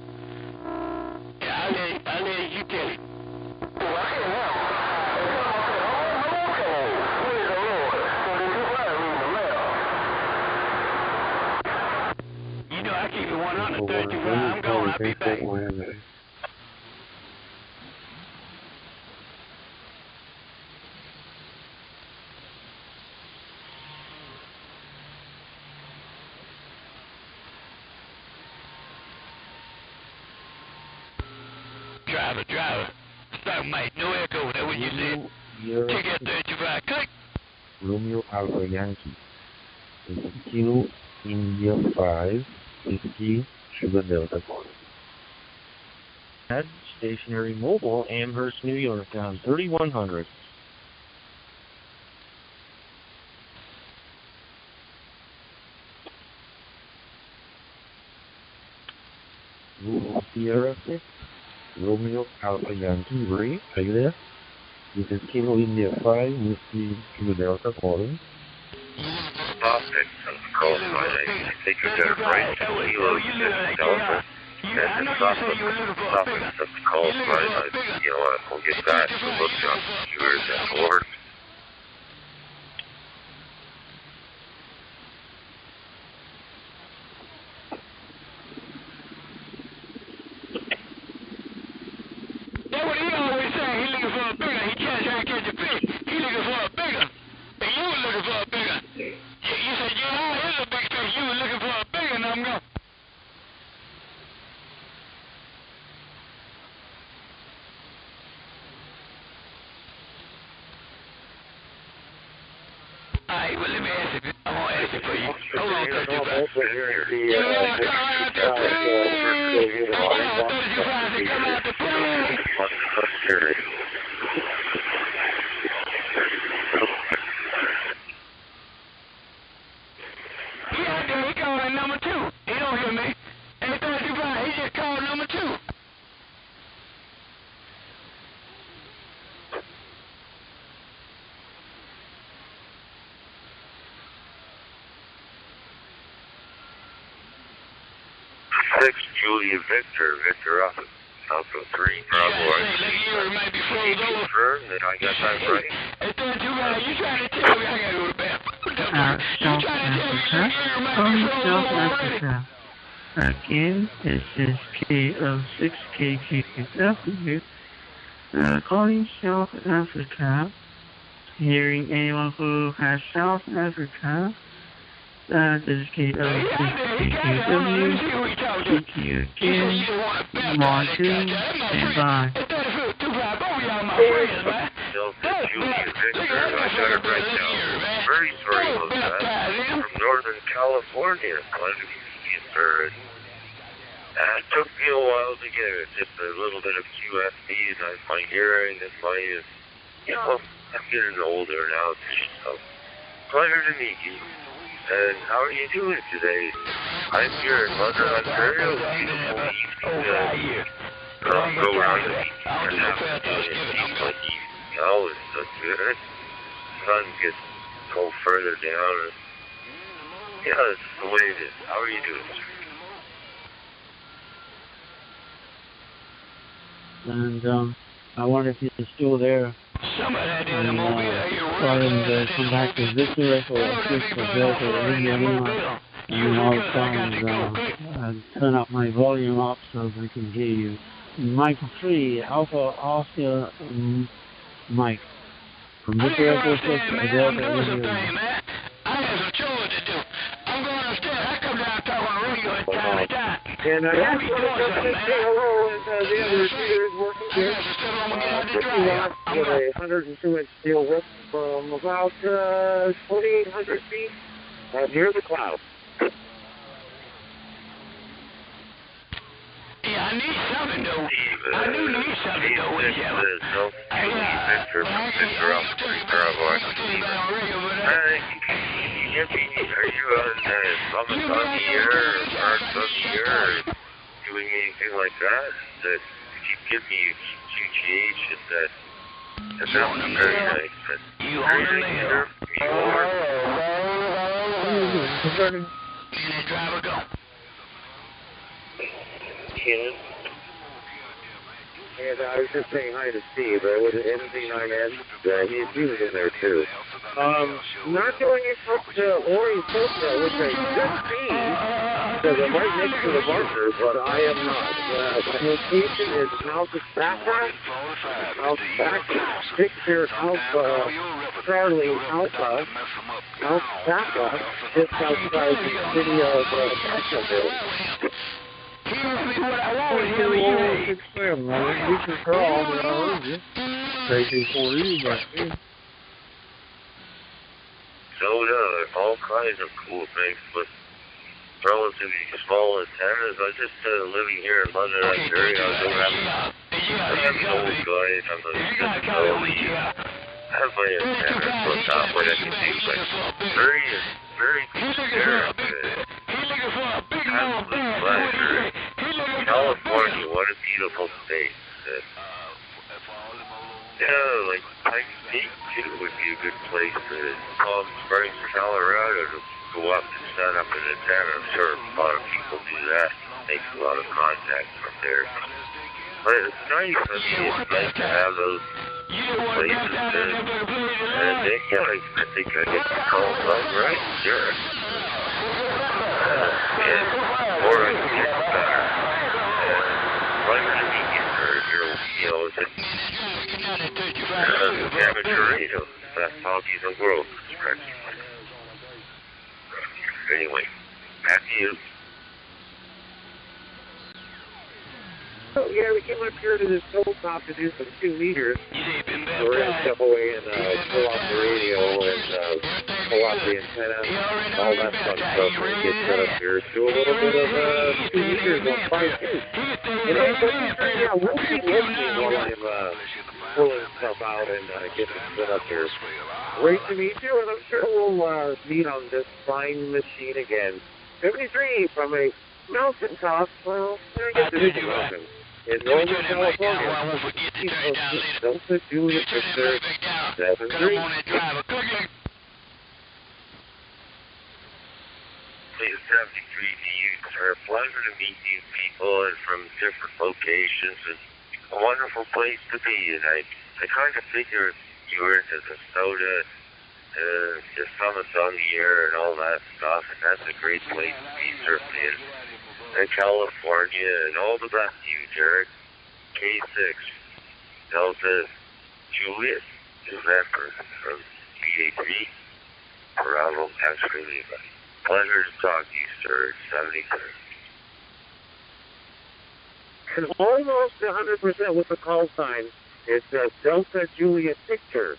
Speaker 20: Yeah, I'll let you tell it. You know I keep it 100, 35. I'm going, I'll be back.
Speaker 22: Driver. Start, mate. No echo. That's what you said. Take that 35. Click.
Speaker 6: Romeo Alpha Yankee. This is Kilo India 5, Whiskey, Sugar Delta Golf. Stationary Mobile, Amherst, New York, down 3100. Sierra 6, Romeo Alpha Yankee, Ray, are you there? This is Kilo India 5, Whiskey, Sugar Delta calling.
Speaker 3: Stop it. Call I think you got it right. Kilo Delta. And the stop it. That's the call sign. I'll get back to look up. Where's that board?
Speaker 22: That's what he always say. He looking for a bigger. He can't try to catch a fish. He looking for a bigger. And you were looking for a bigger. You said, yeah, here's a big fish. You were looking for a bigger, and I'm going. Alright, well, let me ask you. I'm going to ask you for you. Hold on, 35. You want to come out the plane? You want 35 to come out the plane? He out there, he calling number 2. He don't hear me. Hey, 35, he just called number 2.
Speaker 3: Julia Victor Alpha 3, Bravo.
Speaker 22: You might be froze over.
Speaker 3: Confirm that I got that right.
Speaker 22: Hey, 35, you trying to tell me I got to go to bed?
Speaker 9: South Africa. South Africa. Again, this is KO6KKW. Calling South Africa. Hearing anyone who has South Africa. This is KO6KKW. Thank you again. Martin, and bye.
Speaker 3: Very sorry about that. From Northern California, glad to be third. It took me a while to get it, just a little bit of QFD, and my hearing, and my, I'm getting older now, so pleasure to meet you. And how are you doing today? I'm here in London, Ontario. Beautiful evening. Go around the beach and have it seems like evening now, and the sun gets go further down. And, yeah, that's the way it is. How are you doing, sir?
Speaker 13: And I wonder if you're still there. And try and come back to Victor or assist for Delta or India Lima. And I'll try and turn up my volume up so we can hear you. Michael 3, Alpha Oscar Mike. From Victor Echo 6 to Delta India Lima.
Speaker 22: I have some chores to do. I'm going upstairs. I come down and talk on the radio at time to time.
Speaker 20: And I just want to come and say hello as the other receiver is working here. With a 102-inch steel whip from about 2,800 feet near the cloud.
Speaker 22: Yeah, I need something though. I do need something though.
Speaker 3: This is Victor Alpha 3 Bravo. Are you on the air or parts of the air or doing anything like that? That you give me QGH and that's very nice. But
Speaker 22: you on the mail.
Speaker 20: Converting.
Speaker 22: Can that driver go?
Speaker 3: Ken? And I was just saying hi to Steve. With an MZ9N, he was in there too.
Speaker 20: Not doing it for Ori Sosa, which I should be, because I'm right next to the bunker, but I am not. My location is Alpha, Victor Alpha, Charlie Alpha, just outside the city of Nashville.
Speaker 22: He
Speaker 8: 6-7, I didn't get your call, but I heard you. Taking for you, but yeah.
Speaker 3: So, yeah, all kinds of cool things, but relatively small antennas. I just living here in London, Ontario. I don't have an old guys. I'm a disability. I have my antennas hooked up what I can do, but very good there. Absolute pleasure. California, what a beautiful state. Yeah, like Pikes Peak too would be a good place. Palm Springs, Colorado, to go up and set up an antenna. I'm sure a lot of people do that. Makes a lot of contact from there. But it's nice. I mean, it's nice to have those places. And then, yeah, I think I get the call from right, sure. And or I can get private immediate or, you know, just amateur radio. Best hobby in the world. Anyway, back to you.
Speaker 19: Oh, yeah, we came up here to this ONTOP to do some 2 meters. So we're going to step away and pull off the radio and pull off the antenna, all that fun stuff, and get set up here. Do a little bit of 2 meters on 5 feet. And yeah, we'll be listening while I'm pulling stuff out and getting set up here. Great to meet you, and I'm sure we'll meet on this fine machine again. 73 from a mountaintop, well, I guess it is a mountain. In Northern California, Delta Juliet Victor 73.
Speaker 3: Please, 73 to you. It's a pleasure to meet you people and from different locations. It's a wonderful place to be, and I kind of figured you were into the soda, the summits on the air and all that stuff, and that's a great place to be, certainly. And California, and all the best to you, Jared. K6, Delta Juliet, November from VA3, Bravo, Australia. Pleasure to talk to you, sir. 73.
Speaker 19: And almost 100% with the call sign. It's Delta Juliet Victor.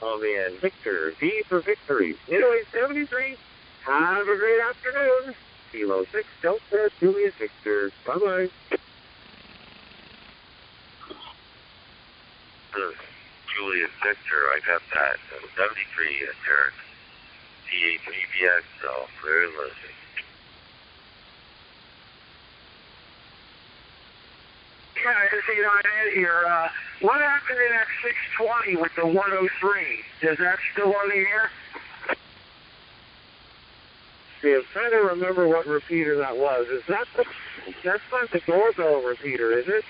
Speaker 19: Oh man, Victor, V for victory. Anyway, 73. Have a great afternoon. Kilo 6, Delta Juliet Victor. Bye-bye.
Speaker 3: Juliet Victor, I got that. 73, Derek. DA3BX, so very listening.
Speaker 20: Yeah, I know I'm here. What happened in that 620 with the 103? Is that still on the air?
Speaker 19: See, I'm trying to remember what repeater that was. That's not the doorbell repeater, is it?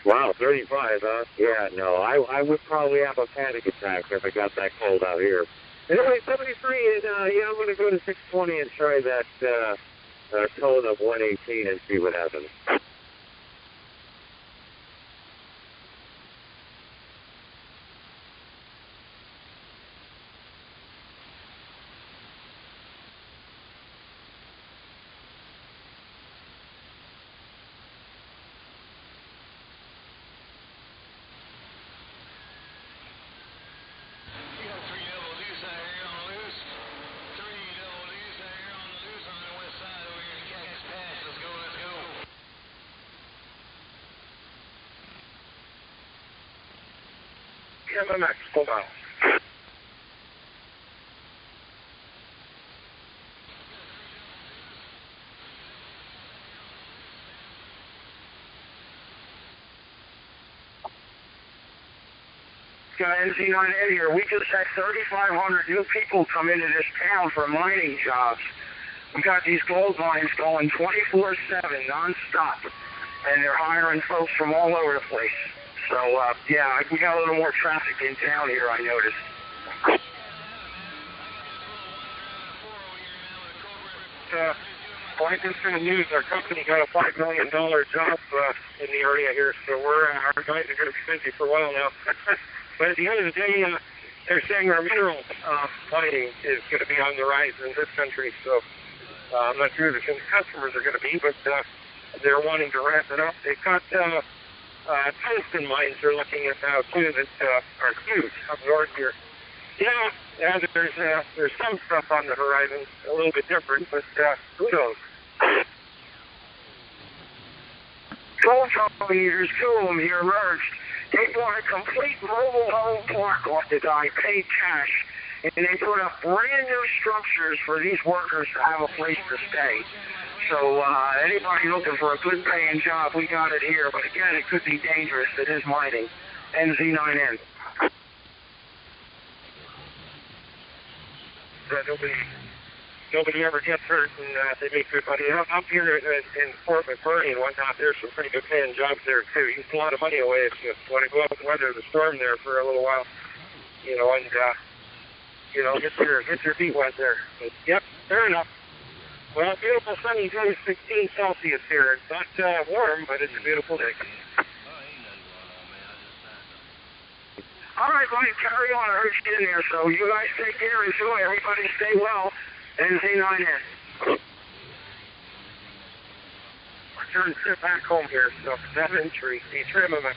Speaker 19: Wow, 35, huh? Yeah, no, I would probably have a panic attack if I got that cold out here. Anyway, 73, and yeah, I'm going to go to 620 and try that tone of 118 and see what happens.
Speaker 20: MMX, hold on. NZ9N here. We just had 3,500 new people come into this town for mining jobs. We got these gold mines going 24/7, non-stop, and they're hiring folks from all over the place. So, yeah, we got a little more traffic in town here, I noticed.
Speaker 8: Well, I just in the news, our company got a $5 million job in the area here, so our guys are going to be busy for a while now. But at the end of the day, they're saying our mineral mining is going to be on the rise in this country, so I'm not sure who the customers are going to be, but they're wanting to ramp it up. They've got tungsten mines they're looking at now, too, that are huge up north here. Yeah, there's some stuff on the horizon, a little bit different, but who knows?
Speaker 20: Gold leaders, two of them here merged. They bought a complete mobile home park off the guy, paid cash, and they put up brand new structures for these workers to have a place to stay. So anybody looking for a good paying job, we got it here. But again, it could be dangerous. It is mining. NZ9N.
Speaker 8: Nobody ever gets hurt, and they make good money. Up here in Fort McMurray and whatnot, there's some pretty good paying jobs there too. You get a lot of money away if you want to go out and weather the storm there for a little while, and get your feet wet there. But, yep, fair enough. Well, beautiful sunny day, 16 Celsius here. It's not warm, but it's a beautiful day.
Speaker 20: All right, buddy, carry on. I heard you in there, so you guys take care. Enjoy. Everybody stay well. NZ9N.
Speaker 8: We're trying to sit back home here, so that entry, the trim of it.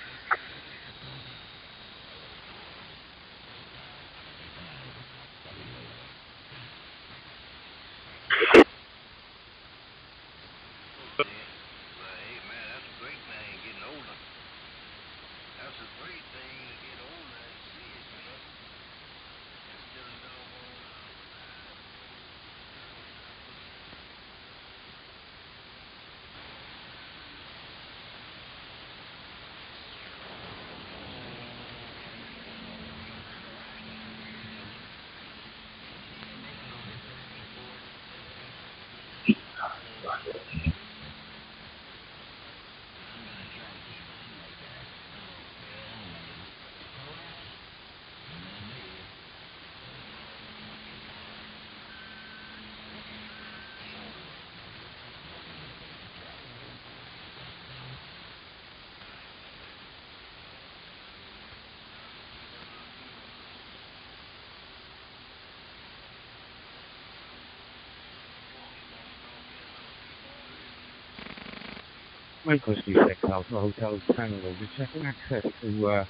Speaker 6: Mike Whiskey 6 Alpha Hotel Tango. We're checking access to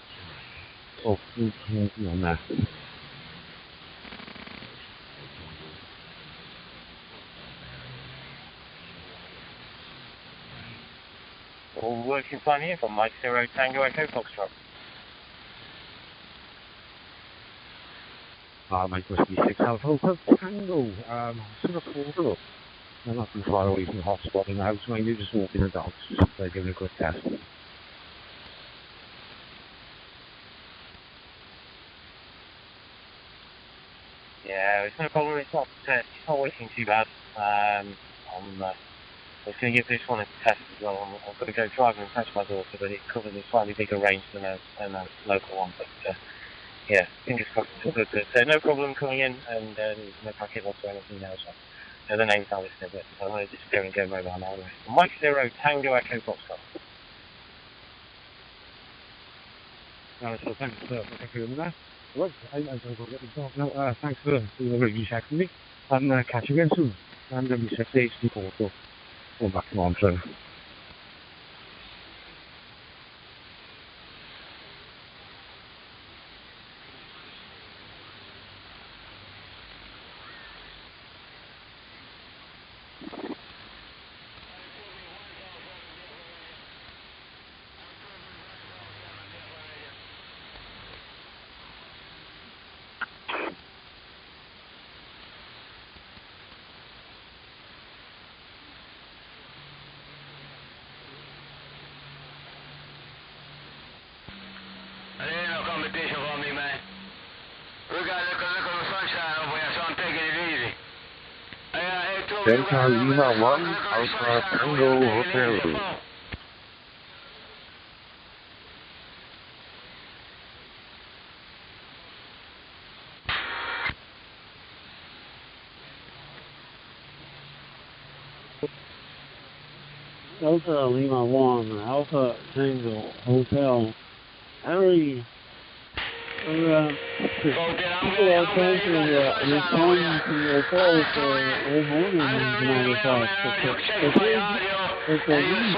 Speaker 6: food on that.
Speaker 15: All working fine here from Mike 0 Tango Echo Foxtrot.
Speaker 6: Mike Whiskey 6 Alpha Hotel Tango. Sort of photo. I'm not too far away from the hotspot in the house, mind you, just walking the dogs, just giving a quick test.
Speaker 15: Yeah, it's no problem, it's not working too bad. I was going to give this one a test as well. I'm going to go driving and touch my daughter, but it covers a slightly bigger range than a local one. But yeah, fingers crossed it's all good. So no problem coming in, and no packet loss or anything else. The names are listed, but I'm going to just go mobile now. Mike 0 Tango Echo Foxtrot.
Speaker 6: So thanks for doing that. Well, I'm going to go get the dog now. Thanks for the review check for me. And catch you again soon. I'm going to be 6 days before, so go back to Montreux.
Speaker 14: Delta Lima 1, Alpha Tango Hotel.
Speaker 13: Delta Lima 1, Alpha Tango Hotel. Harry, people are trying to respond to your calls all morning, as a matter of fact. It's a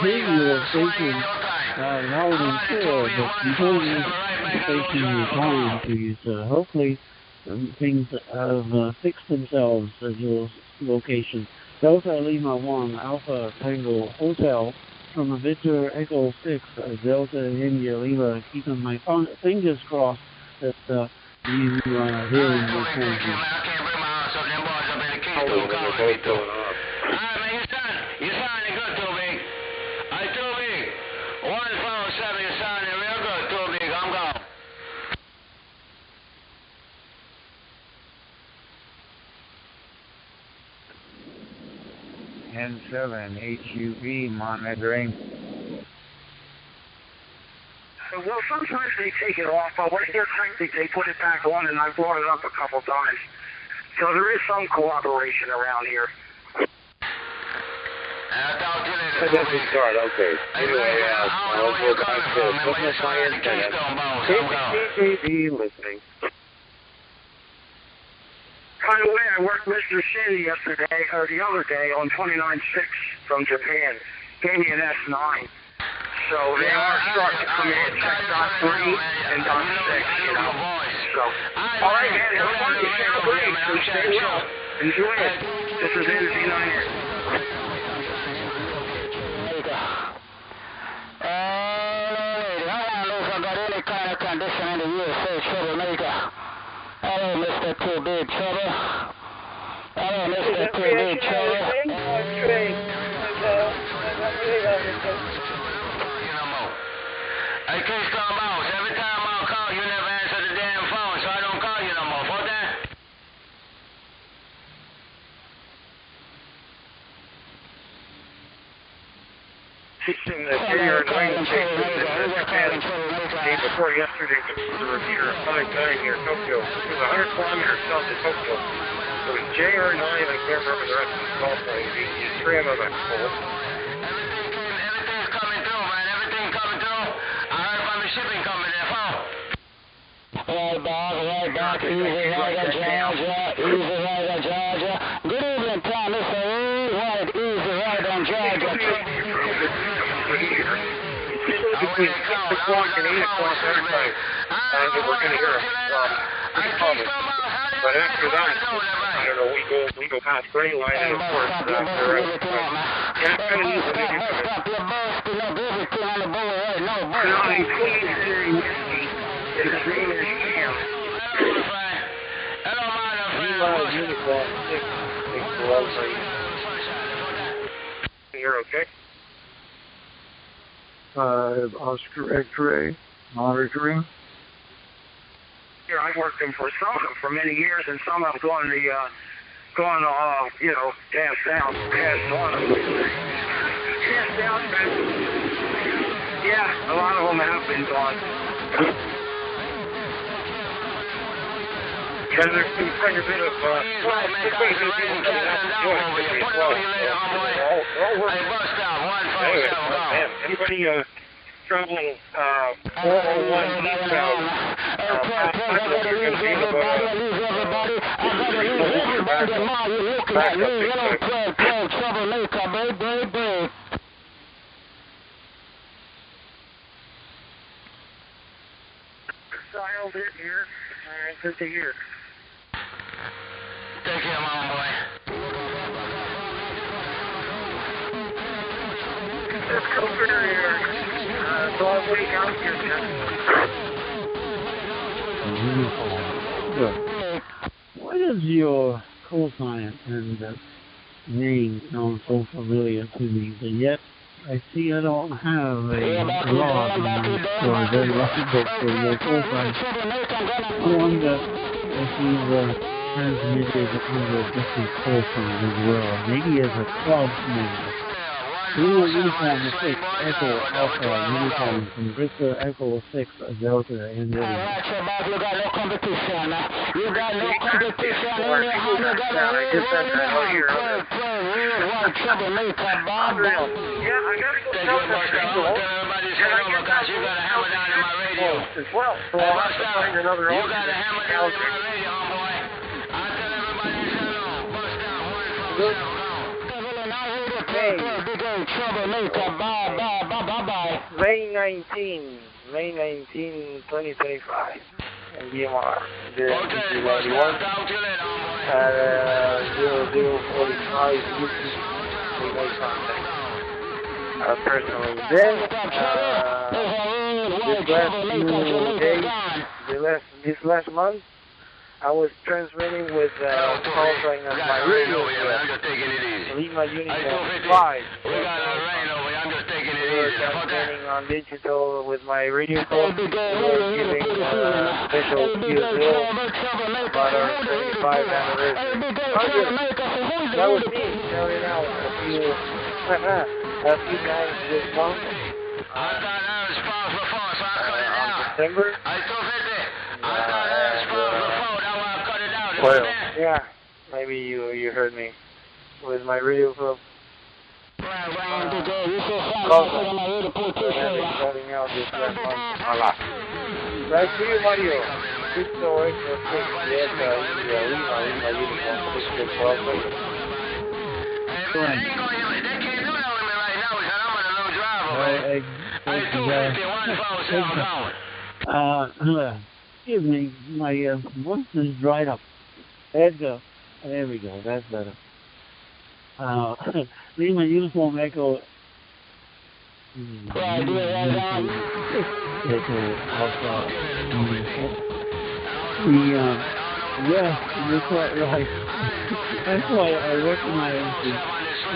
Speaker 13: radio station, loud and clear, but before this station replying to you, so hopefully things have fixed themselves at your location. Delta Lima 1, Alpha Tango Hotel, from Victor Echo 6, Delta India Lima, keeping my fingers crossed that you are hearing your transmission.
Speaker 11: You sounding good, too big. Hey, too big. 147, you sounding real good, too big. I'm gone.
Speaker 6: N7 HUV monitoring.
Speaker 20: Well, sometimes they take it off, but when they're crazy, they put it back on, and I brought it up a couple times. So there is some cooperation around here.
Speaker 14: That doesn't start, okay. Anyway, I'll go back to Goodness my antenna. Listening.
Speaker 20: By the way, I worked Mr. Shin yesterday, or the other day, on 29.6 from Japan. Gave me an S9. So they are starting to come in, check .3 and .6, you know. So, all right, man, have fun. You sound great, so stay well. Enjoy it. This is NZ98.
Speaker 11: Condition in the USA Troublemaker. Hello, Mr. Too Big Trouble. Hello, Mr. Too Big Trouble. Hey, Keystone Boss, every time I call, you never answer the damn phone, so I don't call you no more. For that?
Speaker 20: Teaching the junior and Wayne Jason Japan day before yesterday to the repeater of 59 near Tokyo. It was 100 kilometers south of Tokyo. It was JR9, I can't remember the rest of the call point. You trim of it full.
Speaker 11: Everything's coming through, man. Everything coming through. I heard from the shipping company, that's all. Right back, easy right at Georgia, easy right at Georgia. Good evening, Tom, Mr. Right, easy right on Georgia.
Speaker 20: Between 6 o'clock and 8 o'clock every time. We're going to hear pretty common. But after that, I don't know, we go past grain line, and of course, they're out. Yeah, kind of neat when they do come in. Now, including Siri Whiskey in the Greenwich camp. Meanwhile, Unicorn 6 makes the love rate. You're okay?
Speaker 7: Oscar X-ray monitoring.
Speaker 20: Here, I've worked them for many years, and some have gone gas down, passed on. Gas down, yeah, a lot of them have been gone. And there's been quite a bit of, anybody traveling 401 eastbound, Dialed it here. Good to hear.
Speaker 11: Take care, my boy.
Speaker 20: Let's go through here. So I'll wait out here,
Speaker 13: Why does your call sign and name sound so familiar to me, but yet I see I don't have a log in my very lucky book for your call sign. I wonder if you've transmitted under a different call sign as well, maybe as a club member. Lima Uniform 6, Echo Alpha Uniform from Bristol Echo 6, Delta in Reading.
Speaker 2: You got no competition. You got no competition.
Speaker 20: Yeah, I gotta go tell the people. And I guess that's you gotta hammer down in my radio as well. So I'll have to find another option. You gotta hammer down in my radio, homeboy. I tell everybody to shut up. Bust down. Good. May 19, 2025. And DMR. The DG91. At 0045 UT. We make contact. Personally. Then, this last month, I was transmitting with call sign on my radio. Lima Uniform 5. We were transmitting on digital with my radio call. We were giving special QSL about our 75th anniversary. That was me carrying out a few times this month. December. Well, yeah, maybe you heard me with my radio club. Starting out this last month. Back to you, Mario. 608 for 6, yes, Lima Uniform
Speaker 13: 612. Excuse me, my voice is dried up. Edgar, there we go, that's better. Lima Uniform Echo. Echo Alpha. Yeah, you're quite right. That's why I recognize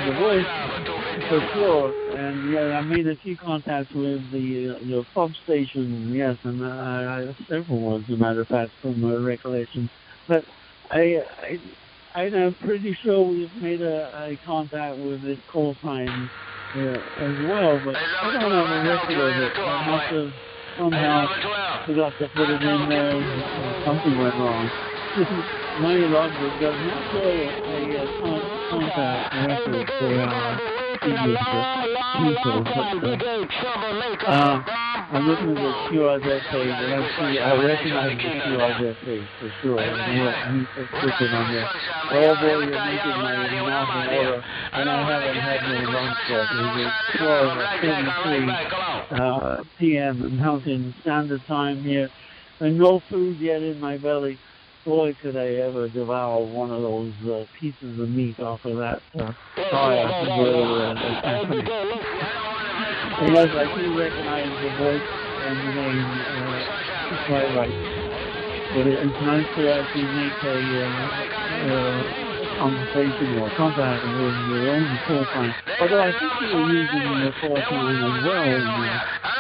Speaker 13: the voice for sure. And yeah, I made a few contacts with the pub station, yes, and I several ones, as a matter of fact, from recollection. But I'm pretty sure we've made a contact with this call sign as well, but I don't have a record of it. I must have somehow forgot to put it in there, something went wrong. My logbook does not show a contact record for our previous people, but I'm looking at the QRZ page, and I recognize the QRZ page for sure. And what he's clicking on there. Oh boy, you're making my mouth water, and I haven't had no lunch yet. It's 12:33 p.m. Mountain Standard Time here, and no food yet in my belly. Boy, could I ever devour one of those pieces of meat off of that fire grill that's happening. Yes, I do recognize the voice and the name, quite right. But it's nice to actually make a conversation or contact with your own call sign. Although I think you were using your call sign as well,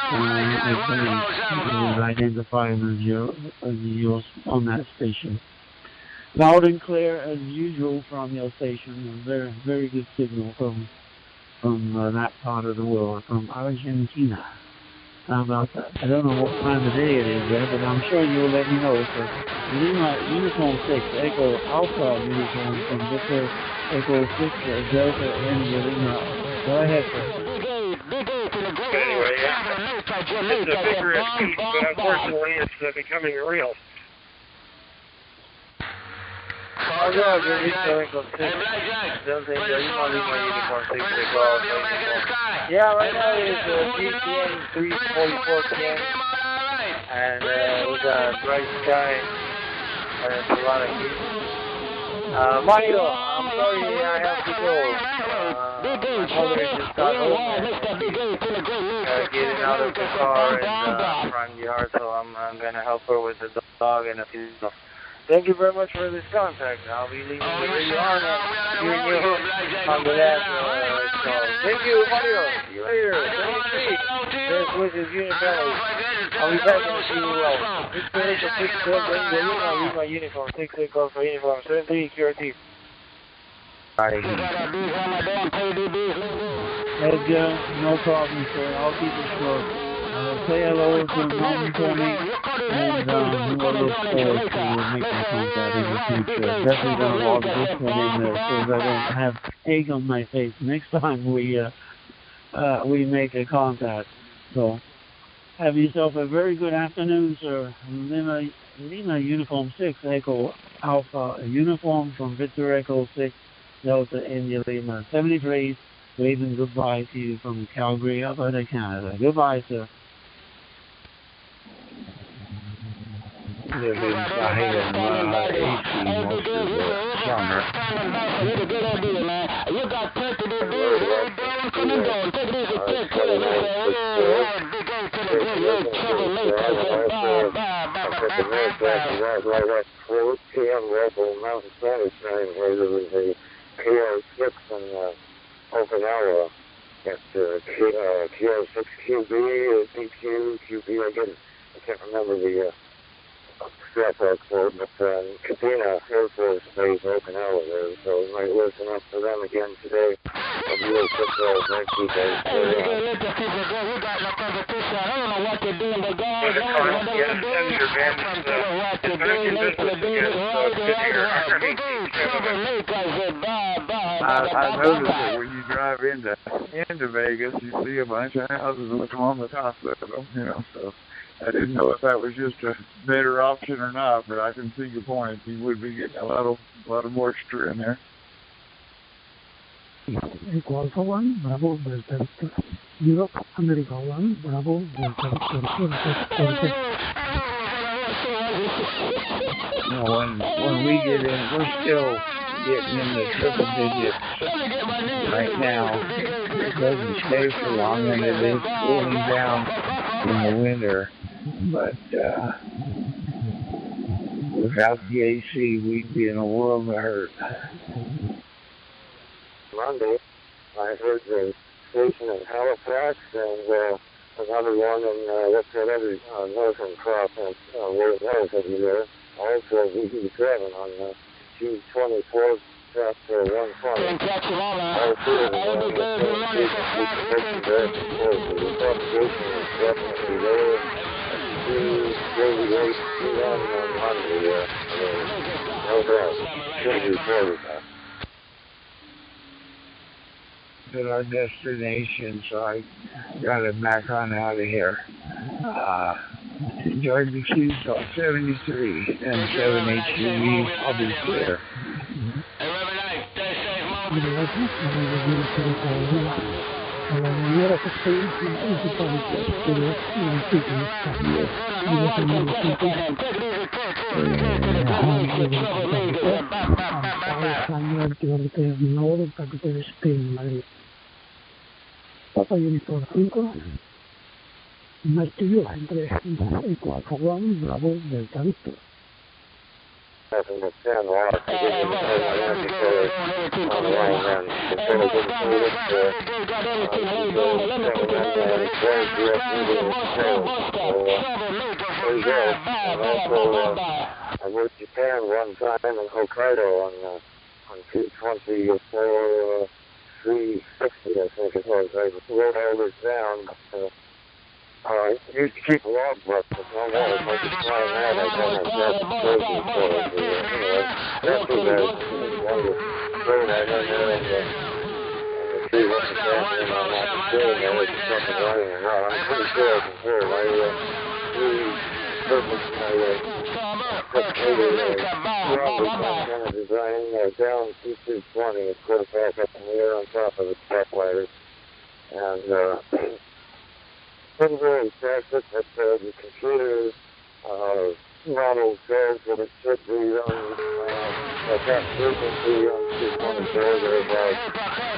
Speaker 13: I believe people would identify as yours on that station. Loud and clear as usual from your station, a very, very good signal from that part of the world, from Argentina. How about that? I don't know what time of day it is there, but I'm sure you'll let me know. So, Lima Uniform 6, Echo Alpha Uniform from Victor Echo 6, Delta India Lima. Go ahead, sir.
Speaker 20: Anyway, it's a bigger excuse, but unfortunately it's becoming real. Yeah, right now it's 3 p.m., 3:44 p.m. And we got bright sky and it's a lot of heat. Mario, I'm sorry I have to go. My mother just got home and getting out of the car in the front yard, so I'm going to help her with the dog and a few stuff. Thank you very much for this contact. I'll be leaving the radio on and hearing you on the last call. Thank you, Mario. See you later.
Speaker 6: Best wishes, Unipelli. I'll be back in a few hours. Victor Echo 6 Golden, I'll leave my uniform. 6 Echo for uniform. 73 QRT.
Speaker 2: Edgar, no problem, sir. I'll keep it short. Say hello to Mom for me, and we'll look forward to making contact in the future. Definitely going to log this one in there so that I don't have egg on my face next time we make a contact. So, have yourself a very good afternoon, sir. Lima Uniform 6 Echo Alpha, a uniform from Victor Echo 6 Delta India Lima 73, waving goodbye to you from Calgary, Alberta, Canada. Goodbye, sir.
Speaker 6: Live inside and AC most of the summer. You got plenty to do. Come and go. Take it easy. Take care of it. 4 p.m. local Mountain Standard Time where there was a KR6 in Okinawa at KR6QB or DQ, QB, I can't remember the strap quote, but Katina Air Force Base, Okinawa there, so we might listen up to them again today. I'll be real quick though, thank you guys. I don't know what they're doing, but guys,
Speaker 4: I noticed that when you drive into Vegas, you see a bunch of houses with them on the top of them, so I didn't know if that was just a better option or not, but I can see your point. You would be getting a lot of moisture in there.
Speaker 17: Equal for 1, Bravo, Delta, Europe, America 1, Bravo, Delta,
Speaker 6: when we get in, we're still getting in the triple digits right now. It doesn't stay for long, and it is cooling down in the winter. But without the AC, we'd be in a world of hurt. Monday, I heard the station in Halifax and another one in what's that other northern crossing, where it was over there. Also, VD7 on the Q24 chapter 120. All three of them on the same station. The propagation is definitely there. 238 p.m. on Monday, no doubt. Should be reported that. At our destination, so I got it back on out of here. Enjoyed the Qs on 73 and 7HUV. I'll be clear.
Speaker 17: Papa Uniform 5, martillo entre Equal for 1, Bravo, Delta Victor.
Speaker 6: Nothing but 10 watts. I didn't even have my anti-killer on the line then. The killer didn't need it. There you go. And also, I worked Japan one time in Hokkaido on 224. 360, I think it was. I wrote all this down. I used to keep a logbook, but no more. If I could find that, I'd have myself crazy for it. That's too bad. One of the third I went there and the tree wasn't happening. I'm not sure if there was something running or not. I'm pretty sure I can hear it. Kind of design down T220, it's put it back up in the air on top of the step ladders. And pretty very impressive that the computer model says that it should be on at that frequency on 224. They're about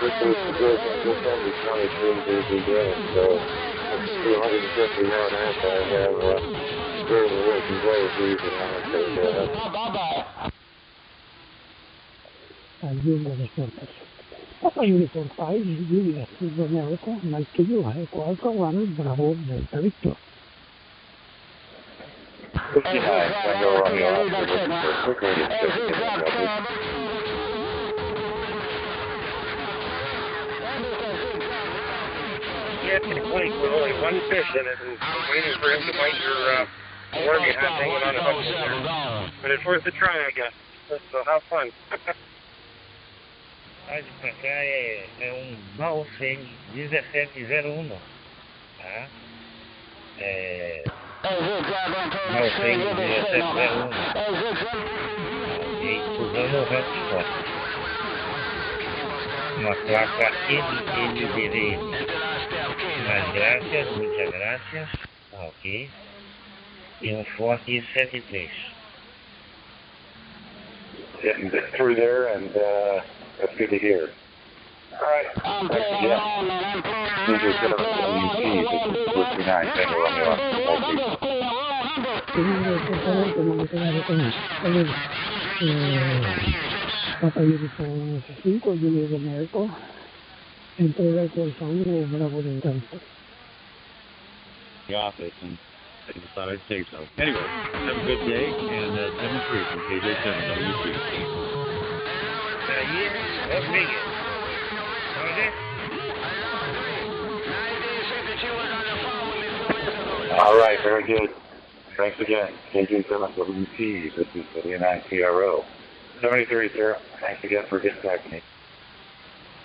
Speaker 6: 50 position, just under 23 dB gain. So it's 250 watt amp I have. Very working very easy on it.
Speaker 17: Ayuda de fuerzas. Papa Uniform 5, Julia, America, Mike Kilo, Alpha 1, Bravo, Delta Victor.
Speaker 14: 59, Tango Romeo,
Speaker 20: Yeah, it's late with only one fish in it, and waiting for him to bite your worm you have hanging on a hook in there. But it's worth a try, I guess. So have fun.
Speaker 19: Pode pra cá é Balsem 1701, tá? Balsem 1701. Ok, usando o hotspot. Uma placa NNDV. Muchas gracias. Ok. E Forte 73.
Speaker 14: Getting through there, and that's good to hear. All right. This is 59, Tango Romeo.
Speaker 17: Papa Uniform 5, Julia America, entrega el corazón de Bravo del Campo.
Speaker 6: The office, and I decided I'd say so. Anyway, have a good day, and 7-3 from KJ7 WC.
Speaker 14: All right, very good. Thanks again. KJ7 WC, this is the 9TRO. 73, sir. Thanks again for getting back to me.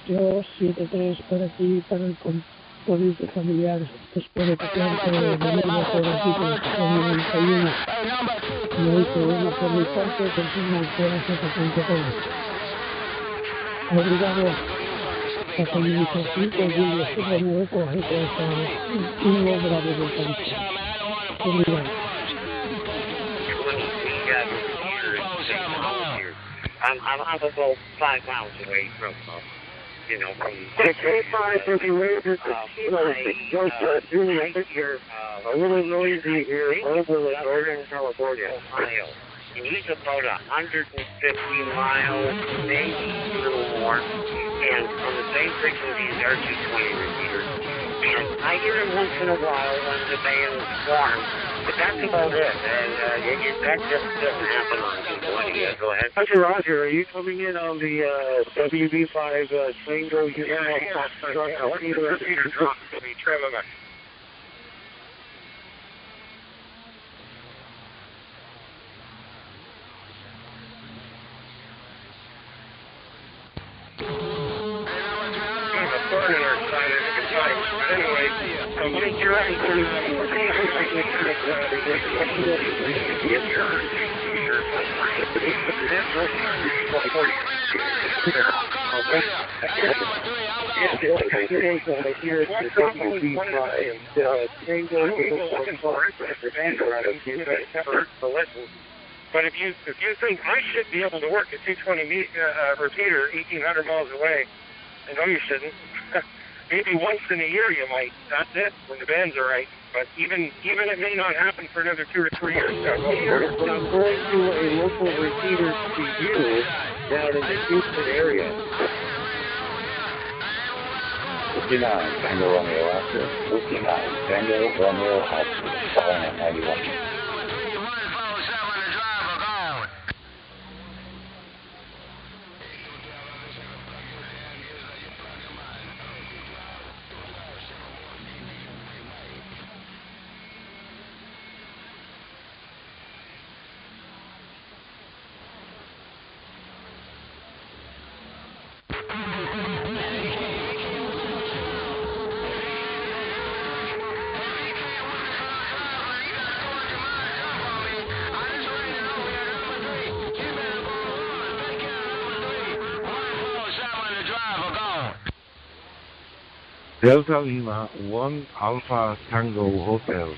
Speaker 17: Yo 73 para ti, para el componente familiar. Espero que te venirme por aquí con el 91. No hay problema por mi parte, continúo por hacer todo. Obrigado. Papa Uniform 5, Julia America, coge con un Bravo del Campo. Obrigado.
Speaker 19: I'm about 5 miles away from, from... You're a little noisy here over in Northern California, Ohio. And he's about 150 miles, maybe a little more. And on the same frequency as our 220 repeaters. And I hear him once in a while when the band forms. But that's about it, and that just doesn't happen on 220. Yeah, go ahead.
Speaker 20: Dr. Roger, are you coming in on the WB5 single? Yeah. What do you repeater drop? Trim them up. Kind of a thorn in our side at the time. But anyway, make your right But if you think I should be able to work a 220 repeater 1,800 miles away, I know you shouldn't. Maybe once in a year you might. That's it, when the bands are right. But even it may not happen for another 2 or 3 years.
Speaker 19: But I'm going to a local repeater to you down in the Houston area.
Speaker 14: 59, Tango Romeo Oscar. 59, Tango Romeo Oscar. Calling at 91.
Speaker 4: Delta Lima 1 Alpha Tango Hotel.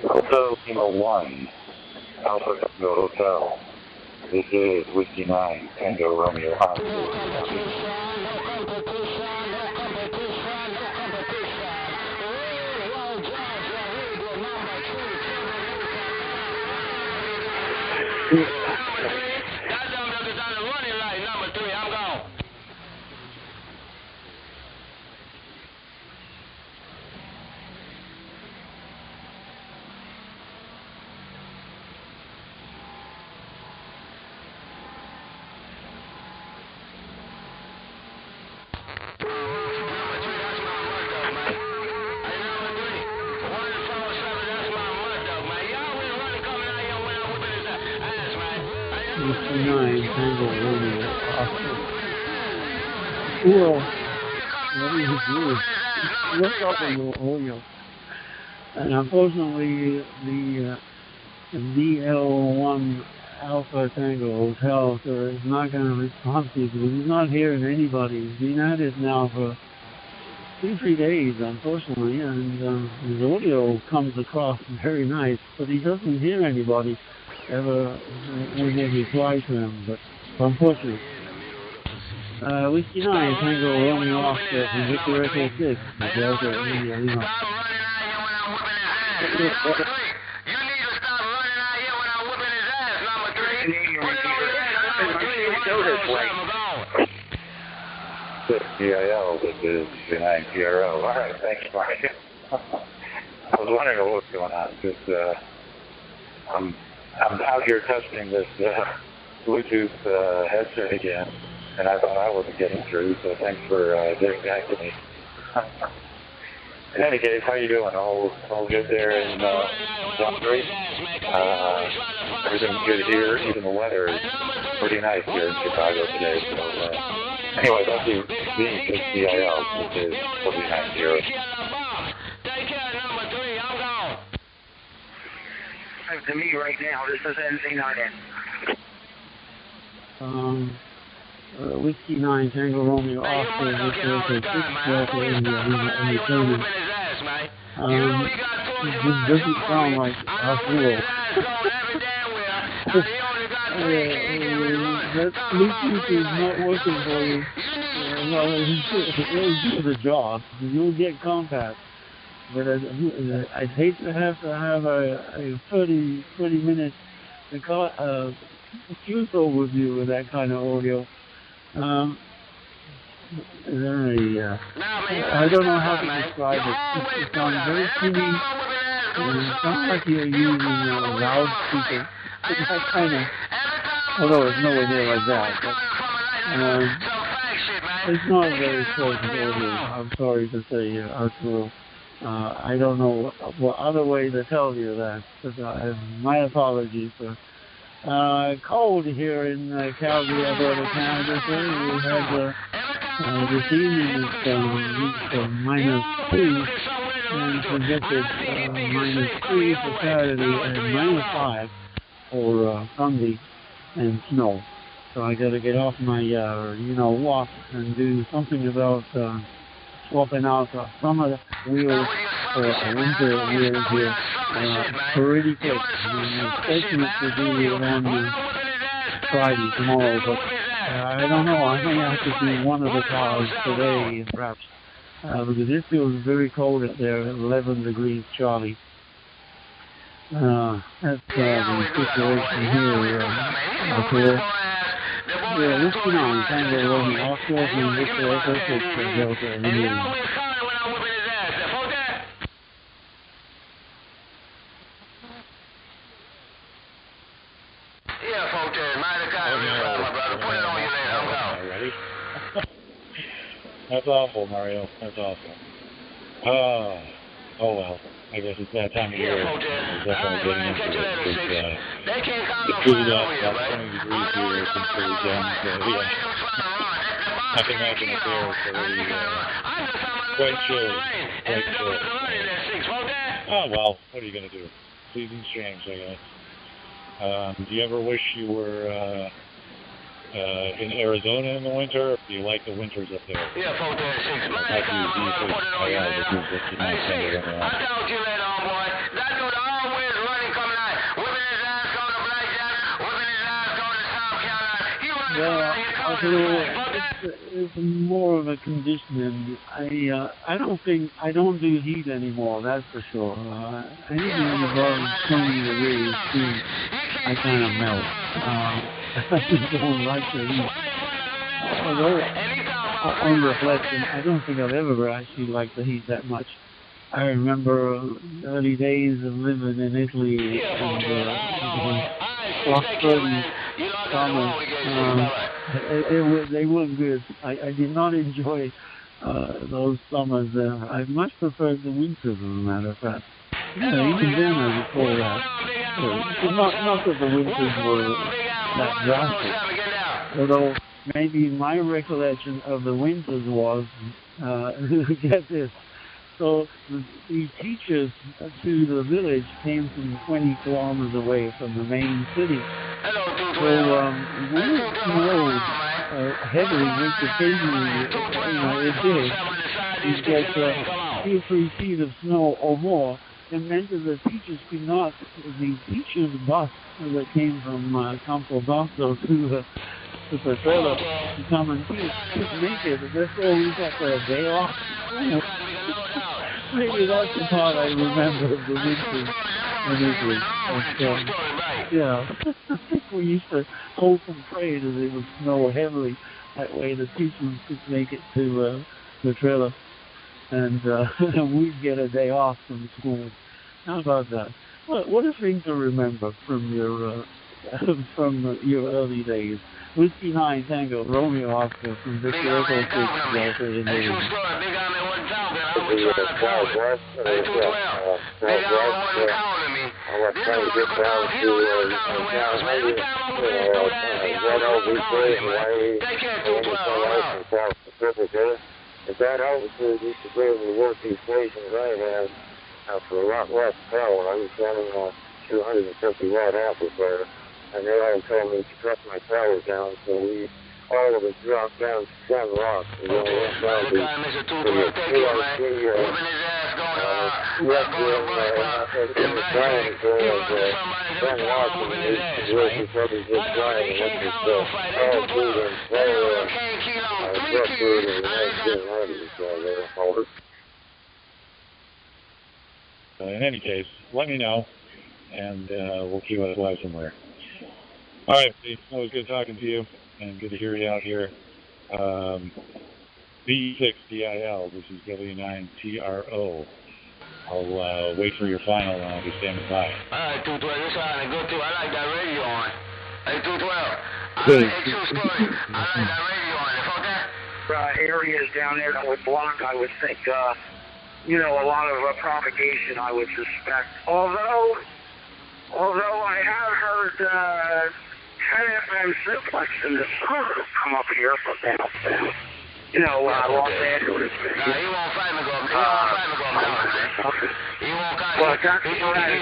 Speaker 14: Delta Lima 1 Alpha Tango Hotel. This is Whiskey 9 Tango Romeo Oscar.
Speaker 13: Well, what do you do? Look up on your audio. And unfortunately, the DL1 Alpha Tango Hotel sir, is not going to respond to you because he's not hearing anybody. He's been at it now for 2-3 days, unfortunately, and his audio comes across very nice, but he doesn't hear anybody ever when they reply to him, but unfortunately. Whiskey 9, Tango Romeo Oscar from Victor Echo 6, Delta India Lima.
Speaker 14: CIL, this is United PRO. All right, thanks, Mark. I was wondering what was going on. Just, I'm out here testing this Bluetooth headset again, and I thought I wasn't getting through. So thanks for getting back to me. In any case, how you doing? All good there in Calgary? Everything's good here. Even the weather is pretty nice here in Chicago today. So anyway, thank you. Being CIL, which is pretty nice here.
Speaker 20: To me right now, this is NC9N.
Speaker 13: Whiskey 9, Tango Romeo Oscar, Victor Echo 6, Delta India Lima, and returning. This doesn't sound like Arturo. That Bluetooth is not working for you. Well, it'll do the job. You'll get contact. But I'd hate to have a 30-minute fuse overview with that kind of audio. Is there a, I don't know how to describe it. It sounds very tinny. It sounds like you're using a loudspeaker. That kind of, although it's nowhere near like that. But it's not a very pleasant audio. I'm sorry to say, Arturo. I don't know what other way to tell you that. My apologies for cold here in Calgary, Alberta, Canada. So we had this evening it's -2 and projected -3 for Saturday and -5 for Sunday and snow. So I got to get off my walk and do something about swapping out some of the wheels for winter wheels here pretty quick. I'm expecting it to be on Friday, tomorrow, but I don't know. I may have to do one of the cars today, perhaps, because it feels very cold out there at 11 degrees Charlie. That's the situation here. Yeah, Whiskey 9, Tango Romeo Oscar from Victor Echo 6 and Delta India.
Speaker 6: That's awful, Mario. That's awful. Oh well. I guess it's that time of year. We're definitely getting into it. It's cooled up about 20 degrees here. It's been pretty down. So, yeah. I can imagine it there. It's already quite chilly. Quite chilly. Oh, well. What are you going to do? Seasons change, I guess. Do you ever wish you were in Arizona in the winter, or do you like the winters up there?
Speaker 20: Yeah, 436. Man, I talk to you later on, boy. That dude always running, coming out, whipping his ass on the blackjack, whipping his ass on the South Carolina. He running
Speaker 13: it's more of a conditioning. I don't do heat anymore, that's for sure. Anything above 20 degrees, I kind of melt. I just don't like the heat. Although, on reflection, I don't think I've ever actually liked the heat that much. I remember early days of living in Italy and plus 30 summers. They weren't good. I did not enjoy those summers there. I much preferred the winters, as a matter of fact. Yeah, even then I recall that. Not that the winters were that drastic, although maybe my recollection of the winters was, get this, so the teachers to the village came from 20 kilometers away from the main city. So when it snowed heavily, which occasionally it did, you get 2 or 3 feet of snow or more. It meant that the teachers could not, the teachers' bus that came from Campobasso to the trailer to come and teach couldn't make it. Therefore, we got a day off. Maybe that's the part I remember of the winters in Italy. Yeah, I think we used to hope and pray that it would snow heavily. That way the teachers could make it to the trailer. And we'd get a day off from school. How about that? What a thing to remember from your early days. Whiskey 9 Tango, Romeo Oscar from Victor Echo 6 Delta in the
Speaker 19: If that altitude used to be able to work these stations I have for a lot less power, I was running 250 watt amplifier, and they all told me to cut my power down, so all of us dropped down to 10 watts. And then we went down to the 2RC, in the time for 10 watts, and we really probably just flying, and went to all food and power, truck food, and everything ready, so they were holding.
Speaker 16: In any case, let me know, and we'll see what live somewhere. All right, Steve, it was good talking to you, and good to hear you out here. B6DIL, this is W9TRO. I'll wait for your final, and I'll be standing by.
Speaker 11: All right, 212, you're sounding good, too. I like that radio on. Hey, 212.
Speaker 19: Good.
Speaker 11: I like that radio on. You felt that?
Speaker 20: Areas down there that would block, I would think, a lot of propagation, I would suspect. Although I have heard 10 FM suplex in the summer come up here from down south. Los Angeles.
Speaker 11: Nah, he won't fight me, go down. He won't fight me.
Speaker 20: Well, that's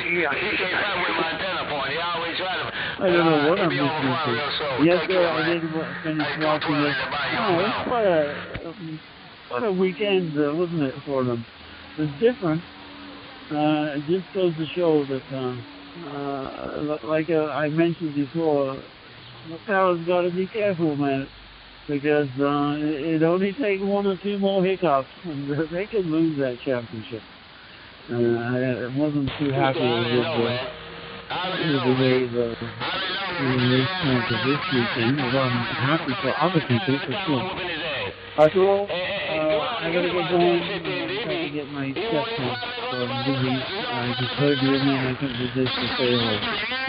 Speaker 11: he can't fight with my antenna point. He always try to.
Speaker 13: I don't know what I'm listening to. Yes, sir, I didn't finish watching it. Oh, what a weekend, wasn't it, for them? It was different. It just goes to show that, like I mentioned before, Macau's got to be careful, man, because it only takes 1 or 2 more hiccups, and they could lose that championship. I wasn't too happy with the way the racement of this weekend, although I'm happy for other people, for sure. After all, I gotta get going. I have to get my steps in, so I'm busy. I just heard you in and I couldn't resist to say hello.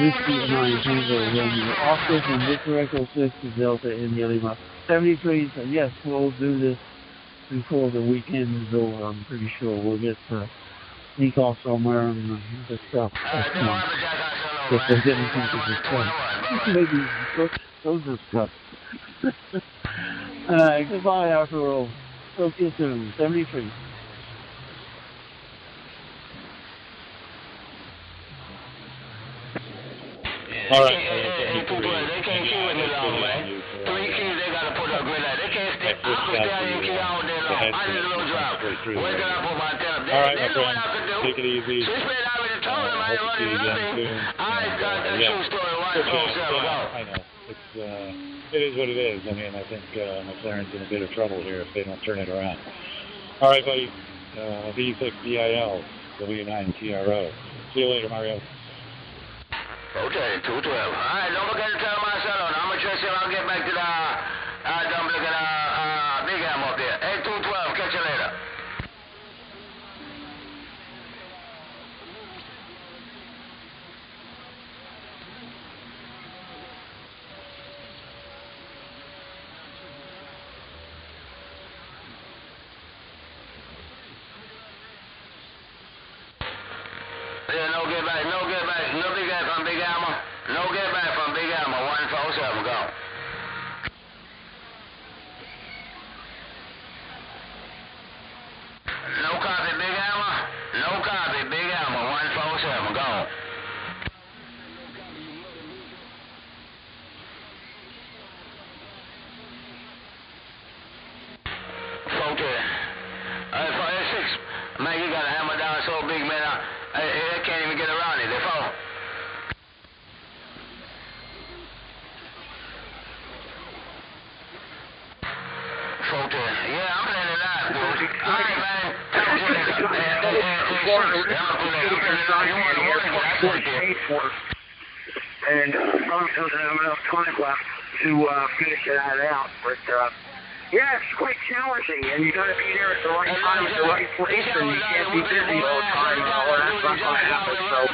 Speaker 13: Whiskey 9 Tango Romeo Oscar from Victor Echo 6 to Delta in Lima. 73 said, yes, we'll do this before the weekend is over. I'm pretty sure we'll get to sneak off somewhere and discuss this month. If there's anything to discuss. Maybe those discuss. Goodbye, after all. Talk to you soon. 73.
Speaker 16: All right.
Speaker 11: They can't keep with me long, man. 3 keys they got to put up with that. They can't stay. I'm stallion key all day long. I need a little drop. Where can I put my antenna?
Speaker 16: All right, my friend. Take it easy.
Speaker 11: She spent out with the total, man. Running nothing. I got that true story right from 7 ago.
Speaker 16: I know. It is what it is. I mean, I think McLaren's in a bit of trouble here if they don't turn it around. All right, buddy. B6DIL, W9TRO. See you later, Mario.
Speaker 11: Okay, 212. All right, don't forget to tell my son on. I'm gonna trust him. I'll get back to the dumb looking big ham up there. Hey, 212. Catch you later. Yeah, no get back, no get back, no big guy from Big Hammer. No get back from Big Hammer, 147, go. No copy, Big Hammer. No copy, Big Hammer, 147, go. Okay. Alright, 486. Man, you got a hammer down so big, man. I can't even get around it. They fall. Photo. Yeah, I'm playing it live, dude. Alright, man.
Speaker 20: And probably doesn't have enough time left to finish that out. But yeah, it's quite challenging, and you got to be there at the right time at the right place, and you can't be busy all the time, or that's not going to happen. So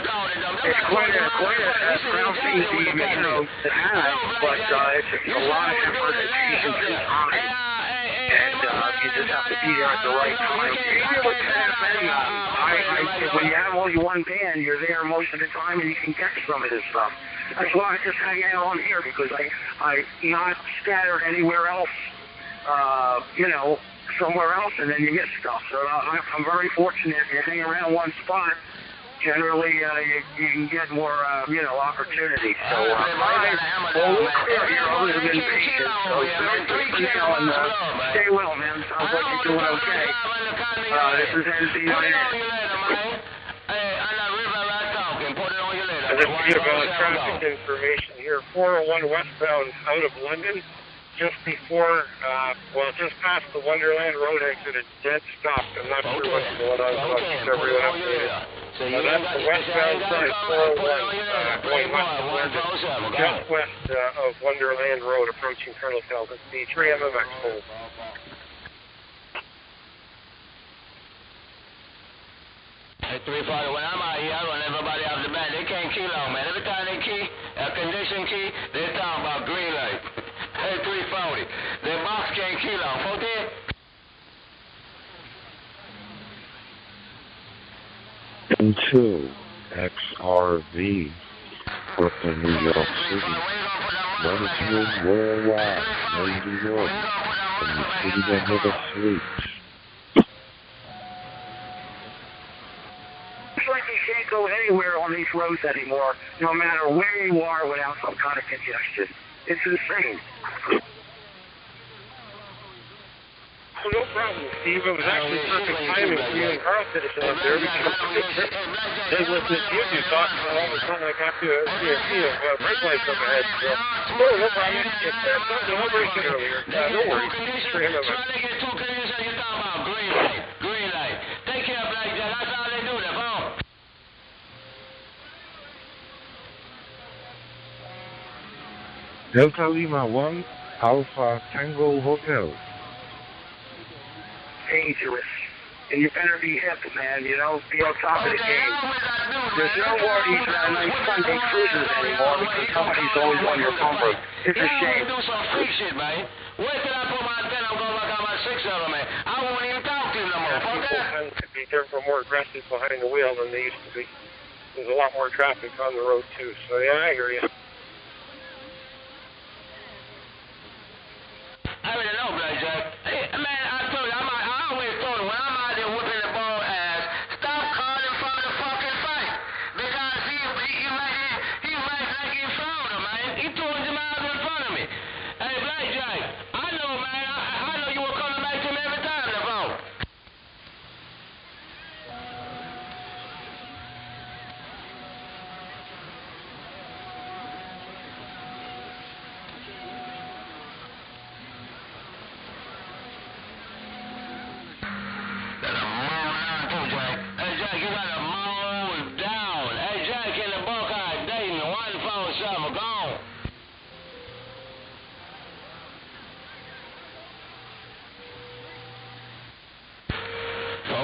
Speaker 20: it's quite a ground thing to to have, but it's a lot of effort and patience and time. And you just have to be there at the right time. Even with when you have only one band, you're there most of the time, and you can catch some of this stuff. That's why I just hang out on here, because I'm not scattered anywhere else. Somewhere else, and then you get stuff. So I'm very fortunate. If you hang around one spot, generally you can get more, opportunities. So we'll clear here. I'll live in patience. So thanks for now, and stay well, man. Sounds like you're doing okay. This is NZ9N.
Speaker 8: This is about traffic information here. 401 westbound out of London. Just before, just past the Wonderland Road exit, it's dead stop. I'm not sure what's going on, so I'll keep everyone updated. That's the westbound side, 401, going west of London, just west of Wonderland Road, approaching Colonel Felton. It's the 3MMX pole.
Speaker 11: Hey, 340, when I'm out here, I run everybody off the bat. They can't key long, man. Every time they key, a condition key, they talk about green light. Hey, 340. The box can't key long. 14?
Speaker 6: Into XRV, Brooklyn, New York City. Monitoring worldwide, New York, from the city that never sleeps.
Speaker 20: It's like you can't go anywhere on these roads anymore, no matter where you are, without some kind of congestion. It's insane.
Speaker 8: Oh, no problem, Steve. It was actually perfect timing for you and Carl finishing up there, because they listened to you talking, and all of a sudden I got to see a brake light up ahead. So, no problem. I'll break it earlier. No worries. For him,
Speaker 11: Green light. Take care of like that. That's all they do, the phone.
Speaker 4: Delta Lima 1, Alpha Tango Hotel.
Speaker 20: Dangerous. And you better be hip, man, be on top of the game. There's no more of these nice Sunday cruises anymore, because somebody's always on your bumper. It's a shame.
Speaker 11: Do some free shit, man. Wait till I put my antenna and go back on my 6 of them, man. I won't even talk to you no more.
Speaker 8: People tend to be more aggressive behind the wheel than they used to be. There's a lot more traffic on the road, too. So, yeah, I hear you.
Speaker 11: I really know, Blackjack. Hey, man, I told you, I always told you, when I'm out there whipping the ball ass, stop calling from the fucking fight. Because he might like in front of him, man. He 200 miles in front of me. Hey, Blackjack, I know, man. I know you were coming back to me every time, the phone.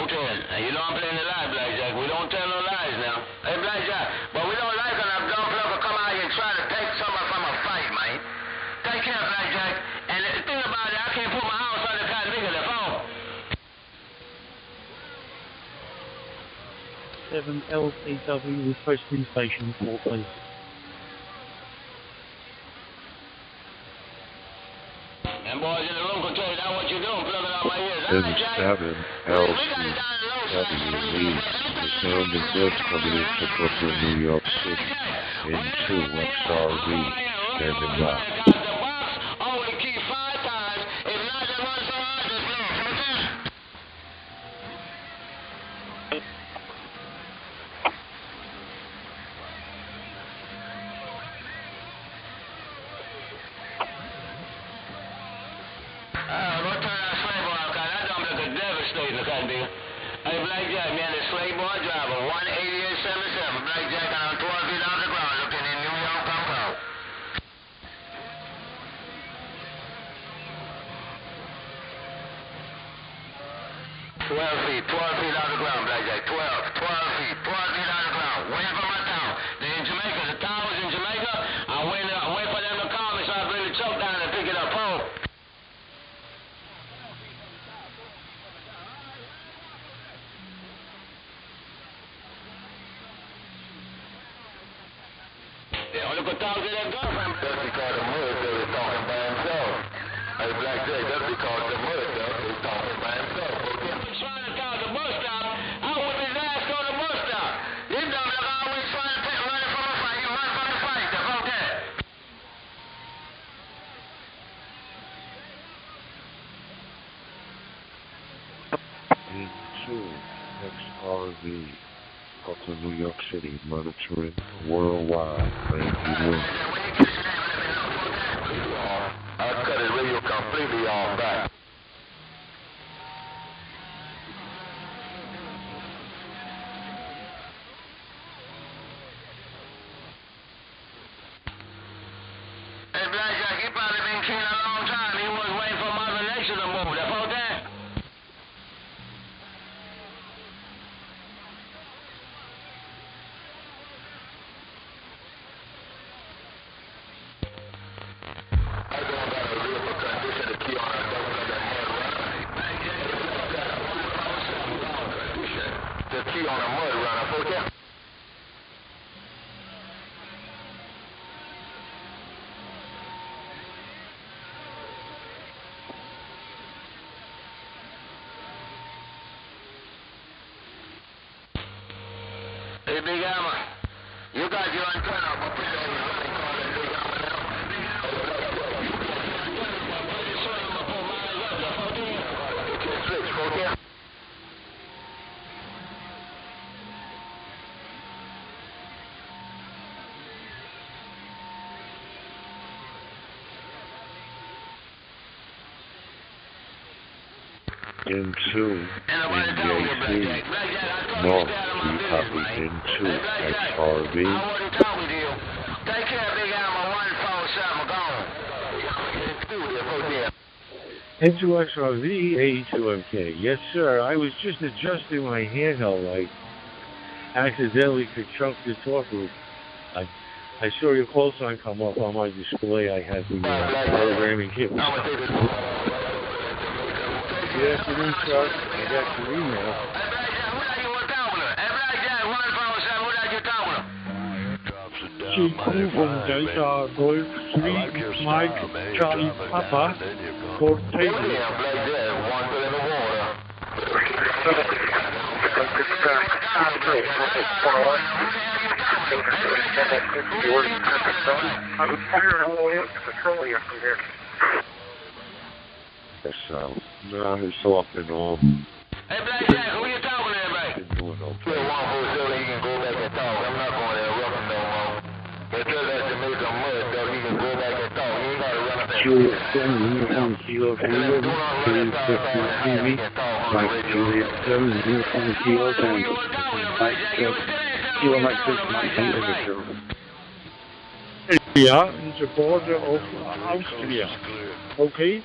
Speaker 11: And you know I'm playing the lie, Blackjack. We don't tell no lies now. Hey, Blackjack, but we don't like when a dumb fella come out here and try to take somebody from a fight, man. Take care, Blackjack. And the thing about it, I can't put my house on the kind of nigga that's on.
Speaker 13: 7LPW requesting station 4, please.
Speaker 11: And boys in the room can tell you that what you're doing, plugging out my ears.
Speaker 10: And 7LCW, the sound of death coming into Brooklyn, New York City. In 2 XRV, standing by.
Speaker 11: Only key 5 times. If not, just run so hard, just blow. Go turn that slave boy out, that dumb look devastating, kind of. Hey, Blackjack, man, the slave boy driver, 18877. Blackjack on 12 feet off the ground, looking in New York, come out. 12 feet off the ground, Blackjack. 12 feet off the ground. Waiting for my tower. They're in Jamaica. The tower's in Jamaica. I wait for them to call me so I bring the choke down and pick it up home. They only could talk to their girlfriend. That's because the mud dog is talking by himself. Hey, Blackjack, that's because the mud dog is talking by himself. Okay? Trying to talk the bus stop. I whip his ass on the bus stop. This dumb look always trying to take money from a fight. You run from the fight. That's okay.
Speaker 10: In 2 XRV, up to New York City, monitoring worldwide. Thank you.
Speaker 11: I cut his radio completely off back. Hey, Blackjack, he probably been keen a long time. He was waiting for Mother Nature to move. That's okay? The key on a mud runner, okay? Hey, Big Hammer, you got your antenna, but put that in the running car and Big Hammer now. Switch, okay?
Speaker 10: In 2 NJC, North, you copy in 2 XRV.
Speaker 11: Take care, Big Hammer, 147, gone.
Speaker 13: Into XRV, A2MK. Yes, sir. I was just adjusting my handheld light. Accidentally could chunk the talk group. I saw your call sign come up on my display. I had the programming hit. Good afternoon, sir. I got your email. Chico from Delta Golf 3, Mike, Charlie, Papa, Fort Taylor.
Speaker 20: I'm firing all the way up to Petrolia from here.
Speaker 10: Yes, no, it's off and on.
Speaker 11: Hey, Blackjack, who you talking to, everybody?
Speaker 10: Been doing okay.
Speaker 11: He can go back and talk. I'm not going to interrupt him no more. But tell that Jamaican mud dog, he can go back and talk. He ain't got to run up there.
Speaker 13: Juliet 7, Kilo Tango, 350 TV, Mike Juliet 7, Uniform Kilo Tango, Mike 6, Kilo Mike 6, Mike Tango. Yeah, in the border of Austria. Okay?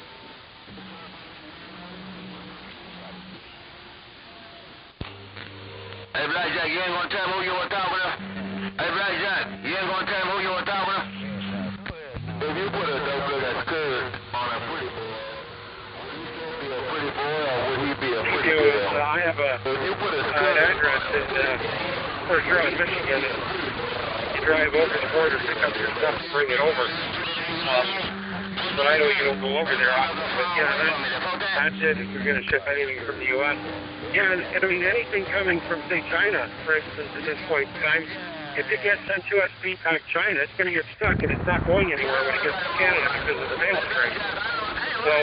Speaker 11: Hey, Blackjack, you ain't gonna tell me who you were talking to? Hey, Blackjack, you ain't gonna tell me who you were talking to? If you put a dope look at skirt on a pretty boy, would he be a pretty boy or would he be a pretty girl?
Speaker 8: I have
Speaker 11: if you put a
Speaker 8: an address in Fort Huron, Michigan. You drive over the border, pick up your stuff, and bring it over. But I know you don't go over there often. But yeah, that's it if you're going to ship anything from the U.S. Yeah, and I mean, anything coming from, say, China, for instance, at this point in time, if it gets sent USB back China, it's going to get stuck, and it's not going anywhere when it gets to Canada because of the mail train. So,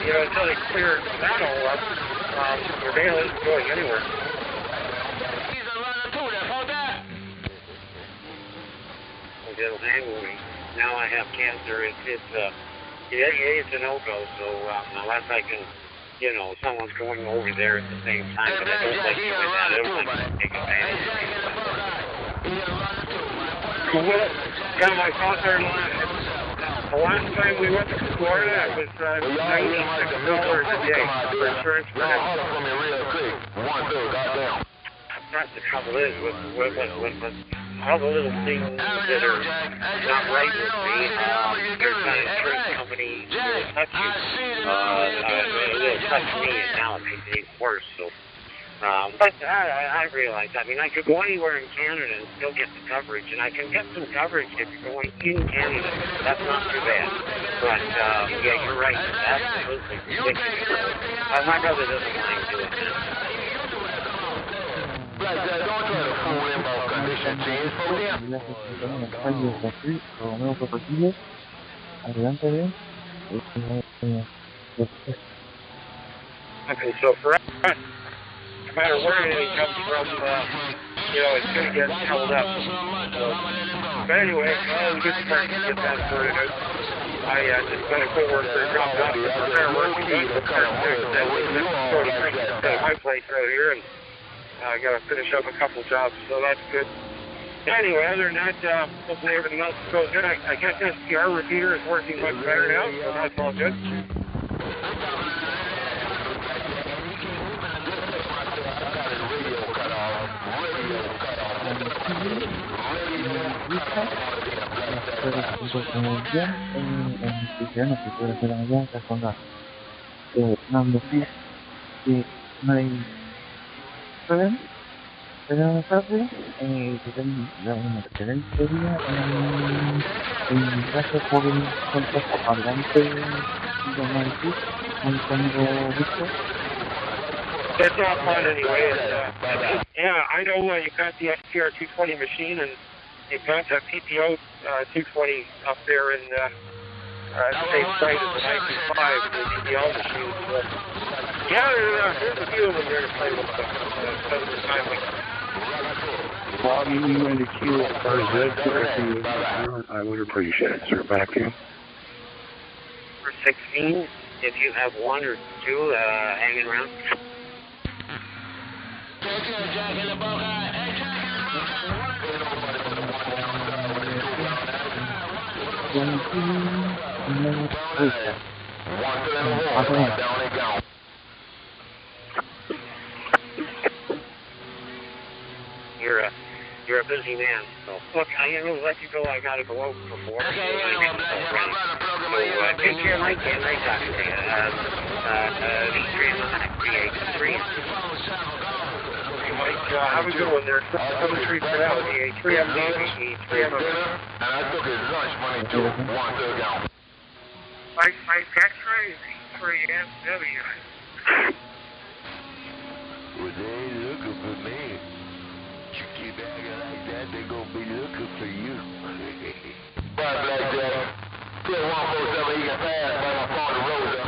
Speaker 8: you know, until they clear that all up, your mail isn't going anywhere. Now I have cancer. It's a no-go. So unless I can, you know, someone's going over there at the same time, but I don't like doing that. I don't like to take advantage of it. Well, yeah, my father-in-law, the last time we went to Florida, it was $96 a day for insurance for him. That's the trouble is with all the little things that are not right with me. There's an insurance company that will touch you. They'll touch me, and now it makes it worse. So, but I realize, I mean, I could go anywhere in Canada and still get the coverage, and I can get some coverage if you're going in Canada. That's not too bad. But, yeah, you're right. That's absolutely ridiculous. My brother doesn't mind doing that.
Speaker 11: Blackjack, don't try to fool him about condition change for him.
Speaker 8: Okay, so for us, no matter where anything comes from, you know, it's going to get held up. So, but anyway, we get started to get that sorted out. I just got a co-worker dropped off the repair work. He needs repair fixed. That's my place out here, and I got to finish up a couple jobs, so that's good. Anyway, other than that, hopefully everything else goes good. I guess SPR repeater is working much better now, so that's all good.
Speaker 12: Pero sabe, una excelente día gracias por el contacto adelante cuando visto.
Speaker 8: It's all fun anyway. Yeah, I know you got the SPR 220 machine, and you've got the PPO 220 up there in the same site as the 95, the PPO machine. So, yeah, there's a few of them there to play with some of the time.
Speaker 10: Bobby, you in the queue for Z, I would appreciate it, sir. Back to you.
Speaker 8: For 16, if you have one or two hanging around. You're a busy man, so look, I'm gonna let you go. I gotta go out before. Okay, take care, Mike. Nice talking to you. How we doing there? 7-3 for that. The 3M DV, 3M.
Speaker 11: And I took his lunch money too. 1 down.
Speaker 8: My tax rate is 3MW.
Speaker 11: Well, they ain't looking for me. You keep acting like that, they gonna be looking for you. Bye, Blackjack. Still 147, he can pass by my phone to Rosa.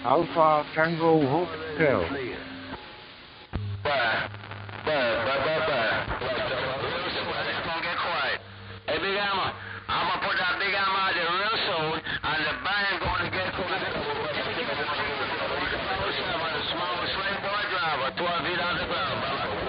Speaker 4: Alpha Tango Hotel.
Speaker 11: Bye. Hey, Big Hammer, I'm going to put that Big Hammer out there real soon, and the band going to get to the small slave boy driver, 12 feet on the ground, brother.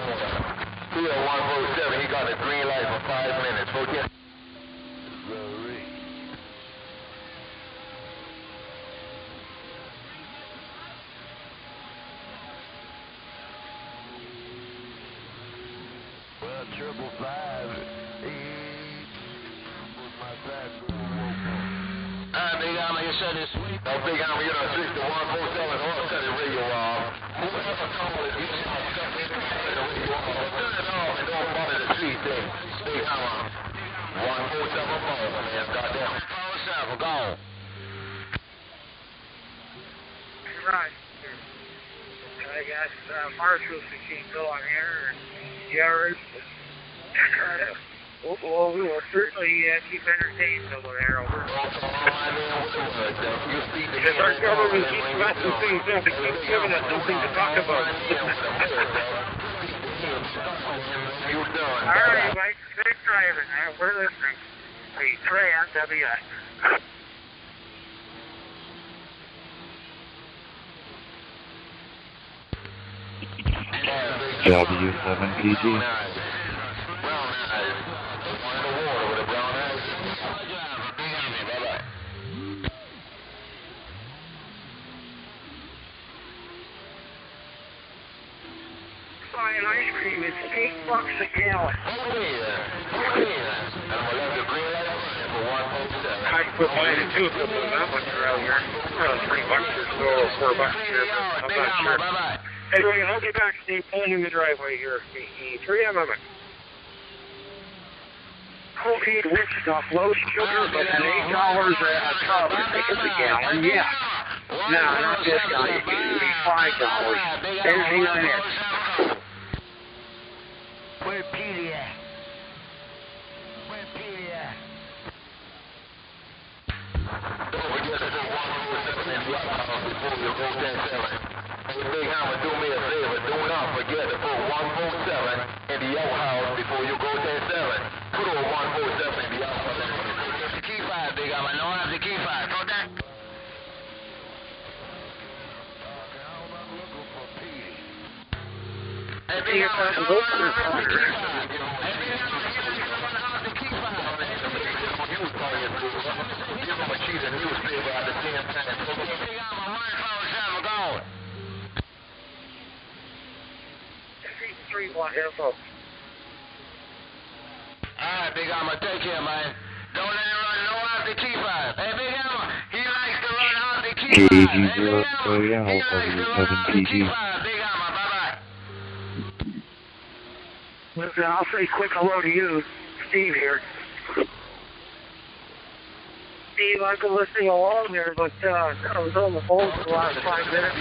Speaker 11: Big Alma, you said it's sweet. Oh, Big Alma, you done switched to 147 or cut the radio off. Whoever calls, you should cut the radio off. Turn it off and don't bother the sweet thing. Big Alma, 147 phone, man. Goddamn. 147, go.
Speaker 20: Right. I got Marshall's machine going here, and yours. Well, we will certainly keep entertained over there. Because our government keeps messing things up. It keeps giving us something to talk about. All right, Mike. Safe driving. We're listening. Hey, Trey on WI.
Speaker 6: W7PG.
Speaker 20: Buying ice cream is $8 a gallon. I put mine in two of them, not much around here. $3 or so, or $4 here, but I'm not sure. Anyway, I'll get back, Steve, pulling in the driveway here. E3 MM. Cold heat wheat stuff, low sugar, but at $8 a tub, I think it's a gallon, yeah. No, not this guy. It used to be $5. Anything on it.
Speaker 11: Where Petey at? Where Petey at? Don't forget to do 147 in the house before you go 10-7. Hey, Big Hammer, do me a favor. Do not forget to put 147 in the outhouse before you go 10-7. Put over 147 in the outhouse. It's the key 5, Big Hammer. No, that's the key 5. Go down. Hey, Big Hammer, go for the give him a sheet of newspaper at the same time. Big Hammer, 147, go.
Speaker 20: 3-1 info.
Speaker 11: Alright, Big Alma, take care, man. Don't let him run no off the key 5. Hey, Big Alma, he likes to run off the key 5. Hey, Big Alma, he likes to run off the key 5. Big Alma, bye-bye.
Speaker 20: Listen, I'll say quick hello to you, Steve here. Steve, I've been listening along there, but I was on the phone for the last 5 minutes.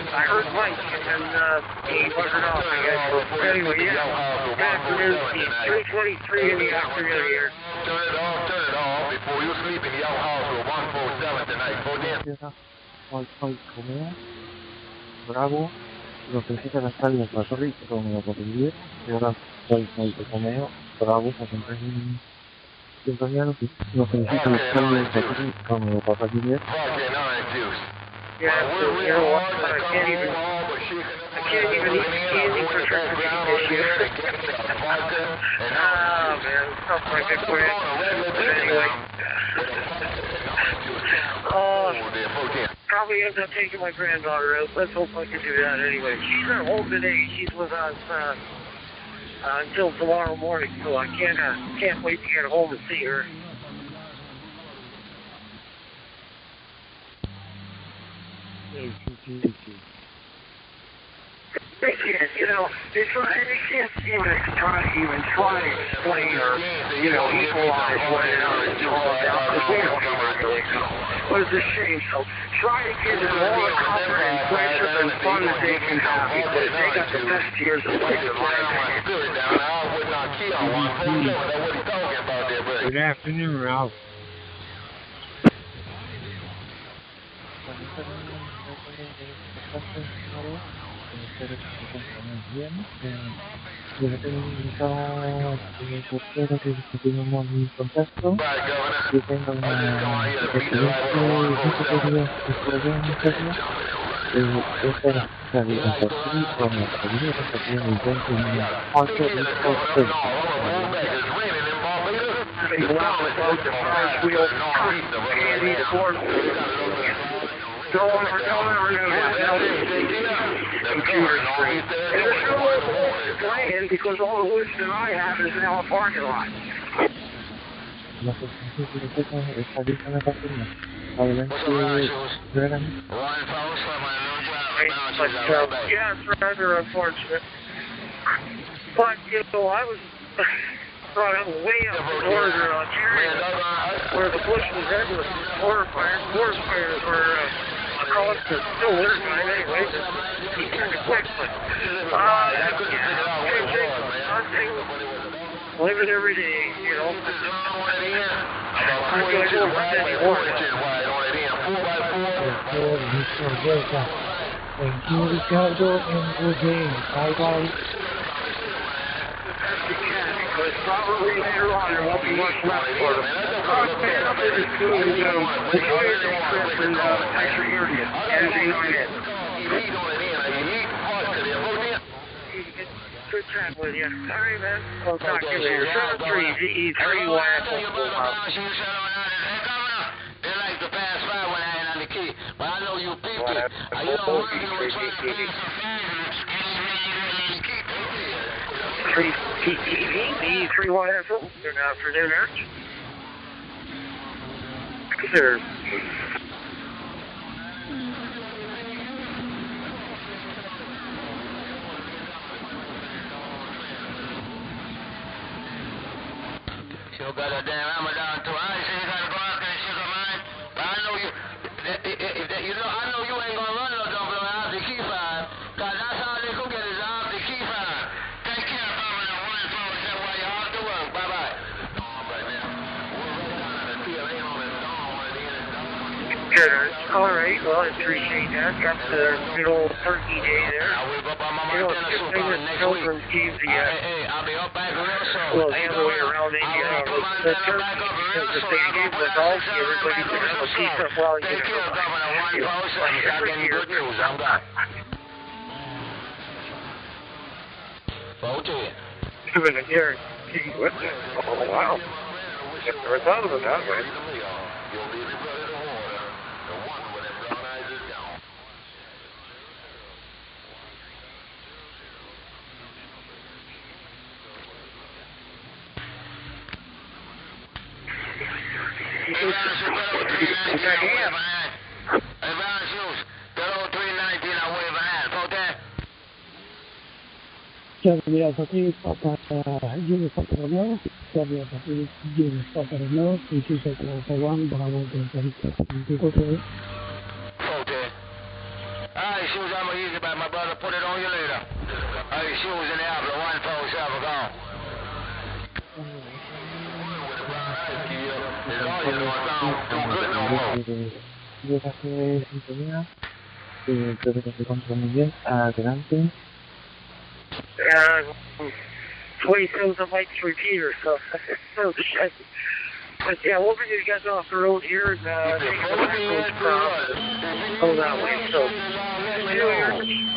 Speaker 20: I heard Mike, and then he wasn't off, I guess. Anyway, yeah. Good afternoon, Steve. 3:23 in the afternoon here.
Speaker 11: Turn it off before you sleep in the outhouse with 147 tonight. Go down.
Speaker 12: Comea, Bravo, lo que necesita la salida para Torri, Romeo por el 10, y ahora soy Comeo, Bravo, para comprar un italiano que lo que necesita la salida para Torri, Romeo por el 10.
Speaker 20: Yeah, you know what? I can't even eat candy for Christmas this year. Oh, man, tough my big friend. But anyway. Probably end up taking my granddaughter out. Let's hope I can do that anyway. She's at home today. She's with us until tomorrow morning, so I can't wait to get home and see her. They can't, you know, they can't even try to explain or, you know, equalize what it is all about, because we don't even really know. But it's a shame, so try to give them all the comfort and pleasure and fun that they can have, because they got the best years of life in life.
Speaker 13: Good afternoon, Ralph.
Speaker 12: un contacto, que tenga una
Speaker 20: Don't ever do that. Computer screen. And there's no more playing because all the woods that I have is now a parking lot.
Speaker 6: La posición está lista en la página. Adelante, Regan.
Speaker 20: Yeah, it's rather unfortunate. But, you know, I was brought up way up in northern Ontario, where the bush was endless. Forest fires were constant. Still winter time anyway, just kind of quick. But, living every day, you know. I'm going to go run anymore now.
Speaker 17: Thank you, Ricardo, and good day. Bye-bye.
Speaker 20: Because probably later on there won't be much left for them. Man, up in this food, enjoy your day trip, and thanks for hearing it. Editing on it. Good chat with you. All right, man. I'll talk to you later. 73 DE3 YAVAPI.
Speaker 11: They like to pass by when I ain't on the key. But I know you people. You don't work in the
Speaker 20: DE3 YAVAPI. Good afternoon, Eric. Sure.
Speaker 11: You got a damn Ramadan too. I say you gotta go out there and shake a mind. But I know you, I know you ain't gonna run no dump out the key five. Cause that's how they go get it out the key five. Take care, Governor. 147 while you're off to work. Bye bye.
Speaker 20: Good. All right. Well, I appreciate that. Got the good old turkey day there. You know, it's good thing that Pilgrim gave the well, the other way around India the turkey because if they gave the golf, everybody would have a piece of well, you know, every year. Even a guarantee with it. Oh wow! Never thought of it that way.
Speaker 17: YAVAPI Papa Julius Papa Romeo, YAVAPI Julius Papa Romeo, which is at 1 Bravo Delta Victor.
Speaker 11: Alright, shoes, I'm gonna use it, but my brother put it on you later. Alright, shoes in the apple, 147, gone.
Speaker 6: Llegase sintonía, creo que se encuentra muy bien, adelante.
Speaker 20: 27 mics repeater, so so shit. But yeah, we'll bring you guys off the road here and take the road cross and go that way. So,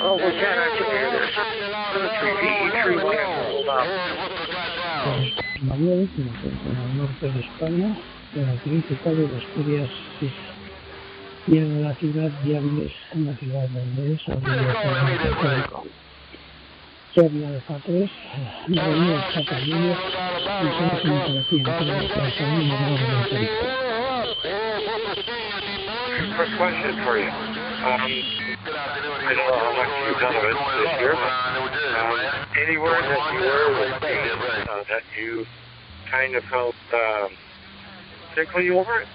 Speaker 20: oh, we'll chat out you later. DE3
Speaker 17: Mayores se encuentran al norte de España, en la principal de Asturias y en la ciudad de Avilés, en la ciudad de Avilés, Puerto Serbia de F3, Reunión Cataluña, y somos una operación que está saliendo de la entrevista.
Speaker 3: Quick question for you. I don't know how much you've done of it this year, but anywhere that you were that you kind of felt sickly over it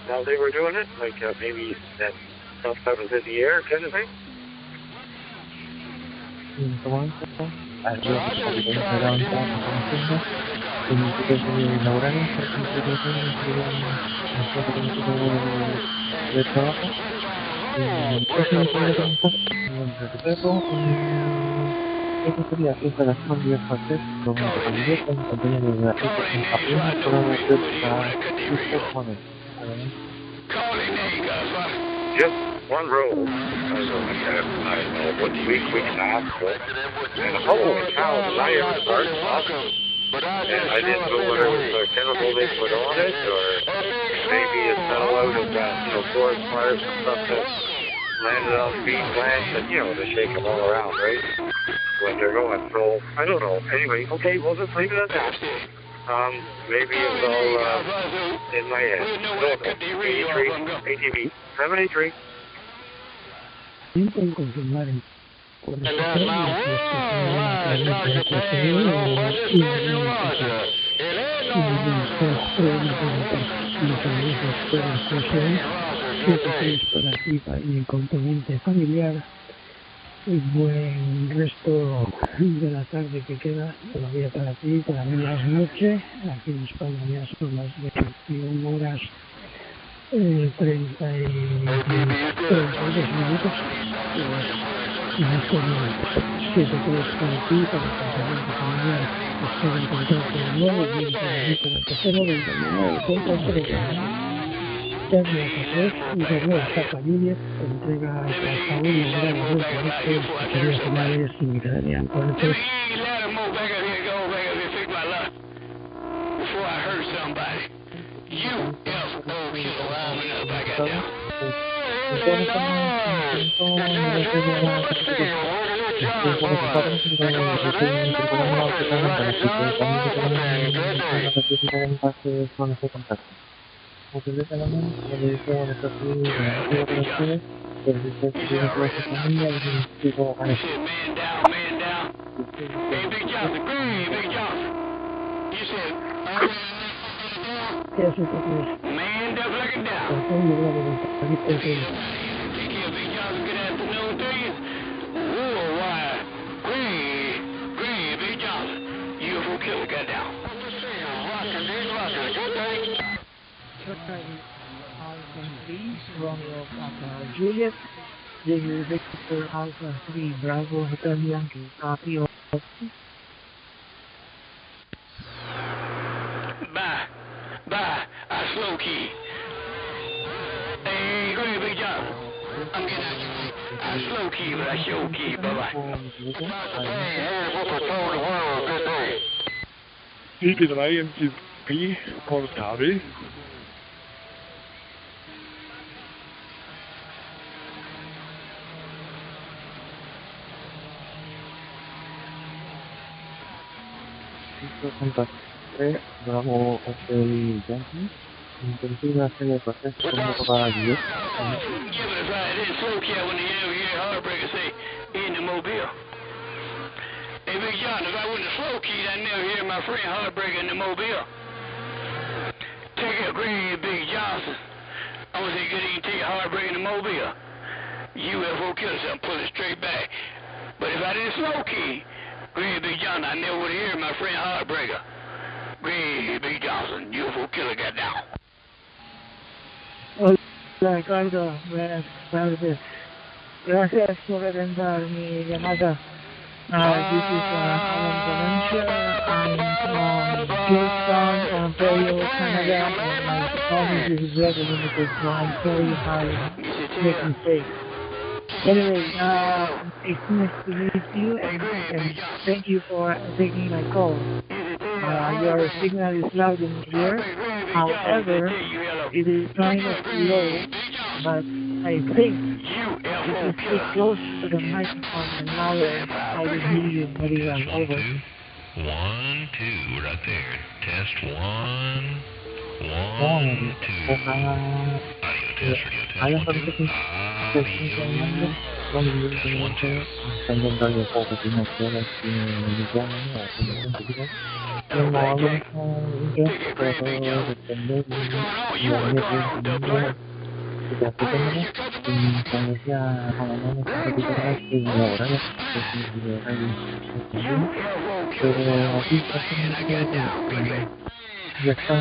Speaker 3: while they were doing it, like maybe that stuff that was in the air kind of thing?
Speaker 6: Eso sería que instalación de partes con completa en pantalla de la apenas para
Speaker 3: Just one row. I don't know what week and a half ago. And holy cow, did I ever start awesome. And I didn't know whether it was a chemical they put on it or maybe it fell out of that, forest fires and stuff that landed on feed plants, and you know, to shake them all around, right? When they're going. So, I don't know. Anyway, okay, we'll just leave it at that. Maybe it's all in my head. I don't know. 83, ATV, 783.
Speaker 17: Intenten confirmar el correspondiente y el componente familiar. Y buen resto de la tarde que queda todavía para ti, para mí las noches. Aquí en España ya son las 21 horas 32 minutos. En este momento 7-3 para ti, para el componente familiar. Espero encontrarte de nuevo, bien para mí, para el tercero, 29, contra 0. Termina Café y de nuevo Papa Junior entrega hasta un logrado de proyectos que quería finales y me quedarían con el texto. Romeo Papa Juliet, Victor Alpha 3 Bravo Hotel Yankee, copy of.
Speaker 18: Bye, I slow key. Hey, go ahead, Big John. I'm getting out your way. I slow key, but I show key. Bye-bye. Hey, we'll patrol the world. Good day.
Speaker 16: DP'S MTP, Port Copy.
Speaker 6: Contacto 3, Bravo Hotel Yankee, intensiva hacer el proceso como para 10.
Speaker 18: Give it a ride. It's slow key when the heartbreaker say in the mobile. Hey, Big John, if I wouldn't have slow keyed, I'd never hear my friend heartbreaker in the mobile. Take it, Greg Big Johnson. I want to say good evening to you, heartbreaker in the mobile. UFO killer something, pull it straight back. But if I didn't slow key, Greg Big Johnson, I never would hear my friend heartbreaker. Greg Big Johnson, UFO killer got down.
Speaker 17: Hola, Ricardo. Buenas tardes. Gracias por atender mi llamada. This is Alan Valencia. I'm from Kingston, Ontario, Canada, and my performance is very limited, so I'm sorry if I make mistakes. Anyway, it's nice to meet you, and thank you for taking my call. Your signal is loud and clear. However, it is kind of low, but I think if you stay close to the microphone and louder, I will hear you very well. Over.
Speaker 22: 1, 2, right there. Test 1, 1, 2. Audio test, radio test, 1, 2.
Speaker 17: Ya está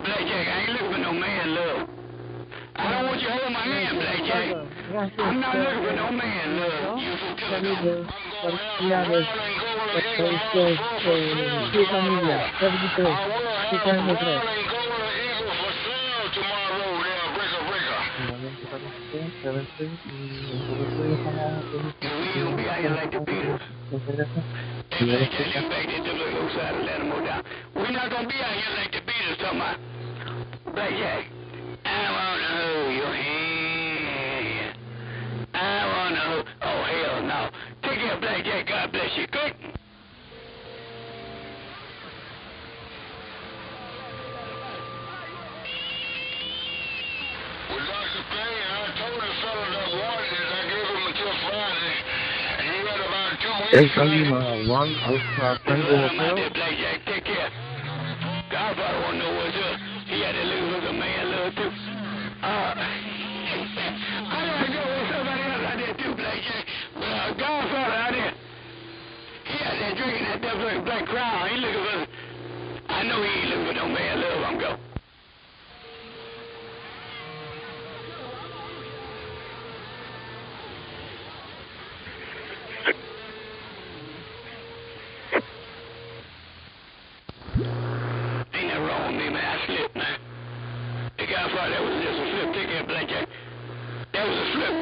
Speaker 18: Blackjack, I ain't looking for no man love. I don't want you holding my am, Blackjack. I'm not looking for no man, look.
Speaker 17: Su familia, 73, 603.
Speaker 18: We're not gonna be out here like the Beatles talking about. Blackjack, I wanna hold your hand. I wanna hold. Oh hell no! Take care, Blackjack. God bless you. Good.
Speaker 22: Well, Dr. Payne, I told the fellow that wanted it. I gave him until Friday, and he got about 2 weeks.
Speaker 4: One Tango Hotel.
Speaker 18: Blackjack, take care. Godfather wanna know what's up. He had to live with a man, love too. I gotta go with somebody else out there too, Blackjack. But Godfather out there, he out there drinking that devil Black Crown. He looking for. I know he ain't looking for no man love. I'm go. Ain't nothing wrong with me, man. I slipped, man. The Godfather, that was just a slip. Take care, Blackjack. That was a slip.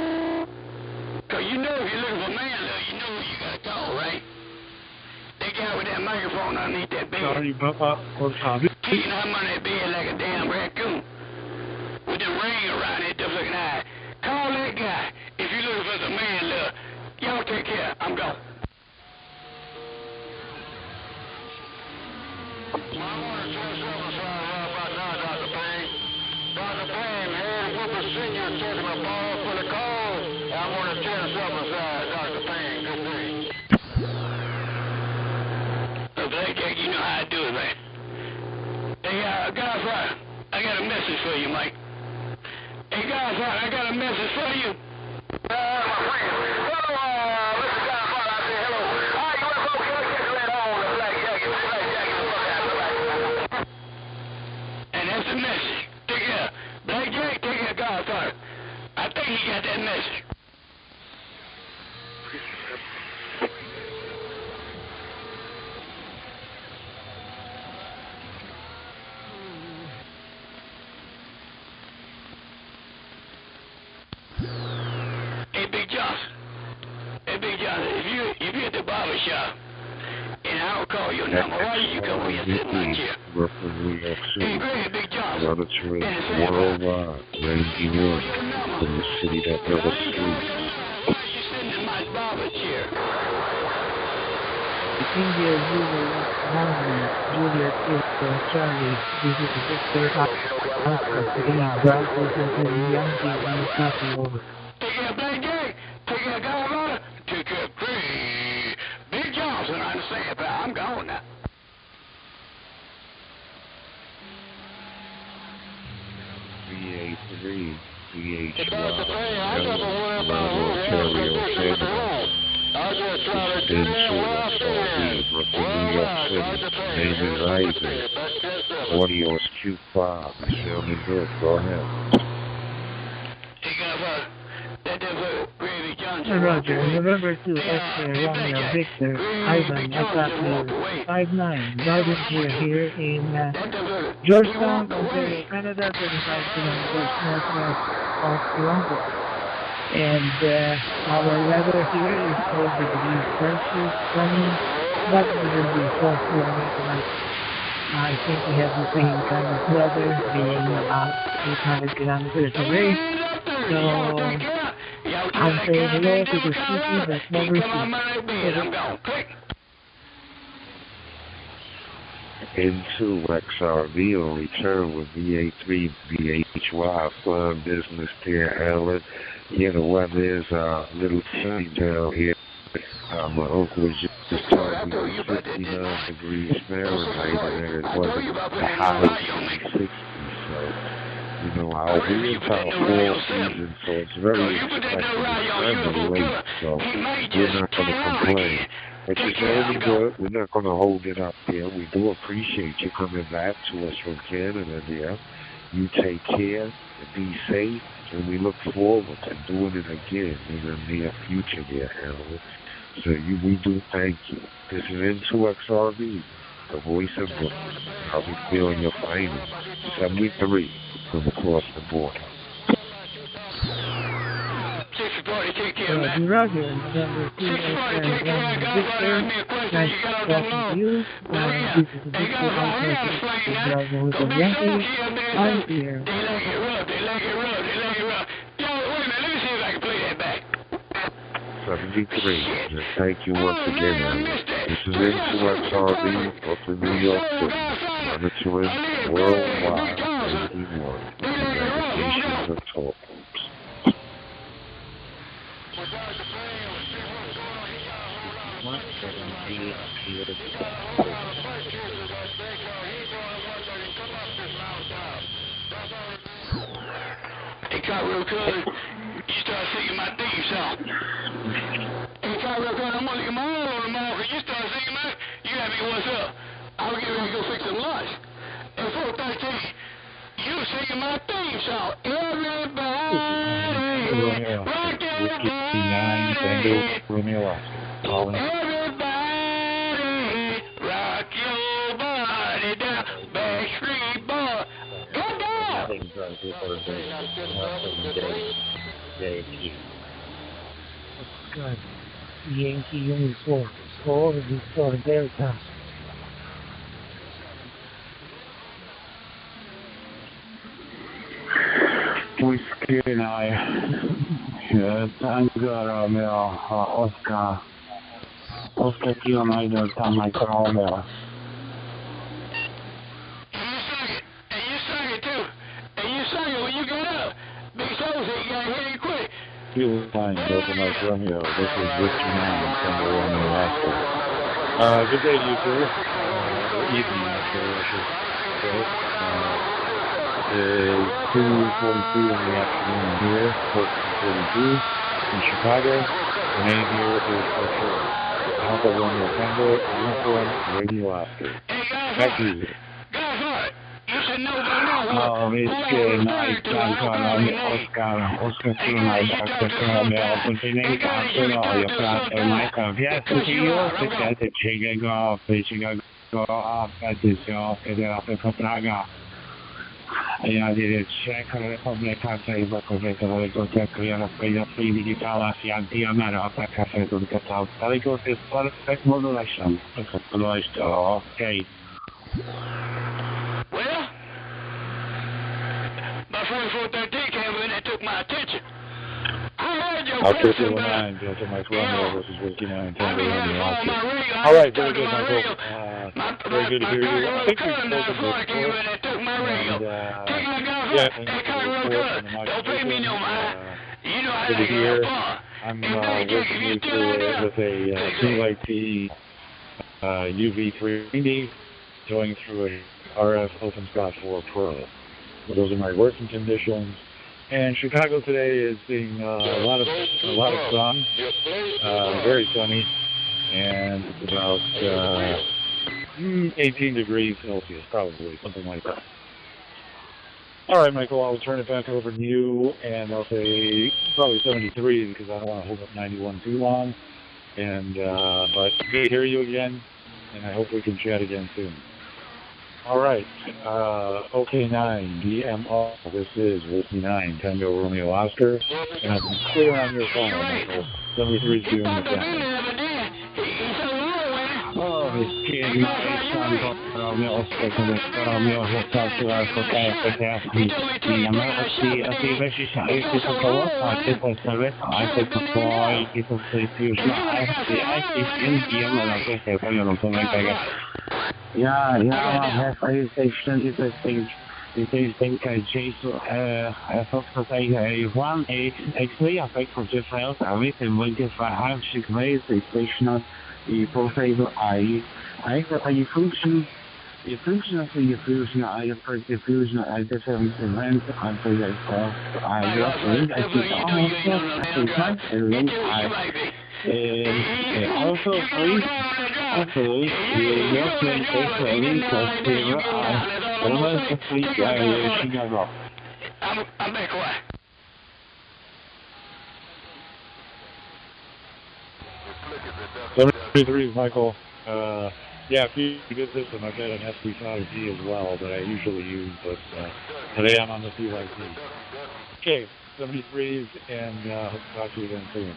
Speaker 18: Cause you know if you're looking for man love, you know who you gotta call, right? That guy with that microphone underneath that bed.
Speaker 4: Sorry, Papa.
Speaker 18: Kicking him on that bed like a damn raccoon. With the ring around his tough looking eye. Call that guy if you're looking for some man love. Y'all take care. I'm gone.
Speaker 22: Dr. Payne, Harry Whipper Sr. taking a ball for the call. I want to turn something aside, Dr. Payne. Good day.
Speaker 18: Blackjack, you know how I do it, man. Hey, Godfather, I got a message for you, Mike. Hey, Godfather, I got a message for you.
Speaker 22: My friend. Hello, Mr. Godfather. I say hello. Hi, UFO, can I get that on the Blackjack?
Speaker 18: And that's the message. Take care. Blackjack, take care, Godfather. I think he got that message. Hey, Big Johnson. Hey, Big Johnson, if you at the barber shop and I don't call your number, why you come over here sitting like here? Hey, Greg, Big Johnson.
Speaker 10: Worldwide, ranging work from the city that never sleeps.
Speaker 18: Why are you sitting in my barber chair?
Speaker 17: India, Juliet, Charlie, this is Victor, Bravo, Yankee, and Copy over.
Speaker 18: Take care, Blackjack. Take care, Godfather. Take care, Greg. Big Johnson, I understand, pal. I'm gone now.
Speaker 10: VA3, VH1, Name is Isaac. Audio is Q5. You sound me good. Go ahead.
Speaker 18: Hey, Godfather. That Gravy Johnson.
Speaker 17: Roger, November 2, X-ray, Romeo, Victor, Ivan, Attack 5-9, Garden here in Georgetown, Ontario, Canada, 25 kilometers northwest of Toronto. And our weather here is over the Celsius, sunny, but it will be 4 kilometers. I think we have the same kind of weather, being about 800 kilometers away. So, I'm saying hello to the city that never sleeps.
Speaker 10: Into XRV will return with VA3, VHY, Fun Business Pier Allen. You know what, there's a little change down here. My uncle was just talking about 59 degrees Fahrenheit, and it wasn't the high of 60, so. You know, we're in our fall season, so it's very expected. It's kind of late, so we're not going to complain. But you're sounding good. We're not going to hold it up here. We do appreciate you coming back to us from Canada, dear.
Speaker 14: You take care and be safe, and we look forward to doing it again in the near future there, Hannibal. So we do thank you. This is N2XRB, the voice of Brooklyn. How we feel in your finest. 73 from across the border.
Speaker 17: Roger, November 2 and Victor, nice talking to you. This is Victor Bravo with the Yankee. I'm here.
Speaker 18: They like it rough.
Speaker 14: 73. And thank you once again, Alan. This is N2XRB, Brooklyn, New York City. Monitoring worldwide, 81. Communications of talk.
Speaker 18: Hey, Carl, cuz, you start singing my theme song. Hey, Carl, cuz, I'm gonna get my own on tomorrow, cause you start singing my, you got me, what's up? I'll get ready to go fix some lunch. And 413, you singing my theme song. Everybody, rock everybody, rock your body down, Backstreet Boy. Come down!
Speaker 17: God, Yankee uniform, for Victor Delta.
Speaker 12: Whiskey and I, Tango Romeo, Oscar Kilo Idol, Tamai Romeo.
Speaker 18: And you sung it too. And you sung it when you got up. Big Soul said you gotta hear it quick.
Speaker 16: You will find Open Romeo. This is Whiskey 9, Tango Romeo Oscar. Good day to you, sir. Evening, actually, I should say. 2:42 in the afternoon here, 14:42 in Chicago. The name here is Alpha Romeo Tango, Uniform Radio Oscar. Back to you.
Speaker 12: It's good night, Oscar tonight, Dr. Romeo, continuing after all your class and my conviance to you, to get the chicken off, at this off, and after Praga. Ja did check Republic Cafe, Republic go check free digital Asian Diamara, Cafe to get out. Talico is perfect modulation. Perfect modulation. Okay.
Speaker 18: Well, my friend 413 came in and took my attention.
Speaker 16: I'll take you 9, Delta Mike Romeo versus Whiskey 9, Tango Romeo Oscar. All right, very good, Michael. Very good to hear you. I think we've spoken before. And, yeah, thank you for the report on the good to hear. I'm working you through with a CYT UV3D going through a RF OpenScotch 4 Pro. So those are my working conditions. And Chicago today is seeing a lot of sun, very sunny, and it's about 18 degrees Celsius, probably, something like that. All right, Michael, I'll turn it back over to you, and I'll say probably 73 because I don't want to hold up 91 too long. And but good to hear you again, and I hope we can chat again soon. All right, OK9, DMO, this is Whiskey 9, Tango Romeo Oscar, and I've been clear on your phone, Michael. 73 is doing the same.
Speaker 12: Oh, this kid, my son, Romeo Oscar, Romeo Oscar, Yeah, my PlayStation is a thing. It is think Jason Fox say one actually affect for difference with the winter for half six ways station the profile I function the function of the fusion I first diffusion I different events I for the I link I see almost I also free Actually, the European Israeli customer are almost complete area Chicago.
Speaker 18: I'm back away.
Speaker 16: '73, Michael. Yeah, if you good system, I've got an SD5G as well that I usually use, but today I'm on the CYC. Okay, 73s, and hope to talk to you again soon.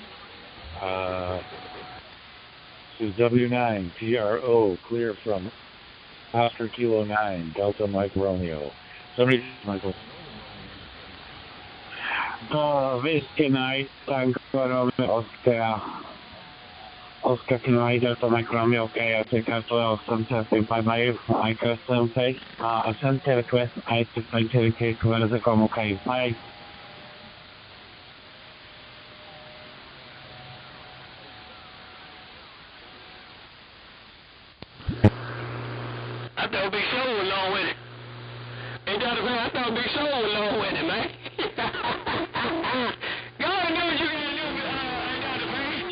Speaker 16: This is W9, TRO, clear from Oscar Kilo 9, Delta Mike Romeo. 73, Michael.
Speaker 12: Whiskey night, time for Oscar Kilo Delta Mike Romeo. Okay, I think I saw some testing by my custom face. I sent a request. I took my ticket. Where is it come? Okay, bye.
Speaker 18: I thought it'd be sold along with it. Ain't that a fact? I thought it'd be sold along with it, man. Go ahead and do what you gotta do, ain't that a fact?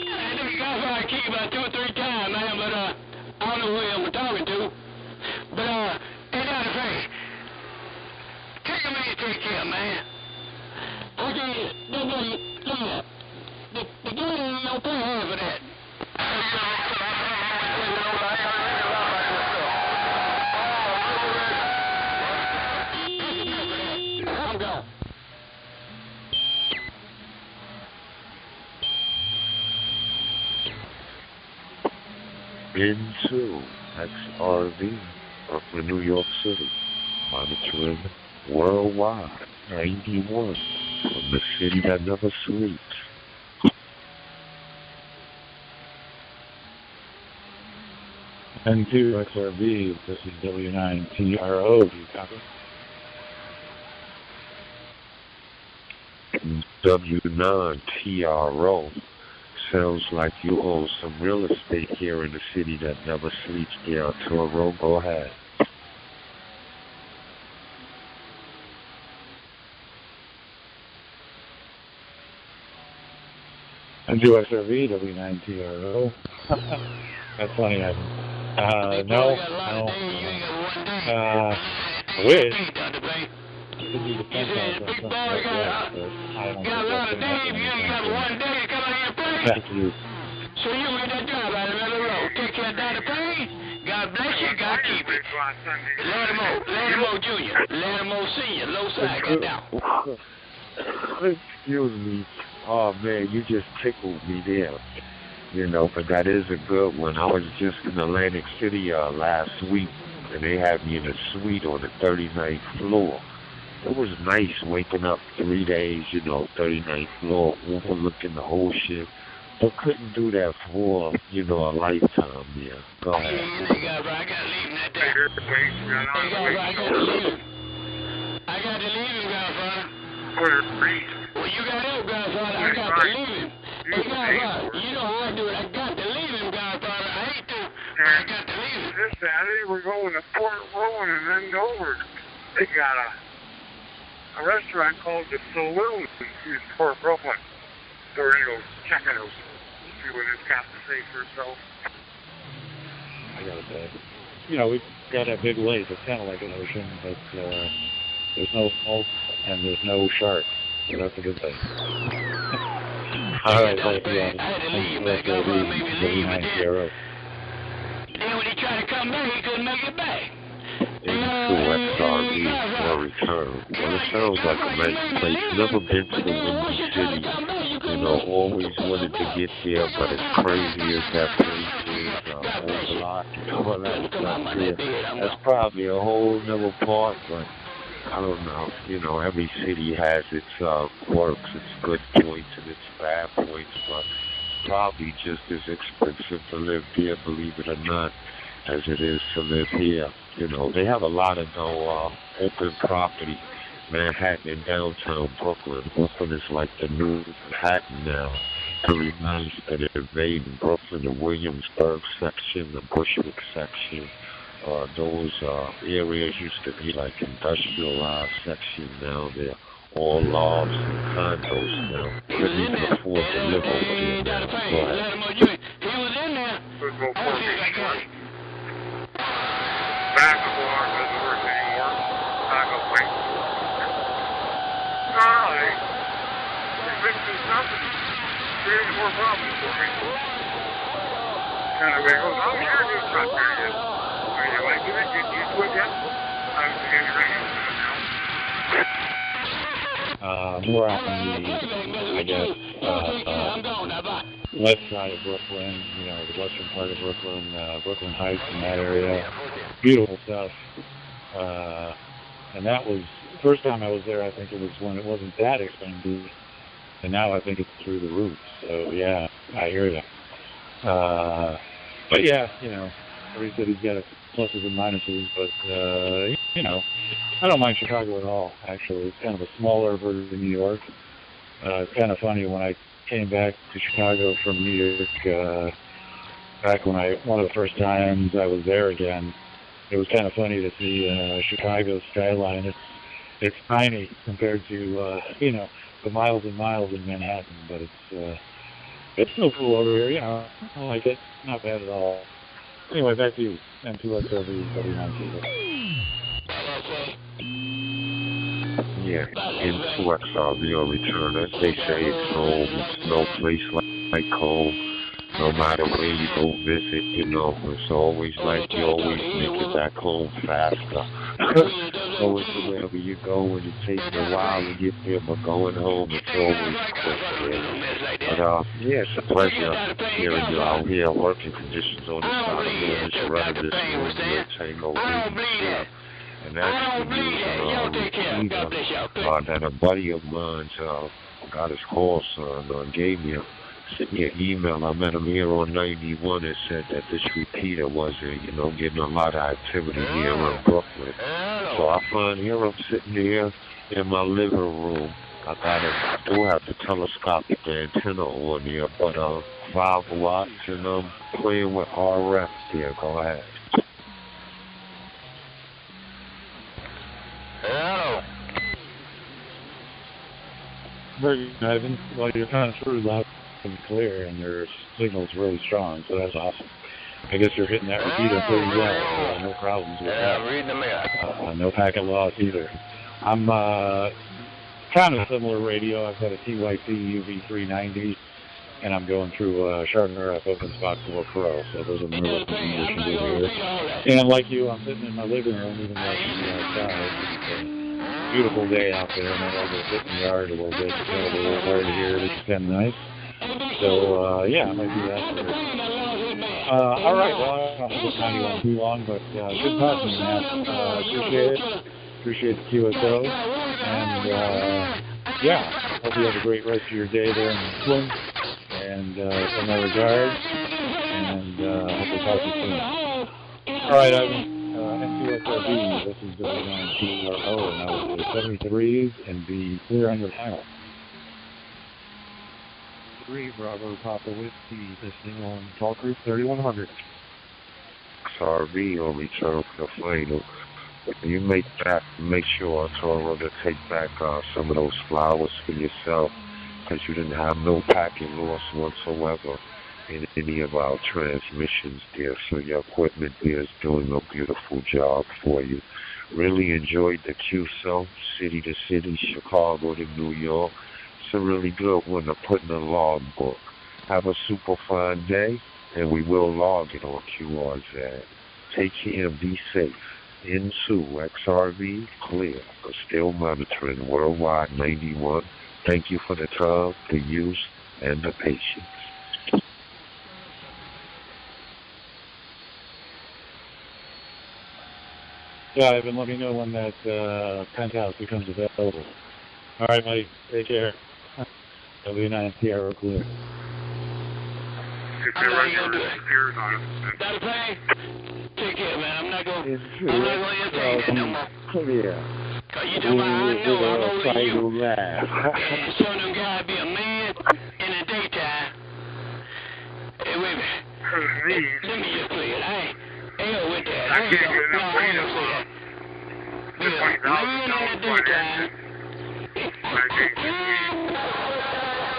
Speaker 18: And this guy's like I keep about 2 or 3 times, man, but I don't know who I'm talking to. But ain't that a fact? Take a minute to take care, man. I can't, the game ain't no pay half of that.
Speaker 10: Into XRV of the New York City, monitoring worldwide 91 from the city that never sleeps.
Speaker 16: N2 XRV, this is W9 TRO, do you copy?
Speaker 10: W9 TRO. Sounds like you own some real estate here in the city that never sleeps there. Toro, go ahead.
Speaker 16: And USRV, W9TRO. That's funny, I no. I wish. You could do the penthouse or something like that, but I don't think that's going to happen anytime soon. Thank you.
Speaker 18: So you get that job out of another road. Take care of Dr. Payne. God bless you. God keep it. Lattimore Jr., Lattimore Senior, low side, get down.
Speaker 10: Excuse me. Oh, man, you just tickled me there. You know, but that is a good one. I was just in Atlantic City last week, and they had me in a suite on the 39th floor. It was nice waking up 3 days, 39th floor, overlooking the whole shit. But couldn't do that for, a lifetime, yeah. Go ahead.
Speaker 18: I got to leave him that day. I got to leave him. I got to leave him, Godfather. Well, you got up, Godfather. I got to leave him. Hey, Godfather, you know how I do it. I got to leave him, Godfather. I hate to, but I got to leave him.
Speaker 20: This Saturday, we're going to Fort Rowan and then Dover. They got a restaurant called The Saloon in Fort Rowan. So we're going to go check it out. See what it's got to say for itself.
Speaker 16: I gotta say, we've got a big lake. It's kind of like an ocean, but there's no smoke and there's no sharks. So that's a good thing. All right, thank you.
Speaker 18: I had to leave, but Godfather made me leave. Then when he tried to come back, he couldn't make it back.
Speaker 10: XRV for return. Well, it sounds like a nice place. Never been to the Windy City. Always wanted to get there, but as crazy as that place is, overlocked, all that stuff there. That's probably a whole nother part, but I don't know. Every city has its quirks, its good points and its bad points, but probably just as expensive to live there, believe it or not, as it is to live here. They have a lot of open property. Manhattan and downtown Brooklyn. Brooklyn is like the new Manhattan now. Very nice that it invading Brooklyn, the Williamsburg section, the Bushwick section. Those areas used to be like industrialized section. Now they're all lofts and condos now. Couldn't even afford to live over there now. Go ahead.
Speaker 18: He was in there.
Speaker 20: nothing. Creating more problems for me. And everybody goes, oh, you're a new truck. There it is. Are you liking it? Get used to it yet? I'm getting ready to do it now.
Speaker 16: More on the, I guess, west side of Brooklyn, you know, the western part of Brooklyn, Brooklyn Heights and that area. Beautiful stuff. And that was, the first time I was there, I think it was when it wasn't that expensive. And now I think it's through the roof. So, yeah, I hear you. But, yeah, you know, every city's got its pluses and minuses. But, you know, I don't mind Chicago at all, actually. It's kind of a smaller version of New York. It's kind of funny when I came back to Chicago from New York, back when one of the first times I was there again, it was kind of funny to see Chicago's skyline. It's tiny compared to, you know, the miles and miles in Manhattan, but it's so cool over here, you know. I like it. Not bad at all. Anyway, back to you. M2XLV, W9T.
Speaker 14: Yeah, M2XLV on return. As they say, it's home. It's no place like home. No matter where you go visit, you know, it's always like you always make it back home faster. Always wherever you go, and it takes a while to get there, but going home, it's always quick. But, yeah, it's a pleasure hearing you out here, working conditions on this side of this, running this radio, CHINO 86. And that's the news that a buddy of mine got his call, son, gave me sent me an email. I met him here on 91 and said that this repeater wasn't, you know, getting a lot of activity here in Brooklyn. So I find here I'm sitting here in my living room. I still have the telescopic antenna on here, but 5 watts, and I'm playing with RF here. Go ahead.
Speaker 18: Hello.
Speaker 16: Very good, Ivan. Well, you're kind of through loud and clear, and your signal's really strong, so that's awesome. I guess you're hitting that repeater pretty well, so no problems with that.
Speaker 18: Reading the mail.
Speaker 16: No packet loss either. I'm kind of similar radio. I've got a TYC UV390, and I'm going through Sharpner F Open Spot 4 Pro, so those are more of the conditions over here. And like you, I'm sitting in my living room, even though I'm outside. It's a beautiful day out there, and I'll go sit in the yard a little bit to get a little hard here. It's kind of nice. So, yeah, I might do that later. All right, well, I don't know if 91 too long, but good talking, man. Appreciate it. Appreciate the QSO. And, yeah, hope you have a great rest of your day there in Brooklyn. And send my regards. And hope to talk to you soon. All right, Ivan. M2XRB, this is W9TRO, and I was the 73s and be clear on your panel. 3 Bravo Papa Whiskey, listening on Talk Group 3100.
Speaker 14: XRB on return for the final. You make sure Toro to take back some of those flowers for yourself, because you didn't have no packet loss whatsoever in any of our transmissions there. So your equipment there is doing a beautiful job for you. Really enjoyed the QSO, city to city, Chicago to New York. It's a really good one to put in the log book. Have a super fine day, and we will log it on QRZ. Take care and be safe. N2 XRV clear, but still monitoring worldwide 91. Thank you for the time, the use, and the patience.
Speaker 16: Yeah, I've been letting you know when that penthouse becomes available. All right, buddy. Take care. W9TRO clear.
Speaker 20: If they're right there, appears on it.
Speaker 18: YAVAPAI, take care, man. I'm not going to entertain that no more.
Speaker 6: Clear.
Speaker 18: Cause you talking about I know I'm older than you.
Speaker 6: And
Speaker 18: some of them guys be a man in the daytime. Hey, wait a minute. Let me just play it. I ain't with that.
Speaker 20: I can't get enough
Speaker 18: I ain't gonna say that. Man in the daytime.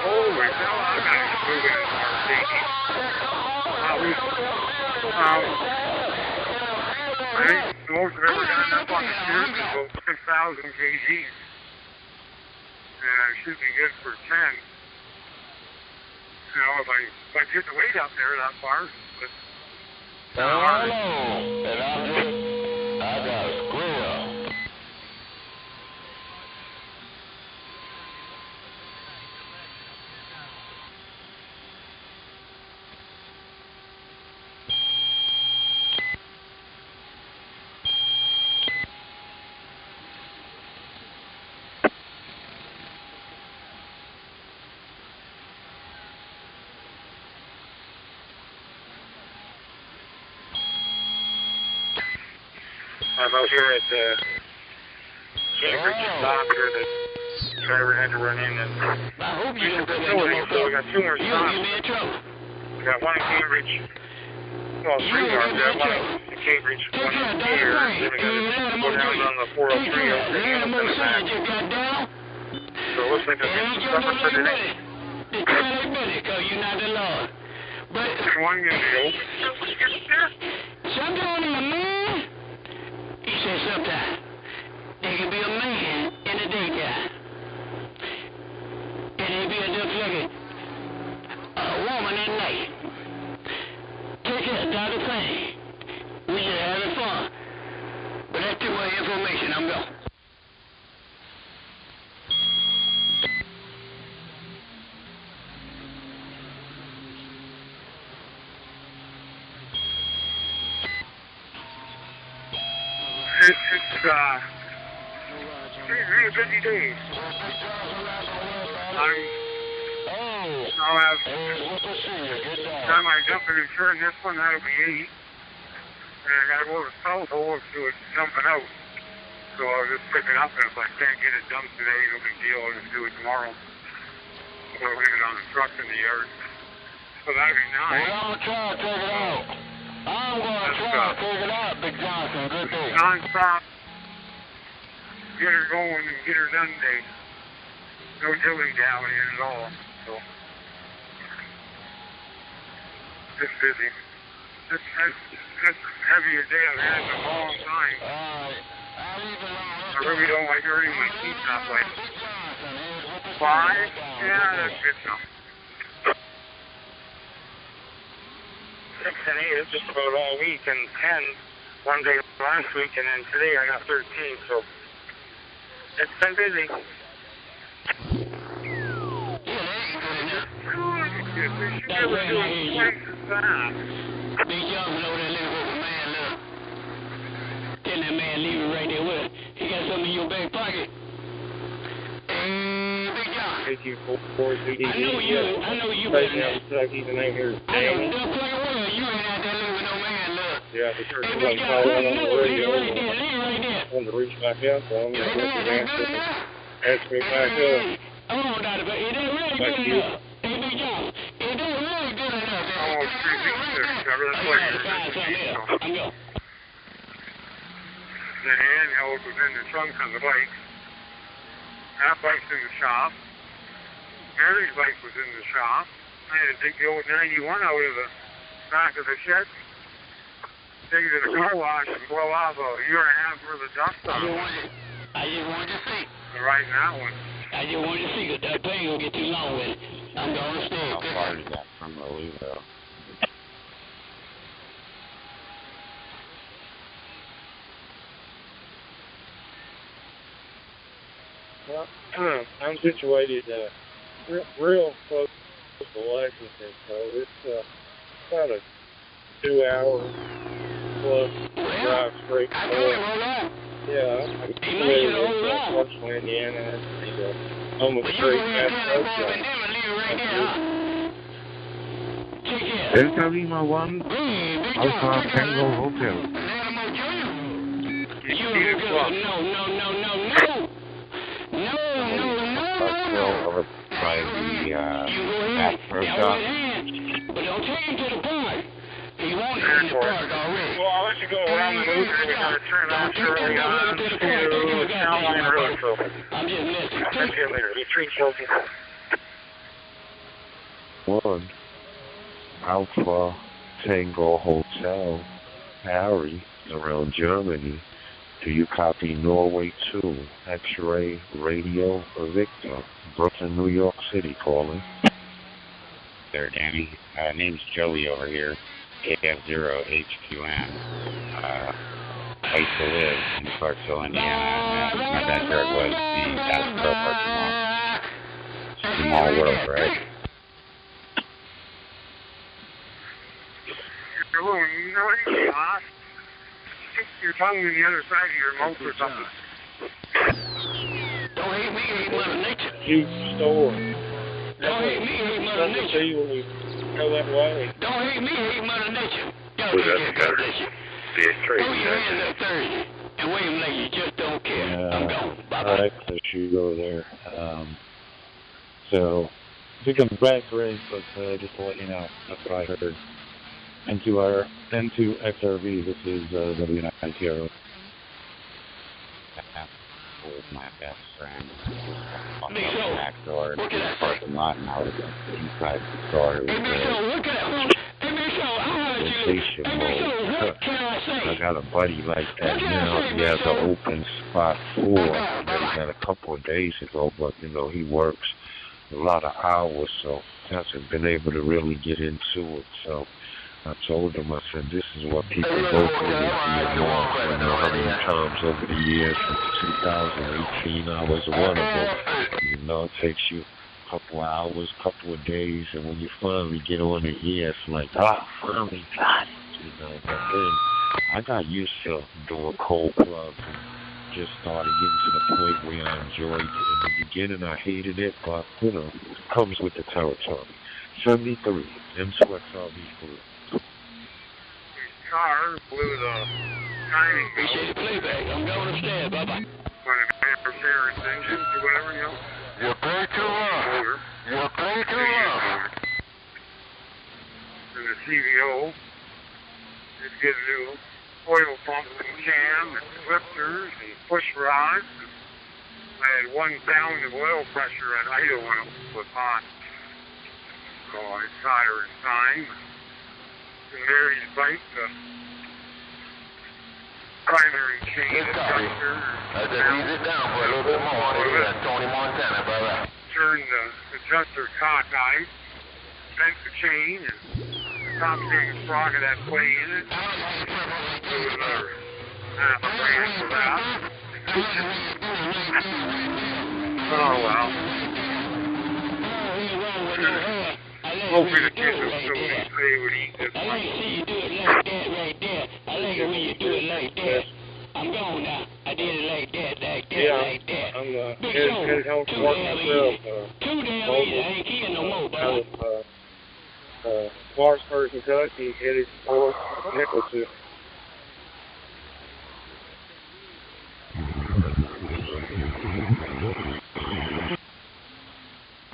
Speaker 20: Holy hell, I gotta move in I think the most I've ever gotten up on the stairs is about 6,000 kgs. And I should be good for 10. You know, if I get the weight up there that far, but
Speaker 18: Hello, and I got a square.
Speaker 20: I'm out here at the Cambridge stop here that the driver had to run in and use the facility, so we got 2 more stops. We got one in Cambridge, well, 3 more. We got one in Cambridge, one in here, then we got to go down on the 403 up to Hamilton and back. So it looks like a good supper for today. One gonna go.
Speaker 18: Sometimes a man, he said sometimes, there can be a man in the daytime. And there be a different woman at night. Take care, Dr. Thing. We just having fun. But that's too much information. I'm gone.
Speaker 20: It's really busy days. I'll have, time I jump in and turn this one, that'll be 8. And I gotta go to the south hole to it jumping out. So I'll just pick it up, and if I can't get it done today, no big deal, I'll just do it tomorrow. Or leave it on the truck in the yard. So that'll be 9.
Speaker 18: Well, I'm gonna try to take it out. I'm gonna try to take it out, Big Johnson. Good day.
Speaker 20: Non-stop. Get her going and get her done day. No dilly-dally at all. So, just busy. That's heavier day I've had in a long time. I really don't like hurting my teeth that way. 5? Yeah, that's good enough. 6 and 8 is just about all week, and 10 one day last week, and then today I got 13, so it's been busy. We should never do it twice as fast.
Speaker 18: Big Johnson over there living with a man, look. Tell that man leave it right there with us. He got something in your back pocket. Big John.
Speaker 8: Thank you for CDD.
Speaker 18: I know you
Speaker 8: right now. Even I hear
Speaker 18: I know, don't play a word. You ain't out there living with no man, look.
Speaker 8: Yeah, the church
Speaker 18: Hey,
Speaker 8: is
Speaker 18: Big
Speaker 8: like
Speaker 18: John,
Speaker 8: calling on the radio.
Speaker 18: leave right there.
Speaker 8: I wanted to reach back out, so I'm going to put the answer me back up.
Speaker 18: Hold on, Dr. But it ain't really good enough. Hey, Big John, it ain't really good enough.
Speaker 20: Almost 3 weeks there. I really played it.
Speaker 18: I'm going.
Speaker 20: The handheld was in the trunk on the bike. That bike's in the shop. Mary's bike was in the shop. I had to dig the old 91 out of the back of the shed. Take it to the car wash and blow off a year and a half worth of dust on it.
Speaker 18: I just wanted to see.
Speaker 20: Right now one.
Speaker 18: I just wanted to see because that pain will get too long with it. I'm going to stay.
Speaker 14: How far is that from the Louisville?
Speaker 8: Well, I'm situated real close to Lexington, so it's about a 2-hour plus drive straight north. Yeah, I'm situated in Marshall, Indiana. It's almost straight past
Speaker 12: Delta Lima 1, Alpha Tango Hotel.
Speaker 14: Over by the Astro shop.
Speaker 18: But don't take him to the park. He won't go in the park already.
Speaker 20: Well, I'll let you go around the loop and we gotta turn off early on to Townline Road, so
Speaker 18: I'm just messing.
Speaker 20: I'll catch you later. You treat Chelsea.
Speaker 14: 1 Alpha Tango Hotel, Harry, around Germany. Do you copy Norway 2, X-Ray Radio Victor, Brooklyn, New York City calling?
Speaker 1: there, Danny. Name's Joey over here, KF0HQN. I used to live in Clarksville, Indiana, and my backyard was the Astro parking lot. Small world, right?
Speaker 20: Stick your tongue to the other side of your mouth or something.
Speaker 18: Don't hate me, hate Mother Nature.
Speaker 8: Huge store.
Speaker 18: Don't hate me, hate Mother Nature.
Speaker 8: See when we go that way.
Speaker 18: Don't hate me, hate Mother Nature. Y'all take that competition. Throw your hands up Thursday and wave them like you just don't care. I'm gone. Bye-bye.
Speaker 16: Alright, so she go there. So, we come back, right, but just to let you know, that's what I heard. N2XRV, this is W9TRO.
Speaker 1: With my best friend. Back door to the parking lot, and I was inside the store. It was I got a buddy like that now. He has an open spot for that he had a couple of days ago, but you know, he works a lot of hours, so hasn't been able to really get into it. So I told him, I said, this is what people go through in Vietnam. And how many times over the years, since 2018, I was one of them. You know, it takes you a couple of hours, couple of days, and when you finally get on it, yeah, it's like, finally got it. You know, but then I got used to doing cold plugs and just started getting to the point where I enjoyed it. In the beginning, I hated it, but, you know, it comes with the territory. 73, M2XRV crew.
Speaker 20: Car with a tiny.
Speaker 18: Appreciate the playback. I'm going upstairs. Bye-bye.
Speaker 20: When it interference engine or whatever, you know.
Speaker 11: You play too long. You play too long.
Speaker 20: And the CVO is getting new oil pumps and cam and lifters and push rods. I had 1 pound of oil pressure at idle when it was hot. So I solder in time. And Mary's bike, the primary chain adjuster.
Speaker 11: I just ease it down for a little bit more. That's Tony Montana, brother.
Speaker 20: Turned the adjuster cockeyed, bent the chain, and the top chain sprocket that way in it. There was another half a grand for that. Oh, well. Hopefully the kids will still play with eat this one.
Speaker 18: I like to see you do it like that right there. I like it when you do it like that. I'm gone now. I did it like that, like that, like that. Big Joe, too damn easy. Too damn easy. I ain't kidding no more, bro.
Speaker 8: Lawrenceburg, Kentucky, headed for Nicholson.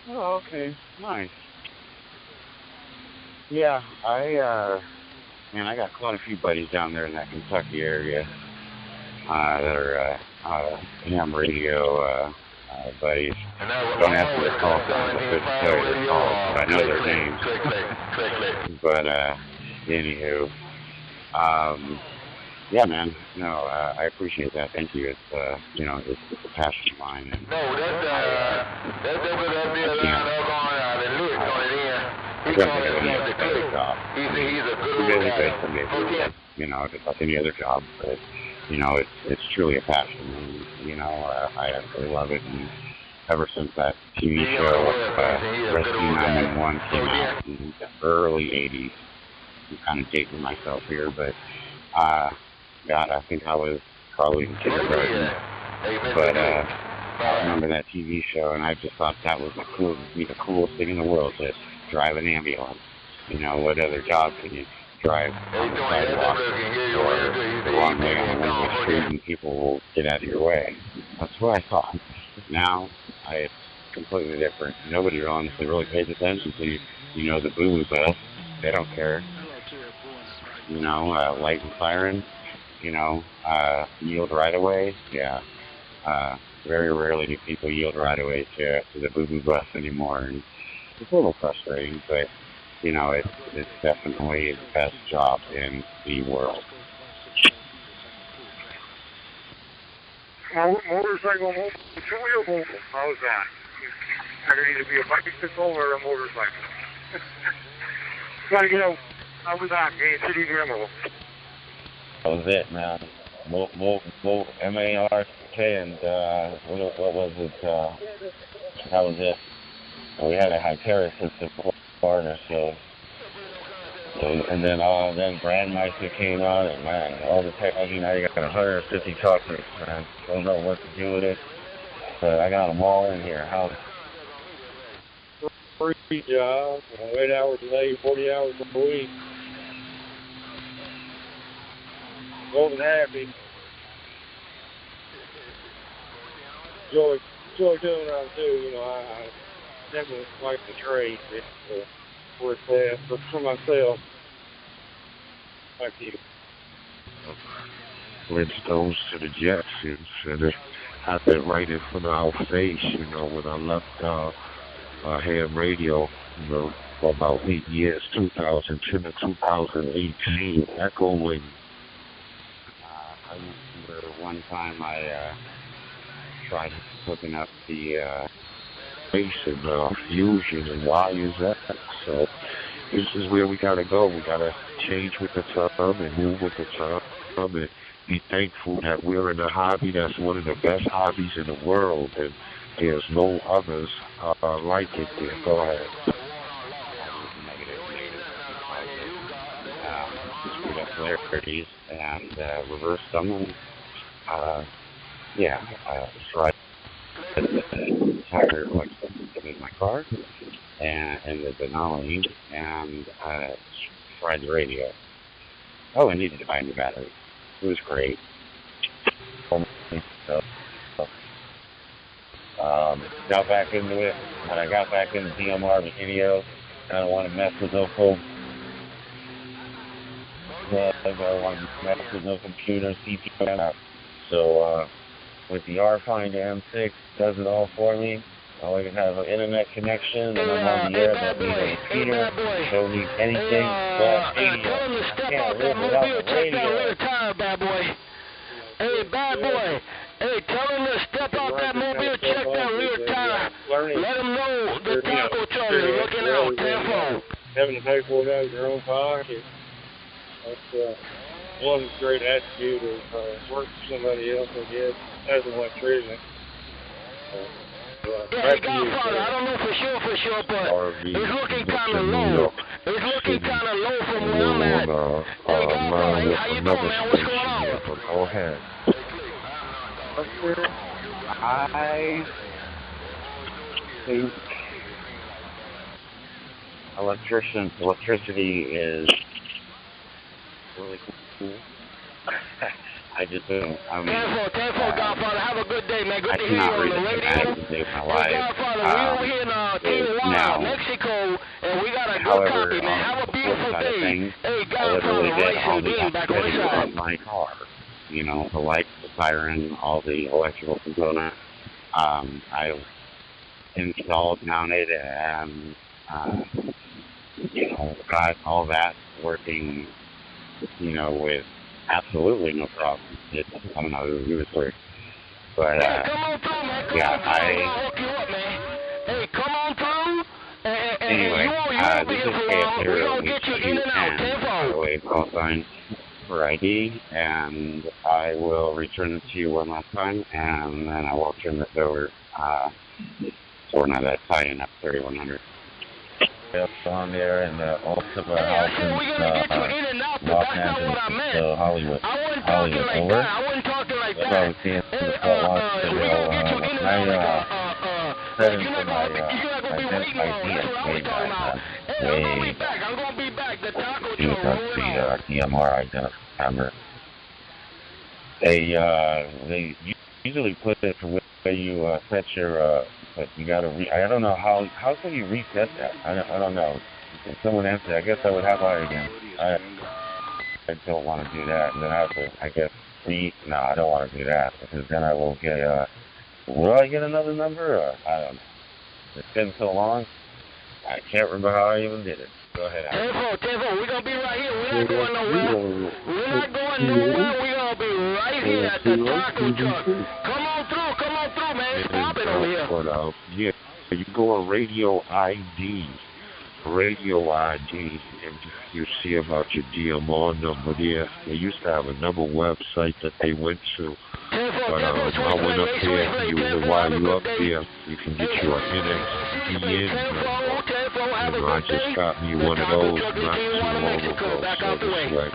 Speaker 1: Oh, okay. Nice. Yeah, I got quite a few buddies down there in that Kentucky area that are ham radio buddies. Don't ask for their call signs, I couldn't tell you their calls, but I know their names. But anywho, yeah, man. No, I appreciate that. Thank you. It's it's a passion of mine. And I don't think of any other job. Really good for me, just like any other job. But it's truly a passion. And, I absolutely love it. And ever since that TV show, Rescue 911 came out in the early '80s, I'm kind of dating myself here, but God, I think I was probably in kindergarten. But I remember that TV show, and I just thought that was the coolest thing in the world to drive an ambulance. What other job can you drive on the sidewalk or the wrong way on the one-way street and people will get out of your way? That's what I thought. Now, it's completely different. Nobody honestly really pays attention to the boo-boo bus. They don't care. Light and siren. Yield right away. Yeah. Very rarely do people yield right away to the boo-boo bus anymore. And it's a little frustrating, but, it's definitely the best job in the world.
Speaker 20: Motorcycle, how's that? I need to be a bicycle or a motorcycle?
Speaker 8: Gotta go. I'll be back. Hey, City Grammar.
Speaker 14: That was it, man. M-A-R-K and, what was it, that was it. And we had a Hytera system partner, so and then Grandmeister came on, and man, all the technology, now you got 150 talkers, man. Don't know what to do with it, but I got them all in here. How?
Speaker 8: Free job, 8 hours a day, 40 hours a week. Golden happy. Joy doing what I do. You know, I definitely like the trade. It's where it's at, but for myself, like you.
Speaker 1: Flintstones to the Jetsons, and I've been writing from our face, you know, when I left ham radio, you know, for about 8 years, 2010 to 2018, echoing.
Speaker 5: I remember one time I tried hooking up the
Speaker 1: bass and fusion, and why is that? So this is where we gotta go. We gotta change with the time and move with the time and be thankful that we're in a hobby that's one of the best hobbies in the world, and there's no others like it there. Go ahead.
Speaker 5: Screwed up polarities and reversed them, and tried the tire like in my car and the Denali, and fried the radio. Oh, I needed to buy a new battery. It was great.
Speaker 14: Got back into it. When I got back into DMR video, I don't want to mess with no folks. I don't want to mess with no computer, CPU. So with the R-Find M6, does it all for me. I always have an internet connection, and I'm on the air. Don't need a repeater. Don't need anything but radio. I can't live without the radio.
Speaker 18: Bad boy. Hey, bad boy. Hey, tell him to step out that mobile, check that rear tire. Let him know the taco truck is looking out. Telephone.
Speaker 8: Having to pay for it out of your own pocket. That's one great attribute of work for somebody else, I guess, as an electrician.
Speaker 18: Yeah, Godfather, I don't know for sure, but it's looking kind of low. It's looking kind of low from where I'm at. Hey, Godfather, how you doing, man? What's going on?
Speaker 1: Go ahead.
Speaker 5: I think electricity is really cool. I just don't.
Speaker 18: Careful, Godfather. Have a good day, man. Good to hear you on the radio.
Speaker 5: Hey,
Speaker 18: Godfather, we're over here in Tijuana, Mexico, and we got a good copy, man. Have a beautiful day. Hey, Godfather, Racing Bean back on the side.
Speaker 5: My car, you know, the lights, the siren, all the electrical components. I installed, mounted, and you know, got all that working, you know, with absolutely no problem. I don't know, it was weird. But,
Speaker 18: come on through, man. I'll hook you up, man. Hey, come on through.
Speaker 5: Anyway,
Speaker 18: this is KF0. We're going to get you in and out.
Speaker 5: By the way, call sign for ID, and I will return it to you one last time, and then I will turn this over so we're not tying up 3100.
Speaker 14: On there, and also Los Angeles to Hollywood. Over.
Speaker 18: I wasn't talking like that.
Speaker 14: I was seeing the Fort Lauderdale. I set in for my way back.
Speaker 18: I'm going to be back. The taco
Speaker 14: the DMR identifier. They usually put it for where you set your. But you gotta I don't know how can you reset that? I don't know. If someone answer, I guess I would have to again. I don't want to do that. And then I have to, I guess, no, I don't want to do that, because then I will get will I get another number? Or, I don't know. It's been so long, I can't remember how I even did it. Go ahead.
Speaker 18: Tenfo, we're gonna be right here. We're not going nowhere. We're not going nowhere. We're gonna be right here at the taco truck. Come on through, man. Stop it over here.
Speaker 1: But, yeah, you go on radio ID
Speaker 14: radio ID, and you see about your DMR number there. They used to have another website that they went to, but I went up there. While you up there, you can get your NXDN number. I just got me one of those not too long ago, so this way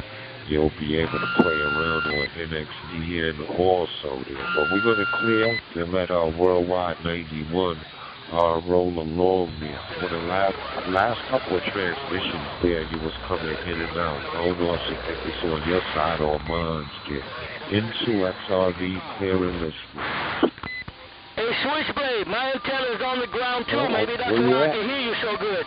Speaker 14: you'll be able to play around on NXDN also there. But we're going to clear and let our Worldwide 91 roll along there. For the last couple of transmissions there, you was coming in and out. I don't know if it's on your side or mine. Into XRV, clearing listening.
Speaker 18: Hey, Switchblade, my antenna's on the ground too. Maybe that's why I can hear you so good.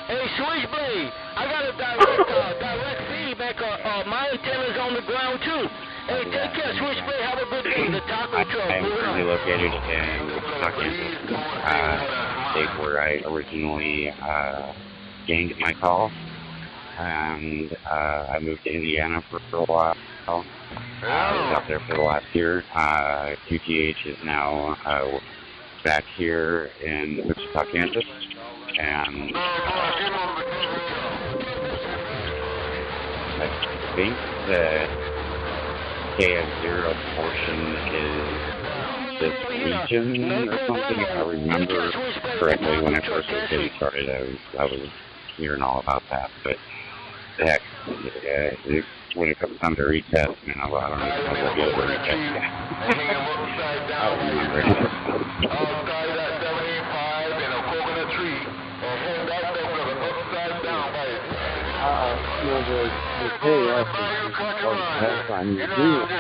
Speaker 18: Hey, Switchblade, I got a direct feedback. My antenna's on the ground too. Hey, take care, Switchblade. Have a good day. The taco truck.
Speaker 5: I am currently located in Wichita, Kansas, state where I originally gained my call, and I moved to Indiana for a while. I was out there for the last year. QTH is now back here in Wichita, Kansas, and I think that KF0 portion is this region or something. If I remember correctly, when I first was getting started, I was hearing all about that. But heck, when it comes time to retest, man, I don't even know what the other retest is. I don't remember.
Speaker 13: The KF is part of the pathfinder. You do it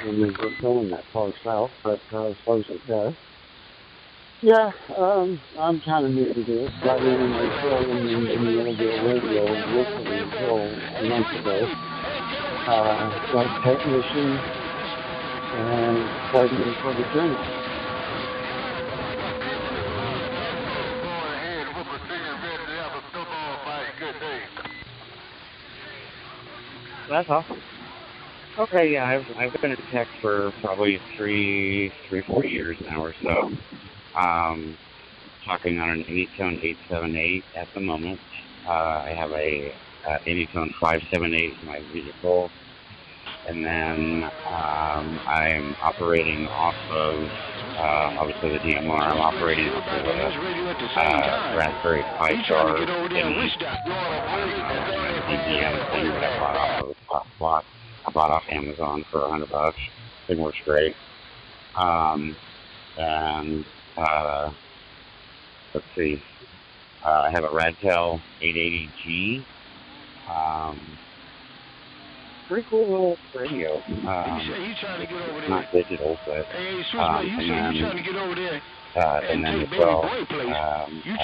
Speaker 13: when we were going that far south, but I suppose it does. Yeah, I'm kind of new to this. Got in and I started in the audio radio locally until a month ago. Got a technician and started for the journey. That's awesome.
Speaker 5: Okay, yeah, I've been in tech for probably 4 years now or so. Talking on an Anytone 878 at the moment. I have a Anytone 578 in my vehicle, and then I'm operating off of obviously the DMR. I'm operating off of a Raspberry Pi Star DBM thing that I bought off Amazon for $100. Thing works great. And let's see. I have a Radtel 880G. Pretty cool little radio. Not digital, but and then as well, I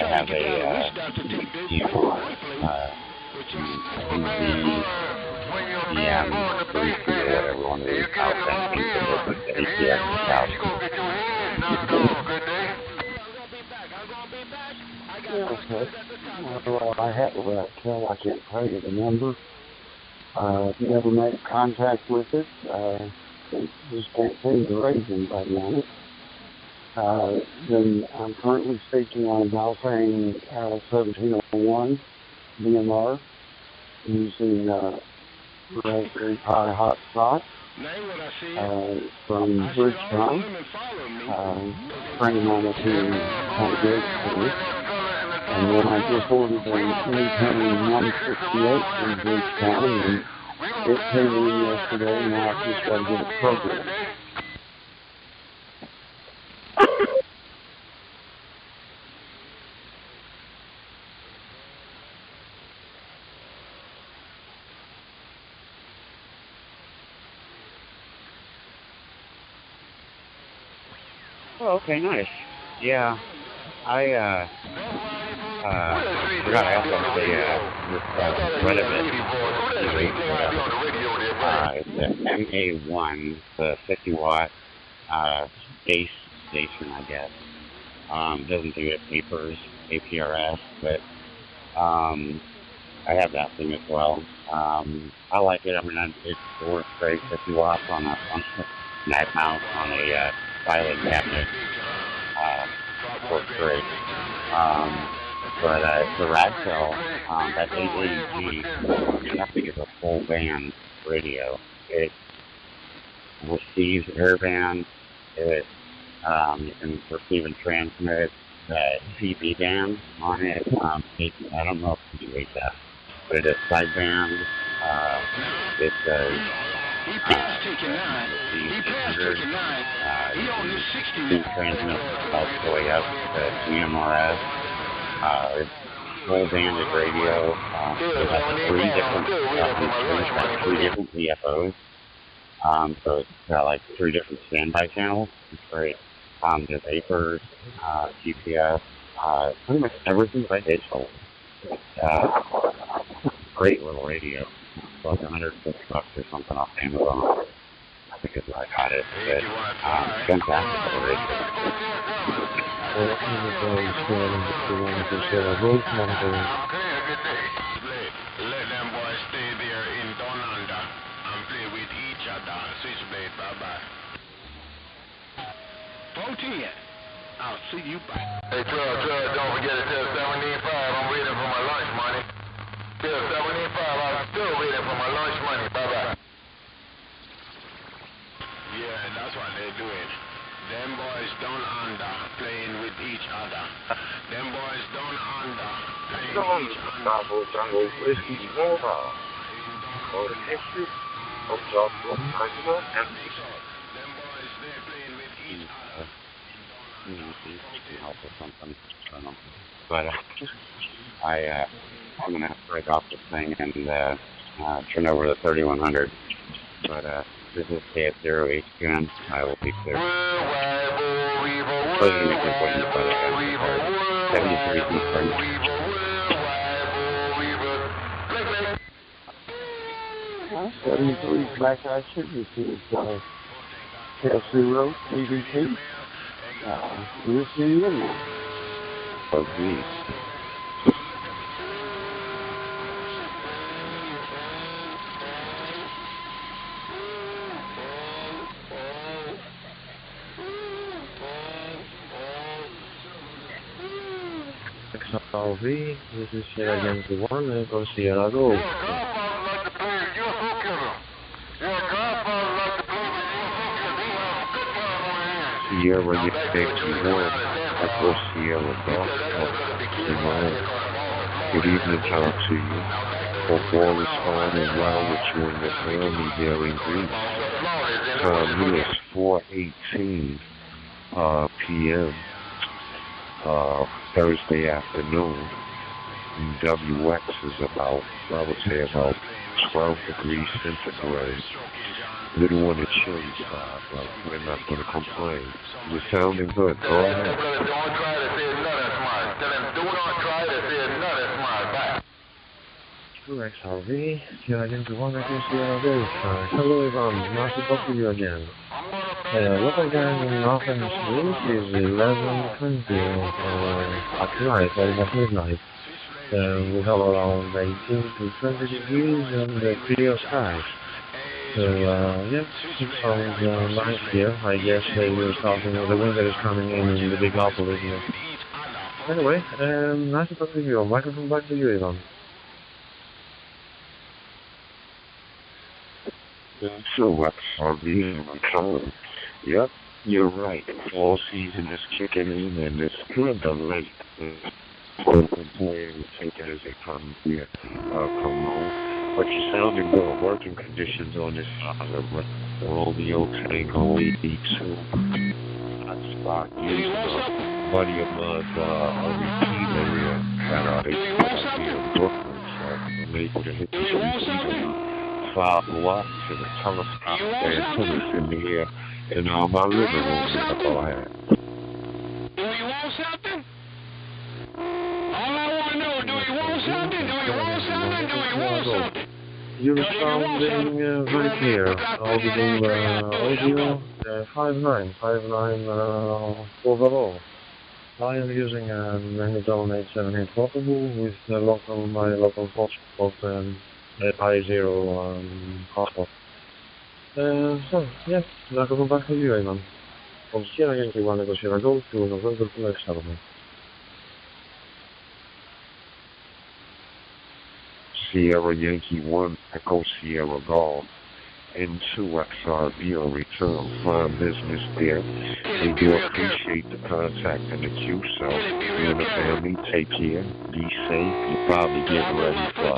Speaker 5: have a whatever one of these
Speaker 13: Well, I have a Radtel. I can't tell you the number. Never made contact with it. Just can't say the reason, by the honest. Then I'm currently speaking on a Valfang 1701 DMR using Raspberry Pi hotspot from Bridgetown. Bringing on a few great things. And then I just ordered an Anytone 168 from Bridgetown, and it came in yesterday, and now I've just got to get it programmed.
Speaker 5: Oh, okay, nice. Yeah, I forgot I also have this it's the MA1, the 50-watt base station, I guess. Doesn't do it APRS, but I have that thing as well. I like it. I mean, it works great. 50 watts on a mag mount on a filing cabinet. Works great. But the Ragcell, that 880G, I think it's a full band radio. It receives airband. It you can receive and transmit that CB band on it. I don't know if you rate that, but it is sideband. It does. He passed taking 9. He passed taking 9. He on his 60. Transmit all the way up to GMRS. It's full banded radio. It has 3 different VFOs. So it's got like 3 different standby channels. It's great. There's Vapors, GPS, pretty much everything by digital. Great little radio. It's like $150 or something off Amazon. I think it's where I got it. But fantastic little radio.
Speaker 11: Let them boys stay there in Down Under and play with each other. Switchblade, bye-bye. 410. I'll see you back. Hey, 12, don't forget to tell 785 I'm waiting for my lunch money. Tell 785 I'm still waiting for my lunch money. Bye-bye. Yeah, that's what they're doing. Them boys down under playing with each other. Them boys down under playing with each other.
Speaker 8: Bravo Jungle Whiskey Mobile. Or the picture of Job President and
Speaker 11: them boys, they're playing with each other.
Speaker 5: Help or something. I don't know. But I'm gonna have to break off this thing and turn over the 3100. But this is KF0H2N. I will be clear. Pleasure to meet you, but 73 confirmed.
Speaker 6: 73 Black Eye Sugar is KF0 ADT. We'll see you in there.
Speaker 5: Okay.
Speaker 6: XRV, this is Sierra Yankee 1, and go Sierra Go.
Speaker 14: Sierra Yankee 1, Echo Sierra Golf, good evening, talk to you. Hope all is fine and well with you and your family there in Greece. Time here is 4:18 p.m. Thursday afternoon. And WX is about, I would say about 12 degrees centigrade. Little on the chilly side, but we're not going to complain. You're sounding good. Go ahead.
Speaker 11: Don't try to say nothing smart. Tell him, do not try to say nothing smart. Bye.
Speaker 6: XRV, Sierra Yankee 1, Echo Sierra Go. Hello, Ivan. Nice to talk to you again. What I got in offense is 11:20 at night, almost midnight. We have around 18 to 20 degrees and clear skies. So, yeah, it sounds nice here. I guess they were starting with the wind that is coming in the Big Apple, isn't it? Anyway, nice to talk to you. Microphone back to you, Ivan.
Speaker 14: So what's RV coming? Yep, you're right. Fall season is kicking in and it's kind of late. We'll take it as they come here, come home. But you're sounding good. Working conditions on this Romeo Tango 82. Hotspot used buddy of mine, a repeat area at our HQ in Brooklyn. So I'm able to hit this repeat 5 watts and a telescope antennas in the air in my living room. Go ahead.
Speaker 11: Do you want something? All I want to know, do you want something? Do you want something? Do you want something?
Speaker 6: You're sounding very clear. Audio 59 overall. I am using a Magnetone 878 portable with my local hotspot I0 hotspot.
Speaker 16: So, yeah, laten we maar gaan nu man. From Sierra Yankee 1 Echo Sierra Golf to November Quebec Settlement.
Speaker 14: Sierra Yankee 1 Echo Sierra Golf into XRB or return fine business there. We do appreciate the contact and the queue, so you and the family take care, be safe, you're probably getting ready for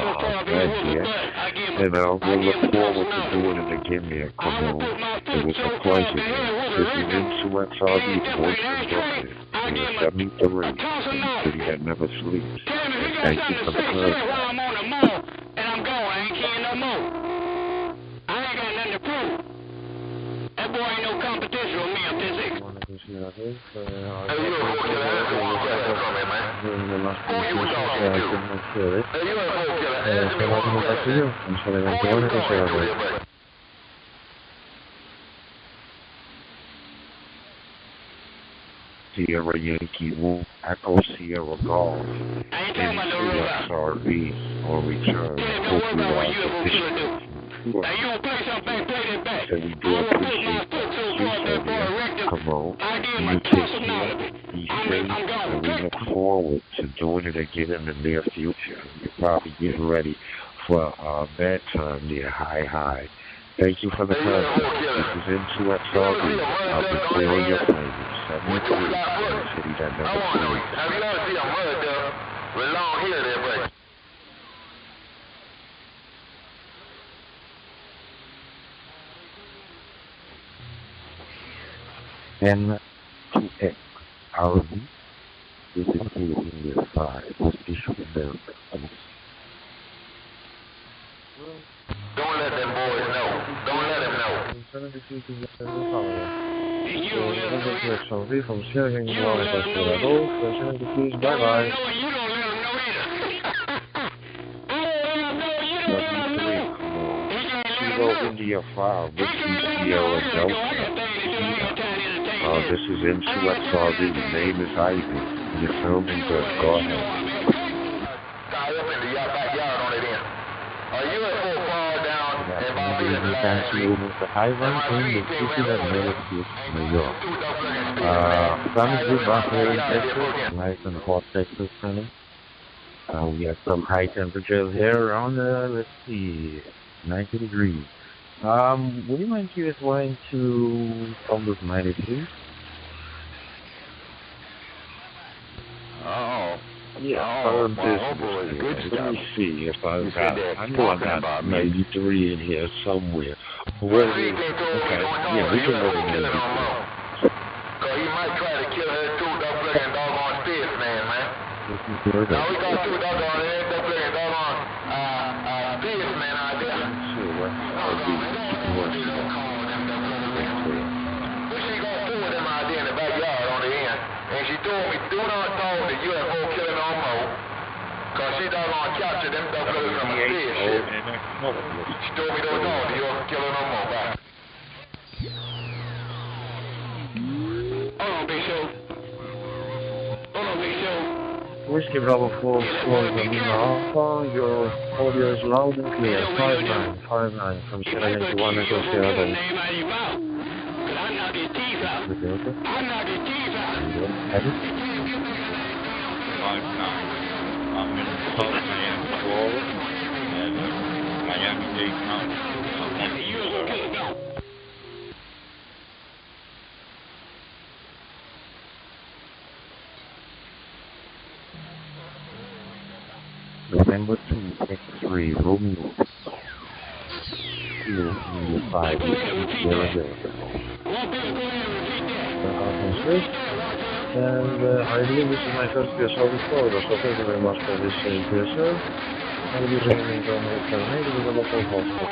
Speaker 14: bed here, and we'll look forward to doing it again there, come on. It was a pleasure there. This is into XRB, voice in Brooklyn, and 73, in the city that never sleeps. And thank you for the contact.
Speaker 18: And I'm gone, I ain't kidding no more. I ain't got nothing to prove. That boy ain't no competition with me, I'm just
Speaker 16: Hey,
Speaker 14: Sierra Yankee 1 Echo Sierra Golf into XRB on return. Hope you all
Speaker 18: Now you don't play something, play that back.
Speaker 14: So we do appreciate that. Come on, you take care, be safe, and we look forward to doing it again in the near future. You're probably getting ready for bedtime near high. Thank you for the contact. This is into XRB. I'll be clear on your fingers. 73 in the city that never sleeps.
Speaker 11: Have you ever seen a mud dove with long hair there, buddy?
Speaker 14: N2X RB. This is in year 5. This issue is there.
Speaker 11: Don't let them boys know. Don't let them know.
Speaker 16: 72 from Sierra Yankee 1 Echo Sierra Golf, 73, bye-bye.
Speaker 14: 73, come on. Kilo India 5, Whiskey Sierra Delta. This is into XRB. The name is Ivy. You're filming good. Go ahead.
Speaker 11: Tie up in the backyard on it in. Are you at full fall down and Bobby last week?
Speaker 16: The highway in the city that made New York. Sun is good back here in Texas. Nice and hot Texas sunny. We have some high temperatures here around, let's see, 90 degrees. Would you mind you just going to Columbus 92?
Speaker 11: Oh.
Speaker 14: Yeah, let me see if I've got, I know I've got 93 in here somewhere. Where is it? Okay, yeah, we can go to 93.
Speaker 11: So he might try to kill her too, double-looking doggone spaceman, man. Now we got two doggone here, double-looking doggone spaceman out there. She got two of them out there in the backyard on the end. And she told me, do not talk to UFO killer no more. Because she doggone captured them double-lookers from a spaceship. She told me don't talk to UFO killer no more. Bye. Hold on, Big Show. Hold on, Big Show.
Speaker 16: Whiskey Bravo 4, Lima Alpha, your audio is loud and clear. 59 from Sierra Yankee 1 Echo Sierra Golf.
Speaker 18: I knocked his teeth out. I knocked his teeth out.
Speaker 5: 59. I'm in South Miami, Florida, and Miami-Dade County.
Speaker 14: November 2, X3, Romeo. Kilo 5, Sierra Delta.
Speaker 16: And I believe this is my first PSL before, so thank you very much for this PSL. I'll be joining on the terminate with the local hospital.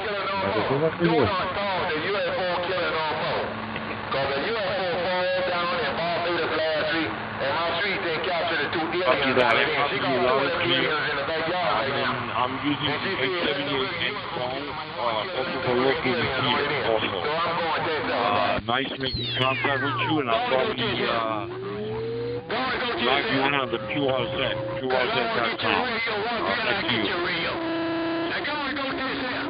Speaker 16: That is all for you.
Speaker 5: I'm using the 878 phone, also for local here also. Nice making contact with you, and I'll probably live you in on the QRZ, QRZ.com. Thank you.
Speaker 18: Now go and go to this here.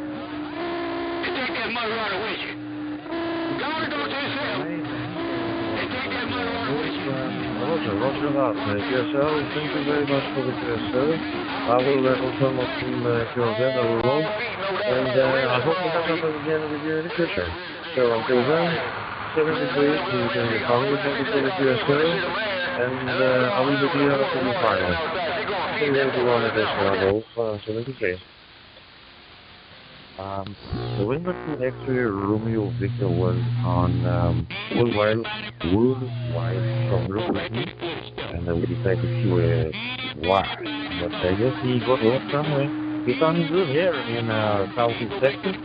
Speaker 18: And take that mother right with you.
Speaker 6: Roger that, mate. Yes, sir. Thank you very much for the test, sir. I will confirm up in your event, I will. And I hope to catch up again with you in the future. So until then, 70 degrees, you can get home with negativity, yes, sir. And I will be clear up in the final. See you everyone at this level, 73. The window to X-ray Romeo Victor was on worldwide from Brooklyn, and we decided to why. But I guess he got lost somewhere. He found his room here in Southeast Texas,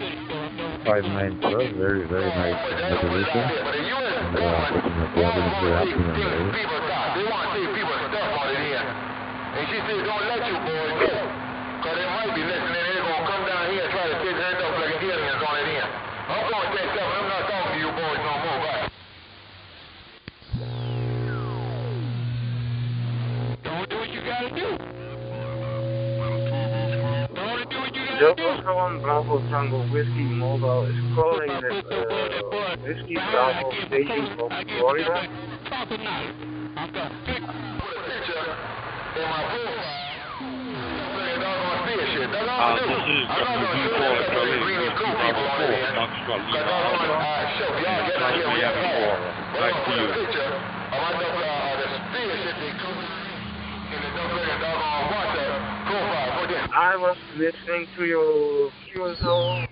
Speaker 6: 5912, very, very nice motivation. And looking at the evidence very happy on the area.
Speaker 11: They want to take people's stuff out of here. And she said, don't let you boys go. Because they might be listening and they're going to come down here and try to take their stuff like aliens on it in. I'm going to take stuff and I'm not talking to you boys no more. Bye. Don't do what you got to do. Don't do what you got to do.
Speaker 8: Delta 1 Bravo Tango Whiskey Mobile is calling the Whiskey Bravo station from Florida.
Speaker 16: This is WB4 Charlie, Whiskey Bravo 4, Foxtrot Lima Alpha, back to you.
Speaker 8: I was listening to your QSO.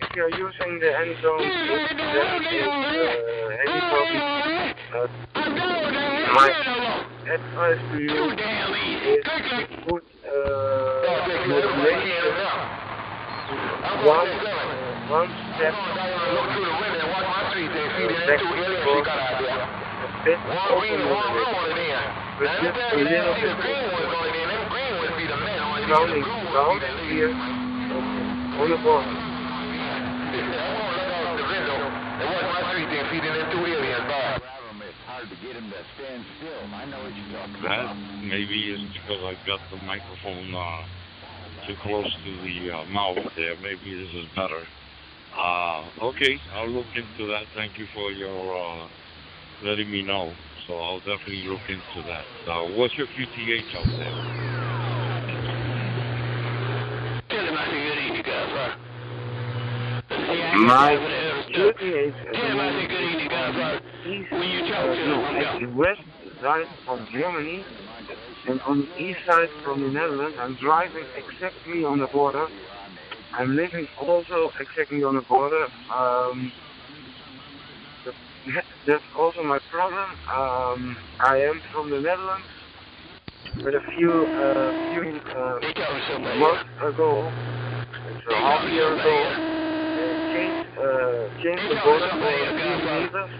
Speaker 8: If you're using the end zone, that is heavy topic. My advice to you is to put motivation one step back before a bit open motivation. But just a little bit surrounding ground here on the board.
Speaker 16: That maybe is because I've got the microphone too close to the mouth there. Maybe this is better. Okay, I'll look into that. Thank you for your letting me know. So I'll definitely look into that. What's your QTH out there?
Speaker 8: My QTH is the west side from Germany and on the east side from the Netherlands. I'm driving exactly on the border. I'm living also exactly on the border. That's also my problem. I am from the Netherlands, but a few months ago, it's a half year ago, changed the border for a few meters.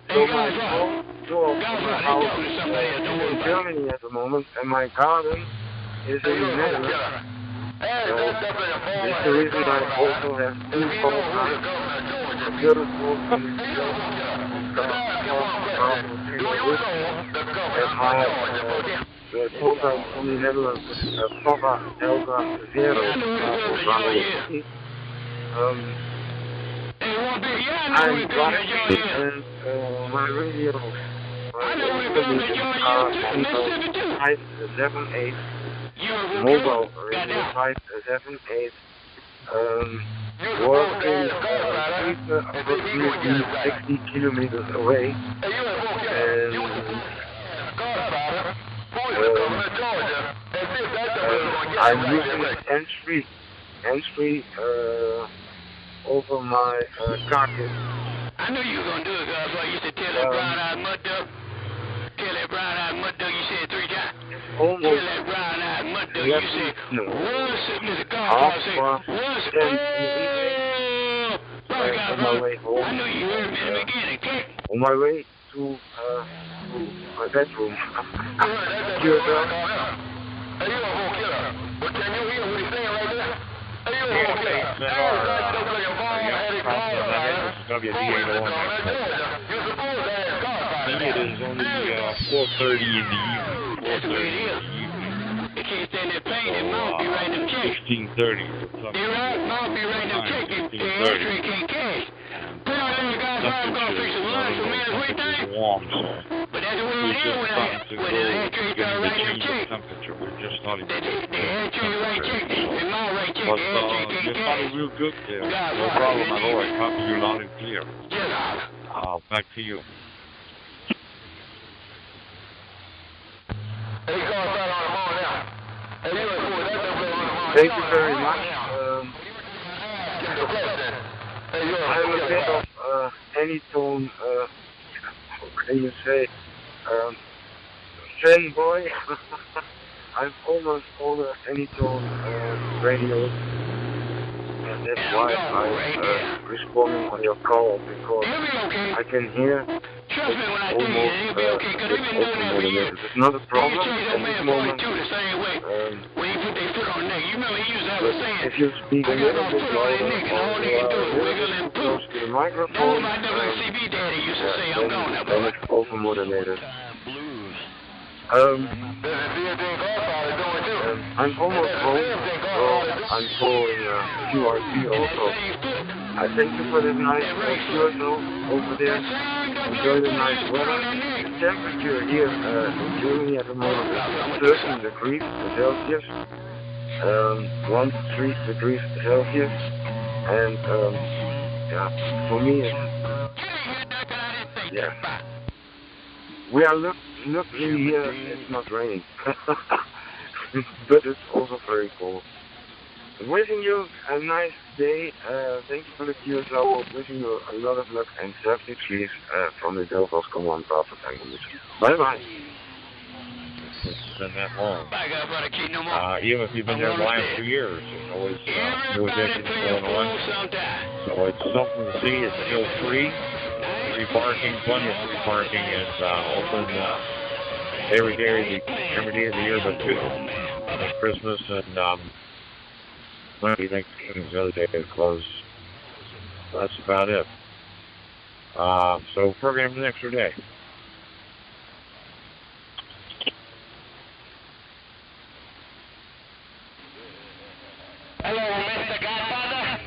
Speaker 8: So my home door of my house is in Germany at the moment, and my garden is in the Netherlands. So that's the reason I also have two phone lines. The other phone is the phone line from the Netherlands is Papa Delta Zero. I'm driving and my radio, my television are 578, mobile radio 578, working approximately 60 kilometers away, and I'm using hands-free over my carcass.
Speaker 11: I knew you were going to do it, guys. Well, you said tell that brown-eyed mud duck. Tell that brown-eyed mud duck, you said 3 times.
Speaker 8: Almost.
Speaker 11: Tell that brown-eyed mud duck, you said, once, Mr. God, say, once,
Speaker 8: on my way home.
Speaker 11: I knew you heard me in the beginning, okay?
Speaker 8: On my way to my bedroom. QSL.
Speaker 11: Hey, you a whole killer. But can you hear what he's saying right there? Hey, you a whole killer.
Speaker 16: Maybe it is only 4:30 in the evening. 4:30 in the evening.
Speaker 11: You can't stand there playing and mouth be writing them checks.
Speaker 16: 16:30.
Speaker 11: You're right, mouth be writing them checks. The answer can't cash. Put on there, guys.
Speaker 14: warm, so we're just starting to go getting the change of temperature. We're just starting to get but you sounded real good there. No problem at all. I copy you loud and clear. Back to you.
Speaker 9: Thank you very much. I'm a bit of any tone, how can you say, fanboy. I've almost all the any tone radios, and that's why I'm responding on your call, because I can hear almost automated. It's not a problem at this moment. If you speak a little bit louder or close to the microphone, then it's over-modulated. I'm almost home, so I'm following QRT also. I thank you for this nice QSO over there. Enjoy the nice weather. The temperature here in Germany at the moment is 13 degrees Celsius. 1 to 3 degrees Celsius, and yeah, for me it's, yeah, we are luckily here, it's not raining, but it's also very cold. Wishing you a nice day, thank you for the QSO, wishing you a lot of luck and safety, please, from the Delphos Command Prophet language. Bye bye.
Speaker 14: It's been that long. Even if you've been there the last 2 years, there's always new additions going on. So it's something to see. It's still free. Free parking, plenty of free parking. It's open every day of the year but 2. It's Christmas and Monday, Thanksgiving, the other day it's closed. That's about it. So program the extra day.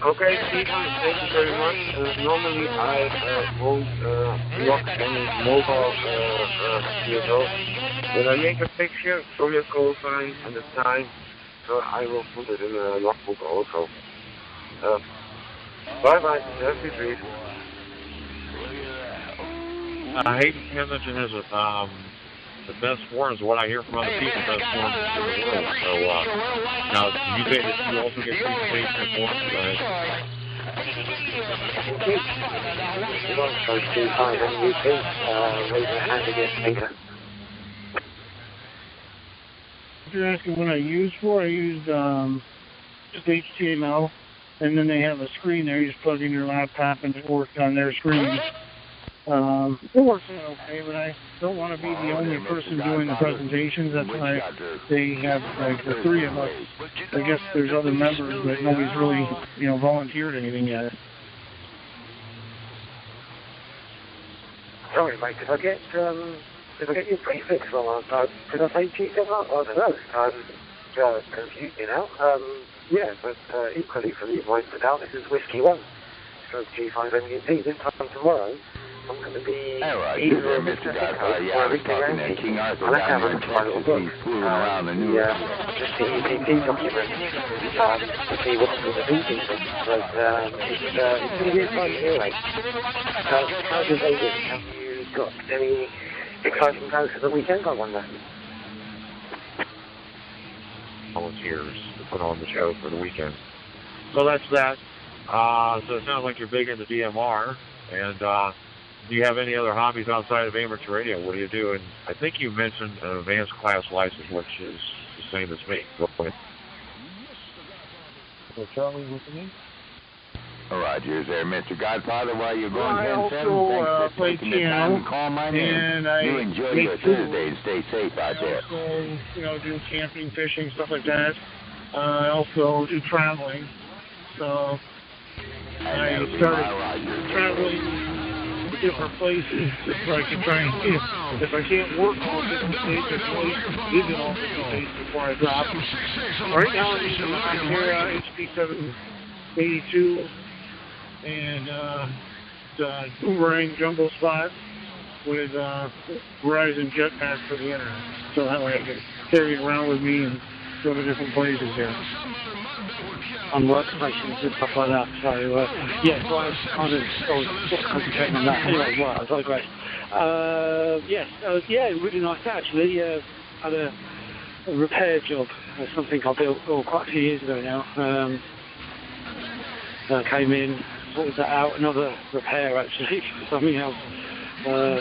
Speaker 9: Okay, Stephen, thank you very much. Normally I won't block any mobile QSO. When I make a picture from your call sign and the time, so I will put it in a logbook also. Bye-bye, have a good week.
Speaker 14: Hayden Kensington is the best forms, what I hear from other people, the best forms in the world. So, now, you say that you also get presentation forms, right?
Speaker 13: If you're asking what I use for, I used just HTML, and then they have a screen there. You just plug in your laptop and it works on their screen. It works out okay, but I don't want to be the only person doing the presentations. That's why they have like the 3 of us. I guess there's other members, but nobody's really, volunteered anything yet.
Speaker 3: Sorry, mate. Did I get your prefix wrong? Did I say cheese? I don't know. Confused, yeah, but equally for the voice it out, this is Whiskey 1. Stroke G5MEP. This time tomorrow, I'm going to be either Mr. Hickox or everything around me. I'll have to have a look at my little book. The EPP document to see what's going to be people. But it's going to be a fun anyway. How's your Vegas? Have you got any exciting plans for the weekend, I wonder?
Speaker 14: Volunteers to put on the show for the weekend. So that's that. So it sounds like you're big into DMR. And do you have any other hobbies outside of amateur radio? What do you do? And I think you mentioned an advanced class license, which is the same as me. Go ahead.
Speaker 16: So Charlie, listening?
Speaker 11: All right, here's there, Mr. Godfather. While you're going,
Speaker 13: I also play piano, and I
Speaker 11: you enjoy your Thursday and stay safe out there.
Speaker 13: Also, do camping, fishing, stuff like that. I also do traveling, so I started traveling to different places where I can try and see if I can't work all different states or visit all different states before I drop. Right now I'm using the Xterra HP782, and
Speaker 4: boomerang jumbo spot with Verizon jetpack for the internet. So that way I can carry it around with me and go to different places here.
Speaker 13: On workstations and stuff like that. So, yeah, so I was kind of concentrating on that. Anyway, well, I digress. Yes, yeah, really nice actually. Had a repair job, something I built quite a few years ago now. Came in, sorted that out, another repair actually, something else. So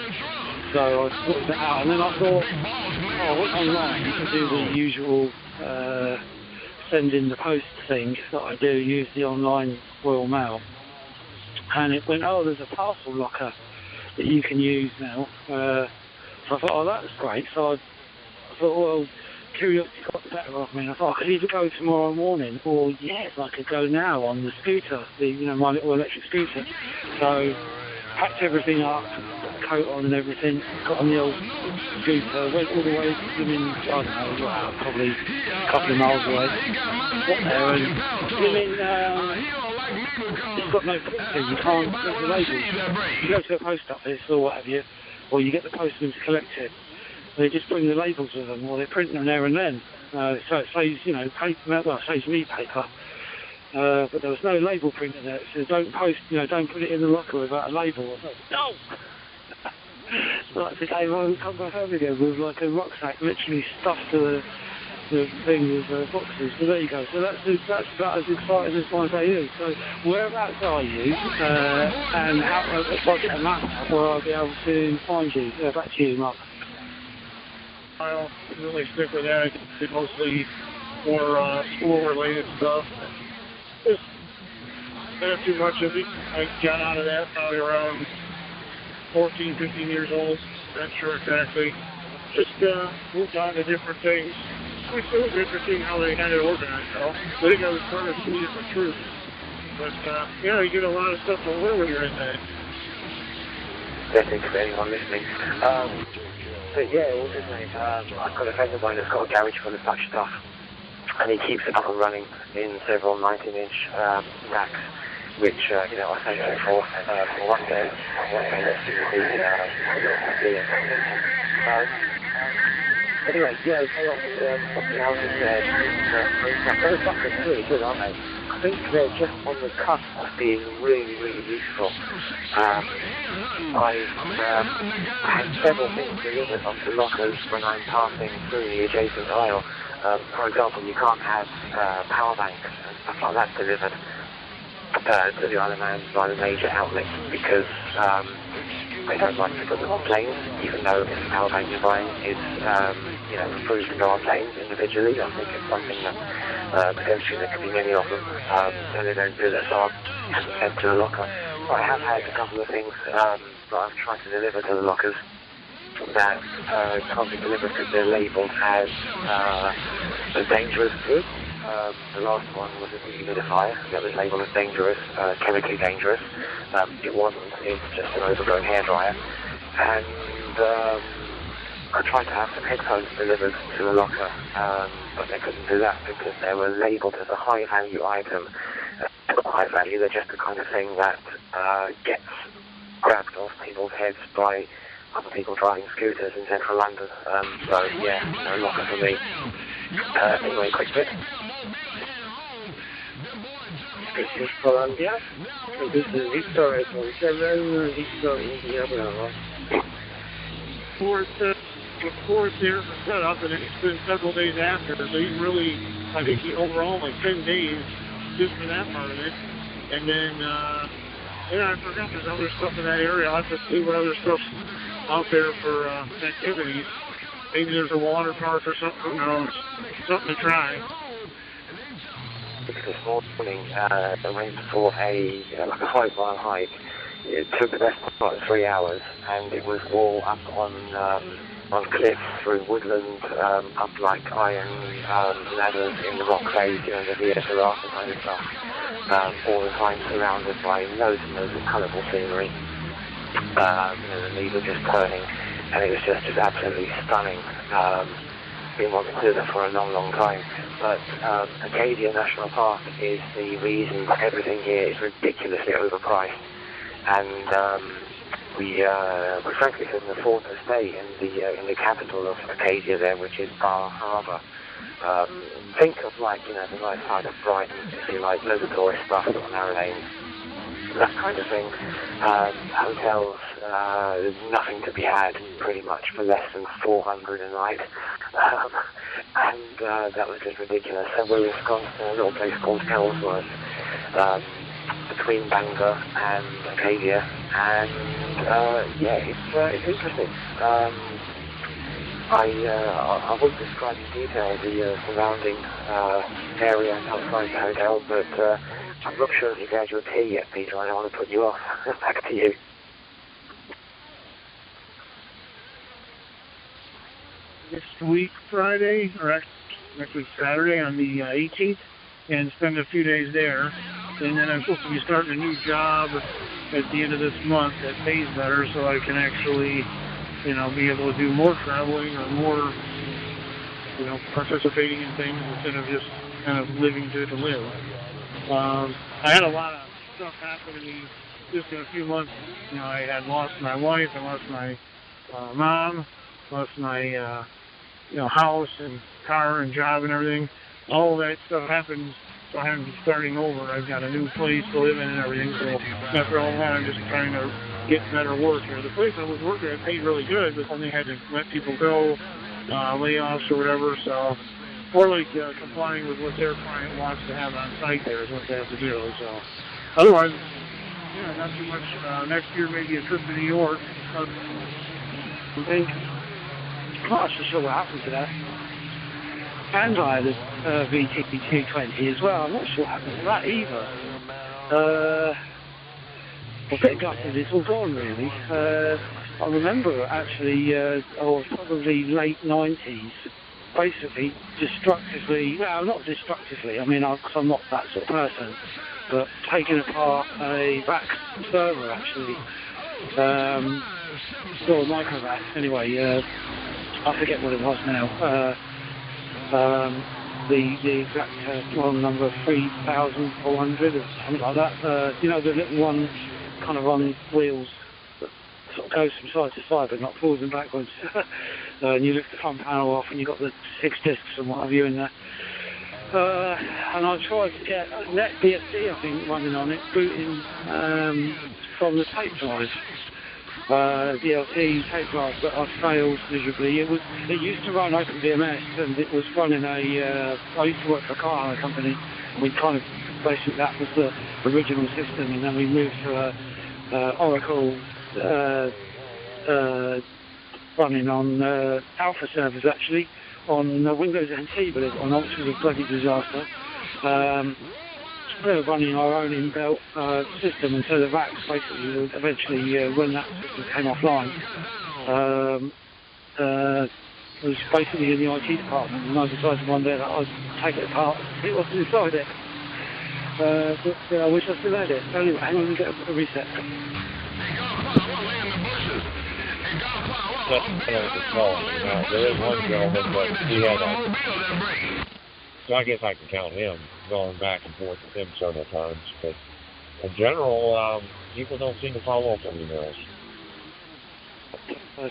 Speaker 13: I sorted that out, and then I thought, oh, what's online? You can do the usual send in the post thing that I do, use the online Royal Mail. And it went, oh, there's a parcel locker that you can use now. So I thought, oh, that's great. So I thought, well, curiosity got the better of me. And I thought, I could either go tomorrow morning, or yes, I could go now on the scooter, my little electric scooter. So packed everything up, got the coat on and everything, got on the old scooter, went all the way to I don't know, probably a couple of miles away. Got there and it's got no printer, you can't get the labels. You go to a post office or what have you, or you get the postman to collect it. They just bring the labels with them, or they print them there and then. So it saves, paper, well, it saves me paper. But there was no label printer there. It says don't post, don't put it in the locker without a label. I thought, no! So I came home, come back home again with like a rucksack literally stuffed to the thing with boxes. So there you go. So that's about as exciting as my day is. So whereabouts are you? And how, if I get a map, will I be able to find you? Back to you, Mark.
Speaker 4: I'll really stick with that. It's mostly more school-related stuff. Just not too much of it. I got out of that probably around 14, 15 years old. Not sure exactly. Just moved on to different things. It's so interesting how they kind of organize it all. I think I was part of 2 different troops. But, yeah, you get a lot of stuff to learn when you're in that.
Speaker 3: Thanks for anyone listening. But yeah, what's his name? I've got a friend of mine that's got a garage full of such stuff, and he keeps it up and running in several 19-inch racks, which, I say so for one day let's do the anyway, yeah, there's a lot of something else in there. Those buckets are really good, aren't they? I think they're just on the cusp of being really, really useful. I've had several things delivered onto lockers when I'm passing through the adjacent aisle. For example, you can't have power banks and stuff like that delivered to the Isle of Man by the major outlets because they don't like to put them on planes, even though if the power bank you're buying is approved to go on planes individually. I think it's something that potentially there could be many of them, and they don't do that, so I haven't sent to the locker. But I have had a couple of things that I've tried to deliver to the lockers that can't be delivered because they're labelled as dangerous goods. The last one was a dehumidifier that was labelled as dangerous, chemically dangerous. It wasn't, it was just an overgrown hairdryer. And I tried to have some headphones delivered to the locker, but they couldn't do that because they were labelled as a high value item. Not high value, they're just the kind of thing that gets grabbed off people's heads by other people driving scooters in central London. So yeah, no locker for me. Anyway, quick bit.
Speaker 19: This is Colombia. This is Victoria from 7 Victoria, Indiana.
Speaker 4: Of course, there's a setup, and it's been several days after, so he's really, I think he overall like 10 days just for that part of it. And then, I forgot there's other stuff in that area. I'll have to see what other stuff's out there for activities. Maybe there's a water park or something, who knows, something to try.
Speaker 3: This morning, I went for a 5-mile hike. It took the best part of 3 hours, and it was all up on cliffs through woodland, up like iron ladders in the rock face, the VSRR kind of stuff, all the time surrounded by loads and loads of colourful scenery. The leaves were just turning, and it was just absolutely stunning. Been wanting to do that for a long, long time. But Acadia National Park is the reason everything here is ridiculously overpriced. and we frankly couldn't afford to stay in the capital of Acadia there, which is Bar Harbor. Think of like, you know, the right side of Brighton, if you like, loads of tourist stuff, sort of narrow lanes, that kind of thing. Hotels, there's nothing to be had pretty much for less than $400 a night. And that was just ridiculous. So we ensconced in a little place called Ellsworth, between Bangor and Acadia, and yeah, it's interesting. I won't describe in detail the surrounding area outside the hotel, but I'm not sure if you've had your tea yet, Peter. I don't want to put you off. Back to you.
Speaker 4: This week, Friday, or next week, Saturday, on the 18th, and spend a few days there. And then I'm supposed to be starting a new job at the end of this month that pays better, so I can actually, you know, be able to do more traveling or more, you know, participating in things instead of just kind of living to live. I had a lot of stuff happen to me just in a few months. You know, I had lost my wife, I lost my mom, lost my, you know, house and car and job and everything. All that stuff happened, so I haven't been starting over. I've got a new place to live in and everything, so after all that, I'm just trying to get better work here. The place I was working at paid really good, but then they had to let people go, layoffs or whatever, so more like complying with what their client wants to have on site there is what they have to do. So otherwise, yeah, not too much. Next year, maybe a trip to New York.
Speaker 7: I'm not so sure what happened to that. And I had a VT220 as well. I'm not sure what happened to that either. I think it's all gone really. I remember actually, probably late 90s, basically destructively, well, not destructively, I mean, I'm not that sort of person, but taking apart a VAX server actually, or a microvac anyway, I forget what it was now. The exact one number, 3,400 or something like that. You know, the little one kind of on wheels that sort of goes from side to side but not forwards and backwards. And you lift the front panel off and you've got the 6 discs and what have you in there. And I tried to get net BSD, I think, running on it, booting from the tape drive. DLT tape drive, but I failed miserably. It used to run OpenVMS, and it was running I used to work for a car hire company. We kind of, basically that was the original system, and then we moved to Oracle running on Alpha servers actually, on Windows NT, but it was a bloody disaster. We were running our own in-belt system, and so the VAX basically eventually, when that system came offline, was basically in the IT department, and I decided one day that I'd take it apart and see what's inside it. But I wish I still had it. Anyway, hang on, let me get a reset.
Speaker 6: There is one gentleman, but he had so I guess I can count him going back and forth with him several times. But in general, people don't seem to follow up on emails.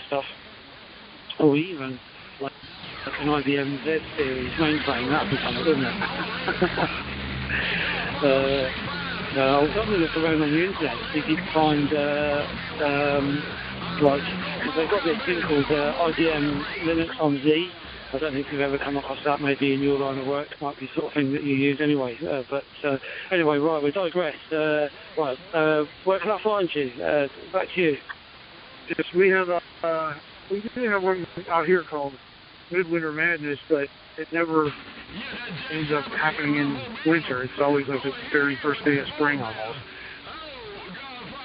Speaker 7: Stuff. Or even like an IBM Z series mainframe, that'd be something, wouldn't it? I was having a look around on the internet to see if you could find, because they've got this thing called IBM Linux on Z. I don't know if you've ever come across that, maybe in your line of work. It might be the sort of thing that you use anyway. Anyway, right, we digress. Where can I find you? Back to you.
Speaker 4: Yes, we have we do have one out here called Midwinter Madness, but it never ends up happening in winter. It's always like the very first day of spring almost.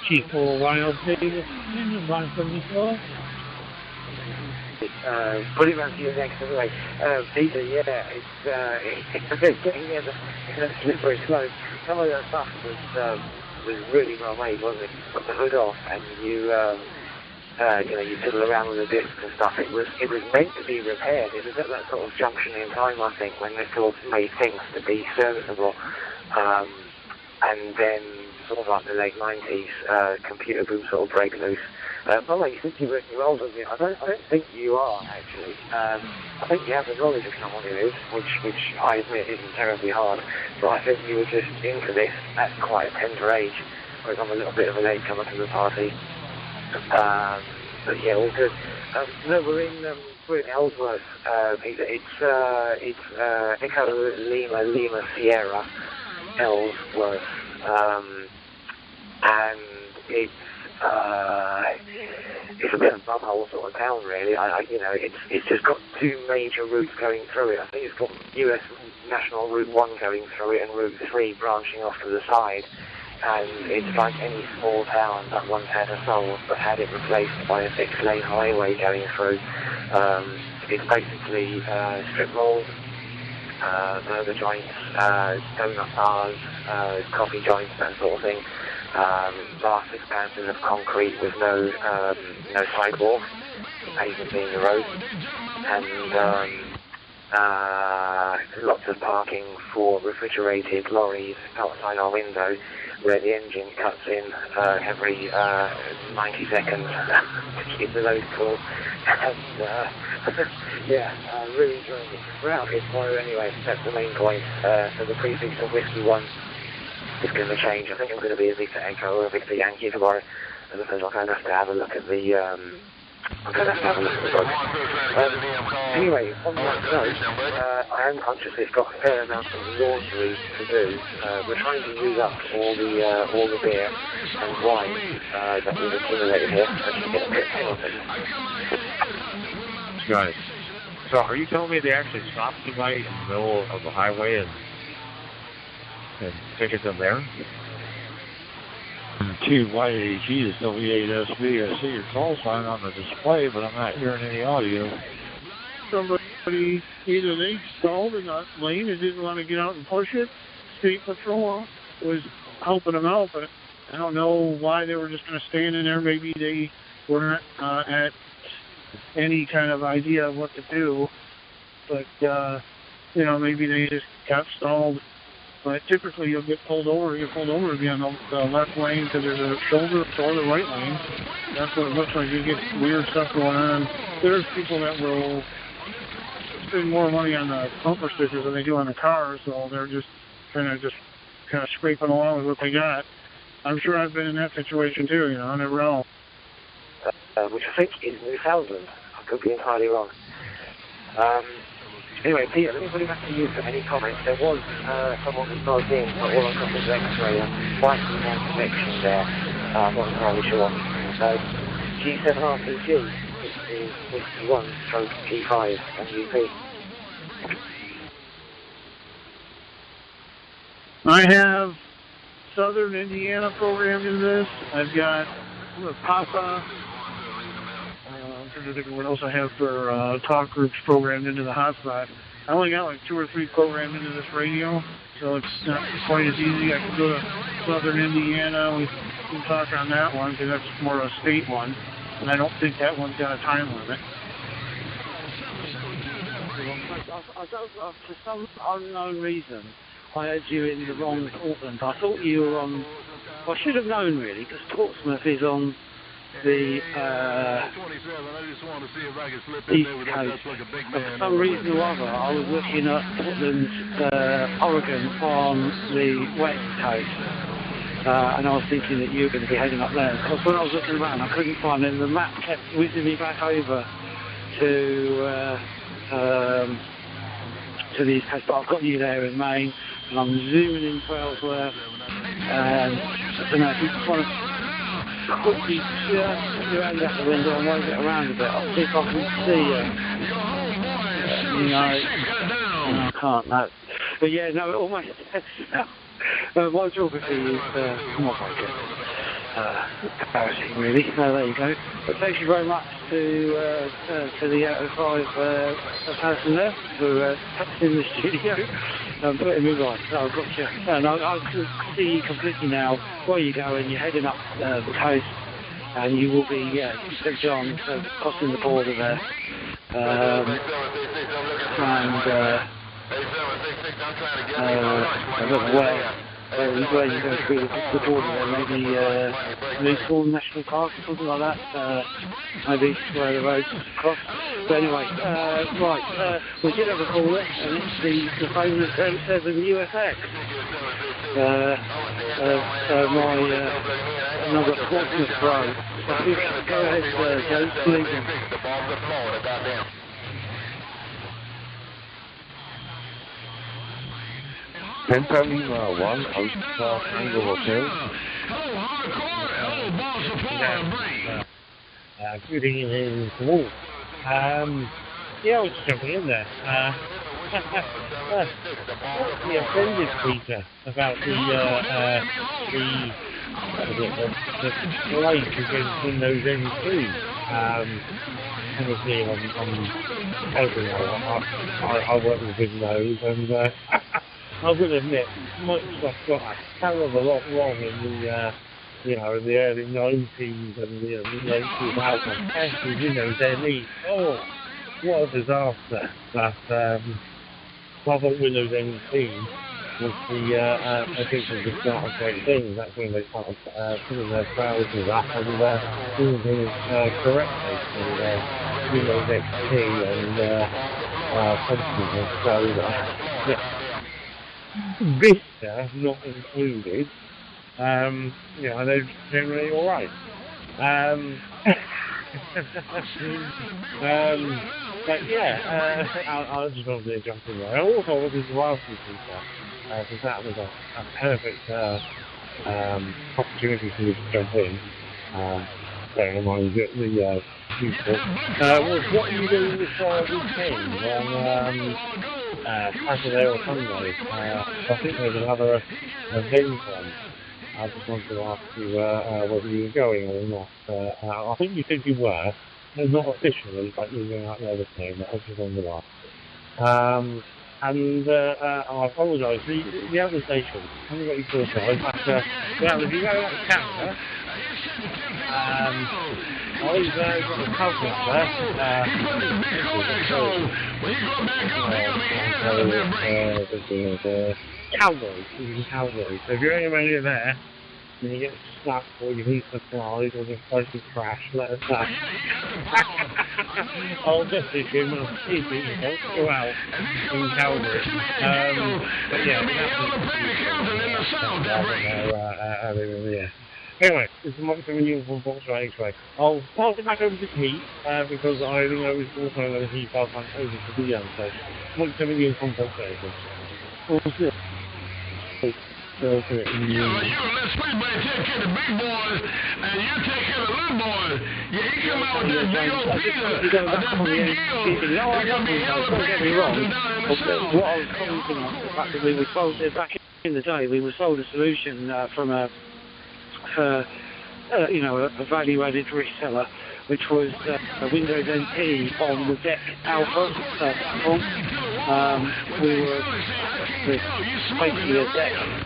Speaker 13: Chief for YLP, 174.
Speaker 3: Put it around to you next anyway. Peter, yeah, it's getting in a slippery slope. Some of that stuff was really well made, wasn't it? You put the hood off and you you fiddle around with the discs and stuff. It was meant to be repaired. It was at that sort of junction in time, I think, when they sort of made things to be serviceable. and then sort of like the late 90s, computer boom sort of break loose. By the way, you think you're working older than me. I don't think you are, actually. I think you have the knowledge of someone who is, which I admit isn't terribly hard, but I think you were just into this at quite a tender age, whereas I'm a little bit of a latecomer to the party. But yeah, all good. No, we're in Ellsworth. It's Echo Lima Sierra, Ellsworth, and it's a bit of a bumhole sort of town, really. It's just got two major routes going through it. I think it's got US National Route 1 going through it and Route 3 branching off to the side. And it's like any small town that once had a soul but had it replaced by a 6-lane highway going through. It's basically strip malls, burger joints, donut bars, coffee joints, that sort of thing. Vast expanses of concrete with no sidewalk, pavement being the road, and lots of parking for refrigerated lorries outside our window, where the engine cuts in every 90 seconds, which is the most cool. And really enjoying it. We're out here tomorrow anyway, that's the main point. So the prefix of Whiskey 1 is going to change. I think I'm going to be a Victor Echo or a Victor Yankee tomorrow, and because I'm going to have to have a look at the book. Anyway, on that note, I am conscious it's got a fair amount of laundry to do. We're trying to use up all the beer and wine that we've accumulated here, and to get a bit of penalty.
Speaker 14: Guys, so are you telling me they actually stopped somebody in the middle of the highway and ticket them there?
Speaker 12: 2YAG is W8SB. I see your call sign on the display, but I'm not hearing any audio.
Speaker 17: Somebody, either they stalled in that lane and didn't want to get out and push it. State Patrol was helping them out, but I don't know why they were just going to stand in there. Maybe they weren't at any kind of idea of what to do. But, maybe they just got stalled. But typically you'll get pulled over. You're pulled over if you're on the left lane because there's a shoulder or the right lane. That's what it looks like. You get weird stuff going on. There's people that will spend more money on the bumper stickers than they do on the cars, so they're just kind of scraping along with what they got. I'm sure I've been in that situation too. I never know.
Speaker 3: Which I think is Newfoundland. I could be entirely wrong. Anyway, Peter, let me put it back to you for any comments. There was someone who logged in, but all I got was X-ray and quite some more connection there. I'm not entirely sure. G7RPG is 51/G5 MUP.
Speaker 17: I have Southern Indiana programmed in this. I've got PASA. I'm trying to think of what else I have for talk groups programmed into the hotspot. I only got like 2 or 3 programmed into this radio, so it's not quite as easy. I can go to Southern Indiana. We can talk on that one because that's more of a state one, and I don't think that one's got a time limit.
Speaker 13: For some unknown reason, I had you in the wrong Portland. I thought you were on. I should have known really, because Portsmouth is on the East Coast. But for some reason or other, I was looking at Portland, Oregon on the West Coast. And I was thinking that you were going to be heading up there. Because when I was looking around, I couldn't find it. And the map kept whizzing me back over to the East Coast. But I've got you there in Maine, and I'm zooming in for Ellsworth. And I don't know if you just want to quickly put your hand out the window and wave it around a bit. I'll see if I can see you. No, I can't, no. But yeah, no, it almost... my geography is not very good. Embarrassing, really. There you go. But thank you very much to the out of 5 person there for in the studio and putting me right. So I've got you. And I can see completely now where you're going. You're heading up the coast, and you will be St. John, crossing the border there. I don't know where He's going to go to the border there, maybe Moosehorn National Park or something like that. Maybe where the roads cross. But anyway, right, we did have a caller, and it's the phone that says in the USX. Another Portsmouth Pro. So go ahead, Joe, please.
Speaker 6: Penta Lima 1, Alpha Tango Hotel.
Speaker 13: Good evening to all. Yeah, I was just jumping in there. The offended Peter about the fight against Windows NT. Obviously, I work with Windows, and I will admit, Microsoft got a hell of a lot wrong in the in the early 90s and the 2000s, especially Windows NE. Oh, what a disaster! But I thought Windows NT was I think was the start of great things. That's when they started putting their browsers up and doing things correctly with Windows XP and so Vista not included. They're generally alright. But yeah, I just wanted to jump in there. I also wanted to ask you, Peter, because that was a perfect opportunity for you to jump in. Bearing in mind the people. Was what are you doing this weekend on Saturday or Sunday? I think there's another event on. I just wanted to ask you whether you were going or not. I think you said you were. Not officially, but you were going out there this time. I just wanted to ask. I apologise. The other station, I haven't got you to aside, but if you go out to Canada, I've got a cover there. Cowboys. So if you're anywhere near there, and you get stuck or you need supplies or just closely crash, let us know. I'll just assume I'll see if you can go out in Calgary. But yeah, anyway, this is Mike from you from Volkswagen X-Ray. I'll pass it back over to Pete, because I think I was also going to see pass back over to the young station. Mike from you from Volkswagen. Also, let's take care of the big boys, and you take care of the little boys. Yeah, he come out with this big old Peter. Don't
Speaker 17: get me wrong. What I was commenting on the fact that we were sold back in the day, we were sold a solution from a value-added reseller, which was Windows NT on the DEC Alpha platform. We were basically a DEC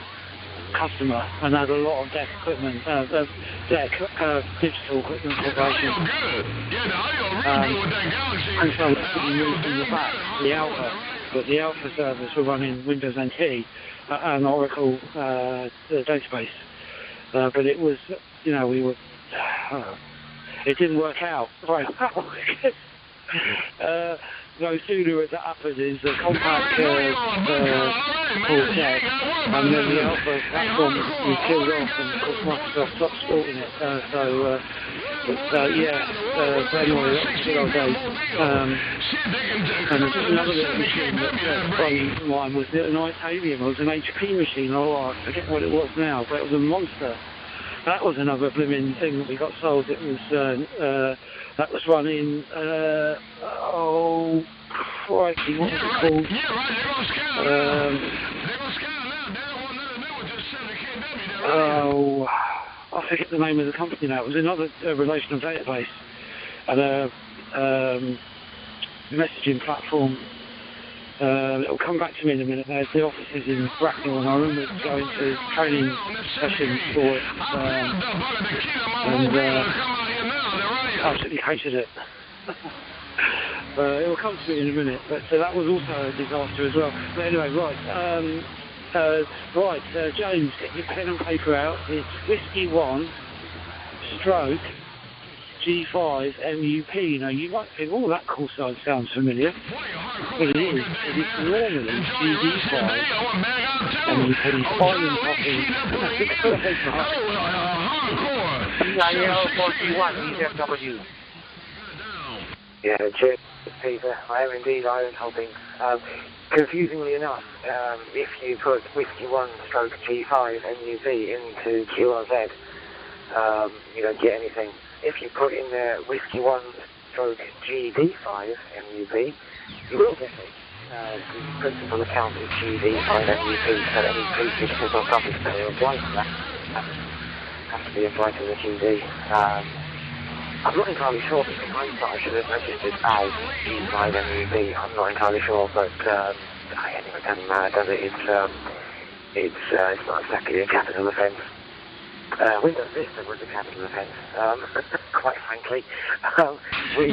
Speaker 17: customer and had a lot of DEC equipment, DEC digital equipment corporation. And so we moved in the back, the Alpha, but the Alpha servers were running Windows NT and Oracle database. But it was, we were, it didn't work out very well. No sooner as it happened is the compact called DEC, and then the Alpha platform was killed off, and of course Microsoft stopped supporting it. So anyway, that's good old days. And another little machine that sprung to mind was an Italian. It was an HP machine. I forget what it was now, but it was a monster. That was another blooming thing that we got sold. It was that was running. Crikey, what was it called? I forget the name of the company now. It was another relational database and a messaging platform. It'll come back to me in a minute. There's the offices in Bracknell, and I remember going to training sessions for it, and absolutely hated it. It will come to me in a minute, but that was also a disaster as well. But anyway, right,
Speaker 13: Right, James, get your pen and paper out. It's Whiskey 1 stroke G5 MUP. Now, you might think, oh, that call sign sounds familiar. But it is. But it's normally GD5 MUP. Final copy.
Speaker 3: Yeah, cheers, Peter. I am indeed. I was hoping. Confusingly enough, if you put Whiskey 1 stroke G5 MUP into QRZ, you don't get anything. If you put in there Whiskey 1 stroke GD5 MUP, you will get it. The principal account is GD5 MUP, so any pre-fixes or topics that are applied to that have to be applied to the GD. I'm not entirely sure, because in hindsight I should have registered as G5 MUP. I'm not entirely sure, but anyway, it doesn't matter, does it? It's not exactly a capital offence. Windows Vista was a capital offence, quite frankly. We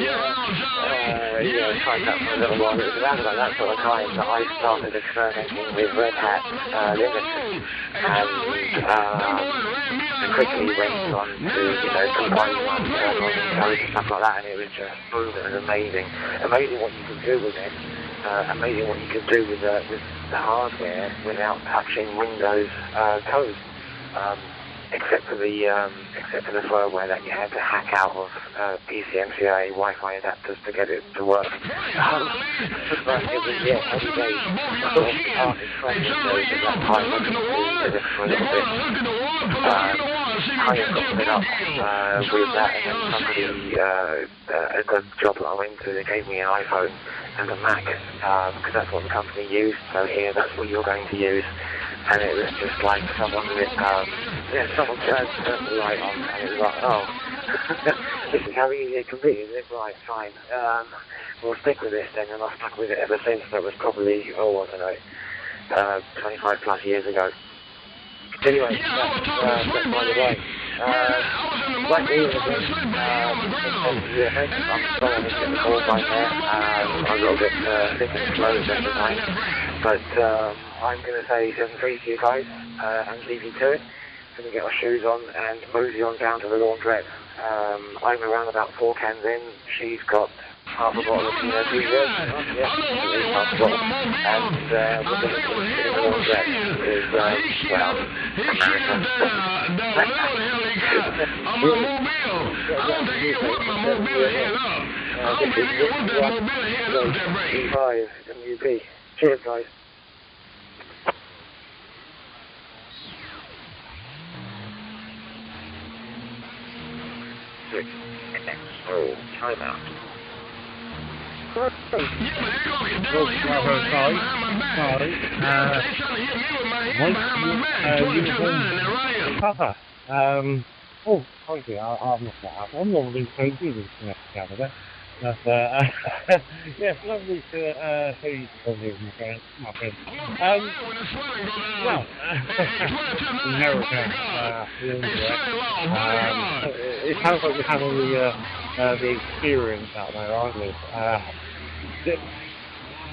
Speaker 3: tried that for a little while. It was around about that sort of time that I started experimenting with Red Hat Linux, and quickly went on to, compiling on code and stuff like that, and it was just boom, it was amazing. Amazing what you could do with it. Amazing what you could do with the hardware without touching Windows code. Except for the firmware that you had to hack out of PCMCIA Wi-Fi adapters to get it to work. But it was, every day I sort of started trying Windows at that time and did it for a little bit. I got fed up with that, and then somebody, at the job that I went to, they gave me an iPhone and a Mac, because that's what the company used, so here, that's what you're going to use. And it was just like someone someone turned the light on, and it was like, oh, this is how easy it can be, is it? Right, fine. We'll stick with this then, and I've stuck with it ever since. That was probably, I don't know, 25 plus years ago. Anyway, that's by the way. Like me again, I'm sorry I missed the call by there. I'm a little bit thick and slow at the time. But I'm going to say 7-3 to you guys and leave you to it. Going to get my shoes on and mosey on down to the laundrette. I'm around about 4 cans in. She's got half a bottle of CHINO 2 years. Half a bottle. And we're going to put it in the laundrette because, America. G5 MUP. Cheers, guys. Oh, timeout.
Speaker 13: Papa, thank you. I've looked that up. I'm not really so good at Canada. But, yes, lovely to hear you talking with my friend. Well, America, it sounds like you're having the experience out there, aren't you?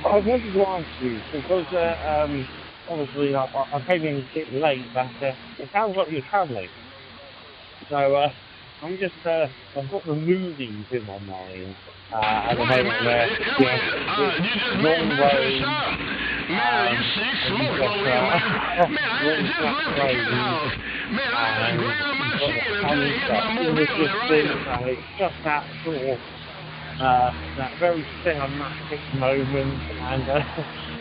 Speaker 13: I wanted to ask you, because obviously I came in a bit late, but it sounds like you're travelling. So I'm just, I've got the movies in my mind at the moment where, long road, it's just that sort of, that very cinematic moment, and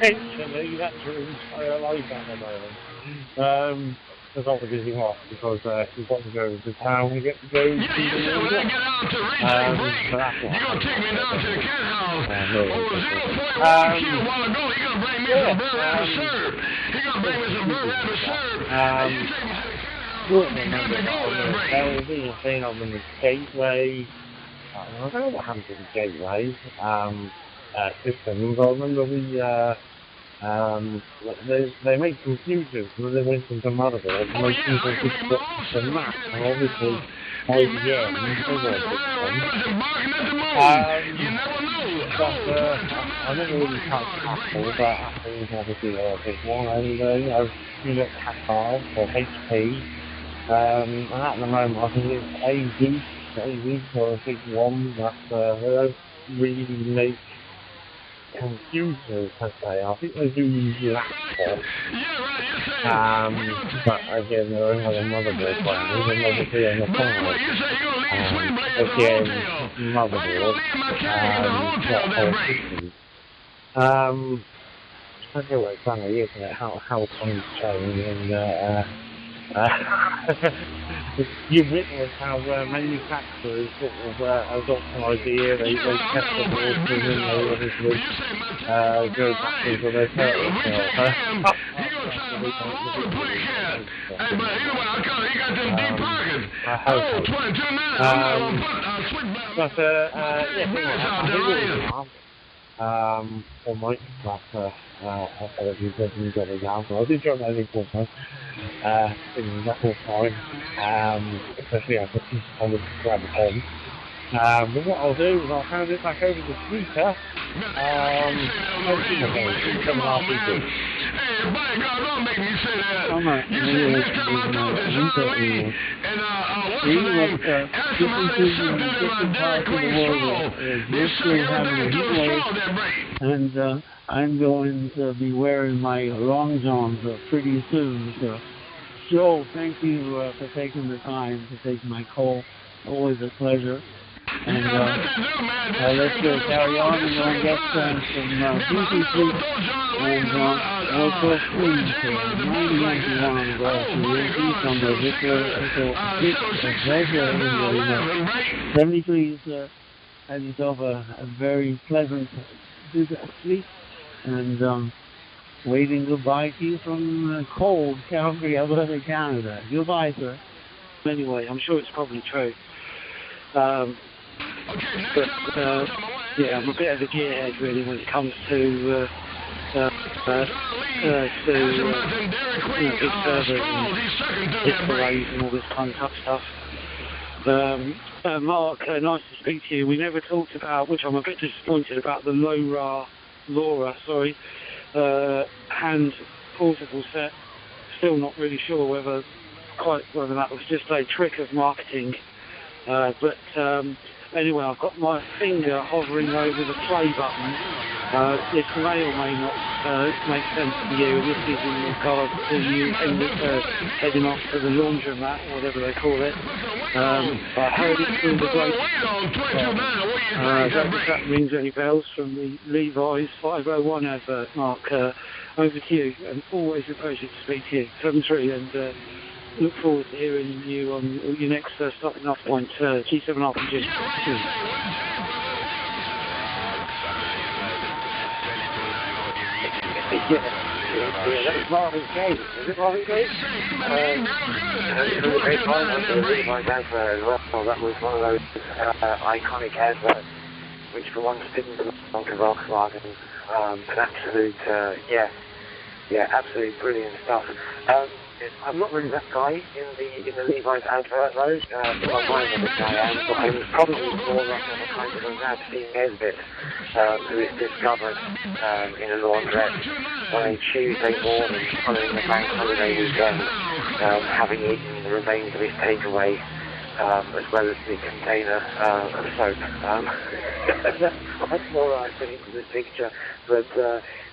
Speaker 13: essentially that's your entire life at the moment. Because obviously not, because you've got to go to town, you get to go to the
Speaker 11: when I get out to reach the break, you're going to take me down to the cat house. Over 0.1 kilo a while ago, he's going to bring me some bird rabbit syrup. He's going to bring me some bird rabbit syrup. And you take me to the cat house. You got to go over the break.
Speaker 13: I think I'm in the gateway. I don't know what happened to the gateway systems. I remember we They make computers, and they went into motherboards, and most people just got the Mac, and obviously, IBM, they wanted them. I never really touched Apple, but Apple's obviously a big one, and you know, you look at Packard or HP, and at the moment I think it's AV or a big one, but they don't really make computers per se. I think they do use laptops. But again, they're another motherboard brand, and obviously on the side. Again, motherboard, not whole systems. Anyway, it's funny, isn't it? How things change, and you witness how manufacturers sort of adopt an idea, they test the waters, and they obviously go back into their turtle. Almost like apologies if you got it down. I did try my thing for time. That whole time, especially after I was grab a pen. But what I'll do is I'll hand it back over to the speaker. And I'm going to be wearing my long johns pretty soon. So, Joe, thank you for taking the time to take my call. Always a pleasure. And let's carry on and go and get some beauty sleep. And we'll talk soon. So 9091 from the Victor. It's a pleasure. And 73 had yourself a very pleasant sleep. And waving goodbye to you from cold Calgary, Alberta, Canada. Goodbye, sir. Anyway, I'm sure it's probably true. Yeah, I'm a bit of a gearhead really when it comes to big servers and displays and all this kind of stuff. Mark, nice to speak to you. We never talked about, which I'm a bit disappointed about, the LoRa, hand portable set. Still not really sure whether that was just a trick of marketing. But anyway, I've got my finger hovering over the play button. This may or may not make sense to you. This is in regards to you heading off to the laundromat, or whatever they call it. I heard it through the grapevine. If that rings any bells from the Levi's 501 advert. Mark, over to you, and always a pleasure to speak to you. 7-3, and look forward to hearing you on your next stopping off point, G7 RPG. Yeah, that's Marvin Gaye. Is it Marvin Gaye? It was a great time on the Levi's advert as well. That was one of those iconic adverts which for once didn't belong to Volkswagen. An absolute, absolutely brilliant stuff. I'm not really that guy in the Levi's advert though. If I'm mind of the guy I am, but I'm probably more like a kind of a Rapsy Nesbitt who is discovered in a laundrette on a Tuesday morning following the bank holiday weekend, having eaten the remains of his takeaway, as well as the container of soap. That's more I fit into this picture, but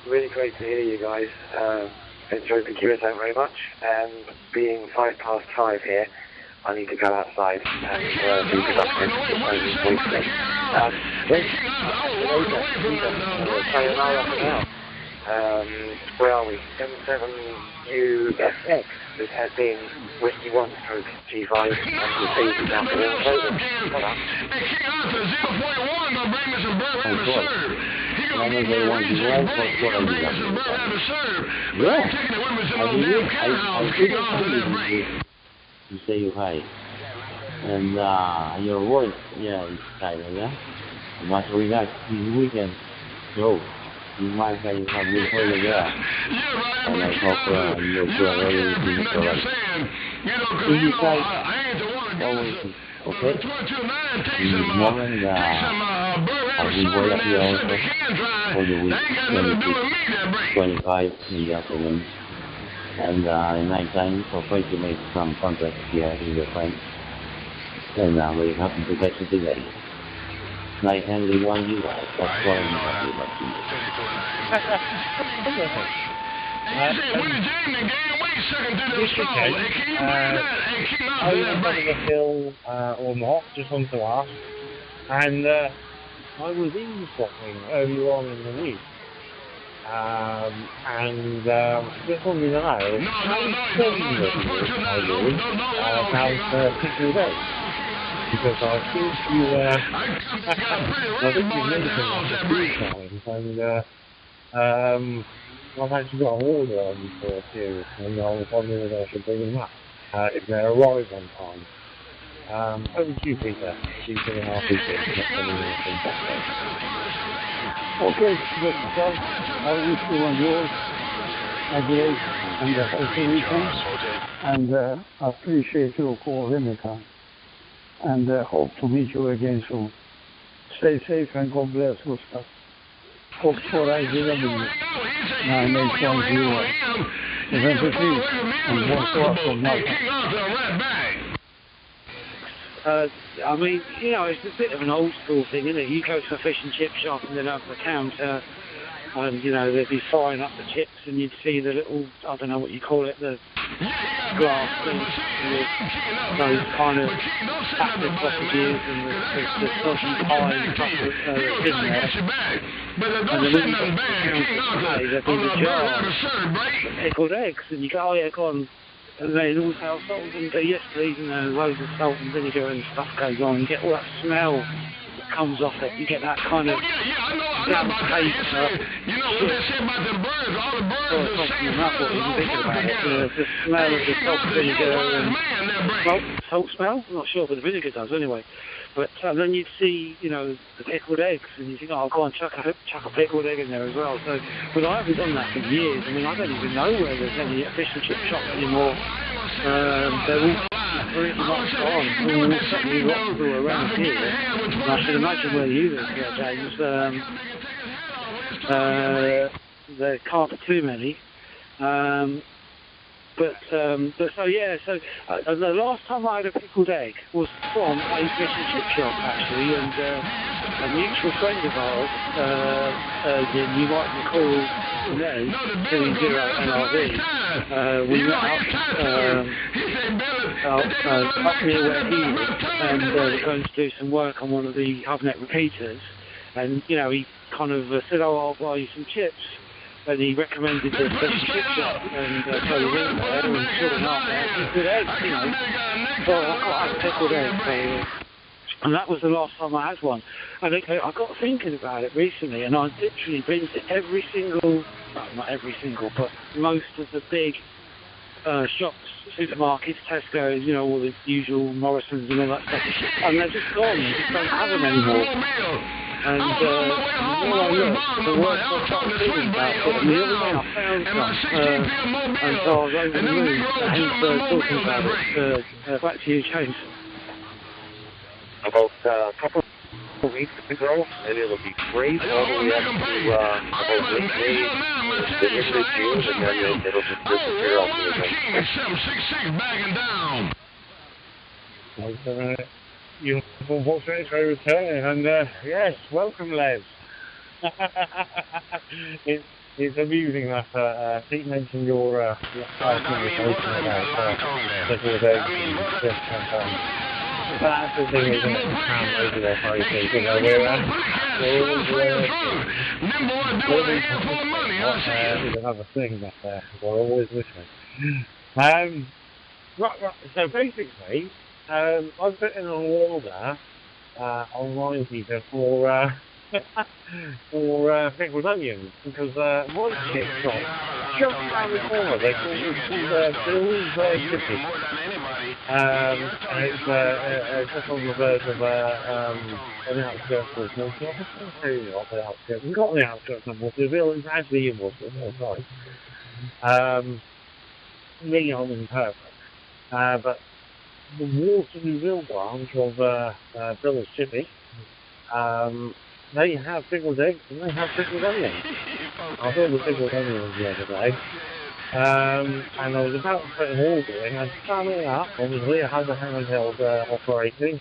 Speaker 13: really great to hear you guys. Enjoyed the QSO very much, and being 5:05 here, I need to go outside and be productive briefly. Where are we? 77UFX. This has been Whiskey 1/G5 and received afternoon clothing. You say you hi. And your voice, it's kind of, much relaxed this weekend. So,
Speaker 6: mai hay làm như thôi rồi đó. And I hope you're ready to do it right. If you say, always okay. In the morning, I will wait up here also for the week 25 in the afternoon. And night time, for free to make some contact here with your friends. And we have to get you today. Night only one you guys, that's why we have to let you.
Speaker 15: Are you having a hill or not? Just want to ask. And I was in Scotland earlier on in the week. And just wanted to know how people day. Because I think you mentioned that a few times, and I've actually got an order on for a series, and I was wondering if I should bring them up, if they arrive on time. Over to you, Peter. You can have Peter.
Speaker 7: Okay, good stuff. I wish you and yours a great and a healthy weekend, and I appreciate your call anytime. And hope to meet you again soon. Stay safe and God bless, Gustav. Hope for I did a minute. Now I make one viewer. Eventually, and one thought from nothing.
Speaker 13: I mean, you know, it's a bit of an old school thing, isn't it? You go to a fish and chip shop and then up the counter, and, you know, they'd be frying up the chips and you'd see the little, I don't know what you call it, the glass thing with those kind of plastic sausages and the dodgy pie and stuff in there. And then when you got to the counter, there'd be the jars of pickled eggs, and you go, oh yeah, go on. And then also salt and yes please, and loads of salt and vinegar and stuff goes on. You get all that smell that comes off it. You get that kind of damn taste.
Speaker 18: You know what they say about the birds? All the birds are the same color.
Speaker 13: The smell of the salt and vinegar and salt smell. I'm not sure, but the vinegar does anyway. But then you'd see, you know, the pickled eggs, and you think, oh, go on, chuck a pickled egg in there as well. So, but I haven't done that for years. I mean, I don't even know where there's any fish and chip shops anymore. They're all pretty much gone. All certainly lots around here. And I should imagine where you live, James. There can't be too many. But so yeah, so the last time I had a pickled egg was from a fish and chip shop actually, and a mutual friend of ours, you might recall his name, 70NRV, we met up near where he lived, and we're going to do some work on one of the hubnet repeaters, and you know, he kind of said, oh, I'll buy you some chips. And he recommended the fish and chip shop, and so we went there, and sure enough, they had pickled eggs, you know. So I got a pickled egg, and that was the last time I had one. And I got thinking about it recently, and I've literally been to every single, well, not every single, but most of the big shops, supermarkets, Tesco's, you know, all the usual Morrisons and all that stuff, and they're just gone. You just don't have them anymore. And the more I look, the worse I start feeling about it. And the other day I found some, and so I was over the moon, hence talking about it. Back to you, James.
Speaker 9: About a couple of weeks ago, and it'll be great all the way up to about late May, the end of June, and then it'll just disappear off the again.
Speaker 18: 766 backing down.
Speaker 15: Uniform Volkswagen returning, and yes, welcome, Les. It's amusing that Pete mentioned your last conversation about pickled eggs and chips campaign. But that's the thing, isn't it? Ham over there, fighting. You know, we're always another thing that we're always listening. Right. So basically, I've put in an order online, Peter, for or pickled onions, because my shit shop just around the corner, they're called Bill's Chippy. And it's just on the verge of on the outskirts of Waterville. I'll tell you off the outskirts. It's not the outskirts of Waterville, it's actually in Waterville, sorry. Me on in purpose. But the Waterville branch of Bill's Chippy, they have pickled eggs and they have pickled onions. I saw the pickled onions the other day. And I was about to put an order in, and sum it up, obviously I had the handheld operating,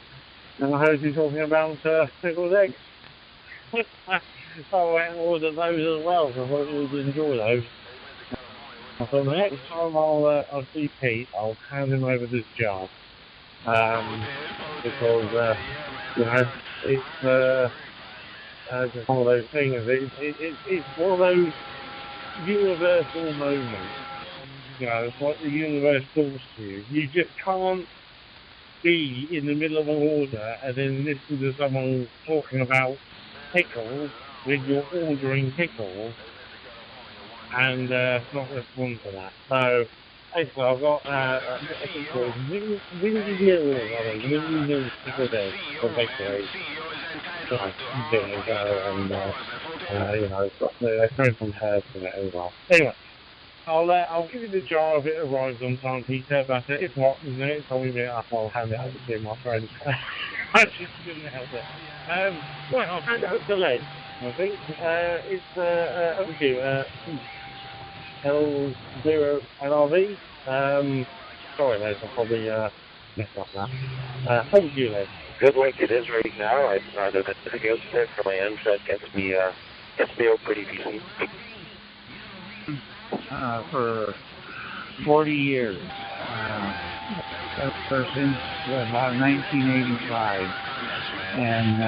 Speaker 15: and I heard you talking about pickled eggs. So I went and ordered those as well, so I thought you would enjoy those. So the next time I'll see Pete, I'll hand him over this jar. Because, you know, it's just one of those things, it's one of those universal moments. You know, it's like the universe talks to you. You just can't be in the middle of an order and then listen to someone talking about pickles when you're ordering pickles and not respond to that. So, basically, I've got Windy Mill pickled eggs for bakery. And, you know, they're throwing some herbs in it as well. Anyway, I'll give you the jar if it arrives on time, Peter, but if not, in the next time we meet up, I'll hand it over to my friend. I just couldn't help it. Well, I'll hand it over to Les, I think. It's over to you. L0LRV. Sorry, Les, I probably messed up that. Thank you, Les.
Speaker 3: Good like it is right now. I don't have anything else there for my end, so that gets me out pretty decent.
Speaker 7: For 40 years. Ever since about 1985. And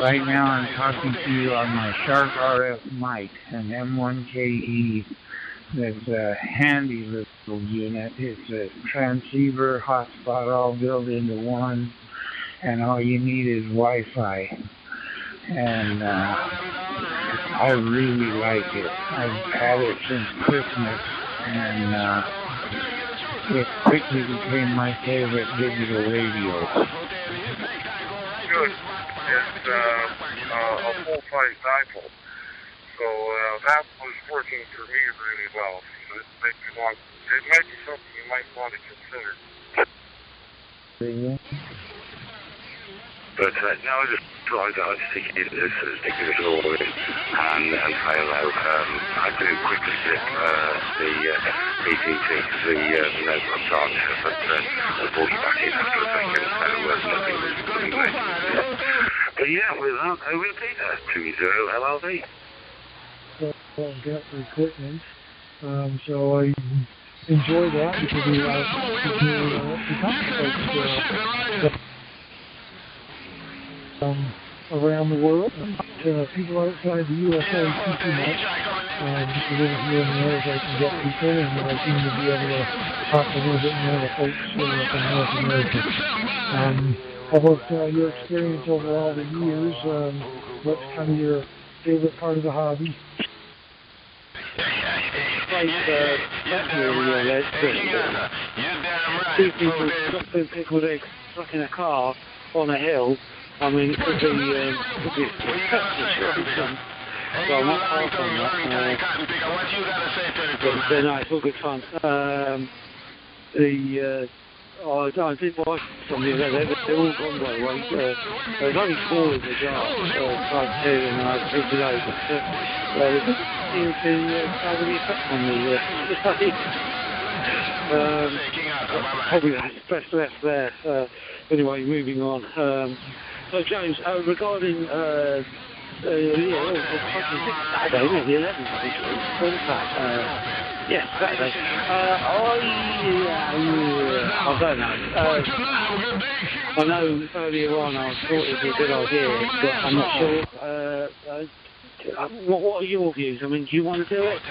Speaker 7: right now I'm talking to you on my Sharp RF mic, an M1KE. That's a handy little unit. It's a transceiver, hotspot all built into one, and all you need is Wi-Fi. And I really like it. I've had it since Christmas, and it quickly became my favorite digital radio.
Speaker 9: Good. It's a full-size dipole. So that was working for me really well. So it might be something you might want to consider.
Speaker 3: But no, I just think it is ridiculous over it and file out. I do quickly get the PTT, the network charge, but I'll pull you back in after a second, so nothing was putting right. But yeah, with that, I will take that 20LLV.
Speaker 17: I've got the equipment, so I enjoy that because we allow around the world. People outside the U.S. I see too much. Just a little here and there as I can get people, and I seem to be able to talk a little bit more to folks from North America. How about your experience over all the years? What's kind of your favorite part of the hobby?
Speaker 13: See people stuffing pickled eggs stuck in a car on a hill. I mean, it could be so I'm not far from that. But no, it's all good fun. I did watch some of the others, they're all gone by the way. There's only 4 in the jar, tried 2 and I picked it over. It doesn't seem to have any effect on me. Probably best left there. Anyway, moving on. So James, regarding Saturday, the 11th, when's that? Yes, Saturday. I don't know. I know earlier on I thought it was a good idea, but I'm not sure. What are your views? I mean, do you want to do it?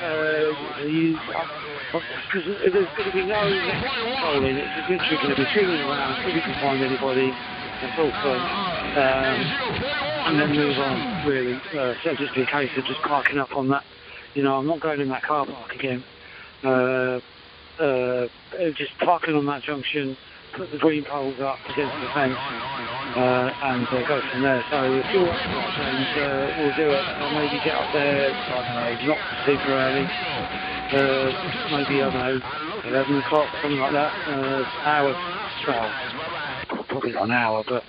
Speaker 13: Because there's going to be no polling. It's literally going to be tuning around, see if you can find anybody.
Speaker 7: and talk to them, and then move on, really. So just be a case of just parking up on that. You know, I'm not going in that car park again. Just parking on that junction, put the green poles up against the fence, and go from there. So if you're up for James, we'll do it. Maybe get up there, I don't know, not super early. Maybe, I don't know, 11 o'clock, something like that. Hour, well, probably not an hour, but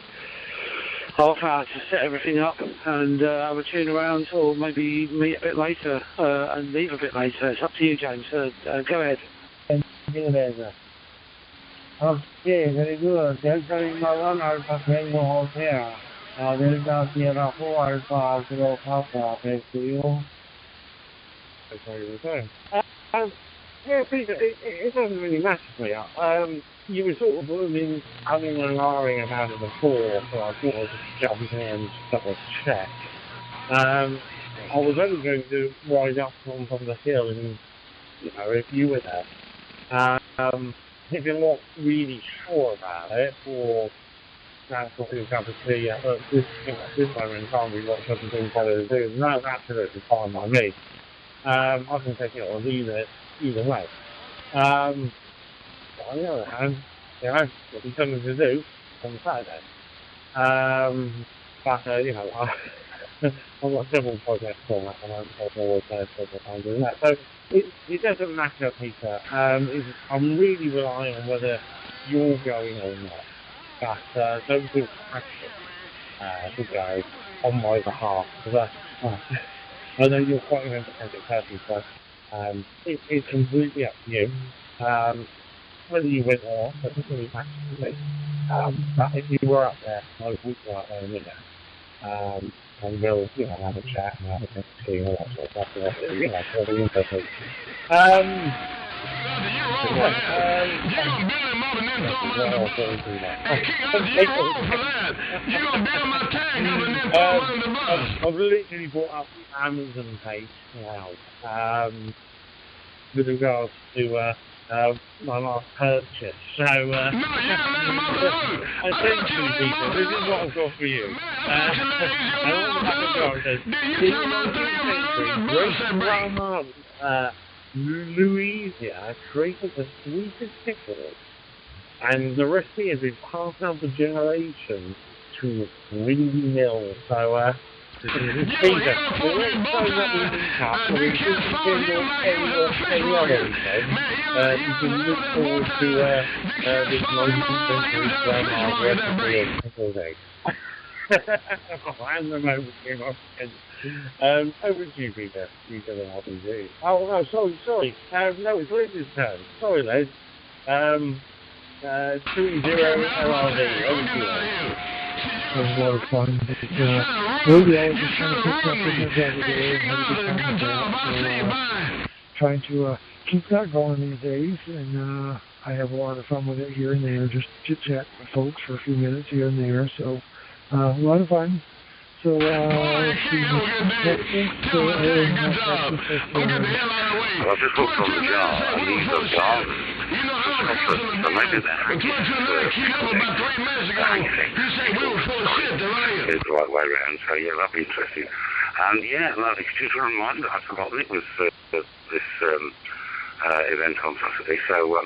Speaker 7: half hour to set everything up and have a tune around, or maybe meet a bit later and leave a bit later. It's up to you, James. Go ahead.
Speaker 13: Okay, very good. Delta Lima 1 Alpha Tango Hotel. Delta Sierra 4 Alpha Kilo Papa, thanks to you. That's what you were saying. Yeah, it doesn't really matter for you. You were sort of moving, coming and ahhing about it before, so I thought I'd just jump in and double check. I was only going to ride up from the hill and, you know, if you were there. If you're not really sure about it, or that's what you've got to see at this moment in time, we've got something better to do, and that's absolutely fine by me. I can take it or leave it either way. On the other hand, you know, there'll be something to do on Saturday. But, you know, I've got several projects on that, and I'm always several times doing that. So it doesn't matter, Peter. I'm really relying on whether you're going or not. But don't feel pressure to go on my behalf, because I know you're quite an independent person, so it's completely up to you. Whether you went or not, doesn't really matter to me. But if you were up there, I would go out there and meet you. And we'll, you know, have a chat and have a cup of tea and all that sort of stuff. You know, it'll be interesting. I've literally brought up the Amazon page now with regards to my last purchase. So, essentially, Peter, this is what I've got for you. And on the back of the car, it says, in the 19th century, Great Louisiana created the sweetest pickles, and the recipe has been passed down for generations to Windy Mill. So, Peter, let's phone up the recap, so we can continue any other weekend. You can look forward to this 19th century grandma recipe of pickled eggs. And the moment came up again. Over to you, Peter. You tell them what to do. Oh, no, sorry. No, it's Liz's turn. Sorry, Liz. 2-0 LRD. Over to you, Liz.
Speaker 12: It was a lot of fun, but really I was just trying to pick up with my dad today and have a good time with that. So, trying to keep that going these days, and I have a lot of fun with it here and there, just chit-chat with folks for a few minutes here and there, so a lot of fun. So, let's see next week. So,
Speaker 5: I've just looked on the jar, and these are gardens. So maybe they're hanging it's the right way around, so yeah, that'll be interesting. And yeah, it's just a reminder, I'd forgotten it was this event on Saturday, so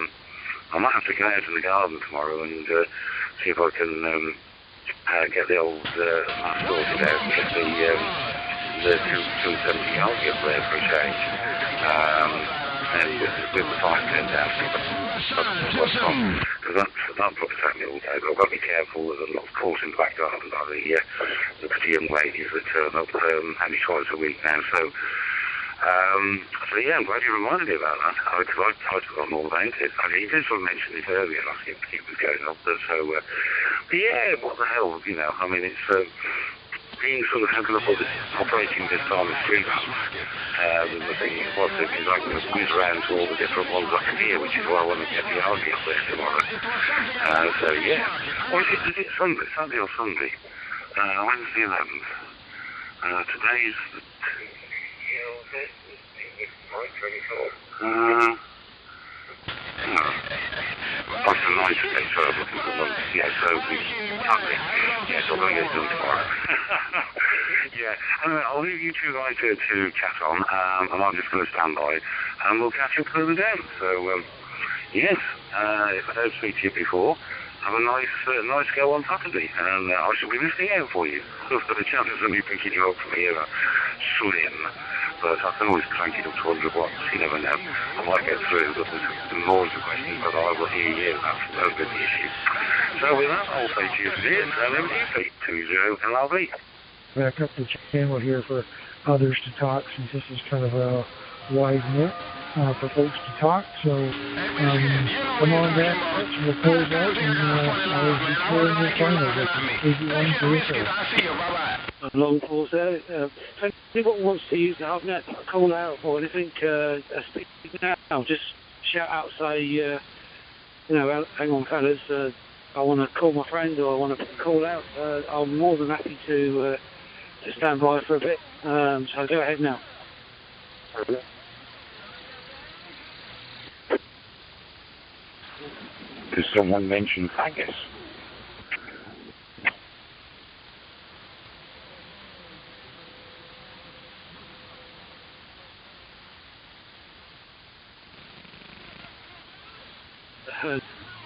Speaker 5: I might have to go out in the garden tomorrow and see if I can get the old map sorted out and get the 270 algae up there for a change. And with the 510 down, because that'll probably take me all day, but I've got to be careful that I'm not caught in the back garden by the pretty young ladies that turn up only twice a week now. So yeah, I'm glad you reminded me about that. I'd forgotten all about it. You did sort of mention it earlier, I think it was going on, but yeah, what the hell, you know, I mean, it's being sort of having a look at operating this time as freelance. The thing is, I can whiz around to all the different ones I can hear, which is why I want to get the algae up there tomorrow. So yeah. Or is it Sunday? Saturday or Sunday? Wednesday 11th. Today's the... I can
Speaker 3: nice day, so I'm looking for those. Yeah, so we happening. Yeah, so I'm going to get it done tomorrow. Yeah, I'll leave you two guys to chat on, and I'm just going to stand by, and we'll catch up further down. So, yes, if I don't speak to you before, have a nice go on Saturday, and I shall be listening out for you. For the chances of me picking you up from here are slim, but I can always crank it up to 100 watts, you never know. I might get through, but there's more of the questions, but I will hear you, that's the issue. So with that, I'll say cheers to this, and MDP 20 LRB.
Speaker 17: Back up the channel here for others to talk, since this is kind of a wide net for folks to talk. So come on back, we'll close out, and I'll be clearing your channel with easy one for yourself.
Speaker 13: Long pause there. If anyone wants to use the hubnet, call out or anything, speak now. Just shout out, say, you know, hang on, fellas, I want to call my friend or I want to call out. I'm more than happy to stand by for a bit. So go ahead now.
Speaker 1: Did someone mention haggis?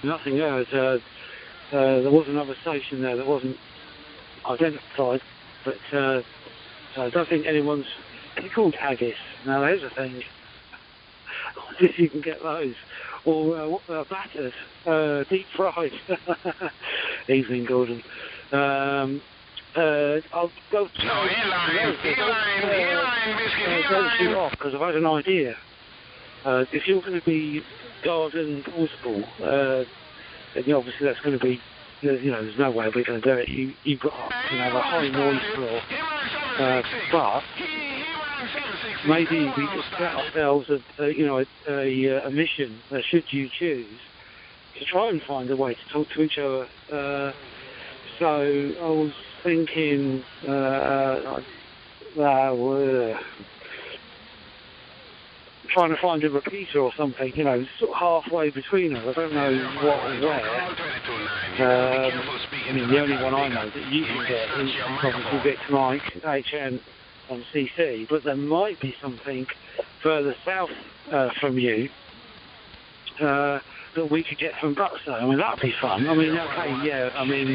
Speaker 13: Nothing else. There was another station there that wasn't identified, but I don't think anyone's called haggis. Now there's a thing. If you can get those, or batters, deep fried. Evening, Gordon. I'll go off because I've had an idea. If you're going to be garden portable, then obviously that's going to be, you know, there's no way we're going to do it. You've got to have a high noise floor, but maybe we could set ourselves a mission, should you choose, to try and find a way to talk to each other. So I was thinking, trying to find a repeater or something, you know, sort of halfway between us. I don't know what or where. I mean, the only one I know that you can get is obviously Victor Mike, HN on CC, but there might be something further south from you that we could get from Buxton. I mean, that'd be fun. I mean, okay, yeah, I mean,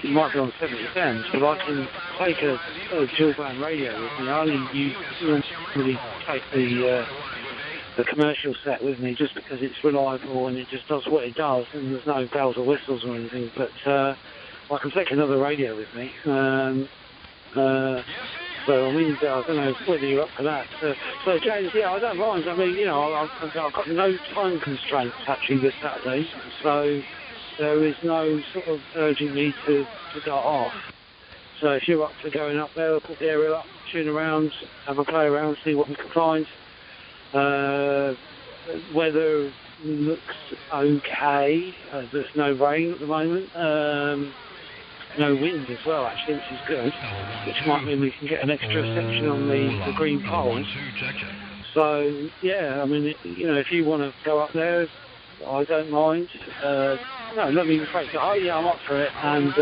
Speaker 13: it might be on 70 cents, but I can take a dual band radio with me. I only really take the commercial set with me just because it's reliable and it just does what it does, and there's no bells or whistles or anything. But I can take another radio with me. So I mean, I don't know whether you're up for that. So James, yeah, I don't mind. I mean, you know, I've got no time constraints actually this Saturday, so there is no sort of urging me to go off. So if you're up for going up there, put the aerial up, tune around, have a play around, see what we can find. Weather looks okay. There's no rain at the moment. No wind as well, actually, which is good. Which might mean we can get an extra section on the green pole. So yeah, I mean, you know, if you want to go up there, I don't mind. No, let me rephrase it. Oh yeah, I'm up for it, and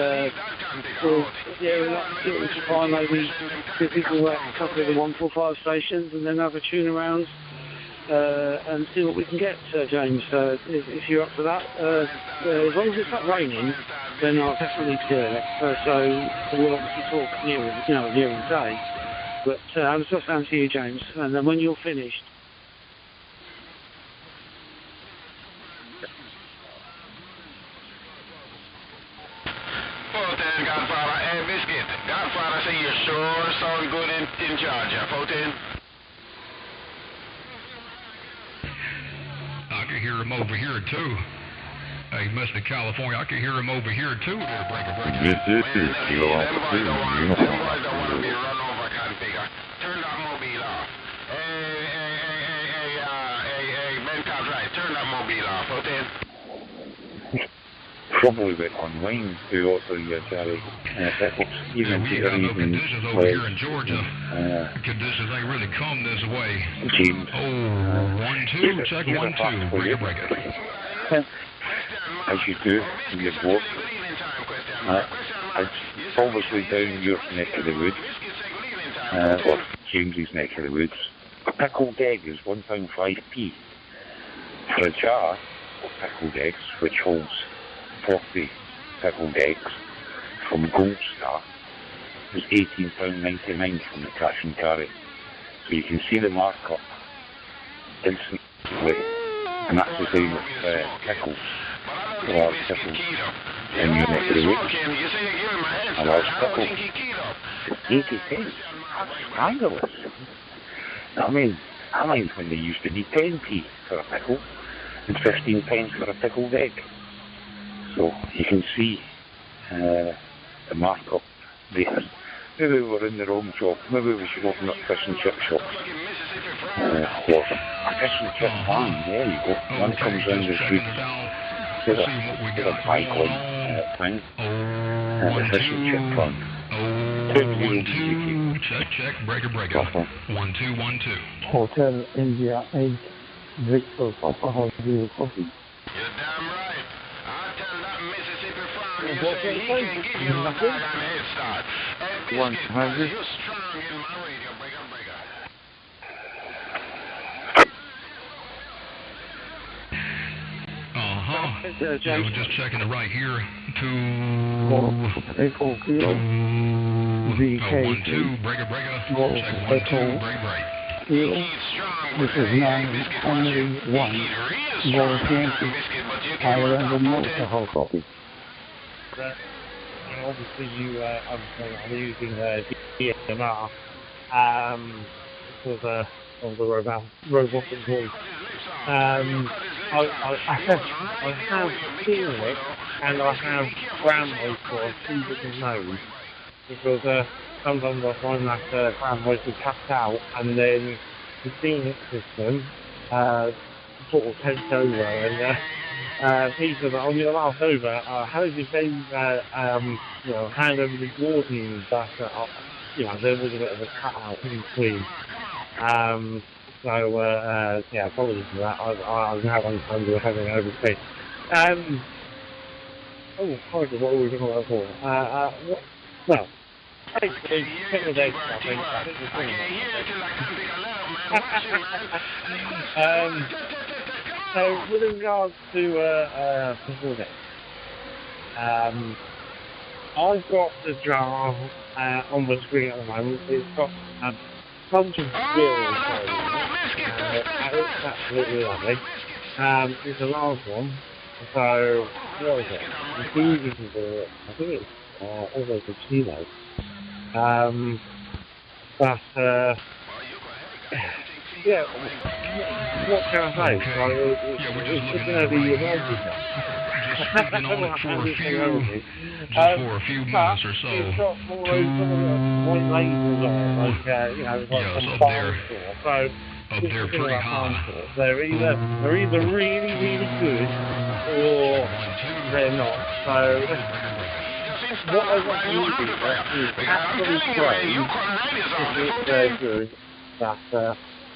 Speaker 13: we'll see what we can find. Maybe see if we can work a couple of the 145 stations, and then have a tune around and see what we can get, James. If you're up for that, as long as it's not raining, then I'll definitely do it. So we'll obviously talk nearer the day. But how does that sound to you, James? And then when you're finished.
Speaker 18: Godfather, and Biscuit. Godfather, say you're sure sound good in Georgia. 14.
Speaker 2: I can hear him over here too. He must be California. I can hear him over here too. There, breaker.
Speaker 1: This is
Speaker 18: Them boys don't want to be run over, configure. Turn that mobile off. Hey, Benco's right. Turn that mobile off. 14.
Speaker 1: Probably a bit online too, also, Charlie. Even
Speaker 2: we got no conditions over here in Georgia. Conditions ain't really come this way.
Speaker 1: James.
Speaker 2: Oh, 1-2, check 1-2. Breaker.
Speaker 1: as you do when you're bored. It's obviously down your neck of the woods, or James's neck of the woods. A pickled egg is £1.5p. For a jar of pickled eggs, which holds 40 pickled eggs from Gold Star, is £18.99 from the cash and carry. So you can see the markup instantly, and that's the same with pickles, large pickles in your neck of the woods. A large pickle is 80 pence. That's scandalous. I mean when they used to be 10p for a pickle and 15 pence for a pickled egg. So you can see the markup there. Maybe we're in the wrong shop. Maybe we should open up fish and chip shops. Or a fish and chip farm. There you go. One comes round the street. There's a cycling thing. The fish and chip farm.
Speaker 2: 2-2. Check. Breaker. 1-2.
Speaker 12: Hotel India 8 Victor Papa Hotel Coffee.
Speaker 11: You're damn right. I'll tell that Mississippi farm you
Speaker 12: What
Speaker 11: say he can give you a doggone head start. And biscuit, brother, you're strong in my radio. Breaker.
Speaker 2: Yeah, we're just checking it right here. 2 1-2. Breaker. Check 1-2. Break.
Speaker 12: This is 9-1. More fancy. Higher than the alcohol coffee.
Speaker 15: Obviously, I'm using DMR because of the robotic voice. I have seen it, and I have ground for 2 different modes, because sometimes I find that ground voice is cut out, and then the scenic system sort of takes over, and people that on your last over, how did you say hand over the warning that there was a bit of a cut out in between. Apologies for that. I was having overspeed. What were we talking about before? Basically, pickled eggs, I think we're talking about. So, with regards to pickled eggs, I've got the jar on the screen at the moment. It's got a bunch of bills on it. It's absolutely lovely. It's a large one. So, what is it? It's easy to do it. I think it's almost a CHINO. What can I say?
Speaker 2: Okay. We're just looking
Speaker 15: at
Speaker 2: it right here. Just speaking on it for a few minutes or so.
Speaker 15: It's got all those white lasers on it,
Speaker 2: it's up there. Up there pretty high.
Speaker 15: They're either really, really good, or they're not. So what I want to do is actually pray if it's good that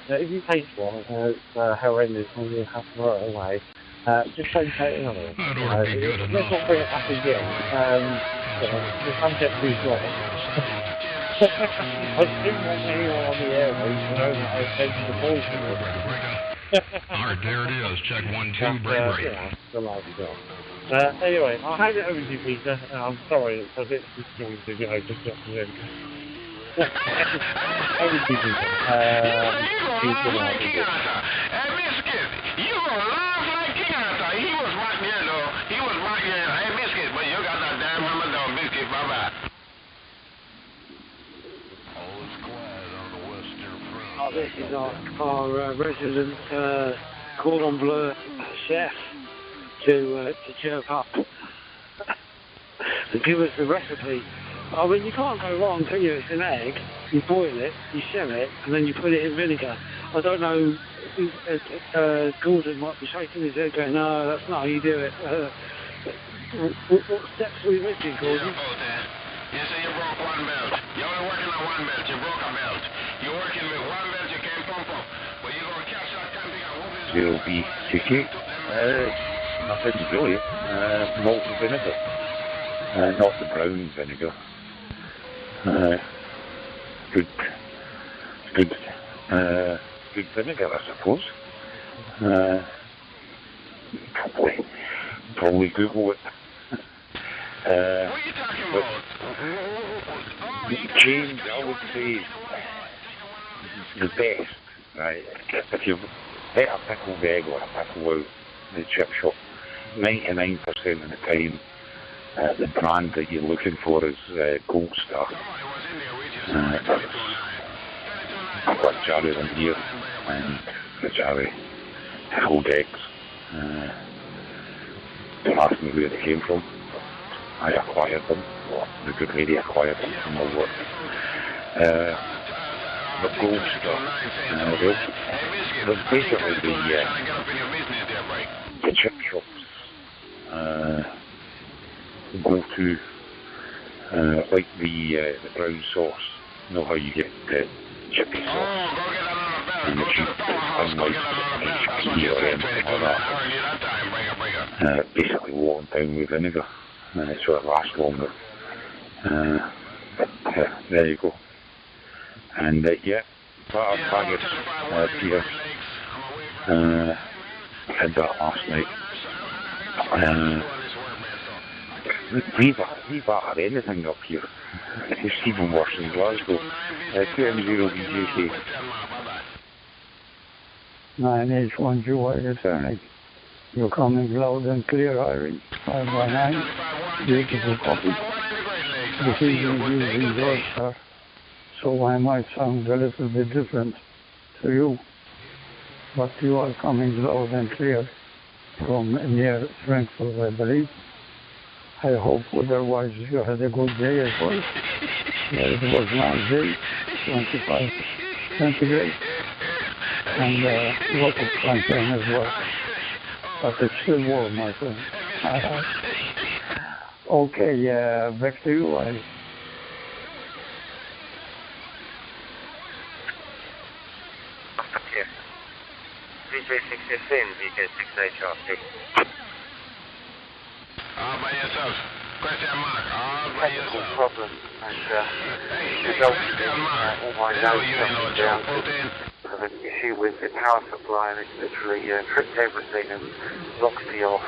Speaker 15: if you taste one and it's horrendous and you have to throw it away, just don't take another one.
Speaker 2: That ought to be good enough.
Speaker 15: Let's not bring it back again. The subject is wrong. I didn't want anyone on the airways to know that I was taking the bullshit.
Speaker 2: Alright, there it is. Check 1-2, break.
Speaker 15: Anyway, I'll hand it over to you, Peter. I'm sorry, it's a bit disjointed, just got to in. Over to you, Peter.
Speaker 11: You gonna laugh like King Arthur. He was right there, though. He was right there. Hey, Biscuit, but you got that damn hammer down, Biscuit. Bye-bye.
Speaker 19: This is our resident cordon bleu chef to chirp up and give us the recipe. I mean, you can't go wrong, can you? It's an egg, you boil it, you shell it, and then you put it in vinegar. I don't know, Gordon might be shaking his head going, no, that's not how you do it. What steps are we missing, Gordon?
Speaker 11: You say you broke one belt. You're only working on one belt. You broke a belt. You're working with one belt you can't pump up. But you're going to catch that camping and whoop his...
Speaker 1: Will be tricky.
Speaker 14: nothing really. Malt vinegar. Not the brown vinegar. Good vinegar, I suppose. Probably Google it.
Speaker 11: What are you talking about?
Speaker 14: James, I would say the best, right? If you get a pickled egg or a pickle out in the chip shop, 99% of the time, the brand that you're looking for is Gold Star. I've got a jar of them here, and a jar of pickled eggs. Don't ask me where they came from. I acquired them, or the good lady acquired them from my work. The Gold Star. They're basically the chip shops. Go to like the brown sauce. You know how you get chippy sauce and the cheap unlike HP or anything like that. Basically watered down with vinegar, so it lasts longer. There you go. And yeah, baggage here. Had that last night. We've not had anything up here. It's even worse in Glasgow. 2M0 BJK.
Speaker 7: 9H1 is turning. You're coming loud and clear, Irene. 519. Beautiful copy. This evening using yours, sir. So I might sound a little bit different to you. But you are coming loud and clear from near Frankfurt, I believe. I hope otherwise you had a good day as well. Yeah, it was a nice day, 25 centigrade, and lots of sunshine as well. But it's still warm, my friend. Okay, back to you.
Speaker 9: VJ6FN, VK6HR6.
Speaker 11: All by yourself. Question mark. All by yourself.
Speaker 9: Problem. And resulted in all my notes coming down to an issue with the power supply, and it literally tripped everything and locked me off.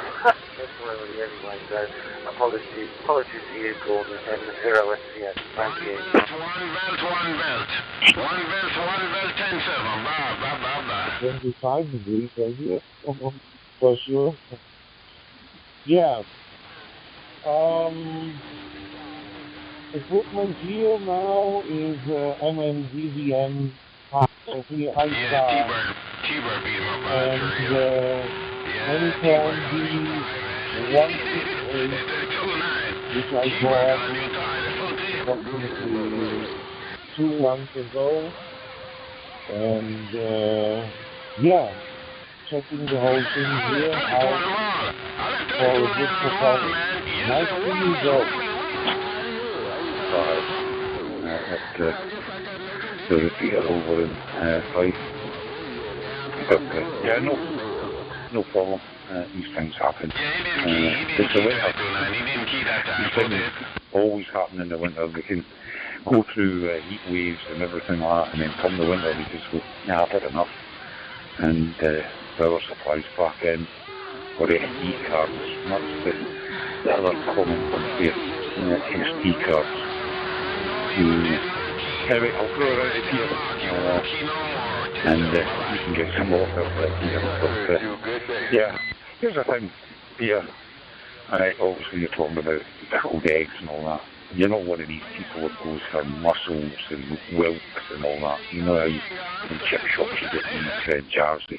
Speaker 9: Temporarily anyway, so apologies to you, Gordon, and the 0SCS. Thank you.
Speaker 11: One belt, 10-7. Blah, blah, blah, blah.
Speaker 15: 25 degrees right here, for sure. Yeah. Equipment here now is MMDVM T-Bird
Speaker 11: beat him up
Speaker 15: and Anytime D168, which I bought approximately 2 months ago, and yeah, checking the whole thing here out for a good performance. Nice to meet you.
Speaker 14: So the feet are over in 5. But yeah, no problem. These things happen. It's the winter. These things always happen in the winter. We can go through heat waves and everything like that, and then come the winter we just go, nah, I've had enough. And power supplies back in, or SD cards. That's the other common one here. SD cards. Anyway, I'll throw it out of here. And you can get some more out there here. But yeah, here's the thing, Peter. Obviously you're talking about pickled eggs and all that. You're not one of these people that goes for mussels and whelks and all that. You know how in chip shops you get these jars of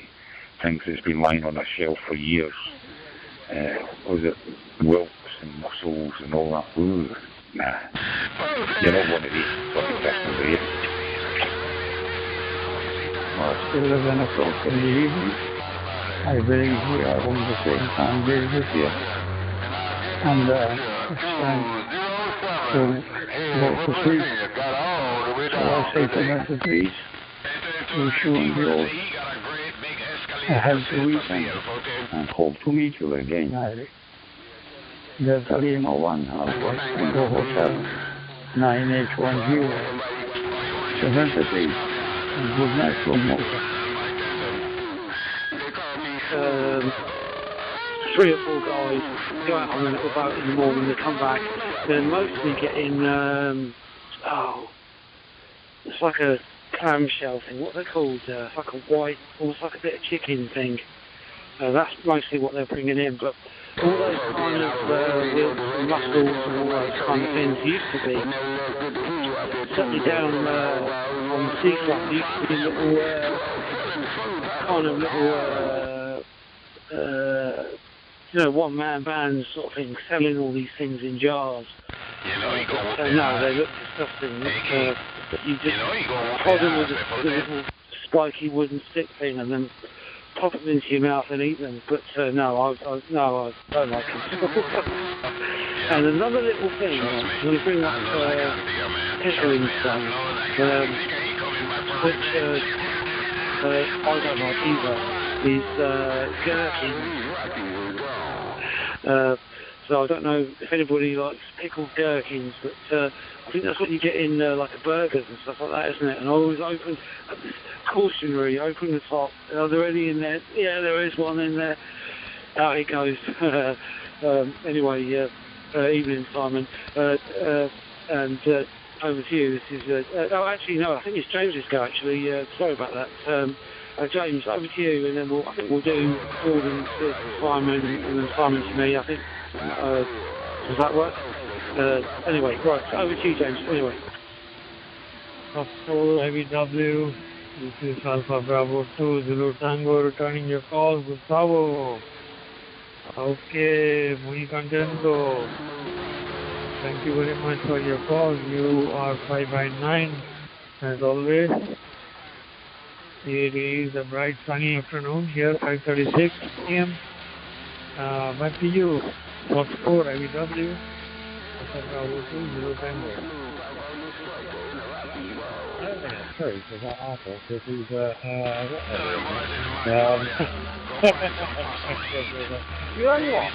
Speaker 14: things that's been lying on a shelf for years. Was it whelks and mussels and all that? Ooh, nah. You're not one of these fucking people, are you?
Speaker 7: Still 11 o'clock in the evening. I believe we are on the same time basis here. And it's time to go to sleep. So I say to Mr. Trees, wish you and yours
Speaker 12: have 2 weeks
Speaker 1: and hold 2 each other again.
Speaker 12: That's
Speaker 1: 301 447
Speaker 12: 9H10.
Speaker 1: 73. Good night, slow mo.
Speaker 13: 3 or 4 guys go out on a little boat in the morning, they come back, they're mostly getting, it's like a clamshell thing, what are they called? It's like a white, almost like a bit of chicken thing. That's mostly what they're bringing in, but all those kind of mussels and all those kind of things used to be, certainly down on the seafront, there used to be little, one-man bands sort of thing, selling all these things in jars. No, they look disgusting. You just hold them with a little spiky wooden stick thing and then pop them into your mouth and eat them. But no, I don't like them. And another little thing, I'm going to bring up pickling stuff, which I don't like either, is gherkins. So I don't know if anybody likes pickled gherkins, but I think that's what you get in like a burgers and stuff like that, isn't it? And I always open cautionary, open the top. Are there any in there? Yeah, there is one in there. Out it goes. Anyway, evening, Simon, and over to you. This is oh, actually no, I think it's James's go. Actually, sorry about that. James, over to you, and then I think we'll do Gordon to Simon, and then Simon to me. I think. Does that work? Anyway, right, so over to you, James. Anyway.
Speaker 17: Control ABW, this is Alpha Bravo 2 Zulu Tango returning your call, Gustavo. Okay, muy contento. Thank you very much for your call. You are 5 by 9 as always. It is a bright sunny afternoon here, 5:36 p.m. Back to you. Fox 4 IBW. Bravo 2 Zulu Tango.
Speaker 15: I don't think that's true, because that article, because he's, you know what?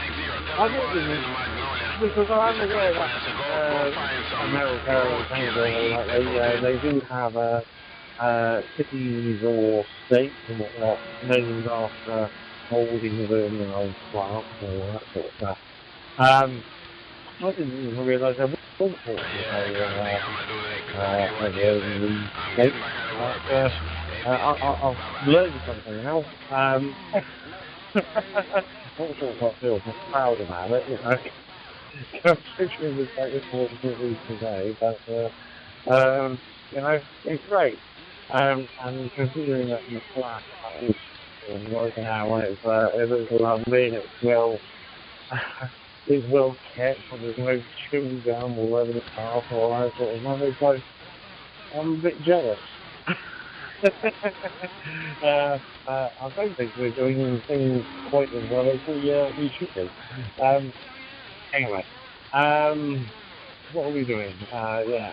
Speaker 15: I think because I'm aware that America and Canada, they do have cities or states and whatnot named after holdings and, plants and all that sort of stuff. I didn't even realise there was all sorts of states. I've learned something now. Not sure if I feel proud about it, considering the state of what it is today, but, it's great. And considering that the flat is working out when it looks lovely and it's well kept, and there's no chewing gum all over the path or all that sort of money, so I'm a bit jealous. I don't think we're doing things quite as well as we should do. Anyway, what are we doing?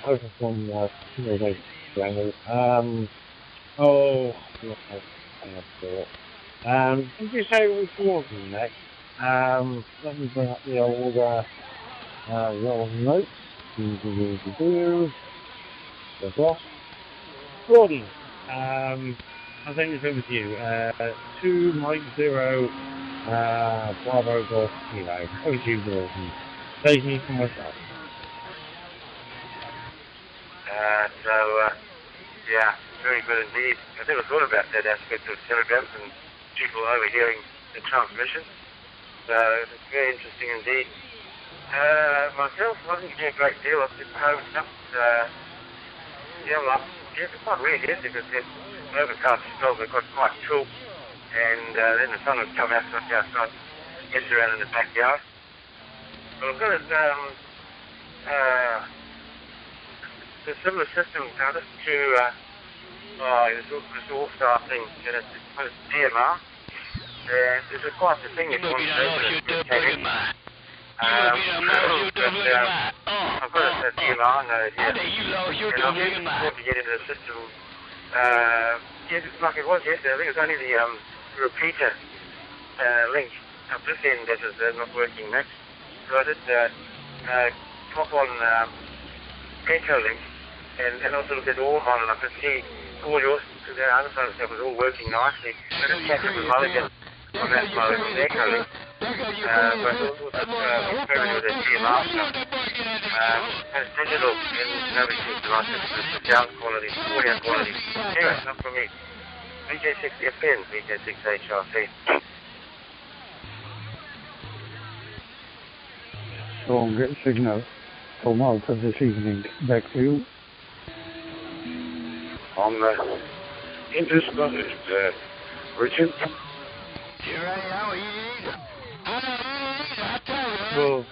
Speaker 15: Over from did you say it was Gordon next? Let me bring up the old notes. The boss. Gordon. I think it's over to you. 2 Mike 0 Bravo Golf Kilo. Over to you, Gordon. Save me from myself.
Speaker 3: Very good indeed. I never thought about that aspect of telegrams and people overhearing the transmission. So it's very interesting indeed. Myself, I wasn't getting a great deal. I've just opened up. It's quite weird here because it's overcast as well. We've got quite cool. And then the sun has come out outside, gets around in the backyard. But I've got a similar system now to this all-star thing, and it's DMR. This is quite the thing if you want to do it. I've got a DMR node here. And I'm looking forward to get into the system. Like it was yesterday. I think it's only the
Speaker 9: repeater link. I've just seen this is not working next. So I just pop on Peter link and also look at all on and I could see all yours today. I understand it was all working nicely. I just checked it with Mulligan on that mode with Echo link. But also that very good at GMR stuff. It's digital and nobody seems to like the sound quality, audio quality. Anyway, not for me. VJ6FN, VJ6HRC.
Speaker 12: Strong signal from Malta this evening. Back to you.
Speaker 14: On the interstate, Richard.
Speaker 17: So,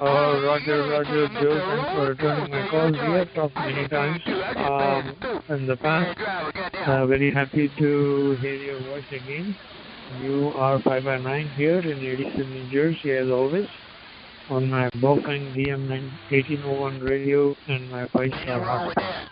Speaker 17: Roger, Joe, thanks for returning my calls. We have talked many times in the past. Very happy to hear your voice again. You are 5x9 here in Edison, New Jersey, as always, on my Bofang DM 1801 radio and my 5-star hotspot.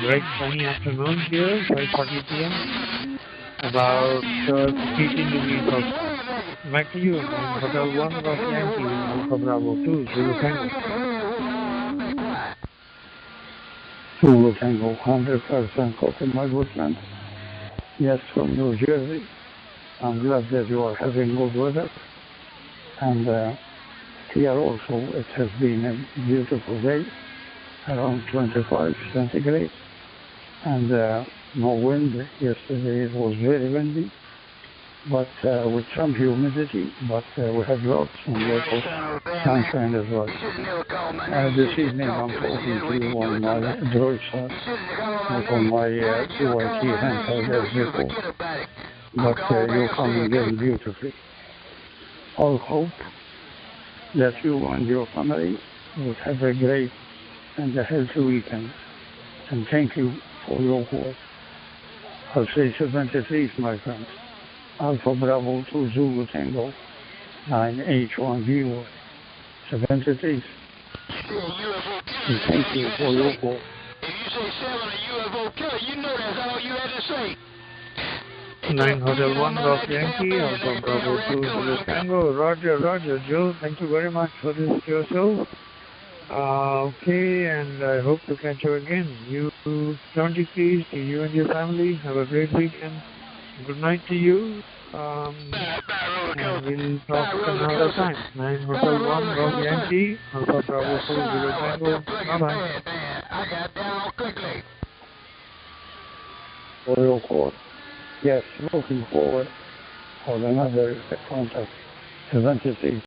Speaker 17: Great sunny afternoon here, 5:40 p.m. About 18 degrees outside. Back to you, I'm Hotel 1 of Yankee, Alpha Bravo 2, Zulu Tango.
Speaker 12: Zulu Tango, 100% copy my woodland. Yes, from New Jersey. I'm glad that you are having good weather. And here also it has been a beautiful day, around 25 centigrade. And no wind. Yesterday it was very windy, but with some humidity, but we had lots and lots of sunshine as well. This evening I'm talking to you on my Droid side, not on my QIT handheld as before, but you're coming in beautifully. I hope that you and your family will have a great and a healthy weekend, and thank you for your work. I'll say 73, my friends. Alpha Bravo 2 Zulu Tango 9H1 73. And thank you for your work.
Speaker 18: If you say 7 a UFO killer, you know that's all you had to say.
Speaker 17: 9 Hotel 1 Rock Yankee, Alpha Bravo 2 Zulu Tango. Roger, Joe, thank you very much for this yourself. Okay, and I hope to catch you again. You, John Keys, to you and your family. Have a great weekend. Good night to you. And we'll talk another time. 9 Hotel 1 Rock Yankee, Alpha Bravo 2 Zulu Tango. Bye-bye.
Speaker 18: I got down quickly.
Speaker 12: For your call. Yes, looking forward for another contact. 73.